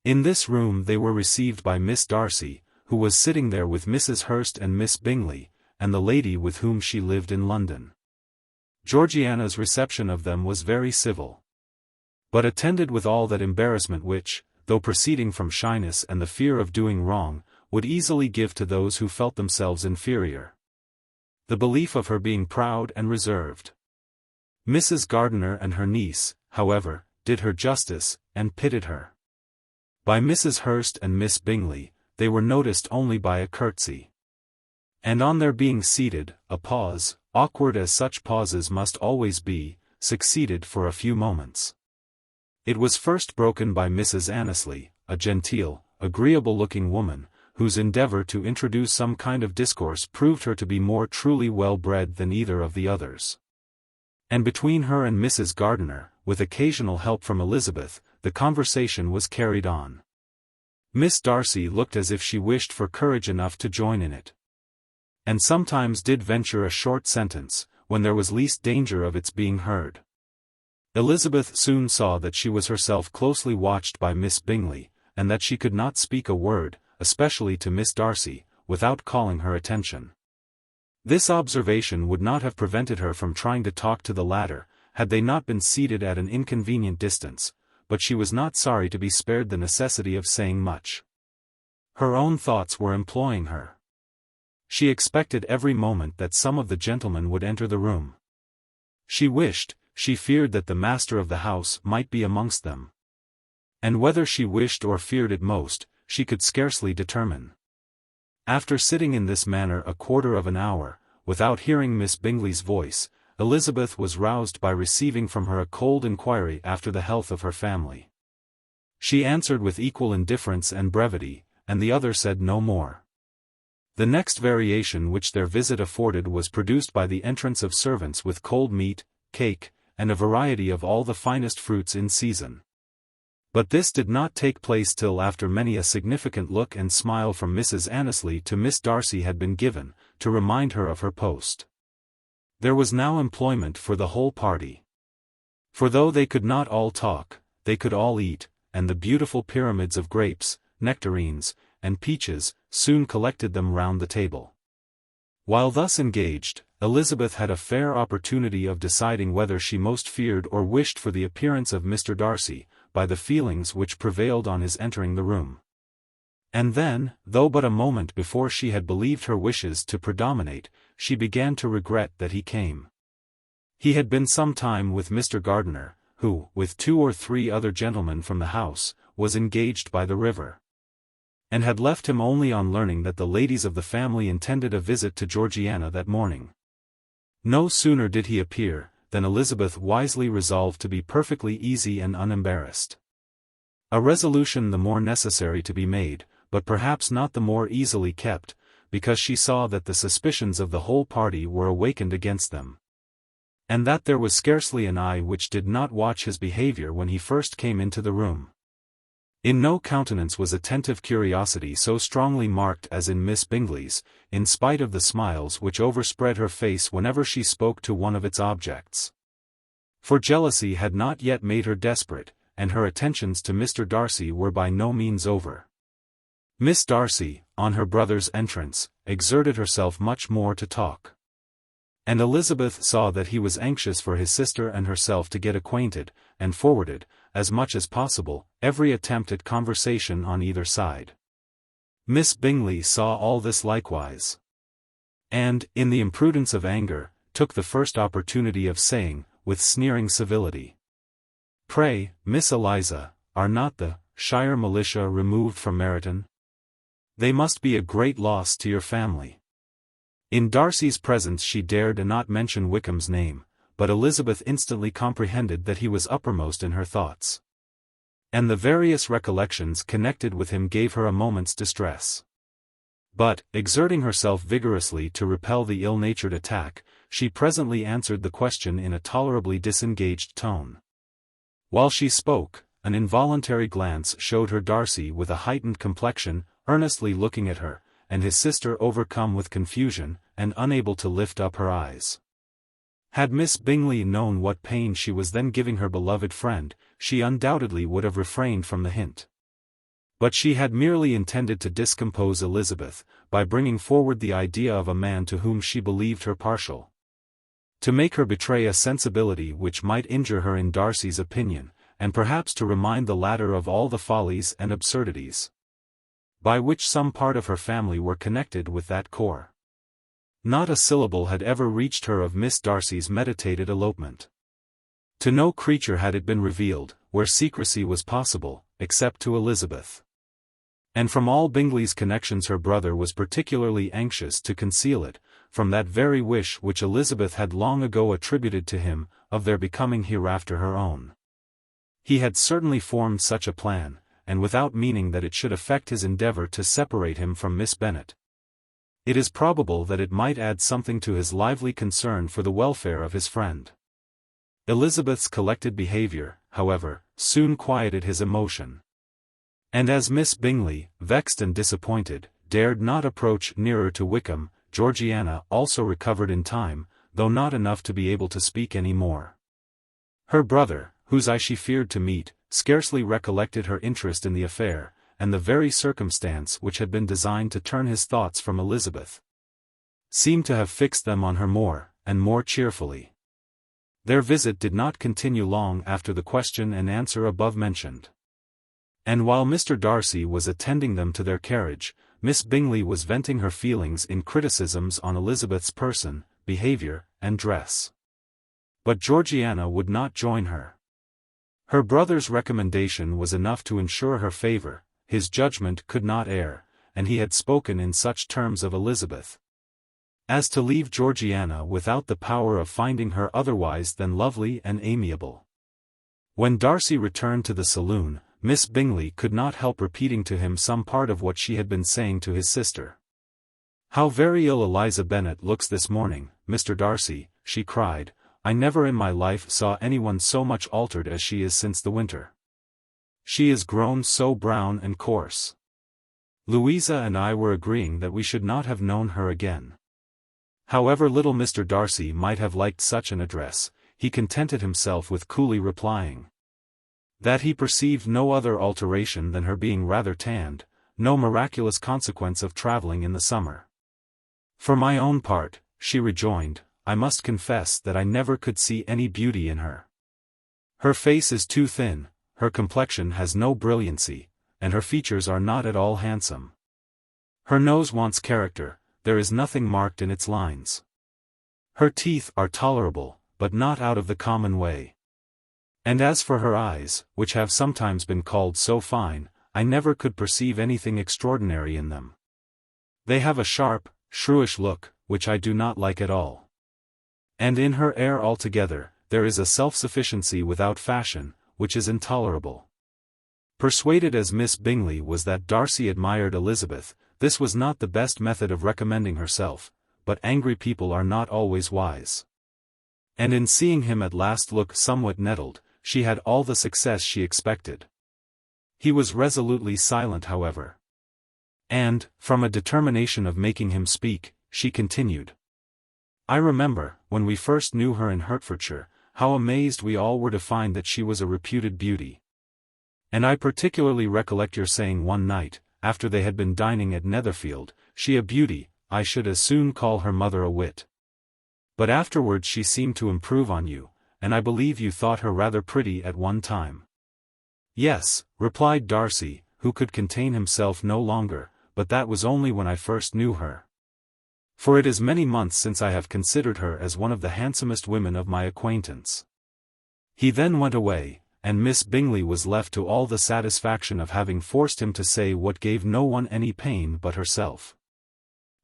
A: In this room they were received by Miss Darcy, who was sitting there with Mrs. Hurst and Miss Bingley, and the lady with whom she lived in London. Georgiana's reception of them was very civil, but attended with all that embarrassment which, though proceeding from shyness and the fear of doing wrong, would easily give to those who felt themselves inferior the belief of her being proud and reserved. Mrs. Gardiner and her niece, however, did her justice, and pitied her. By Mrs. Hurst and Miss Bingley, they were noticed only by a curtsy. And on their being seated, a pause, awkward as such pauses must always be, succeeded for a few moments. It was first broken by Mrs. Annesley, a genteel, agreeable-looking woman, whose endeavour to introduce some kind of discourse proved her to be more truly well-bred than either of the others. And between her and Mrs. Gardiner, with occasional help from Elizabeth, the conversation was carried on. Miss Darcy looked as if she wished for courage enough to join in it, and sometimes did venture a short sentence, when there was least danger of its being heard. Elizabeth soon saw that she was herself closely watched by Miss Bingley, and that she could not speak a word, especially to Miss Darcy, without calling her attention. This observation would not have prevented her from trying to talk to the latter, had they not been seated at an inconvenient distance, but she was not sorry to be spared the necessity of saying much. Her own thoughts were employing her. She expected every moment that some of the gentlemen would enter the room. She feared that the master of the house might be amongst them. And whether she wished or feared it most, she could scarcely determine. After sitting in this manner a quarter of an hour, without hearing Miss Bingley's voice, Elizabeth was roused by receiving from her a cold inquiry after the health of her family. She answered with equal indifference and brevity, and the other said no more. The next variation which their visit afforded was produced by the entrance of servants with cold meat, cake, and a variety of all the finest fruits in season. But this did not take place till after many a significant look and smile from Mrs. Annesley to Miss Darcy had been given, to remind her of her post. There was now employment for the whole party. For though they could not all talk, they could all eat, and the beautiful pyramids of grapes, nectarines, and peaches, soon collected them round the table. While thus engaged, Elizabeth had a fair opportunity of deciding whether she most feared or wished for the appearance of Mr. Darcy, by the feelings which prevailed on his entering the room. And then, though but a moment before she had believed her wishes to predominate, she began to regret that he came. He had been some time with Mr. Gardiner, who, with 2 or 3 other gentlemen from the house, was engaged by the river, and had left him only on learning that the ladies of the family intended a visit to Georgiana that morning. No sooner did he appear, than Elizabeth wisely resolved to be perfectly easy and unembarrassed. A resolution the more necessary to be made, but perhaps not the more easily kept, because she saw that the suspicions of the whole party were awakened against them, and that there was scarcely an eye which did not watch his behavior when he first came into the room. In no countenance was attentive curiosity so strongly marked as in Miss Bingley's, in spite of the smiles which overspread her face whenever she spoke to one of its objects. For jealousy had not yet made her desperate, and her attentions to Mr. Darcy were by no means over. Miss Darcy, on her brother's entrance, exerted herself much more to talk. And Elizabeth saw that he was anxious for his sister and herself to get acquainted, and forwarded, as much as possible, every attempt at conversation on either side. Miss Bingley saw all this likewise, and, in the imprudence of anger, took the first opportunity of saying, with sneering civility, "Pray, Miss Eliza, are not the Shire militia removed from Meryton? They must be a great loss to your family." In Darcy's presence she dared not mention Wickham's name, but Elizabeth instantly comprehended that he was uppermost in her thoughts, and the various recollections connected with him gave her a moment's distress. But, exerting herself vigorously to repel the ill-natured attack, she presently answered the question in a tolerably disengaged tone. While she spoke, an involuntary glance showed her Darcy with a heightened complexion, earnestly looking at her, and his sister overcome with confusion, and unable to lift up her eyes. Had Miss Bingley known what pain she was then giving her beloved friend, she undoubtedly would have refrained from the hint. But she had merely intended to discompose Elizabeth, by bringing forward the idea of a man to whom she believed her partial, to make her betray a sensibility which might injure her in Darcy's opinion, and perhaps to remind the latter of all the follies and absurdities by which some part of her family were connected with that corps. Not a syllable had ever reached her of Miss Darcy's meditated elopement. To no creature had it been revealed, where secrecy was possible, except to Elizabeth. And from all Bingley's connections her brother was particularly anxious to conceal it, from that very wish which Elizabeth had long ago attributed to him, of their becoming hereafter her own. He had certainly formed such a plan, and without meaning that it should affect his endeavour to separate him from Miss Bennet. It is probable that it might add something to his lively concern for the welfare of his friend. Elizabeth's collected behaviour, however, soon quieted his emotion. And as Miss Bingley, vexed and disappointed, dared not approach nearer to Wickham, Georgiana also recovered in time, though not enough to be able to speak any more. Her brother, whose eye she feared to meet, scarcely recollected her interest in the affair, and the very circumstance which had been designed to turn his thoughts from Elizabeth seemed to have fixed them on her more, and more cheerfully. Their visit did not continue long after the question and answer above mentioned. And while Mr. Darcy was attending them to their carriage, Miss Bingley was venting her feelings in criticisms on Elizabeth's person, behaviour, and dress. But Georgiana would not join her. Her brother's recommendation was enough to ensure her favour, his judgment could not err, and he had spoken in such terms of Elizabeth as to leave Georgiana without the power of finding her otherwise than lovely and amiable. When Darcy returned to the saloon, Miss Bingley could not help repeating to him some part of what she had been saying to his sister. "How very ill Elizabeth Bennet looks this morning, Mr. Darcy," she cried. "I never in my life saw anyone so much altered as she is since the winter. She is grown so brown and coarse. Louisa and I were agreeing that we should not have known her again." However little Mr. Darcy might have liked such an address, he contented himself with coolly replying that he perceived no other alteration than her being rather tanned, no miraculous consequence of travelling in the summer. "For my own part," she rejoined, "I must confess that I never could see any beauty in her. Her face is too thin, her complexion has no brilliancy, and her features are not at all handsome. Her nose wants character, there is nothing marked in its lines. Her teeth are tolerable, but not out of the common way. And as for her eyes, which have sometimes been called so fine, I never could perceive anything extraordinary in them. They have a sharp, shrewish look, which I do not like at all. And in her air altogether, there is a self-sufficiency without fashion, which is intolerable." Persuaded as Miss Bingley was that Darcy admired Elizabeth, this was not the best method of recommending herself, but angry people are not always wise. And in seeing him at last look somewhat nettled, she had all the success she expected. He was resolutely silent however. And, from a determination of making him speak, she continued. "I remember, when we first knew her in Hertfordshire, how amazed we all were to find that she was a reputed beauty. And I particularly recollect your saying one night, after they had been dining at Netherfield, 'She a beauty, I should as soon call her mother a wit.' But afterwards she seemed to improve on you, and I believe you thought her rather pretty at one time." "Yes," replied Darcy, who could contain himself no longer, "but that was only when I first knew her. For it is many months since I have considered her as one of the handsomest women of my acquaintance." He then went away, and Miss Bingley was left to all the satisfaction of having forced him to say what gave no one any pain but herself.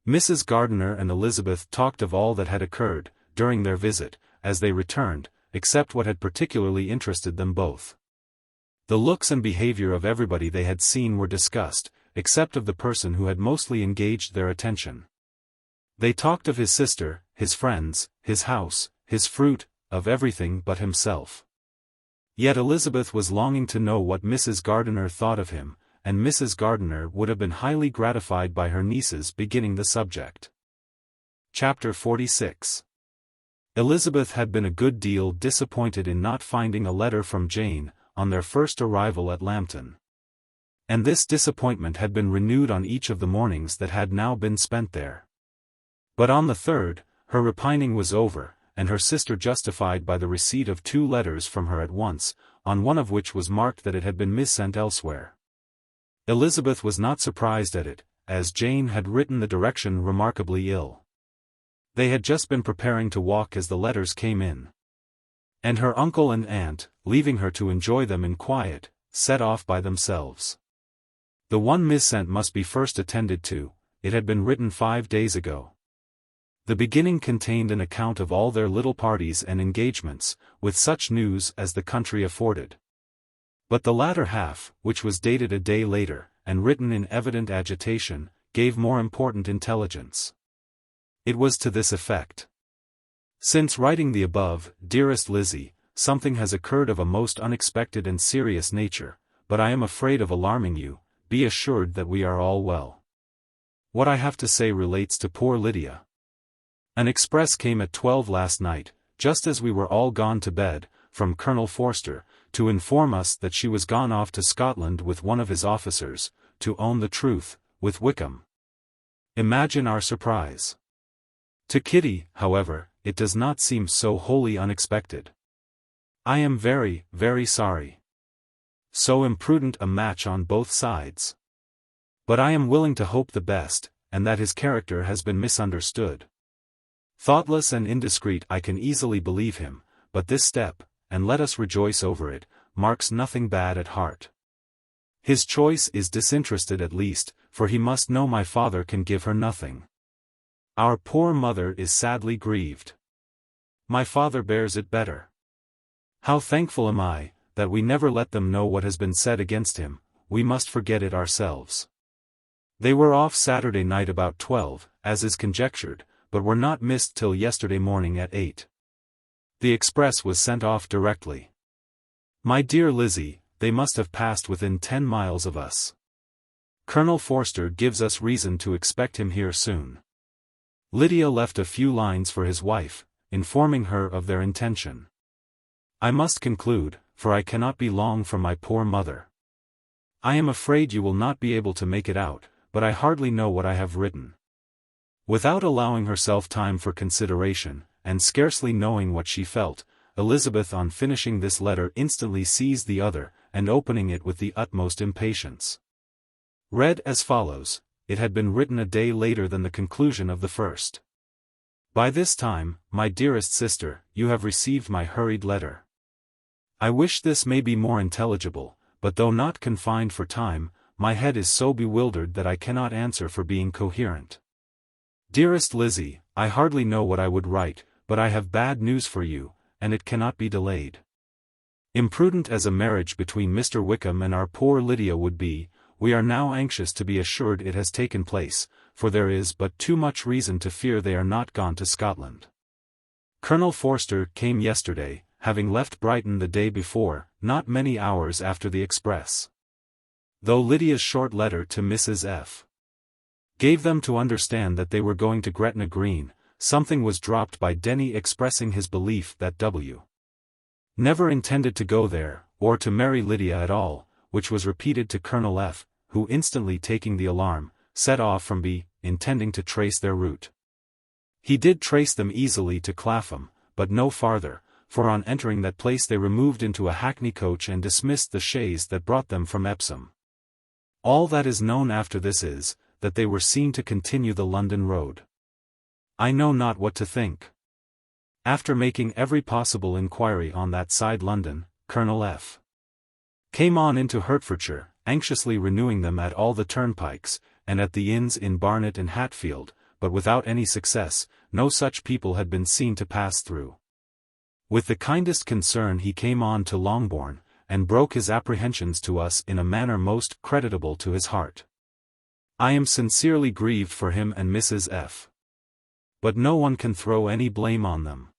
A: Mrs. Gardiner and Elizabeth talked of all that had occurred, during their visit, as they returned, except what had particularly interested them both. The looks and behaviour of everybody they had seen were discussed, except of the person who had mostly engaged their attention. They talked of his sister, his friends, his house, his fruit, of everything but himself. Yet Elizabeth was longing to know what Mrs. Gardiner thought of him, and Mrs. Gardiner would have been highly gratified by her niece's beginning the subject. Chapter 46. Elizabeth had been a good deal disappointed in not finding a letter from Jane, on their first arrival at Lambton. And this disappointment had been renewed on each of the mornings that had now been spent there. But on the third, her repining was over, and her sister justified by the receipt of 2 letters from her at once, on one of which was marked that it had been missent elsewhere. Elizabeth was not surprised at it, as Jane had written the direction remarkably ill. They had just been preparing to walk as the letters came in. And her uncle and aunt, leaving her to enjoy them in quiet, set off by themselves. The one missent must be first attended to, it had been written 5 days ago. The beginning contained an account of all their little parties and engagements, with such news as the country afforded. But the latter half, which was dated a day later, and written in evident agitation, gave more important intelligence. It was to this effect. "Since writing the above, dearest Lizzie, something has occurred of a most unexpected and serious nature, but I am afraid of alarming you. Be assured that we are all well. What I have to say relates to poor Lydia. An express came at 12 last night, just as we were all gone to bed, from Colonel Forster, to inform us that she was gone off to Scotland with one of his officers, to own the truth, with Wickham. Imagine our surprise. To Kitty, however, it does not seem so wholly unexpected. I am very, very sorry. so imprudent a match on both sides. But I am willing to hope the best, and that his character has been misunderstood. Thoughtless and indiscreet, I can easily believe him, but this step, and let us rejoice over it, marks nothing bad at heart. His choice is disinterested at least, for he must know my father can give her nothing. Our poor mother is sadly grieved. My father bears it better. How thankful am I, that we never let them know what has been said against him. We must forget it ourselves. They were off Saturday night about 12, as is conjectured, but were not missed till yesterday morning at 8. The express was sent off directly. My dear Lizzie, they must have passed within 10 miles of us. Colonel Forster gives us reason to expect him here soon. Lydia left a few lines for his wife, informing her of their intention. I must conclude, for I cannot be long from my poor mother. I am afraid you will not be able to make it out, but I hardly know what I have written. Without allowing herself time for consideration, and scarcely knowing what she felt, Elizabeth on finishing this letter instantly seized the other, and opening it with the utmost impatience, read as follows. It had been written a day later than the conclusion of the first. By this time, my dearest sister, you have received my hurried letter. I wish this may be more intelligible, but though not confined for time, my head is so bewildered that I cannot answer for being coherent. Dearest Lizzie, I hardly know what I would write, but I have bad news for you, and it cannot be delayed. Imprudent as a marriage between Mr. Wickham and our poor Lydia would be, we are now anxious to be assured it has taken place, for there is but too much reason to fear they are not gone to Scotland. Colonel Forster came yesterday, having left Brighton the day before, not many hours after the express. Though Lydia's short letter to Mrs. F. gave them to understand that they were going to Gretna Green, something was dropped by Denny expressing his belief that W. never intended to go there, or to marry Lydia at all, which was repeated to Colonel F., who instantly taking the alarm, set off from B., intending to trace their route. He did trace them easily to Clapham, but no farther, for on entering that place they removed into a hackney coach and dismissed the chaise that brought them from Epsom. All that is known after this is, that they were seen to continue the London road. I know not what to think. After making every possible inquiry on that side London, Colonel F. came on into Hertfordshire, anxiously renewing them at all the turnpikes, and at the inns in Barnet and Hatfield, but without any success. No such people had been seen to pass through. With the kindest concern he came on to Longbourn, and broke his apprehensions to us in a manner most creditable to his heart. I am sincerely grieved for him and Mrs. F. But no one can throw any blame on them.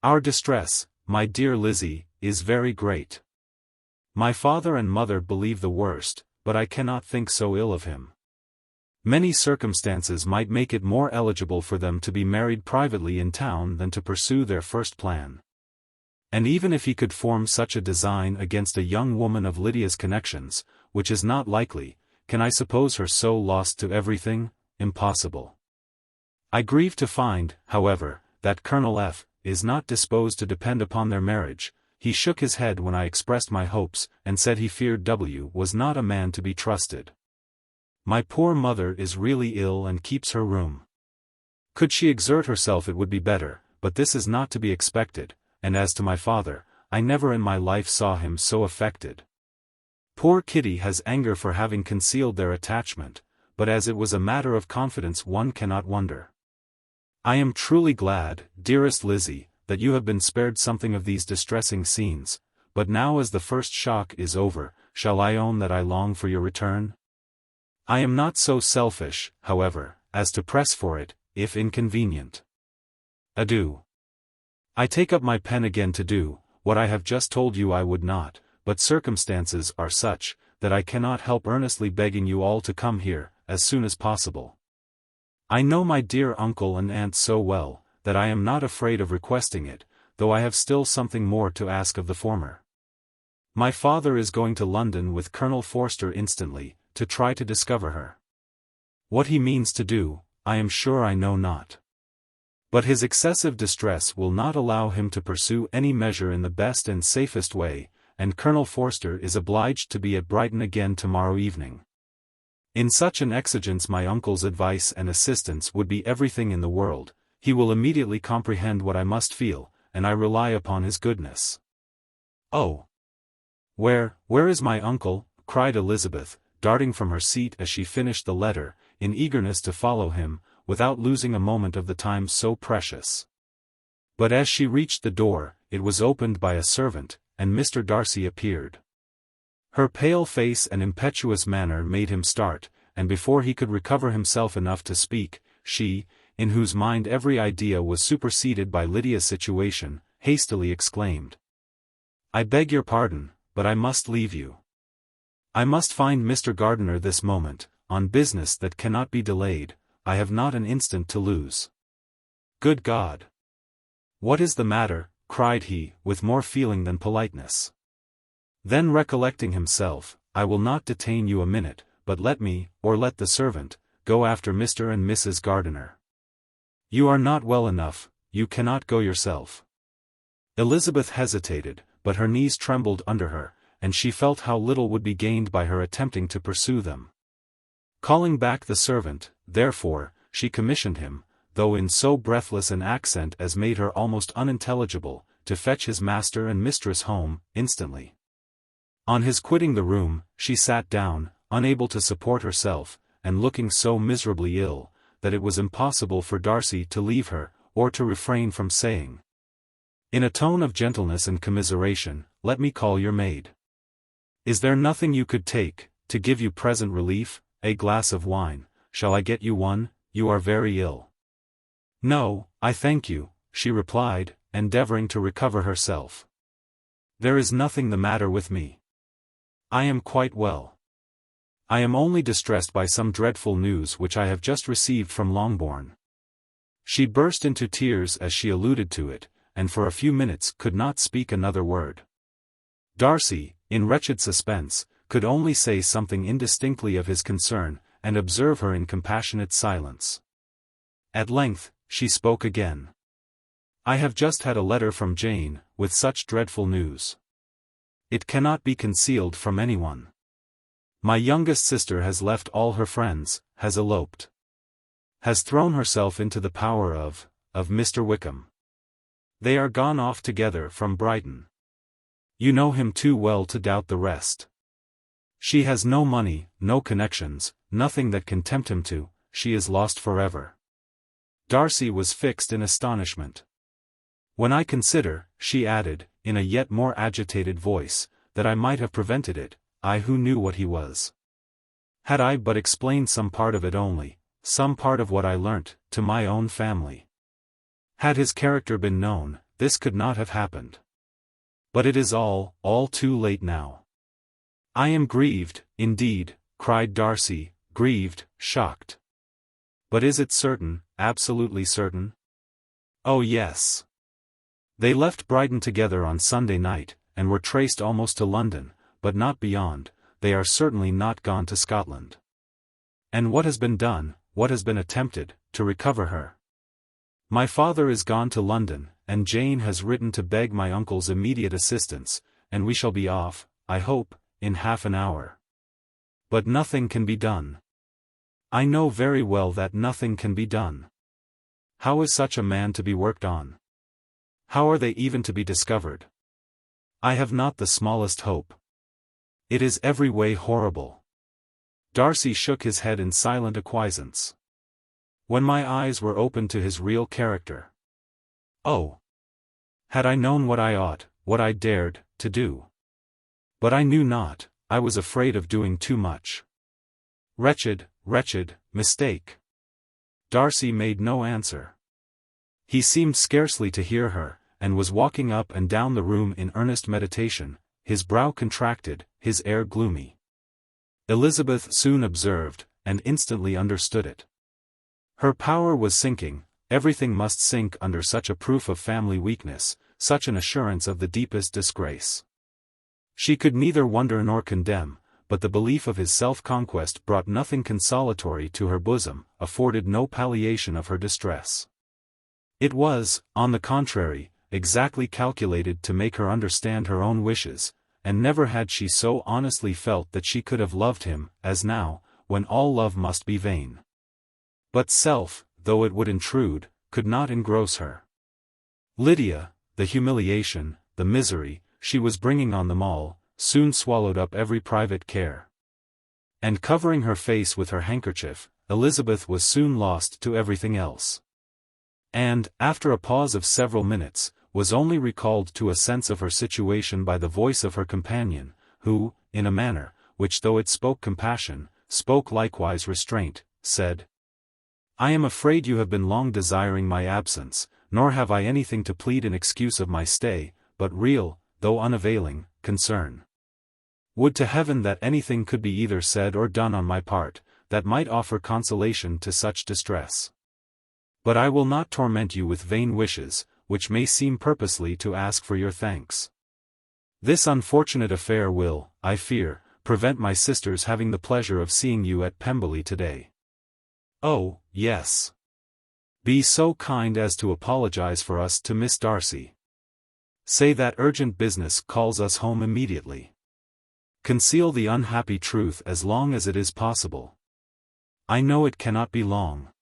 A: Our distress, my dear Lizzie, is very great. My father and mother believe the worst, but I cannot think so ill of him. Many circumstances might make it more eligible for them to be married privately in town than to pursue their first plan. And even if he could form such a design against a young woman of Lydia's connections, which is not likely, can I suppose her so lost to everything? Impossible. I grieve to find, however, that Colonel F. is not disposed to depend upon their marriage. He shook his head when I expressed my hopes, and said he feared W. was not a man to be trusted. My poor mother is really ill and keeps her room. Could she exert herself it would be better, but this is not to be expected, and as to my father, I never in my life saw him so affected. Poor Kitty has anger for having concealed their attachment, but as it was a matter of confidence one cannot wonder. I am truly glad, dearest Lizzie, that you have been spared something of these distressing scenes, but now as the first shock is over, shall I own that I long for your return? I am not so selfish, however, as to press for it, if inconvenient. Adieu. I take up my pen again to do, what I have just told you I would not, but circumstances are such, that I cannot help earnestly begging you all to come here, as soon as possible. I know my dear uncle and aunt so well, that I am not afraid of requesting it, though I have still something more to ask of the former. My father is going to London with Colonel Forster instantly, to try to discover her. What he means to do, I am sure I know not. But his excessive distress will not allow him to pursue any measure in the best and safest way, and Colonel Forster is obliged to be at Brighton again tomorrow evening. In such an exigence my uncle's advice and assistance would be everything in the world. He will immediately comprehend what I must feel, and I rely upon his goodness. Oh! Where is my uncle?" cried Elizabeth, darting from her seat as she finished the letter, in eagerness to follow him, without losing a moment of the time so precious. But as she reached the door, it was opened by a servant, and Mr. Darcy appeared. Her pale face and impetuous manner made him start, and before he could recover himself enough to speak, she, in whose mind every idea was superseded by Lydia's situation, hastily exclaimed, "I beg your pardon, but I must leave you. I must find Mr. Gardiner this moment, on business that cannot be delayed. I have not an instant to lose." "Good God! What is the matter?" cried he, with more feeling than politeness. Then recollecting himself, "I will not detain you a minute, but let me, or let the servant, go after Mr. and Mrs. Gardiner. You are not well enough, you cannot go yourself." Elizabeth hesitated, but her knees trembled under her, and she felt how little would be gained by her attempting to pursue them. Calling back the servant, therefore, she commissioned him, though in so breathless an accent as made her almost unintelligible, to fetch his master and mistress home, instantly. On his quitting the room, she sat down, unable to support herself, and looking so miserably ill, that it was impossible for Darcy to leave her, or to refrain from saying, in a tone of gentleness and commiseration, "Let me call your maid. Is there nothing you could take, to give you present relief? A glass of wine, shall I get you one? You are very ill." "No, I thank you," she replied, endeavoring to recover herself. "There is nothing the matter with me. I am quite well. I am only distressed by some dreadful news which I have just received from Longbourn." She burst into tears as she alluded to it, and for a few minutes could not speak another word. Darcy, in wretched suspense, could only say something indistinctly of his concern, and observe her in compassionate silence. At length, she spoke again. "I have just had a letter from Jane, with such dreadful news. It cannot be concealed from anyone. My youngest sister has left all her friends, has eloped. Has thrown herself into the power of Mr. Wickham. They are gone off together from Brighton. You know him too well to doubt the rest. She has no money, no connections, nothing that can tempt him to, she is lost forever." Darcy was fixed in astonishment. "When I consider," she added, in a yet more agitated voice, "that I might have prevented it, I who knew what he was. Had I but explained some part of it only, some part of what I learnt, to my own family. Had his character been known, this could not have happened. But it is all too late now. I am grieved, indeed," cried Darcy, grieved, shocked. "But is it certain, absolutely certain?" "Oh yes. They left Brighton together on Sunday night, and were traced almost to London, but not beyond. They are certainly not gone to Scotland." "And what has been done, what has been attempted, to recover her?" "My father is gone to London, and Jane has written to beg my uncle's immediate assistance, and we shall be off, I hope, in half an hour. But nothing can be done. I know very well that nothing can be done. How is such a man to be worked on? How are they even to be discovered? I have not the smallest hope. It is every way horrible." Darcy shook his head in silent acquiescence. "When my eyes were opened to his real character. Oh! Had I known what I ought, what I dared, to do. But I knew not, I was afraid of doing too much. Wretched mistake." Darcy made no answer. He seemed scarcely to hear her, and was walking up and down the room in earnest meditation, his brow contracted, his air gloomy. Elizabeth soon observed, and instantly understood it. Her power was sinking, everything must sink under such a proof of family weakness, such an assurance of the deepest disgrace. She could neither wonder nor condemn, but the belief of his self-conquest brought nothing consolatory to her bosom, afforded no palliation of her distress. It was, on the contrary, exactly calculated to make her understand her own wishes, and never had she so honestly felt that she could have loved him, as now, when all love must be vain. But self, though it would intrude, could not engross her. Lydia, the humiliation, the misery, she was bringing on them all, soon swallowed up every private care. And covering her face with her handkerchief, Elizabeth was soon lost to everything else. And, after a pause of several minutes, was only recalled to a sense of her situation by the voice of her companion, who, in a manner, which though it spoke compassion, spoke likewise restraint, said, "I am afraid you have been long desiring my absence, nor have I anything to plead in excuse of my stay, but real, though unavailing, concern. Would to heaven that anything could be either said or done on my part, that might offer consolation to such distress. But I will not torment you with vain wishes, which may seem purposely to ask for your thanks. This unfortunate affair will, I fear, prevent my sister's having the pleasure of seeing you at Pemberley today. Oh, yes. Be so kind as to apologize for us to Miss Darcy. Say that urgent business calls us home immediately. Conceal the unhappy truth as long as it is possible. I know it cannot be long."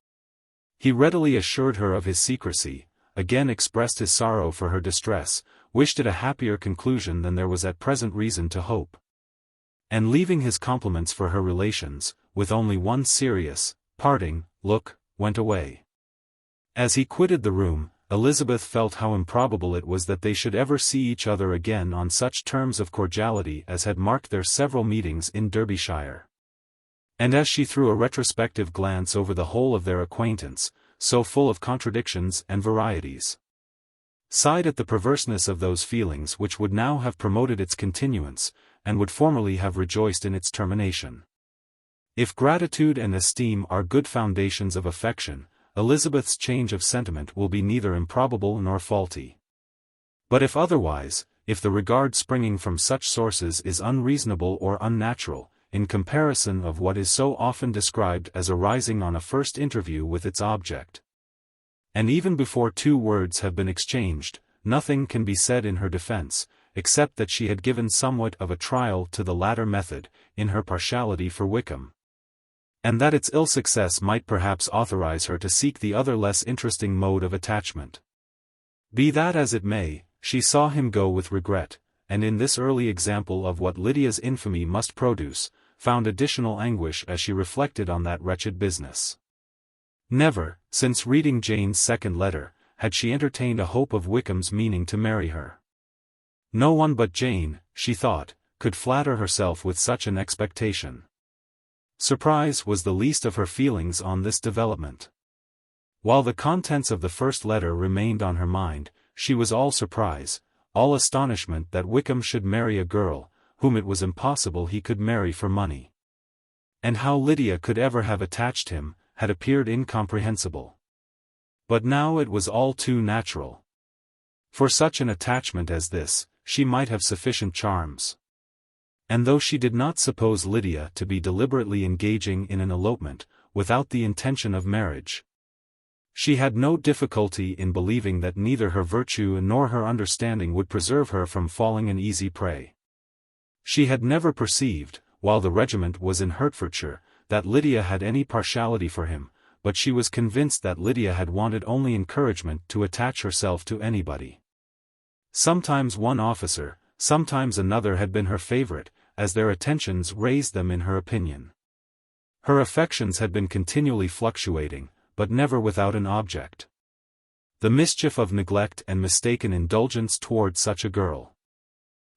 A: He readily assured her of his secrecy, again expressed his sorrow for her distress, wished it a happier conclusion than there was at present reason to hope. And leaving his compliments for her relations, with only one serious, parting, look, went away. As he quitted the room, Elizabeth felt how improbable it was that they should ever see each other again on such terms of cordiality as had marked their several meetings in Derbyshire. And as she threw a retrospective glance over the whole of their acquaintance, so full of contradictions and varieties, sighed at the perverseness of those feelings which would now have promoted its continuance, and would formerly have rejoiced in its termination. If gratitude and esteem are good foundations of affection, Elizabeth's change of sentiment will be neither improbable nor faulty. But if otherwise, if the regard springing from such sources is unreasonable or unnatural, in comparison of what is so often described as arising on a first interview with its object, and even before two words have been exchanged, nothing can be said in her defense, except that she had given somewhat of a trial to the latter method, in her partiality for Wickham, and that its ill success might perhaps authorize her to seek the other less interesting mode of attachment. Be that as it may, she saw him go with regret, and in this early example of what Lydia's infamy must produce, found additional anguish as she reflected on that wretched business. Never, since reading Jane's second letter, had she entertained a hope of Wickham's meaning to marry her. No one but Jane, she thought, could flatter herself with such an expectation. Surprise was the least of her feelings on this development. While the contents of the first letter remained on her mind, she was all surprise, all astonishment that Wickham should marry a girl, whom it was impossible he could marry for money. And how Lydia could ever have attached him, had appeared incomprehensible. But now it was all too natural. For such an attachment as this, she might have sufficient charms. And though she did not suppose Lydia to be deliberately engaging in an elopement, without the intention of marriage, she had no difficulty in believing that neither her virtue nor her understanding would preserve her from falling an easy prey. She had never perceived, while the regiment was in Hertfordshire, that Lydia had any partiality for him, but she was convinced that Lydia had wanted only encouragement to attach herself to anybody. Sometimes one officer, sometimes another had been her favorite, as their attentions raised them in her opinion. Her affections had been continually fluctuating, but never without an object. The mischief of neglect and mistaken indulgence toward such a girl.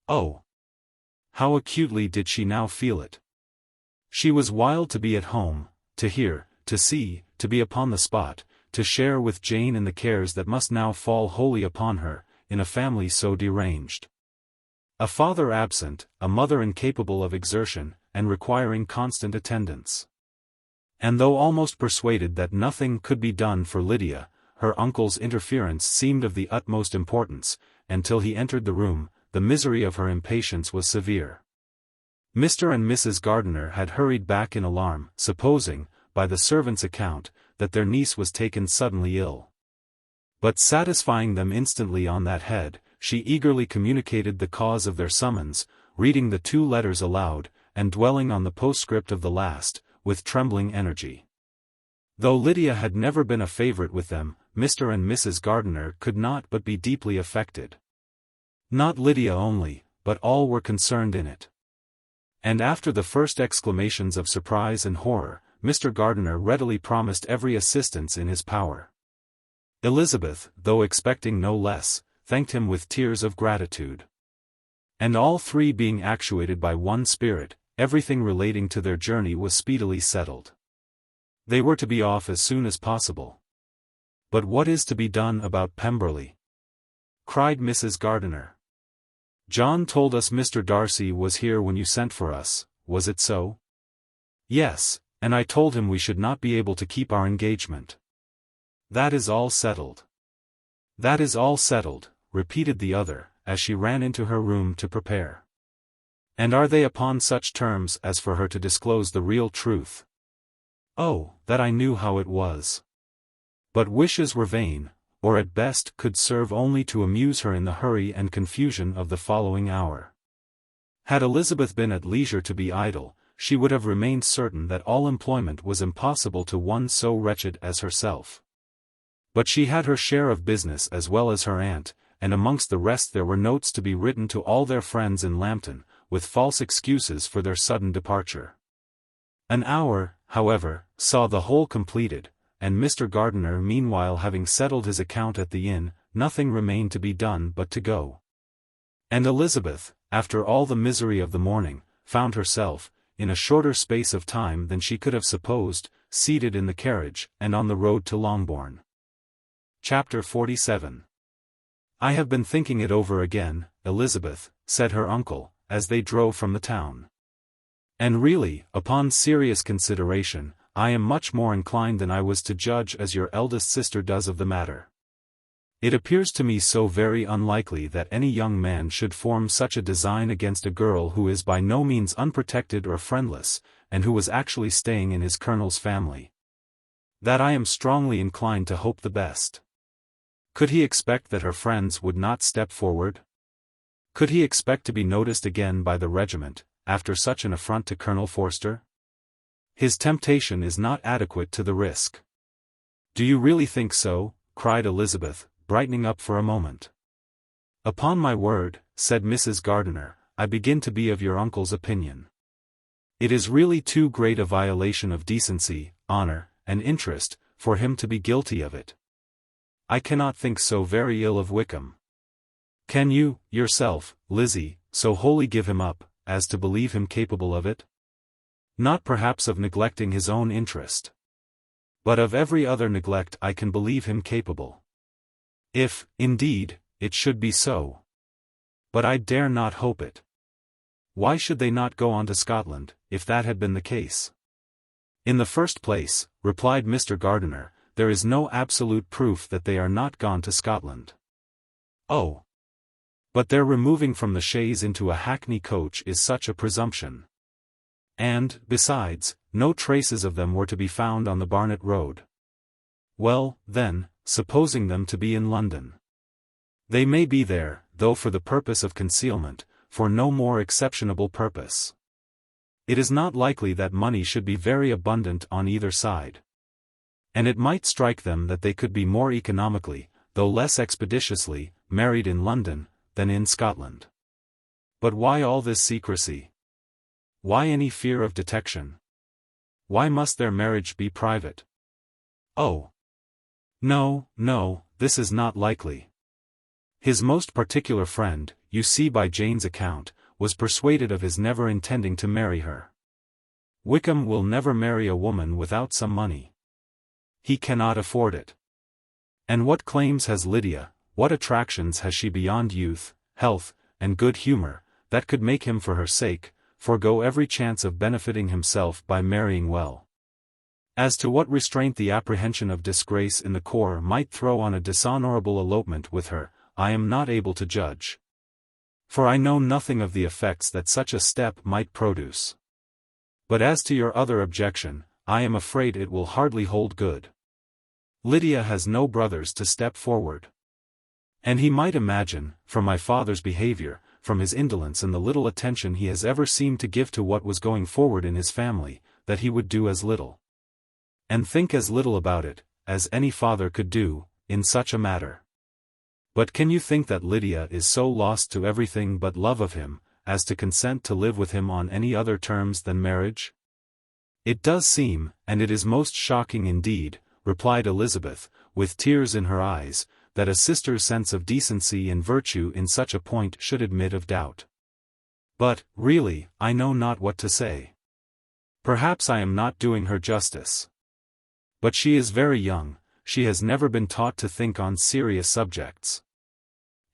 A: Oh! How acutely did she now feel it! She was wild to be at home, to hear, to see, to be upon the spot, to share with Jane in the cares that must now fall wholly upon her, in a family so deranged. A father absent, a mother incapable of exertion, and requiring constant attendance. And though almost persuaded that nothing could be done for Lydia, her uncle's interference seemed of the utmost importance, and till he entered the room, the misery of her impatience was severe. Mr. and Mrs. Gardiner had hurried back in alarm, supposing, by the servant's account, that their niece was taken suddenly ill. But satisfying them instantly on that head, she eagerly communicated the cause of their summons, reading the 2 letters aloud, and dwelling on the postscript of the last, with trembling energy. Though Lydia had never been a favorite with them, Mr. and Mrs. Gardiner could not but be deeply affected. Not Lydia only, but all were concerned in it. And after the first exclamations of surprise and horror, Mr. Gardiner readily promised every assistance in his power. Elizabeth, though expecting no less, thanked him with tears of gratitude. And all 3 being actuated by one spirit, everything relating to their journey was speedily settled. They were to be off as soon as possible. "But what is to be done about Pemberley?" cried Mrs. Gardiner. "John told us Mr. Darcy was here when you sent for us, was it so?" "Yes, and I told him we should not be able to keep our engagement." "That is all settled." "That is all settled," repeated the other, as she ran into her room to prepare. "And are they upon such terms as for her to disclose the real truth?" "Oh, that I knew how it was." But wishes were vain, or at best could serve only to amuse her in the hurry and confusion of the following hour. Had Elizabeth been at leisure to be idle, she would have remained certain that all employment was impossible to one so wretched as herself. But she had her share of business as well as her aunt, and amongst the rest there were notes to be written to all their friends in Lambton, with false excuses for their sudden departure. An hour, however, saw the whole completed, and Mr. Gardiner meanwhile having settled his account at the inn, nothing remained to be done but to go. And Elizabeth, after all the misery of the morning, found herself, in a shorter space of time than she could have supposed, seated in the carriage, and on the road to Longbourn. Chapter 47. "I have been thinking it over again, Elizabeth," said her uncle, as they drove from the town. "And really, upon serious consideration, I am much more inclined than I was to judge as your eldest sister does of the matter. It appears to me so very unlikely that any young man should form such a design against a girl who is by no means unprotected or friendless, and who was actually staying in his colonel's family, that I am strongly inclined to hope the best. Could he expect that her friends would not step forward? Could he expect to be noticed again by the regiment, after such an affront to Colonel Forster? His temptation is not adequate to the risk." "Do you really think so?" cried Elizabeth, brightening up for a moment. "Upon my word," said Mrs. Gardiner, "I begin to be of your uncle's opinion. It is really too great a violation of decency, honor, and interest, for him to be guilty of it. I cannot think so very ill of Wickham. Can you, yourself, Lizzie, so wholly give him up, as to believe him capable of it? Not perhaps of neglecting his own interest. But of every other neglect I can believe him capable. If, indeed, it should be so. But I dare not hope it. Why should they not go on to Scotland, if that had been the case?" "In the first place," replied Mr. Gardiner, "there is no absolute proof that they are not gone to Scotland." "Oh! But their removing from the chaise into a hackney coach is such a presumption. And, besides, no traces of them were to be found on the Barnet road." "Well, then, supposing them to be in London. They may be there, though for the purpose of concealment, for no more exceptionable purpose. It is not likely that money should be very abundant on either side. And it might strike them that they could be more economically, though less expeditiously, married in London, than in Scotland. But why all this secrecy? Why any fear of detection? Why must their marriage be private? Oh! No, no, this is not likely. His most particular friend, you see by Jane's account, was persuaded of his never intending to marry her. Wickham will never marry a woman without some money. He cannot afford it. And what claims has Lydia, what attractions has she beyond youth, health, and good humor, that could make him for her sake, forego every chance of benefiting himself by marrying well? As to what restraint the apprehension of disgrace in the corps might throw on a dishonorable elopement with her, I am not able to judge. For I know nothing of the effects that such a step might produce. But as to your other objection, I am afraid it will hardly hold good. Lydia has no brothers to step forward. And he might imagine, from my father's behavior, from his indolence and the little attention he has ever seemed to give to what was going forward in his family, that he would do as little, and think as little about it, as any father could do, in such a matter. But can you think that Lydia is so lost to everything but love of him, as to consent to live with him on any other terms than marriage? It does seem, and it is most shocking indeed, replied Elizabeth, with tears in her eyes, that a sister's sense of decency and virtue in such a point should admit of doubt. But, really, I know not what to say. Perhaps I am not doing her justice. But she is very young, she has never been taught to think on serious subjects.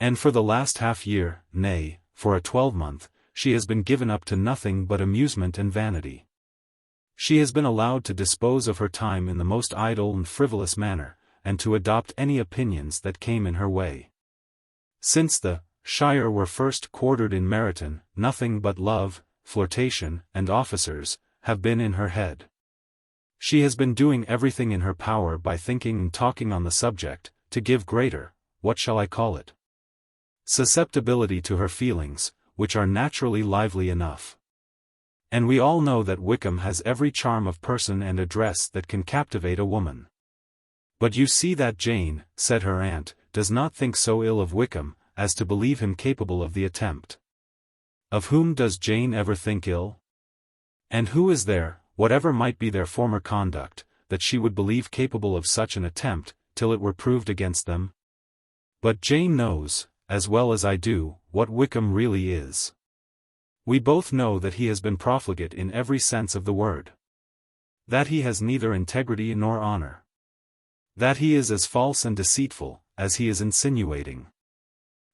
A: And for the last half-year, nay, for a 12-month, she has been given up to nothing but amusement and vanity. She has been allowed to dispose of her time in the most idle and frivolous manner, and to adopt any opinions that came in her way. Since the shire were first quartered in Meryton, nothing but love, flirtation, and officers, have been in her head. She has been doing everything in her power by thinking and talking on the subject, to give greater, what shall I call it? Susceptibility to her feelings, which are naturally lively enough. And we all know that Wickham has every charm of person and address that can captivate a woman. But you see that Jane, said her aunt, does not think so ill of Wickham, as to believe him capable of the attempt. Of whom does Jane ever think ill? And who is there, whatever might be their former conduct, that she would believe capable of such an attempt, till it were proved against them? But Jane knows, as well as I do, what Wickham really is. We both know that he has been profligate in every sense of the word. That he has neither integrity nor honor. That he is as false and deceitful, as he is insinuating.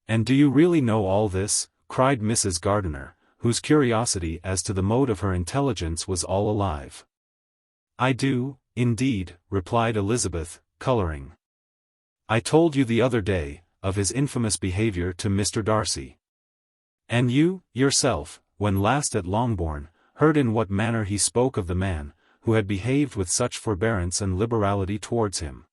A: And do you really know all this? Cried Mrs. Gardiner, whose curiosity as to the mode of her intelligence was all alive. I do, indeed, replied Elizabeth, colouring. I told you the other day, of his infamous behaviour to Mr. Darcy. And you, yourself, when last at Longbourn, heard in what manner he spoke of the man, who had behaved with such forbearance and liberality towards him.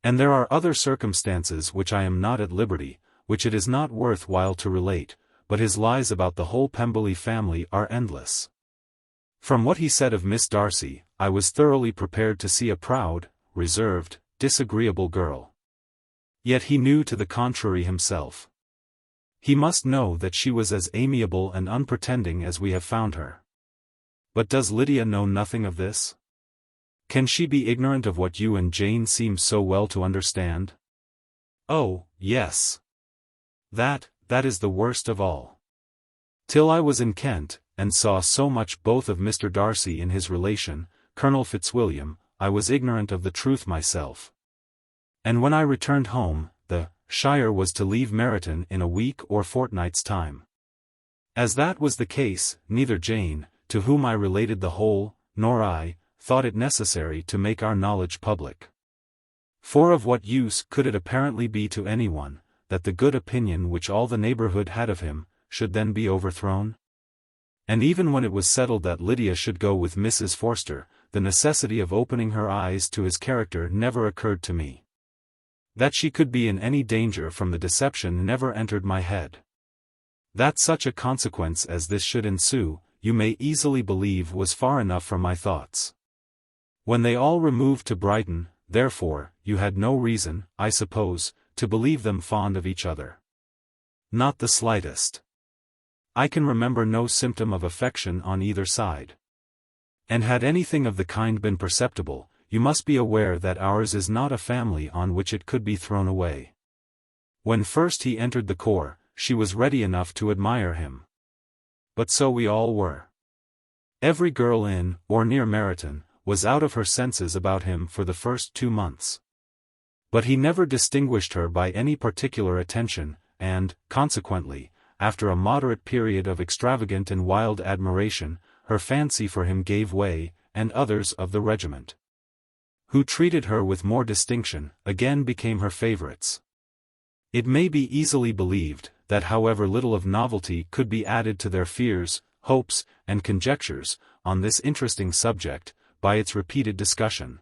A: And there are other circumstances which I am not at liberty, which it is not worth while to relate, but his lies about the whole Pemberley family are endless. From what he said of Miss Darcy, I was thoroughly prepared to see a proud, reserved, disagreeable girl. Yet he knew to the contrary himself. He must know that she was as amiable and unpretending as we have found her. But does Lydia know nothing of this? Can she be ignorant of what you and Jane seem so well to understand? Oh, yes. That is the worst of all. Till I was in Kent, and saw so much both of Mr. Darcy and his relation, Colonel Fitzwilliam, I was ignorant of the truth myself. And when I returned home, the shire was to leave Meryton in a week or fortnight's time. As that was the case, neither Jane, to whom I related the whole, nor I, thought it necessary to make our knowledge public. For of what use could it apparently be to anyone, that the good opinion which all the neighbourhood had of him, should then be overthrown? And even when it was settled that Lydia should go with Mrs. Forster, the necessity of opening her eyes to his character never occurred to me. That she could be in any danger from the deception never entered my head. That such a consequence as this should ensue, you may easily believe was far enough from my thoughts. When they all removed to Brighton, therefore, you had no reason, I suppose, to believe them fond of each other. Not the slightest. I can remember no symptom of affection on either side. And had anything of the kind been perceptible, you must be aware that ours is not a family on which it could be thrown away. When first he entered the corps, she was ready enough to admire him. But so we all were. Every girl in, or near Meryton, was out of her senses about him for the first 2 months. But he never distinguished her by any particular attention, and, consequently, after a moderate period of extravagant and wild admiration, her fancy for him gave way, and others of the regiment, who treated her with more distinction, again became her favourites. It may be easily believed, that however little of novelty could be added to their fears, hopes, and conjectures, on this interesting subject, by its repeated discussion,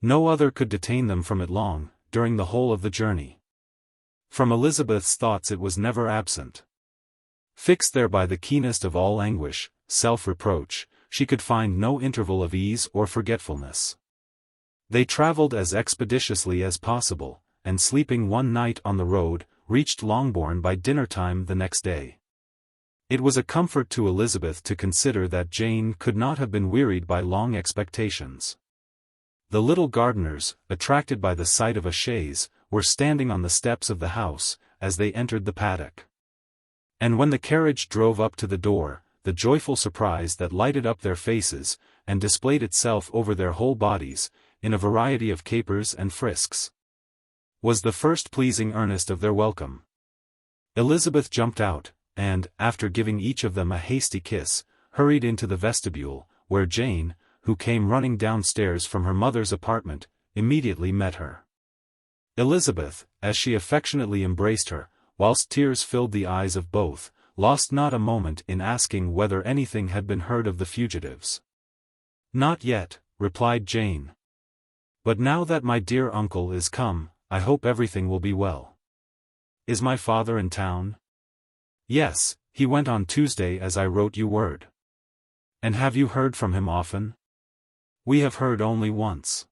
A: no other could detain them from it long, during the whole of the journey. From Elizabeth's thoughts it was never absent. Fixed there by the keenest of all anguish, self-reproach, she could find no interval of ease or forgetfulness. They travelled as expeditiously as possible, and sleeping one night on the road, reached Longbourn by dinner-time the next day. It was a comfort to Elizabeth to consider that Jane could not have been wearied by long expectations. The little gardeners, attracted by the sight of a chaise, were standing on the steps of the house, as they entered the paddock. And when the carriage drove up to the door, the joyful surprise that lighted up their faces, and displayed itself over their whole bodies, in a variety of capers and frisks, was the first pleasing earnest of their welcome. Elizabeth jumped out, and, after giving each of them a hasty kiss, hurried into the vestibule, where Jane, who came running downstairs from her mother's apartment, immediately met her. Elizabeth, as she affectionately embraced her, whilst tears filled the eyes of both, lost not a moment in asking whether anything had been heard of the fugitives. "Not yet," replied Jane. "But now that my dear uncle is come, I hope everything will be well. Is my father in town?" "Yes, he went on Tuesday as I wrote you word." "And have you heard from him often?" "We have heard only once.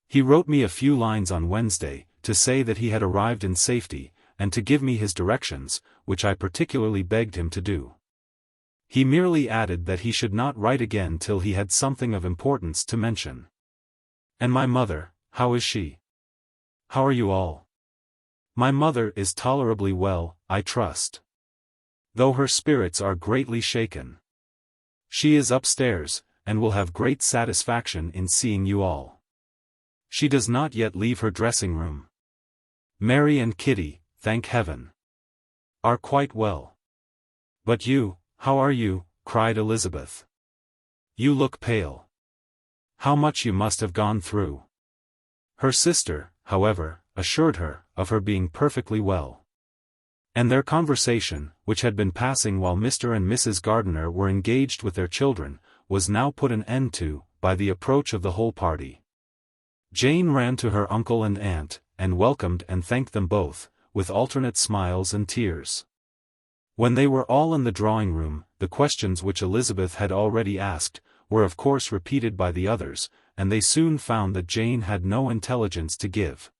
A: He wrote me a few lines on Wednesday, to say that he had arrived in safety, and to give me his directions, which I particularly begged him to do. He merely added that he should not write again till he had something of importance to mention." "And my mother, how is she? How are you all?" "My mother is tolerably well, I trust, though her spirits are greatly shaken. She is upstairs, and will have great satisfaction in seeing you all. She does not yet leave her dressing-room. Mary and Kitty, thank heaven, are quite well. But you, how are you?" cried Elizabeth. "You look pale. How much you must have gone through." Her sister, however, assured her of her being perfectly well. And their conversation, which had been passing while Mr. and Mrs. Gardiner were engaged with their children, was now put an end to, by the approach of the whole party. Jane ran to her uncle and aunt, and welcomed and thanked them both, with alternate smiles and tears. When they were all in the drawing-room, the questions which Elizabeth had already asked, were of course repeated by the others, and they soon found that Jane had no intelligence to give.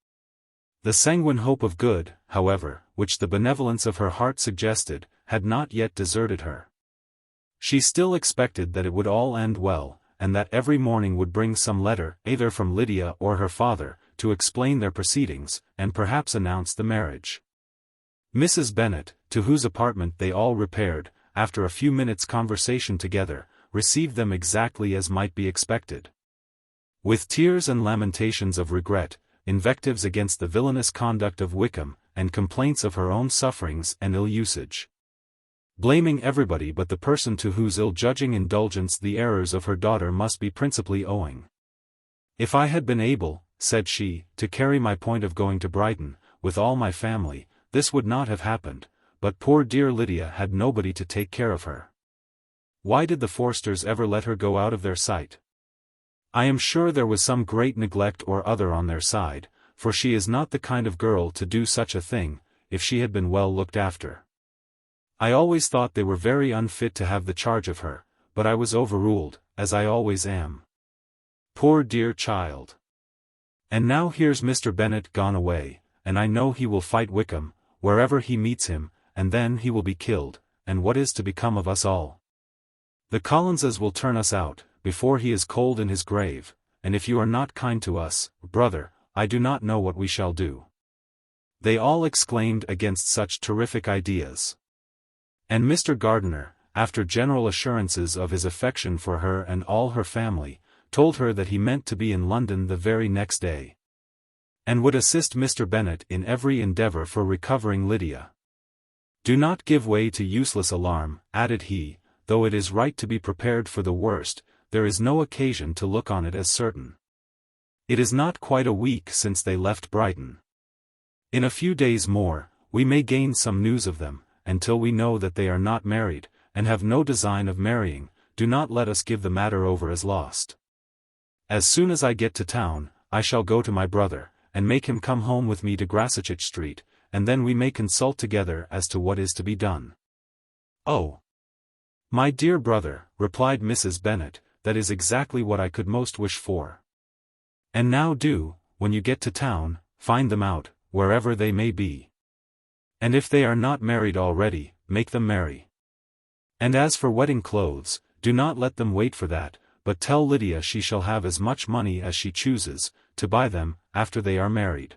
A: The sanguine hope of good, however, which the benevolence of her heart suggested, had not yet deserted her. She still expected that it would all end well, and that every morning would bring some letter, either from Lydia or her father, to explain their proceedings, and perhaps announce the marriage. Mrs. Bennet, to whose apartment they all repaired, after a few minutes' conversation together, received them exactly as might be expected. With tears and lamentations of regret, invectives against the villainous conduct of Wickham, and complaints of her own sufferings and ill-usage. Blaming everybody but the person to whose ill-judging indulgence the errors of her daughter must be principally owing. "If I had been able," said she, "to carry my point of going to Brighton, with all my family, this would not have happened, but poor dear Lydia had nobody to take care of her. Why did the Forsters ever let her go out of their sight? I am sure there was some great neglect or other on their side, for she is not the kind of girl to do such a thing, if she had been well looked after. I always thought they were very unfit to have the charge of her, but I was overruled, as I always am. Poor dear child. And now here's Mr. Bennet gone away, and I know he will fight Wickham, wherever he meets him, and then he will be killed, and what is to become of us all? The Collinses will turn us out, before he is cold in his grave, and if you are not kind to us, brother, I do not know what we shall do." They all exclaimed against such terrific ideas. And Mr. Gardiner, after general assurances of his affection for her and all her family, told her that he meant to be in London the very next day, and would assist Mr. Bennet in every endeavour for recovering Lydia. "Do not give way to useless alarm," added he, "though it is right to be prepared for the worst, there is no occasion to look on it as certain. It is not quite a week since they left Brighton. In a few days more, we may gain some news of them, and till we know that they are not married, and have no design of marrying, do not let us give the matter over as lost. As soon as I get to town, I shall go to my brother, and make him come home with me to XXXIII Street, and then we may consult together as to what is to be done." "Oh, my dear brother," replied Mrs. Bennet, "that is exactly what I could most wish for. And now do, when you get to town, find them out, wherever they may be. And if they are not married already, make them marry. And as for wedding clothes, do not let them wait for that, but tell Lydia she shall have as much money as she chooses, to buy them, after they are married.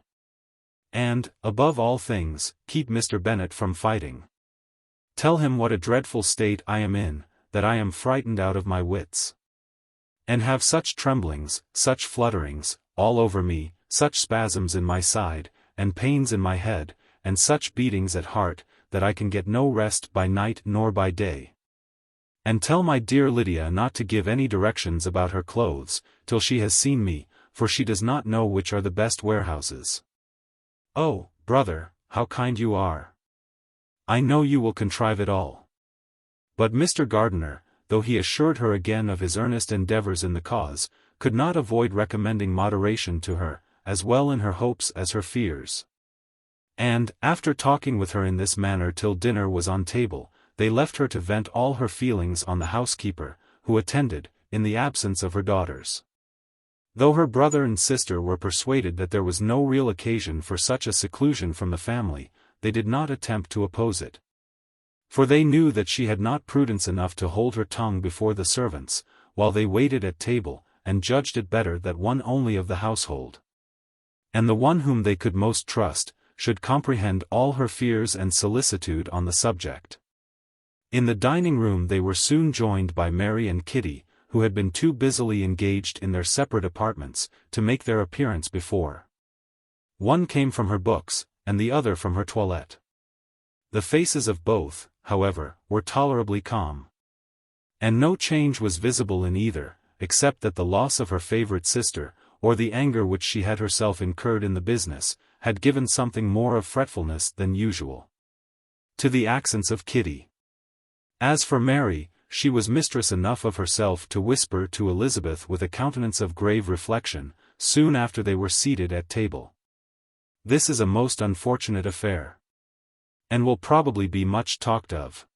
A: And, above all things, keep Mr. Bennet from fighting. Tell him what a dreadful state I am in, that I am frightened out of my wits. And have such tremblings, such flutterings, all over me, such spasms in my side, and pains in my head, and such beatings at heart, that I can get no rest by night nor by day. And tell my dear Lydia not to give any directions about her clothes, till she has seen me, for she does not know which are the best warehouses. Oh, brother, how kind you are! I know you will contrive it all." But Mr. Gardiner, though he assured her again of his earnest endeavours in the cause, could not avoid recommending moderation to her, as well in her hopes as her fears. And, after talking with her in this manner till dinner was on table, they left her to vent all her feelings on the housekeeper, who attended, in the absence of her daughters. Though her brother and sister were persuaded that there was no real occasion for such a seclusion from the family, they did not attempt to oppose it. For they knew that she had not prudence enough to hold her tongue before the servants, while they waited at table, and judged it better that one only of the household, and the one whom they could most trust, should comprehend all her fears and solicitude on the subject. In the dining-room they were soon joined by Mary and Kitty, who had been too busily engaged in their separate apartments, to make their appearance before. One came from her books, and the other from her toilette. The faces of both, however, were tolerably calm. And no change was visible in either, except that the loss of her favourite sister, or the anger which she had herself incurred in the business, had given something more of fretfulness than usual to the accents of Kitty. As for Mary, she was mistress enough of herself to whisper to Elizabeth with a countenance of grave reflection, soon after they were seated at table, "This is a most unfortunate affair, and will probably be much talked of.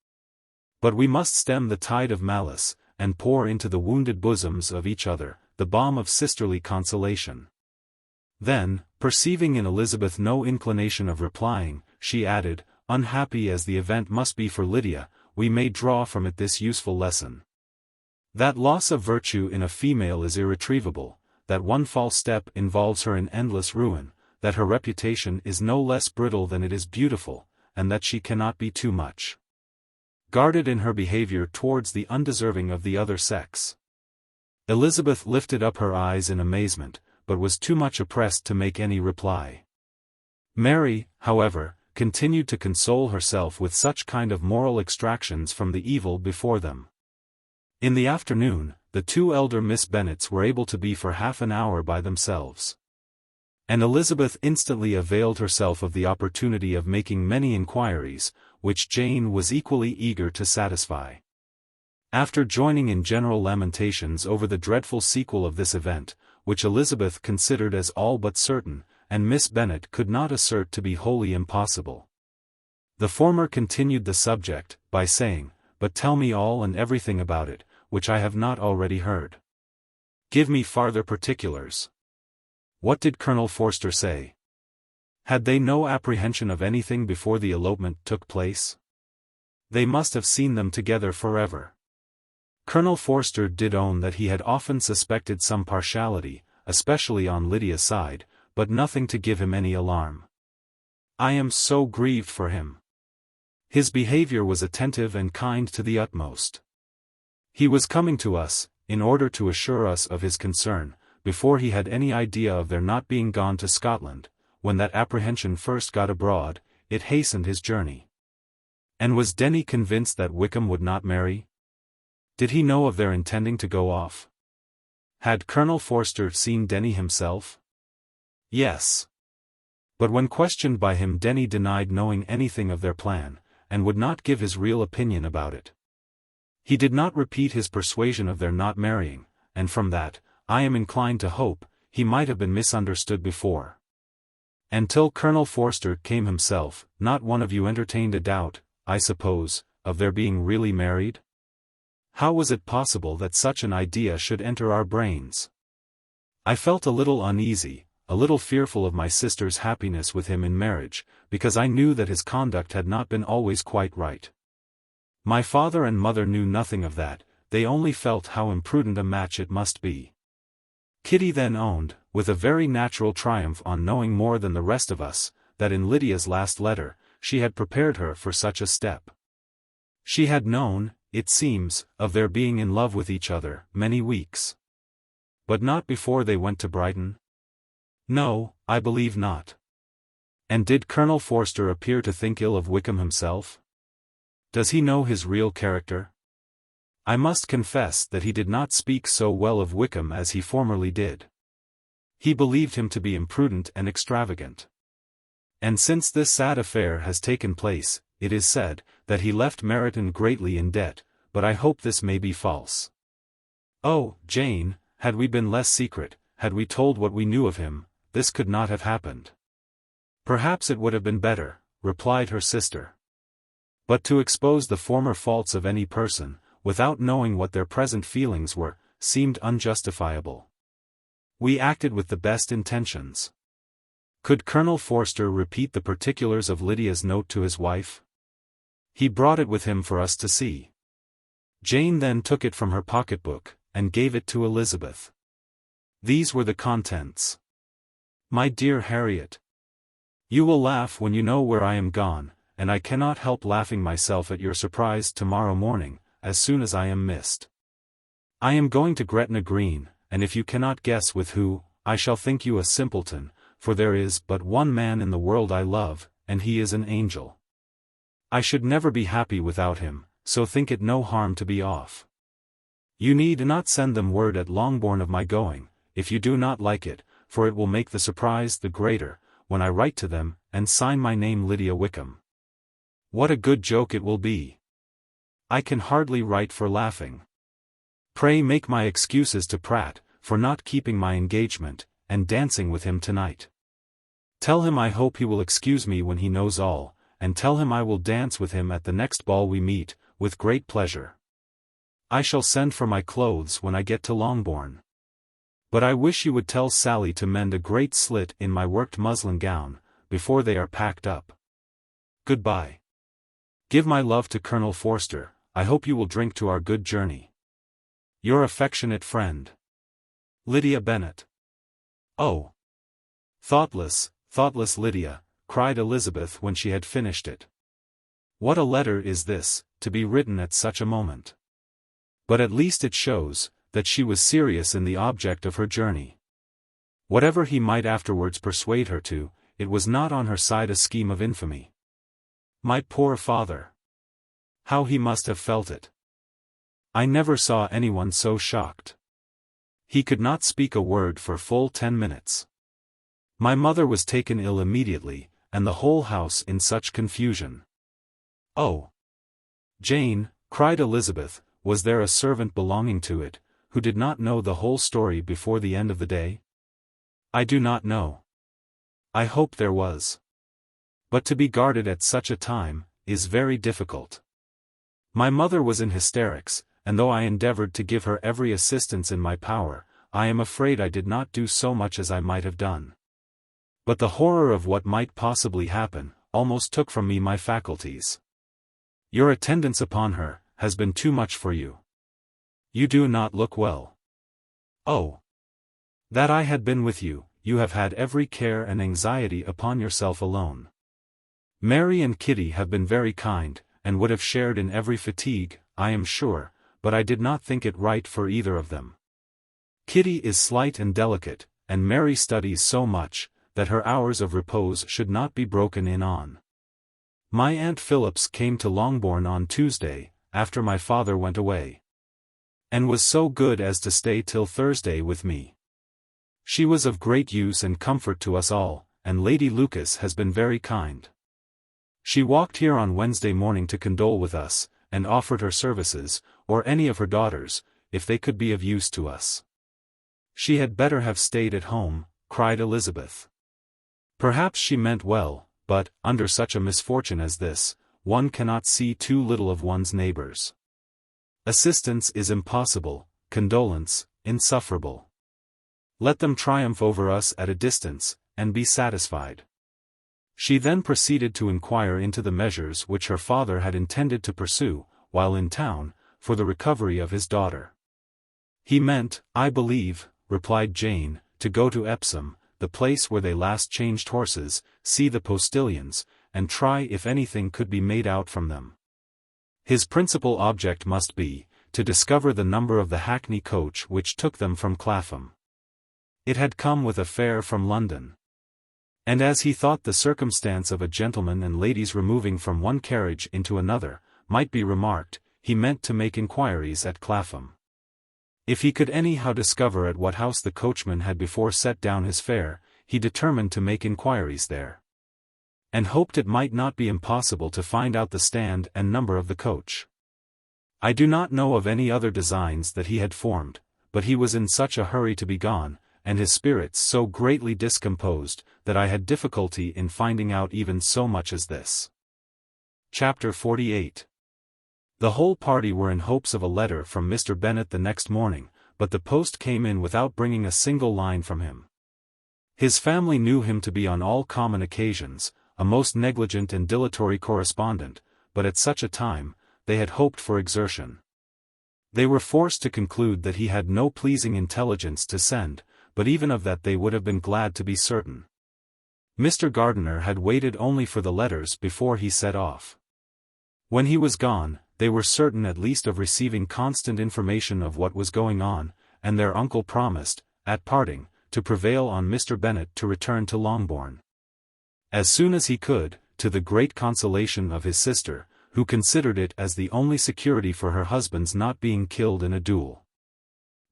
A: But we must stem the tide of malice, and pour into the wounded bosoms of each other the balm of sisterly consolation." Then, perceiving in Elizabeth no inclination of replying, she added, "Unhappy as the event must be for Lydia, we may draw from it this useful lesson. That loss of virtue in a female is irretrievable, that one false step involves her in endless ruin, that her reputation is no less brittle than it is beautiful, and that she cannot be too much guarded in her behavior towards the undeserving of the other sex." Elizabeth lifted up her eyes in amazement, but was too much oppressed to make any reply. Mary, however, continued to console herself with such kind of moral extractions from the evil before them. In the afternoon, the two elder Miss Bennets were able to be for half an hour by themselves. And Elizabeth instantly availed herself of the opportunity of making many inquiries, which Jane was equally eager to satisfy. After joining in general lamentations over the dreadful sequel of this event, which Elizabeth considered as all but certain, and Miss Bennet could not assert to be wholly impossible, the former continued the subject, by saying, "But tell me all and everything about it, which I have not already heard. Give me farther particulars. What did Colonel Forster say? Had they no apprehension of anything before the elopement took place? They must have seen them together forever." Colonel Forster did own that he had often suspected some partiality, especially on Lydia's side, but nothing to give him any alarm. "I am so grieved for him. His behavior was attentive and kind to the utmost. He was coming to us, in order to assure us of his concern, before he had any idea of their not being gone to Scotland. When that apprehension first got abroad, it hastened his journey." "And was Denny convinced that Wickham would not marry? Did he know of their intending to go off? Had Colonel Forster seen Denny himself?" "Yes. But when questioned by him, Denny denied knowing anything of their plan, and would not give his real opinion about it. He did not repeat his persuasion of their not marrying, and from that, I am inclined to hope, he might have been misunderstood before. And till Colonel Forster came himself, not one of you entertained a doubt, I suppose, of their being really married? How was it possible that such an idea should enter our brains? I felt a little uneasy, a little fearful of my sister's happiness with him in marriage, because I knew that his conduct had not been always quite right. My father and mother knew nothing of that, they only felt how imprudent a match it must be. Kitty then owned, with a very natural triumph on knowing more than the rest of us, that in Lydia's last letter, she had prepared her for such a step. She had known, it seems, of their being in love with each other, many weeks. But not before they went to Brighton? No, I believe not. And did Colonel Forster appear to think ill of Wickham himself? Does he know his real character? I must confess that he did not speak so well of Wickham as he formerly did. He believed him to be imprudent and extravagant. And since this sad affair has taken place, it is said, that he left Meryton greatly in debt, but I hope this may be false. Oh, Jane, had we been less secret, had we told what we knew of him, this could not have happened. Perhaps it would have been better, replied her sister. But to expose the former faults of any person, without knowing what their present feelings were, seemed unjustifiable. We acted with the best intentions. Could Colonel Forster repeat the particulars of Lydia's note to his wife? He brought it with him for us to see. Jane then took it from her pocketbook, and gave it to Elizabeth. These were the contents. My dear Harriet, you will laugh when you know where I am gone, and I cannot help laughing myself at your surprise tomorrow morning, as soon as I am missed. I am going to Gretna Green, and if you cannot guess with who, I shall think you a simpleton, for there is but one man in the world I love, and he is an angel. I should never be happy without him, so think it no harm to be off. You need not send them word at Longbourn of my going, if you do not like it, for it will make the surprise the greater, when I write to them, and sign my name Lydia Wickham. What a good joke it will be! I can hardly write for laughing. Pray make my excuses to Pratt, for not keeping my engagement, and dancing with him tonight. Tell him I hope he will excuse me when he knows all, and tell him I will dance with him at the next ball we meet, with great pleasure. I shall send for my clothes when I get to Longbourn. But I wish you would tell Sally to mend a great slit in my worked muslin gown, before they are packed up. Goodbye. Give my love to Colonel Forster. I hope you will drink to our good journey. Your affectionate friend, Lydia Bennet. Oh! Thoughtless Lydia, cried Elizabeth when she had finished it. What a letter is this, to be written at such a moment. But at least it shows, that she was serious in the object of her journey. Whatever he might afterwards persuade her to, it was not on her side a scheme of infamy. My poor father! How he must have felt it! I never saw anyone so shocked. He could not speak a word for full 10 minutes. My mother was taken ill immediately, and the whole house in such confusion. Oh! Jane, cried Elizabeth, was there a servant belonging to it, who did not know the whole story before the end of the day? I do not know. I hope there was. But to be guarded at such a time, is very difficult. My mother was in hysterics, and though I endeavored to give her every assistance in my power, I am afraid I did not do so much as I might have done. But the horror of what might possibly happen, almost took from me my faculties. Your attendance upon her, has been too much for you. You do not look well. Oh! That I had been with you, you have had every care and anxiety upon yourself alone. Mary and Kitty have been very kind, and would have shared in every fatigue, I am sure, but I did not think it right for either of them. Kitty is slight and delicate, and Mary studies so much, that her hours of repose should not be broken in on. My Aunt Phillips came to Longbourn on Tuesday, after my father went away, and was so good as to stay till Thursday with me. She was of great use and comfort to us all, and Lady Lucas has been very kind. She walked here on Wednesday morning to condole with us, and offered her services, or any of her daughters, if they could be of use to us. She had better have stayed at home, cried Elizabeth. Perhaps she meant well, but, under such a misfortune as this, one cannot see too little of one's neighbors. Assistance is impossible, condolence, insufferable. Let them triumph over us at a distance, and be satisfied. She then proceeded to inquire into the measures which her father had intended to pursue, while in town, for the recovery of his daughter. He meant, I believe, replied Jane, to go to Epsom, the place where they last changed horses, see the postilions, and try if anything could be made out from them. His principal object must be, to discover the number of the hackney coach which took them from Clapham. It had come with a fare from London. And as he thought the circumstance of a gentleman and ladies removing from one carriage into another, might be remarked, he meant to make inquiries at Clapham. If he could anyhow discover at what house the coachman had before set down his fare, he determined to make inquiries there. And hoped it might not be impossible to find out the stand and number of the coach. I do not know of any other designs that he had formed, but he was in such a hurry to be gone, and his spirits so greatly discomposed, that I had difficulty in finding out even so much as this. Chapter 48. The whole party were in hopes of a letter from Mr. Bennet the next morning, but the post came in without bringing a single line from him. His family knew him to be on all common occasions, a most negligent and dilatory correspondent, but at such a time, they had hoped for exertion. They were forced to conclude that he had no pleasing intelligence to send, but even of that they would have been glad to be certain. Mr. Gardiner had waited only for the letters before he set off. When he was gone, they were certain at least of receiving constant information of what was going on, and their uncle promised, at parting, to prevail on Mr. Bennet to return to Longbourn as soon as he could, to the great consolation of his sister, who considered it as the only security for her husband's not being killed in a duel.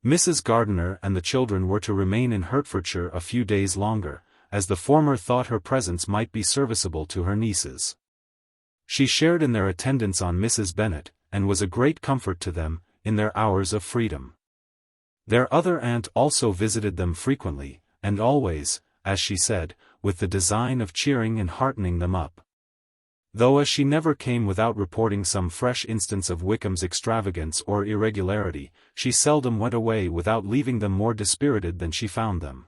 A: Mrs. Gardiner and the children were to remain in Hertfordshire a few days longer, as the former thought her presence might be serviceable to her nieces. She shared in their attendance on Mrs. Bennet, and was a great comfort to them, in their hours of freedom. Their other aunt also visited them frequently, and always, as she said, with the design of cheering and heartening them up. Though as she never came without reporting some fresh instance of Wickham's extravagance or irregularity, she seldom went away without leaving them more dispirited than she found them.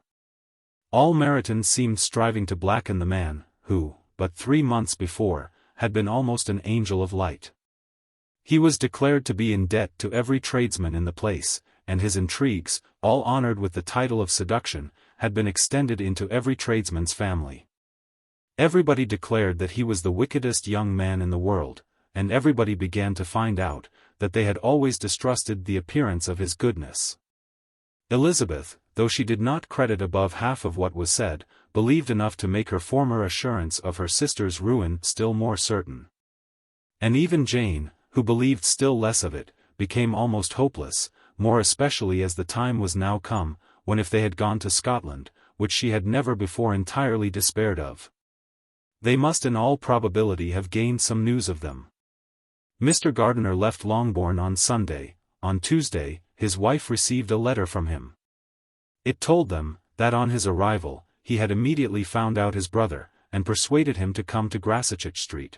A: All Meryton seemed striving to blacken the man, who, but 3 months before, had been almost an angel of light. He was declared to be in debt to every tradesman in the place, and his intrigues, all honored with the title of seduction, had been extended into every tradesman's family. Everybody declared that he was the wickedest young man in the world, and everybody began to find out, that they had always distrusted the appearance of his goodness. Elizabeth, though she did not credit above half of what was said, believed enough to make her former assurance of her sister's ruin still more certain. And even Jane, who believed still less of it, became almost hopeless, more especially as the time was now come, when if they had gone to Scotland, which she had never before entirely despaired of, they must in all probability have gained some news of them. Mr. Gardiner left Longbourn on Sunday. On Tuesday, his wife received a letter from him. It told them, that on his arrival, he had immediately found out his brother, and persuaded him to come to Gracechurch Street.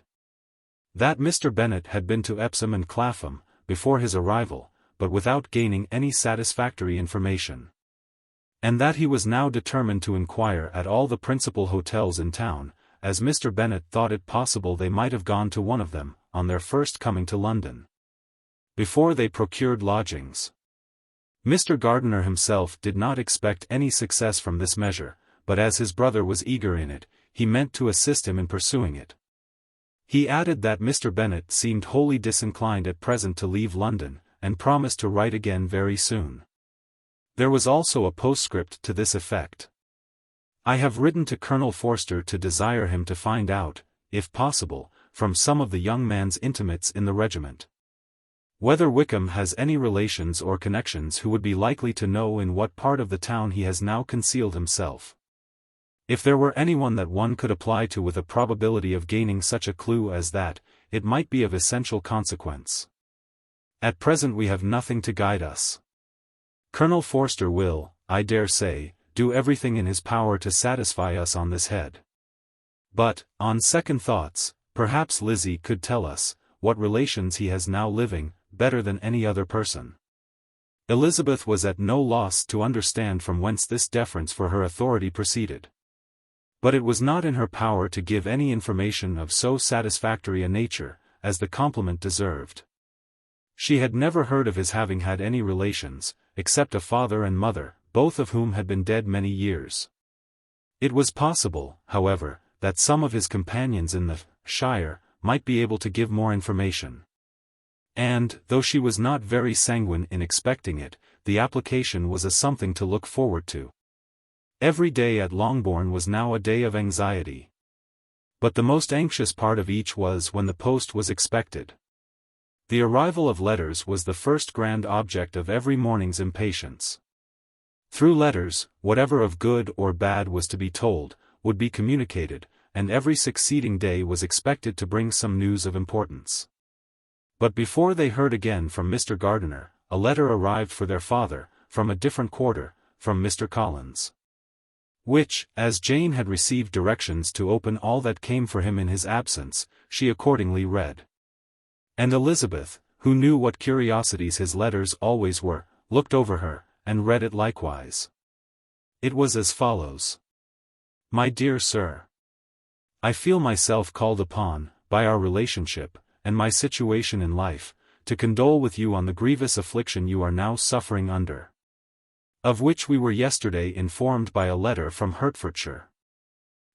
A: That Mr. Bennet had been to Epsom and Clapham, before his arrival, but without gaining any satisfactory information. And that he was now determined to inquire at all the principal hotels in town, as Mr. Bennet thought it possible they might have gone to one of them, on their first coming to London, before they procured lodgings. Mr. Gardiner himself did not expect any success from this measure, but as his brother was eager in it, he meant to assist him in pursuing it. He added that Mr. Bennet seemed wholly disinclined at present to leave London, and promised to write again very soon. There was also a postscript to this effect. I have written to Colonel Forster to desire him to find out, if possible, from some of the young man's intimates in the regiment, whether Wickham has any relations or connections who would be likely to know in what part of the town he has now concealed himself. If there were anyone that one could apply to with a probability of gaining such a clue as that, it might be of essential consequence. At present we have nothing to guide us. Colonel Forster will, I dare say, do everything in his power to satisfy us on this head. But, on second thoughts, perhaps Lizzie could tell us what relations he has now living, better than any other person. Elizabeth was at no loss to understand from whence this deference for her authority proceeded. But it was not in her power to give any information of so satisfactory a nature as the compliment deserved. She had never heard of his having had any relations, except a father and mother, both of whom had been dead many years. It was possible, however, that some of his companions in the shire might be able to give more information. And, though she was not very sanguine in expecting it, the application was a something to look forward to. Every day at Longbourn was now a day of anxiety. But the most anxious part of each was when the post was expected. The arrival of letters was the first grand object of every morning's impatience. Through letters, whatever of good or bad was to be told, would be communicated, and every succeeding day was expected to bring some news of importance. But before they heard again from Mr. Gardiner, a letter arrived for their father, from a different quarter, from Mr. Collins. Which, as Jane had received directions to open all that came for him in his absence, she accordingly read. And Elizabeth, who knew what curiosities his letters always were, looked over her, and read it likewise. It was as follows. My dear Sir, I feel myself called upon, by our relationship, and my situation in life, to condole with you on the grievous affliction you are now suffering under. Of which we were yesterday informed by a letter from Hertfordshire.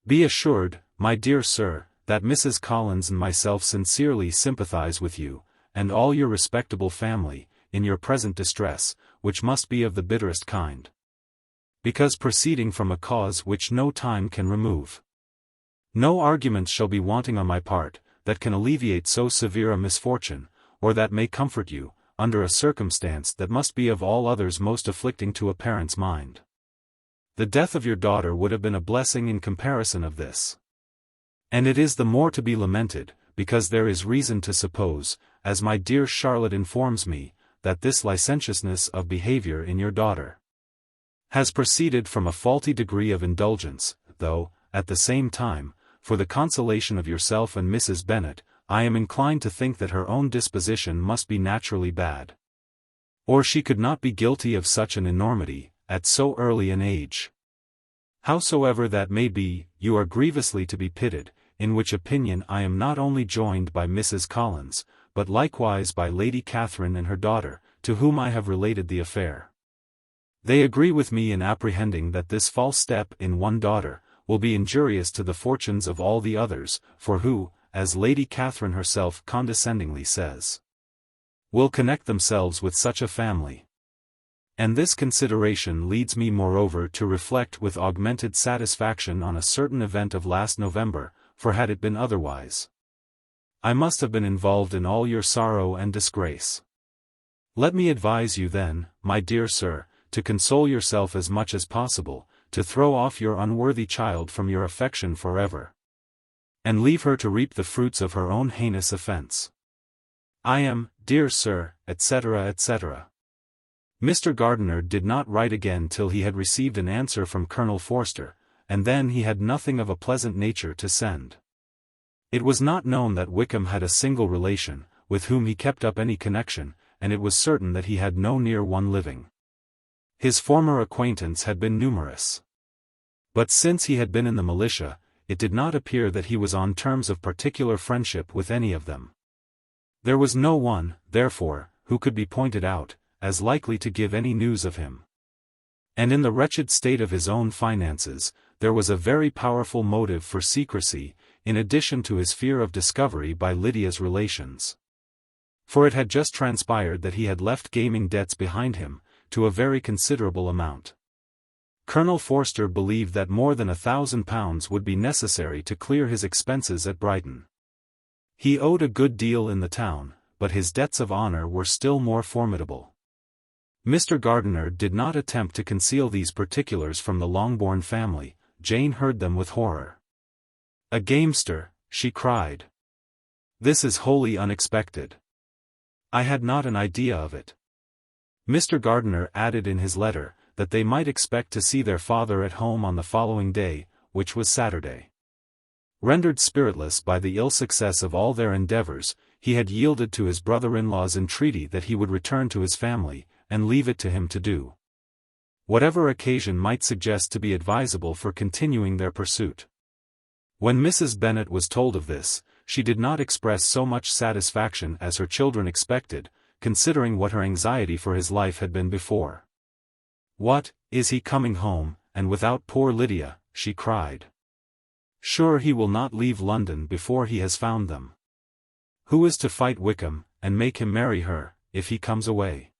A: Be assured, my dear Sir, that Mrs. Collins and myself sincerely sympathize with you, and all your respectable family, in your present distress, which must be of the bitterest kind. Because proceeding from a cause which no time can remove. No arguments shall be wanting on my part, that can alleviate so severe a misfortune, or that may comfort you, under a circumstance that must be of all others most afflicting to a parent's mind. The death of your daughter would have been a blessing in comparison of this. And it is the more to be lamented, because there is reason to suppose, as my dear Charlotte informs me, that this licentiousness of behavior in your daughter has proceeded from a faulty degree of indulgence, though, at the same time, for the consolation of yourself and Mrs. Bennet, I am inclined to think that her own disposition must be naturally bad. Or she could not be guilty of such an enormity, at so early an age. Howsoever that may be, you are grievously to be pitied, in which opinion I am not only joined by Mrs. Collins, but likewise by Lady Catherine and her daughter, to whom I have related the affair. They agree with me in apprehending that this false step in one daughter will be injurious to the fortunes of all the others, for who, as Lady Catherine herself condescendingly says, will connect themselves with such a family. And this consideration leads me moreover to reflect with augmented satisfaction on a certain event of last November, for had it been otherwise, I must have been involved in all your sorrow and disgrace. Let me advise you then, my dear Sir, to console yourself as much as possible, to throw off your unworthy child from your affection forever, and leave her to reap the fruits of her own heinous offense. I am, dear Sir, etc. etc. Mr. Gardiner did not write again till he had received an answer from Colonel Forster, and then he had nothing of a pleasant nature to send. It was not known that Wickham had a single relation, with whom he kept up any connection, and it was certain that he had no near one living. His former acquaintance had been numerous. But since he had been in the militia, it did not appear that he was on terms of particular friendship with any of them. There was no one, therefore, who could be pointed out, as likely to give any news of him. And in the wretched state of his own finances, there was a very powerful motive for secrecy, in addition to his fear of discovery by Lydia's relations. For it had just transpired that he had left gaming debts behind him, to a very considerable amount. Colonel Forster believed that more than £1,000 would be necessary to clear his expenses at Brighton. He owed a good deal in the town, but his debts of honour were still more formidable. Mr. Gardiner did not attempt to conceal these particulars from the Longbourn family. Jane heard them with horror. A gamester, she cried. This is wholly unexpected. I had not an idea of it. Mr. Gardiner added in his letter, that they might expect to see their father at home on the following day, which was Saturday. Rendered spiritless by the ill success of all their endeavors, he had yielded to his brother-in-law's entreaty that he would return to his family, and leave it to him to do whatever occasion might suggest to be advisable for continuing their pursuit. When Mrs. Bennet was told of this, she did not express so much satisfaction as her children expected, considering what her anxiety for his life had been before. "What, is he coming home, and without poor Lydia?" she cried. "Sure he will not leave London before he has found them. Who is to fight Wickham, and make him marry her, if he comes away?"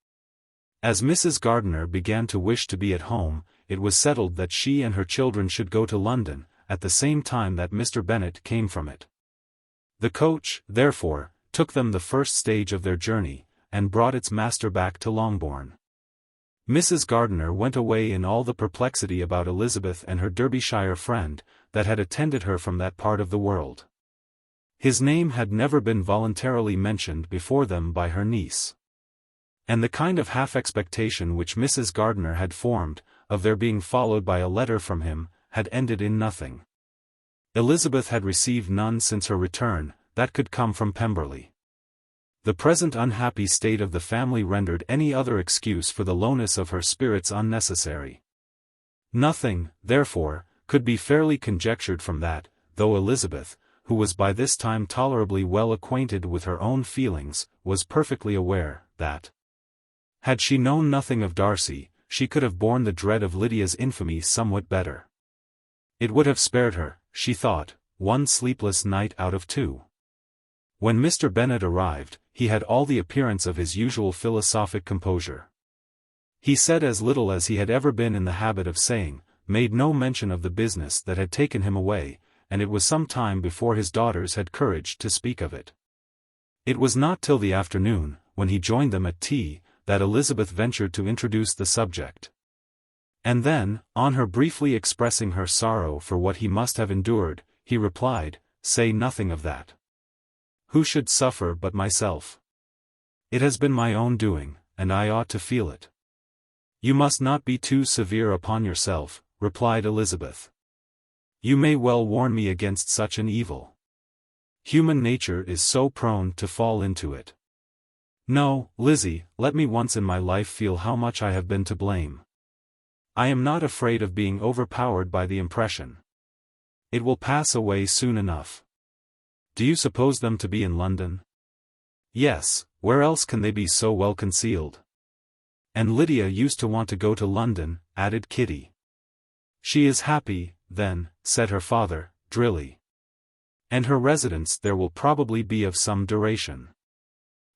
A: As Mrs. Gardiner began to wish to be at home, it was settled that she and her children should go to London, at the same time that Mr. Bennet came from it. The coach, therefore, took them the first stage of their journey, and brought its master back to Longbourn. Mrs. Gardiner went away in all the perplexity about Elizabeth and her Derbyshire friend, that had attended her from that part of the world. His name had never been voluntarily mentioned before them by her niece. And the kind of half-expectation which Mrs. Gardiner had formed, of their being followed by a letter from him, had ended in nothing. Elizabeth had received none since her return, that could come from Pemberley. The present unhappy state of the family rendered any other excuse for the lowness of her spirits unnecessary. Nothing, therefore, could be fairly conjectured from that, though Elizabeth, who was by this time tolerably well acquainted with her own feelings, was perfectly aware that, had she known nothing of Darcy, she could have borne the dread of Lydia's infamy somewhat better. It would have spared her, she thought, one sleepless night out of two. When Mr. Bennet arrived, he had all the appearance of his usual philosophic composure. He said as little as he had ever been in the habit of saying, made no mention of the business that had taken him away, and it was some time before his daughters had courage to speak of it. It was not till the afternoon, when he joined them at tea, that Elizabeth ventured to introduce the subject. And then, on her briefly expressing her sorrow for what he must have endured, he replied, "Say nothing of that. Who should suffer but myself? It has been my own doing, and I ought to feel it." "You must not be too severe upon yourself," replied Elizabeth. "You may well warn me against such an evil. Human nature is so prone to fall into it. No, Lizzie, let me once in my life feel how much I have been to blame. I am not afraid of being overpowered by the impression. It will pass away soon enough. Do you suppose them to be in London?" "Yes, where else can they be so well concealed?" "And Lydia used to want to go to London," added Kitty. "She is happy, then," said her father, drily. "And her residence there will probably be of some duration."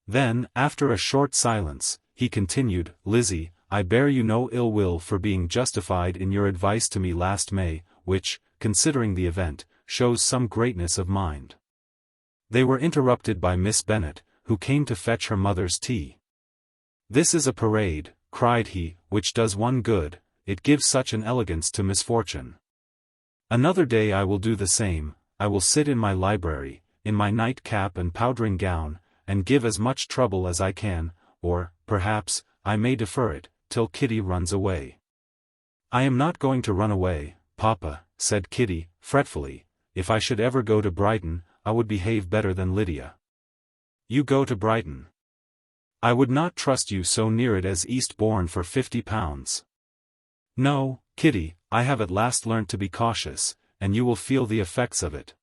A: Then, after a short silence, he continued, "Lizzie, I bear you no ill will for being justified in your advice to me last May, which, considering the event, shows some greatness of mind." They were interrupted by Miss Bennet, who came to fetch her mother's tea. "This is a parade," cried he, "which does one good, it gives such an elegance to misfortune. Another day I will do the same, I will sit in my library, in my night-cap and powdering gown, and give as much trouble as I can, or, perhaps, I may defer it, till Kitty runs away." "I am not going to run away, Papa," said Kitty, fretfully. "If I should ever go to Brighton, I would behave better than Lydia." "You go to Brighton? I would not trust you so near it as Eastbourne for £50. No, Kitty, I have at last learnt to be cautious, and you will feel the effects of it.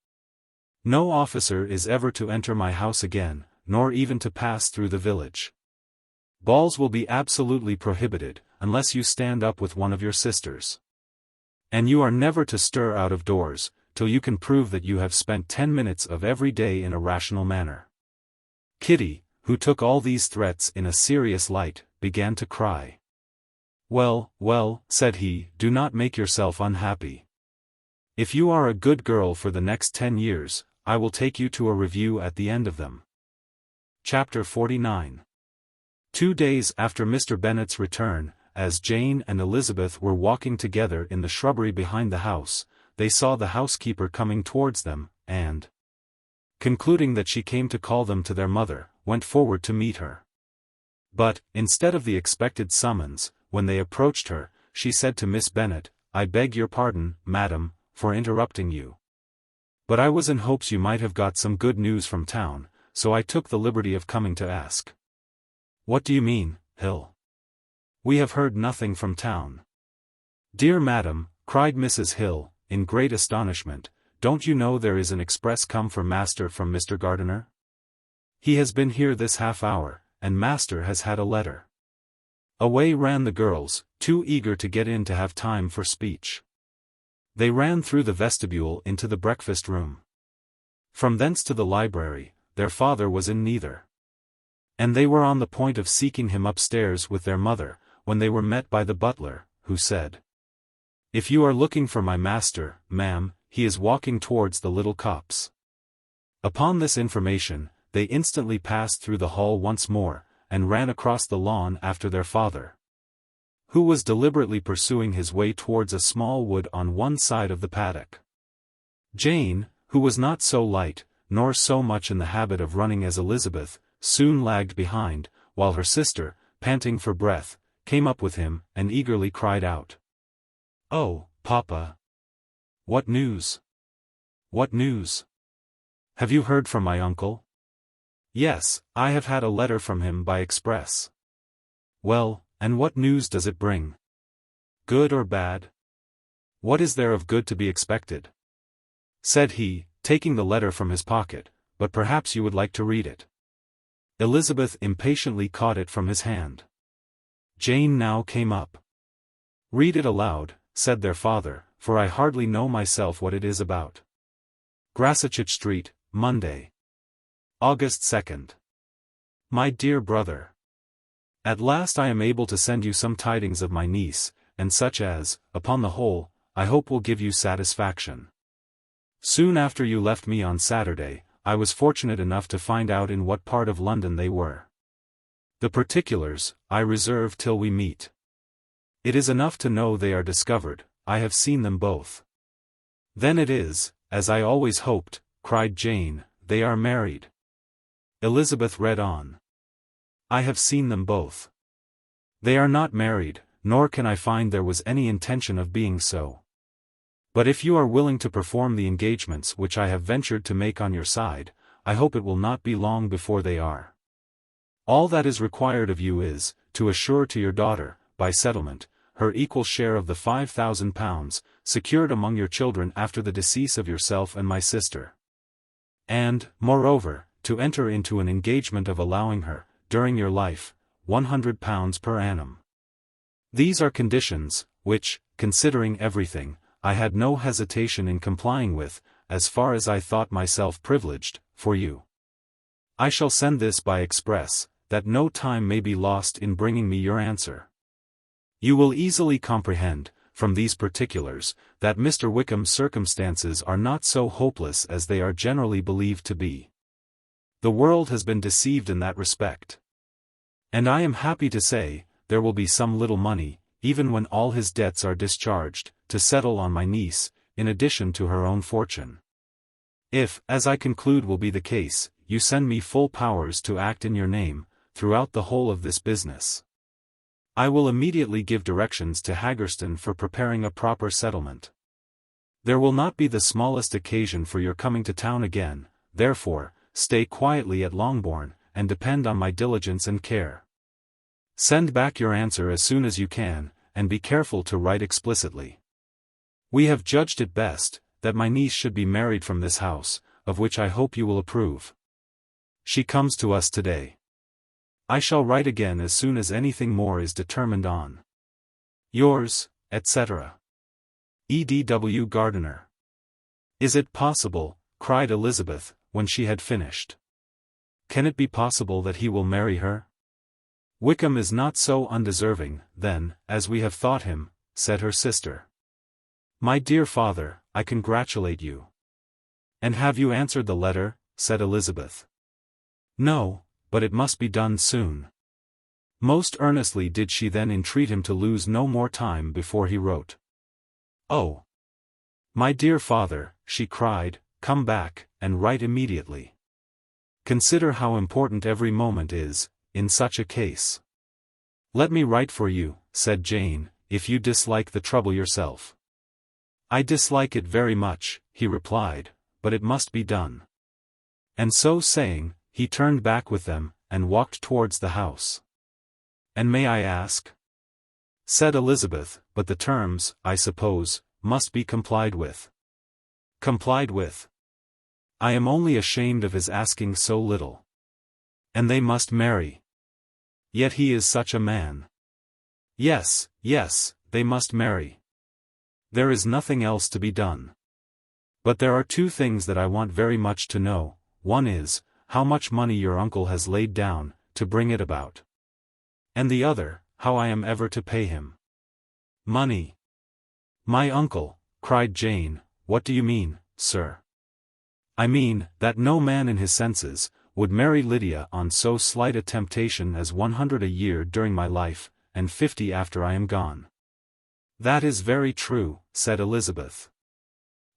A: No officer is ever to enter my house again, nor even to pass through the village. Balls will be absolutely prohibited, unless you stand up with one of your sisters. And you are never to stir out of doors, till you can prove that you have spent 10 minutes of every day in a rational manner." Kitty, who took all these threats in a serious light, began to cry. "Well, well," said he, "do not make yourself unhappy. If you are a good girl for the next 10 years, I will take you to a review at the end of them." Chapter 49. 2 days after Mr. Bennet's return, as Jane and Elizabeth were walking together in the shrubbery behind the house, they saw the housekeeper coming towards them, and, concluding that she came to call them to their mother, went forward to meet her. But, instead of the expected summons, when they approached her, she said to Miss Bennet, "I beg your pardon, madam, for interrupting you. But I was in hopes you might have got some good news from town, so I took the liberty of coming to ask." "What do you mean, Hill?" "We have heard nothing from town." "Dear madam," cried Mrs. Hill, in great astonishment, "don't you know there is an express come for master from Mr. Gardiner? He has been here this half hour, and master has had a letter." Away ran the girls, too eager to get in to have time for speech. They ran through the vestibule into the breakfast room. From thence to the library, their father was in neither. And they were on the point of seeking him upstairs with their mother, when they were met by the butler, who said, "If you are looking for my master, ma'am, he is walking towards the little copse." Upon this information, they instantly passed through the hall once more, and ran across the lawn after their father, who was deliberately pursuing his way towards a small wood on one side of the paddock. Jane, who was not so light, nor so much in the habit of running as Elizabeth, soon lagged behind, while her sister, panting for breath, came up with him, and eagerly cried out, "Oh, papa! What news? What news? Have you heard from my uncle?" "Yes, I have had a letter from him by express." "Well, and what news does it bring? Good or bad?" "What is there of good to be expected?" said he, taking the letter from his pocket, "but perhaps you would like to read it." Elizabeth impatiently caught it from his hand. Jane now came up. "Read it aloud," said their father, "for I hardly know myself what it is about." Grassetchett Street, Monday, August 2nd. My dear brother, at last I am able to send you some tidings of my niece, and such as, upon the whole, I hope will give you satisfaction. Soon after you left me on Saturday, I was fortunate enough to find out in what part of London they were. The particulars, I reserve till we meet. It is enough to know they are discovered. I have seen them both. Then it is, as I always hoped, cried Jane, they are married. Elizabeth read on. I have seen them both. They are not married, nor can I find there was any intention of being so. But if you are willing to perform the engagements which I have ventured to make on your side, I hope it will not be long before they are. All that is required of you is, to assure to your daughter, by settlement, her equal share of the £5,000, secured among your children after the decease of yourself and my sister. And, moreover, to enter into an engagement of allowing her, during your life, £100 per annum. These are conditions, which, considering everything, I had no hesitation in complying with, as far as I thought myself privileged, for you. I shall send this by express, that no time may be lost in bringing me your answer. You will easily comprehend, from these particulars, that Mr. Wickham's circumstances are not so hopeless as they are generally believed to be. The world has been deceived in that respect. And I am happy to say, there will be some little money, even when all his debts are discharged, to settle on my niece, in addition to her own fortune. If, as I conclude will be the case, you send me full powers to act in your name, throughout the whole of this business, I will immediately give directions to Haggerston for preparing a proper settlement. There will not be the smallest occasion for your coming to town again, therefore, stay quietly at Longbourn, and depend on my diligence and care. Send back your answer as soon as you can, and be careful to write explicitly. We have judged it best, that my niece should be married from this house, of which I hope you will approve. She comes to us today. I shall write again as soon as anything more is determined on. Yours, etc. E.D.W. Gardiner. Is it possible, cried Elizabeth, when she had finished. Can it be possible that he will marry her? Wickham is not so undeserving, then, as we have thought him, said her sister. My dear father, I congratulate you. And have you answered the letter? Said Elizabeth. No, but it must be done soon. Most earnestly did she then entreat him to lose no more time before he wrote. Oh! My dear father, she cried, come back, and write immediately. Consider how important every moment is, in such a case. Let me write for you, said Jane, if you dislike the trouble yourself. I dislike it very much, he replied, but it must be done." And so saying, he turned back with them, and walked towards the house. "And may I ask?" said Elizabeth, "but the terms, I suppose, must be complied with." "Complied with? I am only ashamed of his asking so little. And they must marry. Yet he is such a man." "Yes, yes, they must marry. There is nothing else to be done. But there are two things that I want very much to know. One is, how much money your uncle has laid down, to bring it about. And the other, how I am ever to pay him." "Money? My uncle," cried Jane, "what do you mean, sir?" "I mean, that no man in his senses would marry Lydia on so slight a temptation as 100 a year during my life, and 50 after I am gone." "That is very true," said Elizabeth.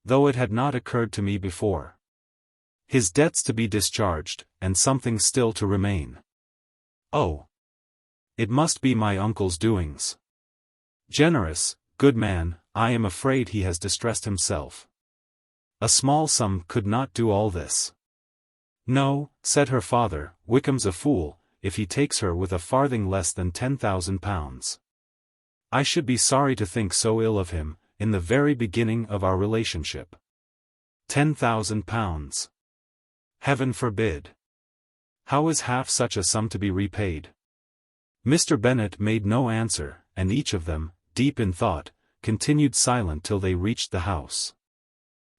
A: "Though it had not occurred to me before. His debts to be discharged, and something still to remain. Oh! It must be my uncle's doings. Generous, good man, I am afraid he has distressed himself. A small sum could not do all this." "No," said her father, "Wickham's a fool, if he takes her with a farthing less than £10,000. I should be sorry to think so ill of him, in the very beginning of our relationship. £10,000. Heaven forbid! How is half such a sum to be repaid?" Mr. Bennet made no answer, and each of them, deep in thought, continued silent till they reached the house.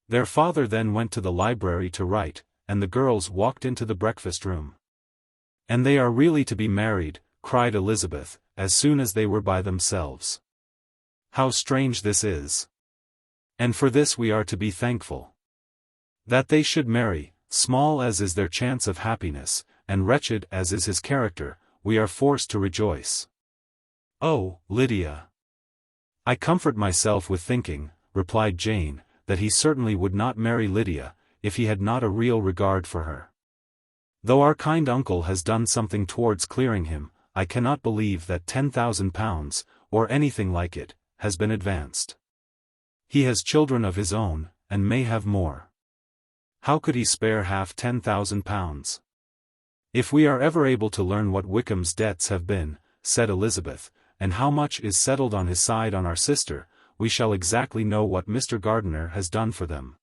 A: Their father then went to the library to write, and the girls walked into the breakfast-room. "And they are really to be married," cried Elizabeth, as soon as they were by themselves. "How strange this is! And for this we are to be thankful. That they should marry, small as is their chance of happiness, and wretched as is his character, we are forced to rejoice." "Oh, Lydia! I comfort myself with thinking," replied Jane, "that he certainly would not marry Lydia, if he had not a real regard for her. Though our kind uncle has done something towards clearing him, I cannot believe that £10,000, or anything like it, has been advanced. He has children of his own, and may have more. How could he spare half £10,000? "If we are ever able to learn what Wickham's debts have been," said Elizabeth, "and how much is settled on his side on our sister, we shall exactly know what Mr. Gardiner has done for them.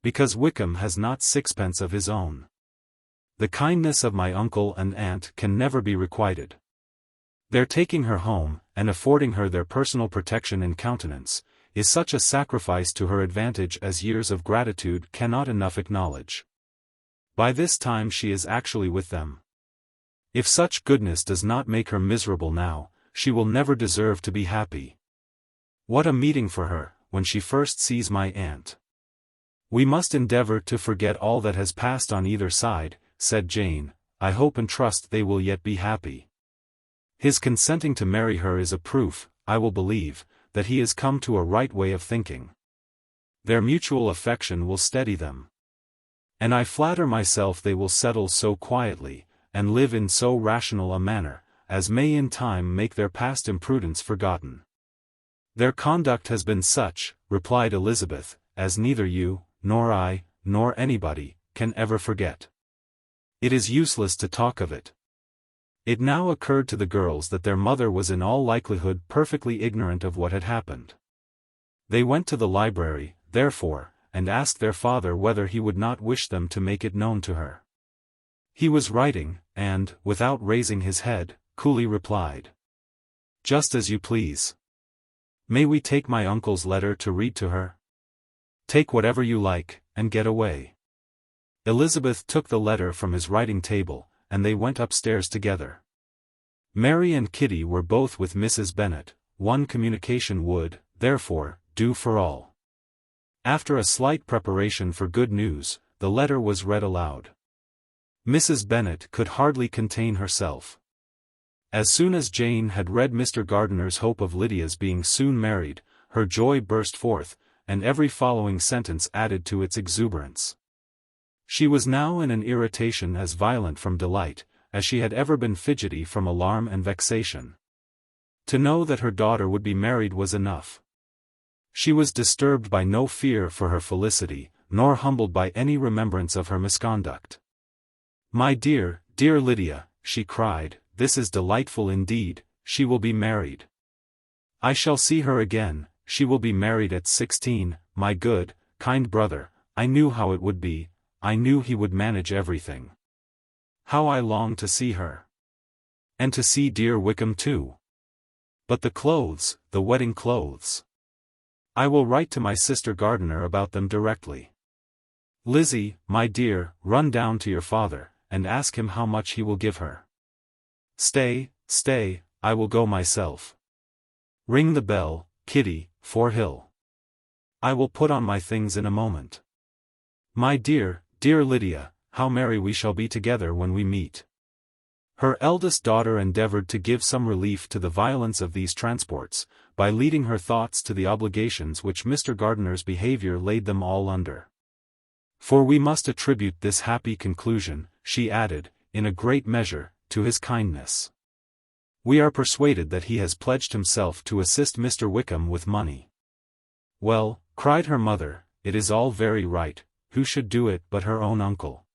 A: Because Wickham has not sixpence of his own. The kindness of my uncle and aunt can never be requited. Their taking her home, and affording her their personal protection and countenance, is such a sacrifice to her advantage as years of gratitude cannot enough acknowledge. By this time she is actually with them. If such goodness does not make her miserable now, she will never deserve to be happy. What a meeting for her, when she first sees my aunt." "We must endeavour to forget all that has passed on either side," said Jane. "I hope and trust they will yet be happy. His consenting to marry her is a proof, I will believe, that he has come to a right way of thinking. Their mutual affection will steady them. And I flatter myself they will settle so quietly, and live in so rational a manner, as may in time make their past imprudence forgotten." "Their conduct has been such," replied Elizabeth, "as neither you, nor I, nor anybody, can ever forget. It is useless to talk of it." It now occurred to the girls that their mother was in all likelihood perfectly ignorant of what had happened. They went to the library, therefore, and asked their father whether he would not wish them to make it known to her. He was writing, and, without raising his head, coolly replied, "Just as you please. May we take my uncle's letter to read to her?" "Take whatever you like, and get away." Elizabeth took the letter from his writing table, and they went upstairs together. Mary and Kitty were both with Mrs. Bennet. One communication would, therefore, do for all. After a slight preparation for good news, the letter was read aloud. Mrs. Bennet could hardly contain herself. As soon as Jane had read Mr. Gardiner's hope of Lydia's being soon married, her joy burst forth, and every following sentence added to its exuberance. She was now in an irritation as violent from delight, as she had ever been fidgety from alarm and vexation. To know that her daughter would be married was enough. She was disturbed by no fear for her felicity, nor humbled by any remembrance of her misconduct. "My dear, dear Lydia," she cried, "this is delightful indeed, she will be married. I shall see her again, she will be married at 16, my good, kind brother, I knew how it would be, I knew he would manage everything. How I long to see her. And to see dear Wickham too. But the clothes, the wedding clothes. I will write to my sister Gardiner about them directly. Lizzie, my dear, run down to your father, and ask him how much he will give her. Stay, stay, I will go myself. Ring the bell, Kitty, for Hill. I will put on my things in a moment. My dear, dear Lydia, how merry we shall be together when we meet." Her eldest daughter endeavored to give some relief to the violence of these transports, by leading her thoughts to the obligations which Mr. Gardiner's behavior laid them all under. "For we must attribute this happy conclusion," she added, "in a great measure, to his kindness. We are persuaded that he has pledged himself to assist Mr. Wickham with money." "Well," cried her mother, "it is all very right, who should do it but her own uncle?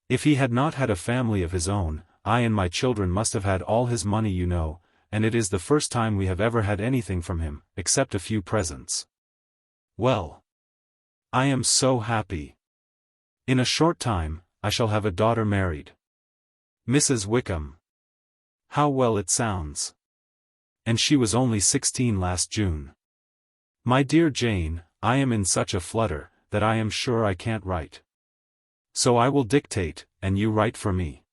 A: If he had not had a family of his own, I and my children must have had all his money, you know, and it is the first time we have ever had anything from him, except a few presents. Well, I am so happy. In a short time, I shall have a daughter married. Mrs. Wickham. How well it sounds. And she was only 16 last June. My dear Jane, I am in such a flutter, that I am sure I can't write. So I will dictate, and you write for me.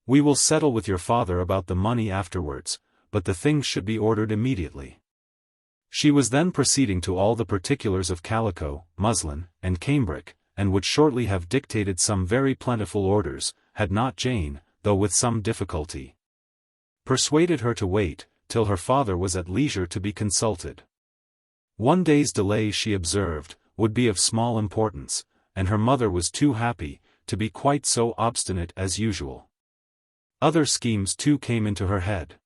A: We will settle with your father about the money afterwards, but the things should be ordered immediately." She was then proceeding to all the particulars of calico, muslin, and cambric, and would shortly have dictated some very plentiful orders, had not Jane, though with some difficulty, persuaded her to wait, till her father was at leisure to be consulted. One day's delay, she observed, would be of small importance, and her mother was too happy, to be quite so obstinate as usual. Other schemes too came into her head.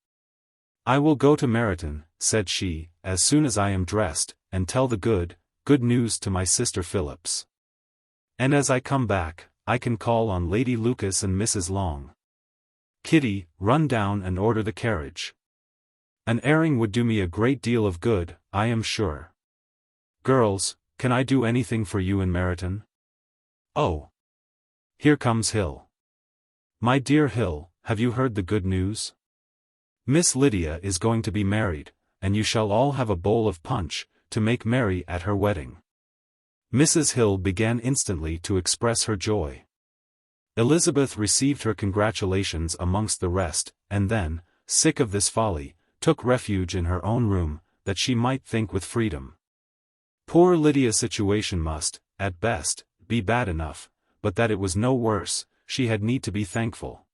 A: "I will go to Meryton," said she, "as soon as I am dressed, and tell the good news to my sister Phillips. And as I come back, I can call on Lady Lucas and Mrs. Long. Kitty, run down and order the carriage. An airing would do me a great deal of good, I am sure. Girls, can I do anything for you in Meryton? Oh! Here comes Hill. My dear Hill, have you heard the good news? Miss Lydia is going to be married, and you shall all have a bowl of punch, to make merry at her wedding." Mrs. Hill began instantly to express her joy. Elizabeth received her congratulations amongst the rest, and then, sick of this folly, took refuge in her own room, that she might think with freedom. Poor Lydia's situation must, at best, be bad enough, but that it was no worse, she had need to be thankful.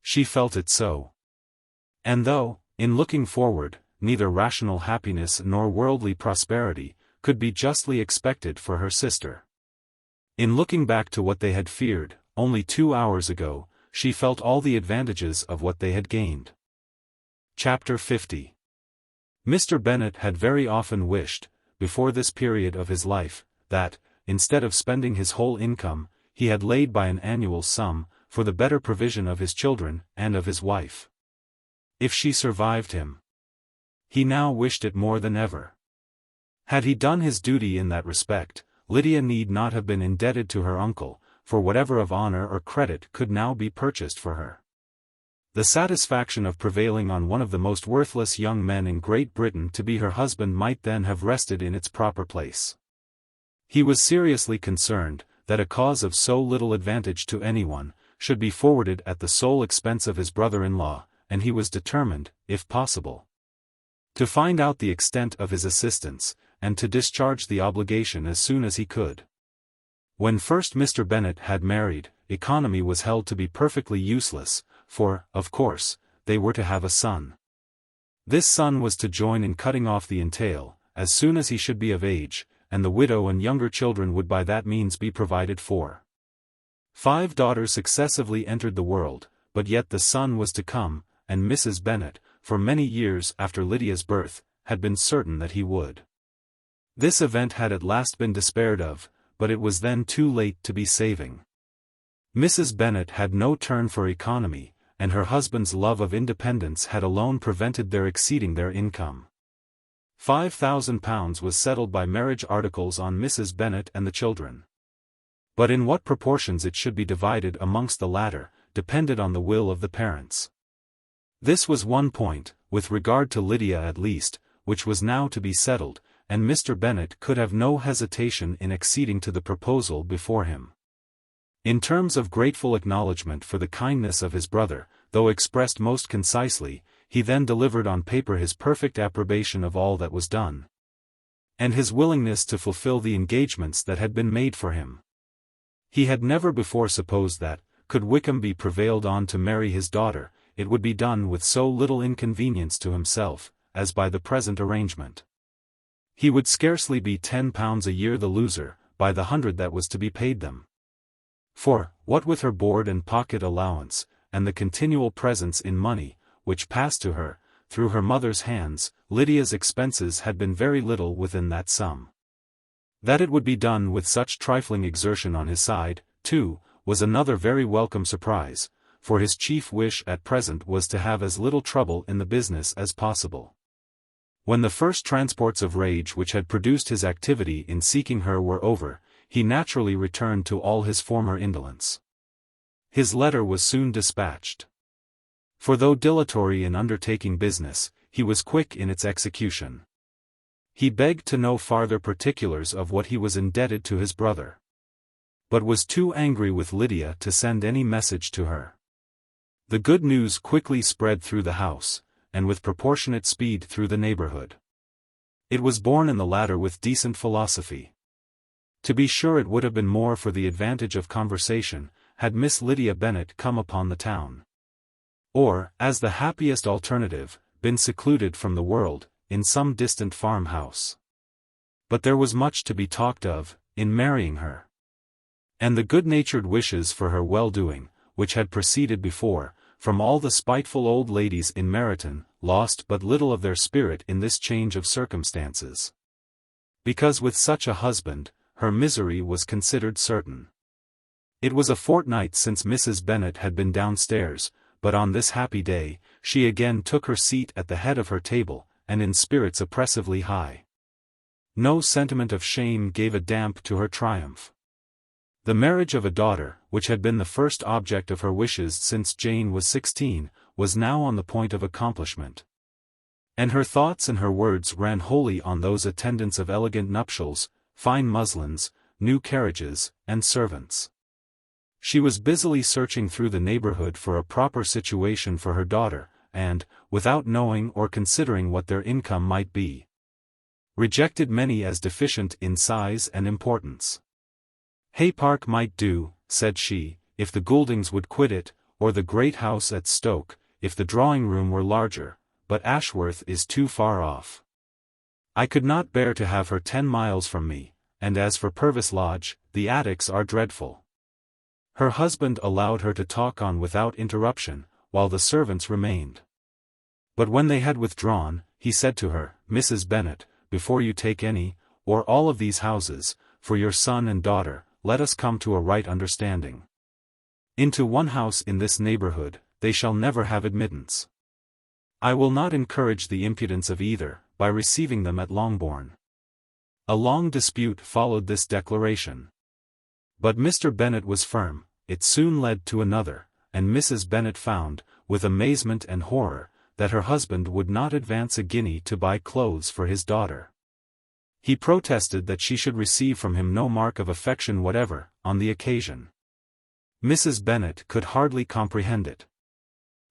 A: She felt it so. And though, in looking forward, neither rational happiness nor worldly prosperity could be justly expected for her sister, in looking back to what they had feared, only 2 hours ago, she felt all the advantages of what they had gained. Chapter 50. Mr. Bennet had very often wished, before this period of his life, that, instead of spending his whole income, he had laid by an annual sum, for the better provision of his children, and of his wife. If she survived him. He now wished it more than ever. Had he done his duty in that respect, Lydia need not have been indebted to her uncle, for whatever of honor or credit could now be purchased for her. The satisfaction of prevailing on one of the most worthless young men in Great Britain to be her husband might then have rested in its proper place. He was seriously concerned, that a cause of so little advantage to anyone, should be forwarded at the sole expense of his brother-in-law, and he was determined, if possible, to find out the extent of his assistance, and to discharge the obligation as soon as he could. When first Mr. Bennet had married, economy was held to be perfectly useless, for, of course, they were to have a son. This son was to join in cutting off the entail, as soon as he should be of age, and the widow and younger children would by that means be provided for. 5 daughters successively entered the world, but yet the son was to come, and Mrs. Bennet, for many years after Lydia's birth, had been certain that he would. This event had at last been despaired of, but it was then too late to be saving. Mrs. Bennet had no turn for economy, and her husband's love of independence had alone prevented their exceeding their income. £5,000 was settled by marriage articles on Mrs. Bennet and the children. But in what proportions it should be divided amongst the latter, depended on the will of the parents. This was one point, with regard to Lydia at least, which was now to be settled, and Mr. Bennet could have no hesitation in acceding to the proposal before him. In terms of grateful acknowledgment for the kindness of his brother, though expressed most concisely, he then delivered on paper his perfect approbation of all that was done, and his willingness to fulfill the engagements that had been made for him. He had never before supposed that, could Wickham be prevailed on to marry his daughter, it would be done with so little inconvenience to himself, as by the present arrangement. He would scarcely be £10 a year the loser, by the 100 that was to be paid them. For, what with her board and pocket allowance, and the continual presents in money, which passed to her, through her mother's hands, Lydia's expenses had been very little within that sum. That it would be done with such trifling exertion on his side, too, was another very welcome surprise, for his chief wish at present was to have as little trouble in the business as possible. When the first transports of rage which had produced his activity in seeking her were over, he naturally returned to all his former indolence. His letter was soon dispatched. For though dilatory in undertaking business, he was quick in its execution. He begged to know farther particulars of what he was indebted to his brother, but was too angry with Lydia to send any message to her. The good news quickly spread through the house, and with proportionate speed through the neighborhood. It was borne in the latter with decent philosophy. To be sure it would have been more for the advantage of conversation, had Miss Lydia Bennet come upon the town. Or, as the happiest alternative, been secluded from the world, in some distant farmhouse. But there was much to be talked of, in marrying her. And the good-natured wishes for her well-doing, which had proceeded before, from all the spiteful old ladies in Meryton, lost but little of their spirit in this change of circumstances. Because with such a husband, her misery was considered certain. It was a fortnight since Mrs. Bennet had been downstairs, but on this happy day, she again took her seat at the head of her table, and in spirits oppressively high. No sentiment of shame gave a damp to her triumph. The marriage of a daughter, which had been the first object of her wishes since Jane was 16, was now on the point of accomplishment. And her thoughts and her words ran wholly on those attendants of elegant nuptials, fine muslins, new carriages, and servants. She was busily searching through the neighborhood for a proper situation for her daughter, and, without knowing or considering what their income might be, rejected many as deficient in size and importance. Hay Park might do, said she, if the Gouldings would quit it, or the great house at Stoke, if the drawing-room were larger, but Ashworth is too far off. I could not bear to have her 10 miles from me, and as for Purvis Lodge, the attics are dreadful. Her husband allowed her to talk on without interruption, while the servants remained. But when they had withdrawn, he said to her, Mrs. Bennet, before you take any, or all of these houses, for your son and daughter, let us come to a right understanding. Into one house in this neighborhood, they shall never have admittance. I will not encourage the impudence of either, by receiving them at Longbourn. A long dispute followed this declaration. But Mr. Bennet was firm. It soon led to another, and Mrs. Bennet found, with amazement and horror, that her husband would not advance a guinea to buy clothes for his daughter. He protested that she should receive from him no mark of affection whatever, on the occasion. Mrs. Bennet could hardly comprehend it.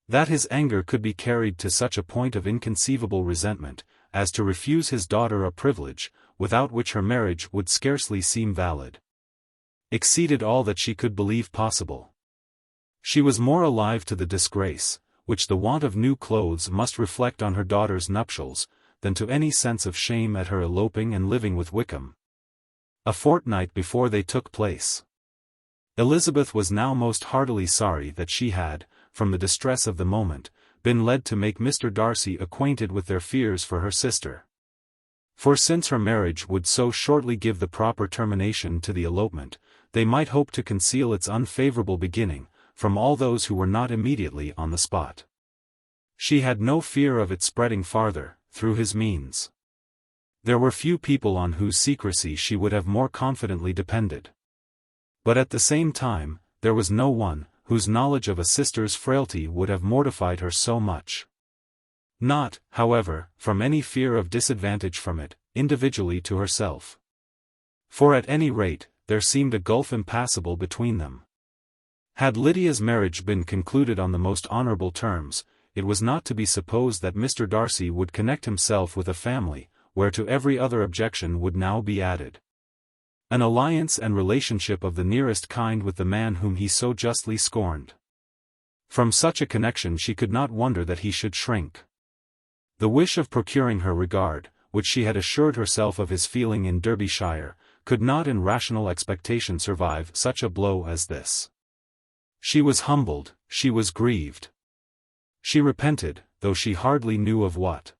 A: That his anger could be carried to such a point of inconceivable resentment, as to refuse his daughter a privilege, without which her marriage would scarcely seem valid, exceeded all that she could believe possible. She was more alive to the disgrace, which the want of new clothes must reflect on her daughter's nuptials, than to any sense of shame at her eloping and living with Wickham. A fortnight before they took place, Elizabeth was now most heartily sorry that she had, from the distress of the moment, been led to make Mr. Darcy acquainted with their fears for her sister. For since her marriage would so shortly give the proper termination to the elopement, they might hope to conceal its unfavorable beginning, from all those who were not immediately on the spot. She had no fear of it spreading farther, through his means. There were few people on whose secrecy she would have more confidently depended. But at the same time, there was no one, whose knowledge of a sister's frailty would have mortified her so much. Not, however, from any fear of disadvantage from it, individually to herself. For at any rate, there seemed a gulf impassable between them. Had Lydia's marriage been concluded on the most honourable terms, it was not to be supposed that Mr. Darcy would connect himself with a family, where to every other objection would now be added an alliance and relationship of the nearest kind with the man whom he so justly scorned. From such a connection she could not wonder that he should shrink. The wish of procuring her regard, which she had assured herself of his feeling in Derbyshire, could not in rational expectation survive such a blow as this. She was humbled, she was grieved. She repented, though she hardly knew of what.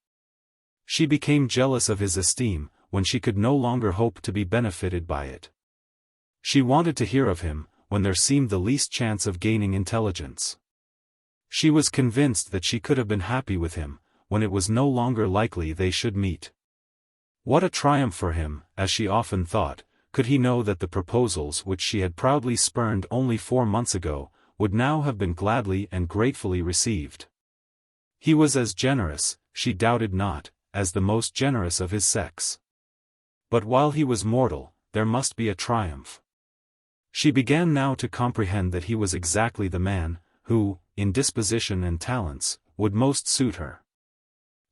A: She became jealous of his esteem, when she could no longer hope to be benefited by it. She wanted to hear of him, when there seemed the least chance of gaining intelligence. She was convinced that she could have been happy with him, when it was no longer likely they should meet. What a triumph for him, as she often thought, could he know that the proposals which she had proudly spurned only 4 months ago, would now have been gladly and gratefully received. He was as generous, she doubted not, as the most generous of his sex. But while he was mortal, there must be a triumph. She began now to comprehend that he was exactly the man, who, in disposition and talents, would most suit her.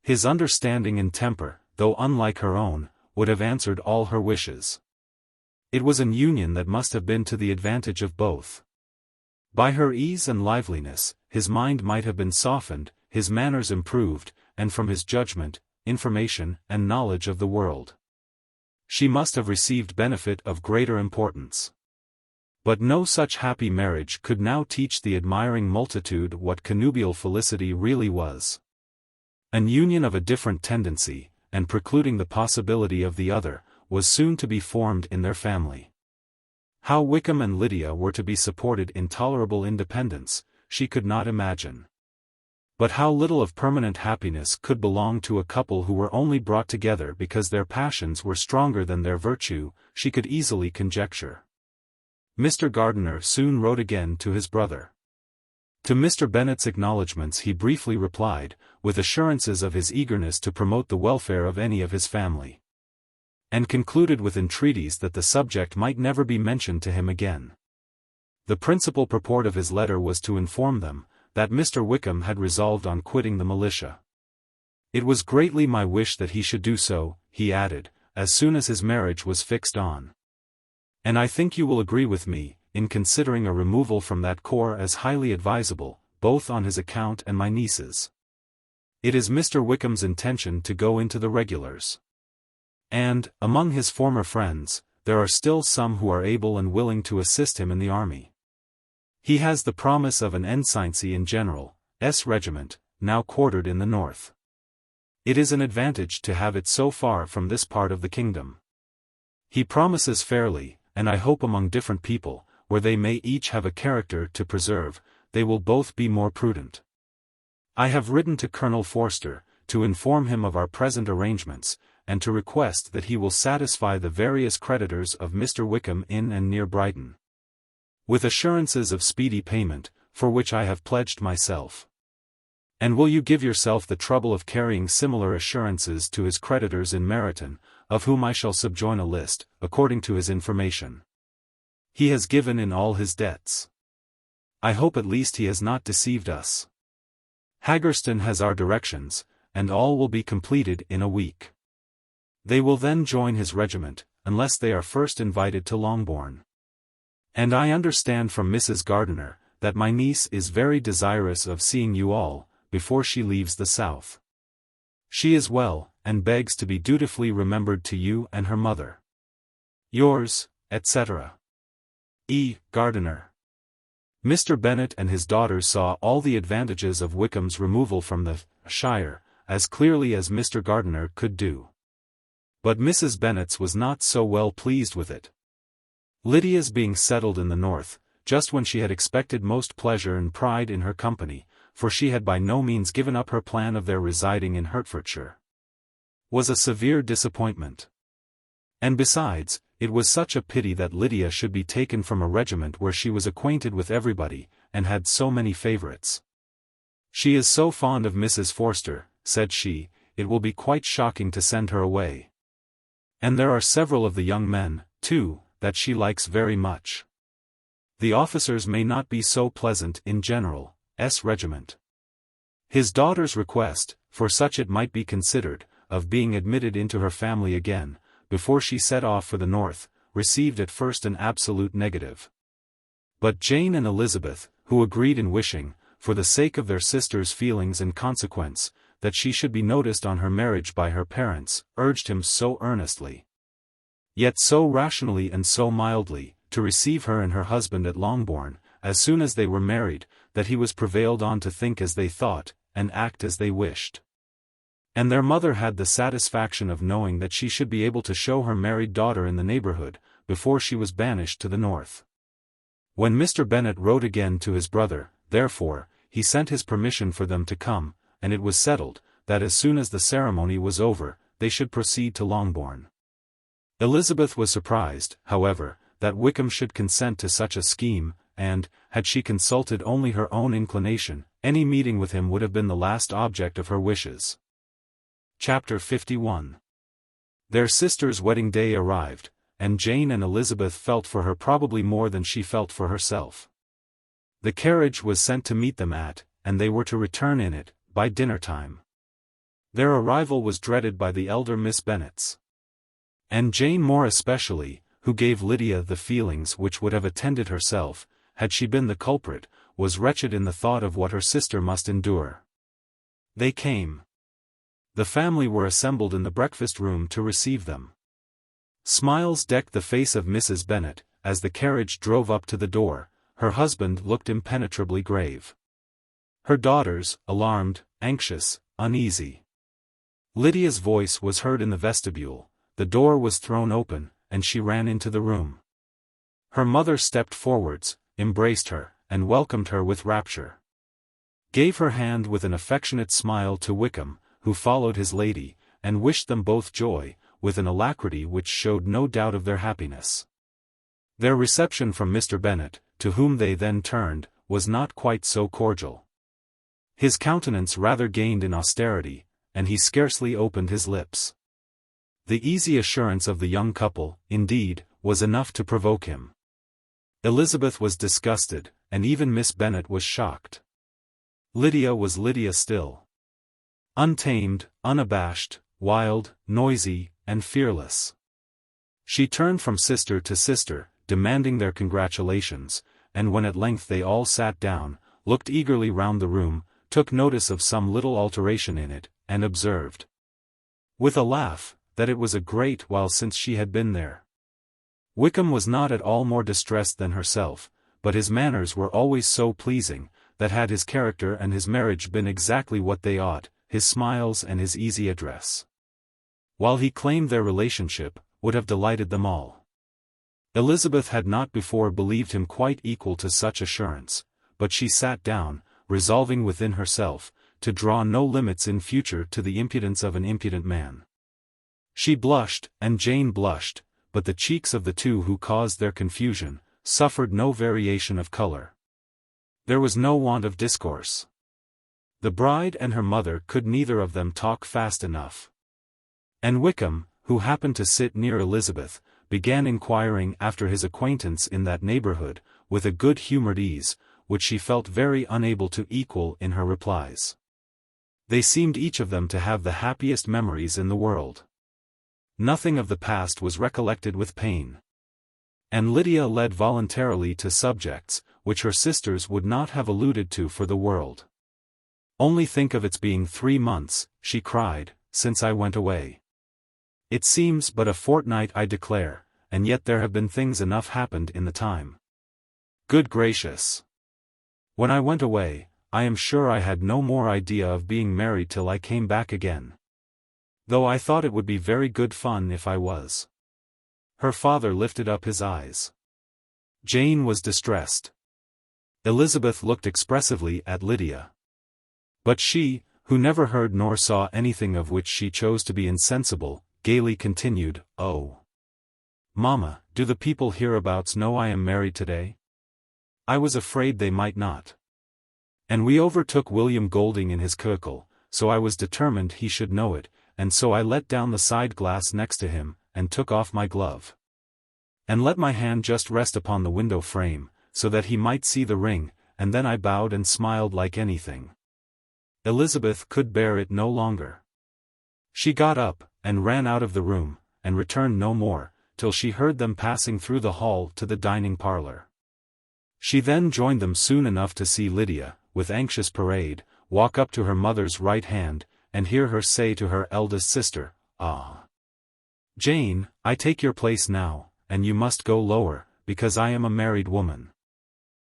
A: His understanding and temper, though unlike her own, would have answered all her wishes. It was an union that must have been to the advantage of both. By her ease and liveliness, his mind might have been softened, his manners improved, and from his judgment, information, and knowledge of the world, she must have received benefit of greater importance. But no such happy marriage could now teach the admiring multitude what connubial felicity really was. An union of a different tendency, and precluding the possibility of the other, was soon to be formed in their family. How Wickham and Lydia were to be supported in tolerable independence, she could not imagine. But how little of permanent happiness could belong to a couple who were only brought together because their passions were stronger than their virtue, she could easily conjecture. Mr. Gardiner soon wrote again to his brother. To Mr. Bennet's acknowledgments he briefly replied, with assurances of his eagerness to promote the welfare of any of his family, and concluded with entreaties that the subject might never be mentioned to him again. The principal purport of his letter was to inform them, that Mr. Wickham had resolved on quitting the militia. It was greatly my wish that he should do so, he added, as soon as his marriage was fixed on. And I think you will agree with me, in considering a removal from that corps as highly advisable, both on his account and my niece's. It is Mr. Wickham's intention to go into the regulars. And, among his former friends, there are still some who are able and willing to assist him in the army. He has the promise of an ensigncy in General S. Regiment, now quartered in the north. It is an advantage to have it so far from this part of the kingdom. He promises fairly, and I hope among different people, where they may each have a character to preserve, they will both be more prudent. I have written to Colonel Forster, to inform him of our present arrangements, and to request that he will satisfy the various creditors of Mr. Wickham in and near Brighton, with assurances of speedy payment, for which I have pledged myself. And will you give yourself the trouble of carrying similar assurances to his creditors in Meryton, of whom I shall subjoin a list, according to his information. He has given in all his debts. I hope at least he has not deceived us. Haggerston has our directions, and all will be completed in a week. They will then join his regiment, unless they are first invited to Longbourn. And I understand from Mrs. Gardiner, that my niece is very desirous of seeing you all, before she leaves the south. She is well, and begs to be dutifully remembered to you and her mother. Yours, etc. E. Gardiner. Mr. Bennet and his daughters saw all the advantages of Wickham's removal from the shire, as clearly as Mr. Gardiner could do. But Mrs. Bennet's was not so well pleased with it. Lydia's being settled in the north, just when she had expected most pleasure and pride in her company, for she had by no means given up her plan of their residing in Hertfordshire, was a severe disappointment. And besides, it was such a pity that Lydia should be taken from a regiment where she was acquainted with everybody, and had so many favourites. "She is so fond of Mrs. Forster," said she, "it will be quite shocking to send her away. And there are several of the young men, too, that she likes very much. The officers may not be so pleasant in General's regiment." His daughter's request, for such it might be considered, of being admitted into her family again, before she set off for the north, received at first an absolute negative. But Jane and Elizabeth, who agreed in wishing, for the sake of their sister's feelings and consequence, that she should be noticed on her marriage by her parents, urged him so earnestly, yet so rationally and so mildly, to receive her and her husband at Longbourn, as soon as they were married, that he was prevailed on to think as they thought, and act as they wished. And their mother had the satisfaction of knowing that she should be able to show her married daughter in the neighbourhood, before she was banished to the north. When Mr. Bennet wrote again to his brother, therefore, he sent his permission for them to come, and it was settled, that as soon as the ceremony was over, they should proceed to Longbourn. Elizabeth was surprised, however, that Wickham should consent to such a scheme, and, had she consulted only her own inclination, any meeting with him would have been the last object of her wishes. Chapter 51. Their sister's wedding day arrived, and Jane and Elizabeth felt for her probably more than she felt for herself. The carriage was sent to meet them at, and they were to return in it, by dinner-time. Their arrival was dreaded by the elder Miss Bennets, and Jane more especially, who gave Lydia the feelings which would have attended herself, had she been the culprit, was wretched in the thought of what her sister must endure. They came. The family were assembled in the breakfast-room to receive them. Smiles decked the face of Mrs. Bennet, as the carriage drove up to the door. Her husband looked impenetrably grave. Her daughters, alarmed, anxious, uneasy. Lydia's voice was heard in the vestibule, the door was thrown open, and she ran into the room. Her mother stepped forwards, embraced her, and welcomed her with rapture. Gave her hand with an affectionate smile to Wickham, who followed his lady, and wished them both joy, with an alacrity which showed no doubt of their happiness. Their reception from Mr. Bennet, to whom they then turned, was not quite so cordial. His countenance rather gained in austerity, and he scarcely opened his lips. The easy assurance of the young couple, indeed, was enough to provoke him. Elizabeth was disgusted, and even Miss Bennet was shocked. Lydia was Lydia still. Untamed, unabashed, wild, noisy, and fearless. She turned from sister to sister, demanding their congratulations, and when at length they all sat down, looked eagerly round the room, took notice of some little alteration in it, and observed, with a laugh, that it was a great while since she had been there. Wickham was not at all more distressed than herself, but his manners were always so pleasing, that had his character and his marriage been exactly what they ought, his smiles and his easy address, while he claimed their relationship, would have delighted them all. Elizabeth had not before believed him quite equal to such assurance, but she sat down, resolving within herself, to draw no limits in future to the impudence of an impudent man. She blushed, and Jane blushed, but the cheeks of the two who caused their confusion, suffered no variation of colour. There was no want of discourse. The bride and her mother could neither of them talk fast enough. And Wickham, who happened to sit near Elizabeth, began inquiring after his acquaintance in that neighbourhood, with a good-humoured ease, which she felt very unable to equal in her replies. They seemed each of them to have the happiest memories in the world. Nothing of the past was recollected with pain. And Lydia led voluntarily to subjects, which her sisters would not have alluded to for the world. "Only think of its being 3 months, she cried, since I went away. It seems but a fortnight, I declare, and yet there have been things enough happened in the time. Good gracious! When I went away, I am sure I had no more idea of being married till I came back again. Though I thought it would be very good fun if I was. Her father lifted up his eyes. Jane was distressed. Elizabeth looked expressively at Lydia. But she, who never heard nor saw anything of which she chose to be insensible, gaily continued, "Oh, Mamma, do the people hereabouts know I am married today? I was afraid they might not. And we overtook William Golding in his curricle, so I was determined he should know it, and so I let down the side glass next to him, and took off my glove. And let my hand just rest upon the window frame, so that he might see the ring, and then I bowed and smiled like anything." Elizabeth could bear it no longer. She got up, and ran out of the room, and returned no more, till she heard them passing through the hall to the dining parlour. She then joined them soon enough to see Lydia, with anxious parade, walk up to her mother's right hand, and hear her say to her eldest sister, "Ah, Jane, I take your place now, and you must go lower, because I am a married woman."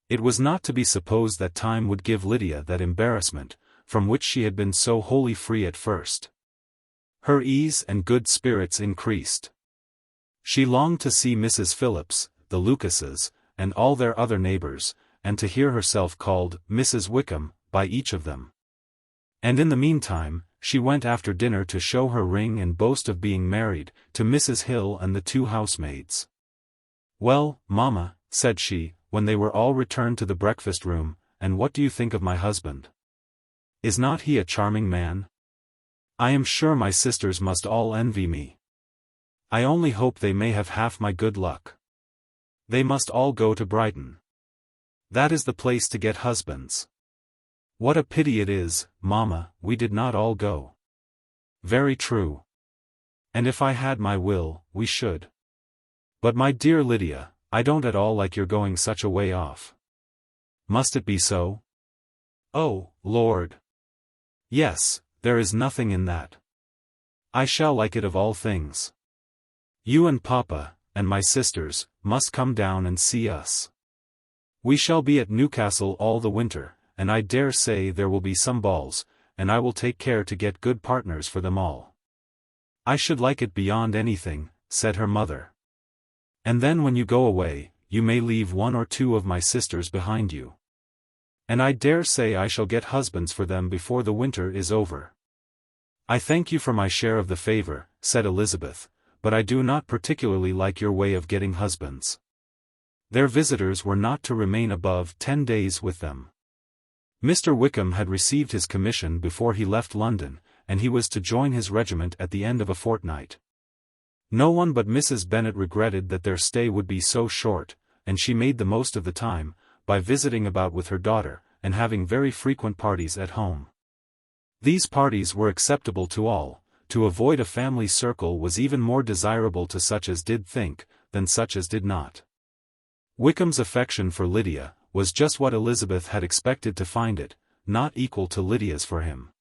A: It was not to be supposed that time would give Lydia that embarrassment, from which she had been so wholly free at first. Her ease and good spirits increased. She longed to see Mrs. Phillips, the Lucases, and all their other neighbors, and to hear herself called Mrs. Wickham by each of them. And in the meantime, she went after dinner to show her ring and boast of being married, to Mrs. Hill and the two housemaids. "Well, Mamma," said she, when they were all returned to the breakfast room, "and what do you think of my husband? Is not he a charming man? I am sure my sisters must all envy me. I only hope they may have half my good luck. They must all go to Brighton. That is the place to get husbands. What a pity it is, Mamma, we did not all go." "Very true. And if I had my will, we should. But my dear Lydia, I don't at all like your going such a way off." "Must it be so?" "Oh, Lord! Yes, there is nothing in that. I shall like it of all things. You and Papa, and my sisters, must come down and see us. We shall be at Newcastle all the winter, and I dare say there will be some balls, and I will take care to get good partners for them all." "I should like it beyond anything," said her mother. "And then when you go away, you may leave one or two of my sisters behind you. And I dare say I shall get husbands for them before the winter is over." "I thank you for my share of the favor," said Elizabeth, "but I do not particularly like your way of getting husbands." Their visitors were not to remain above 10 days with them. Mr. Wickham had received his commission before he left London, and he was to join his regiment at the end of a fortnight. No one but Mrs. Bennet regretted that their stay would be so short, and she made the most of the time, by visiting about with her daughter, and having very frequent parties at home. These parties were acceptable to all. To avoid a family circle was even more desirable to such as did think, than such as did not. Wickham's affection for Lydia was just what Elizabeth had expected to find it, not equal to Lydia's for him.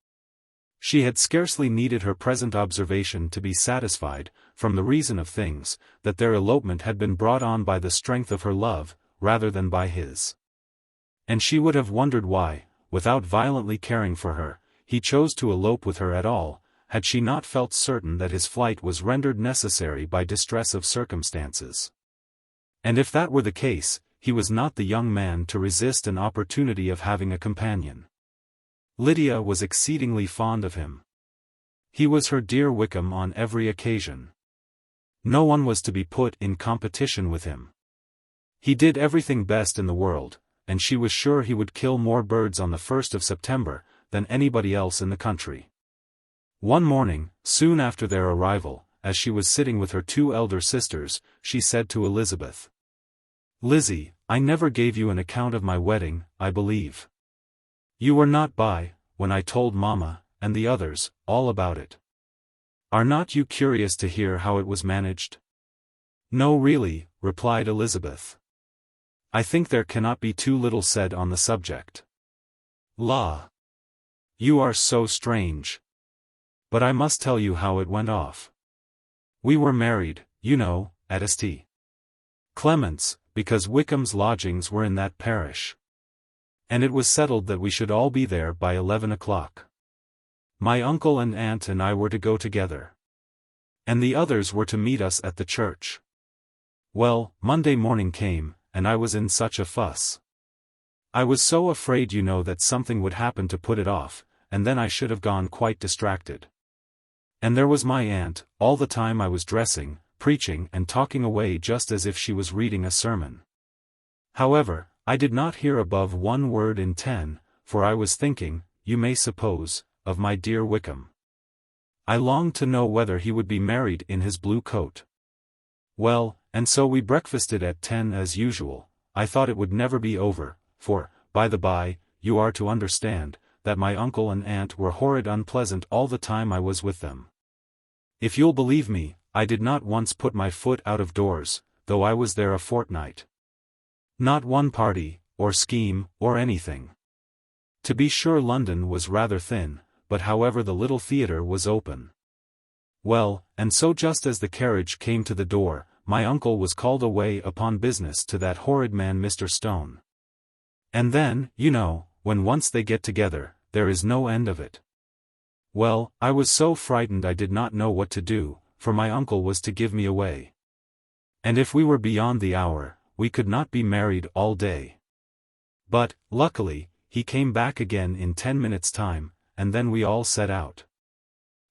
A: She had scarcely needed her present observation to be satisfied, from the reason of things, that their elopement had been brought on by the strength of her love, rather than by his. And she would have wondered why, without violently caring for her, he chose to elope with her at all, had she not felt certain that his flight was rendered necessary by distress of circumstances. And if that were the case, he was not the young man to resist an opportunity of having a companion. Lydia was exceedingly fond of him. He was her dear Wickham on every occasion. No one was to be put in competition with him. He did everything best in the world, and she was sure he would kill more birds on the 1st of September, than anybody else in the country. One morning, soon after their arrival, as she was sitting with her two elder sisters, she said to Elizabeth, "Lizzie, I never gave you an account of my wedding, I believe. You were not by, when I told Mamma, and the others, all about it. Are not you curious to hear how it was managed?" "No, really," replied Elizabeth. "I think there cannot be too little said on the subject." "La! You are so strange. But I must tell you how it went off. We were married, you know, at St. Clement's, because Wickham's lodgings were in that parish. And it was settled that we should all be there by 11 o'clock. My uncle and aunt and I were to go together. And the others were to meet us at the church. Well, Monday morning came, and I was in such a fuss. I was so afraid, you know, that something would happen to put it off, and then I should have gone quite distracted. And there was my aunt, all the time I was dressing, preaching and talking away just as if she was reading a sermon. However, I did not hear above 1 word in 10, for I was thinking, you may suppose, of my dear Wickham. I longed to know whether he would be married in his blue coat. Well, and so we breakfasted at 10 as usual. I thought it would never be over, for, by the by, you are to understand, that my uncle and aunt were horrid unpleasant all the time I was with them. If you'll believe me, I did not once put my foot out of doors, though I was there a fortnight. Not one party, or scheme, or anything. To be sure, London was rather thin, but however the little theatre was open. Well, and so just as the carriage came to the door, my uncle was called away upon business to that horrid man Mr. Stone. And then, you know, when once they get together, there is no end of it. Well, I was so frightened I did not know what to do, for my uncle was to give me away. And if we were beyond the hour, we could not be married all day. But, luckily, he came back again in 10 minutes' time, and then we all set out.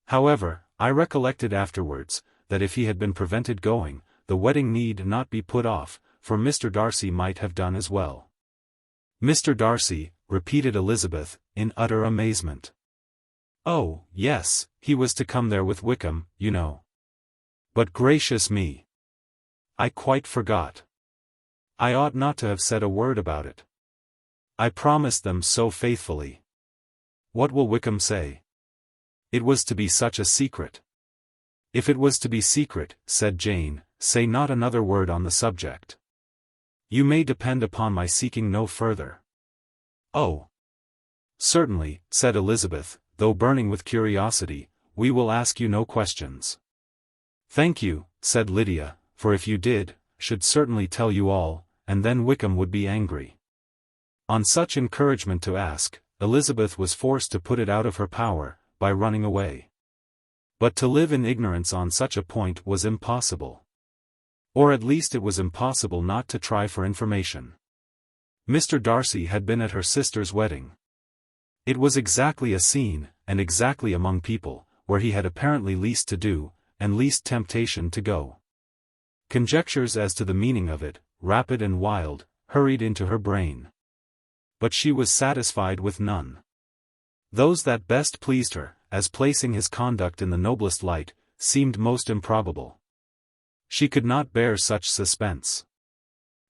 A: However, I recollected afterwards, that if he had been prevented going, the wedding need not be put off, for Mr. Darcy might have done as well. Mr. Darcy, repeated Elizabeth, in utter amazement. Oh, yes, he was to come there with Wickham, you know. But gracious me! I quite forgot. I ought not to have said a word about it. I promised them so faithfully. What will Wickham say? It was to be such a secret. If it was to be secret, said Jane, say not another word on the subject. You may depend upon my seeking no further. Oh! Certainly, said Elizabeth, though burning with curiosity, we will ask you no questions. Thank you, said Lydia, for if you did, should certainly tell you all, and then Wickham would be angry. On such encouragement to ask, Elizabeth was forced to put it out of her power, by running away. But to live in ignorance on such a point was impossible. Or at least it was impossible not to try for information. Mr. Darcy had been at her sister's wedding. It was exactly a scene, and exactly among people, where he had apparently least to do, and least temptation to go. Conjectures as to the meaning of it, rapid and wild, hurried into her brain. But she was satisfied with none. Those that best pleased her, as placing his conduct in the noblest light, seemed most improbable. She could not bear such suspense.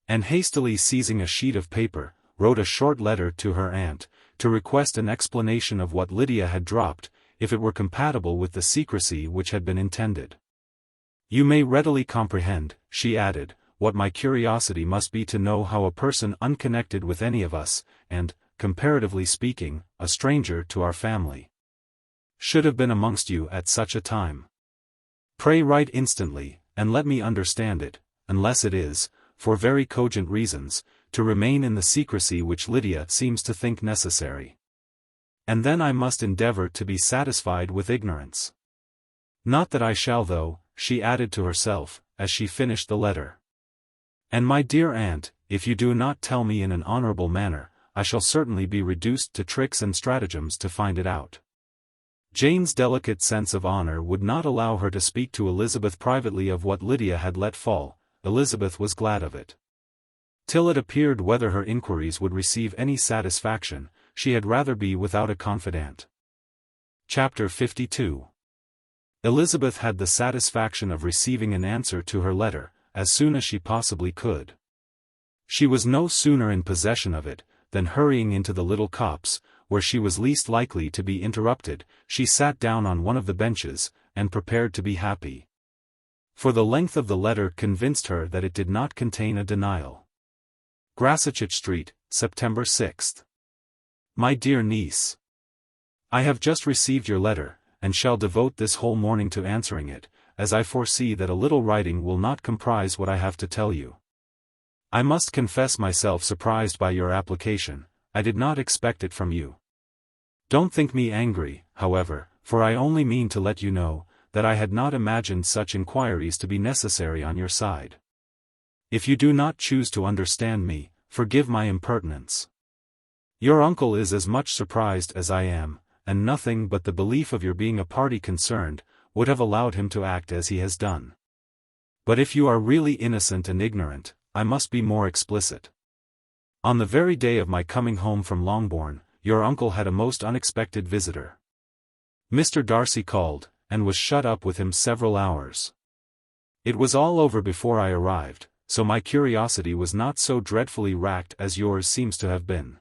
A: And hastily seizing a sheet of paper, wrote a short letter to her aunt, to request an explanation of what Lydia had dropped, if it were compatible with the secrecy which had been intended. You may readily comprehend, she added, what my curiosity must be to know how a person unconnected with any of us, and, comparatively speaking, a stranger to our family, should have been amongst you at such a time. Pray write instantly, and let me understand it, unless it is, for very cogent reasons, to remain in the secrecy which Lydia seems to think necessary. And then I must endeavor to be satisfied with ignorance. Not that I shall, though, she added to herself, as she finished the letter. And my dear aunt, if you do not tell me in an honorable manner, I shall certainly be reduced to tricks and stratagems to find it out. Jane's delicate sense of honor would not allow her to speak to Elizabeth privately of what Lydia had let fall. Elizabeth was glad of it. Till it appeared whether her inquiries would receive any satisfaction, she had rather be without a confidant. Chapter 52. Elizabeth had the satisfaction of receiving an answer to her letter, as soon as she possibly could. She was no sooner in possession of it, than hurrying into the little copse, where she was least likely to be interrupted, she sat down on one of the benches, and prepared to be happy. For the length of the letter convinced her that it did not contain a denial. Grasachich Street, September 6th. My dear niece, I have just received your letter, and shall devote this whole morning to answering it, as I foresee that a little writing will not comprise what I have to tell you. I must confess myself surprised by your application. I did not expect it from you. Don't think me angry, however, for I only mean to let you know, that I had not imagined such inquiries to be necessary on your side. If you do not choose to understand me, forgive my impertinence. Your uncle is as much surprised as I am, and nothing but the belief of your being a party concerned, would have allowed him to act as he has done. But if you are really innocent and ignorant, I must be more explicit. On the very day of my coming home from Longbourn, your uncle had a most unexpected visitor. Mr. Darcy called, and was shut up with him several hours. It was all over before I arrived, so my curiosity was not so dreadfully racked as yours seems to have been.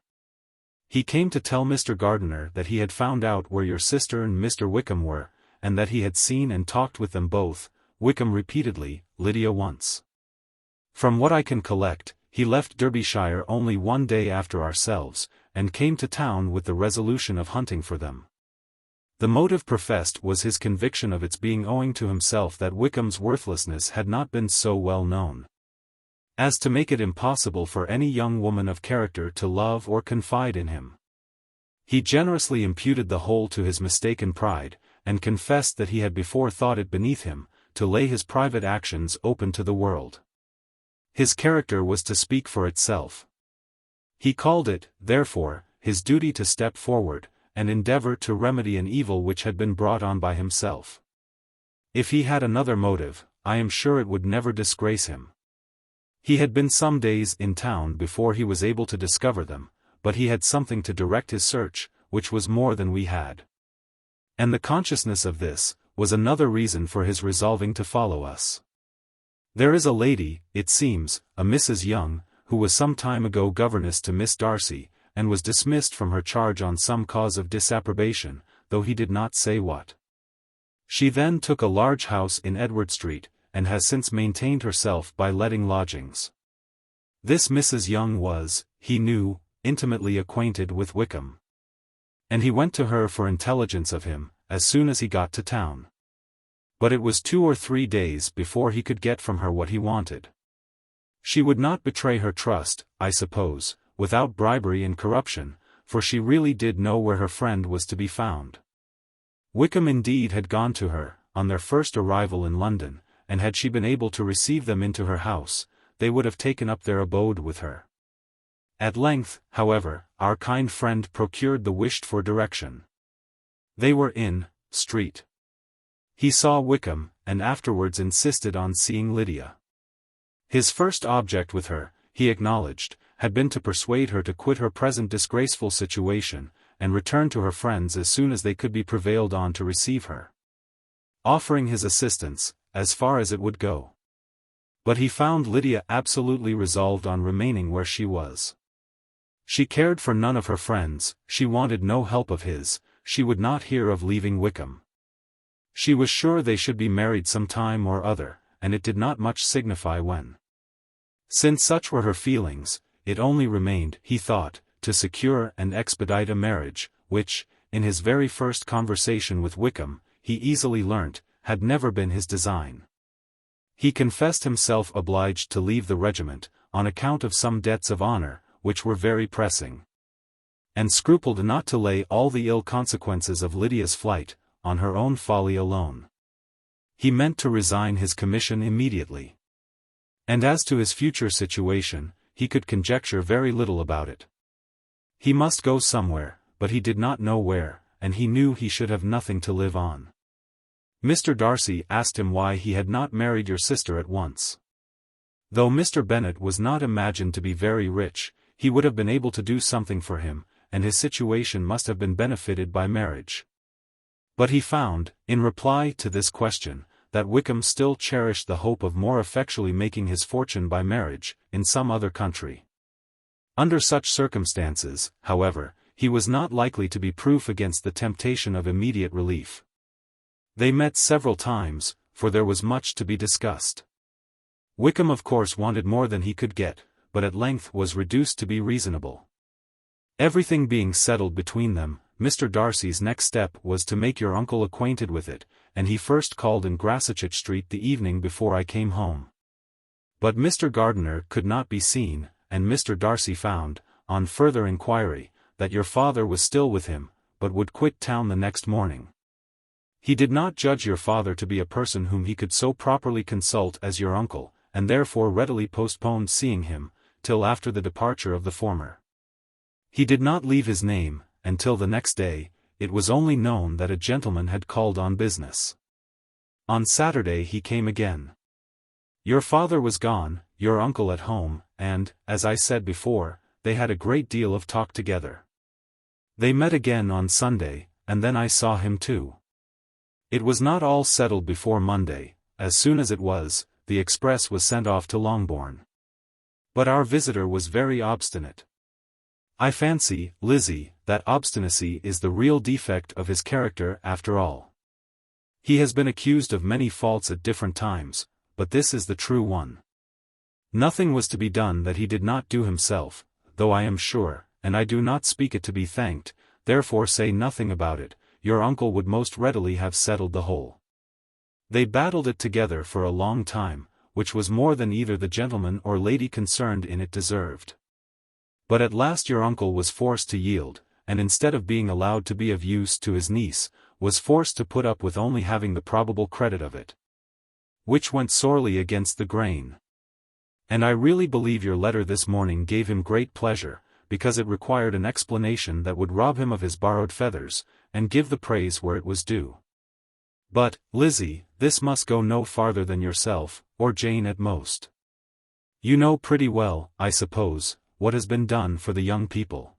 A: He came to tell Mr. Gardiner that he had found out where your sister and Mr. Wickham were, and that he had seen and talked with them both, Wickham repeatedly, Lydia once. From what I can collect, he left Derbyshire only one day after ourselves, and came to town with the resolution of hunting for them. The motive professed was his conviction of its being owing to himself that Wickham's worthlessness had not been so well known as to make it impossible for any young woman of character to love or confide in him. He generously imputed the whole to his mistaken pride, and confessed that he had before thought it beneath him to lay his private actions open to the world. His character was to speak for itself. He called it, therefore, his duty to step forward, and endeavor to remedy an evil which had been brought on by himself. If he had another motive, I am sure it would never disgrace him. He had been some days in town before he was able to discover them, but he had something to direct his search, which was more than we had. And the consciousness of this was another reason for his resolving to follow us. There is a lady, it seems, a Mrs. Young, who was some time ago governess to Miss Darcy, and was dismissed from her charge on some cause of disapprobation, though he did not say what. She then took a large house in Edward Street, and has since maintained herself by letting lodgings. This Mrs. Young was, he knew, intimately acquainted with Wickham. And he went to her for intelligence of him, as soon as he got to town. But it was 2 or 3 days before he could get from her what he wanted. She would not betray her trust, I suppose, without bribery and corruption, for she really did know where her friend was to be found. Wickham indeed had gone to her, on their first arrival in London, and had she been able to receive them into her house, they would have taken up their abode with her. At length, however, our kind friend procured the wished-for direction. They were in Street. He saw Wickham, and afterwards insisted on seeing Lydia. His first object with her, he acknowledged, had been to persuade her to quit her present disgraceful situation, and return to her friends as soon as they could be prevailed on to receive her. Offering his assistance, as far as it would go. But he found Lydia absolutely resolved on remaining where she was. She cared for none of her friends, she wanted no help of his, she would not hear of leaving Wickham. She was sure they should be married some time or other, and it did not much signify when. Since such were her feelings, it only remained, he thought, to secure and expedite a marriage, which, in his very first conversation with Wickham, he easily learnt, had never been his design. He confessed himself obliged to leave the regiment, on account of some debts of honour, which were very pressing. And scrupled not to lay all the ill consequences of Lydia's flight, on her own folly alone. He meant to resign his commission immediately. And as to his future situation, he could conjecture very little about it. He must go somewhere, but he did not know where, and he knew he should have nothing to live on. Mr. Darcy asked him why he had not married your sister at once. Though Mr. Bennet was not imagined to be very rich, he would have been able to do something for him, and his situation must have been benefited by marriage. But he found, in reply to this question, that Wickham still cherished the hope of more effectually making his fortune by marriage, in some other country. Under such circumstances, however, he was not likely to be proof against the temptation of immediate relief. They met several times, for there was much to be discussed. Wickham of course wanted more than he could get, but at length was reduced to be reasonable. Everything being settled between them, Mr. Darcy's next step was to make your uncle acquainted with it, and he first called in XXIII Street the evening before I came home. But Mr. Gardiner could not be seen, and Mr. Darcy found, on further inquiry, that your father was still with him, but would quit town the next morning. He did not judge your father to be a person whom he could so properly consult as your uncle, and therefore readily postponed seeing him, till after the departure of the former. He did not leave his name, and till the next day, it was only known that a gentleman had called on business. On Saturday he came again. Your father was gone, your uncle at home, and, as I said before, they had a great deal of talk together. They met again on Sunday, and then I saw him too. It was not all settled before Monday. As soon as it was, the express was sent off to Longbourn. But our visitor was very obstinate. I fancy, Lizzie, that obstinacy is the real defect of his character after all. He has been accused of many faults at different times, but this is the true one. Nothing was to be done that he did not do himself, though I am sure, and I do not speak it to be thanked, therefore say nothing about it, your uncle would most readily have settled the whole. They battled it together for a long time, which was more than either the gentleman or lady concerned in it deserved. But at last your uncle was forced to yield, and instead of being allowed to be of use to his niece, was forced to put up with only having the probable credit of it. Which went sorely against the grain. And I really believe your letter this morning gave him great pleasure, because it required an explanation that would rob him of his borrowed feathers, and give the praise where it was due. But, Lizzie, this must go no farther than yourself, or Jane at most. You know pretty well, I suppose, what has been done for the young people.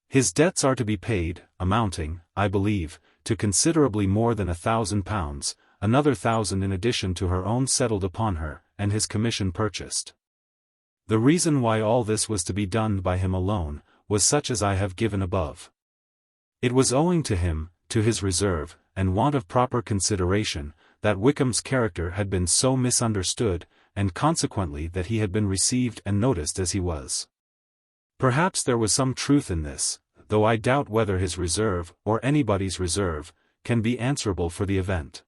A: His debts are to be paid, amounting, I believe, to considerably more than £1,000, another 1,000 in addition to her own settled upon her, and his commission purchased. The reason why all this was to be done by him alone, was such as I have given above. It was owing to him, to his reserve, and want of proper consideration, that Wickham's character had been so misunderstood, and consequently that he had been received and noticed as he was. Perhaps there was some truth in this, though I doubt whether his reserve, or anybody's reserve, can be answerable for the event.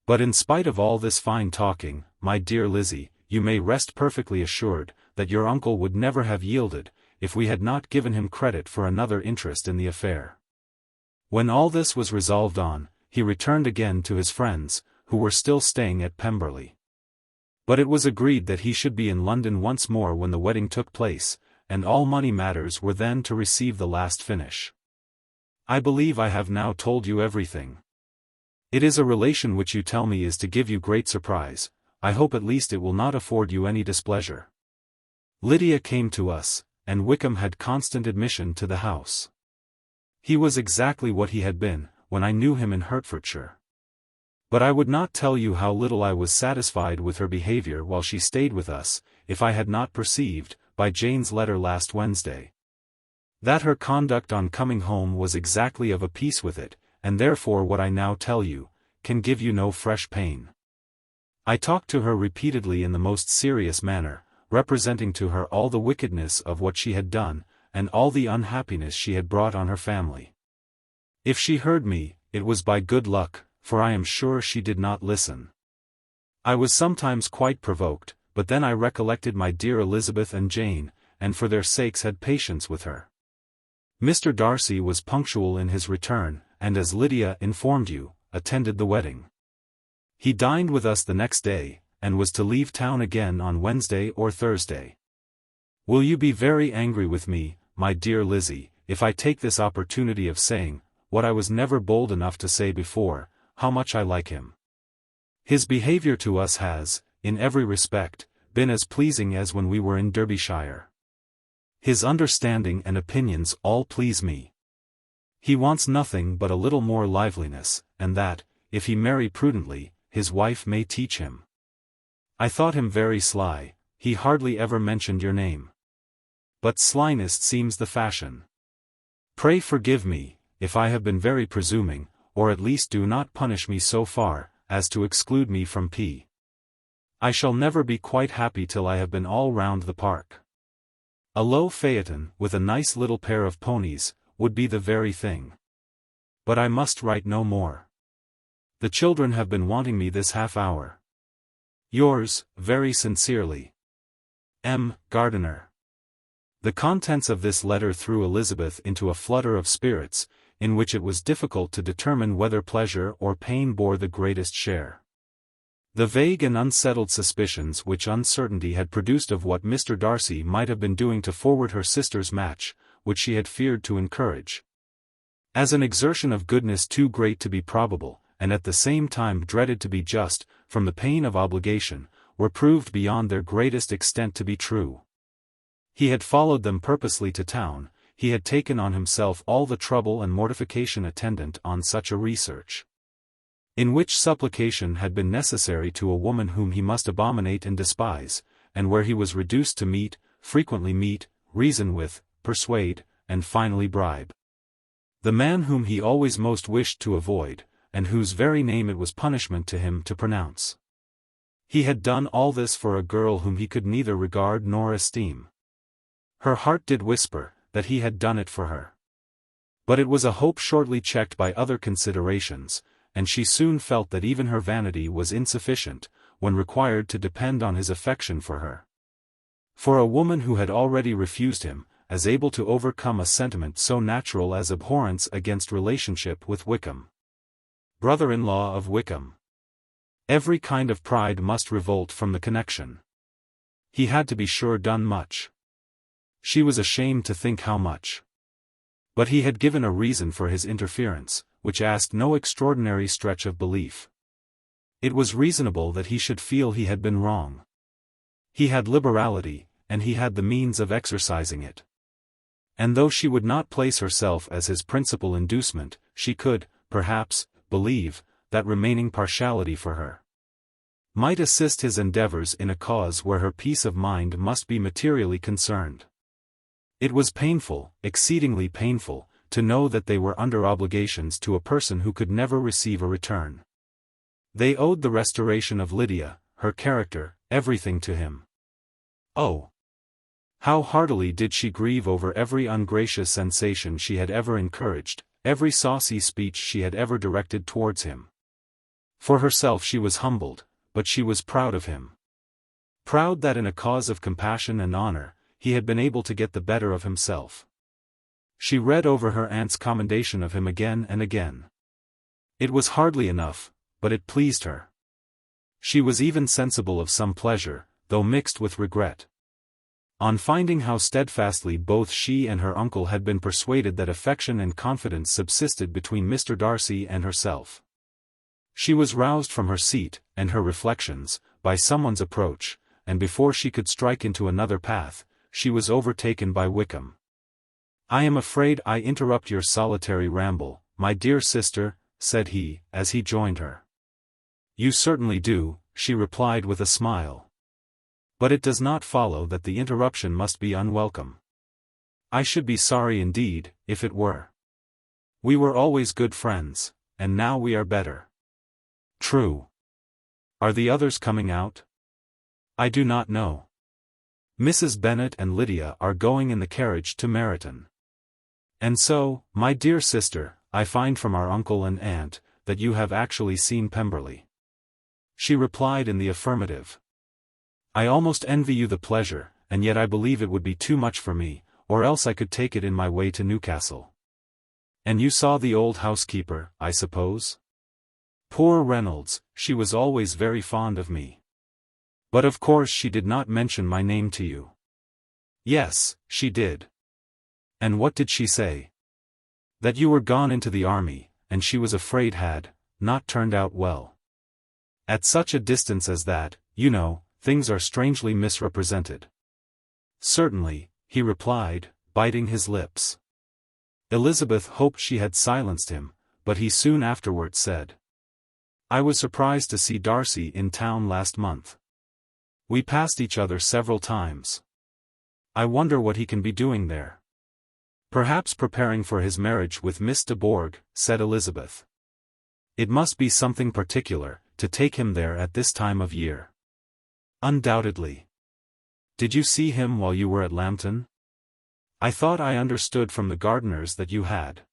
A: But in spite of all this fine talking, my dear Lizzie, you may rest perfectly assured, that your uncle would never have yielded, if we had not given him credit for another interest in the affair. When all this was resolved on, he returned again to his friends, who were still staying at Pemberley. But it was agreed that he should be in London once more when the wedding took place, and all money matters were then to receive the last finish. I believe I have now told you everything. It is a relation which you tell me is to give you great surprise. I hope at least it will not afford you any displeasure. Lydia came to us, and Wickham had constant admission to the house. He was exactly what he had been, when I knew him in Hertfordshire. But I would not tell you how little I was satisfied with her behavior while she stayed with us, if I had not perceived, by Jane's letter last Wednesday, that her conduct on coming home was exactly of a piece with it, and therefore what I now tell you, can give you no fresh pain. I talked to her repeatedly in the most serious manner, representing to her all the wickedness of what she had done, and all the unhappiness she had brought on her family. If she heard me, it was by good luck, for I am sure she did not listen. I was sometimes quite provoked, but then I recollected my dear Elizabeth and Jane, and for their sakes had patience with her. Mr. Darcy was punctual in his return, and as Lydia informed you, attended the wedding. He dined with us the next day, and was to leave town again on Wednesday or Thursday. Will you be very angry with me, my dear Lizzie, if I take this opportunity of saying, what I was never bold enough to say before, how much I like him? His behaviour to us has, in every respect, been as pleasing as when we were in Derbyshire. His understanding and opinions all please me. He wants nothing but a little more liveliness, and that, if he marry prudently, his wife may teach him. I thought him very sly. He hardly ever mentioned your name. But slyness seems the fashion. Pray forgive me, if I have been very presuming, or at least do not punish me so far, as to exclude me from P. I shall never be quite happy till I have been all round the park. A low phaeton, with a nice little pair of ponies, would be the very thing. But I must write no more. The children have been wanting me this half hour. Yours, very sincerely, M. Gardiner. The contents of this letter threw Elizabeth into a flutter of spirits. in which it was difficult to determine whether pleasure or pain bore the greatest share. The vague and unsettled suspicions which uncertainty had produced of what Mr. Darcy might have been doing to forward her sister's match, which she had feared to encourage, as an exertion of goodness too great to be probable, and at the same time dreaded to be just, from the pain of obligation, were proved beyond their greatest extent to be true. He had followed them purposely to town, he had taken on himself all the trouble and mortification attendant on such a research, in which supplication had been necessary to a woman whom he must abominate and despise, and where he was reduced to frequently meet, reason with, persuade, and finally bribe the man whom he always most wished to avoid, and whose very name it was punishment to him to pronounce. He had done all this for a girl whom he could neither regard nor esteem. Her heart did whisper that he had done it for her. But it was a hope shortly checked by other considerations, and she soon felt that even her vanity was insufficient, when required to depend on his affection for her. For a woman who had already refused him, as able to overcome a sentiment so natural as abhorrence against relationship with Wickham, brother-in-law of Wickham, every kind of pride must revolt from the connection. He had to be sure done much. She was ashamed to think how much. But he had given a reason for his interference, which asked no extraordinary stretch of belief. It was reasonable that he should feel he had been wrong. He had liberality, and he had the means of exercising it. And though she would not place herself as his principal inducement, she could, perhaps, believe, that remaining partiality for her might assist his endeavors in a cause where her peace of mind must be materially concerned. It was painful, exceedingly painful, to know that they were under obligations to a person who could never receive a return. They owed the restoration of Lydia, her character, everything to him. Oh! How heartily did she grieve over every ungracious sensation she had ever encouraged, every saucy speech she had ever directed towards him. For herself she was humbled, but she was proud of him. Proud that in a cause of compassion and honor, he had been able to get the better of himself. She read over her aunt's commendation of him again and again. It was hardly enough, but it pleased her. She was even sensible of some pleasure, though mixed with regret, on finding how steadfastly both she and her uncle had been persuaded that affection and confidence subsisted between Mr. Darcy and herself. She was roused from her seat, and her reflections, by someone's approach, and before she could strike into another path, she was overtaken by Wickham. "I am afraid I interrupt your solitary ramble, my dear sister," said he, as he joined her. "You certainly do," she replied with a smile. "But it does not follow that the interruption must be unwelcome. I should be sorry indeed, if it were. We were always good friends, and now we are better." "True. Are the others coming out?" "I do not know. Mrs. Bennet and Lydia are going in the carriage to Meryton. And so, my dear sister, I find from our uncle and aunt, that you have actually seen Pemberley." She replied in the affirmative. "I almost envy you the pleasure, and yet I believe it would be too much for me, or else I could take it in my way to Newcastle." "And you saw the old housekeeper, I suppose?" "Poor Reynolds, she was always very fond of me. But of course she did not mention my name to you." "Yes, she did." "And what did she say?" "That you were gone into the army, and she was afraid had not turned out well. At such a distance as that, you know, things are strangely misrepresented." "Certainly," he replied, biting his lips. Elizabeth hoped she had silenced him, but he soon afterward said, "I was surprised to see Darcy in town last month. We passed each other several times. I wonder what he can be doing there." "Perhaps preparing for his marriage with Miss de Bourgh," said Elizabeth. "It must be something particular, to take him there at this time of year." "Undoubtedly. Did you see him while you were at Lambton? I thought I understood from the gardeners that you had."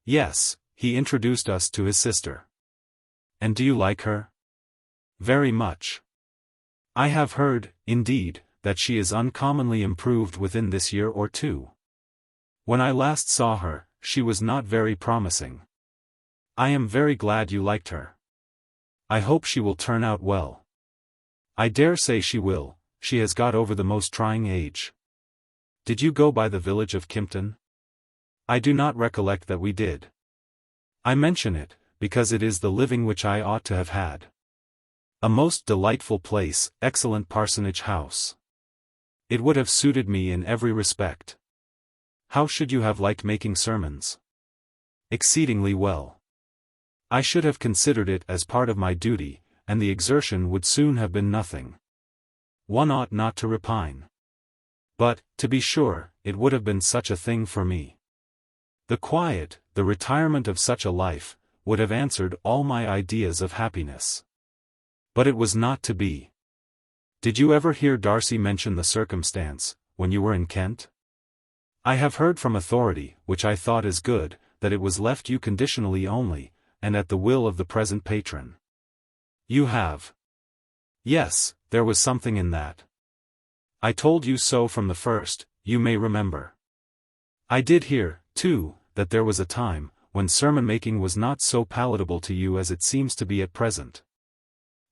A: "Yes, he introduced us to his sister." "And do you like her?" "Very much. I have heard, indeed, that she is uncommonly improved within this year or two. When I last saw her, she was not very promising. I am very glad you liked her. I hope she will turn out well. I dare say she will, she has got over the most trying age. Did you go by the village of Kimpton? I do not recollect that we did. I mention it, because it is the living which I ought to have had. A most delightful place, excellent parsonage house. It would have suited me in every respect. How should you have liked making sermons? Exceedingly well. I should have considered it as part of my duty, and the exertion would soon have been nothing. One ought not to repine. But, to be sure, it would have been such a thing for me. The quiet, the retirement of such a life, would have answered all my ideas of happiness. But it was not to be. Did you ever hear Darcy mention the circumstance, when you were in Kent? I have heard from authority, which I thought is good, that it was left you conditionally only, and at the will of the present patron. You have. Yes, there was something in that. I told you so from the first, you may remember. I did hear, too, that there was a time, when sermon-making was not so palatable to you as it seems to be at present.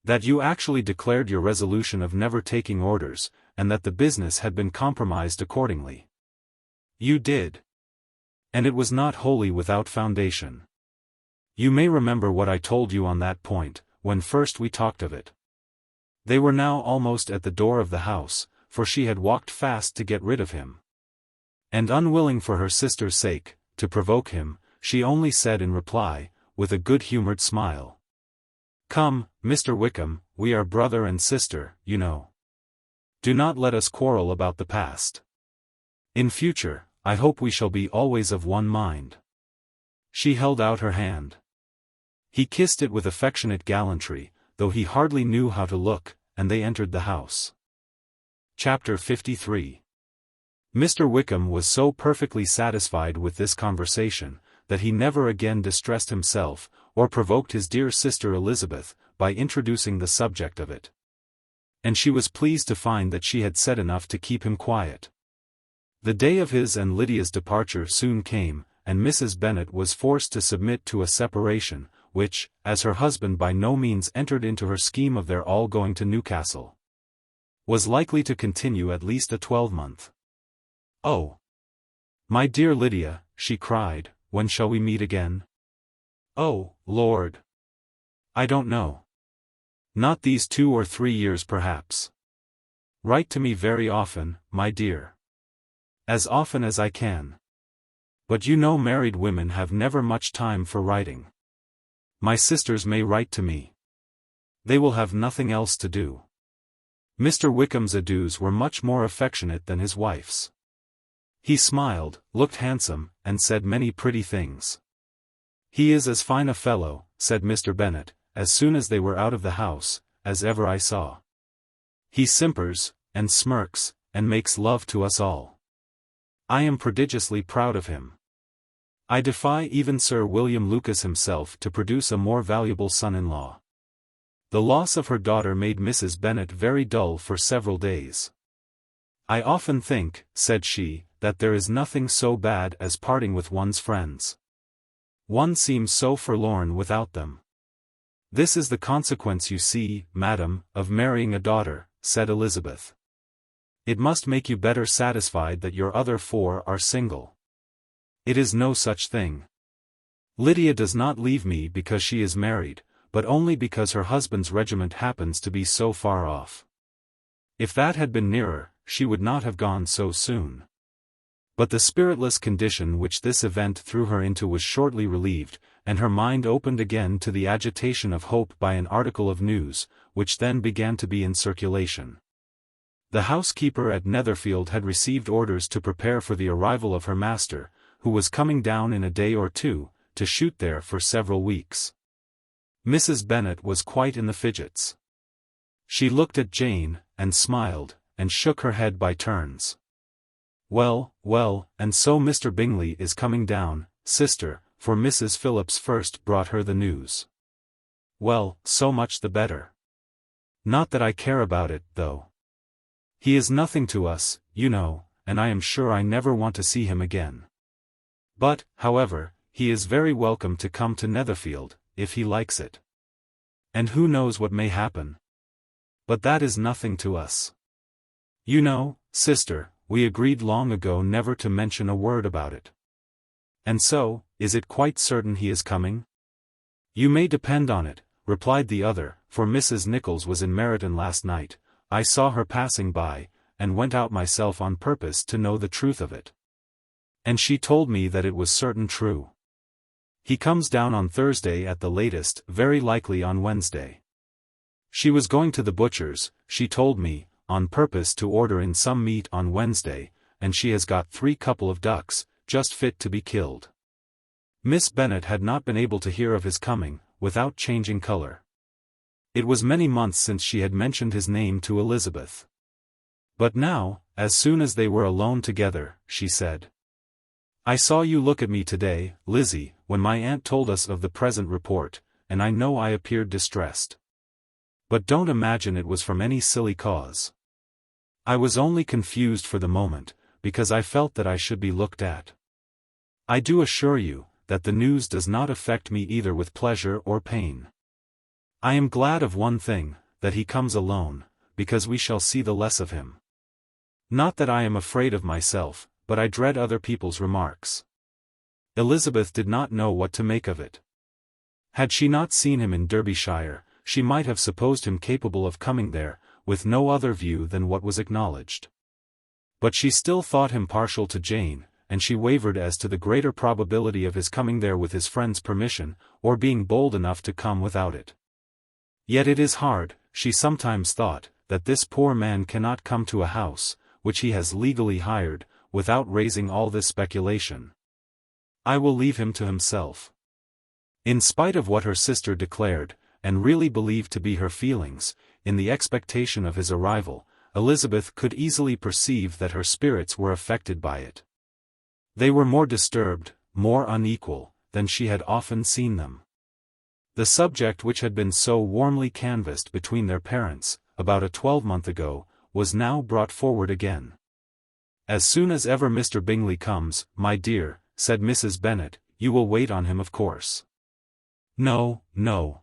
A: That you actually declared your resolution of never taking orders, and that the business had been compromised accordingly. You did. And it was not wholly without foundation. You may remember what I told you on that point, when first we talked of it. They were now almost at the door of the house, for she had walked fast to get rid of him. And unwilling for her sister's sake, to provoke him, she only said in reply, with a good-humored smile, "Come, Mr. Wickham, we are brother and sister, you know. Do not let us quarrel about the past. In future, I hope we shall be always of one mind." She held out her hand. He kissed it with affectionate gallantry, though he hardly knew how to look, and they entered the house. Chapter 53. Mr. Wickham was so perfectly satisfied with this conversation, that he never again distressed himself, or provoked his dear sister Elizabeth, by introducing the subject of it. And she was pleased to find that she had said enough to keep him quiet. The day of his and Lydia's departure soon came, and Mrs. Bennet was forced to submit to a separation, which, as her husband by no means entered into her scheme of their all going to Newcastle, was likely to continue at least a 12-month. "Oh, my dear Lydia," she cried, "when shall we meet again?" "Oh, Lord! I don't know. Not these 2 or 3 years perhaps. Write to me very often, my dear. As often as I can. But you know married women have never much time for writing. My sisters may write to me. They will have nothing else to do." Mr. Wickham's adieus were much more affectionate than his wife's. He smiled, looked handsome, and said many pretty things. "He is as fine a fellow," said Mr. Bennet, as soon as they were out of the house, "as ever I saw. He simpers, and smirks, and makes love to us all. I am prodigiously proud of him. I defy even Sir William Lucas himself to produce a more valuable son-in-law." The loss of her daughter made Mrs. Bennet very dull for several days. "I often think," said she, "that there is nothing so bad as parting with one's friends. One seems so forlorn without them." "This is the consequence, you see, madam, of marrying a daughter," said Elizabeth. "It must make you better satisfied that your other 4 are single." "It is no such thing. Lydia does not leave me because she is married, but only because her husband's regiment happens to be so far off. If that had been nearer, she would not have gone so soon." But the spiritless condition which this event threw her into was shortly relieved, and her mind opened again to the agitation of hope by an article of news, which then began to be in circulation. The housekeeper at Netherfield had received orders to prepare for the arrival of her master, who was coming down in a day or 2, to shoot there for several weeks. Mrs. Bennet was quite in the fidgets. She looked at Jane, and smiled, and shook her head by turns. "Well, well, and so Mr. Bingley is coming down, sister," for Mrs. Phillips first brought her the news. "Well, so much the better. Not that I care about it, though. He is nothing to us, you know, and I am sure I never want to see him again." But, however, he is very welcome to come to Netherfield, if he likes it. And who knows what may happen? But that is nothing to us. You know, sister, we agreed long ago never to mention a word about it. And so, is it quite certain he is coming? You may depend on it, replied the other, for Mrs. Nichols was in Meryton last night. I saw her passing by, and went out myself on purpose to know the truth of it. And she told me that it was certain true. He comes down on Thursday at the latest, very likely on Wednesday. She was going to the butcher's, she told me, on purpose to order in some meat on Wednesday, and she has got 3 couple of ducks, just fit to be killed. Miss Bennet had not been able to hear of his coming, without changing colour. It was many months since she had mentioned his name to Elizabeth. But now, as soon as they were alone together, she said, I saw you look at me today, Lizzie, when my aunt told us of the present report, and I know I appeared distressed. But don't imagine it was from any silly cause. I was only confused for the moment, because I felt that I should be looked at. I do assure you, that the news does not affect me either with pleasure or pain. I am glad of one thing, that he comes alone, because we shall see the less of him. Not that I am afraid of myself, but I dread other people's remarks. Elizabeth did not know what to make of it. Had she not seen him in Derbyshire, she might have supposed him capable of coming there, with no other view than what was acknowledged. But she still thought him partial to Jane, and she wavered as to the greater probability of his coming there with his friend's permission, or being bold enough to come without it. Yet it is hard, she sometimes thought, that this poor man cannot come to a house, which he has legally hired, without raising all this speculation. I will leave him to himself. In spite of what her sister declared, and really believed to be her feelings, in the expectation of his arrival, Elizabeth could easily perceive that her spirits were affected by it. They were more disturbed, more unequal, than she had often seen them. The subject which had been so warmly canvassed between their parents, about a 12-month ago, was now brought forward again. As soon as ever Mr. Bingley comes, my dear, said Mrs. Bennet, you will wait on him of course. No, no.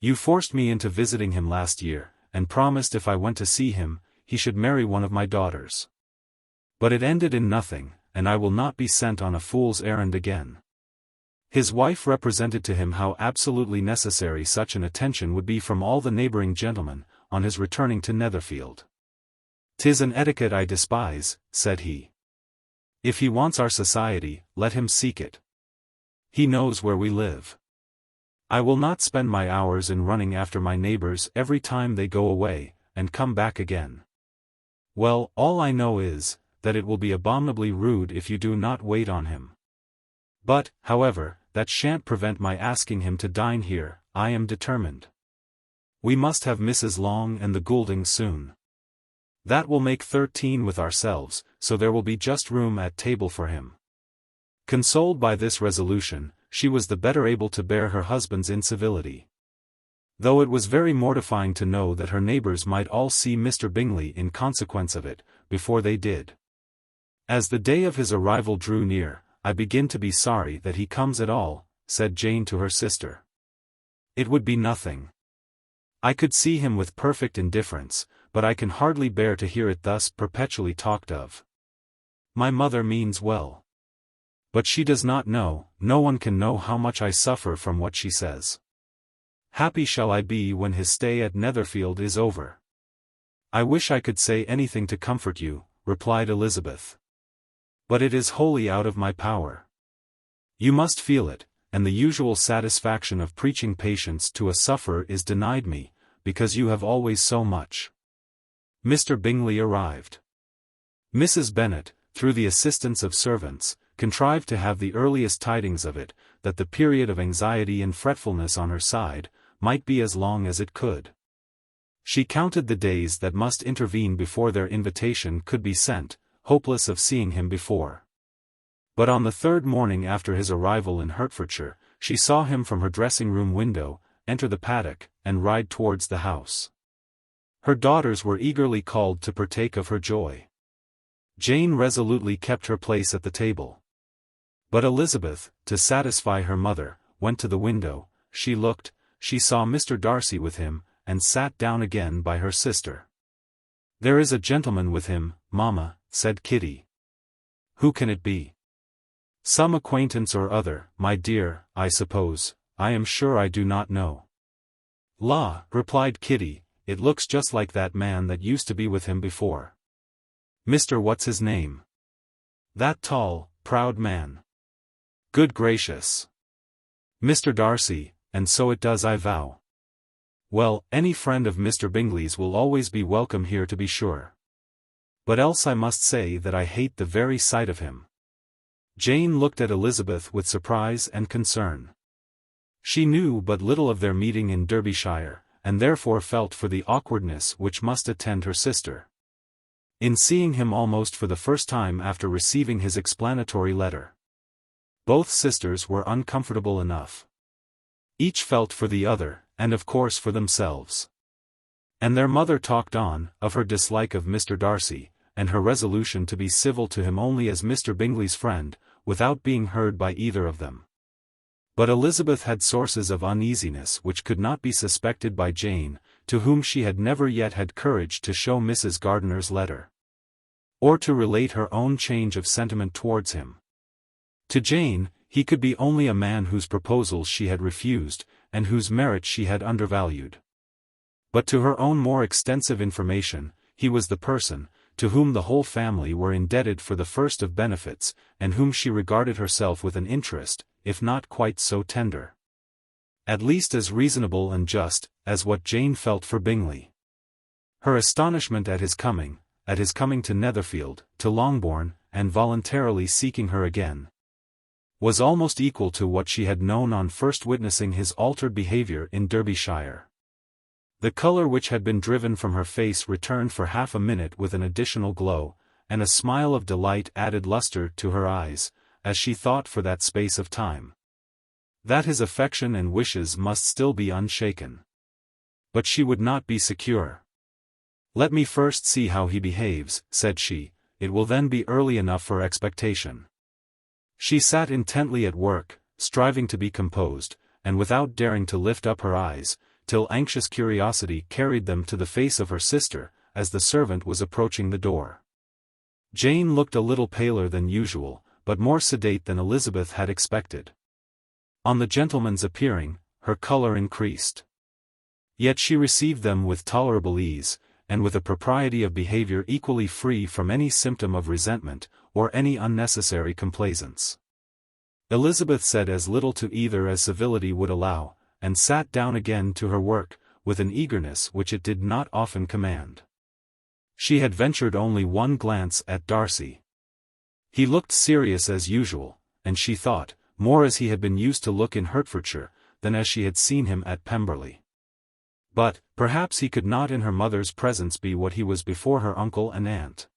A: You forced me into visiting him last year, and promised if I went to see him, he should marry one of my daughters. But it ended in nothing, and I will not be sent on a fool's errand again. His wife represented to him how absolutely necessary such an attention would be from all the neighbouring gentlemen, on his returning to Netherfield. 'Tis an etiquette I despise, said he. If he wants our society, let him seek it. He knows where we live. I will not spend my hours in running after my neighbours every time they go away, and come back again. Well, all I know is, that it will be abominably rude if you do not wait on him. But, however, that shan't prevent my asking him to dine here, I am determined. We must have Mrs. Long and the Gouldings soon. That will make 13 with ourselves, so there will be just room at table for him. Consoled by this resolution, she was the better able to bear her husband's incivility. Though it was very mortifying to know that her neighbours might all see Mr. Bingley in consequence of it, before they did. As the day of his arrival drew near, I begin to be sorry that he comes at all, said Jane to her sister. It would be nothing. I could see him with perfect indifference, but I can hardly bear to hear it thus perpetually talked of. My mother means well. But she does not know, no one can know how much I suffer from what she says. Happy shall I be when his stay at Netherfield is over. I wish I could say anything to comfort you, replied Elizabeth. But it is wholly out of my power. You must feel it, and the usual satisfaction of preaching patience to a sufferer is denied me, because you have always so much. Mr. Bingley arrived. Mrs. Bennet, through the assistance of servants, contrived to have the earliest tidings of it, that the period of anxiety and fretfulness on her side, might be as long as it could. She counted the days that must intervene before their invitation could be sent, hopeless of seeing him before. But on the 3rd morning after his arrival in Hertfordshire, she saw him from her dressing-room window, enter the paddock, and ride towards the house. Her daughters were eagerly called to partake of her joy. Jane resolutely kept her place at the table. But Elizabeth, to satisfy her mother, went to the window. She looked, she saw Mr. Darcy with him, and sat down again by her sister. "There is a gentleman with him, mamma," said Kitty. "Who can it be?" "Some acquaintance or other, my dear, I suppose. I am sure I do not know." "La," replied Kitty, "it looks just like that man that used to be with him before. Mr. What's his name? That tall, proud man. Good gracious. Mr. Darcy, and so it does, I vow. Well, any friend of Mr. Bingley's will always be welcome here, to be sure. But else I must say that I hate the very sight of him." Jane looked at Elizabeth with surprise and concern. She knew but little of their meeting in Derbyshire, and therefore felt for the awkwardness which must attend her sister in seeing him almost for the first time after receiving his explanatory letter. Both sisters were uncomfortable enough. Each felt for the other, and of course for themselves. And their mother talked on, of her dislike of Mr. Darcy, and her resolution to be civil to him only as Mr. Bingley's friend, without being heard by either of them. But Elizabeth had sources of uneasiness which could not be suspected by Jane, to whom she had never yet had courage to show Mrs. Gardiner's letter, or to relate her own change of sentiment towards him. To Jane, he could be only a man whose proposals she had refused, and whose merit she had undervalued. But to her own more extensive information, he was the person, to whom the whole family were indebted for the first of benefits, and whom she regarded herself with an interest, if not quite so tender, at least as reasonable and just, as what Jane felt for Bingley. Her astonishment at his coming to Netherfield, to Longbourn, and voluntarily seeking her again, was almost equal to what she had known on first witnessing his altered behaviour in Derbyshire. The colour which had been driven from her face returned for half a minute with an additional glow, and a smile of delight added lustre to her eyes, as she thought for that space of time that his affection and wishes must still be unshaken. But she would not be secure. "Let me first see how he behaves," said she, "it will then be early enough for expectation." She sat intently at work, striving to be composed, and without daring to lift up her eyes, till anxious curiosity carried them to the face of her sister, as the servant was approaching the door. Jane looked a little paler than usual, but more sedate than Elizabeth had expected. On the gentleman's appearing, her colour increased. Yet she received them with tolerable ease, and with a propriety of behaviour equally free from any symptom of resentment, or any unnecessary complaisance. Elizabeth said as little to either as civility would allow, and sat down again to her work, with an eagerness which it did not often command. She had ventured only one glance at Darcy. He looked serious as usual, and she thought, more as he had been used to look in Hertfordshire, than as she had seen him at Pemberley. But, perhaps he could not in her mother's presence be what he was before her uncle and aunt.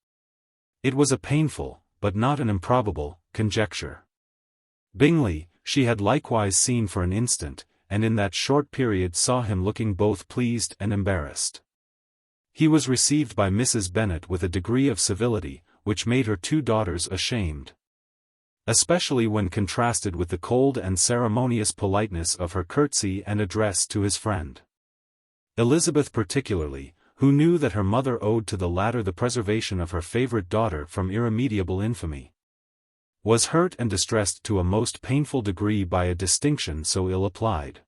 A: It was a painful, but not an improbable, conjecture. Bingley, she had likewise seen for an instant, and in that short period saw him looking both pleased and embarrassed. He was received by Mrs. Bennet with a degree of civility, which made her two daughters ashamed, especially when contrasted with the cold and ceremonious politeness of her curtsy and address to his friend. Elizabeth particularly, who knew that her mother owed to the latter the preservation of her favourite daughter from irremediable infamy, was hurt and distressed to a most painful degree by a distinction so ill applied.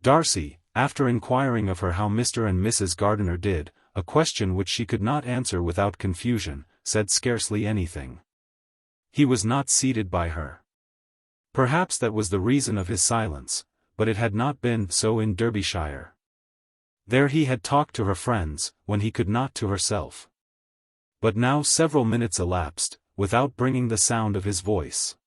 A: Darcy, after inquiring of her how Mr. and Mrs. Gardiner did, a question which she could not answer without confusion, said scarcely anything. He was not seated by her. Perhaps that was the reason of his silence, but it had not been so in Derbyshire. There he had talked to her friends, when he could not to herself. But now several minutes elapsed, without bringing the sound of his voice.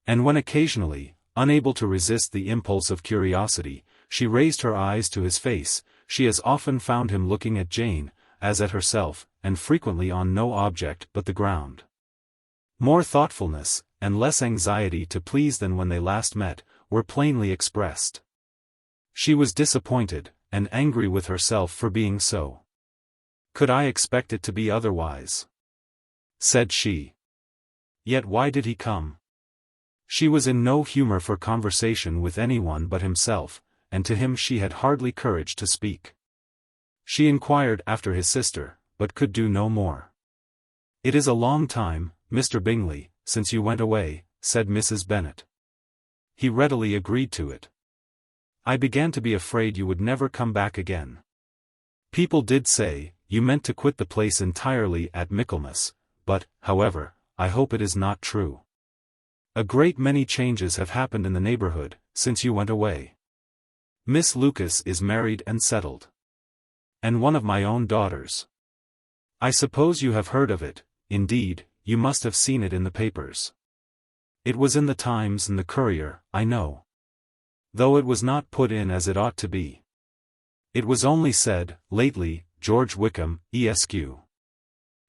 A: And when occasionally, unable to resist the impulse of curiosity, she raised her eyes to his face, she as often found him looking at Jane, as at herself, and frequently on no object but the ground. More thoughtfulness, and less anxiety to please than when they last met, were plainly expressed. She was disappointed, and angry with herself for being so. "Could I expect it to be otherwise?" said she. "Yet why did he come? She was in no humor for conversation with anyone but himself, and to him she had hardly courage to speak. She inquired after his sister, but could do no more. "It is a long time, Mr. Bingley, since you went away," said Mrs. Bennet. He readily agreed to it. "I began to be afraid you would never come back again. People did say, you meant to quit the place entirely at Michaelmas, but, however, I hope it is not true. A great many changes have happened in the neighborhood, since you went away. Miss Lucas is married and settled. And one of my own daughters. I suppose you have heard of it, indeed, you must have seen it in the papers. It was in the Times and the Courier, I know. Though it was not put in as it ought to be. It was only said, lately, George Wickham, Esq.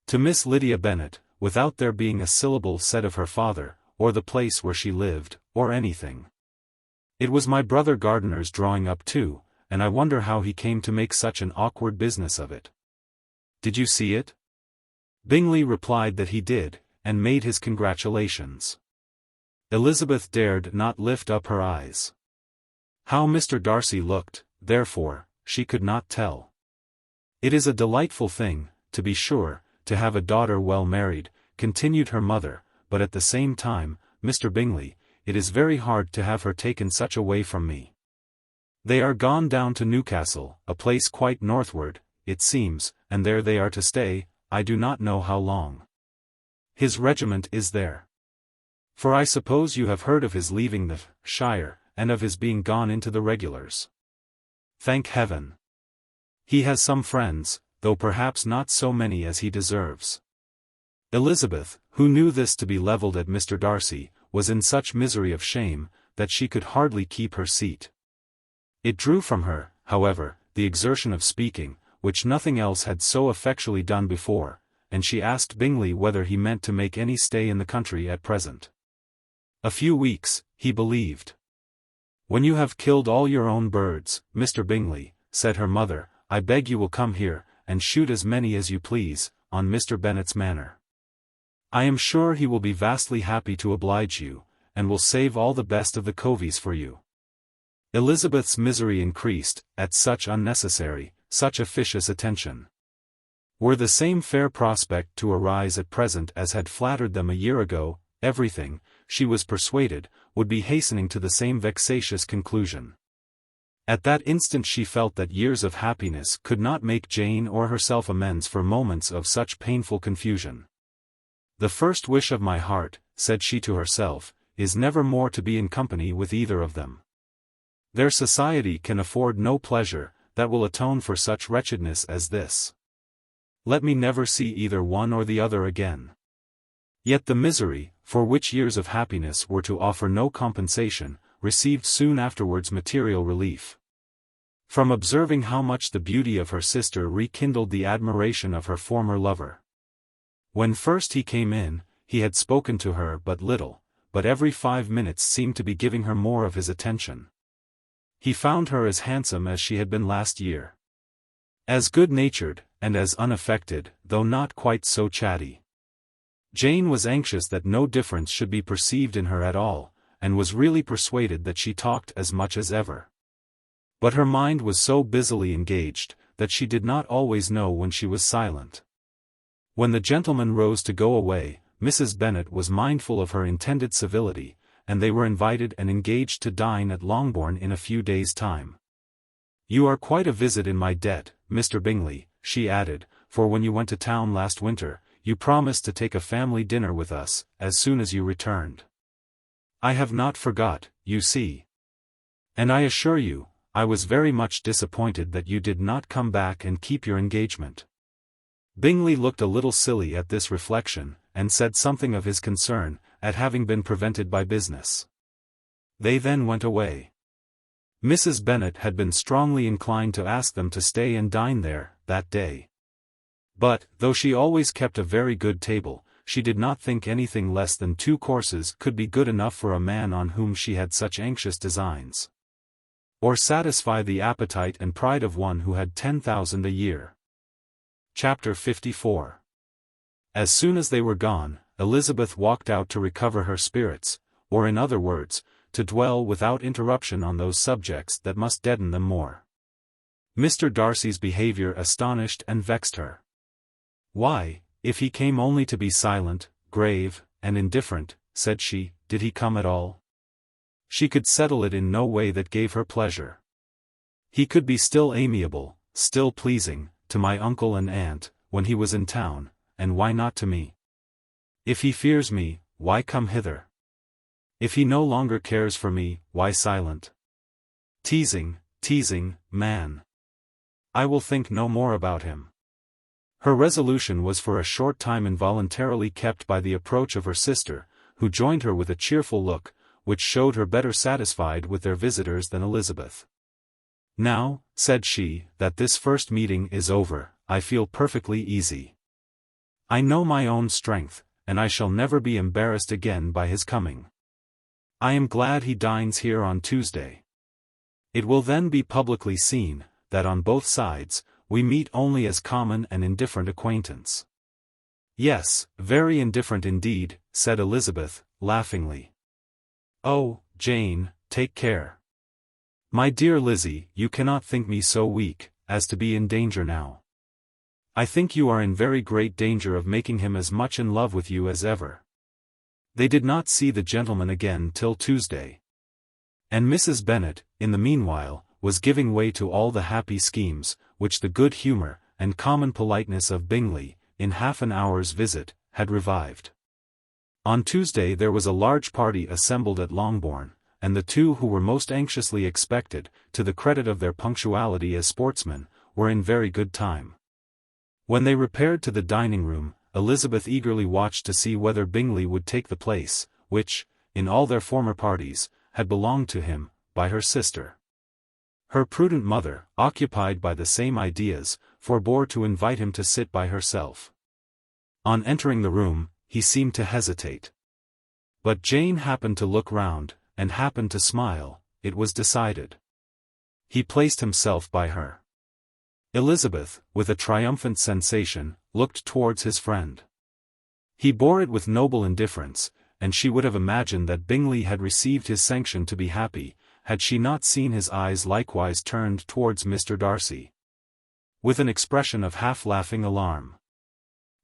A: To Miss Lydia Bennet, without there being a syllable said of her father, or the place where she lived, or anything. It was my brother Gardiner's drawing up too, and I wonder how he came to make such an awkward business of it. Did you see it?" Bingley replied that he did, and made his congratulations. Elizabeth dared not lift up her eyes. How Mr. Darcy looked, therefore, she could not tell. "It is a delightful thing, to be sure, to have a daughter well married," continued her mother, "but at the same time, Mr. Bingley, it is very hard to have her taken such away from me. They are gone down to Newcastle, a place quite northward, it seems, and there they are to stay, I do not know how long. His regiment is there. For I suppose you have heard of his leaving the shire, and of his being gone into the regulars. Thank heaven. He has some friends, though perhaps not so many as he deserves." Elizabeth, who knew this to be levelled at Mr. Darcy, was in such misery of shame, that she could hardly keep her seat. It drew from her, however, the exertion of speaking, which nothing else had so effectually done before, and she asked Bingley whether he meant to make any stay in the country at present. "A few weeks, he believed." "When you have killed all your own birds, Mr. Bingley," said her mother, "I beg you will come here, and shoot as many as you please, on Mr. Bennet's manor. I am sure he will be vastly happy to oblige you, and will save all the best of the coveys for you." Elizabeth's misery increased, at such unnecessary, such officious attention. Were the same fair prospect to arise at present as had flattered them a year ago, everything, she was persuaded, would be hastening to the same vexatious conclusion. At that instant she felt that years of happiness could not make Jane or herself amends for moments of such painful confusion. "The first wish of my heart," said she to herself, "is never more to be in company with either of them. Their society can afford no pleasure that will atone for such wretchedness as this. Let me never see either one or the other again." Yet the misery, for which years of happiness were to offer no compensation, received soon afterwards material relief. From observing how much the beauty of her sister rekindled the admiration of her former lover. When first he came in, he had spoken to her but little, but every 5 minutes seemed to be giving her more of his attention. He found her as handsome as she had been last year. As good-natured, and as unaffected, though not quite so chatty. Jane was anxious that no difference should be perceived in her at all, and was really persuaded that she talked as much as ever. But her mind was so busily engaged, that she did not always know when she was silent. When the gentlemen rose to go away, Mrs. Bennet was mindful of her intended civility, and they were invited and engaged to dine at Longbourn in a few days' time. "You are quite a visit in my debt, Mr. Bingley," she added, "for when you went to town last winter, you promised to take a family dinner with us, as soon as you returned. I have not forgot, you see. And I assure you, I was very much disappointed that you did not come back and keep your engagement." Bingley looked a little silly at this reflection, and said something of his concern at having been prevented by business. They then went away. Mrs. Bennet had been strongly inclined to ask them to stay and dine there, that day. But, though she always kept a very good table, she did not think anything less than 2 courses could be good enough for a man on whom she had such anxious designs. Or satisfy the appetite and pride of one who had 10,000 a year. Chapter 54. As soon as they were gone, Elizabeth walked out to recover her spirits, or in other words, to dwell without interruption on those subjects that must deaden them more. Mr. Darcy's behavior astonished and vexed her. Why, if he came only to be silent, grave, and indifferent, said she, did he come at all? She could settle it in no way that gave her pleasure. He could be still amiable, still pleasing, to my uncle and aunt, when he was in town, and why not to me? If he fears me, why come hither? If he no longer cares for me, why silent? Teasing, man. I will think no more about him. Her resolution was for a short time involuntarily kept by the approach of her sister, who joined her with a cheerful look, which showed her better satisfied with their visitors than Elizabeth. Now, said she, that this first meeting is over, I feel perfectly easy. I know my own strength, and I shall never be embarrassed again by his coming. I am glad he dines here on Tuesday. It will then be publicly seen, that on both sides, we meet only as common and indifferent acquaintance. Yes, very indifferent indeed, said Elizabeth, laughingly. Oh, Jane, take care. My dear Lizzie, you cannot think me so weak, as to be in danger now. I think you are in very great danger of making him as much in love with you as ever. They did not see the gentleman again till Tuesday. And Mrs. Bennet, in the meanwhile, was giving way to all the happy schemes, which the good humour, and common politeness of Bingley, in half an hour's visit, had revived. On Tuesday there was a large party assembled at Longbourn, and the two who were most anxiously expected, to the credit of their punctuality as sportsmen, were in very good time. When they repaired to the dining-room, Elizabeth eagerly watched to see whether Bingley would take the place, which, in all their former parties, had belonged to him, by her sister. Her prudent mother, occupied by the same ideas, forbore to invite him to sit by herself. On entering the room, he seemed to hesitate. But Jane happened to look round, and happened to smile, it was decided. He placed himself by her. Elizabeth, with a triumphant sensation, looked towards his friend. He bore it with noble indifference, and she would have imagined that Bingley had received his sanction to be happy, had she not seen his eyes likewise turned towards Mr. Darcy, with an expression of half-laughing alarm.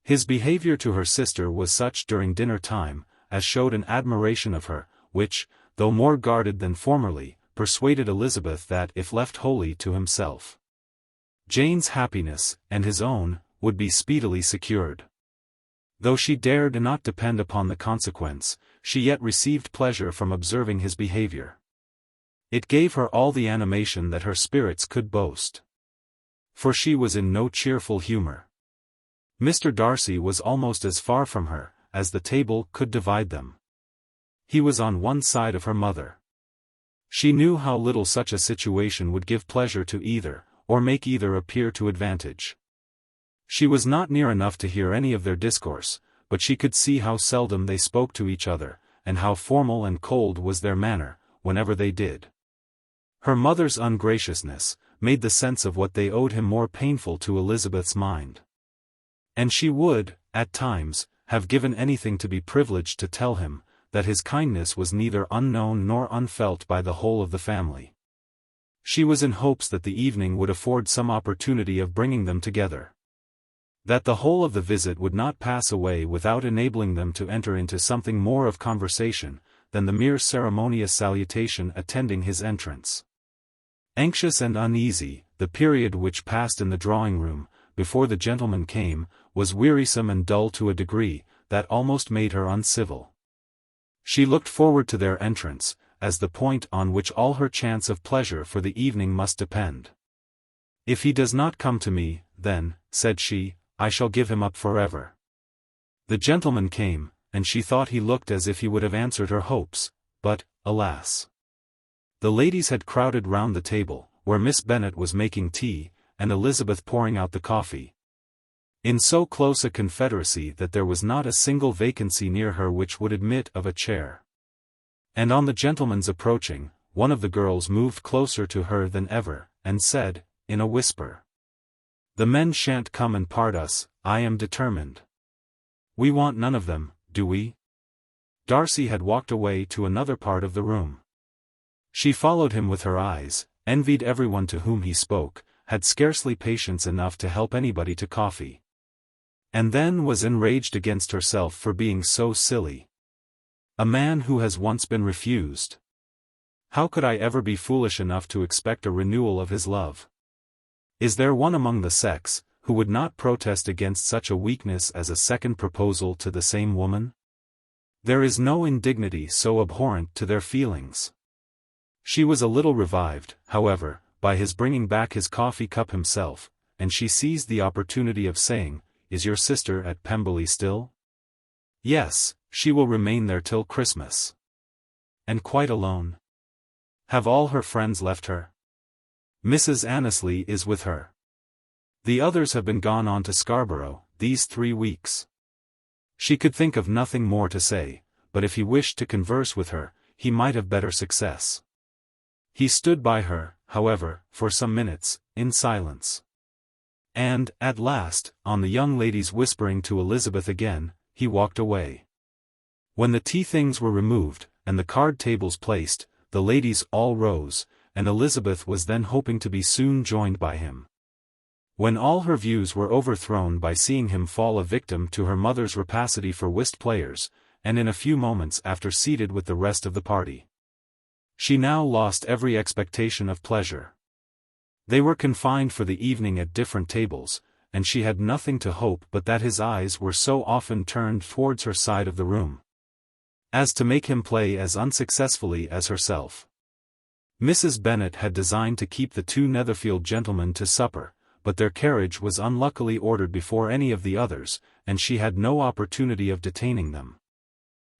A: His behaviour to her sister was such during dinner time, as showed an admiration of her, which, though more guarded than formerly, persuaded Elizabeth that if left wholly to himself, Jane's happiness, and his own, would be speedily secured. Though she dared not depend upon the consequence, she yet received pleasure from observing his behaviour. It gave her all the animation that her spirits could boast. For she was in no cheerful humour. Mr. Darcy was almost as far from her, as the table could divide them. He was on one side of her mother. She knew how little such a situation would give pleasure to either, or make either appear to advantage. She was not near enough to hear any of their discourse, but she could see how seldom they spoke to each other, and how formal and cold was their manner, whenever they did. Her mother's ungraciousness made the sense of what they owed him more painful to Elizabeth's mind. And she would, at times, have given anything to be privileged to tell him, that his kindness was neither unknown nor unfelt by the whole of the family. She was in hopes that the evening would afford some opportunity of bringing them together. That the whole of the visit would not pass away without enabling them to enter into something more of conversation, than the mere ceremonious salutation attending his entrance. Anxious and uneasy, the period which passed in the drawing-room, before the gentleman came, was wearisome and dull to a degree, that almost made her uncivil. She looked forward to their entrance, as the point on which all her chance of pleasure for the evening must depend. If he does not come to me, then, said she, I shall give him up forever. The gentleman came, and she thought he looked as if he would have answered her hopes, but, alas! The ladies had crowded round the table, where Miss Bennet was making tea, and Elizabeth pouring out the coffee, in so close a confederacy that there was not a single vacancy near her which would admit of a chair. And on the gentleman's approaching, one of the girls moved closer to her than ever, and said, in a whisper, "The men shan't come and part us, I am determined. We want none of them, do we?" Darcy had walked away to another part of the room. She followed him with her eyes, envied everyone to whom he spoke, had scarcely patience enough to help anybody to coffee. And then was enraged against herself for being so silly. A man who has once been refused. How could I ever be foolish enough to expect a renewal of his love? Is there one among the sex, who would not protest against such a weakness as a second proposal to the same woman? There is no indignity so abhorrent to their feelings. She was a little revived, however, by his bringing back his coffee cup himself, and she seized the opportunity of saying, "Is your sister at Pemberley still?" "Yes, she will remain there till Christmas." "And quite alone? Have all her friends left her?" "Mrs. Annesley is with her. The others have been gone on to Scarborough, these 3 weeks." She could think of nothing more to say, but if he wished to converse with her, he might have better success. He stood by her, however, for some minutes, in silence. And, at last, on the young lady's whispering to Elizabeth again, he walked away. When the tea things were removed, and the card tables placed, the ladies all rose, and Elizabeth was then hoping to be soon joined by him. When all her views were overthrown by seeing him fall a victim to her mother's rapacity for whist players, and in a few moments after seated with the rest of the party. She now lost every expectation of pleasure. They were confined for the evening at different tables, and she had nothing to hope but that his eyes were so often turned towards her side of the room as to make him play as unsuccessfully as herself. Mrs. Bennet had designed to keep the 2 Netherfield gentlemen to supper, but their carriage was unluckily ordered before any of the others, and she had no opportunity of detaining them.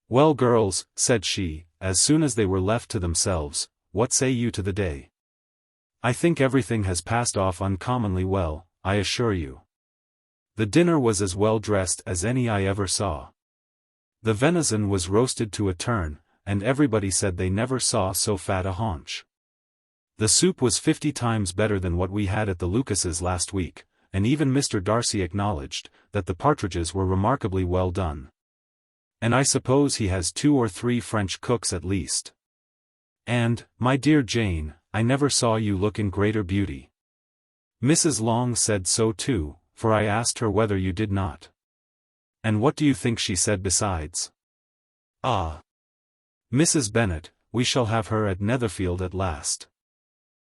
A: "Well, girls," said she, as soon as they were left to themselves, "what say you to the day? I think everything has passed off uncommonly well, I assure you. The dinner was as well dressed as any I ever saw. The venison was roasted to a turn, and everybody said they never saw so fat a haunch. The soup was 50 times better than what we had at the Lucases last week, and even Mr. Darcy acknowledged that the partridges were remarkably well done. And I suppose he has 2 or 3 French cooks at least. And, my dear Jane, I never saw you look in greater beauty. Mrs. Long said so too, for I asked her whether you did not. And what do you think she said besides? Ah! Mrs. Bennet, we shall have her at Netherfield at last.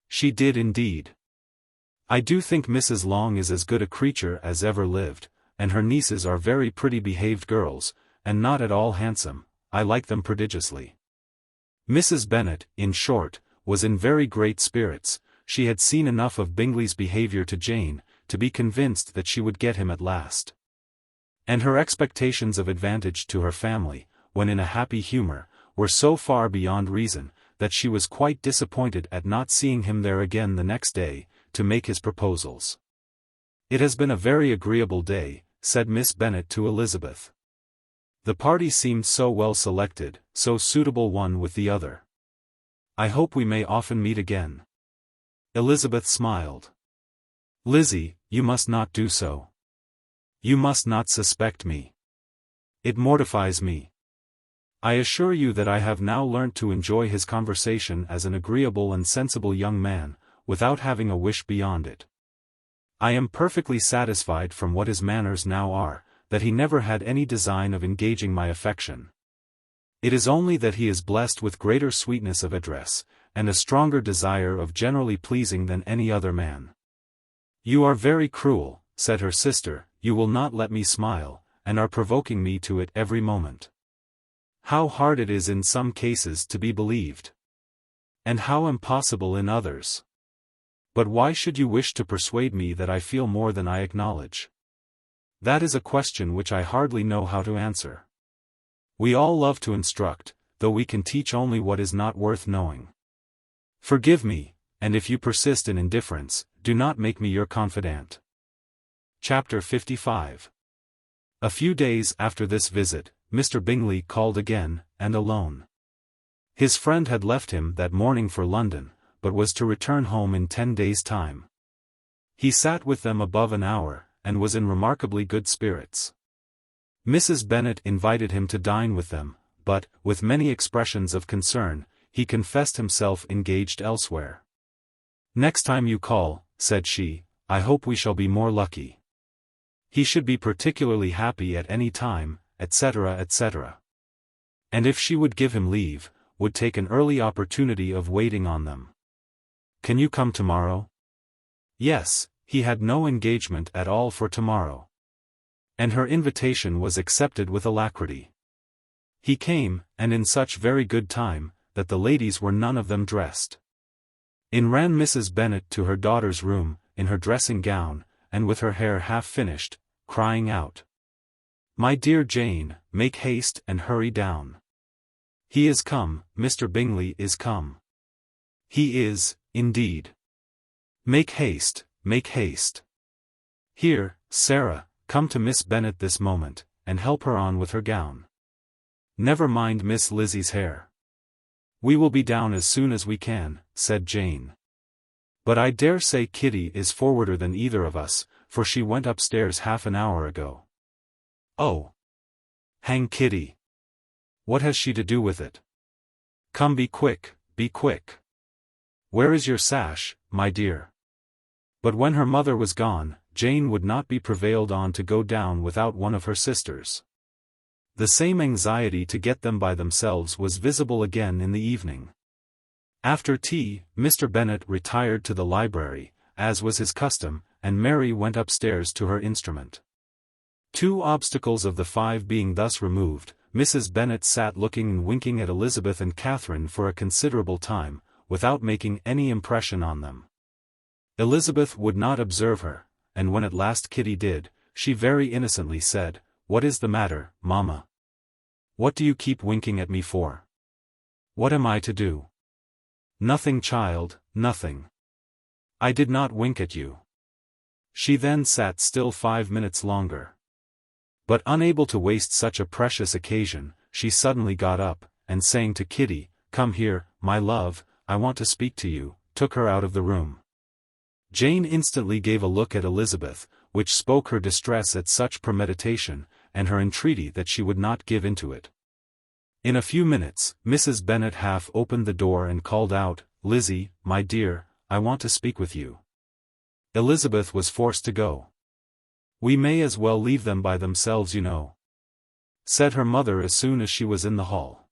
A: She did indeed. I do think Mrs. Long is as good a creature as ever lived, and her nieces are very pretty behaved girls, and not at all handsome. I like them prodigiously. Mrs. Bennet, in short, was in very great spirits. She had seen enough of Bingley's behaviour to Jane, to be convinced that she would get him at last. And her expectations of advantage to her family, when in a happy humour, were so far beyond reason, that she was quite disappointed at not seeing him there again the next day, to make his proposals. "It has been a very agreeable day," said Miss Bennet to Elizabeth. "The party seemed so well selected, so suitable one with the other. I hope we may often meet again." Elizabeth smiled. "Lizzie, you must not do so. You must not suspect me. It mortifies me. I assure you that I have now learnt to enjoy his conversation as an agreeable and sensible young man, without having a wish beyond it. I am perfectly satisfied from what his manners now are, that he never had any design of engaging my affection. It is only that he is blessed with greater sweetness of address, and a stronger desire of generally pleasing than any other man." "You are very cruel," said her sister, "you will not let me smile, and are provoking me to it every moment. How hard it is in some cases to be believed. And how impossible in others. But why should you wish to persuade me that I feel more than I acknowledge? That is a question which I hardly know how to answer. We all love to instruct, though we can teach only what is not worth knowing. Forgive me, and if you persist in indifference, do not make me your confidant." Chapter 55. A few days after this visit, Mr. Bingley called again, and alone. His friend had left him that morning for London, but was to return home in 10 days' time. He sat with them above an hour, and was in remarkably good spirits. Mrs. Bennet invited him to dine with them, but, with many expressions of concern, he confessed himself engaged elsewhere. "Next time you call," said she, "I hope we shall be more lucky. He should be particularly happy at any time, etc. etc." And if she would give him leave, would take an early opportunity of waiting on them. "Can you come tomorrow?" Yes, he had no engagement at all for tomorrow. And her invitation was accepted with alacrity. He came, and in such very good time, that the ladies were none of them dressed. In ran Mrs. Bennet to her daughter's room, in her dressing gown, and with her hair half finished, crying out, "My dear Jane, make haste and hurry down. He is come, Mr. Bingley is come. He is, indeed. Make haste, make haste. Here, Sarah, come to Miss Bennet this moment, and help her on with her gown. Never mind Miss Lizzie's hair. We will be down as soon as we can," said Jane. "But I dare say Kitty is forwarder than either of us, for she went upstairs half an hour ago." "Oh! Hang Kitty! What has she to do with it? Come, be quick, be quick. Where is your sash, my dear?" But when her mother was gone, Jane would not be prevailed on to go down without one of her sisters. The same anxiety to get them by themselves was visible again in the evening. After tea, Mr. Bennet retired to the library, as was his custom, and Mary went upstairs to her instrument. Two obstacles of the five being thus removed, Mrs. Bennet sat looking and winking at Elizabeth and Catherine for a considerable time, without making any impression on them. Elizabeth would not observe her, and when at last Kitty did, she very innocently said, "What is the matter, mamma? What do you keep winking at me for? What am I to do?" "Nothing, child, nothing. I did not wink at you." She then sat still 5 minutes longer. But unable to waste such a precious occasion, she suddenly got up, and saying to Kitty, "Come here, my love, I want to speak to you," took her out of the room. Jane instantly gave a look at Elizabeth, which spoke her distress at such premeditation, and her entreaty that she would not give into it. In a few minutes, Mrs. Bennet half opened the door and called out, "Lizzie, my dear, I want to speak with you." Elizabeth was forced to go. "We may as well leave them by themselves, you know," said her mother as soon as she was in the hall.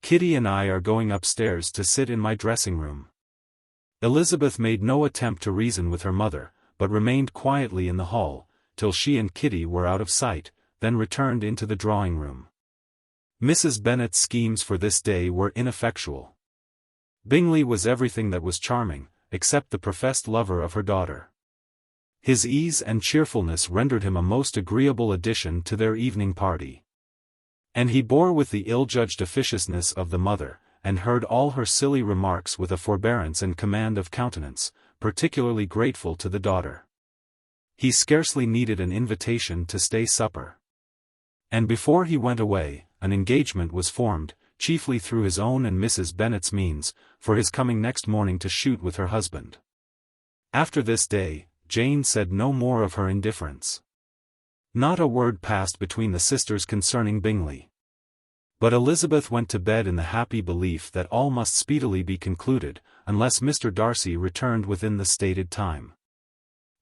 A: "Kitty and I are going upstairs to sit in my dressing room." Elizabeth made no attempt to reason with her mother, but remained quietly in the hall, till she and Kitty were out of sight, then returned into the drawing-room. Mrs. Bennet's schemes for this day were ineffectual. Bingley was everything that was charming, except the professed lover of her daughter. His ease and cheerfulness rendered him a most agreeable addition to their evening party. And he bore with the ill-judged officiousness of the mother, and heard all her silly remarks with a forbearance and command of countenance, particularly grateful to the daughter. He scarcely needed an invitation to stay supper. And before he went away, an engagement was formed, chiefly through his own and Mrs. Bennet's means, for his coming next morning to shoot with her husband. After this day, Jane said no more of her indifference. Not a word passed between the sisters concerning Bingley. But Elizabeth went to bed in the happy belief that all must speedily be concluded, unless Mr. Darcy returned within the stated time.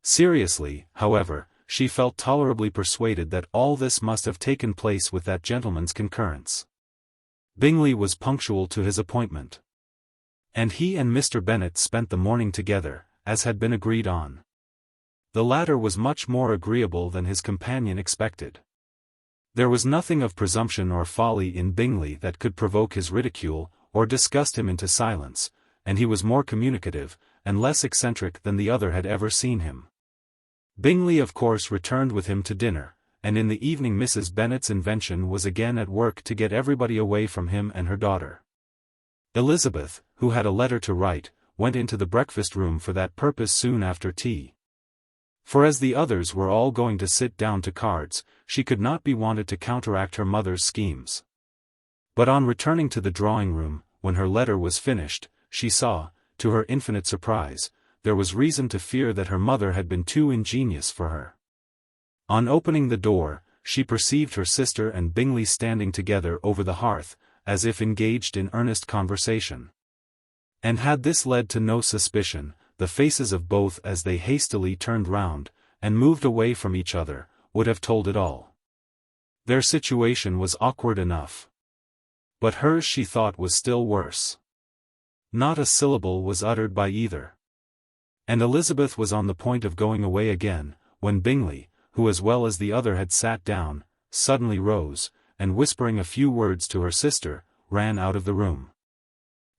A: Seriously, however, she felt tolerably persuaded that all this must have taken place with that gentleman's concurrence. Bingley was punctual to his appointment. And he and Mr. Bennet spent the morning together, as had been agreed on. The latter was much more agreeable than his companion expected. There was nothing of presumption or folly in Bingley that could provoke his ridicule, or disgust him into silence, and he was more communicative, and less eccentric than the other had ever seen him. Bingley of course returned with him to dinner, and in the evening Mrs. Bennet's invention was again at work to get everybody away from him and her daughter. Elizabeth, who had a letter to write, went into the breakfast-room for that purpose soon after tea. For as the others were all going to sit down to cards, she could not be wanted to counteract her mother's schemes. But on returning to the drawing-room, when her letter was finished, she saw, to her infinite surprise, there was reason to fear that her mother had been too ingenious for her. On opening the door, she perceived her sister and Bingley standing together over the hearth, as if engaged in earnest conversation. And had this led to no suspicion, the faces of both as they hastily turned round, and moved away from each other, would have told it all. Their situation was awkward enough. But hers she thought was still worse. Not a syllable was uttered by either. And Elizabeth was on the point of going away again, when Bingley, who as well as the other had sat down, suddenly rose, and whispering a few words to her sister, ran out of the room.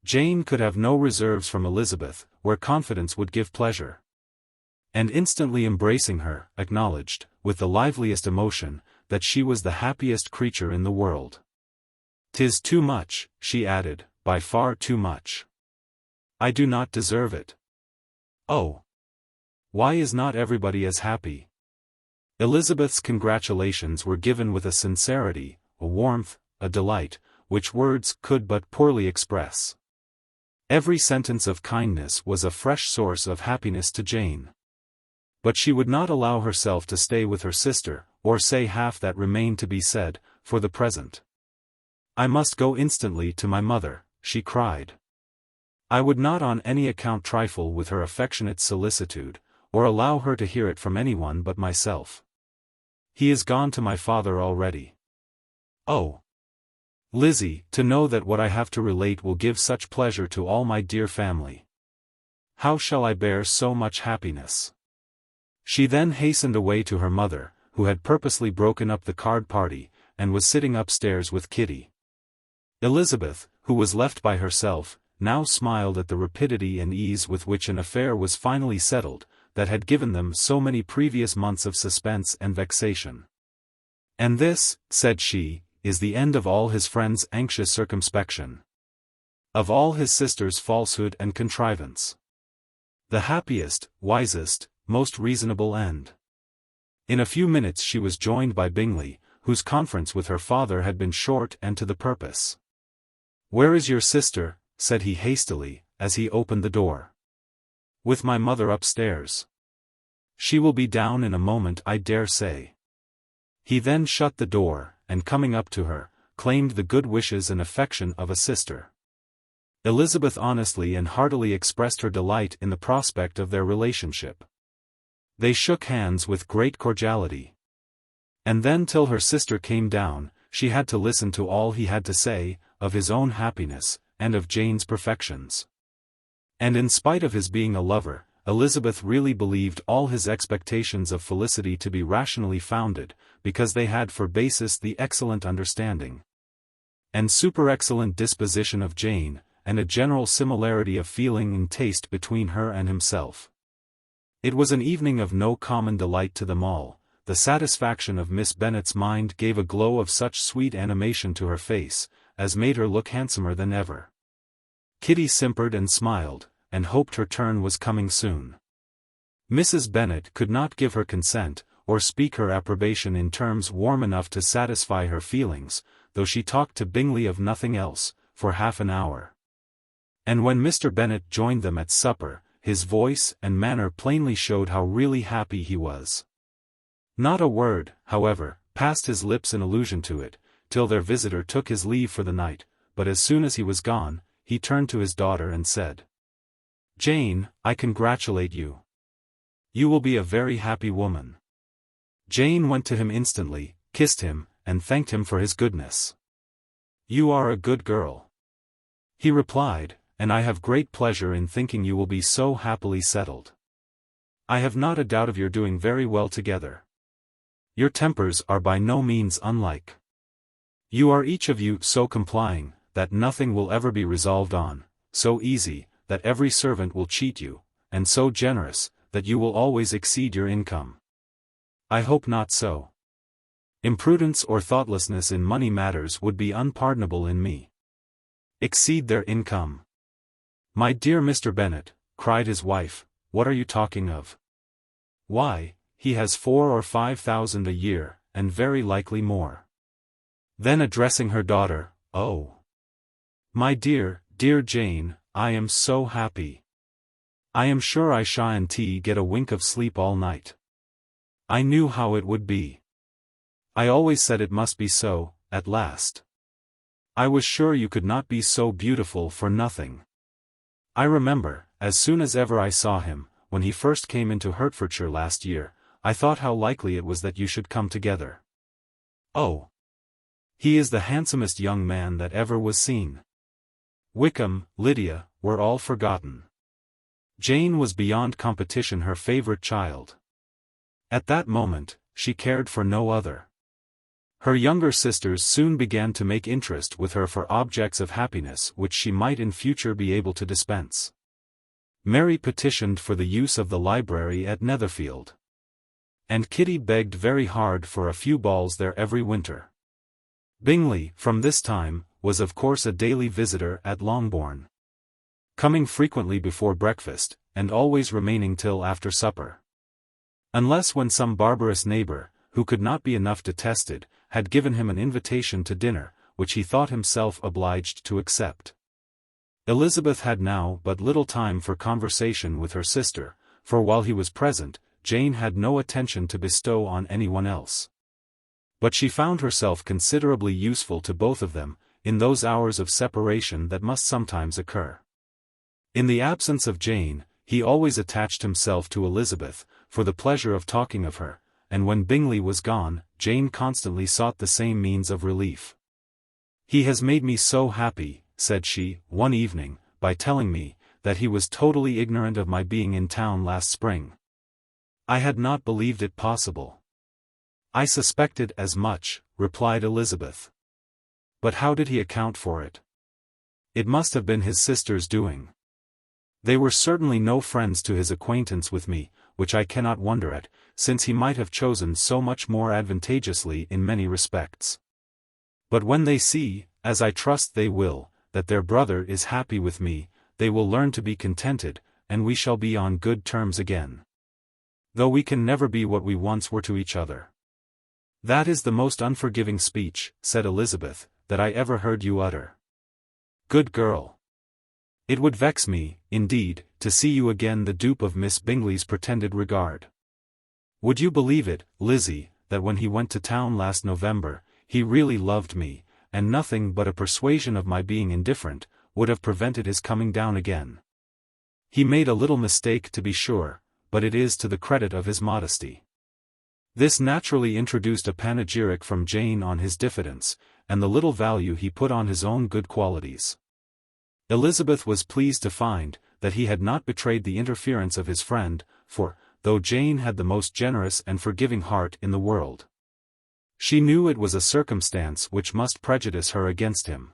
A: Jane could have no reserves from Elizabeth, where confidence would give pleasure. And instantly embracing her, acknowledged, with the liveliest emotion, that she was the happiest creature in the world. "'Tis too much," she added, "by far too much. I do not deserve it. Oh! Why is not everybody as happy?" Elizabeth's congratulations were given with a sincerity, a warmth, a delight, which words could but poorly express. Every sentence of kindness was a fresh source of happiness to Jane. But she would not allow herself to stay with her sister, or say half that remained to be said, for the present. "I must go instantly to my mother," she cried. "I would not on any account trifle with her affectionate solicitude, or allow her to hear it from anyone but myself. He is gone to my father already. Oh! Lizzie, to know that what I have to relate will give such pleasure to all my dear family. How shall I bear so much happiness?" She then hastened away to her mother, who had purposely broken up the card party, and was sitting upstairs with Kitty. Elizabeth, who was left by herself, now smiled at the rapidity and ease with which an affair was finally settled, that had given them so many previous months of suspense and vexation. "And this," said she, "is the end of all his friend's anxious circumspection. Of all his sister's falsehood and contrivance. The happiest, wisest, most reasonable end." In a few minutes she was joined by Bingley, whose conference with her father had been short and to the purpose. "Where is your sister?" said he hastily, as he opened the door. "With my mother upstairs. She will be down in a moment, I dare say." He then shut the door, and coming up to her, claimed the good wishes and affection of a sister. Elizabeth honestly and heartily expressed her delight in the prospect of their relationship. They shook hands with great cordiality. And then till her sister came down, she had to listen to all he had to say, of his own happiness, and of Jane's perfections. And in spite of his being a lover, Elizabeth really believed all his expectations of felicity to be rationally founded, because they had for basis the excellent understanding and super-excellent disposition of Jane, and a general similarity of feeling and taste between her and himself. It was an evening of no common delight to them all. The satisfaction of Miss Bennet's mind gave a glow of such sweet animation to her face, as made her look handsomer than ever. Kitty simpered and smiled, and hoped her turn was coming soon. Mrs. Bennet could not give her consent, or speak her approbation in terms warm enough to satisfy her feelings, though she talked to Bingley of nothing else, for half an hour. And when Mr. Bennet joined them at supper, his voice and manner plainly showed how really happy he was. Not a word, however, passed his lips in allusion to it, till their visitor took his leave for the night, but as soon as he was gone, he turned to his daughter and said, "Jane, I congratulate you. You will be a very happy woman." Jane went to him instantly, kissed him, and thanked him for his goodness. "You are a good girl," he replied, "and I have great pleasure in thinking you will be so happily settled. I have not a doubt of your doing very well together. Your tempers are by no means unlike. You are each of you so complying, that nothing will ever be resolved on, so easy, that every servant will cheat you, and so generous, that you will always exceed your income. I hope not so. Imprudence or thoughtlessness in money matters would be unpardonable in me. Exceed their income. My dear Mr. Bennet," cried his wife, "what are you talking of? Why, he has 4,000 or 5,000 a year, and very likely more." Then addressing her daughter, "Oh! My dear, dear Jane, I am so happy. I am sure I shan't get a wink of sleep all night. I knew how it would be. I always said it must be so, at last. I was sure you could not be so beautiful for nothing. I remember, as soon as ever I saw him, when he first came into Hertfordshire last year, I thought how likely it was that you should come together. Oh! He is the handsomest young man that ever was seen. Wickham, Lydia, were all forgotten. Jane was beyond competition her favourite child. At that moment, she cared for no other. Her younger sisters soon began to make interest with her for objects of happiness which she might in future be able to dispense. Mary petitioned for the use of the library at Netherfield. And Kitty begged very hard for a few balls there every winter. Bingley, from this time, was of course a daily visitor at Longbourn, coming frequently before breakfast, and always remaining till after supper. Unless when some barbarous neighbour, who could not be enough detested, had given him an invitation to dinner, which he thought himself obliged to accept. Elizabeth had now but little time for conversation with her sister, for while he was present, Jane had no attention to bestow on anyone else. But she found herself considerably useful to both of them, in those hours of separation that must sometimes occur. In the absence of Jane, he always attached himself to Elizabeth, for the pleasure of talking of her, and when Bingley was gone, Jane constantly sought the same means of relief. "He has made me so happy," said she, one evening, by telling me, that he was totally ignorant of my being in town last spring. I had not believed it possible. "I suspected as much," replied Elizabeth. "But how did he account for it?" "It must have been his sister's doing. They were certainly no friends to his acquaintance with me, which I cannot wonder at, since he might have chosen so much more advantageously in many respects. But when they see, as I trust they will, that their brother is happy with me, they will learn to be contented, and we shall be on good terms again. Though we can never be what we once were to each other." "That is the most unforgiving speech," said Elizabeth, "that I ever heard you utter. Good girl! It would vex me, indeed, to see you again the dupe of Miss Bingley's pretended regard. Would you believe it, Lizzie, that when he went to town last November, he really loved me, and nothing but a persuasion of my being indifferent, would have prevented his coming down again. He made a little mistake to be sure, but it is to the credit of his modesty." This naturally introduced a panegyric from Jane on his diffidence, and the little value he put on his own good qualities. Elizabeth was pleased to find, that he had not betrayed the interference of his friend, for, though Jane had the most generous and forgiving heart in the world, she knew it was a circumstance which must prejudice her against him.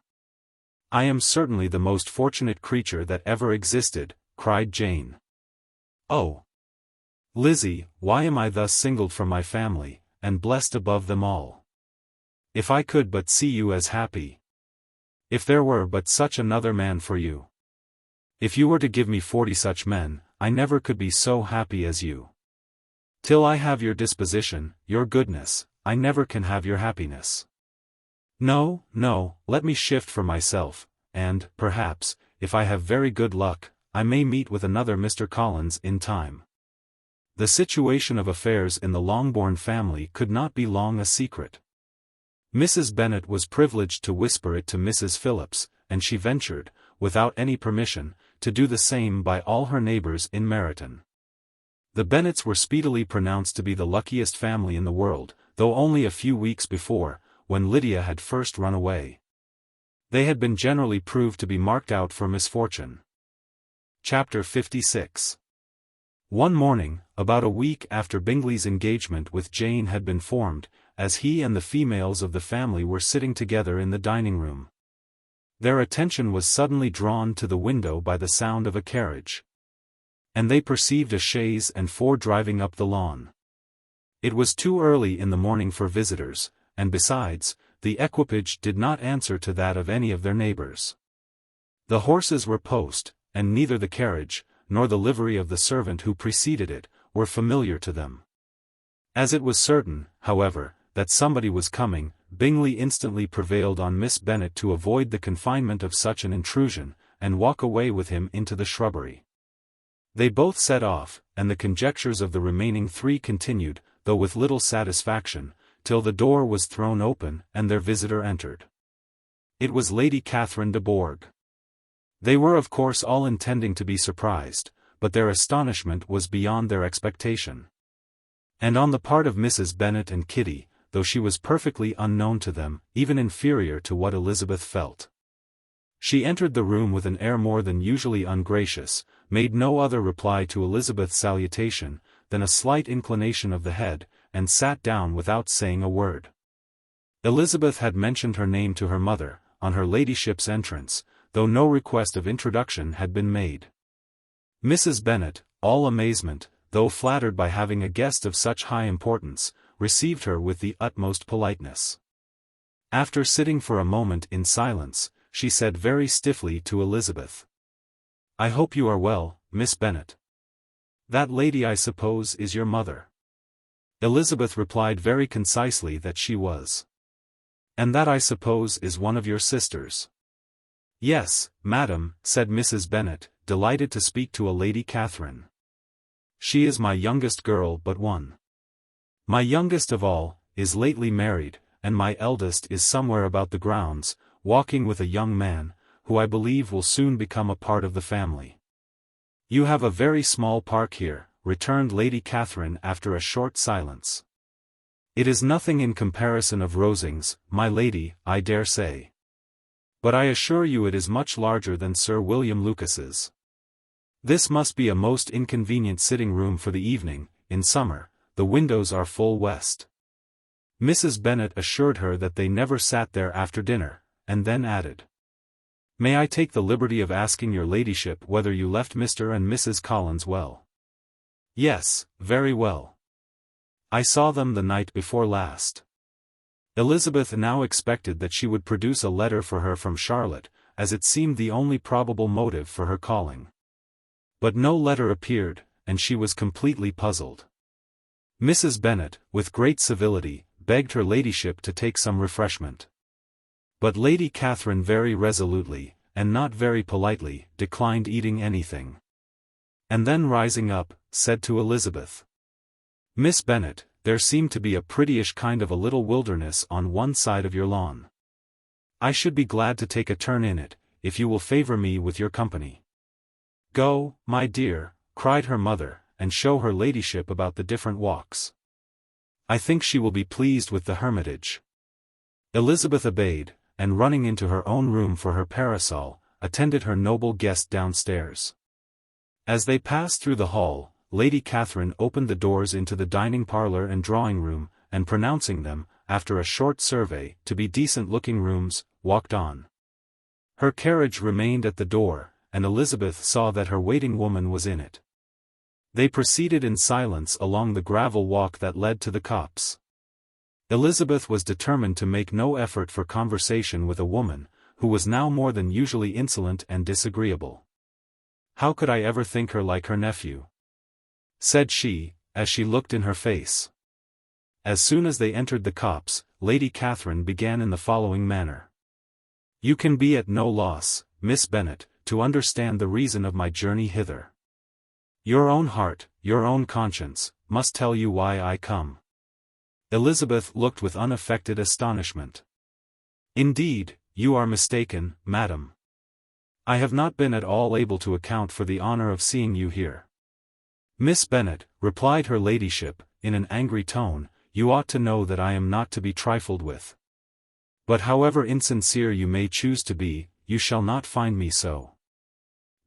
A: "I am certainly the most fortunate creature that ever existed," cried Jane. "Oh! Lizzie, why am I thus singled from my family, and blessed above them all? If I could but see you as happy! If there were but such another man for you! If you were to give me 40 such men, I never could be so happy as you. Till I have your disposition, your goodness, I never can have your happiness. No, no, let me shift for myself, and, perhaps, if I have very good luck, I may meet with another Mr. Collins in time." The situation of affairs in the Longbourn family could not be long a secret. Mrs. Bennet was privileged to whisper it to Mrs. Phillips, and she ventured, without any permission, to do the same by all her neighbours in Meryton. The Bennets were speedily pronounced to be the luckiest family in the world, though only a few weeks before, when Lydia had first run away, they had been generally proved to be marked out for misfortune. Chapter 56. One morning, about a week after Bingley's engagement with Jane had been formed, as he and the females of the family were sitting together in the dining-room, their attention was suddenly drawn to the window by the sound of a carriage, and they perceived a chaise and 4 driving up the lawn. It was too early in the morning for visitors, and besides, the equipage did not answer to that of any of their neighbours. The horses were post, and neither the carriage, nor the livery of the servant who preceded it, were familiar to them. As it was certain, however, that somebody was coming, Bingley instantly prevailed on Miss Bennet to avoid the confinement of such an intrusion, and walk away with him into the shrubbery. They both set off, and the conjectures of the remaining 3 continued, though with little satisfaction, till the door was thrown open and their visitor entered. It was Lady Catherine de Bourgh. They were of course all intending to be surprised, but their astonishment was beyond their expectation. And on the part of Mrs. Bennet and Kitty, though she was perfectly unknown to them, even inferior to what Elizabeth felt. She entered the room with an air more than usually ungracious, made no other reply to Elizabeth's salutation, than a slight inclination of the head, and sat down without saying a word. Elizabeth had mentioned her name to her mother, on her ladyship's entrance, though no request of introduction had been made. Mrs. Bennet, all amazement, though flattered by having a guest of such high importance, received her with the utmost politeness. After sitting for a moment in silence, she said very stiffly to Elizabeth, "I hope you are well, Miss Bennet. That lady, I suppose, is your mother?" Elizabeth replied very concisely that she was. "And that, I suppose, is one of your sisters?" "Yes, madam," said Mrs. Bennet, delighted to speak to a Lady Catherine. "She is my youngest girl but one. My youngest of all, is lately married, and my eldest is somewhere about the grounds, walking with a young man, who I believe will soon become a part of the family." "You have a very small park here," returned Lady Catherine after a short silence. "It is nothing in comparison of Rosings, my lady, I dare say. But I assure you it is much larger than Sir William Lucas's. This must be a most inconvenient sitting room for the evening. In summer, the windows are full west." Mrs. Bennet assured her that they never sat there after dinner, and then added, "May I take the liberty of asking your ladyship whether you left Mr. and Mrs. Collins well?" "Yes, very well. I saw them the night before last." Elizabeth now expected that she would produce a letter for her from Charlotte, as it seemed the only probable motive for her calling. But no letter appeared, and she was completely puzzled. Mrs. Bennet, with great civility, begged her ladyship to take some refreshment. But Lady Catherine very resolutely, and not very politely, declined eating anything. And then rising up, said to Elizabeth, "Miss Bennet, there seemed to be a prettyish kind of a little wilderness on one side of your lawn. I should be glad to take a turn in it, if you will favor me with your company." "Go, my dear," cried her mother, "and show her ladyship about the different walks. I think she will be pleased with the hermitage." Elizabeth obeyed, and running into her own room for her parasol, attended her noble guest downstairs. As they passed through the hall, Lady Catherine opened the doors into the dining parlour and drawing room, and pronouncing them, after a short survey, to be decent-looking rooms, walked on. Her carriage remained at the door, and Elizabeth saw that her waiting woman was in it. They proceeded in silence along the gravel walk that led to the copse. Elizabeth was determined to make no effort for conversation with a woman, who was now more than usually insolent and disagreeable. "How could I ever think her like her nephew?" said she, as she looked in her face. As soon as they entered the copse, Lady Catherine began in the following manner. "You can be at no loss, Miss Bennet, to understand the reason of my journey hither. Your own heart, your own conscience, must tell you why I come." Elizabeth looked with unaffected astonishment. "Indeed, you are mistaken, madam. I have not been at all able to account for the honor of seeing you here." "Miss Bennet," replied her ladyship, in an angry tone, "you ought to know that I am not to be trifled with. But however insincere you may choose to be, you shall not find me so.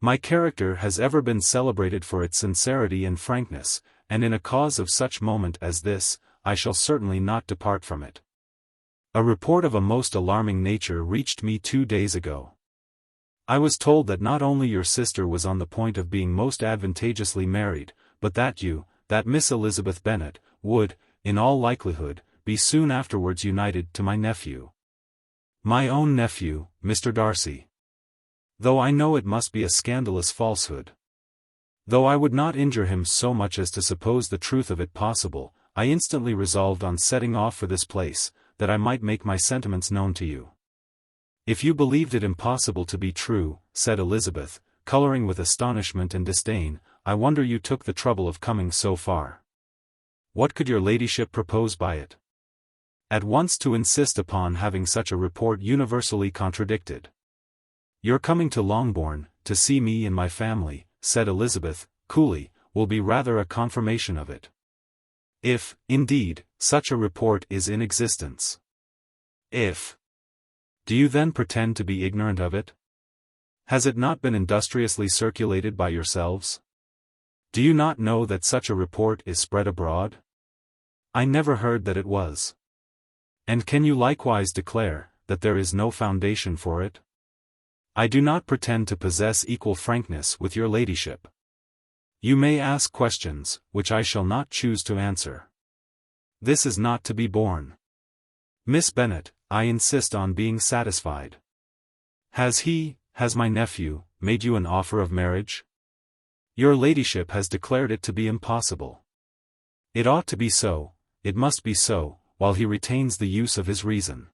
A: My character has ever been celebrated for its sincerity and frankness, and in a cause of such moment as this, I shall certainly not depart from it. A report of a most alarming nature reached me 2 days ago. I was told that not only your sister was on the point of being most advantageously married, but that you, that Miss Elizabeth Bennet, would, in all likelihood, be soon afterwards united to my nephew. My own nephew, Mr. Darcy. Though I know it must be a scandalous falsehood. Though I would not injure him so much as to suppose the truth of it possible, I instantly resolved on setting off for this place, that I might make my sentiments known to you." "If you believed it impossible to be true," said Elizabeth, colouring with astonishment and disdain, "I wonder you took the trouble of coming so far. What could your ladyship propose by it?" at once to insist upon having such a report universally contradicted. "Your coming to Longbourn, to see me and my family," said Elizabeth, coolly, "will be rather a confirmation of it. If, indeed, such a report is in existence. If. Do you then pretend to be ignorant of it? Has it not been industriously circulated by yourselves? Do you not know that such a report is spread abroad? I never heard that it was. And can you likewise declare that there is no foundation for it? I do not pretend to possess equal frankness with your ladyship. You may ask questions, which I shall not choose to answer. This is not to be borne. Miss Bennet, I insist on being satisfied. Has my nephew, made you an offer of marriage? Your ladyship has declared it to be impossible. It ought to be so, it must be so, while he retains the use of his reason.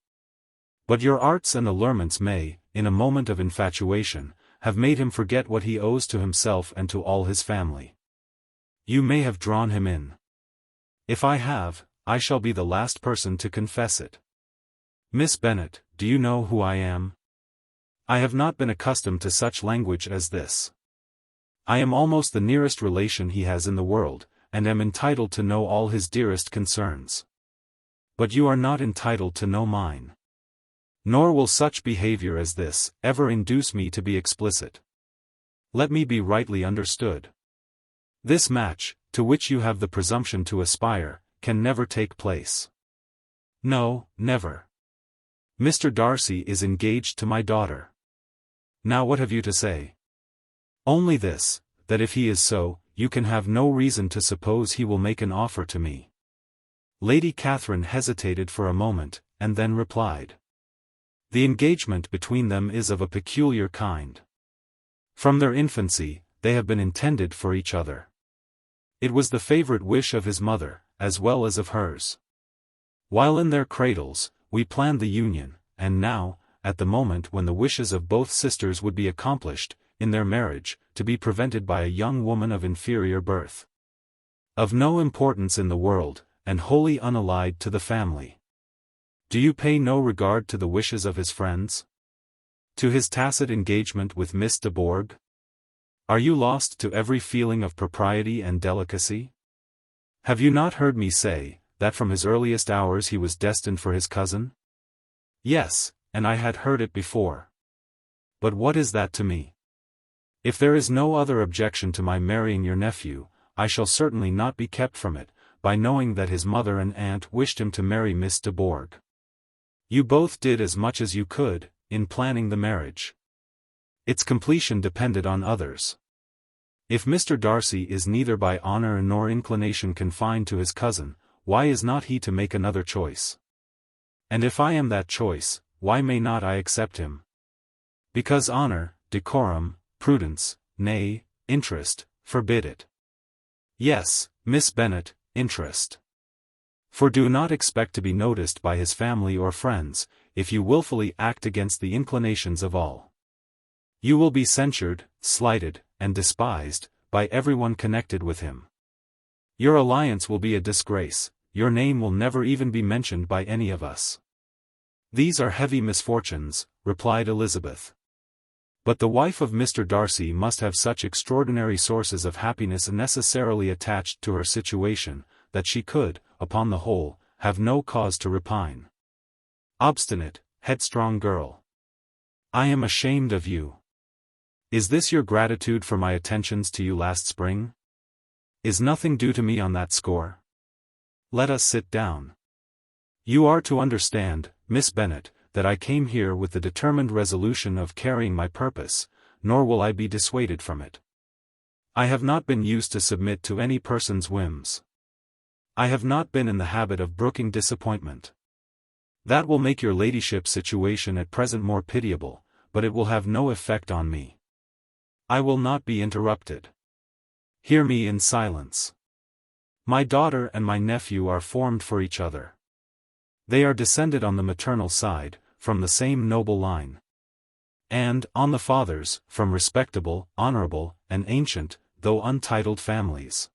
A: But your arts and allurements may, in a moment of infatuation, have made him forget what he owes to himself and to all his family. You may have drawn him in. If I have, I shall be the last person to confess it. Miss Bennet, do you know who I am? I have not been accustomed to such language as this. I am almost the nearest relation he has in the world, and am entitled to know all his dearest concerns. But you are not entitled to know mine. Nor will such behavior as this ever induce me to be explicit. Let me be rightly understood. This match, to which you have the presumption to aspire, can never take place. No, never. Mr. Darcy is engaged to my daughter. Now what have you to say? Only this, that if he is so, you can have no reason to suppose he will make an offer to me. Lady Catherine hesitated for a moment, and then replied. The engagement between them is of a peculiar kind. From their infancy, they have been intended for each other. It was the favorite wish of his mother, as well as of hers. While in their cradles, we planned the union, and now, at the moment when the wishes of both sisters would be accomplished, in their marriage, to be prevented by a young woman of inferior birth. Of no importance in the world, and wholly unallied to the family. Do you pay no regard to the wishes of his friends? To his tacit engagement with Miss de Bourgh? Are you lost to every feeling of propriety and delicacy? Have you not heard me say, that from his earliest hours he was destined for his cousin? Yes, and I had heard it before. But what is that to me? If there is no other objection to my marrying your nephew, I shall certainly not be kept from it, by knowing that his mother and aunt wished him to marry Miss de Bourgh. You both did as much as you could, in planning the marriage. Its completion depended on others. If Mr. Darcy is neither by honor nor inclination confined to his cousin, why is not he to make another choice? And if I am that choice, why may not I accept him? Because honor, decorum, prudence, nay, interest, forbid it. Yes, Miss Bennet, interest. For do not expect to be noticed by his family or friends, if you wilfully act against the inclinations of all. You will be censured, slighted, and despised, by everyone connected with him. Your alliance will be a disgrace, your name will never even be mentioned by any of us. These are heavy misfortunes, replied Elizabeth. But the wife of Mr. Darcy must have such extraordinary sources of happiness necessarily attached to her situation, that she could, upon the whole, have no cause to repine. Obstinate, headstrong girl. I am ashamed of you. Is this your gratitude for my attentions to you last spring? Is nothing due to me on that score? Let us sit down. You are to understand, Miss Bennet, that I came here with the determined resolution of carrying my purpose, nor will I be dissuaded from it. I have not been used to submit to any person's whims. I have not been in the habit of brooking disappointment. That will make your ladyship's situation at present more pitiable, but it will have no effect on me. I will not be interrupted. Hear me in silence. My daughter and my nephew are formed for each other. They are descended on the maternal side, from the same noble line. And, on the father's, from respectable, honorable, and ancient, though untitled families.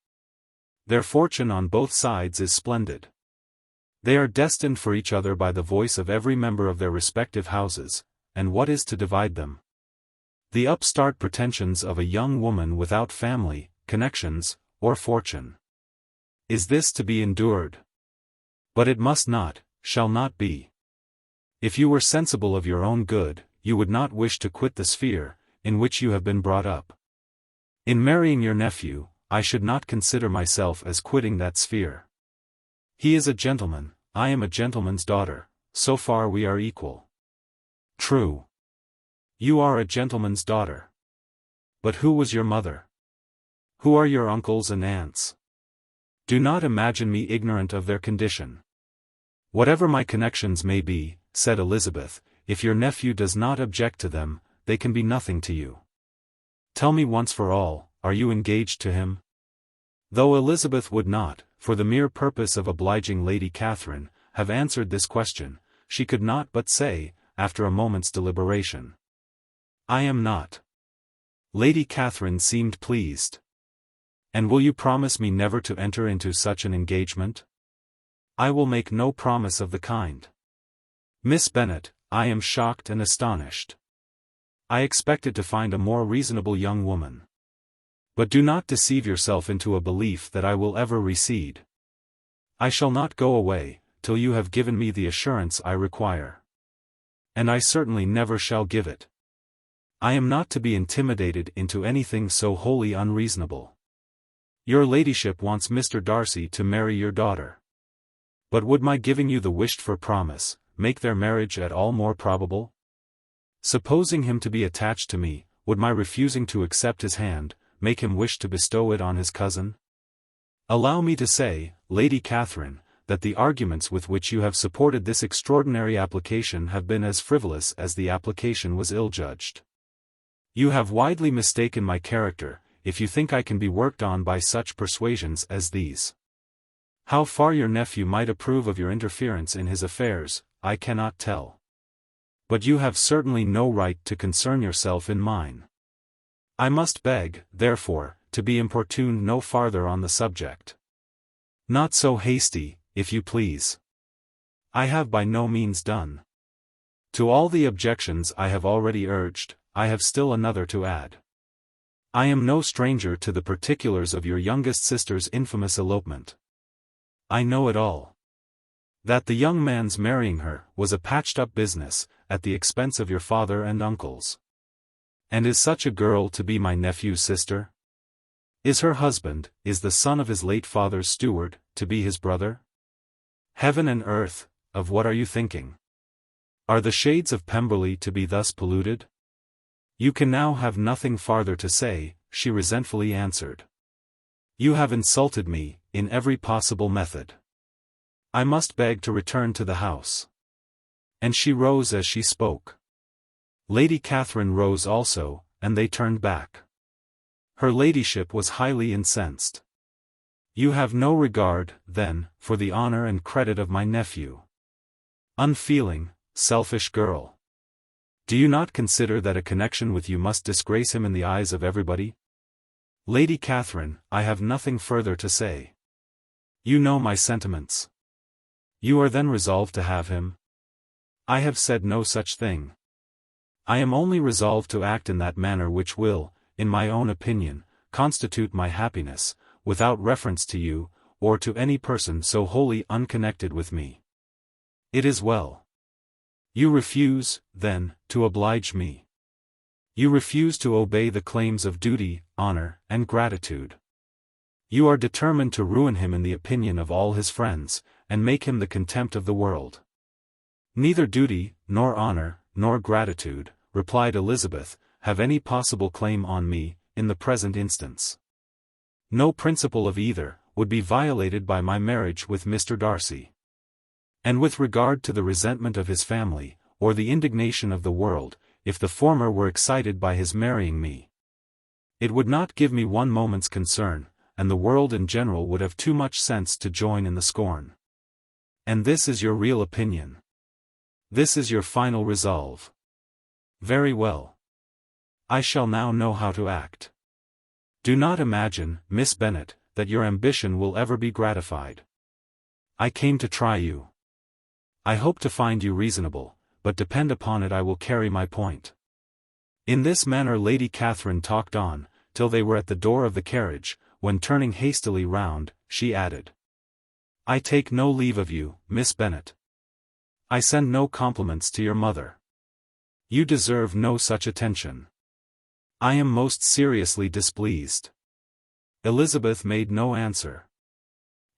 A: Their fortune on both sides is splendid. They are destined for each other by the voice of every member of their respective houses, and what is to divide them? The upstart pretensions of a young woman without family, connections, or fortune. Is this to be endured? But it must not, shall not be. If you were sensible of your own good, you would not wish to quit the sphere in which you have been brought up. In marrying your nephew, I should not consider myself as quitting that sphere. He is a gentleman, I am a gentleman's daughter, so far we are equal. True. You are a gentleman's daughter. But who was your mother? Who are your uncles and aunts? Do not imagine me ignorant of their condition. Whatever my connections may be, said Elizabeth, if your nephew does not object to them, they can be nothing to you. Tell me once for all, are you engaged to him? Though Elizabeth would not, for the mere purpose of obliging Lady Catherine, have answered this question, she could not but say, after a moment's deliberation, I am not. Lady Catherine seemed pleased. And will you promise me never to enter into such an engagement? I will make no promise of the kind. Miss Bennet, I am shocked and astonished. I expected to find a more reasonable young woman. But do not deceive yourself into a belief that I will ever recede. I shall not go away, till you have given me the assurance I require. And I certainly never shall give it. I am not to be intimidated into anything so wholly unreasonable. Your ladyship wants Mr. Darcy to marry your daughter. But would my giving you the wished-for promise make their marriage at all more probable? Supposing him to be attached to me, would my refusing to accept his hand make him wish to bestow it on his cousin? Allow me to say, Lady Catherine, that the arguments with which you have supported this extraordinary application have been as frivolous as the application was ill-judged. You have widely mistaken my character, if you think I can be worked on by such persuasions as these. How far your nephew might approve of your interference in his affairs, I cannot tell. But you have certainly no right to concern yourself in mine. I must beg, therefore, to be importuned no farther on the subject. Not so hasty, if you please. I have by no means done. To all the objections I have already urged, I have still another to add. I am no stranger to the particulars of your youngest sister's infamous elopement. I know it all. That the young man's marrying her was a patched-up business, at the expense of your father and uncles. And is such a girl to be my nephew's sister? Is her husband, is the son of his late father's steward, to be his brother? Heaven and earth, of what are you thinking? Are the shades of Pemberley to be thus polluted? You can now have nothing farther to say, she resentfully answered. You have insulted me, in every possible method. I must beg to return to the house. And she rose as she spoke. Lady Catherine rose also, and they turned back. Her ladyship was highly incensed. You have no regard, then, for the honor and credit of my nephew. Unfeeling, selfish girl. Do you not consider that a connection with you must disgrace him in the eyes of everybody? Lady Catherine, I have nothing further to say. You know my sentiments. You are then resolved to have him? I have said no such thing. I am only resolved to act in that manner which will, in my own opinion, constitute my happiness, without reference to you, or to any person so wholly unconnected with me. It is well. You refuse, then, to oblige me. You refuse to obey the claims of duty, honor, and gratitude. You are determined to ruin him in the opinion of all his friends, and make him the contempt of the world. Neither duty, nor honor, nor gratitude, replied Elizabeth, have any possible claim on me, in the present instance. No principle of either would be violated by my marriage with Mr. Darcy. And with regard to the resentment of his family, or the indignation of the world, if the former were excited by his marrying me, it would not give me one moment's concern, and the world in general would have too much sense to join in the scorn. And this is your real opinion. This is your final resolve. Very well. I shall now know how to act. Do not imagine, Miss Bennet, that your ambition will ever be gratified. I came to try you. I hope to find you reasonable, but depend upon it I will carry my point. In this manner Lady Catherine talked on, till they were at the door of the carriage, when turning hastily round, she added. I take no leave of you, Miss Bennet. I send no compliments to your mother. You deserve no such attention. I am most seriously displeased. Elizabeth made no answer.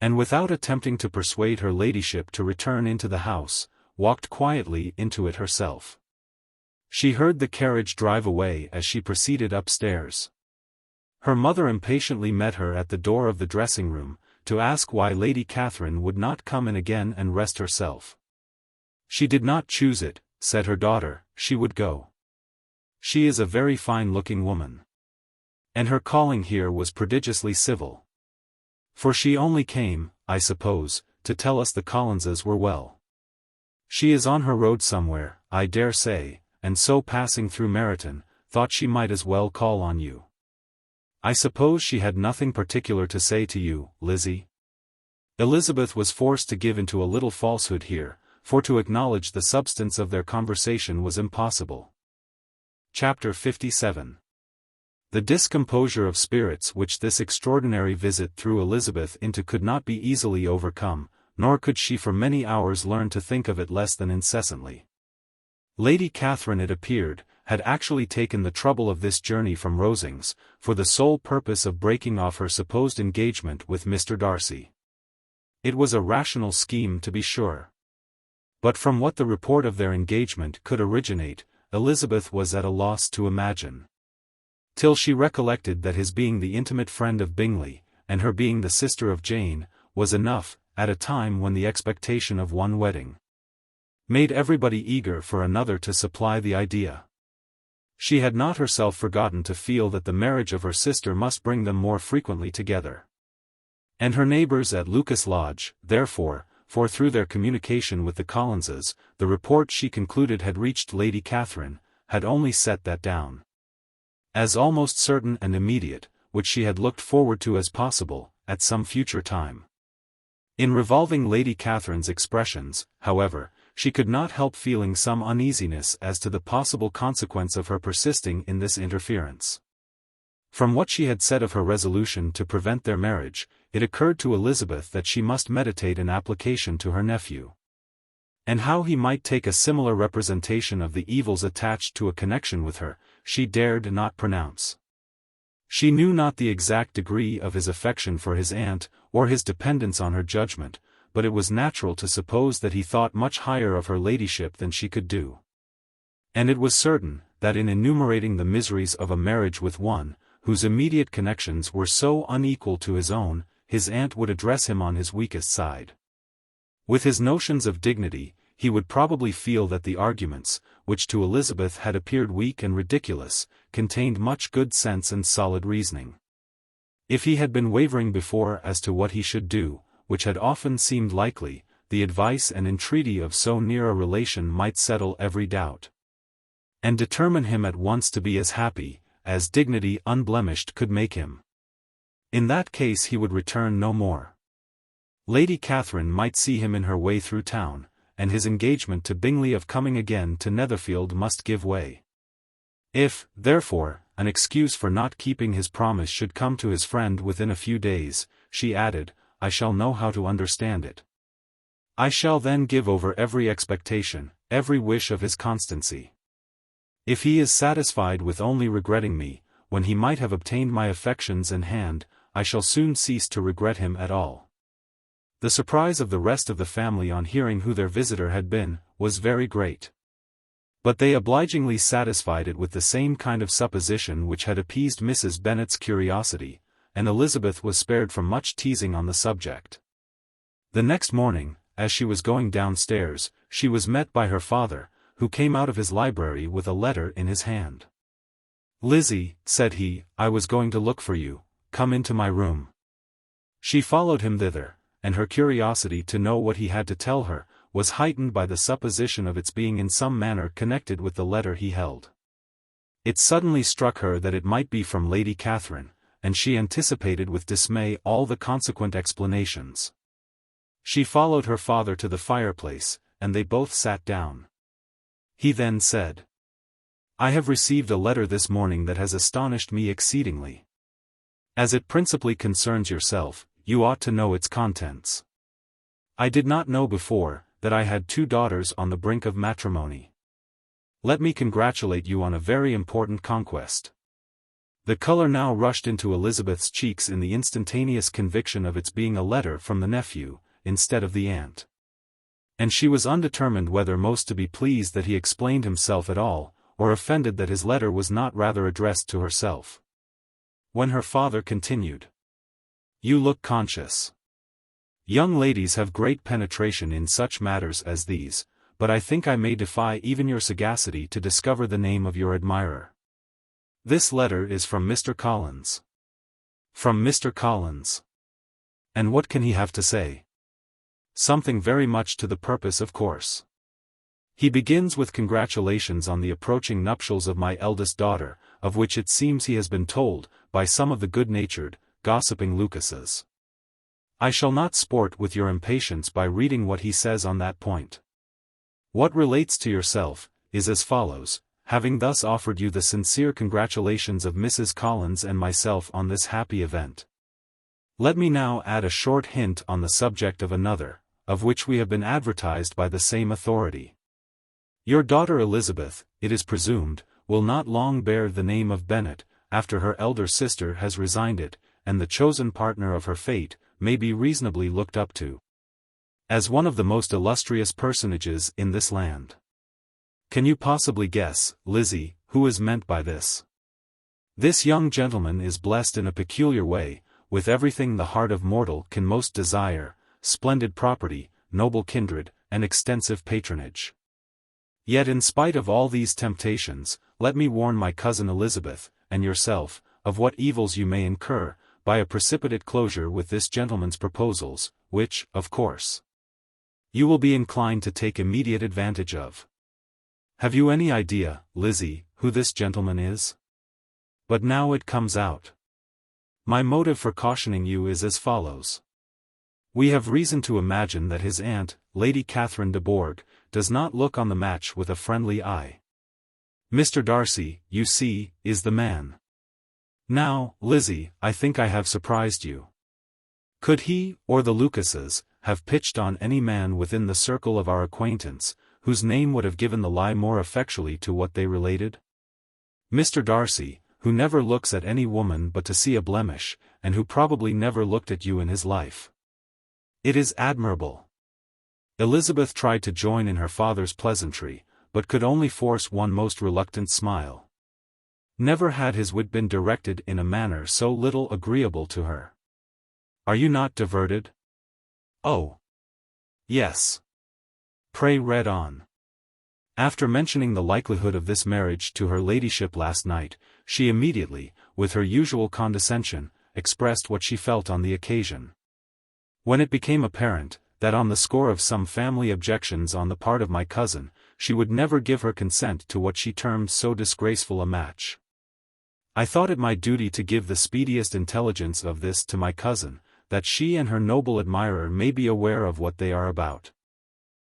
A: And without attempting to persuade her ladyship to return into the house, walked quietly into it herself. She heard the carriage drive away as she proceeded upstairs. Her mother impatiently met her at the door of the dressing-room, to ask why Lady Catherine would not come in again and rest herself. She did not choose it, said her daughter, she would go. She is a very fine-looking woman. And her calling here was prodigiously civil. For she only came, I suppose, to tell us the Collinses were well. She is on her road somewhere, I dare say, and so passing through Meryton, thought she might as well call on you. I suppose she had nothing particular to say to you, Lizzie? Elizabeth was forced to give into a little falsehood here, for to acknowledge the substance of their conversation was impossible. Chapter 57. The discomposure of spirits which this extraordinary visit threw Elizabeth into could not be easily overcome, nor could she for many hours learn to think of it less than incessantly. Lady Catherine, it appeared, had actually taken the trouble of this journey from Rosings, for the sole purpose of breaking off her supposed engagement with Mr. Darcy. It was a rational scheme to be sure. But from what the report of their engagement could originate, Elizabeth was at a loss to imagine. Till she recollected that his being the intimate friend of Bingley, and her being the sister of Jane, was enough, at a time when the expectation of one wedding made everybody eager for another to supply the idea. She had not herself forgotten to feel that the marriage of her sister must bring them more frequently together. And her neighbours at Lucas Lodge, therefore, for through their communication with the Collinses, the report she concluded had reached Lady Catherine, had only set that down as almost certain and immediate, which she had looked forward to as possible, at some future time. In revolving Lady Catherine's expressions, however, she could not help feeling some uneasiness as to the possible consequence of her persisting in this interference. From what she had said of her resolution to prevent their marriage, it occurred to Elizabeth that she must meditate an application to her nephew. And how he might take a similar representation of the evils attached to a connection with her, she dared not pronounce. She knew not the exact degree of his affection for his aunt, or his dependence on her judgment, but it was natural to suppose that he thought much higher of her ladyship than she could do. And it was certain, that in enumerating the miseries of a marriage with one, whose immediate connections were so unequal to his own, his aunt would address him on his weakest side. With his notions of dignity, he would probably feel that the arguments, which to Elizabeth had appeared weak and ridiculous, contained much good sense and solid reasoning. If he had been wavering before as to what he should do, which had often seemed likely, the advice and entreaty of so near a relation might settle every doubt, and determine him at once to be as happy, as dignity unblemished could make him. In that case he would return no more. Lady Catherine might see him in her way through town, and his engagement to Bingley of coming again to Netherfield must give way. If, therefore, an excuse for not keeping his promise should come to his friend within a few days, she added, I shall know how to understand it. I shall then give over every expectation, every wish of his constancy. If he is satisfied with only regretting me, when he might have obtained my affections and hand, I shall soon cease to regret him at all. The surprise of the rest of the family on hearing who their visitor had been, was very great. But they obligingly satisfied it with the same kind of supposition which had appeased Mrs. Bennet's curiosity, and Elizabeth was spared from much teasing on the subject. The next morning, as she was going downstairs, she was met by her father, who came out of his library with a letter in his hand. Lizzie, said he, I was going to look for you, come into my room. She followed him thither, and her curiosity to know what he had to tell her, was heightened by the supposition of its being in some manner connected with the letter he held. It suddenly struck her that it might be from Lady Catherine, and she anticipated with dismay all the consequent explanations. She followed her father to the fireplace, and they both sat down. He then said, "I have received a letter this morning that has astonished me exceedingly. As it principally concerns yourself, you ought to know its contents. I did not know before, that I had 2 daughters on the brink of matrimony. Let me congratulate you on a very important conquest." The color now rushed into Elizabeth's cheeks in the instantaneous conviction of its being a letter from the nephew, instead of the aunt. And she was undetermined whether most to be pleased that he explained himself at all, or offended that his letter was not rather addressed to herself. When her father continued, "You look conscious. Young ladies have great penetration in such matters as these, but I think I may defy even your sagacity to discover the name of your admirer. This letter is from Mr. Collins." "From Mr. Collins? And what can he have to say?" "Something very much to the purpose, of course. He begins with congratulations on the approaching nuptials of my eldest daughter, of which it seems he has been told, by some of the good-natured, gossiping Lucases. I shall not sport with your impatience by reading what he says on that point. What relates to yourself, is as follows: having thus offered you the sincere congratulations of Mrs. Collins and myself on this happy event, let me now add a short hint on the subject of another, of which we have been advertised by the same authority. Your daughter Elizabeth, it is presumed, will not long bear the name of Bennet, after her elder sister has resigned it, and the chosen partner of her fate may be reasonably looked up to as one of the most illustrious personages in this land. Can you possibly guess, Lizzie, who is meant by this? This young gentleman is blessed in a peculiar way, with everything the heart of mortal can most desire: splendid property, noble kindred, and extensive patronage. Yet in spite of all these temptations, let me warn my cousin Elizabeth, and yourself, of what evils you may incur, by a precipitate closure with this gentleman's proposals, which, of course, you will be inclined to take immediate advantage of. Have you any idea, Lizzie, who this gentleman is? But now it comes out. My motive for cautioning you is as follows. We have reason to imagine that his aunt, Lady Catherine de Bourgh, does not look on the match with a friendly eye. Mr. Darcy, you see, is the man. Now, Lizzie, I think I have surprised you. Could he, or the Lucases, have pitched on any man within the circle of our acquaintance, whose name would have given the lie more effectually to what they related? Mr. Darcy, who never looks at any woman but to see a blemish, and who probably never looked at you in his life. It is admirable." Elizabeth tried to join in her father's pleasantry, but could only force one most reluctant smile. Never had his wit been directed in a manner so little agreeable to her. "Are you not diverted?" "Oh, yes." Pray read on. After mentioning the likelihood of this marriage to her ladyship last night, she immediately, with her usual condescension, expressed what she felt on the occasion. When it became apparent, that on the score of some family objections on the part of my cousin, she would never give her consent to what she termed so disgraceful a match, I thought it my duty to give the speediest intelligence of this to my cousin, that she and her noble admirer may be aware of what they are about,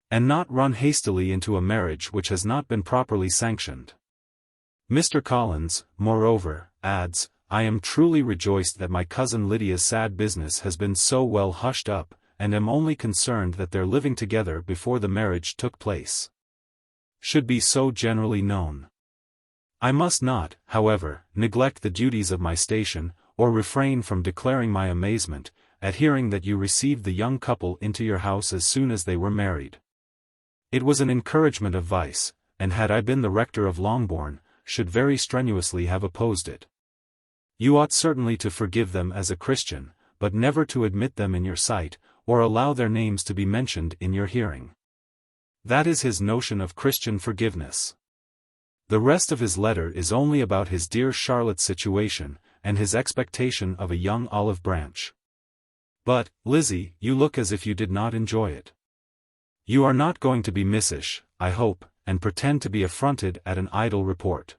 A: and not run hastily into a marriage which has not been properly sanctioned. Mr. Collins, moreover, adds, "I am truly rejoiced that my cousin Lydia's sad business has been so well hushed up, and am only concerned that their living together before the marriage took place should be so generally known. I must not, however, neglect the duties of my station, or refrain from declaring my amazement at hearing that you received the young couple into your house as soon as they were married. It was an encouragement of vice, and had I been the rector of Longbourn, should very strenuously have opposed it. You ought certainly to forgive them as a Christian, but never to admit them in your sight, or allow their names to be mentioned in your hearing. That is his notion of Christian forgiveness. The rest of his letter is only about his dear Charlotte's situation, and his expectation of a young olive branch. But, Lizzie, you look as if you did not enjoy it. You are not going to be missish, I hope, and pretend to be affronted at an idle report.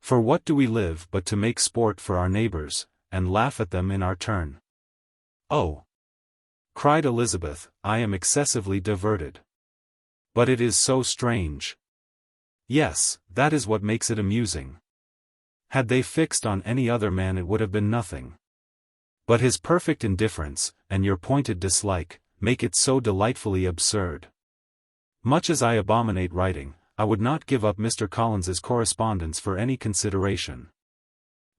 A: For what do we live but to make sport for our neighbors, and laugh at them in our turn?" "Oh!" cried Elizabeth, "I am excessively diverted. But it is so strange. Yes, that is what makes it amusing. Had they fixed on any other man it would have been nothing. But his perfect indifference, and your pointed dislike, make it so delightfully absurd. Much as I abominate writing, I would not give up Mr. Collins's correspondence for any consideration.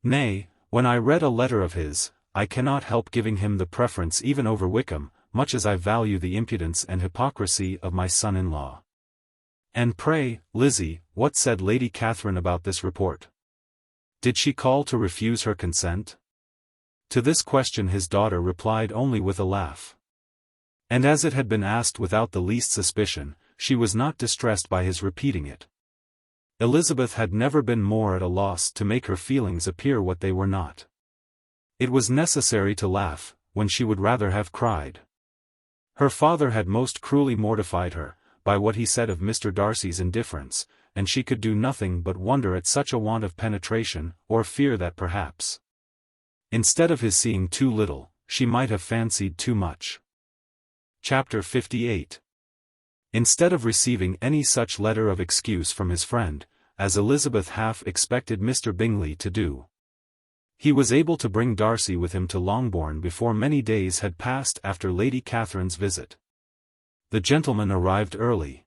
A: Nay, when I read a letter of his, I cannot help giving him the preference even over Wickham, much as I value the impudence and hypocrisy of my son-in-law. And pray, Lizzie, what said Lady Catherine about this report? Did she call to refuse her consent? To this question his daughter replied only with a laugh. And as it had been asked without the least suspicion, she was not distressed by his repeating it. Elizabeth had never been more at a loss to make her feelings appear what they were not. It was necessary to laugh, when she would rather have cried. Her father had most cruelly mortified her, by what he said of Mr. Darcy's indifference, and she could do nothing but wonder at such a want of penetration, or fear that perhaps, instead of his seeing too little, she might have fancied too much. Chapter 58. Instead of receiving any such letter of excuse from his friend, as Elizabeth half expected Mr. Bingley to do, he was able to bring Darcy with him to Longbourn before many days had passed after Lady Catherine's visit. The gentleman arrived early.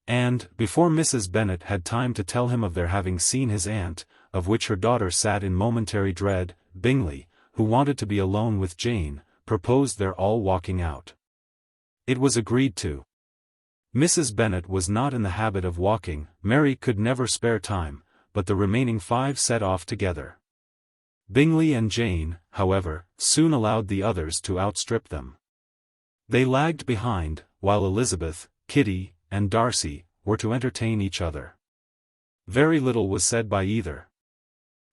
A: And, before Mrs. Bennet had time to tell him of their having seen his aunt, of which her daughter sat in momentary dread, Bingley, who wanted to be alone with Jane, proposed their all walking out. It was agreed to. Mrs. Bennet was not in the habit of walking, Mary could never spare time, but the remaining 5 set off together. Bingley and Jane, however, soon allowed the others to outstrip them. They lagged behind, while Elizabeth, Kitty, and Darcy were to entertain each other. Very little was said by either.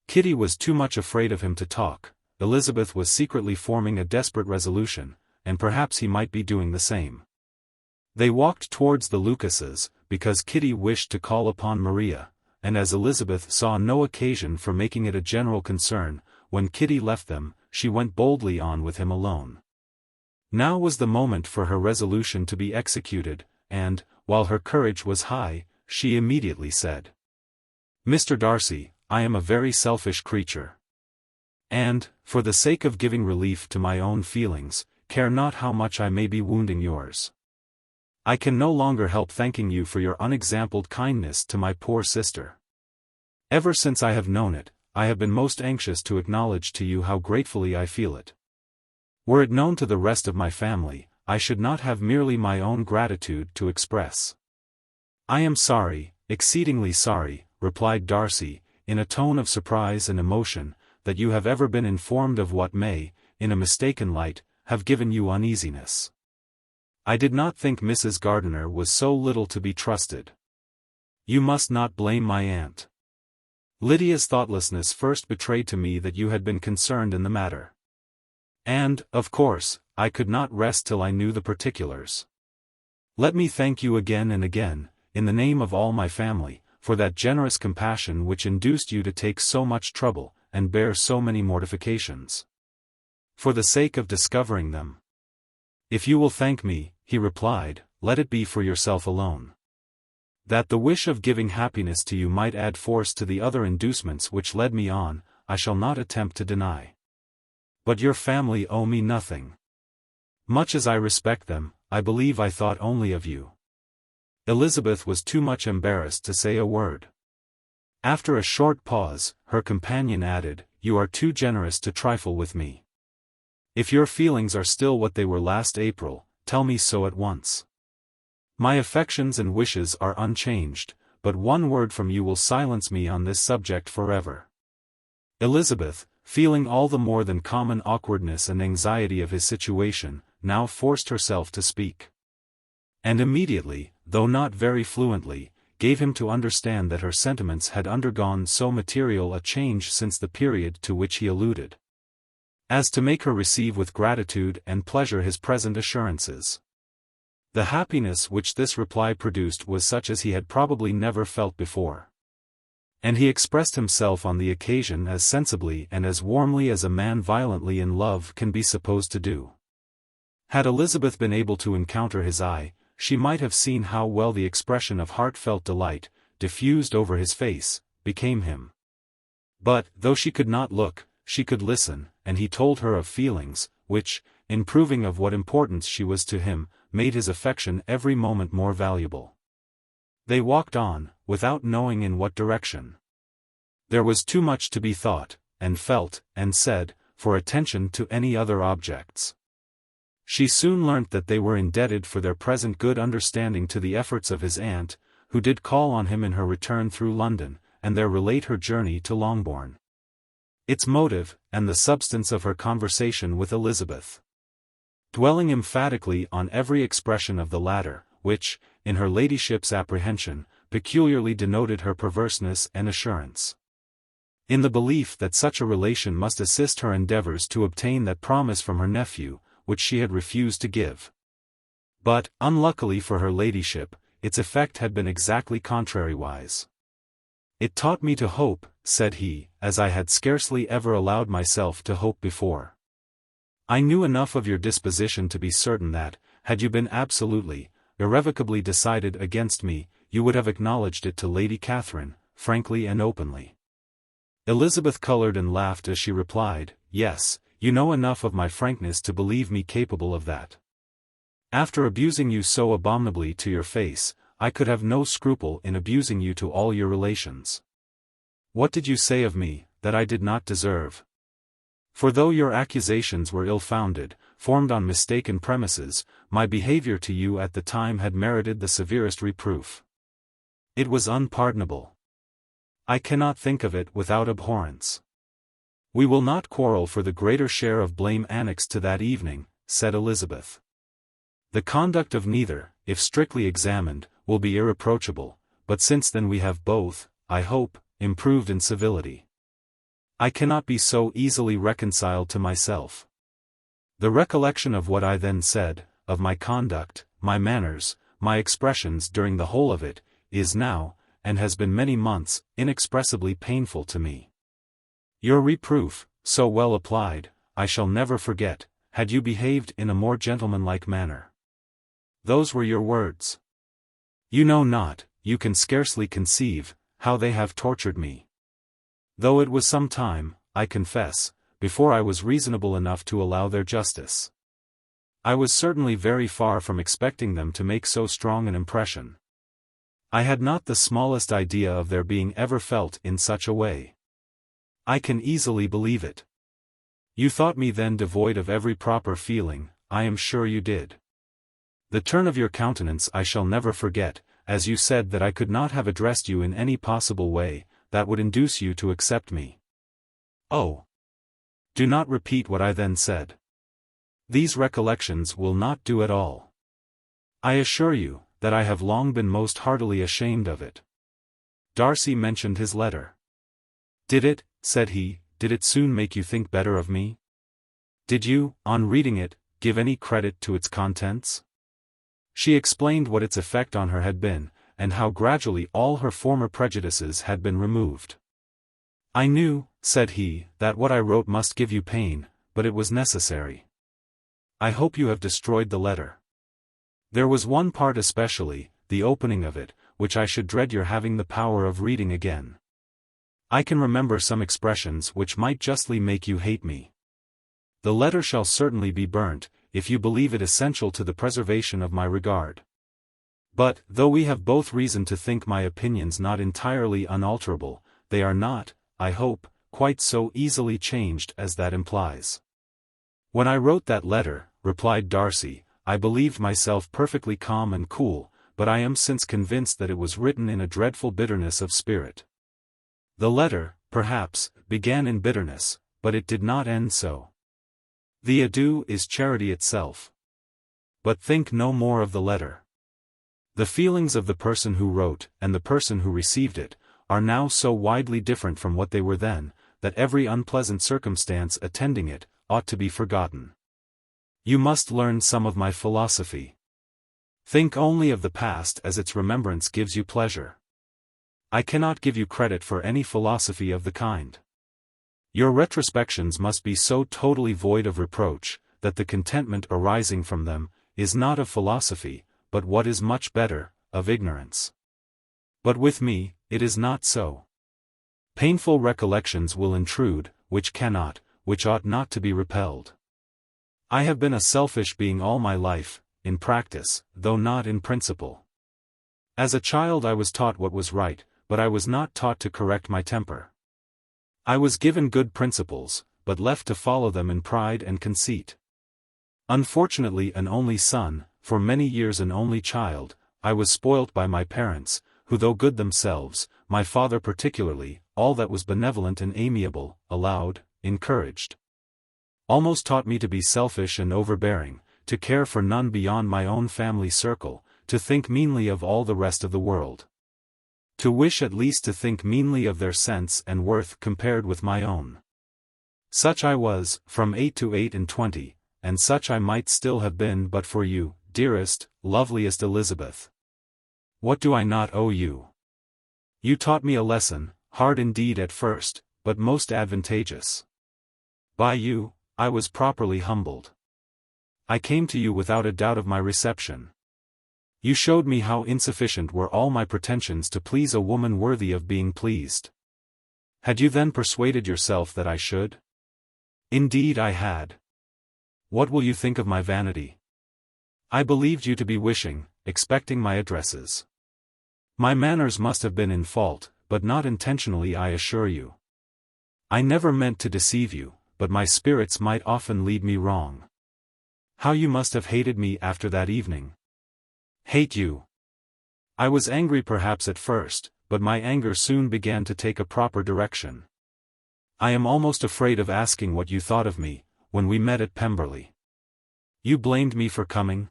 A: Kitty was too much afraid of him to talk, Elizabeth was secretly forming a desperate resolution, and perhaps he might be doing the same. They walked towards the Lucases, because Kitty wished to call upon Maria, and as Elizabeth saw no occasion for making it a general concern, when Kitty left them, she went boldly on with him alone. Now was the moment for her resolution to be executed, and, while her courage was high, she immediately said, "Mr. Darcy, I am a very selfish creature. And, for the sake of giving relief to my own feelings, care not how much I may be wounding yours. I can no longer help thanking you for your unexampled kindness to my poor sister. Ever since I have known it, I have been most anxious to acknowledge to you how gratefully I feel it. Were it known to the rest of my family, I should not have merely my own gratitude to express." "I am sorry, exceedingly sorry," replied Darcy, in a tone of surprise and emotion, "that you have ever been informed of what may, in a mistaken light, have given you uneasiness. I did not think Mrs. Gardiner was so little to be trusted. You must not blame my aunt. Lydia's thoughtlessness first betrayed to me that you had been concerned in the matter. And, of course, I could not rest till I knew the particulars. Let me thank you again and again, in the name of all my family, for that generous compassion which induced you to take so much trouble, and bear so many mortifications. For the sake of discovering them. If you will thank me," he replied, "let it be for yourself alone. That the wish of giving happiness to you might add force to the other inducements which led me on, I shall not attempt to deny. But your family owe me nothing. Much as I respect them, I believe I thought only of you." Elizabeth was too much embarrassed to say a word. After a short pause, her companion added, "You are too generous to trifle with me. If your feelings are still what they were last April, tell me so at once. My affections and wishes are unchanged, but one word from you will silence me on this subject forever." Elizabeth, feeling all the more than common awkwardness and anxiety of his situation, now forced herself to speak. And immediately, though not very fluently, gave him to understand that her sentiments had undergone so material a change since the period to which he alluded, as to make her receive with gratitude and pleasure his present assurances. The happiness which this reply produced was such as he had probably never felt before. And he expressed himself on the occasion as sensibly and as warmly as a man violently in love can be supposed to do. Had Elizabeth been able to encounter his eye, she might have seen how well the expression of heartfelt delight, diffused over his face, became him. But, though she could not look, she could listen, and he told her of feelings, which, in proving of what importance she was to him, made his affection every moment more valuable. They walked on, without knowing in what direction. There was too much to be thought, and felt, and said, for attention to any other objects. She soon learnt that they were indebted for their present good understanding to the efforts of his aunt, who did call on him in her return through London, and there relate her journey to Longbourn. Its motive, and the substance of her conversation with Elizabeth. Dwelling emphatically on every expression of the latter, which, in her ladyship's apprehension, peculiarly denoted her perverseness and assurance. In the belief that such a relation must assist her endeavours to obtain that promise from her nephew, which she had refused to give. But, unluckily for her ladyship, its effect had been exactly contrariwise. "It taught me to hope," said he, "as I had scarcely ever allowed myself to hope before. I knew enough of your disposition to be certain that, had you been absolutely, irrevocably decided against me, you would have acknowledged it to Lady Catherine, frankly and openly." Elizabeth coloured and laughed as she replied, "Yes, you know enough of my frankness to believe me capable of that. After abusing you so abominably to your face, I could have no scruple in abusing you to all your relations. What did you say of me, that I did not deserve? For though your accusations were ill-founded, formed on mistaken premises, my behaviour to you at the time had merited the severest reproof. It was unpardonable. I cannot think of it without abhorrence. We will not quarrel for the greater share of blame annexed to that evening," said Elizabeth. "The conduct of neither, if strictly examined, will be irreproachable, but since then we have both, I hope, improved in civility. I cannot be so easily reconciled to myself. The recollection of what I then said, of my conduct, my manners, my expressions during the whole of it, is now, and has been many months, inexpressibly painful to me. Your reproof, so well applied, I shall never forget, had you behaved in a more gentlemanlike manner. Those were your words. You know not, you can scarcely conceive, how they have tortured me. Though it was some time, I confess, before I was reasonable enough to allow their justice. I was certainly very far from expecting them to make so strong an impression. I had not the smallest idea of their being ever felt in such a way. I can easily believe it. You thought me then devoid of every proper feeling, I am sure you did. The turn of your countenance I shall never forget, as you said that I could not have addressed you in any possible way, that would induce you to accept me. Oh! Do not repeat what I then said. These recollections will not do at all. I assure you, that I have long been most heartily ashamed of it." Darcy mentioned his letter. "Did it," said he, "did it soon make you think better of me? Did you, on reading it, give any credit to its contents?" She explained what its effect on her had been, and how gradually all her former prejudices had been removed. "I knew," said he, "that what I wrote must give you pain, but it was necessary. I hope you have destroyed the letter. There was one part especially, the opening of it, which I should dread your having the power of reading again. I can remember some expressions which might justly make you hate me. The letter shall certainly be burnt, if you believe it essential to the preservation of my regard. But, though we have both reason to think my opinions not entirely unalterable, they are not, I hope, quite so easily changed as that implies." "When I wrote that letter," replied Darcy, "I believed myself perfectly calm and cool, but I am since convinced that it was written in a dreadful bitterness of spirit. The letter, perhaps, began in bitterness, but it did not end so. The adieu is charity itself. But think no more of the letter. The feelings of the person who wrote, and the person who received it, are now so widely different from what they were then, that every unpleasant circumstance attending it, ought to be forgotten. You must learn some of my philosophy. Think only of the past as its remembrance gives you pleasure. I cannot give you credit for any philosophy of the kind. Your retrospections must be so totally void of reproach, that the contentment arising from them, is not of philosophy, but what is much better, of ignorance. But with me, it is not so. Painful recollections will intrude, which cannot, which ought not to be repelled. I have been a selfish being all my life, in practice, though not in principle. As a child I was taught what was right, but I was not taught to correct my temper. I was given good principles, but left to follow them in pride and conceit. Unfortunately an only son, for many years an only child, I was spoilt by my parents, who though good themselves, my father particularly, all that was benevolent and amiable, allowed, encouraged. Almost taught me to be selfish and overbearing, to care for none beyond my own family circle, to think meanly of all the rest of the world. To wish at least to think meanly of their sense and worth compared with my own. Such I was, from 8 to 28, and such I might still have been but for you, dearest, loveliest Elizabeth. What do I not owe you? You taught me a lesson, hard indeed at first, but most advantageous. By you, I was properly humbled. I came to you without a doubt of my reception. You showed me how insufficient were all my pretensions to please a woman worthy of being pleased. Had you then persuaded yourself that I should? Indeed I had. What will you think of my vanity? I believed you to be wishing, expecting my addresses. My manners must have been in fault, but not intentionally I assure you. I never meant to deceive you, but my spirits might often lead me wrong. How you must have hated me after that evening. Hate you. I was angry perhaps at first, but my anger soon began to take a proper direction. I am almost afraid of asking what you thought of me, when we met at Pemberley. You blamed me for coming?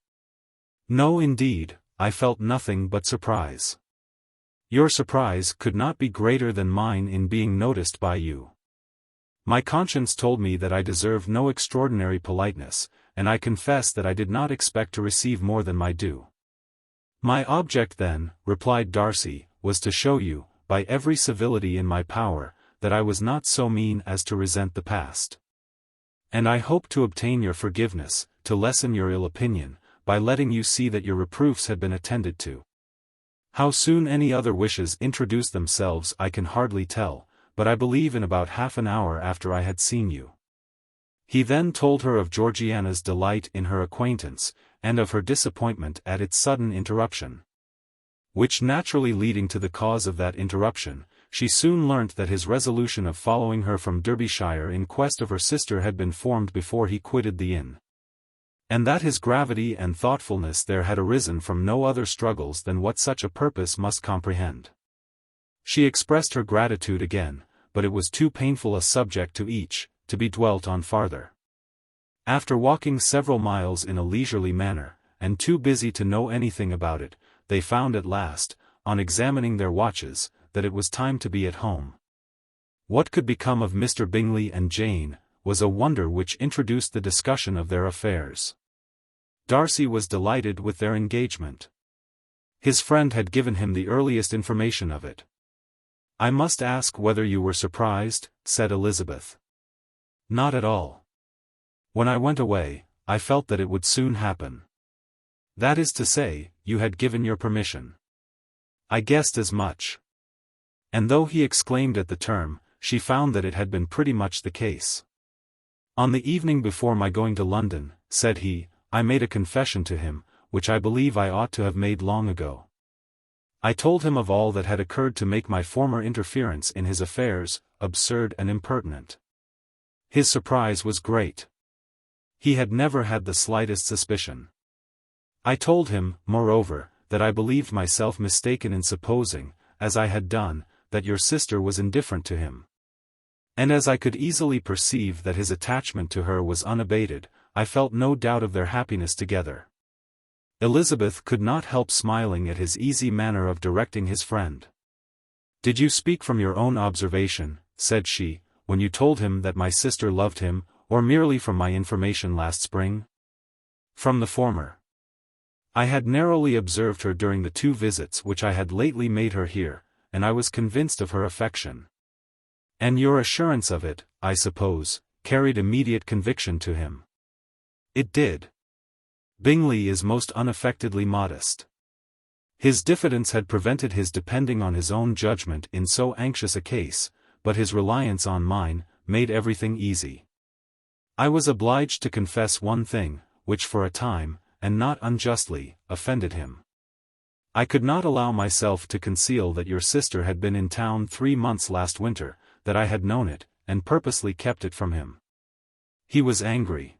A: No indeed, I felt nothing but surprise. Your surprise could not be greater than mine in being noticed by you. My conscience told me that I deserved no extraordinary politeness, and I confess that I did not expect to receive more than my due. My object then, replied Darcy, was to show you, by every civility in my power, that I was not so mean as to resent the past. And I hope to obtain your forgiveness, to lessen your ill opinion, by letting you see that your reproofs had been attended to. How soon any other wishes introduced themselves I can hardly tell, but I believe in about half an hour after I had seen you. He then told her of Georgiana's delight in her acquaintance, and of her disappointment at its sudden interruption. Which naturally leading to the cause of that interruption, she soon learnt that his resolution of following her from Derbyshire in quest of her sister had been formed before he quitted the inn. And that his gravity and thoughtfulness there had arisen from no other struggles than what such a purpose must comprehend. She expressed her gratitude again, but it was too painful a subject to each, to be dwelt on farther. After walking several miles in a leisurely manner, and too busy to know anything about it, they found at last, on examining their watches, that it was time to be at home. What could become of Mr. Bingley and Jane, was a wonder which introduced the discussion of their affairs. Darcy was delighted with their engagement. His friend had given him the earliest information of it. I must ask whether you were surprised, said Elizabeth. Not at all. When I went away, I felt that it would soon happen. That is to say, you had given your permission. I guessed as much. And though he exclaimed at the term, she found that it had been pretty much the case. On the evening before my going to London, said he, I made a confession to him, which I believe I ought to have made long ago. I told him of all that had occurred to make my former interference in his affairs absurd and impertinent. His surprise was great. He had never had the slightest suspicion. I told him, moreover, that I believed myself mistaken in supposing, as I had done, that your sister was indifferent to him. And as I could easily perceive that his attachment to her was unabated, I felt no doubt of their happiness together. Elizabeth could not help smiling at his easy manner of directing his friend. Did you speak from your own observation, said she, when you told him that my sister loved him, or merely from my information last spring? From the former. I had narrowly observed her during the 2 visits which I had lately made her here, and I was convinced of her affection. And your assurance of it, I suppose, carried immediate conviction to him. It did. Bingley is most unaffectedly modest. His diffidence had prevented his depending on his own judgment in so anxious a case, but his reliance on mine made everything easy. I was obliged to confess one thing, which for a time, and not unjustly, offended him. I could not allow myself to conceal that your sister had been in town 3 months last winter, that I had known it, and purposely kept it from him. He was angry.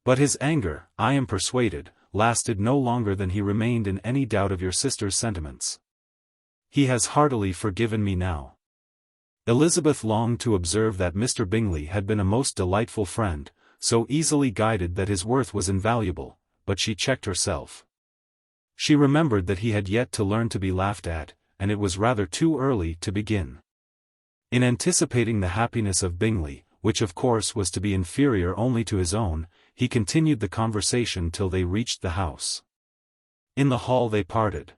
A: But his anger, I am persuaded, lasted no longer than he remained in any doubt of your sister's sentiments. He has heartily forgiven me now. Elizabeth longed to observe that Mr. Bingley had been a most delightful friend, so easily guided that his worth was invaluable, but she checked herself. She remembered that he had yet to learn to be laughed at, and it was rather too early to begin. In anticipating the happiness of Bingley, which of course was to be inferior only to his own, he continued the conversation till they reached the house. In the hall they parted.